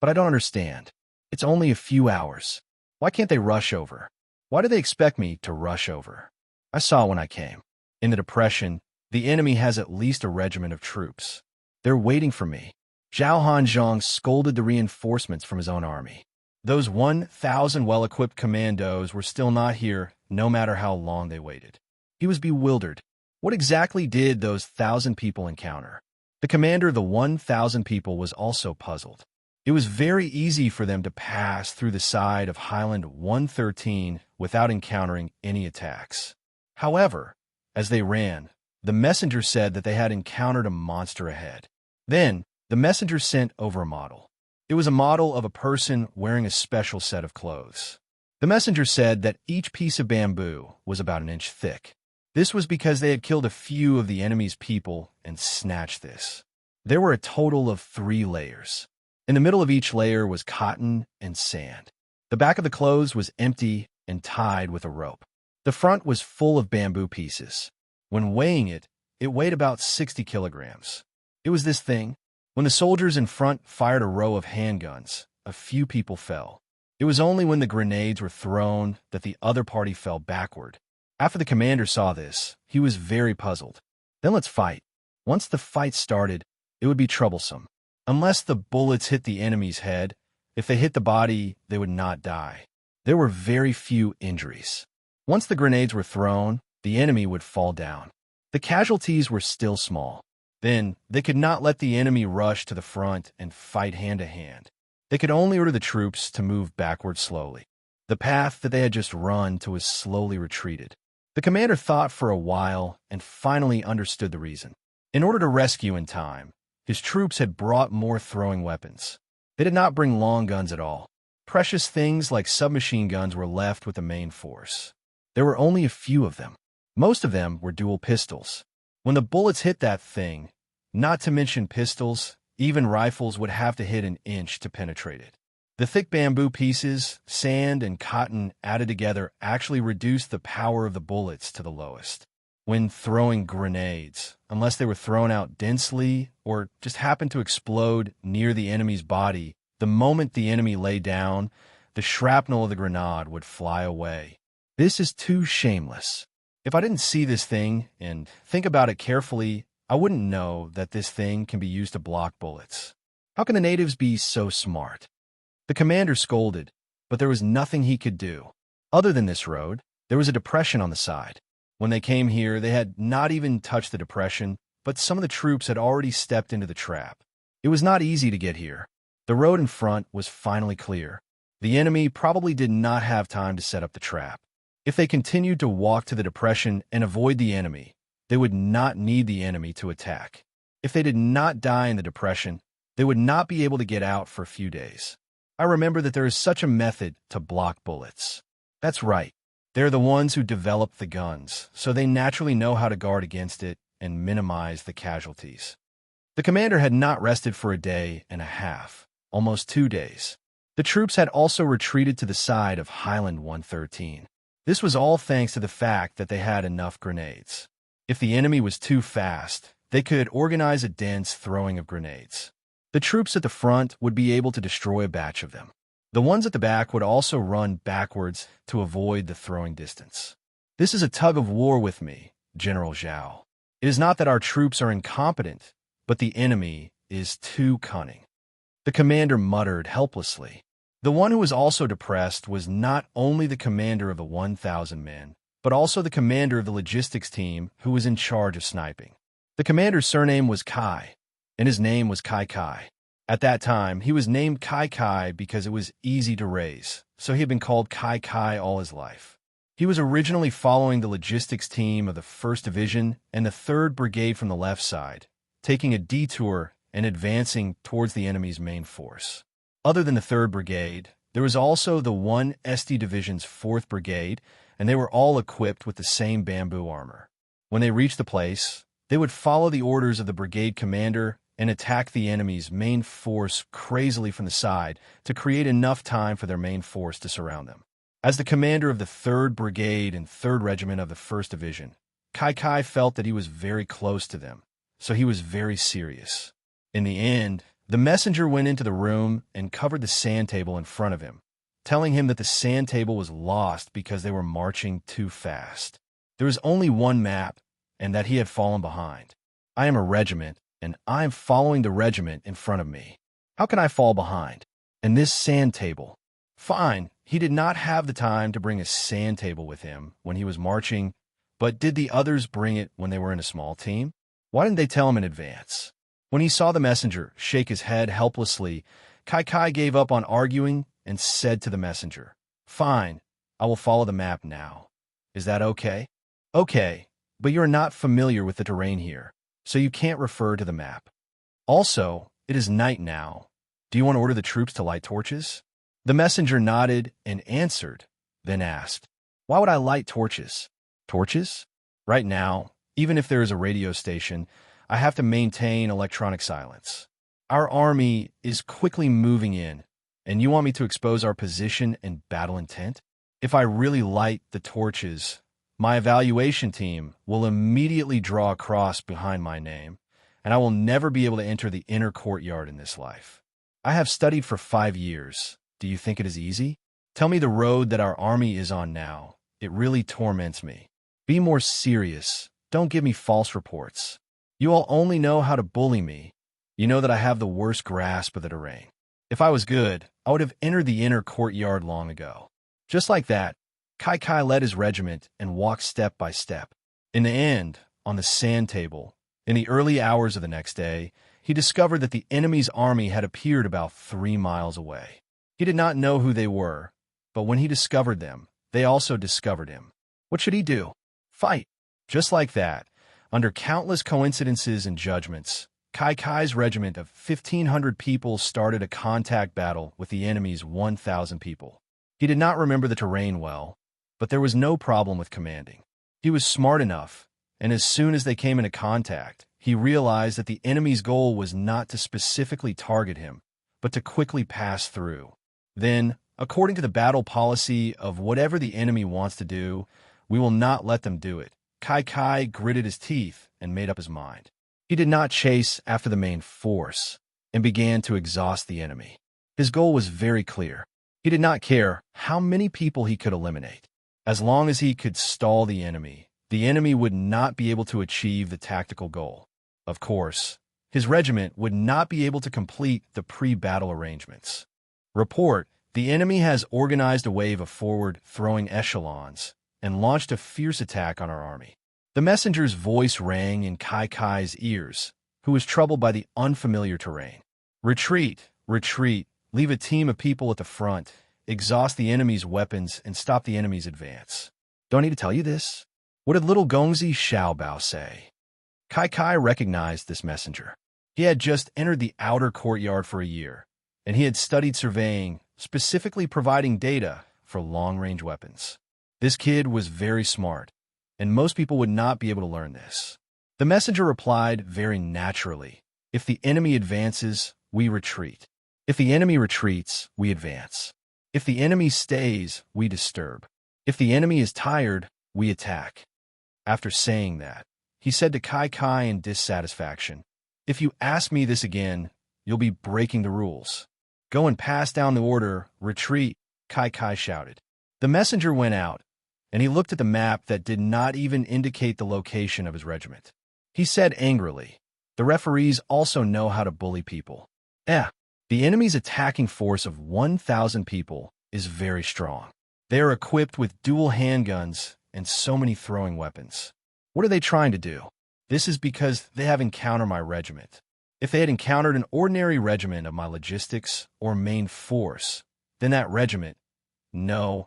But I don't understand. It's only a few hours. Why can't they rush over? Why do they expect me to rush over? I saw when I came. In the depression, the enemy has at least a regiment of troops. They're waiting for me." Zhao Hanzhong scolded the reinforcements from his own army. Those 1,000 well-equipped commandos were still not here, no matter how long they waited. He was bewildered. What exactly did those 1,000 people encounter? The commander of the 1,000 people was also puzzled. It was very easy for them to pass through the side of Highland 113 without encountering any attacks. However, as they ran, the messenger said that they had encountered a monster ahead. Then, the messenger sent over a model. It was a model of a person wearing a special set of clothes. The messenger said that each piece of bamboo was about an inch thick. This was because they had killed a few of the enemy's people and snatched this. There were a total of 3 layers. In the middle of each layer was cotton and sand. The back of the clothes was empty and tied with a rope. The front was full of bamboo pieces. When weighing it, it weighed about 60 kilograms. It was this thing. When the soldiers in front fired a row of handguns, a few people fell. It was only when the grenades were thrown that the other party fell backward. After the commander saw this, he was very puzzled. Then let's fight. Once the fight started, it would be troublesome. Unless the bullets hit the enemy's head, if they hit the body, they would not die. There were very few injuries. Once the grenades were thrown, the enemy would fall down. The casualties were still small. Then, they could not let the enemy rush to the front and fight hand-to-hand. They could only order the troops to move backward slowly. The path that they had just run to was slowly retreated. The commander thought for a while and finally understood the reason. In order to rescue in time, his troops had brought more throwing weapons. They did not bring long guns at all. Precious things like submachine guns were left with the main force. There were only a few of them. Most of them were dual pistols. When the bullets hit that thing, not to mention pistols, even rifles would have to hit an inch to penetrate it. The thick bamboo pieces, sand, and cotton added together actually reduced the power of the bullets to the lowest. When throwing grenades, unless they were thrown out densely or just happened to explode near the enemy's body, the moment the enemy lay down, the shrapnel of the grenade would fly away. This is too shameless. If I didn't see this thing and think about it carefully, I wouldn't know that this thing can be used to block bullets. How can the natives be so smart? The commander scolded, but there was nothing he could do. Other than this road, there was a depression on the side. When they came here, they had not even touched the depression, but some of the troops had already stepped into the trap. It was not easy to get here. The road in front was finally clear. The enemy probably did not have time to set up the trap. If they continued to walk to the depression and avoid the enemy, they would not need the enemy to attack. If they did not die in the depression, they would not be able to get out for a few days. I remember that there is such a method to block bullets. That's right. They're the ones who developed the guns, so they naturally know how to guard against it and minimize the casualties. The commander had not rested for a day and a half, almost 2 days. The troops had also retreated to the side of Highland 113. This was all thanks to the fact that they had enough grenades. If the enemy was too fast, they could organize a dense throwing of grenades. The troops at the front would be able to destroy a batch of them. The ones at the back would also run backwards to avoid the throwing distance. This is a tug of war with me, General Zhao. It is not that our troops are incompetent, but the enemy is too cunning. The commander muttered helplessly. The one who was also depressed was not only the commander of the 1,000 men, but also the commander of the logistics team who was in charge of sniping. The commander's surname was Kai, and his name was Kai Kai. At that time, he was named Kai Kai because it was easy to raise, so he had been called Kai Kai all his life. He was originally following the logistics team of the 1st Division and the 3rd Brigade from the left side, taking a detour and advancing towards the enemy's main force. Other than the 3rd Brigade, there was also the 1 SD Division's 4th Brigade, and they were all equipped with the same bamboo armor. When they reached the place, they would follow the orders of the brigade commander and attack the enemy's main force crazily from the side to create enough time for their main force to surround them. As the commander of the 3rd Brigade and 3rd Regiment of the 1st Division, Kai Kai felt that he was very close to them, so he was very serious. In the end, the messenger went into the room and covered the sand table in front of him, telling him that the sand table was lost because they were marching too fast. There was only one map, and that he had fallen behind. I am a regiment, and I am following the regiment in front of me. How can I fall behind? And this sand table. Fine, he did not have the time to bring a sand table with him when he was marching, but did the others bring it when they were in a small team? Why didn't they tell him in advance? When he saw the messenger shake his head helplessly, Kai Kai gave up on arguing and said to the messenger, "Fine, I will follow the map now. Is that okay?" "Okay, but you're not familiar with the terrain here, so you can't refer to the map. Also, it is night now. Do you want to order the troops to light torches?" The messenger nodded and answered, then asked, "Why would I light torches?" "Torches? Right now, even if there is a radio station, I have to maintain electronic silence. Our army is quickly moving in, and you want me to expose our position and battle intent? If I really light the torches, my evaluation team will immediately draw a cross behind my name, and I will never be able to enter the inner courtyard in this life. I have studied for 5 years. Do you think it is easy? Tell me the road that our army is on now. It really torments me. Be more serious. Don't give me false reports. You all only know how to bully me. You know that I have the worst grasp of the terrain. If I was good, I would have entered the inner courtyard long ago. Just like that, Kai led his regiment and walked step by step. In the end, on the sand table, in the early hours of the next day, he discovered that the enemy's army had appeared about 3 miles away. He did not know who they were, but when he discovered them, they also discovered him. What should he do? Fight. Just like that, under countless coincidences and judgments, Kai's regiment of 1,500 people started a contact battle with the enemy's 1,000 people. He did not remember the terrain well, but there was no problem with commanding. He was smart enough, and as soon as they came into contact, he realized that the enemy's goal was not to specifically target him, but to quickly pass through. Then, according to the battle policy of whatever the enemy wants to do, we will not let them do it. Kai gritted his teeth and made up his mind. He did not chase after the main force and began to exhaust the enemy. His goal was very clear. He did not care how many people he could eliminate. As long as he could stall the enemy would not be able to achieve the tactical goal. Of course, his regiment would not be able to complete the pre-battle arrangements. Report, the enemy has organized a wave of forward-throwing echelons and launched a fierce attack on our army. The messenger's voice rang in Kai's ears, who was troubled by the unfamiliar terrain. Retreat, retreat, leave a team of people at the front, exhaust the enemy's weapons, and stop the enemy's advance. Do I need to tell you this? What did little Gongzi Xiaobao say? Kai recognized this messenger. He had just entered the outer courtyard for a year, and he had studied surveying, specifically providing data for long-range weapons. This kid was very smart, and most people would not be able to learn this. The messenger replied very naturally, "If the enemy advances, we retreat. If the enemy retreats, we advance. If the enemy stays, we disturb. If the enemy is tired, we attack." After saying that, he said to Kai in dissatisfaction, "If you ask me this again, you'll be breaking the rules. Go and pass down the order, retreat," Kai shouted. The messenger went out, and he looked at the map that did not even indicate the location of his regiment. He said angrily, "The referees also know how to bully people. The enemy's attacking force of 1,000 people is very strong. They are equipped with dual handguns and so many throwing weapons. What are they trying to do? This is because they have encountered my regiment. If they had encountered an ordinary regiment of my logistics or main force, then that regiment, no,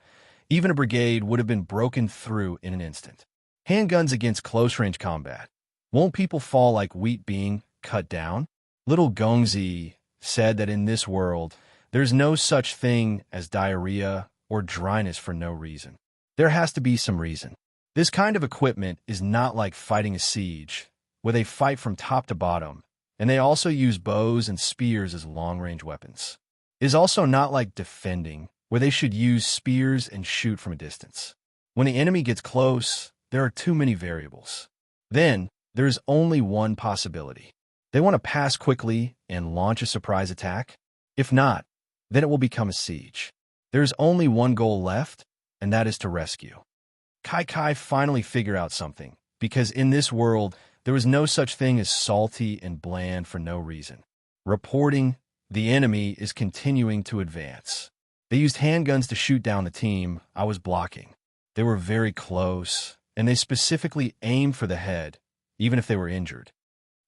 even a brigade would have been broken through in an instant. Handguns against close-range combat. Won't people fall like wheat being cut down?" Little Gongzi said that in this world, there's no such thing as diarrhea or dryness for no reason. There has to be some reason. This kind of equipment is not like fighting a siege, where they fight from top to bottom, and they also use bows and spears as long-range weapons. It is also not like defending, where they should use spears and shoot from a distance. When the enemy gets close, there are too many variables. Then, there is only one possibility. They want to pass quickly and launch a surprise attack. If not, then it will become a siege. There is only one goal left, and that is to rescue. Kai finally figured out something, because in this world, there was no such thing as salty and bland for no reason. Reporting, the enemy is continuing to advance. They used handguns to shoot down the team I was blocking. They were very close, and they specifically aimed for the head, even if they were injured.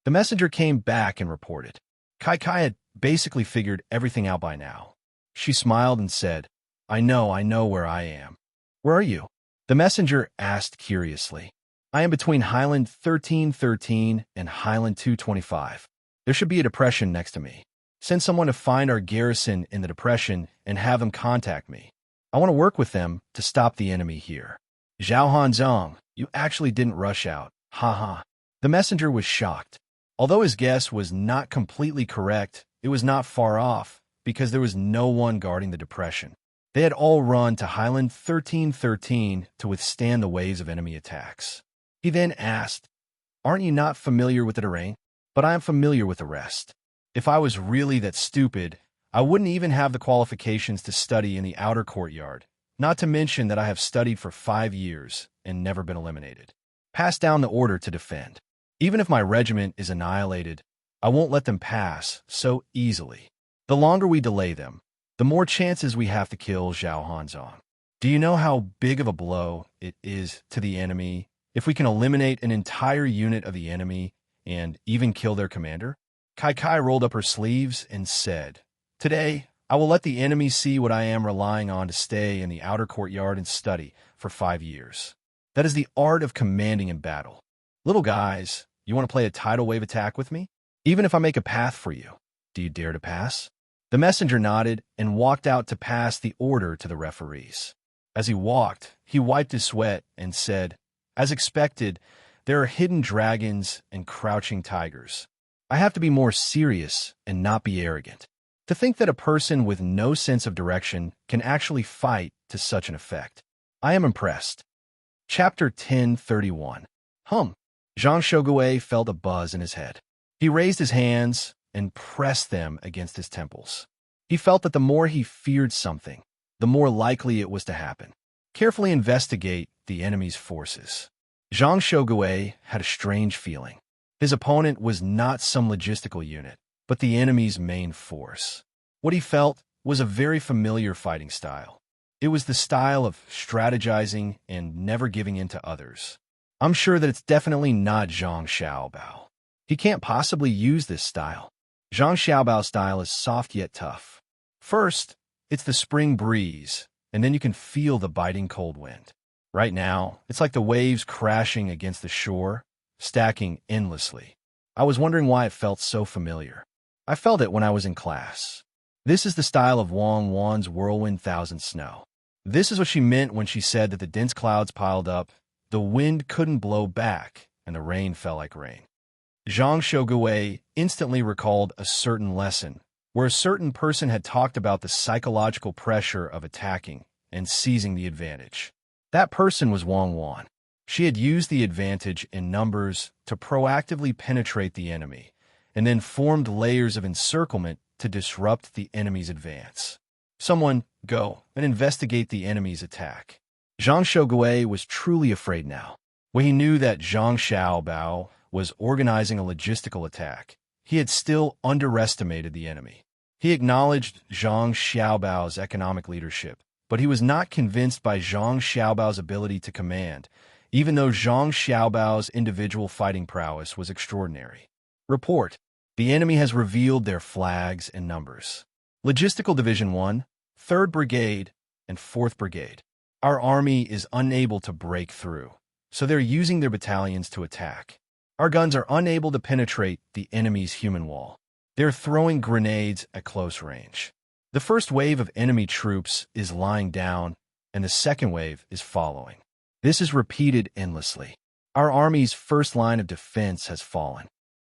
The messenger came back and reported. Kai had basically figured everything out by now. She smiled and said, I know where I am." "Where are you?" the messenger asked curiously. "I am between Highland 1313 and Highland 225. There should be a depression next to me. Send someone to find our garrison in the depression and have them contact me. I want to work with them to stop the enemy here." "Zhao Hanzong, you actually didn't rush out. Ha ha." The messenger was shocked. Although his guess was not completely correct, it was not far off, because there was no one guarding the depression. They had all run to Highland 1313 to withstand the waves of enemy attacks. He then asked, "Aren't you not familiar with the terrain? But I am familiar with the rest. If I was really that stupid, I wouldn't even have the qualifications to study in the outer courtyard, not to mention that I have studied for 5 years and never been eliminated. Pass down the order to defend. Even if my regiment is annihilated, I won't let them pass so easily. The longer we delay them, the more chances we have to kill Zhao Hanzong. Do you know how big of a blow it is to the enemy if we can eliminate an entire unit of the enemy and even kill their commander?" Kai Kai rolled up her sleeves and said, "Today, I will let the enemy see what I am relying on to stay in the outer courtyard and study for 5 years. That is the art of commanding in battle. Little guys, you want to play a tidal wave attack with me? Even if I make a path for you, do you dare to pass?" The messenger nodded and walked out to pass the order to the referees. As he walked, he wiped his sweat and said, "As expected, there are hidden dragons and crouching tigers. I have to be more serious and not be arrogant. To think that a person with no sense of direction can actually fight to such an effect. I am impressed." Chapter 1031. Zhang Shogui felt a buzz in his head. He raised his hands and pressed them against his temples. He felt that the more he feared something, the more likely it was to happen. Carefully investigate the enemy's forces. Zhang Shogui had a strange feeling. His opponent was not some logistical unit, but the enemy's main force. What he felt was a very familiar fighting style. It was the style of strategizing and never giving in to others. I'm sure that it's definitely not Zhang Xiaobao. He can't possibly use this style. Zhang Xiaobao's style is soft yet tough. First, it's the spring breeze, and then you can feel the biting cold wind. Right now, it's like the waves crashing against the shore, stacking endlessly. I was wondering why it felt so familiar. I felt it when I was in class. This is the style of Wang Wan's whirlwind thousand snow. This is what she meant when she said that the dense clouds piled up, the wind couldn't blow back, and the rain fell like rain. Zhang Shogui instantly recalled a certain lesson, where a certain person had talked about the psychological pressure of attacking and seizing the advantage. That person was Wang Wan. She had used the advantage in numbers to proactively penetrate the enemy, and then formed layers of encirclement to disrupt the enemy's advance. Someone, go and investigate the enemy's attack. Zhang Shogui was truly afraid now. When he knew that Zhang Xiaobao was organizing a logistical attack, he had still underestimated the enemy. He acknowledged Zhang Xiaobao's economic leadership, but he was not convinced by Zhang Xiaobao's ability to command, even though Zhang Xiaobao's individual fighting prowess was extraordinary. Report: the enemy has revealed their flags and numbers. Logistical Division 1, 3rd Brigade, and 4th Brigade. Our army is unable to break through, so they're using their battalions to attack. Our guns are unable to penetrate the enemy's human wall. They're throwing grenades at close range. The first wave of enemy troops is lying down, and the second wave is following. This is repeated endlessly. Our army's first line of defense has fallen.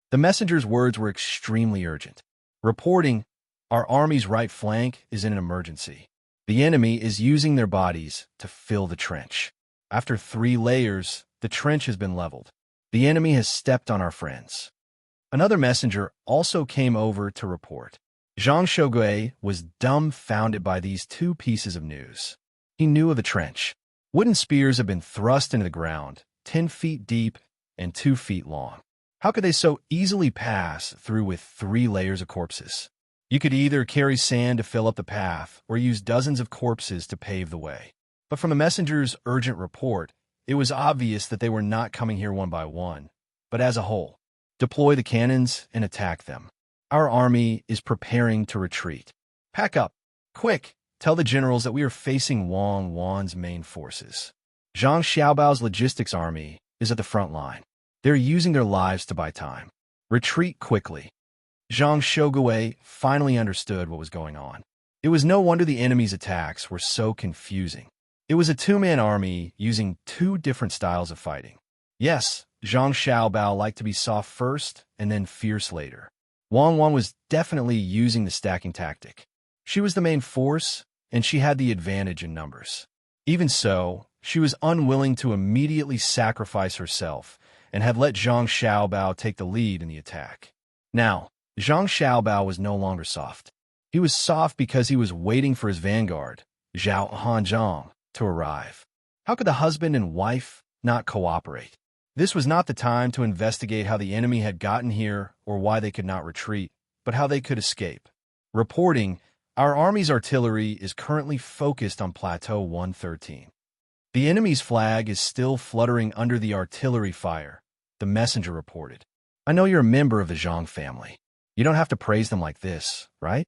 The messenger's words were extremely urgent. Reporting, our army's right flank is in an emergency. The enemy is using their bodies to fill the trench. After 3 layers, the trench has been leveled. The enemy has stepped on our friends. Another messenger also came over to report. Zhang Shogui was dumbfounded by these 2 pieces of news. He knew of the trench. Wooden spears have been thrust into the ground, 10 feet deep and 2 feet long. How could they so easily pass through with 3 layers of corpses? You could either carry sand to fill up the path or use dozens of corpses to pave the way. But from the messenger's urgent report, it was obvious that they were not coming here one by one, but as a whole. Deploy the cannons and attack them. Our army is preparing to retreat. Pack up. Quick, tell the generals that we are facing Wang Wan's main forces. Zhang Xiaobao's logistics army is at the front line. They're using their lives to buy time. Retreat quickly. Zhang Shogui finally understood what was going on. It was no wonder the enemy's attacks were so confusing. It was a 2-man army using 2 different styles of fighting. Yes, Zhang Xiaobao liked to be soft first and then fierce later. Wang Wan was definitely using the stacking tactic. She was the main force, and she had the advantage in numbers. Even so, she was unwilling to immediately sacrifice herself and had let Zhang Xiaobao take the lead in the attack. Now, Zhang Xiaobao was no longer soft. He was soft because he was waiting for his vanguard, Zhao Hanzhang, to arrive. How could the husband and wife not cooperate? This was not the time to investigate how the enemy had gotten here or why they could not retreat, but how they could escape. Reporting, our army's artillery is currently focused on Plateau 113. The enemy's flag is still fluttering under the artillery fire, the messenger reported. I know you're a member of the Zhang family. You don't have to praise them like this, right?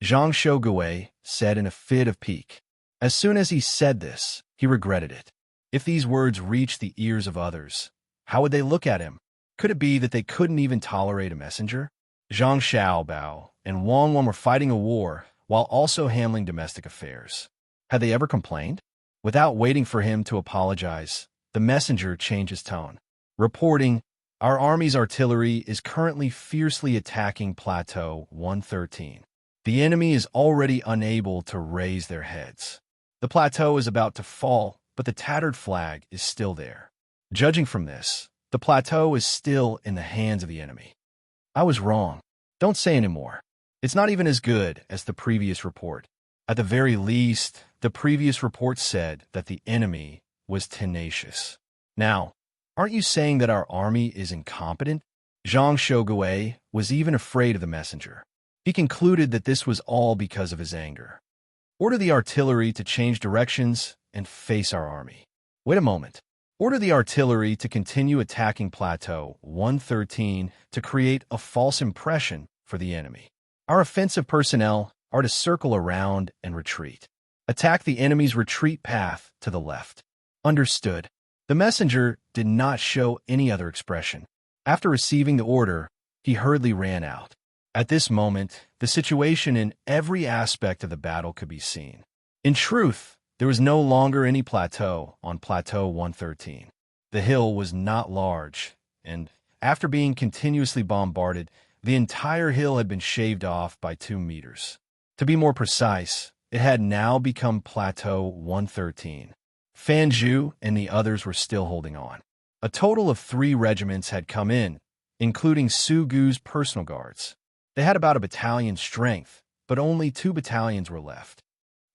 Zhang Shogui said in a fit of pique. As soon as he said this, he regretted it. If these words reached the ears of others, how would they look at him? Could it be that they couldn't even tolerate a messenger? Zhang Xiaobao and Wang Wan were fighting a war while also handling domestic affairs. Had they ever complained? Without waiting for him to apologize, the messenger changed his tone, reporting, our army's artillery is currently fiercely attacking Plateau 113. The enemy is already unable to raise their heads. The plateau is about to fall, but the tattered flag is still there. Judging from this, the plateau is still in the hands of the enemy. I was wrong. Don't say anymore. It's not even as good as the previous report. At the very least, the previous report said that the enemy was tenacious. Now, aren't you saying that our army is incompetent? Zhang Shogui was even afraid of the messenger. He concluded that this was all because of his anger. Order the artillery to change directions and face our army. Wait a moment. Order the artillery to continue attacking Plateau 113 to create a false impression for the enemy. Our offensive personnel are to circle around and retreat. Attack the enemy's retreat path to the left. Understood. The messenger did not show any other expression. After receiving the order, he hurriedly ran out. At this moment, the situation in every aspect of the battle could be seen. In truth, there was no longer any plateau on Plateau 113. The hill was not large, and after being continuously bombarded, the entire hill had been shaved off by 2 meters. To be more precise, it had now become Plateau 113. Fan Zhu and the others were still holding on. A total of 3 regiments had come in, including Su Gu's personal guards. They had about a battalion's strength, but only 2 battalions were left.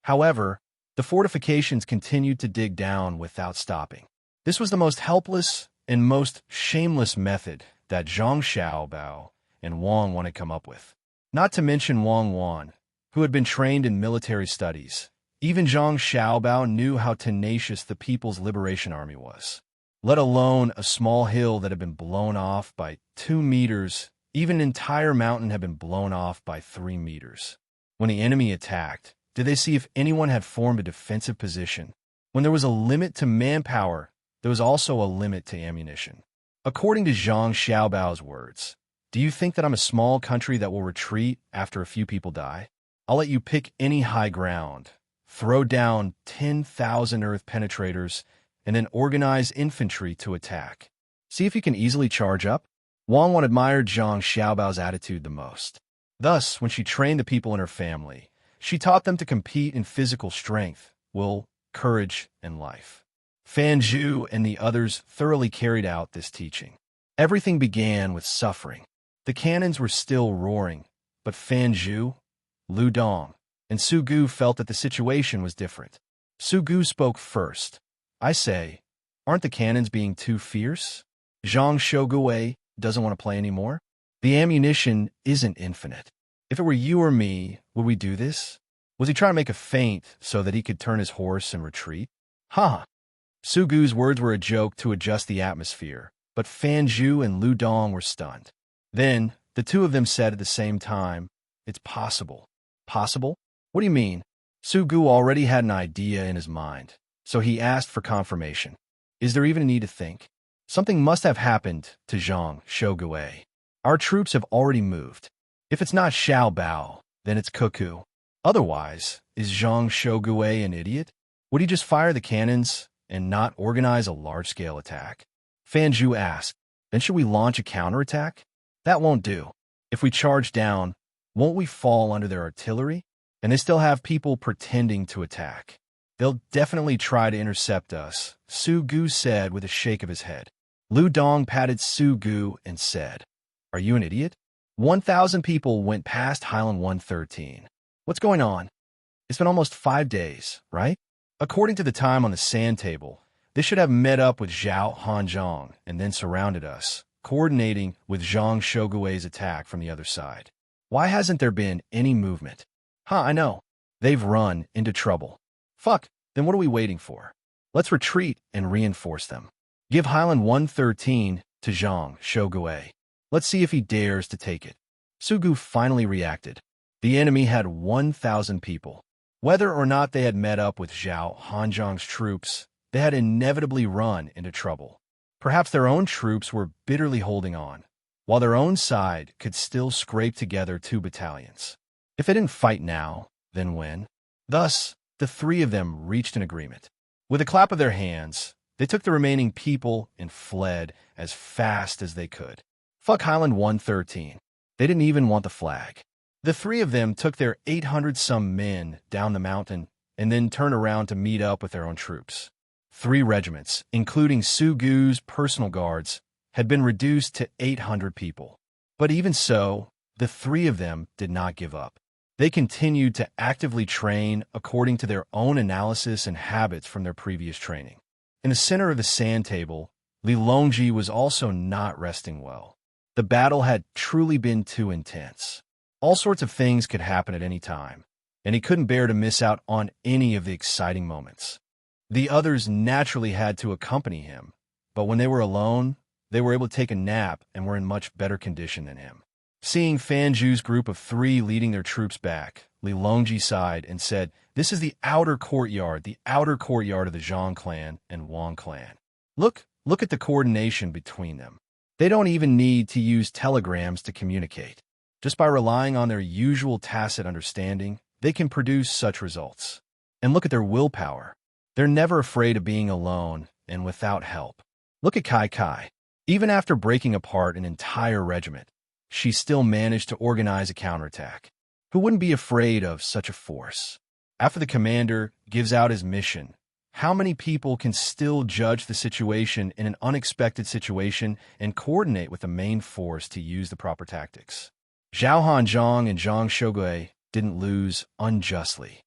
However, the fortifications continued to dig down without stopping. This was the most helpless and most shameless method that Zhang Xiaobao and Wang Wan had come up with. Not to mention Wang Wan, who had been trained in military studies. Even Zhang Xiaobao knew how tenacious the People's Liberation Army was. Let alone a small hill that had been blown off by 2 meters. Even an entire mountain had been blown off by 3 meters. When the enemy attacked, did they see if anyone had formed a defensive position? When there was a limit to manpower, there was also a limit to ammunition. According to Zhang Xiaobao's words, do you think that I'm a small country that will retreat after a few people die? I'll let you pick any high ground, throw down 10,000 earth penetrators, and then organize infantry to attack. See if you can easily charge up? Wang Wan admired Zhang Xiaobao's attitude the most. Thus, when she trained the people in her family, she taught them to compete in physical strength, will, courage, and life. Fan Zhu and the others thoroughly carried out this teaching. Everything began with suffering. The cannons were still roaring, but Fan Zhu, Lu Dong, and Su Gu felt that the situation was different. Su Gu spoke first. I say, aren't the cannons being too fierce? Zhang Shogui doesn't want to play anymore? The ammunition isn't infinite. If it were you or me, would we do this? Was he trying to make a feint so that he could turn his horse and retreat? Ha! Su Gu's words were a joke to adjust the atmosphere, but Fan Zhu and Lu Dong were stunned. Then, the 2 of them said at the same time, it's possible. Possible? What do you mean? Su Gu already had an idea in his mind, so he asked for confirmation. Is there even a need to think? Something must have happened to Zhang Shogui. Our troops have already moved. If it's not Xiao Bao, then it's Cuckoo. Otherwise, is Zhang Shogui an idiot? Would he just fire the cannons and not organize a large-scale attack? Fan Zhu asked. Then should we launch a counterattack? That won't do. If we charge down, won't we fall under their artillery? And they still have people pretending to attack. They'll definitely try to intercept us, Su Gu said with a shake of his head. Lu Dong patted Su Gu and said, Are you an idiot? 1,000 people went past Highland 113. What's going on? It's been almost 5 days, right? According to the time on the sand table, they should have met up with Zhao Hanzhong and then surrounded us, coordinating with Zhang Shogui's attack from the other side. Why hasn't there been any movement? I know. They've run into trouble. Fuck, then what are we waiting for? Let's retreat and reinforce them. Give Highland 113 to Zhang Shogui. Let's see if he dares to take it. Su Gu finally reacted. The enemy had 1,000 people. Whether or not they had met up with Zhao Hanzhong's troops, they had inevitably run into trouble. Perhaps their own troops were bitterly holding on, while their own side could still scrape together 2 battalions. If they didn't fight now, then when? Thus, the 3 of them reached an agreement. With a clap of their hands, they took the remaining people and fled as fast as they could. Fuck Highland 113. They didn't even want the flag. The 3 of them took their 800-some men down the mountain and then turned around to meet up with their own troops. 3 regiments, including Su Gu's personal guards, had been reduced to 800 people. But even so, the 3 of them did not give up. They continued to actively train according to their own analysis and habits from their previous training. In the center of the sand table, Li Longji was also not resting well. The battle had truly been too intense. All sorts of things could happen at any time, and he couldn't bear to miss out on any of the exciting moments. The others naturally had to accompany him, but when they were alone, they were able to take a nap and were in much better condition than him. Seeing Fan Zhu's group of 3 leading their troops back, Li Longji sighed and said, This is the outer courtyard of the Zhang clan and Wang clan. Look at the coordination between them. They don't even need to use telegrams to communicate. Just by relying on their usual tacit understanding, they can produce such results. And look at their willpower. They're never afraid of being alone and without help. Look at Kai Kai. Even after breaking apart an entire regiment, she still managed to organize a counterattack. Who wouldn't be afraid of such a force? After the commander gives out his mission, how many people can still judge the situation in an unexpected situation and coordinate with the main force to use the proper tactics? Zhao Hanzhong and Zhang Shogui didn't lose unjustly.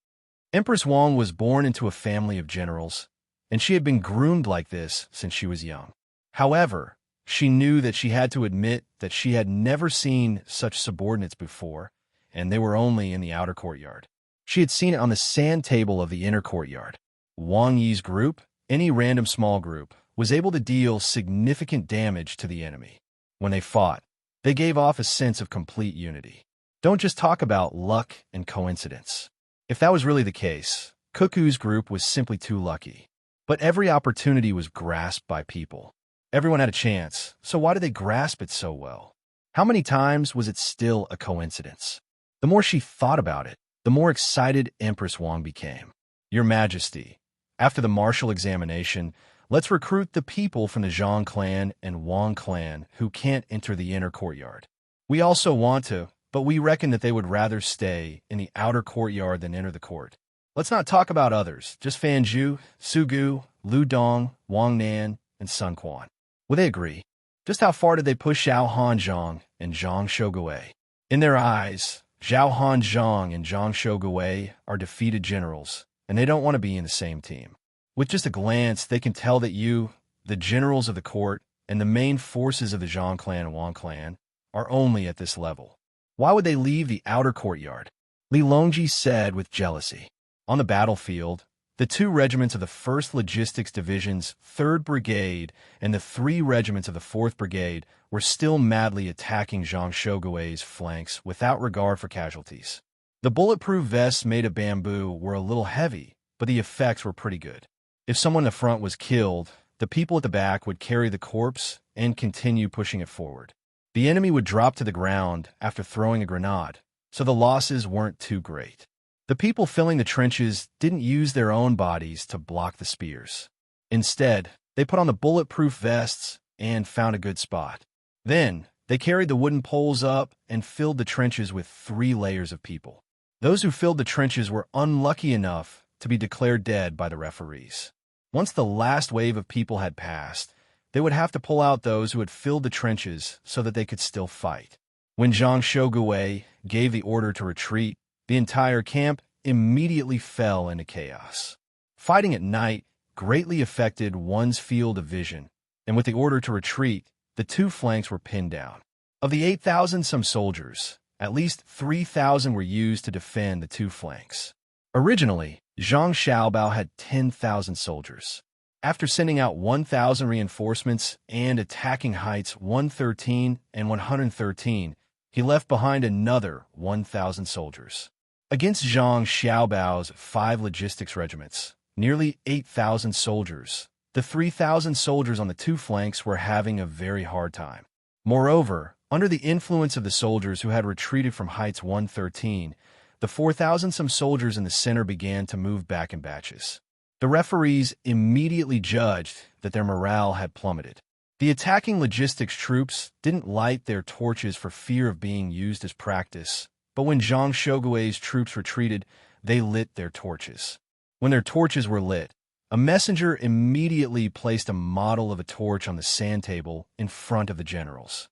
Empress Wang was born into a family of generals, and she had been groomed like this since she was young. However, she knew that she had to admit that she had never seen such subordinates before, and they were only in the outer courtyard. She had seen it on the sand table of the inner courtyard. Wang Yi's group, any random small group, was able to deal significant damage to the enemy. When they fought, they gave off a sense of complete unity. Don't just talk about luck and coincidence. If that was really the case, Cuckoo's group was simply too lucky. But every opportunity was grasped by people. Everyone had a chance, so why did they grasp it so well? How many times was it still a coincidence? The more she thought about it, the more excited Empress Wang became. Your Majesty, after the martial examination, let's recruit the people from the Zhang clan and Wang clan who can't enter the inner courtyard. We also want to, but we reckon that they would rather stay in the outer courtyard than enter the court. Let's not talk about others, just Fan Zhu, Su Gu, Lu Dong, Wang Nan, and Sun Quan. Will they agree? Just how far did they push Zhao Hanzhong and Zhang Shogui? In their eyes, Zhao Hanzhong and Zhang Shogui are defeated generals, and they don't want to be in the same team. With just a glance, they can tell that you, the generals of the court, and the main forces of the Zhang clan and Wang clan, are only at this level. Why would they leave the outer courtyard? Li Longji said with jealousy. On the battlefield, the 2 regiments of the 1st Logistics Division's 3rd Brigade and the 3 regiments of the 4th Brigade were still madly attacking Zhang Shogui's flanks without regard for casualties. The bulletproof vests made of bamboo were a little heavy, but the effects were pretty good. If someone in the front was killed, the people at the back would carry the corpse and continue pushing it forward. The enemy would drop to the ground after throwing a grenade, so the losses weren't too great. The people filling the trenches didn't use their own bodies to block the spears. Instead, they put on the bulletproof vests and found a good spot. Then, they carried the wooden poles up and filled the trenches with 3 layers of people. Those who filled the trenches were unlucky enough to be declared dead by the referees. Once the last wave of people had passed, they would have to pull out those who had filled the trenches so that they could still fight. When Zhang Shogui gave the order to retreat, the entire camp immediately fell into chaos. Fighting at night greatly affected one's field of vision, and with the order to retreat, the 2 flanks were pinned down. Of the 8,000-some soldiers, at least 3,000 were used to defend the 2 flanks. Originally, Zhang Xiaobao had 10,000 soldiers. After sending out 1,000 reinforcements and attacking heights 113 and 113, he left behind another 1,000 soldiers. Against Zhang Xiaobao's 5 logistics regiments, nearly 8,000 soldiers, the 3,000 soldiers on the 2 flanks were having a very hard time. Moreover, under the influence of the soldiers who had retreated from heights 113, the 4,000-some soldiers in the center began to move back in batches. The referees immediately judged that their morale had plummeted. The attacking logistics troops didn't light their torches for fear of being used as practice, but when Zhang Shogui's troops retreated, they lit their torches. When their torches were lit, a messenger immediately placed a model of a torch on the sand table in front of the generals.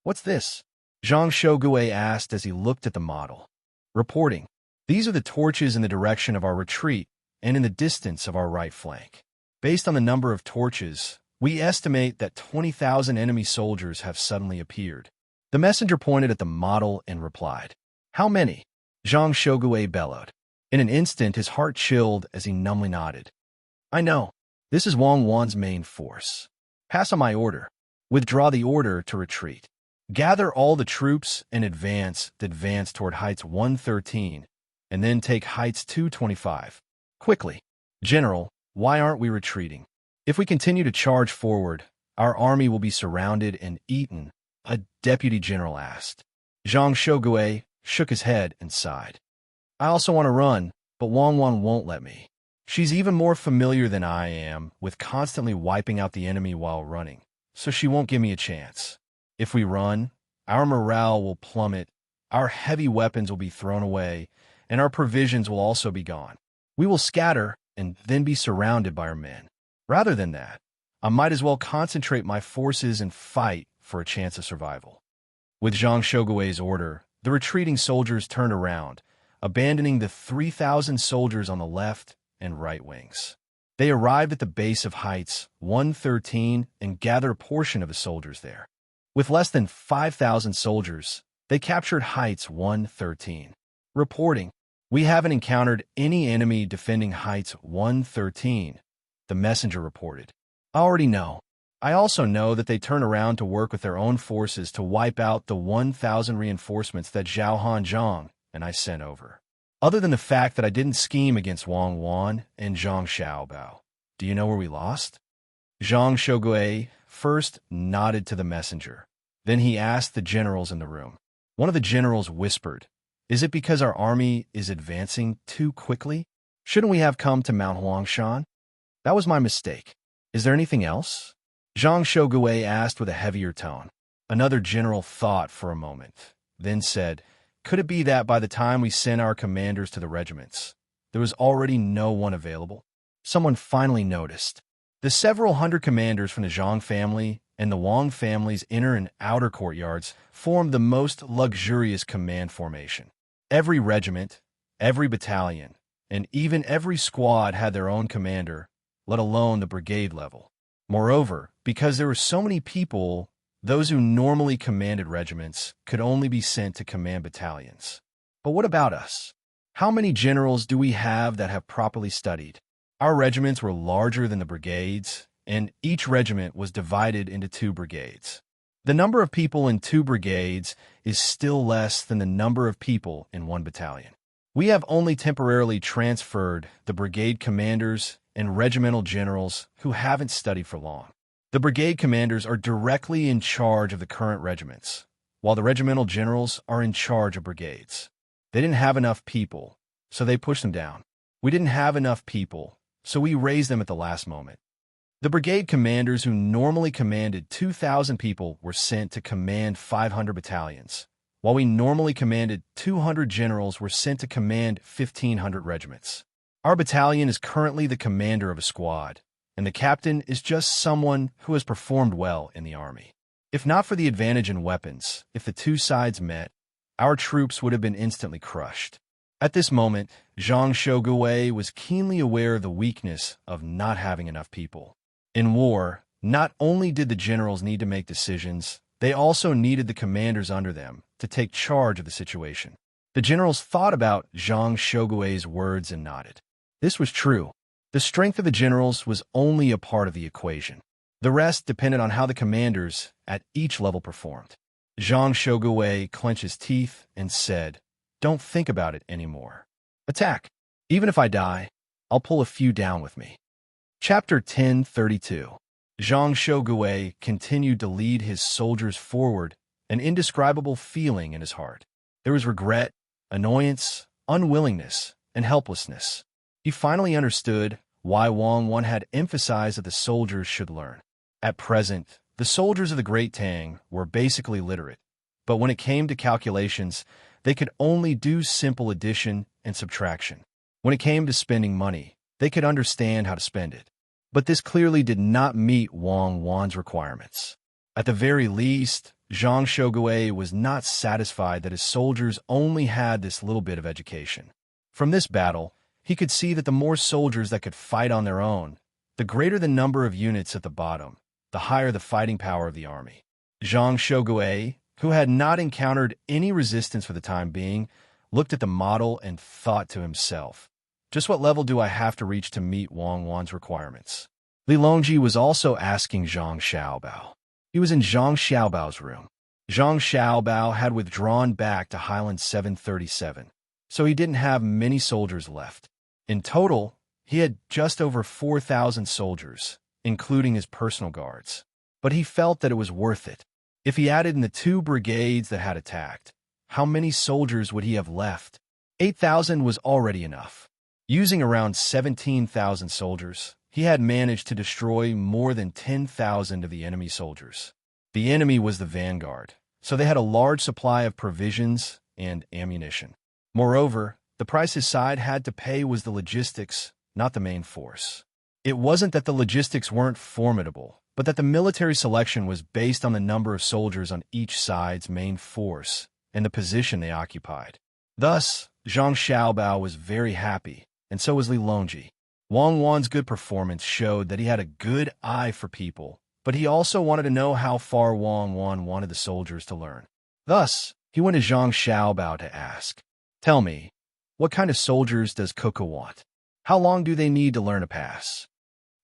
"What's this?" Zhang Shogui asked as he looked at the model. Reporting, "These are the torches in the direction of our retreat and in the distance of our right flank. Based on the number of torches, we estimate that 20,000 enemy soldiers have suddenly appeared." The messenger pointed at the model and replied, "How many?" Zhang Shogui bellowed. In an instant, his heart chilled as he numbly nodded. "I know. This is Wang Wan's main force. Pass on my order. Withdraw the order to retreat. Gather all the troops and advance toward heights 113, and then take heights 225. Quickly. General, why aren't we retreating? If we continue to charge forward, our army will be surrounded and eaten," a deputy general asked. Zhang Shogui shook his head and sighed. "I also want to run, but Wang Wan won't let me. She's even more familiar than I am with constantly wiping out the enemy while running, so she won't give me a chance. If we run, our morale will plummet, our heavy weapons will be thrown away, and our provisions will also be gone. We will scatter and then be surrounded by our men. Rather than that, I might as well concentrate my forces and fight for a chance of survival." With Zhang Shogui's order, the retreating soldiers turned around, abandoning the 3,000 soldiers on the left and right wings. They arrived at the base of heights 113 and gathered a portion of the soldiers there. With less than 5,000 soldiers, they captured heights 113. Reporting, "We haven't encountered any enemy defending heights 113, the messenger reported. "I already know. I also know that they turn around to work with their own forces to wipe out the 1,000 reinforcements that Zhao Hanzhang and I sent over. Other than the fact that I didn't scheme against Wang Wan and Zhang Xiaobao. Do you know where we lost?" Zhang Shogui first nodded to the messenger. Then he asked the generals in the room. One of the generals whispered, "Is it because our army is advancing too quickly? Shouldn't we have come to Mount Huangshan? That was my mistake. Is there anything else?" Zhang Shogui asked with a heavier tone. Another general thought for a moment, then said, "Could it be that by the time we sent our commanders to the regiments, there was already no one available?" Someone finally noticed. The several hundred commanders from the Zhang family and the Wang family's inner and outer courtyards formed the most luxurious command formation. Every regiment, every battalion, and even every squad had their own commander, let alone the brigade level. Moreover, because there were so many people, those who normally commanded regiments could only be sent to command battalions. But what about us? How many generals do we have that have properly studied? Our regiments were larger than the brigades, and each regiment was divided into 2 brigades. The number of people in 2 brigades is still less than the number of people in 1 battalion. We have only temporarily transferred the brigade commanders and regimental generals who haven't studied for long. The brigade commanders are directly in charge of the current regiments, while the regimental generals are in charge of brigades. They didn't have enough people, so they pushed them down. We didn't have enough people, so we raised them at the last moment. The brigade commanders who normally commanded 2,000 people were sent to command 500 battalions, while we normally commanded 200 generals were sent to command 1,500 regiments. Our battalion is currently the commander of a squad, and the captain is just someone who has performed well in the army. If not for the advantage in weapons, if the two sides met, our troops would have been instantly crushed. At this moment, Zhang Shogui was keenly aware of the weakness of not having enough people. In war, not only did the generals need to make decisions, they also needed the commanders under them to take charge of the situation. The generals thought about Zhang Shogui's words and nodded. This was true. The strength of the generals was only a part of the equation. The rest depended on how the commanders at each level performed. Zhang Shogui clenched his teeth and said, "Don't think about it anymore. Attack. Even if I die, I'll pull a few down with me." Chapter 1032. Zhang Shogui continued to lead his soldiers forward, an indescribable feeling in his heart. There was regret, annoyance, unwillingness, and helplessness. He finally understood why Wang Wan had emphasized that the soldiers should learn. At present, the soldiers of the Great Tang were basically literate, but when it came to calculations, they could only do simple addition and subtraction. When it came to spending money, they could understand how to spend it. But this clearly did not meet Wang Wan's requirements. At the very least, Zhang Shogui was not satisfied that his soldiers only had this little bit of education. From this battle, he could see that the more soldiers that could fight on their own, the greater the number of units at the bottom, the higher the fighting power of the army. Zhang Shogui, who had not encountered any resistance for the time being, looked at the model and thought to himself, just what level do I have to reach to meet Wang Wan's requirements? Li Longji was also asking Zhang Xiaobao. He was in Zhang Xiaobao's room. Zhang Xiaobao had withdrawn back to Highland 737, so he didn't have many soldiers left. In total, he had just over 4,000 soldiers, including his personal guards. But he felt that it was worth it. If he added in the 2 brigades that had attacked, how many soldiers would he have left? 8,000 was already enough. Using around 17,000 soldiers, he had managed to destroy more than 10,000 of the enemy soldiers. The enemy was the vanguard, so they had a large supply of provisions and ammunition. Moreover, the price his side had to pay was the logistics, not the main force. It wasn't that the logistics weren't formidable, but that the military selection was based on the number of soldiers on each side's main force and the position they occupied. Thus, Zhang Xiaobao was very happy, and so was Li Longji. Wang Wan's good performance showed that he had a good eye for people, but he also wanted to know how far Wang Wan wanted the soldiers to learn. Thus, he went to Zhang Xiaobao to ask, "Tell me, what kind of soldiers does Coco want? How long do they need to learn a pass?"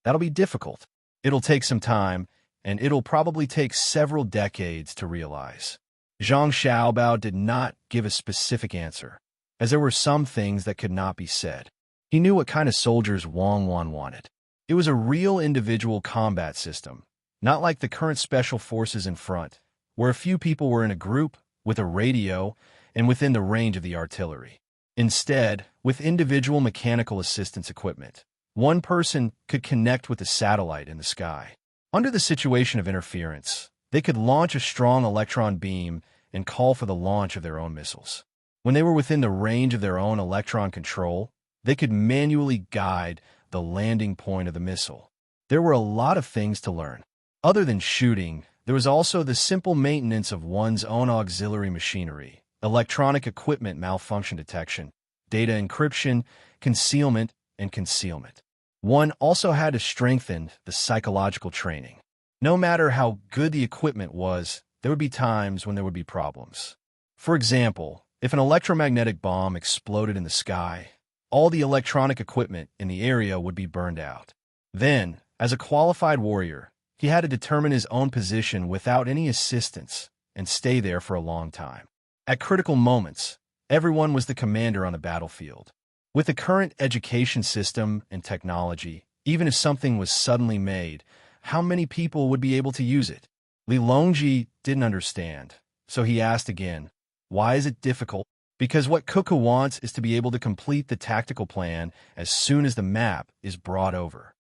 "That'll be difficult. It'll take some time, and it'll probably take several decades to realize." Zhang Xiaobao did not give a specific answer, as there were some things that could not be said. He knew what kind of soldiers Wang Wan wanted. It was a real individual combat system, not like the current special forces in front, where a few people were in a group, with a radio, and within the range of the artillery. Instead, with individual mechanical assistance equipment, one person could connect with a satellite in the sky. Under the situation of interference, they could launch a strong electron beam and call for the launch of their own missiles. When they were within the range of their own electron control, they could manually guide the landing point of the missile. There were a lot of things to learn. Other than shooting, there was also the simple maintenance of one's own auxiliary machinery, electronic equipment malfunction detection, data encryption, concealment, and concealment. One also had to strengthen the psychological training. No matter how good the equipment was, there would be times when there would be problems. For example, if an electromagnetic bomb exploded in the sky, all the electronic equipment in the area would be burned out. Then, as a qualified warrior, he had to determine his own position without any assistance and stay there for a long time. At critical moments, everyone was the commander on the battlefield. With the current education system and technology, even if something was suddenly made, how many people would be able to use it? Li Longji didn't understand, so he asked again, "Why is it difficult?" "Because what Coco wants is to be able to complete the tactical plan as soon as the map is brought over."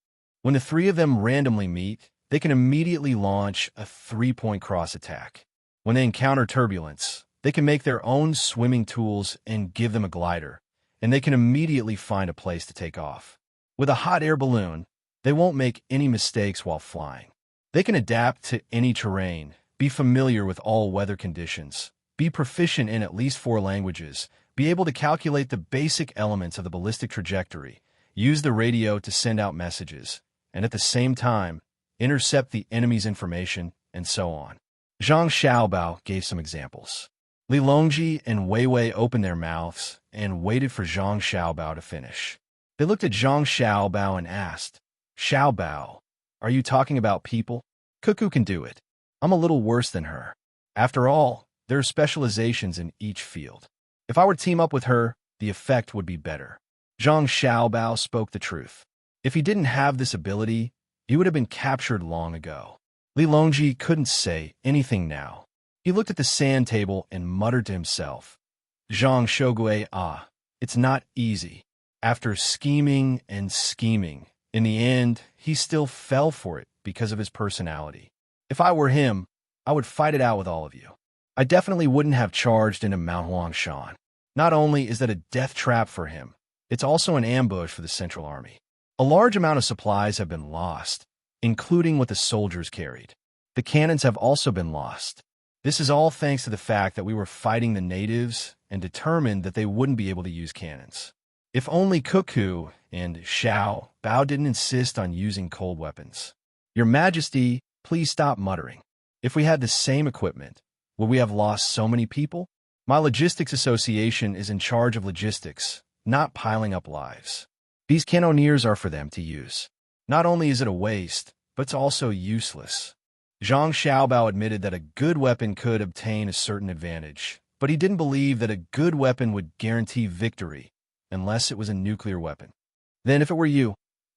When the three of them randomly meet, they can immediately launch a 3-point cross attack. When they encounter turbulence, they can make their own swimming tools and give them a glider, and they can immediately find a place to take off. With a hot air balloon, they won't make any mistakes while flying. They can adapt to any terrain, be familiar with all weather conditions, be proficient in at least 4 languages, be able to calculate the basic elements of the ballistic trajectory, use the radio to send out messages, and at the same time, intercept the enemy's information, and so on. Zhang Xiaobao gave some examples. Li Longji and Wei Wei opened their mouths and waited for Zhang Xiaobao to finish. They looked at Zhang Xiaobao and asked, "Xiaobao, are you talking about people? Cuckoo can do it. I'm a little worse than her. After all, there are specializations in each field. If I were to team up with her, the effect would be better." Zhang Xiaobao spoke the truth. If he didn't have this ability, he would have been captured long ago. Li Longji couldn't say anything now. He looked at the sand table and muttered to himself, "Zhang Shogui, it's not easy." After scheming and scheming, in the end, he still fell for it because of his personality. If I were him, I would fight it out with all of you. I definitely wouldn't have charged into Mount Huangshan. Not only is that a death trap for him, it's also an ambush for the Central Army. A large amount of supplies have been lost, including what the soldiers carried. The cannons have also been lost. This is all thanks to the fact that we were fighting the natives and determined that they wouldn't be able to use cannons. If only Cuckoo and Xiao Bao didn't insist on using cold weapons. Your Majesty, please stop muttering. If we had the same equipment, would we have lost so many people? My logistics association is in charge of logistics, not piling up lives. These cannoneers are for them to use. Not only is it a waste, but it's also useless. Zhang Xiaobao admitted that a good weapon could obtain a certain advantage, but he didn't believe that a good weapon would guarantee victory unless it was a nuclear weapon. Then if it were you,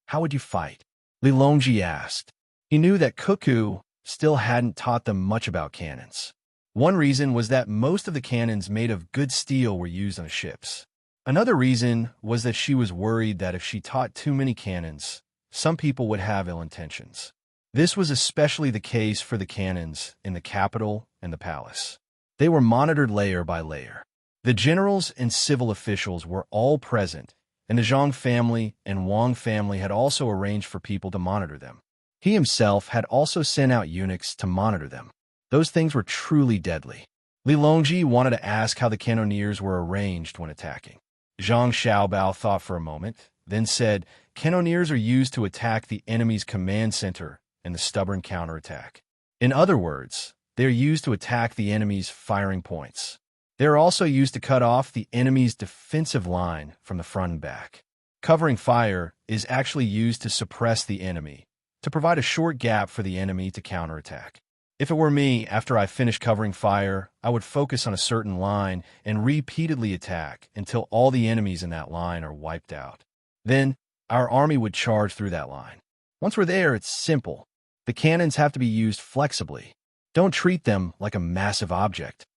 how would you fight? Li Longji asked. He knew that Cuckoo still hadn't taught them much about cannons. One reason was that most of the cannons made of good steel were used on ships. Another reason was that she was worried that if she taught too many cannons, some people would have ill intentions. This was especially the case for the cannons in the capital and the palace. They were monitored layer by layer. The generals and civil officials were all present, and the Zhang family and Wang family had also arranged for people to monitor them. He himself had also sent out eunuchs to monitor them. Those things were truly deadly. Li Longji wanted to ask how the cannoneers were arranged when attacking. Zhang Xiaobao thought for a moment, then said, "Cannoneers are used to attack the enemy's command center and the stubborn counterattack. In other words, they are used to attack the enemy's firing points. They are also used to cut off the enemy's defensive line from the front and back. Covering fire is actually used to suppress the enemy, to provide a short gap for the enemy to counterattack. If it were me, after I finished covering fire, I would focus on a certain line and repeatedly attack until all the enemies in that line are wiped out. Then, our army would charge through that line. Once we're there, it's simple. The cannons have to be used flexibly. Don't treat them like a massive object."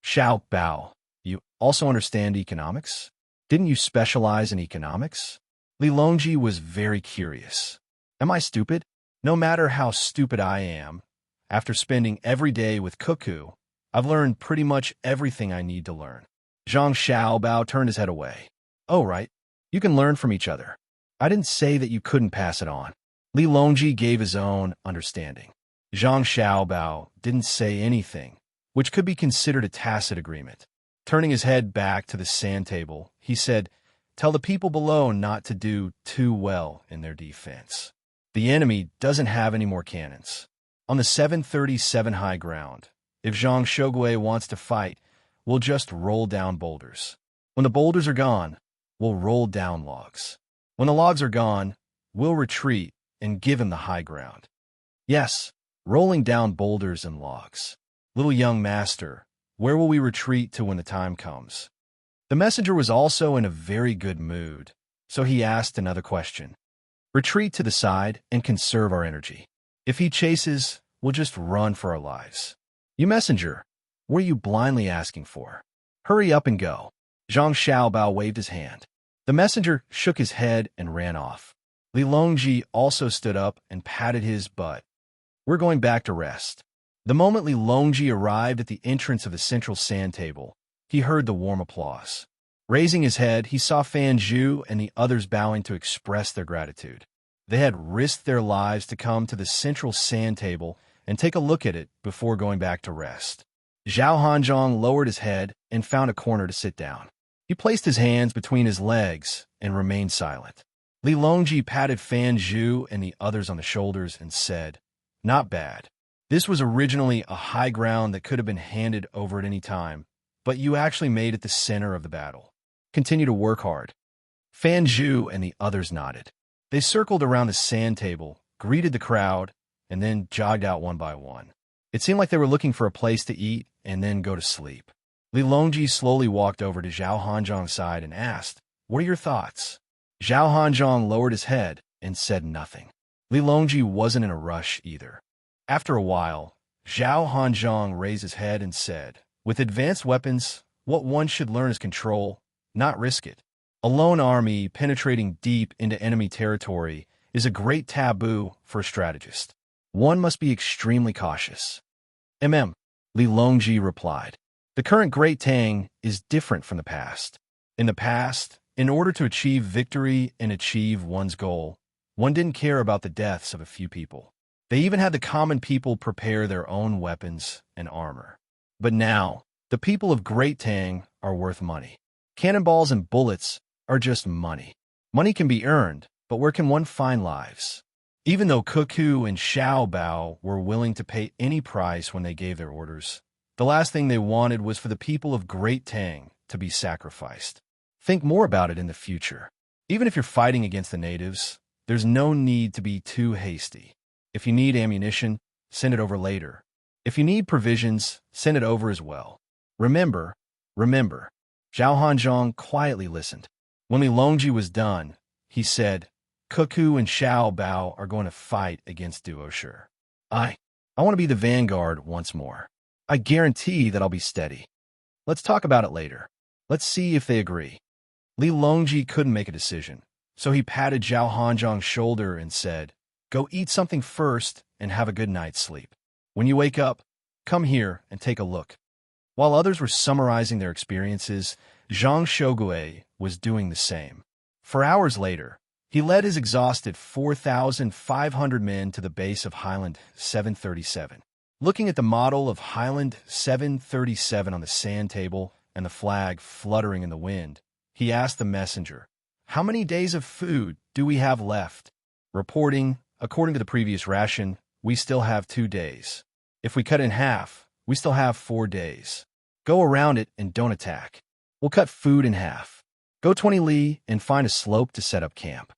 Xiao Bao, you also understand economics? Didn't you specialize in economics? Li Longji was very curious. Am I stupid? No matter how stupid I am, after spending every day with Cuckoo, I've learned pretty much everything I need to learn. Zhang Xiaobao turned his head away. Oh, right. You can learn from each other. I didn't say that you couldn't pass it on. Li Longji gave his own understanding. Zhang Xiaobao didn't say anything, which could be considered a tacit agreement. Turning his head back to the sand table, he said, "Tell the people below not to do too well in their defense. The enemy doesn't have any more cannons. On the 737 high ground, if Zhang Shogui wants to fight, we'll just roll down boulders. When the boulders are gone, we'll roll down logs. When the logs are gone, we'll retreat and give him the high ground. Yes, rolling down boulders and logs. Little young master, where will we retreat to when the time comes?" The messenger was also in a very good mood, so he asked another question. "Retreat to the side and conserve our energy. If he chases, we'll just run for our lives. You messenger, what are you blindly asking for? Hurry up and go." Zhang Xiaobao waved his hand. The messenger shook his head and ran off. Li Longji also stood up and patted his butt. We're going back to rest. The moment Li Longji arrived at the entrance of the central sand table, he heard the warm applause. Raising his head, he saw Fan Zhu and the others bowing to express their gratitude. They had risked their lives to come to the central sand table and take a look at it before going back to rest. Zhao Hanzhong lowered his head and found a corner to sit down. He placed his hands between his legs and remained silent. Li Longji patted Fan Zhu and the others on the shoulders and said, "Not bad. This was originally a high ground that could have been handed over at any time, but you actually made it the center of the battle. Continue to work hard." Fan Zhu and the others nodded. They circled around the sand table, greeted the crowd, and then jogged out one by one. It seemed like they were looking for a place to eat and then go to sleep. Li Longji slowly walked over to Zhao Hanzhong's side and asked, "What are your thoughts?" Zhao Hanzhong lowered his head and said nothing. Li Longji wasn't in a rush either. After a while, Zhao Hanzhong raised his head and said, "With advanced weapons, what one should learn is control, not risk it. A lone army penetrating deep into enemy territory is a great taboo for a strategist. One must be extremely cautious." Li Longji replied. The current Great Tang is different from the past. In the past, in order to achieve victory and achieve one's goal, one didn't care about the deaths of a few people. They even had the common people prepare their own weapons and armor. But now, the people of Great Tang are worth money. Cannonballs and bullets are just money. Money can be earned, but where can one find lives? Even though Cuckoo and Xiao Bao were willing to pay any price when they gave their orders, the last thing they wanted was for the people of Great Tang to be sacrificed. Think more about it in the future. Even if you're fighting against the natives, there's no need to be too hasty. If you need ammunition, send it over later. If you need provisions, send it over as well. Remember. Zhao Hanzhong quietly listened. When Li Longji was done, he said, "Cuckoo and Xiao Bao are going to fight against Duoshi. I want to be the vanguard once more. I guarantee that I'll be steady. Let's talk about it later. Let's see if they agree." Li Longji couldn't make a decision, so he patted Zhao Hanzhong's shoulder and said, "Go eat something first and have a good night's sleep. When you wake up, come here and take a look." While others were summarizing their experiences, Zhang Shogui was doing the same. For hours later, he led his exhausted 4,500 men to the base of Highland 737. Looking at the model of Highland 737 on the sand table and the flag fluttering in the wind, he asked the messenger, "How many days of food do we have left?" Reporting, "According to the previous ration, we still have 2 days. If we cut in half, we still have 4 days. Go around it and don't attack. We'll cut food in half. Go 20 li and find a slope to set up camp."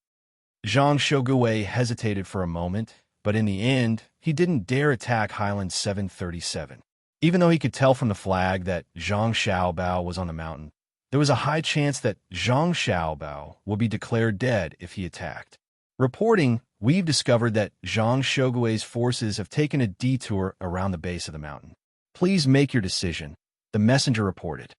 Zhang Shogui hesitated for a moment, but in the end, he didn't dare attack Highland 737. Even though he could tell from the flag that Zhang Xiaobao was on the mountain, there was a high chance that Zhang Xiaobao would be declared dead if he attacked. Reporting, we've discovered that Zhang Shogui's forces have taken a detour around the base of the mountain. Please make your decision, the messenger reported.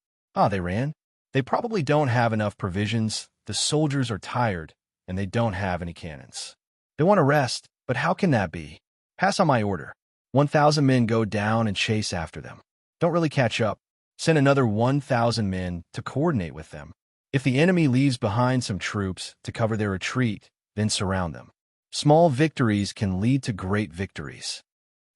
They ran. They probably don't have enough provisions, the soldiers are tired, and they don't have any cannons. They want to rest, but how can that be? Pass on my order. 1,000 men go down and chase after them. Don't really catch up. Send another 1,000 men to coordinate with them. If the enemy leaves behind some troops to cover their retreat, then surround them. Small victories can lead to great victories.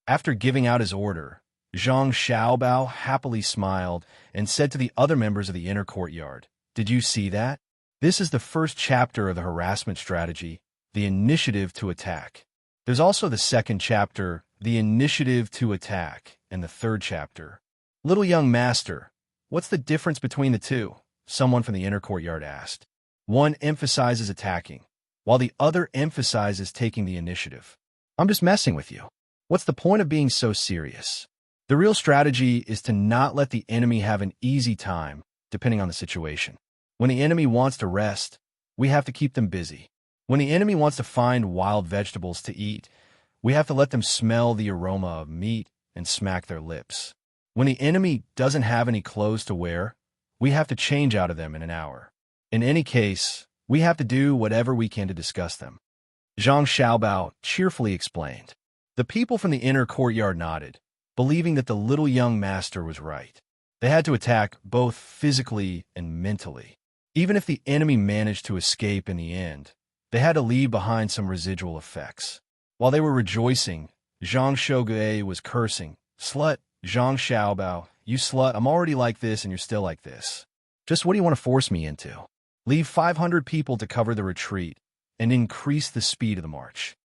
After giving out his order, Zhang Xiaobao happily smiled and said to the other members of the inner courtyard, "Did you see that? This is the first chapter of the harassment strategy, the initiative to attack. There's also the second chapter, the initiative to attack, and the third chapter." "Little young master, what's the difference between the two?" someone from the inner courtyard asked. "One emphasizes attacking, while the other emphasizes taking the initiative." "I'm just messing with you. What's the point of being so serious? The real strategy is to not let the enemy have an easy time, depending on the situation. When the enemy wants to rest, we have to keep them busy. When the enemy wants to find wild vegetables to eat, we have to let them smell the aroma of meat and smack their lips. When the enemy doesn't have any clothes to wear, we have to change out of them in an hour. In any case, we have to do whatever we can to disgust them. Zhang Xiaobao cheerfully explained. The people from the inner courtyard nodded, believing that the little young master was right. They had to attack both physically and mentally. Even if the enemy managed to escape in the end, they had to leave behind some residual effects. While they were rejoicing, Zhang Shogui was cursing. Slut, Zhang Xiaobao, you slut, I'm already like this and you're still like this. Just what do you want to force me into? Leave 500 people to cover the retreat and increase the speed of the march.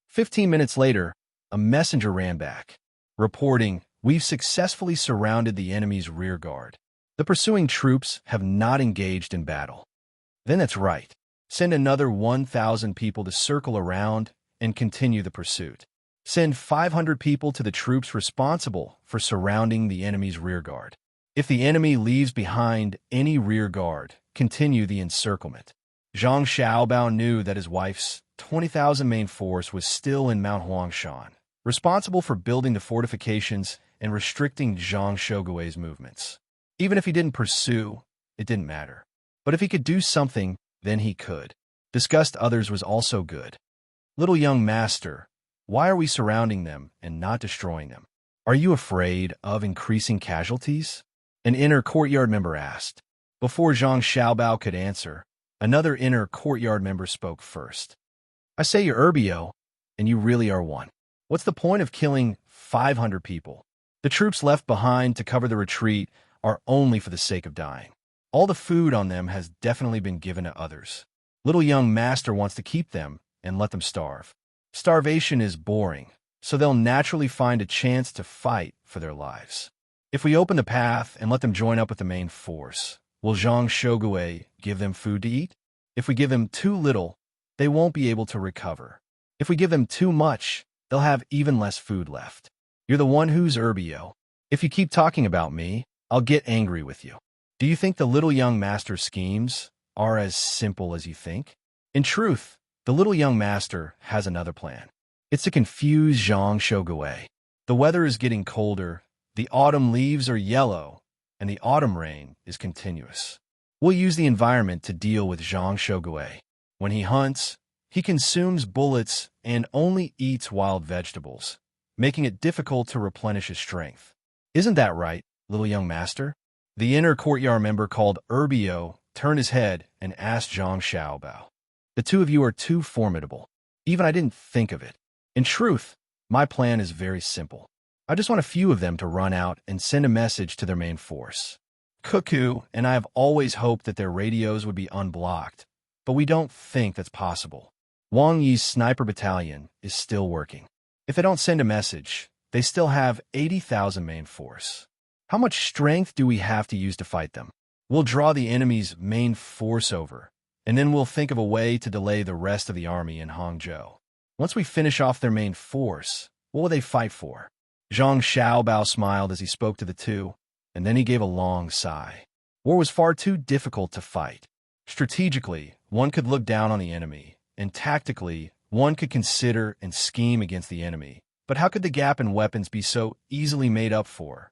15 minutes later, a messenger ran back, reporting, we've successfully surrounded the enemy's rear guard. The pursuing troops have not engaged in battle. Then that's right. Send another 1,000 people to circle around and continue the pursuit. Send 500 people to the troops responsible for surrounding the enemy's rear guard. If the enemy leaves behind any rear guard, continue the encirclement. Zhang Xiaobao knew that his wife's 20,000 main force was still in Mount Huangshan, responsible for building the fortifications and restricting Zhang Shogui's movements. Even if he didn't pursue, it didn't matter. But if he could do something, then he could. Disgust others was also good. Little young master, why are we surrounding them and not destroying them? Are you afraid of increasing casualties? An inner courtyard member asked. Before Zhang Xiaobao could answer, another inner courtyard member spoke first. I say you're Urbio, and you really are one. What's the point of killing 500 people? The troops left behind to cover the retreat are only for the sake of dying. All the food on them has definitely been given to others. Little young master wants to keep them and let them starve. Starvation is boring, so they'll naturally find a chance to fight for their lives. If we open the path and let them join up with the main force, will Zhang Shogui give them food to eat? If we give them too little, they won't be able to recover. If we give them too much, they'll have even less food left. You're the one who's Urbio. If you keep talking about me, I'll get angry with you. Do you think the little young master's schemes are as simple as you think? In truth, the little young master has another plan. It's to confuse Zhang Shogui. The weather is getting colder, the autumn leaves are yellow, and the autumn rain is continuous. We'll use the environment to deal with Zhang Shogui. When he hunts, he consumes bullets and only eats wild vegetables, making it difficult to replenish his strength. Isn't that right, little young master? The inner courtyard member called Urbio turned his head and asked Zhang Xiaobao. The two of you are too formidable. Even I didn't think of it. In truth, my plan is very simple. I just want a few of them to run out and send a message to their main force. Cuckoo and I have always hoped that their radios would be unblocked, but we don't think that's possible. Wang Yi's sniper battalion is still working. If they don't send a message, they still have 80,000 main force. How much strength do we have to use to fight them? We'll draw the enemy's main force over, and then we'll think of a way to delay the rest of the army in Hangzhou. Once we finish off their main force, what will they fight for? Zhang Xiaobao smiled as he spoke to the two, and then he gave a long sigh. War was far too difficult to fight. Strategically, one could look down on the enemy, and tactically, one could consider and scheme against the enemy. But how could the gap in weapons be so easily made up for?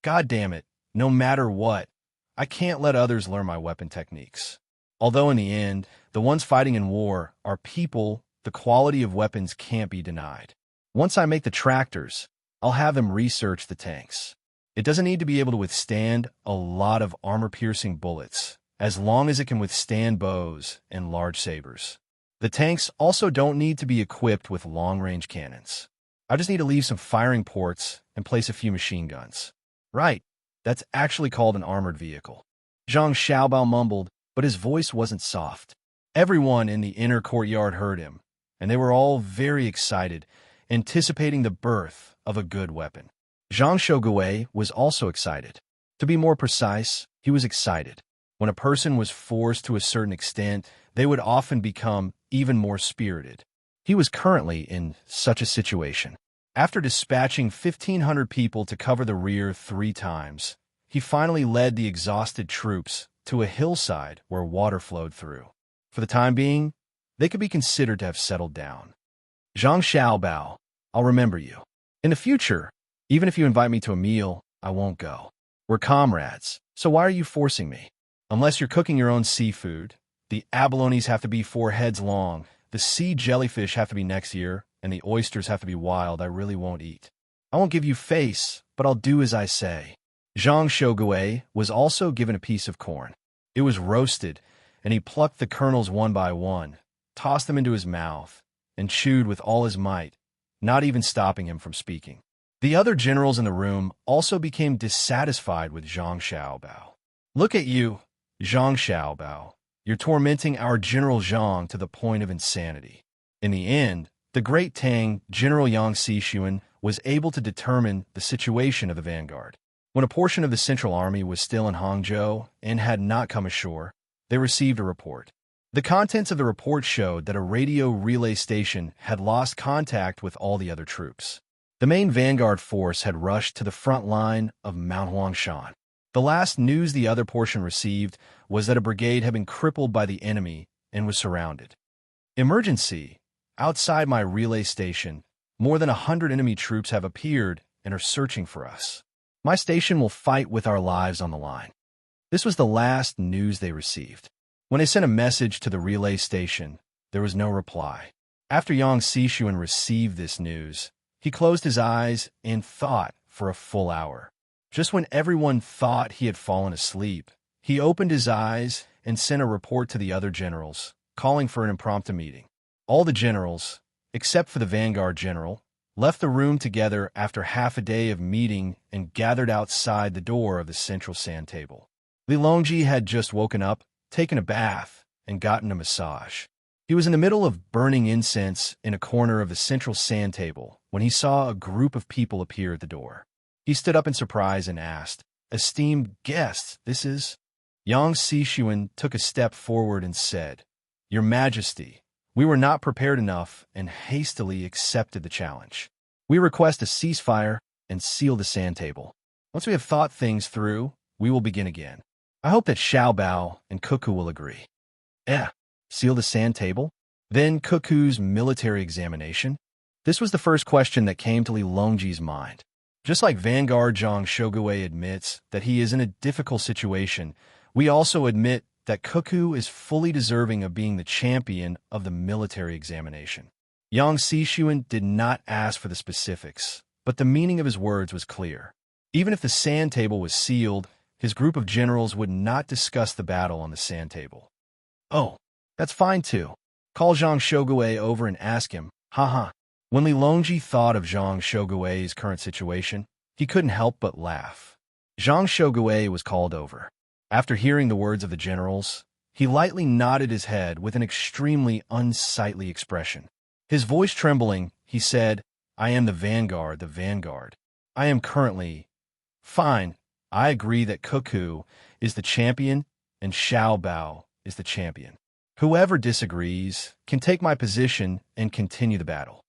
God damn it, no matter what, I can't let others learn my weapon techniques. Although in the end, the ones fighting in war are people, the quality of weapons can't be denied. Once I make the tractors, I'll have them research the tanks. It doesn't need to be able to withstand a lot of armor-piercing bullets, as long as it can withstand bows and large sabers. The tanks also don't need to be equipped with long-range cannons. I just need to leave some firing ports and place a few machine guns. Right, that's actually called an armored vehicle. Zhang Xiaobao mumbled, but his voice wasn't soft. Everyone in the inner courtyard heard him, and they were all very excited, anticipating the birth of a good weapon. Zhang Shogui was also excited. To be more precise, he was excited. When a person was forced to a certain extent, they would often become even more spirited. He was currently in such a situation. After dispatching 1,500 people to cover the rear 3 times, he finally led the exhausted troops to a hillside where water flowed through. For the time being, they could be considered to have settled down. Zhang Xiaobao, I'll remember you. In the future, even if you invite me to a meal, I won't go. We're comrades, so why are you forcing me? Unless you're cooking your own seafood, the abalones have to be 4 heads long, the sea jellyfish have to be next year, and the oysters have to be wild, I really won't eat. I won't give you face, but I'll do as I say. Zhang Shogui was also given a piece of corn. It was roasted, and he plucked the kernels one by one, tossed them into his mouth, and chewed with all his might, not even stopping him from speaking. The other generals in the room also became dissatisfied with Zhang Xiaobao. Look at you, Zhang Xiaobao. You're tormenting our General Zhang to the point of insanity. In the end, the great Tang, General Yang Xixuan, was able to determine the situation of the vanguard. When a portion of the Central Army was still in Hangzhou and had not come ashore, they received a report. The contents of the report showed that a radio relay station had lost contact with all the other troops. The main vanguard force had rushed to the front line of Mount Huangshan. The last news the other portion received was that a brigade had been crippled by the enemy and was surrounded. Emergency! Outside my relay station, more than 100 enemy troops have appeared and are searching for us. My station will fight with our lives on the line. This was the last news they received. When they sent a message to the relay station, there was no reply. After Yang Xixuan received this news, he closed his eyes and thought for a full hour. Just when everyone thought he had fallen asleep, he opened his eyes and sent a report to the other generals, calling for an impromptu meeting. All the generals, except for the vanguard general, left the room together after half a day of meeting and gathered outside the door of the central sand table. Li Longji had just woken up, taken a bath, and gotten a massage. He was in the middle of burning incense in a corner of the central sand table when he saw a group of people appear at the door. He stood up in surprise and asked, "Esteemed guests, this is—" Yang Xixuan took a step forward and said, "Your Majesty, we were not prepared enough and hastily accepted the challenge. We request a ceasefire and seal the sand table. Once we have thought things through, we will begin again. I hope that Xiaobao and Cuckoo will agree." Seal the sand table? Then Cuckoo's military examination? This was the first question that came to Li Longji's mind. Just like Vanguard Zhang Shogui admits that he is in a difficult situation, we also admit that Cuckoo is fully deserving of being the champion of the military examination. Yang Xixuan did not ask for the specifics, but the meaning of his words was clear. Even if the sand table was sealed, his group of generals would not discuss the battle on the sand table. "Oh, that's fine too. Call Zhang Shogui over and ask him, haha." When Li Longji thought of Zhang Shogui's current situation, he couldn't help but laugh. Zhang Shogui was called over. After hearing the words of the generals, he lightly nodded his head with an extremely unsightly expression. His voice trembling, he said, "I am the vanguard, the vanguard. I am currently—" "Fine, I agree that Cuckoo is the champion and Xiaobao is the champion. Whoever disagrees can take my position and continue the battle."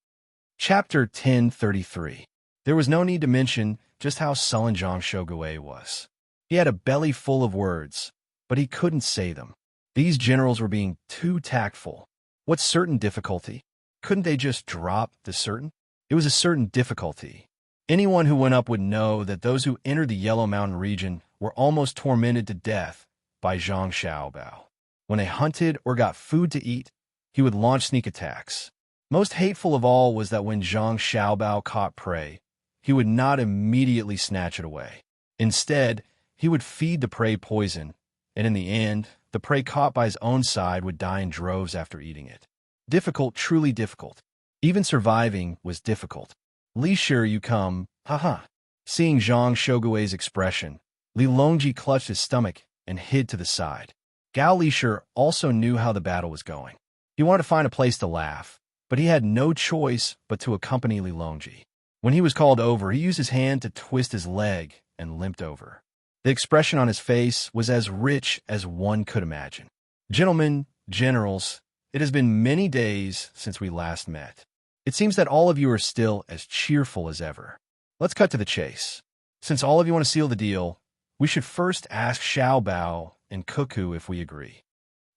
Chapter 1033. There was no need to mention just how sullen Zhang Shogui was. He had a belly full of words, but he couldn't say them. These generals were being too tactful. What certain difficulty? Couldn't they just drop the certain? It was a certain difficulty. Anyone who went up would know that those who entered the Yellow Mountain region were almost tormented to death by Zhang Xiaobao. When they hunted or got food to eat, he would launch sneak attacks. Most hateful of all was that when Zhang Xiaobao caught prey, he would not immediately snatch it away. Instead, he would feed the prey poison, and in the end, the prey caught by his own side would die in droves after eating it. Difficult, truly difficult. Even surviving was difficult. "Li Shi, you come, haha." Seeing Zhang Shogui's expression, Li Longji clutched his stomach and hid to the side. Gao Li Shi also knew how the battle was going. He wanted to find a place to laugh, but he had no choice but to accompany Li Longji. When he was called over, he used his hand to twist his leg and limped over. The expression on his face was as rich as one could imagine. "Gentlemen, generals, it has been many days since we last met. It seems that all of you are still as cheerful as ever. Let's cut to the chase. Since all of you want to seal the deal, we should first ask Xiaobao and Cuckoo if we agree."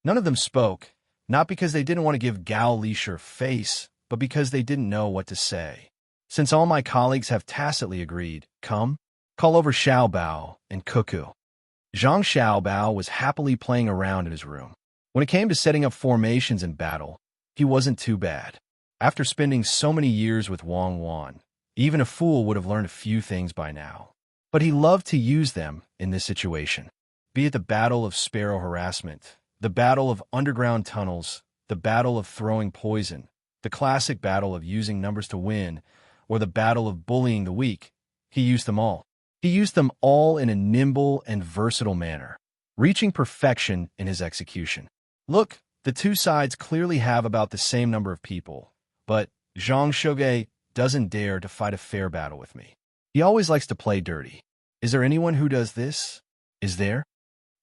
None of them spoke, not because they didn't want to give Gao Li Shi face, but because they didn't know what to say. "Since all my colleagues have tacitly agreed, come, call over Xiaobao and Cuckoo." Zhang Xiaobao was happily playing around in his room. When it came to setting up formations in battle, He wasn't too bad. After spending so many years with Wang Wan, even a fool would have learned a few things by now. But he loved to use them in this situation. Be it the battle of sparrow harassment, the battle of underground tunnels, the battle of throwing poison, the classic battle of using numbers to win, or the battle of bullying the weak, he used them all. He used them all in a nimble and versatile manner, reaching perfection in his execution. Look, the two sides clearly have about the same number of people, but Zhang Shoge doesn't dare to fight a fair battle with me. He always likes to play dirty. Is there anyone who does this? Is there?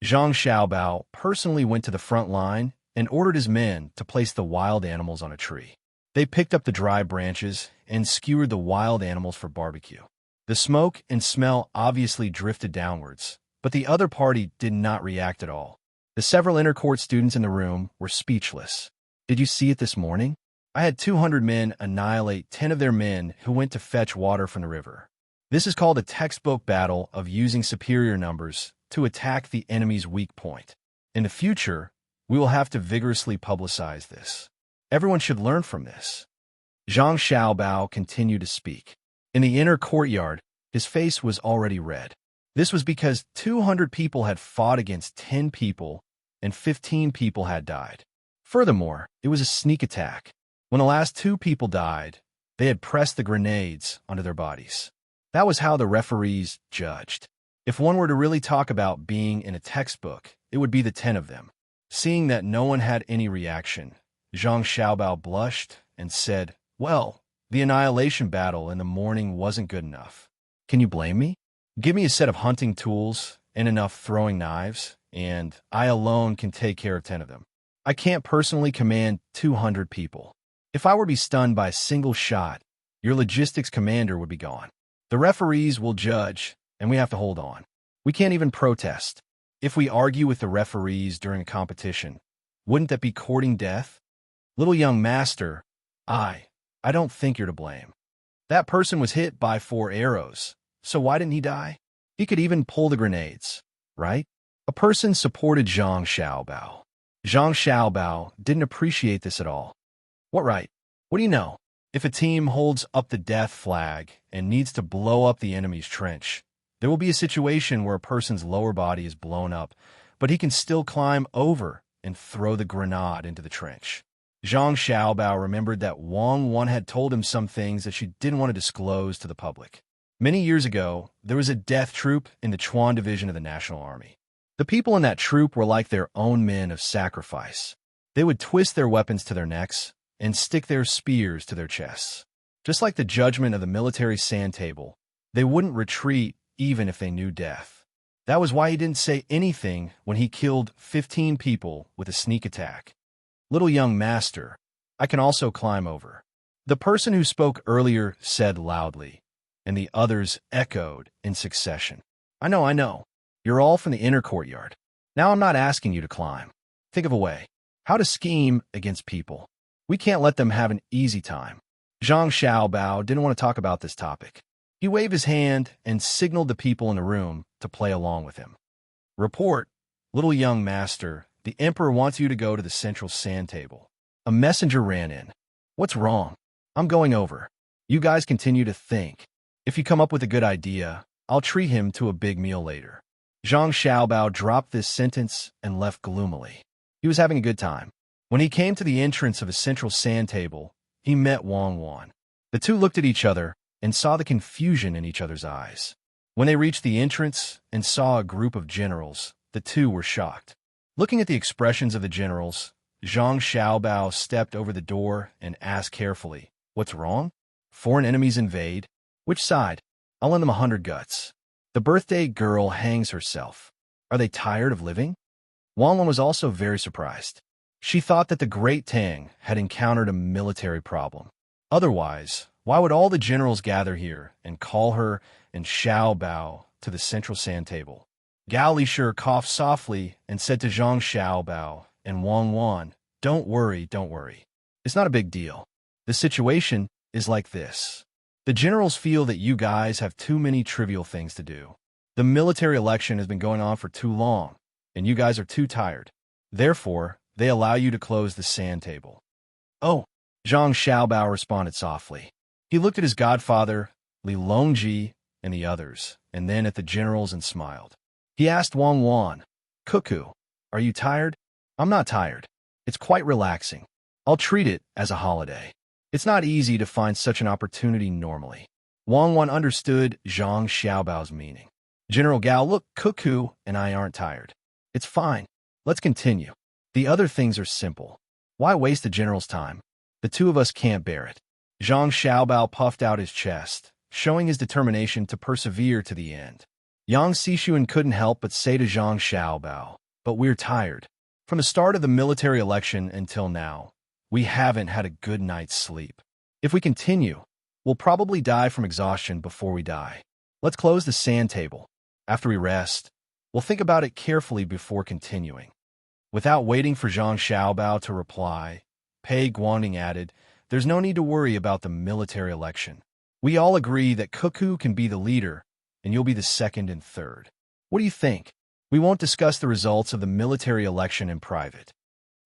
Zhang Xiaobao personally went to the front line and ordered his men to place the wild animals on a tree. They picked up the dry branches and skewered the wild animals for barbecue. The smoke and smell obviously drifted downwards, but the other party did not react at all. The several inter-court students in the room were speechless. Did you see it this morning? I had 200 men annihilate 10 of their men who went to fetch water from the river. This is called a textbook battle of using superior numbers to attack the enemy's weak point. In the future, we will have to vigorously publicize this. Everyone should learn from this. Zhang Xiaobao continued to speak. In the inner courtyard, his face was already red. This was because 200 people had fought against 10 people and 15 people had died. Furthermore, it was a sneak attack. When the last 2 people died, they had pressed the grenades onto their bodies. That was how the referees judged. If one were to really talk about being in a textbook, it would be the 10 of them. Seeing that no one had any reaction, Zhang Xiaobao blushed and said, "Well, the annihilation battle in the morning wasn't good enough. Can you blame me? Give me a set of hunting tools and enough throwing knives, and I alone can take care of 10 of them. I can't personally command 200 people. If I were to be stunned by a single shot, your logistics commander would be gone. The referees will judge, and we have to hold on. We can't even protest. If we argue with the referees during a competition, wouldn't that be courting death? Little young master, I don't think you're to blame. That person was hit by 4 arrows, so why didn't he die? He could even pull the grenades, right?" A person supported Zhang Xiaobao. Zhang Xiaobao didn't appreciate this at all. What right? What do you know? If a team holds up the death flag and needs to blow up the enemy's trench, there will be a situation where a person's lower body is blown up, but he can still climb over and throw the grenade into the trench. Zhang Xiaobao remembered that Wang Wan had told him some things that she didn't want to disclose to the public. Many years ago, there was a death troop in the Chuan Division of the National Army. The people in that troop were like their own men of sacrifice. They would twist their weapons to their necks and stick their spears to their chests. Just like the judgment of the military sand table, they wouldn't retreat even if they knew death. That was why he didn't say anything when he killed 15 people with a sneak attack. "Little young master, I can also climb over." The person who spoke earlier said loudly, and the others echoed in succession. I know. You're all from the inner courtyard. Now I'm not asking you to climb. Think of a way. How to scheme against people. We can't let them have an easy time." Zhang Xiaobao didn't want to talk about this topic. He waved his hand and signaled the people in the room to play along with him. "Report, little young master, the emperor wants you to go to the central sand table." A messenger ran in. "What's wrong? I'm going over. You guys continue to think. If you come up with a good idea, I'll treat him to a big meal later." Zhang Xiaobao dropped this sentence and left gloomily. He was having a good time. When he came to the entrance of a central sand table, he met Wang Wan. The two looked at each other and saw the confusion in each other's eyes. When they reached the entrance and saw a group of generals, the two were shocked. Looking at the expressions of the generals, Zhang Xiaobao stepped over the door and asked carefully, "What's wrong? Foreign enemies invade? Which side? I'll lend them 100 guts. The birthday girl hangs herself. Are they tired of living?" Wang Wan was also very surprised. She thought that the great Tang had encountered a military problem. Otherwise, why would all the generals gather here and call her and Xiaobao to the central sand table? Gao Lishur coughed softly and said to Zhang Xiaobao and Wang Wan, don't worry. It's not a big deal. The situation is like this. The generals feel that you guys have too many trivial things to do. The military election has been going on for too long, and you guys are too tired. Therefore, they allow you to close the sand table. Oh, Zhang Xiaobao responded softly. He looked at his godfather, Li Longji, and the others, and then at the generals and smiled. He asked Wang Wan, Cuckoo, are you tired? I'm not tired. It's quite relaxing. I'll treat it as a holiday. It's not easy to find such an opportunity normally. Wang Wan understood Zhang Xiaobao's meaning. General Gao, look, Cuckoo and I aren't tired. It's fine. Let's continue. The other things are simple. Why waste the general's time? The two of us can't bear it. Zhang Xiaobao puffed out his chest, showing his determination to persevere to the end. Yang Xishuan couldn't help but say to Zhang Xiaobao, but we're tired. From the start of the military election until now, we haven't had a good night's sleep. If we continue, we'll probably die from exhaustion before we die. Let's close the sand table. After we rest, we'll think about it carefully before continuing. Without waiting for Zhang Xiaobao to reply, Pei Guangding added, there's no need to worry about the military election. We all agree that Cuckoo can be the leader, and you'll be the second and third. What do you think? We won't discuss the results of the military election in private.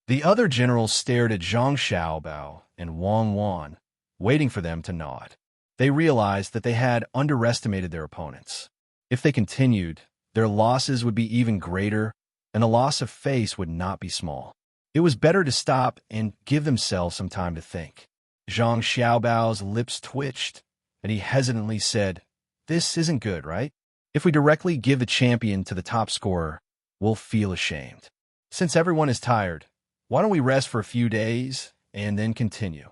The other generals stared at Zhang Xiaobao and Wang Wan, waiting for them to nod. They realized that they had underestimated their opponents. If they continued, their losses would be even greater, and the loss of face would not be small. It was better to stop and give themselves some time to think. Zhang Xiaobao's lips twitched, and he hesitantly said, this isn't good, right? If we directly give the champion to the top scorer, we'll feel ashamed. Since everyone is tired, why don't we rest for a few days and then continue?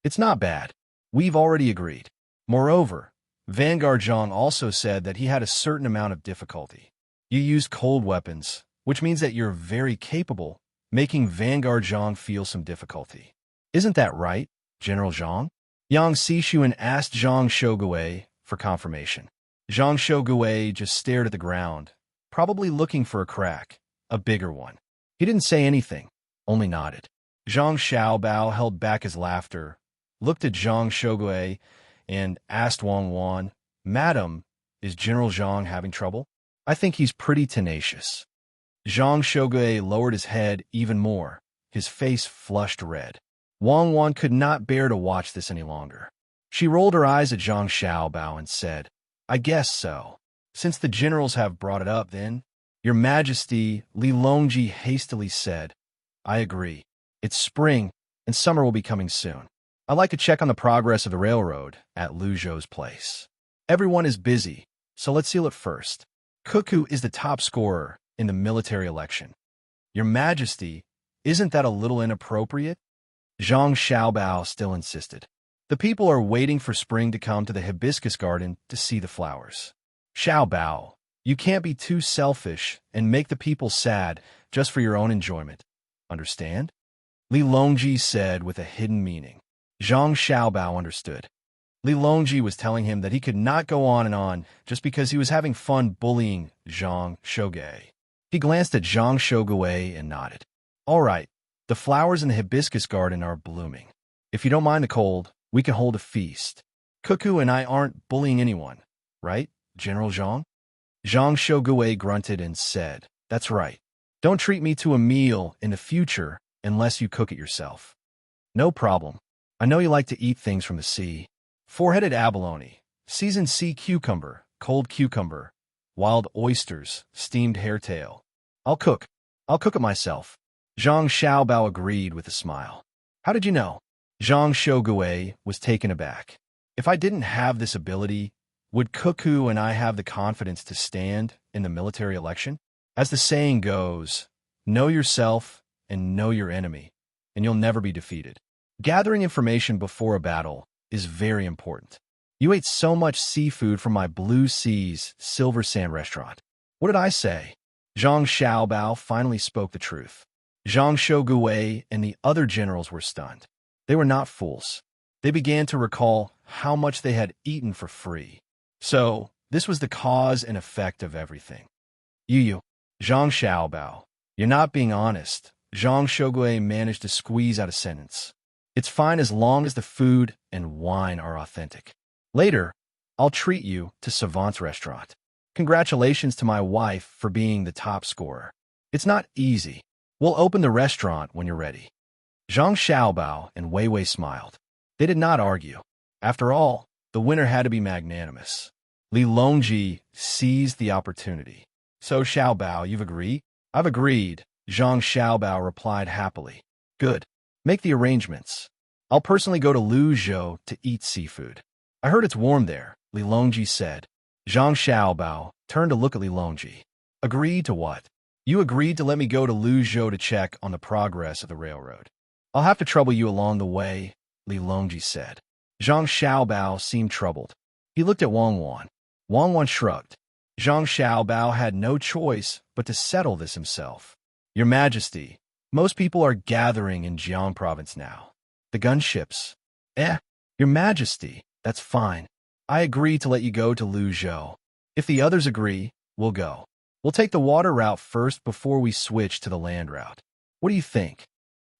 It's not bad. We've already agreed. Moreover, Vanguard Zhang also said that he had a certain amount of difficulty. You used cold weapons, which means that you're very capable, making Vanguard Zhang feel some difficulty. Isn't that right, General Zhang? Yang Xishuan asked Zhang Shogui for confirmation. Zhang Shogui just stared at the ground, probably looking for a crack, a bigger one. He didn't say anything, only nodded. Zhang Xiaobao held back his laughter, looked at Zhang Shogui, and asked Wang Wan, Madam, is General Zhang having trouble? I think he's pretty tenacious. Zhang Shogui lowered his head even more, his face flushed red. Wang Wan could not bear to watch this any longer. She rolled her eyes at Zhang Xiaobao and said, I guess so. Since the generals have brought it up, then, Your Majesty, Li Longji hastily said, I agree. It's spring, and summer will be coming soon. I'd like to check on the progress of the railroad at Lu Zhou's place. Everyone is busy, so let's seal it first. Cuckoo is the top scorer in the military election. Your Majesty, isn't that a little inappropriate? Zhang Xiaobao still insisted. The people are waiting for spring to come to the hibiscus garden to see the flowers. Xiaobao, you can't be too selfish and make the people sad just for your own enjoyment. Understand? Li Longji said with a hidden meaning. Zhang Xiaobao understood. Li Longji was telling him that he could not go on and on just because he was having fun bullying Zhang Shogui. He glanced at Zhang Shogui and nodded. All right, the flowers in the hibiscus garden are blooming. If you don't mind the cold, we can hold a feast. Cuckoo and I aren't bullying anyone, right, General Zhang? Zhang Shogui grunted and said, That's right. Don't treat me to a meal in the future unless you cook it yourself. No problem. I know you like to eat things from the sea. Four-headed abalone, seasoned sea cucumber, cold cucumber, wild oysters, steamed hairtail. I'll cook it myself. Zhang Xiaobao agreed with a smile. How did you know? Zhang Shogui was taken aback. If I didn't have this ability, would Cuckoo and I have the confidence to stand in the military election? As the saying goes, know yourself and know your enemy, and you'll never be defeated. Gathering information before a battle is very important. You ate so much seafood from my Blue Seas Silver Sand restaurant. What did I say? Zhang Xiaobao finally spoke the truth. Zhang Shogui and the other generals were stunned. They were not fools. They began to recall how much they had eaten for free. So, this was the cause and effect of everything. You, Zhang Xiaobao, you're not being honest. Zhang Shogui managed to squeeze out a sentence. It's fine as long as the food and wine are authentic. Later, I'll treat you to Savant's restaurant. Congratulations to my wife for being the top scorer. It's not easy. We'll open the restaurant when you're ready. Zhang Xiaobao and Wei Wei smiled. They did not argue. After all, the winner had to be magnanimous. Li Longji seized the opportunity. So Xiaobao, you've agreed? I've agreed, Zhang Xiaobao replied happily. Good. Make the arrangements. I'll personally go to Luzhou to eat seafood. I heard it's warm there, Li Longji said. Zhang Xiaobao turned to look at Li Longji. Agreed to what? You agreed to let me go to Luzhou to check on the progress of the railroad. I'll have to trouble you along the way, Li Longji said. Zhang Xiaobao seemed troubled. He looked at Wang Wan. Wang Wan shrugged. Zhang Xiaobao had no choice but to settle this himself. Your Majesty, most people are gathering in Jiang province now. The gunships. Your Majesty, that's fine. I agree to let you go to Luzhou. If the others agree, we'll go. We'll take the water route first before we switch to the land route. What do you think?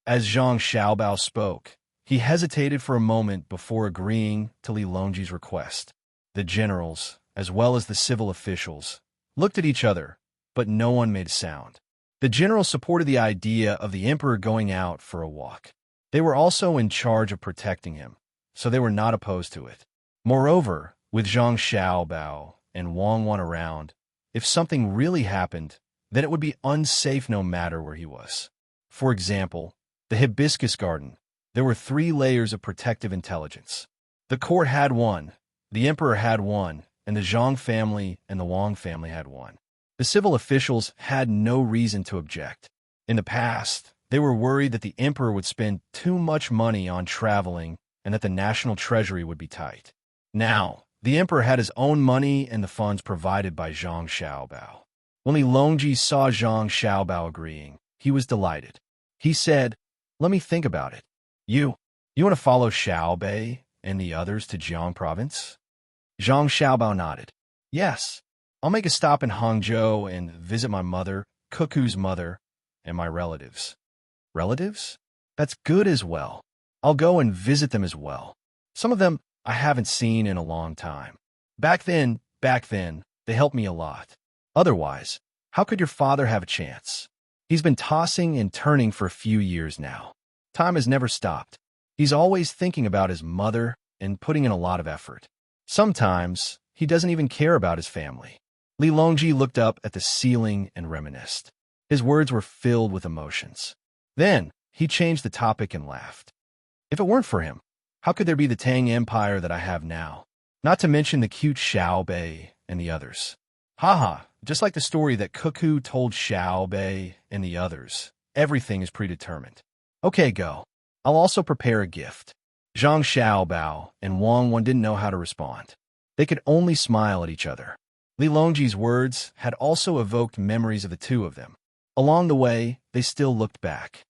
As Zhang Xiaobao spoke, he hesitated for a moment before agreeing to Li Longji's request. The generals, as well as the civil officials, looked at each other, but no one made a sound. The generals supported the idea of the emperor going out for a walk. They were also in charge of protecting him, so they were not opposed to it. Moreover, with Zhang Xiaobao and Wang Wan around, if something really happened, then it would be unsafe no matter where he was. For example, the hibiscus garden. There were 3 layers of protective intelligence. The court had one, the emperor had one, and the Zhang family and the Wang family had one. The civil officials had no reason to object. In the past, they were worried that the emperor would spend too much money on traveling and that the national treasury would be tight. Now, the emperor had his own money and the funds provided by Zhang Xiaobao. When Li Longji saw Zhang Xiaobao agreeing, he was delighted. He said, "Let me think about it. You want to follow Xiaobei and the others to Jiang province?" Zhang Xiaobao nodded. Yes, I'll make a stop in Hangzhou and visit my mother, Cuckoo's mother, and my relatives. Relatives? That's good as well. I'll go and visit them as well. Some of them I haven't seen in a long time. Back then, they helped me a lot. Otherwise, how could your father have a chance? He's been tossing and turning for a few years now. Time has never stopped. He's always thinking about his mother and putting in a lot of effort. Sometimes, he doesn't even care about his family. Li Longji looked up at the ceiling and reminisced. His words were filled with emotions. Then, he changed the topic and laughed. If it weren't for him, how could there be the Tang Empire that I have now? Not to mention the cute Xiaobei and the others. Haha, just like the story that Cuckoo told Xiaobei and the others. Everything is predetermined. Okay, go. I'll also prepare a gift. Zhang Xiaobao and Wang Wan didn't know how to respond. They could only smile at each other. Li Longji's words had also evoked memories of the two of them. Along the way, they still looked back.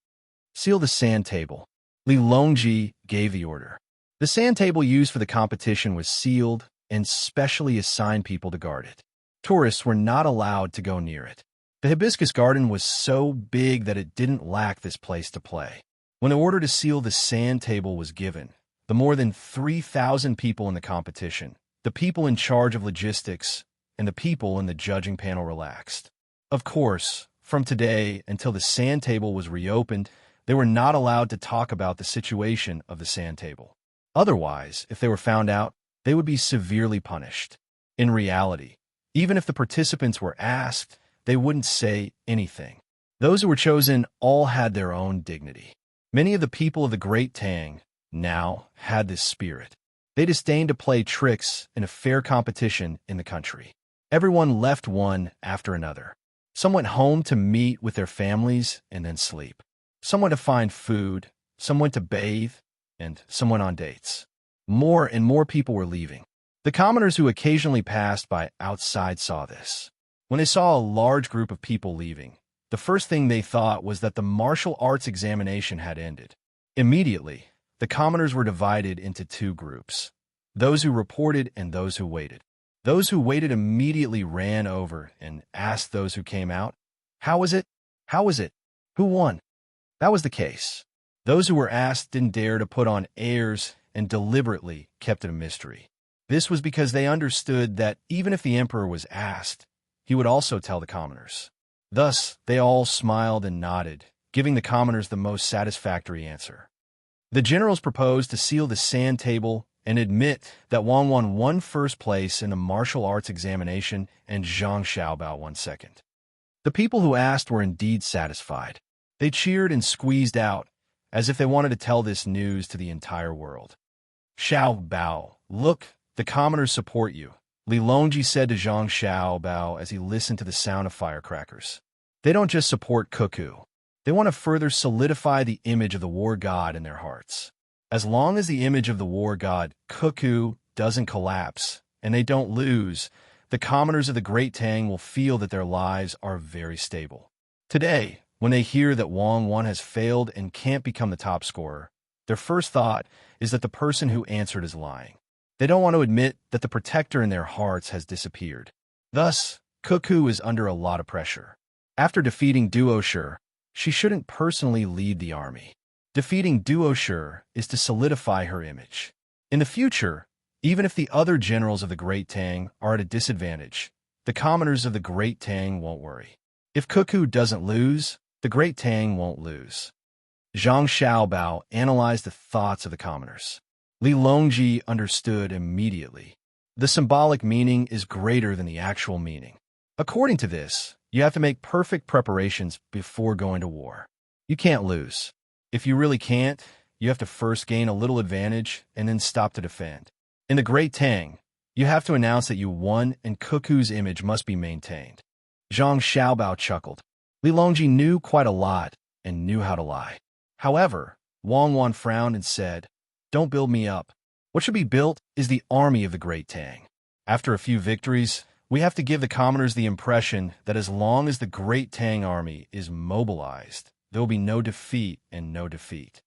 Seal the sand table. Li Longji gave the order. The sand table used for the competition was sealed and specially assigned people to guard it. Tourists were not allowed to go near it. The hibiscus garden was so big that it didn't lack this place to play. When the order to seal the sand table was given, the more than 3,000 people in the competition, the people in charge of logistics, and the people in the judging panel relaxed. Of course, from today until the sand table was reopened, they were not allowed to talk about the situation of the sand table. Otherwise, if they were found out, they would be severely punished. In reality, even if the participants were asked, they wouldn't say anything. Those who were chosen all had their own dignity. Many of the people of the Great Tang now had this spirit. They disdained to play tricks in a fair competition in the country. Everyone left one after another. Some went home to meet with their families and then sleep. Some went to find food, some went to bathe, and some went on dates. More and more people were leaving. The commoners who occasionally passed by outside saw this. When they saw a large group of people leaving, the first thing they thought was that the martial arts examination had ended. Immediately, the commoners were divided into 2 groups, those who reported and those who waited. Those who waited immediately ran over and asked those who came out, "How was it? How was it? Who won?" That was the case. Those who were asked didn't dare to put on airs and deliberately kept it a mystery. This was because they understood that even if the emperor was asked, he would also tell the commoners. Thus, they all smiled and nodded, giving the commoners the most satisfactory answer. The generals proposed to seal the sand table and admit that Wang Wan won first place in a martial arts examination and Zhang Xiaobao won second. The people who asked were indeed satisfied. They cheered and squeezed out, as if they wanted to tell this news to the entire world. Xiaobao, look, the commoners support you, Li Longji said to Zhang Xiaobao as he listened to the sound of firecrackers. They don't just support Cuckoo. They want to further solidify the image of the war god in their hearts. As long as the image of the war god, Cuckoo, doesn't collapse, and they don't lose, the commoners of the Great Tang will feel that their lives are very stable. Today, when they hear that Wang Wan has failed and can't become the top scorer, their first thought is that the person who answered is lying. They don't want to admit that the protector in their hearts has disappeared. Thus, Cuckoo is under a lot of pressure. After defeating Duoshi, she shouldn't personally lead the army. Defeating Duoshi is to solidify her image. In the future, even if the other generals of the Great Tang are at a disadvantage, the commoners of the Great Tang won't worry. If Cuckoo doesn't lose, the Great Tang won't lose. Zhang Xiaobao analyzed the thoughts of the commoners. Li Longji understood immediately. The symbolic meaning is greater than the actual meaning. According to this, you have to make perfect preparations before going to war. You can't lose. If you really can't, you have to first gain a little advantage and then stop to defend. In the Great Tang, you have to announce that you won and Cuckoo's image must be maintained. Zhang Xiaobao chuckled. Li Longji knew quite a lot and knew how to lie. However, Wang Wan frowned and said, "Don't build me up. What should be built is the army of the Great Tang. After a few victories, we have to give the commoners the impression that as long as the Great Tang army is mobilized, there will be no defeat and no defeat."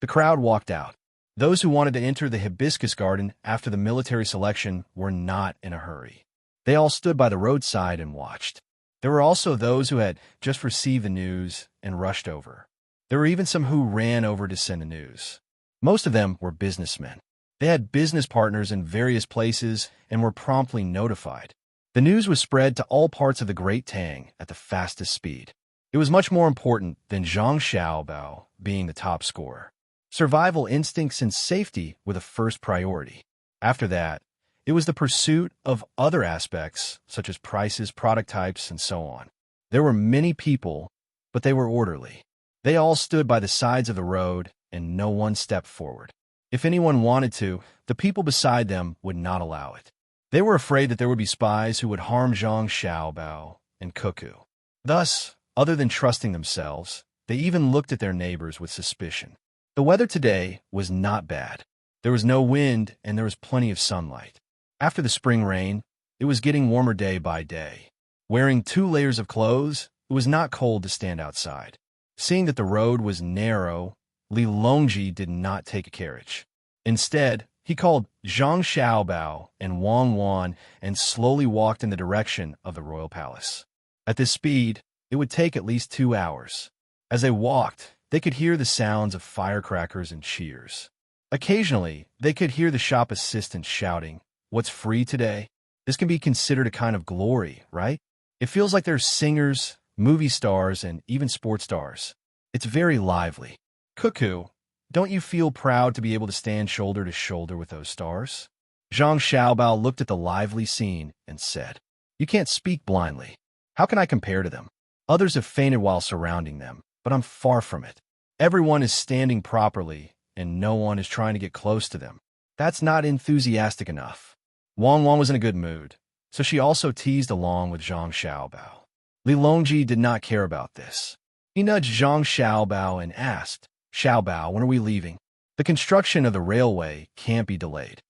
The crowd walked out. Those who wanted to enter the hibiscus garden after the military selection were not in a hurry. They all stood by the roadside and watched. There were also those who had just received the news and rushed over. There were even some who ran over to send the news. Most of them were businessmen. They had business partners in various places and were promptly notified. The news was spread to all parts of the Great Tang at the fastest speed. It was much more important than Zhang Xiaobao being the top scorer. Survival instincts and safety were the first priority. After that, it was the pursuit of other aspects, such as prices, product types, and so on. There were many people, but they were orderly. They all stood by the sides of the road, and no one stepped forward. If anyone wanted to, the people beside them would not allow it. They were afraid that there would be spies who would harm Zhang Xiaobao and Cuckoo. Thus, other than trusting themselves, they even looked at their neighbors with suspicion. The weather today was not bad. There was no wind, and there was plenty of sunlight. After the spring rain, it was getting warmer day by day. Wearing 2 layers of clothes, it was not cold to stand outside. Seeing that the road was narrow, Li Longji did not take a carriage. Instead, he called Zhang Xiaobao and Wang Wan and slowly walked in the direction of the royal palace. At this speed, it would take at least 2 hours. As they walked, they could hear the sounds of firecrackers and cheers. Occasionally, they could hear the shop assistant shouting, "What's free today?" This can be considered a kind of glory, right? It feels like there's singers, movie stars, and even sports stars. It's very lively. Cuckoo, don't you feel proud to be able to stand shoulder to shoulder with those stars? Zhang Xiaobao looked at the lively scene and said, "You can't speak blindly. How can I compare to them? Others have fainted while surrounding them, but I'm far from it. Everyone is standing properly, and no one is trying to get close to them. That's not enthusiastic enough." Wang Wan was in a good mood, so she also teased along with Zhang Xiaobao. Li Longji did not care about this. He nudged Zhang Xiaobao and asked, "Xiaobao, when are we leaving? The construction of the railway can't be delayed."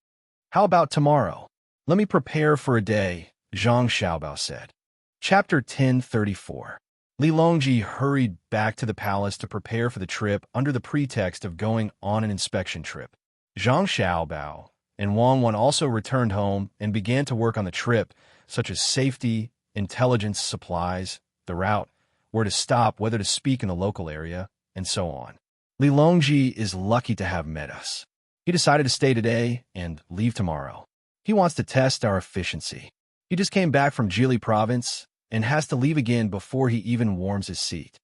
"How about tomorrow? Let me prepare for a day," Zhang Xiaobao said. Chapter 1034. Li Longji hurried back to the palace to prepare for the trip under the pretext of going on an inspection trip. Zhang Xiaobao and Wang Wan also returned home and began to work on the trip, such as safety, intelligence, supplies, the route, where to stop, whether to speak in the local area, and so on. Li Longji is lucky to have met us. He decided to stay today and leave tomorrow. He wants to test our efficiency. He just came back from Jili province and has to leave again before he even warms his seat.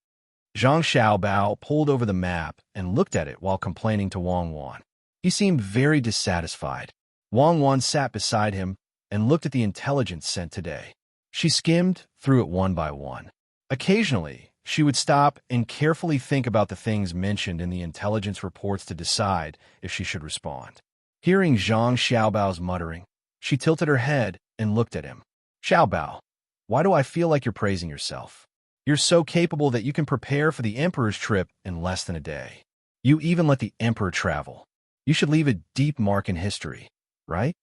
Zhang Xiaobao pulled over the map and looked at it while complaining to Wang Wan. He seemed very dissatisfied. Wang Wan sat beside him and looked at the intelligence sent today. She skimmed through it one by one. Occasionally, she would stop and carefully think about the things mentioned in the intelligence reports to decide if she should respond. Hearing Zhang Xiaobao's muttering, she tilted her head and looked at him. Xiaobao, why do I feel like you're praising yourself? You're so capable that you can prepare for the Emperor's trip in less than a day. You even let the Emperor travel. You should leave a deep mark in history, right?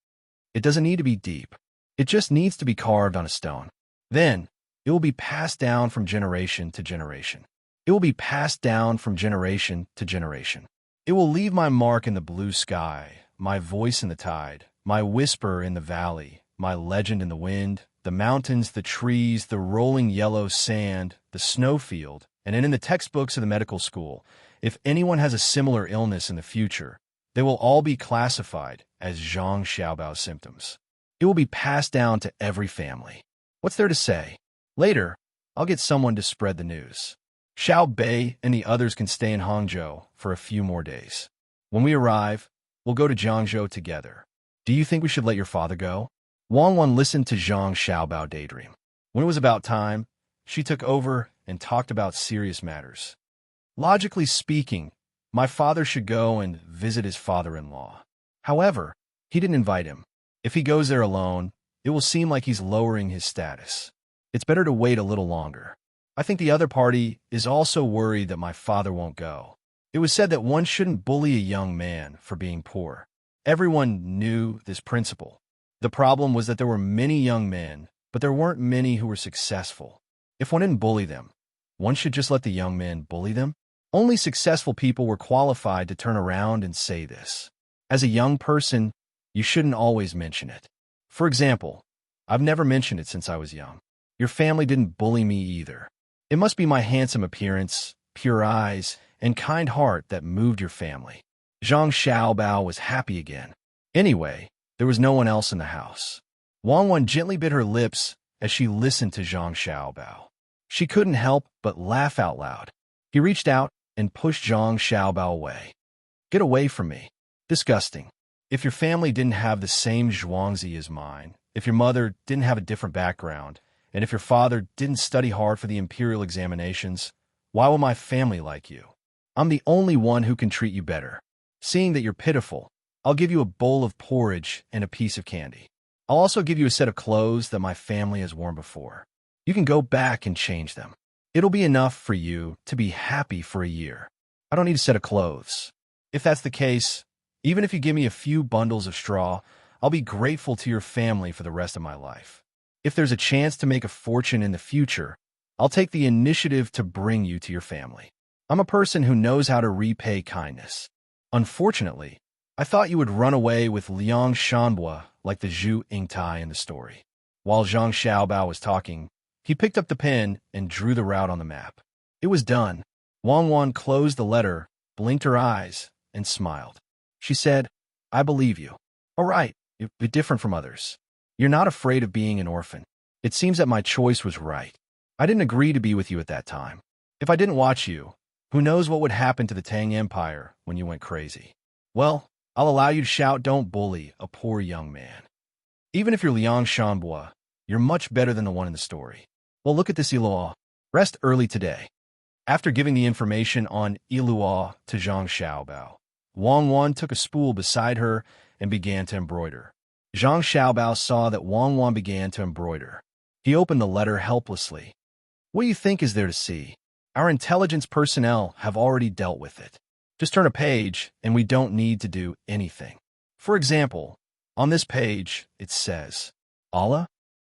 It doesn't need to be deep. It just needs to be carved on a stone. Then, it will be passed down from generation to generation. It will be passed down from generation to generation. It will leave my mark in the blue sky, my voice in the tide, my whisper in the valley, my legend in the wind, the mountains, the trees, the rolling yellow sand, the snowfield, and in the textbooks of the medical school. If anyone has a similar illness in the future, they will all be classified as Zhang Xiaobao's symptoms. It will be passed down to every family. What's there to say? Later, I'll get someone to spread the news. Xiao Bei and the others can stay in Hangzhou for a few more days. When we arrive, we'll go to Jiangzhou together. Do you think we should let your father go? Wang Wan listened to Zhang Xiaobao daydream. When it was about time, she took over and talked about serious matters. Logically speaking, my father should go and visit his father-in-law. However, he didn't invite him. If he goes there alone, it will seem like he's lowering his status. It's better to wait a little longer. I think the other party is also worried that my father won't go. It was said that one shouldn't bully a young man for being poor. Everyone knew this principle. The problem was that there were many young men, but there weren't many who were successful. If one didn't bully them, one should just let the young men bully them. Only successful people were qualified to turn around and say this. As a young person, you shouldn't always mention it. For example, I've never mentioned it since I was young. Your family didn't bully me either. It must be my handsome appearance, pure eyes, and kind heart that moved your family. Zhang Xiaobao was happy again. Anyway, there was no one else in the house. Wang Wan gently bit her lips as she listened to Zhang Xiaobao. She couldn't help but laugh out loud. He reached out and pushed Zhang Xiaobao away. Get away from me. Disgusting. If your family didn't have the same zhuangzi as mine, if your mother didn't have a different background, and if your father didn't study hard for the imperial examinations, why will my family like you? I'm the only one who can treat you better. Seeing that you're pitiful, I'll give you a bowl of porridge and a piece of candy. I'll also give you a set of clothes that my family has worn before. You can go back and change them. It'll be enough for you to be happy for a year. I don't need a set of clothes. If that's the case, even if you give me a few bundles of straw, I'll be grateful to your family for the rest of my life. If there's a chance to make a fortune in the future, I'll take the initiative to bring you to your family. I'm a person who knows how to repay kindness. Unfortunately, I thought you would run away with Liang Shanbua like the Zhu Yingtai in the story. While Zhang Xiaobao was talking, he picked up the pen and drew the route on the map. It was done. Wang Wan closed the letter, blinked her eyes, and smiled. She said, I believe you. All right, you're different from others. You're not afraid of being an orphan. It seems that my choice was right. I didn't agree to be with you at that time. If I didn't watch you, who knows what would happen to the Tang Empire when you went crazy. Well, I'll allow you to shout don't bully a poor young man. Even if you're Liang Shanbua, you're much better than the one in the story. Well, look at this Ilua. Rest early today. After giving the information on Ilua to Zhang Xiaobao, Wang Wan took a spool beside her and began to embroider. Zhang Xiaobao saw that Wang Wan began to embroider. He opened the letter helplessly. What do you think is there to see? Our intelligence personnel have already dealt with it. Just turn a page and we don't need to do anything. For example, on this page, it says, Allah?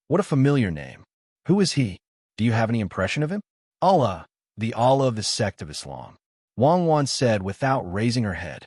What a familiar name. Who is he? Do you have any impression of him? Allah, the Allah of the sect of Islam. Wang Wan said without raising her head.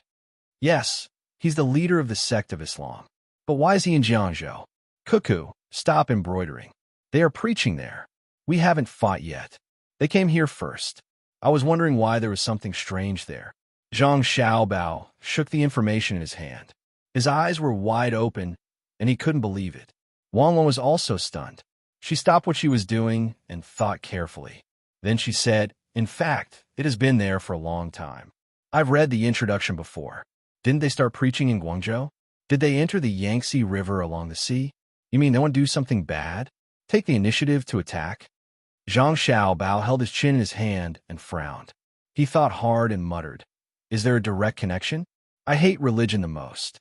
Yes, he's the leader of the sect of Islam. But why is he in Jiangzhou? Cuckoo, stop embroidering. They are preaching there. We haven't fought yet. They came here first. I was wondering why there was something strange there. Zhang Xiaobao shook the information in his hand. His eyes were wide open, and he couldn't believe it. Wang Wan was also stunned. She stopped what she was doing and thought carefully. Then she said, In fact, it has been there for a long time. I've read the introduction before. Didn't they start preaching in Guangzhou? Did they enter the Yangtze River along the sea? You mean they want to do something bad? Take the initiative to attack? Zhang Xiaobao held his chin in his hand and frowned. He thought hard and muttered, "Is there a direct connection? I hate religion the most.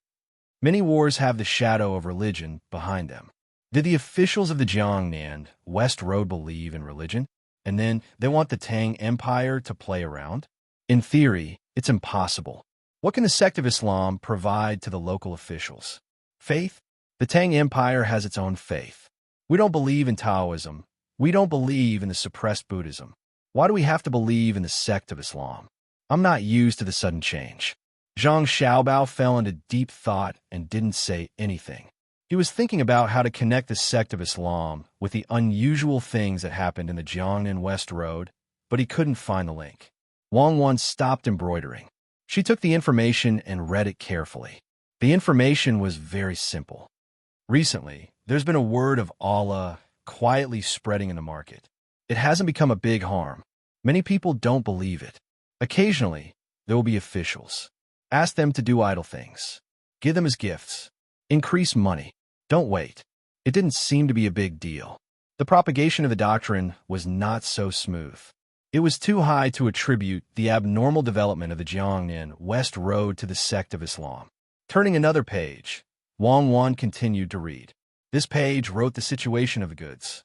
Many wars have the shadow of religion behind them. Did the officials of the Jiangnan West Road believe in religion? And then they want the Tang Empire to play around? In theory, it's impossible. What can the sect of Islam provide to the local officials? Faith? The Tang Empire has its own faith. We don't believe in Taoism. We don't believe in the suppressed Buddhism. Why do we have to believe in the sect of Islam? I'm not used to the sudden change." Zhang Xiaobao fell into deep thought and didn't say anything. He was thinking about how to connect the sect of Islam with the unusual things that happened in the Jiangnan West Road, but he couldn't find the link. Wang Wan stopped embroidering. She took the information and read it carefully. The information was very simple. Recently, there's been a word of Allah quietly spreading in the market. It hasn't become a big harm. Many people don't believe it. Occasionally, there will be officials. Ask them to do idle things. Give them as gifts. Increase money. Don't wait. It didn't seem to be a big deal. The propagation of the doctrine was not so smooth. It was too high to attribute the abnormal development of the Jiangnan West Road to the sect of Islam. Turning another page, Wang Wan continued to read. This page wrote the situation of the goods.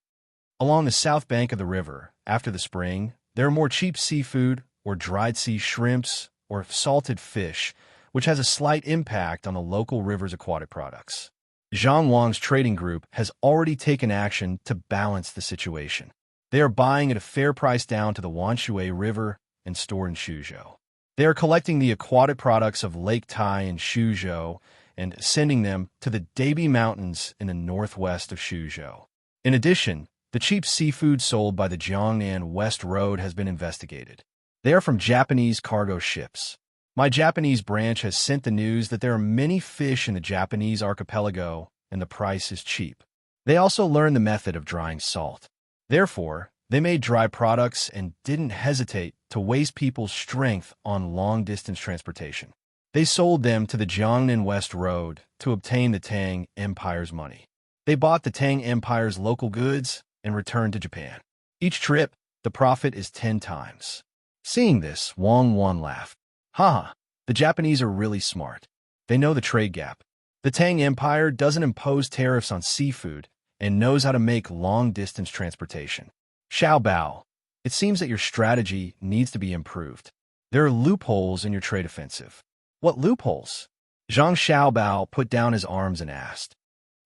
Along the south bank of the river, after the spring, there are more cheap seafood, or dried sea shrimps, or salted fish, which has a slight impact on the local river's aquatic products. Zhang Wang's trading group has already taken action to balance the situation. They are buying at a fair price down to the Wanshui River and store in Suzhou. They are collecting the aquatic products of Lake Tai in Suzhou and sending them to the Dabi Mountains in the northwest of Suzhou. In addition, the cheap seafood sold by the Jiangnan West Road has been investigated. They are from Japanese cargo ships. My Japanese branch has sent the news that there are many fish in the Japanese archipelago and the price is cheap. They also learned the method of drying salt. Therefore, they made dry products and didn't hesitate to waste people's strength on long-distance transportation. They sold them to the Jiangnan West Road to obtain the Tang Empire's money. They bought the Tang Empire's local goods and returned to Japan. Each trip, the profit is 10 times. Seeing this, Wang Wan laughed. Haha, the Japanese are really smart. They know the trade gap. The Tang Empire doesn't impose tariffs on seafood and knows how to make long-distance transportation. Xiao Bao, it seems that your strategy needs to be improved. There are loopholes in your trade offensive. What loopholes? Zhang Xiaobao put down his arms and asked.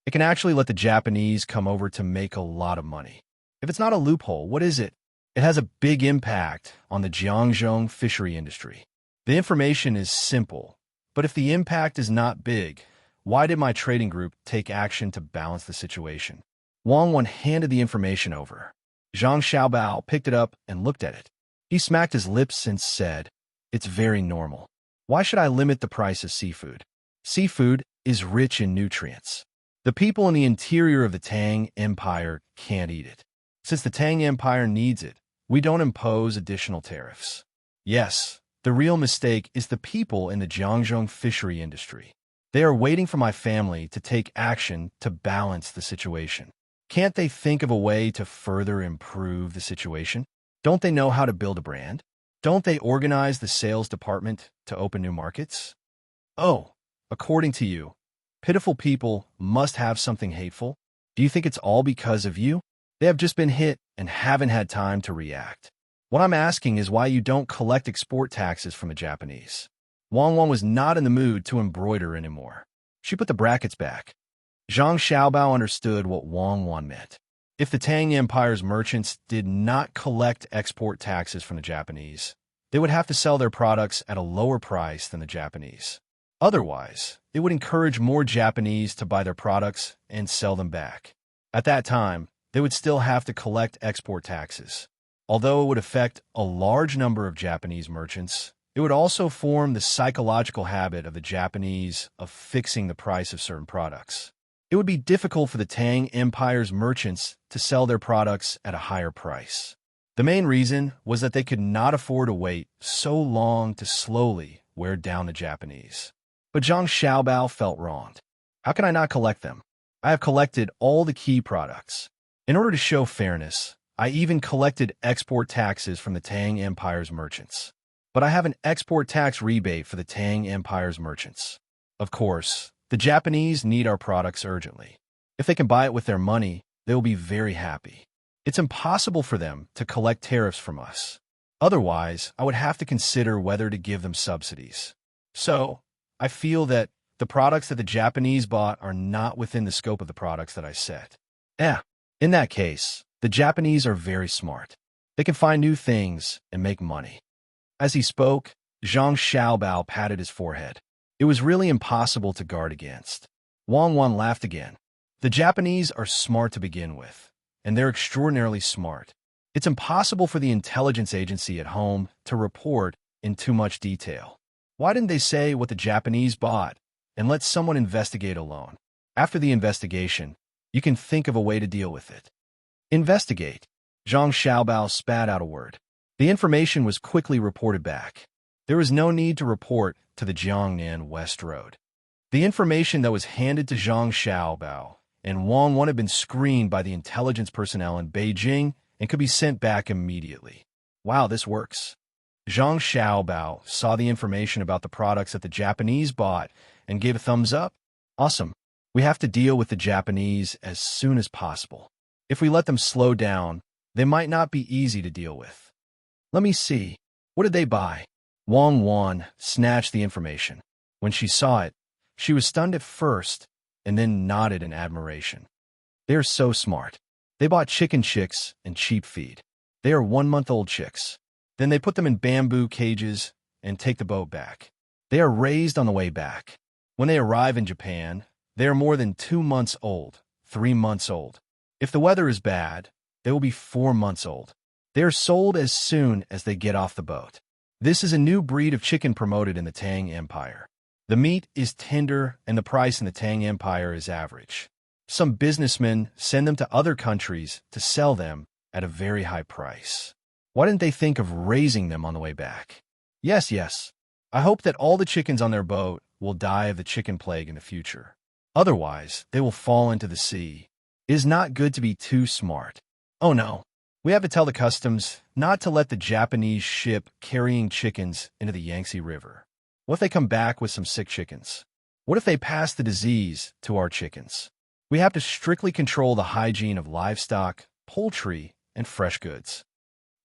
It can actually let the Japanese come over to make a lot of money. If it's not a loophole, what is it? It has a big impact on the Jiangzhou fishery industry. The information is simple, but if the impact is not big, why did my trading group take action to balance the situation? Wang Wan handed the information over. Zhang Xiaobao picked it up and looked at it. He smacked his lips and said, It's very normal. Why should I limit the price of seafood? Seafood is rich in nutrients. The people in the interior of the Tang Empire can't eat it. Since the Tang Empire needs it, we don't impose additional tariffs. Yes, the real mistake is the people in the Jiangzhou fishery industry. They are waiting for my family to take action to balance the situation. Can't they think of a way to further improve the situation? Don't they know how to build a brand? Don't they organize the sales department to open new markets? Oh, according to you, pitiful people must have something hateful? Do you think it's all because of you? They have just been hit and haven't had time to react. What I'm asking is why you don't collect export taxes from the Japanese. Wang Wan was not in the mood to embroider anymore. She put the brackets back. Zhang Xiaobao understood what Wang Wan meant. If the Tang Empire's merchants did not collect export taxes from the Japanese, they would have to sell their products at a lower price than the Japanese. Otherwise, it would encourage more Japanese to buy their products and sell them back. At that time, they would still have to collect export taxes. Although it would affect a large number of Japanese merchants, it would also form the psychological habit of the Japanese of fixing the price of certain products. It would be difficult for the Tang Empire's merchants to sell their products at a higher price. The main reason was that they could not afford to wait so long to slowly wear down the Japanese. But Zhang Xiaobao felt wronged. How can I not collect them? I have collected all the key products. In order to show fairness, I even collected export taxes from the Tang Empire's merchants. But I have an export tax rebate for the Tang Empire's merchants. Of course, the Japanese need our products urgently. If they can buy it with their money, they will be very happy. It's impossible for them to collect tariffs from us. Otherwise, I would have to consider whether to give them subsidies. So, I feel that the products that the Japanese bought are not within the scope of the products that I set. In that case, the Japanese are very smart. They can find new things and make money. As he spoke, Zhang Xiaobao patted his forehead. It was really impossible to guard against. Wang Wan laughed again. The Japanese are smart to begin with, and they're extraordinarily smart. It's impossible for the intelligence agency at home to report in too much detail. Why didn't they say what the Japanese bought and let someone investigate alone? After the investigation, you can think of a way to deal with it. Investigate. Zhang Xiaobao spat out a word. The information was quickly reported back. There was no need to report to the Jiangnan West Road. The information that was handed to Zhang Xiaobao and Wang Wan had been screened by the intelligence personnel in Beijing and could be sent back immediately. Wow, this works. Zhang Xiaobao saw the information about the products that the Japanese bought and gave a thumbs up. Awesome. We have to deal with the Japanese as soon as possible. If we let them slow down, they might not be easy to deal with. Let me see. What did they buy? Wang Wan snatched the information. When she saw it, she was stunned at first and then nodded in admiration. They're so smart. They bought chicken chicks and cheap feed. They are 1-month-old chicks. Then they put them in bamboo cages and take the boat back. They are raised on the way back. When they arrive in Japan, they are more than 2 months old, 3 months old. If the weather is bad, they will be 4 months old. They are sold as soon as they get off the boat. This is a new breed of chicken promoted in the Tang Empire. The meat is tender and the price in the Tang Empire is average. Some businessmen send them to other countries to sell them at a very high price. Why didn't they think of raising them on the way back? Yes. I hope that all the chickens on their boat will die of the chicken plague in the future. Otherwise, they will fall into the sea. It is not good to be too smart. Oh no. We have to tell the customs not to let the Japanese ship carrying chickens into the Yangtze River. What if they come back with some sick chickens? What if they pass the disease to our chickens? We have to strictly control the hygiene of livestock, poultry, and fresh goods.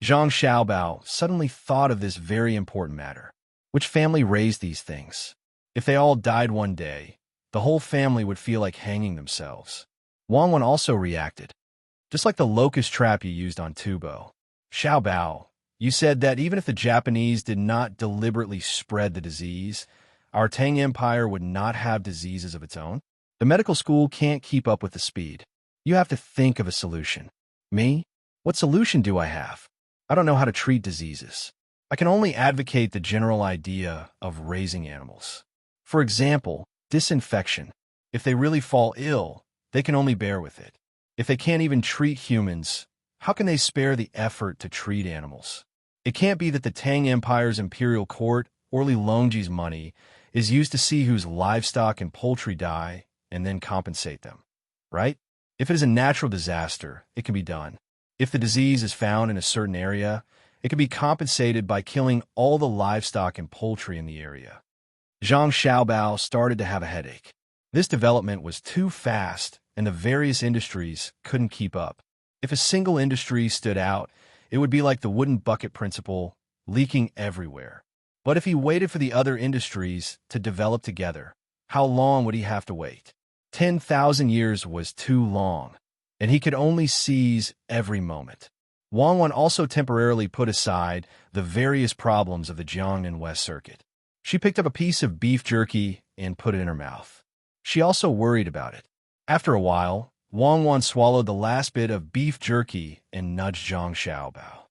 Zhang Xiaobao suddenly thought of this very important matter. Which family raised these things? If they all died one day, the whole family would feel like hanging themselves. Wang Wan also reacted. Just like the locust trap you used on Tubo. Xiaobao, you said that even if the Japanese did not deliberately spread the disease, our Tang Empire would not have diseases of its own? The medical school can't keep up with the speed. You have to think of a solution. Me? What solution do I have? I don't know how to treat diseases. I can only advocate the general idea of raising animals. For example, disinfection. If they really fall ill, they can only bear with it. If they can't even treat humans, how can they spare the effort to treat animals? It can't be that the Tang Empire's imperial court or Li Longji's money is used to see whose livestock and poultry die and then compensate them, right? If it is a natural disaster, it can be done. If the disease is found in a certain area, it can be compensated by killing all the livestock and poultry in the area. Zhang Xiaobao started to have a headache. This development was too fast, and the various industries couldn't keep up. If a single industry stood out, it would be like the wooden bucket principle, leaking everywhere. But if he waited for the other industries to develop together, how long would he have to wait? 10,000 years was too long, and he could only seize every moment. Wang Wan also temporarily put aside the various problems of the Jiangnan West Circuit. She picked up a piece of beef jerky and put it in her mouth. She also worried about it. After a while, Wang Wan swallowed the last bit of beef jerky and nudged Zhang Xiaobao.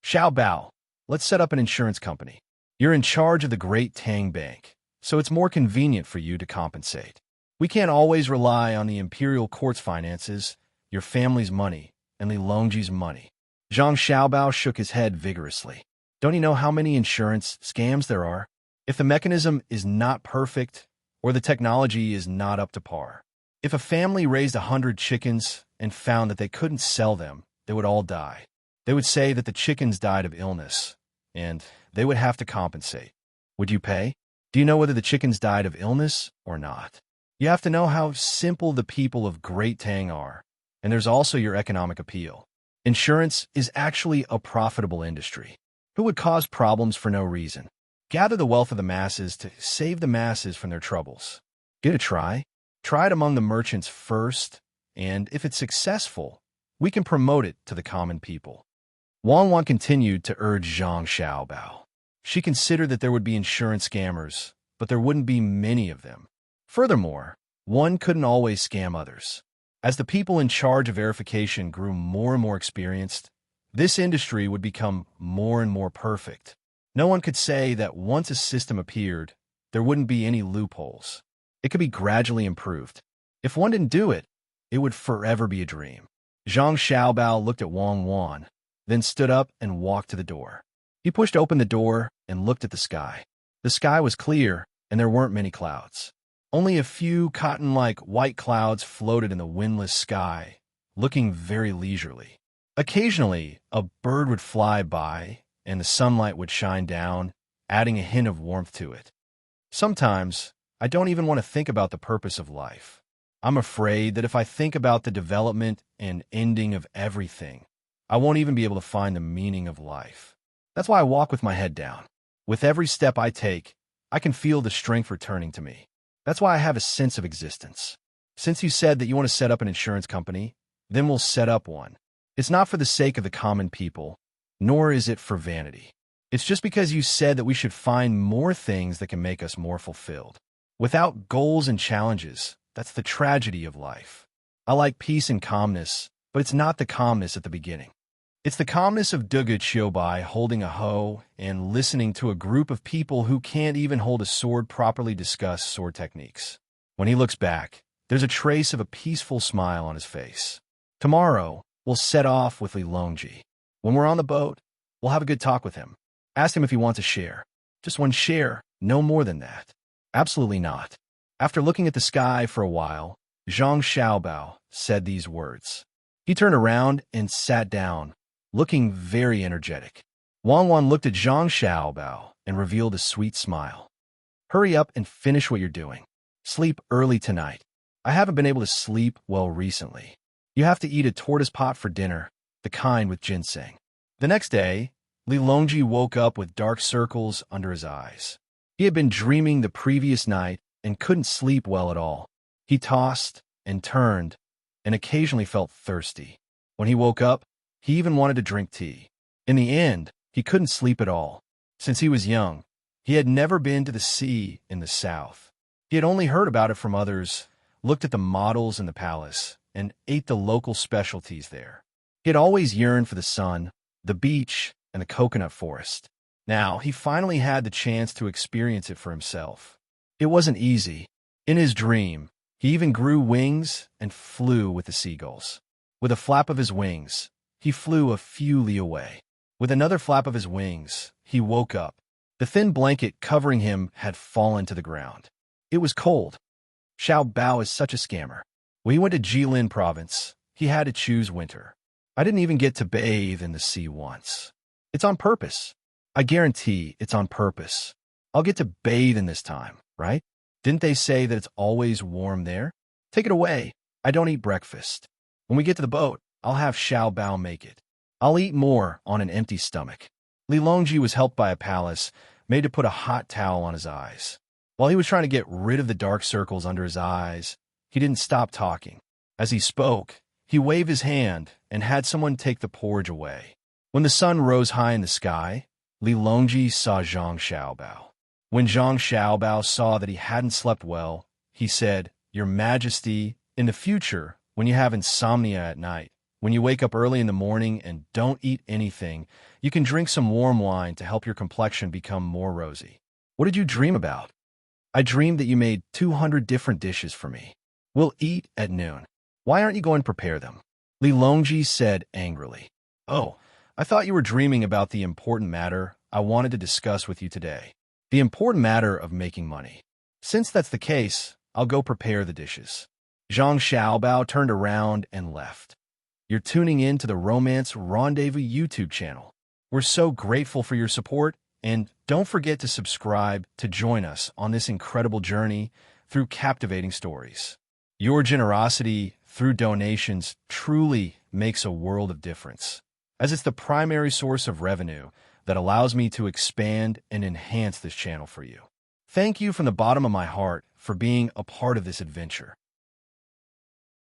Xiaobao, let's set up an insurance company. You're in charge of the Great Tang Bank, so it's more convenient for you to compensate. We can't always rely on the imperial court's finances, your family's money, and Li Longji's money. Zhang Xiaobao shook his head vigorously. Don't you know how many insurance scams there are? If the mechanism is not perfect or the technology is not up to par. If a family raised 100 chickens and found that they couldn't sell them, they would all die. They would say that the chickens died of illness, and they would have to compensate. Would you pay? Do you know whether the chickens died of illness or not? You have to know how simple the people of Great Tang are, and there's also your economic appeal. Insurance is actually a profitable industry. Who would cause problems for no reason? Gather the wealth of the masses to save the masses from their troubles. Give it a try. Try it among the merchants first, and if it's successful, we can promote it to the common people. Wang Wan continued to urge Zhang Xiaobao. She considered that there would be insurance scammers, but there wouldn't be many of them. Furthermore, one couldn't always scam others. As the people in charge of verification grew more and more experienced, this industry would become more and more perfect. No one could say that once a system appeared, there wouldn't be any loopholes. It could be gradually improved. If one didn't do it, it would forever be a dream. Zhang Xiaobao looked at Wang Wan, then stood up and walked to the door. He pushed open the door and looked at the sky. The sky was clear, and there weren't many clouds. Only a few cotton-like white clouds floated in the windless sky, looking very leisurely. Occasionally, a bird would fly by, and the sunlight would shine down, adding a hint of warmth to it. Sometimes, I don't even want to think about the purpose of life. I'm afraid that if I think about the development and ending of everything, I won't even be able to find the meaning of life. That's why I walk with my head down. With every step I take, I can feel the strength returning to me. That's why I have a sense of existence. Since you said that you want to set up an insurance company, then we'll set up one. It's not for the sake of the common people, nor is it for vanity. It's just because you said that we should find more things that can make us more fulfilled. Without goals and challenges, that's the tragedy of life. I like peace and calmness, but it's not the calmness at the beginning. It's the calmness of Duga Chiobai holding a hoe and listening to a group of people who can't even hold a sword properly discuss sword techniques. When he looks back, there's a trace of a peaceful smile on his face. Tomorrow, we'll set off with Li Longji. When we're on the boat, we'll have a good talk with him. Ask him if he wants a share. Just one share, no more than that. Absolutely not. After looking at the sky for a while, Zhang Xiaobao said these words. He turned around and sat down, looking very energetic. Wang Wan looked at Zhang Xiaobao and revealed a sweet smile. Hurry up and finish what you're doing. Sleep early tonight. I haven't been able to sleep well recently. You have to eat a tortoise pot for dinner, the kind with ginseng. The next day, Li Longji woke up with dark circles under his eyes. He had been dreaming the previous night and couldn't sleep well at all. He tossed and turned and occasionally felt thirsty. When he woke up, he even wanted to drink tea. In the end, he couldn't sleep at all. Since he was young, he had never been to the sea in the south. He had only heard about it from others, looked at the models in the palace, and ate the local specialties there. He had always yearned for the sun, the beach, and the coconut forest. Now, he finally had the chance to experience it for himself. It wasn't easy. In his dream, he even grew wings and flew with the seagulls. With a flap of his wings, he flew a few li away. With another flap of his wings, he woke up. The thin blanket covering him had fallen to the ground. It was cold. Xiao Bao is such a scammer. When he went to Jilin province, he had to choose winter. I didn't even get to bathe in the sea once. It's on purpose. I guarantee it's on purpose. I'll get to bathe in this time, right? Didn't they say that it's always warm there? Take it away. I don't eat breakfast. When we get to the boat, I'll have Xiao Bao make it. I'll eat more on an empty stomach. Li Longji was helped by a palace, made to put a hot towel on his eyes. While he was trying to get rid of the dark circles under his eyes, he didn't stop talking. As he spoke, he waved his hand and had someone take the porridge away. When the sun rose high in the sky, Li Longji saw Zhang Xiaobao. When Zhang Xiaobao saw that he hadn't slept well, he said, "Your Majesty, in the future, when you have insomnia at night, when you wake up early in the morning and don't eat anything, you can drink some warm wine to help your complexion become more rosy." What did you dream about? I dreamed that you made 200 different dishes for me. We'll eat at noon. Why aren't you going to prepare them? Li Longji said angrily. Oh, I thought you were dreaming about the important matter I wanted to discuss with you today. The important matter of making money. Since that's the case, I'll go prepare the dishes. Zhang Xiaobao turned around and left. You're tuning in to the Romance Rendezvous YouTube channel. We're so grateful for your support, and don't forget to subscribe to join us on this incredible journey through captivating stories. Your generosity through donations truly makes a world of difference, as it's the primary source of revenue that allows me to expand and enhance this channel for you. Thank you from the bottom of my heart for being a part of this adventure.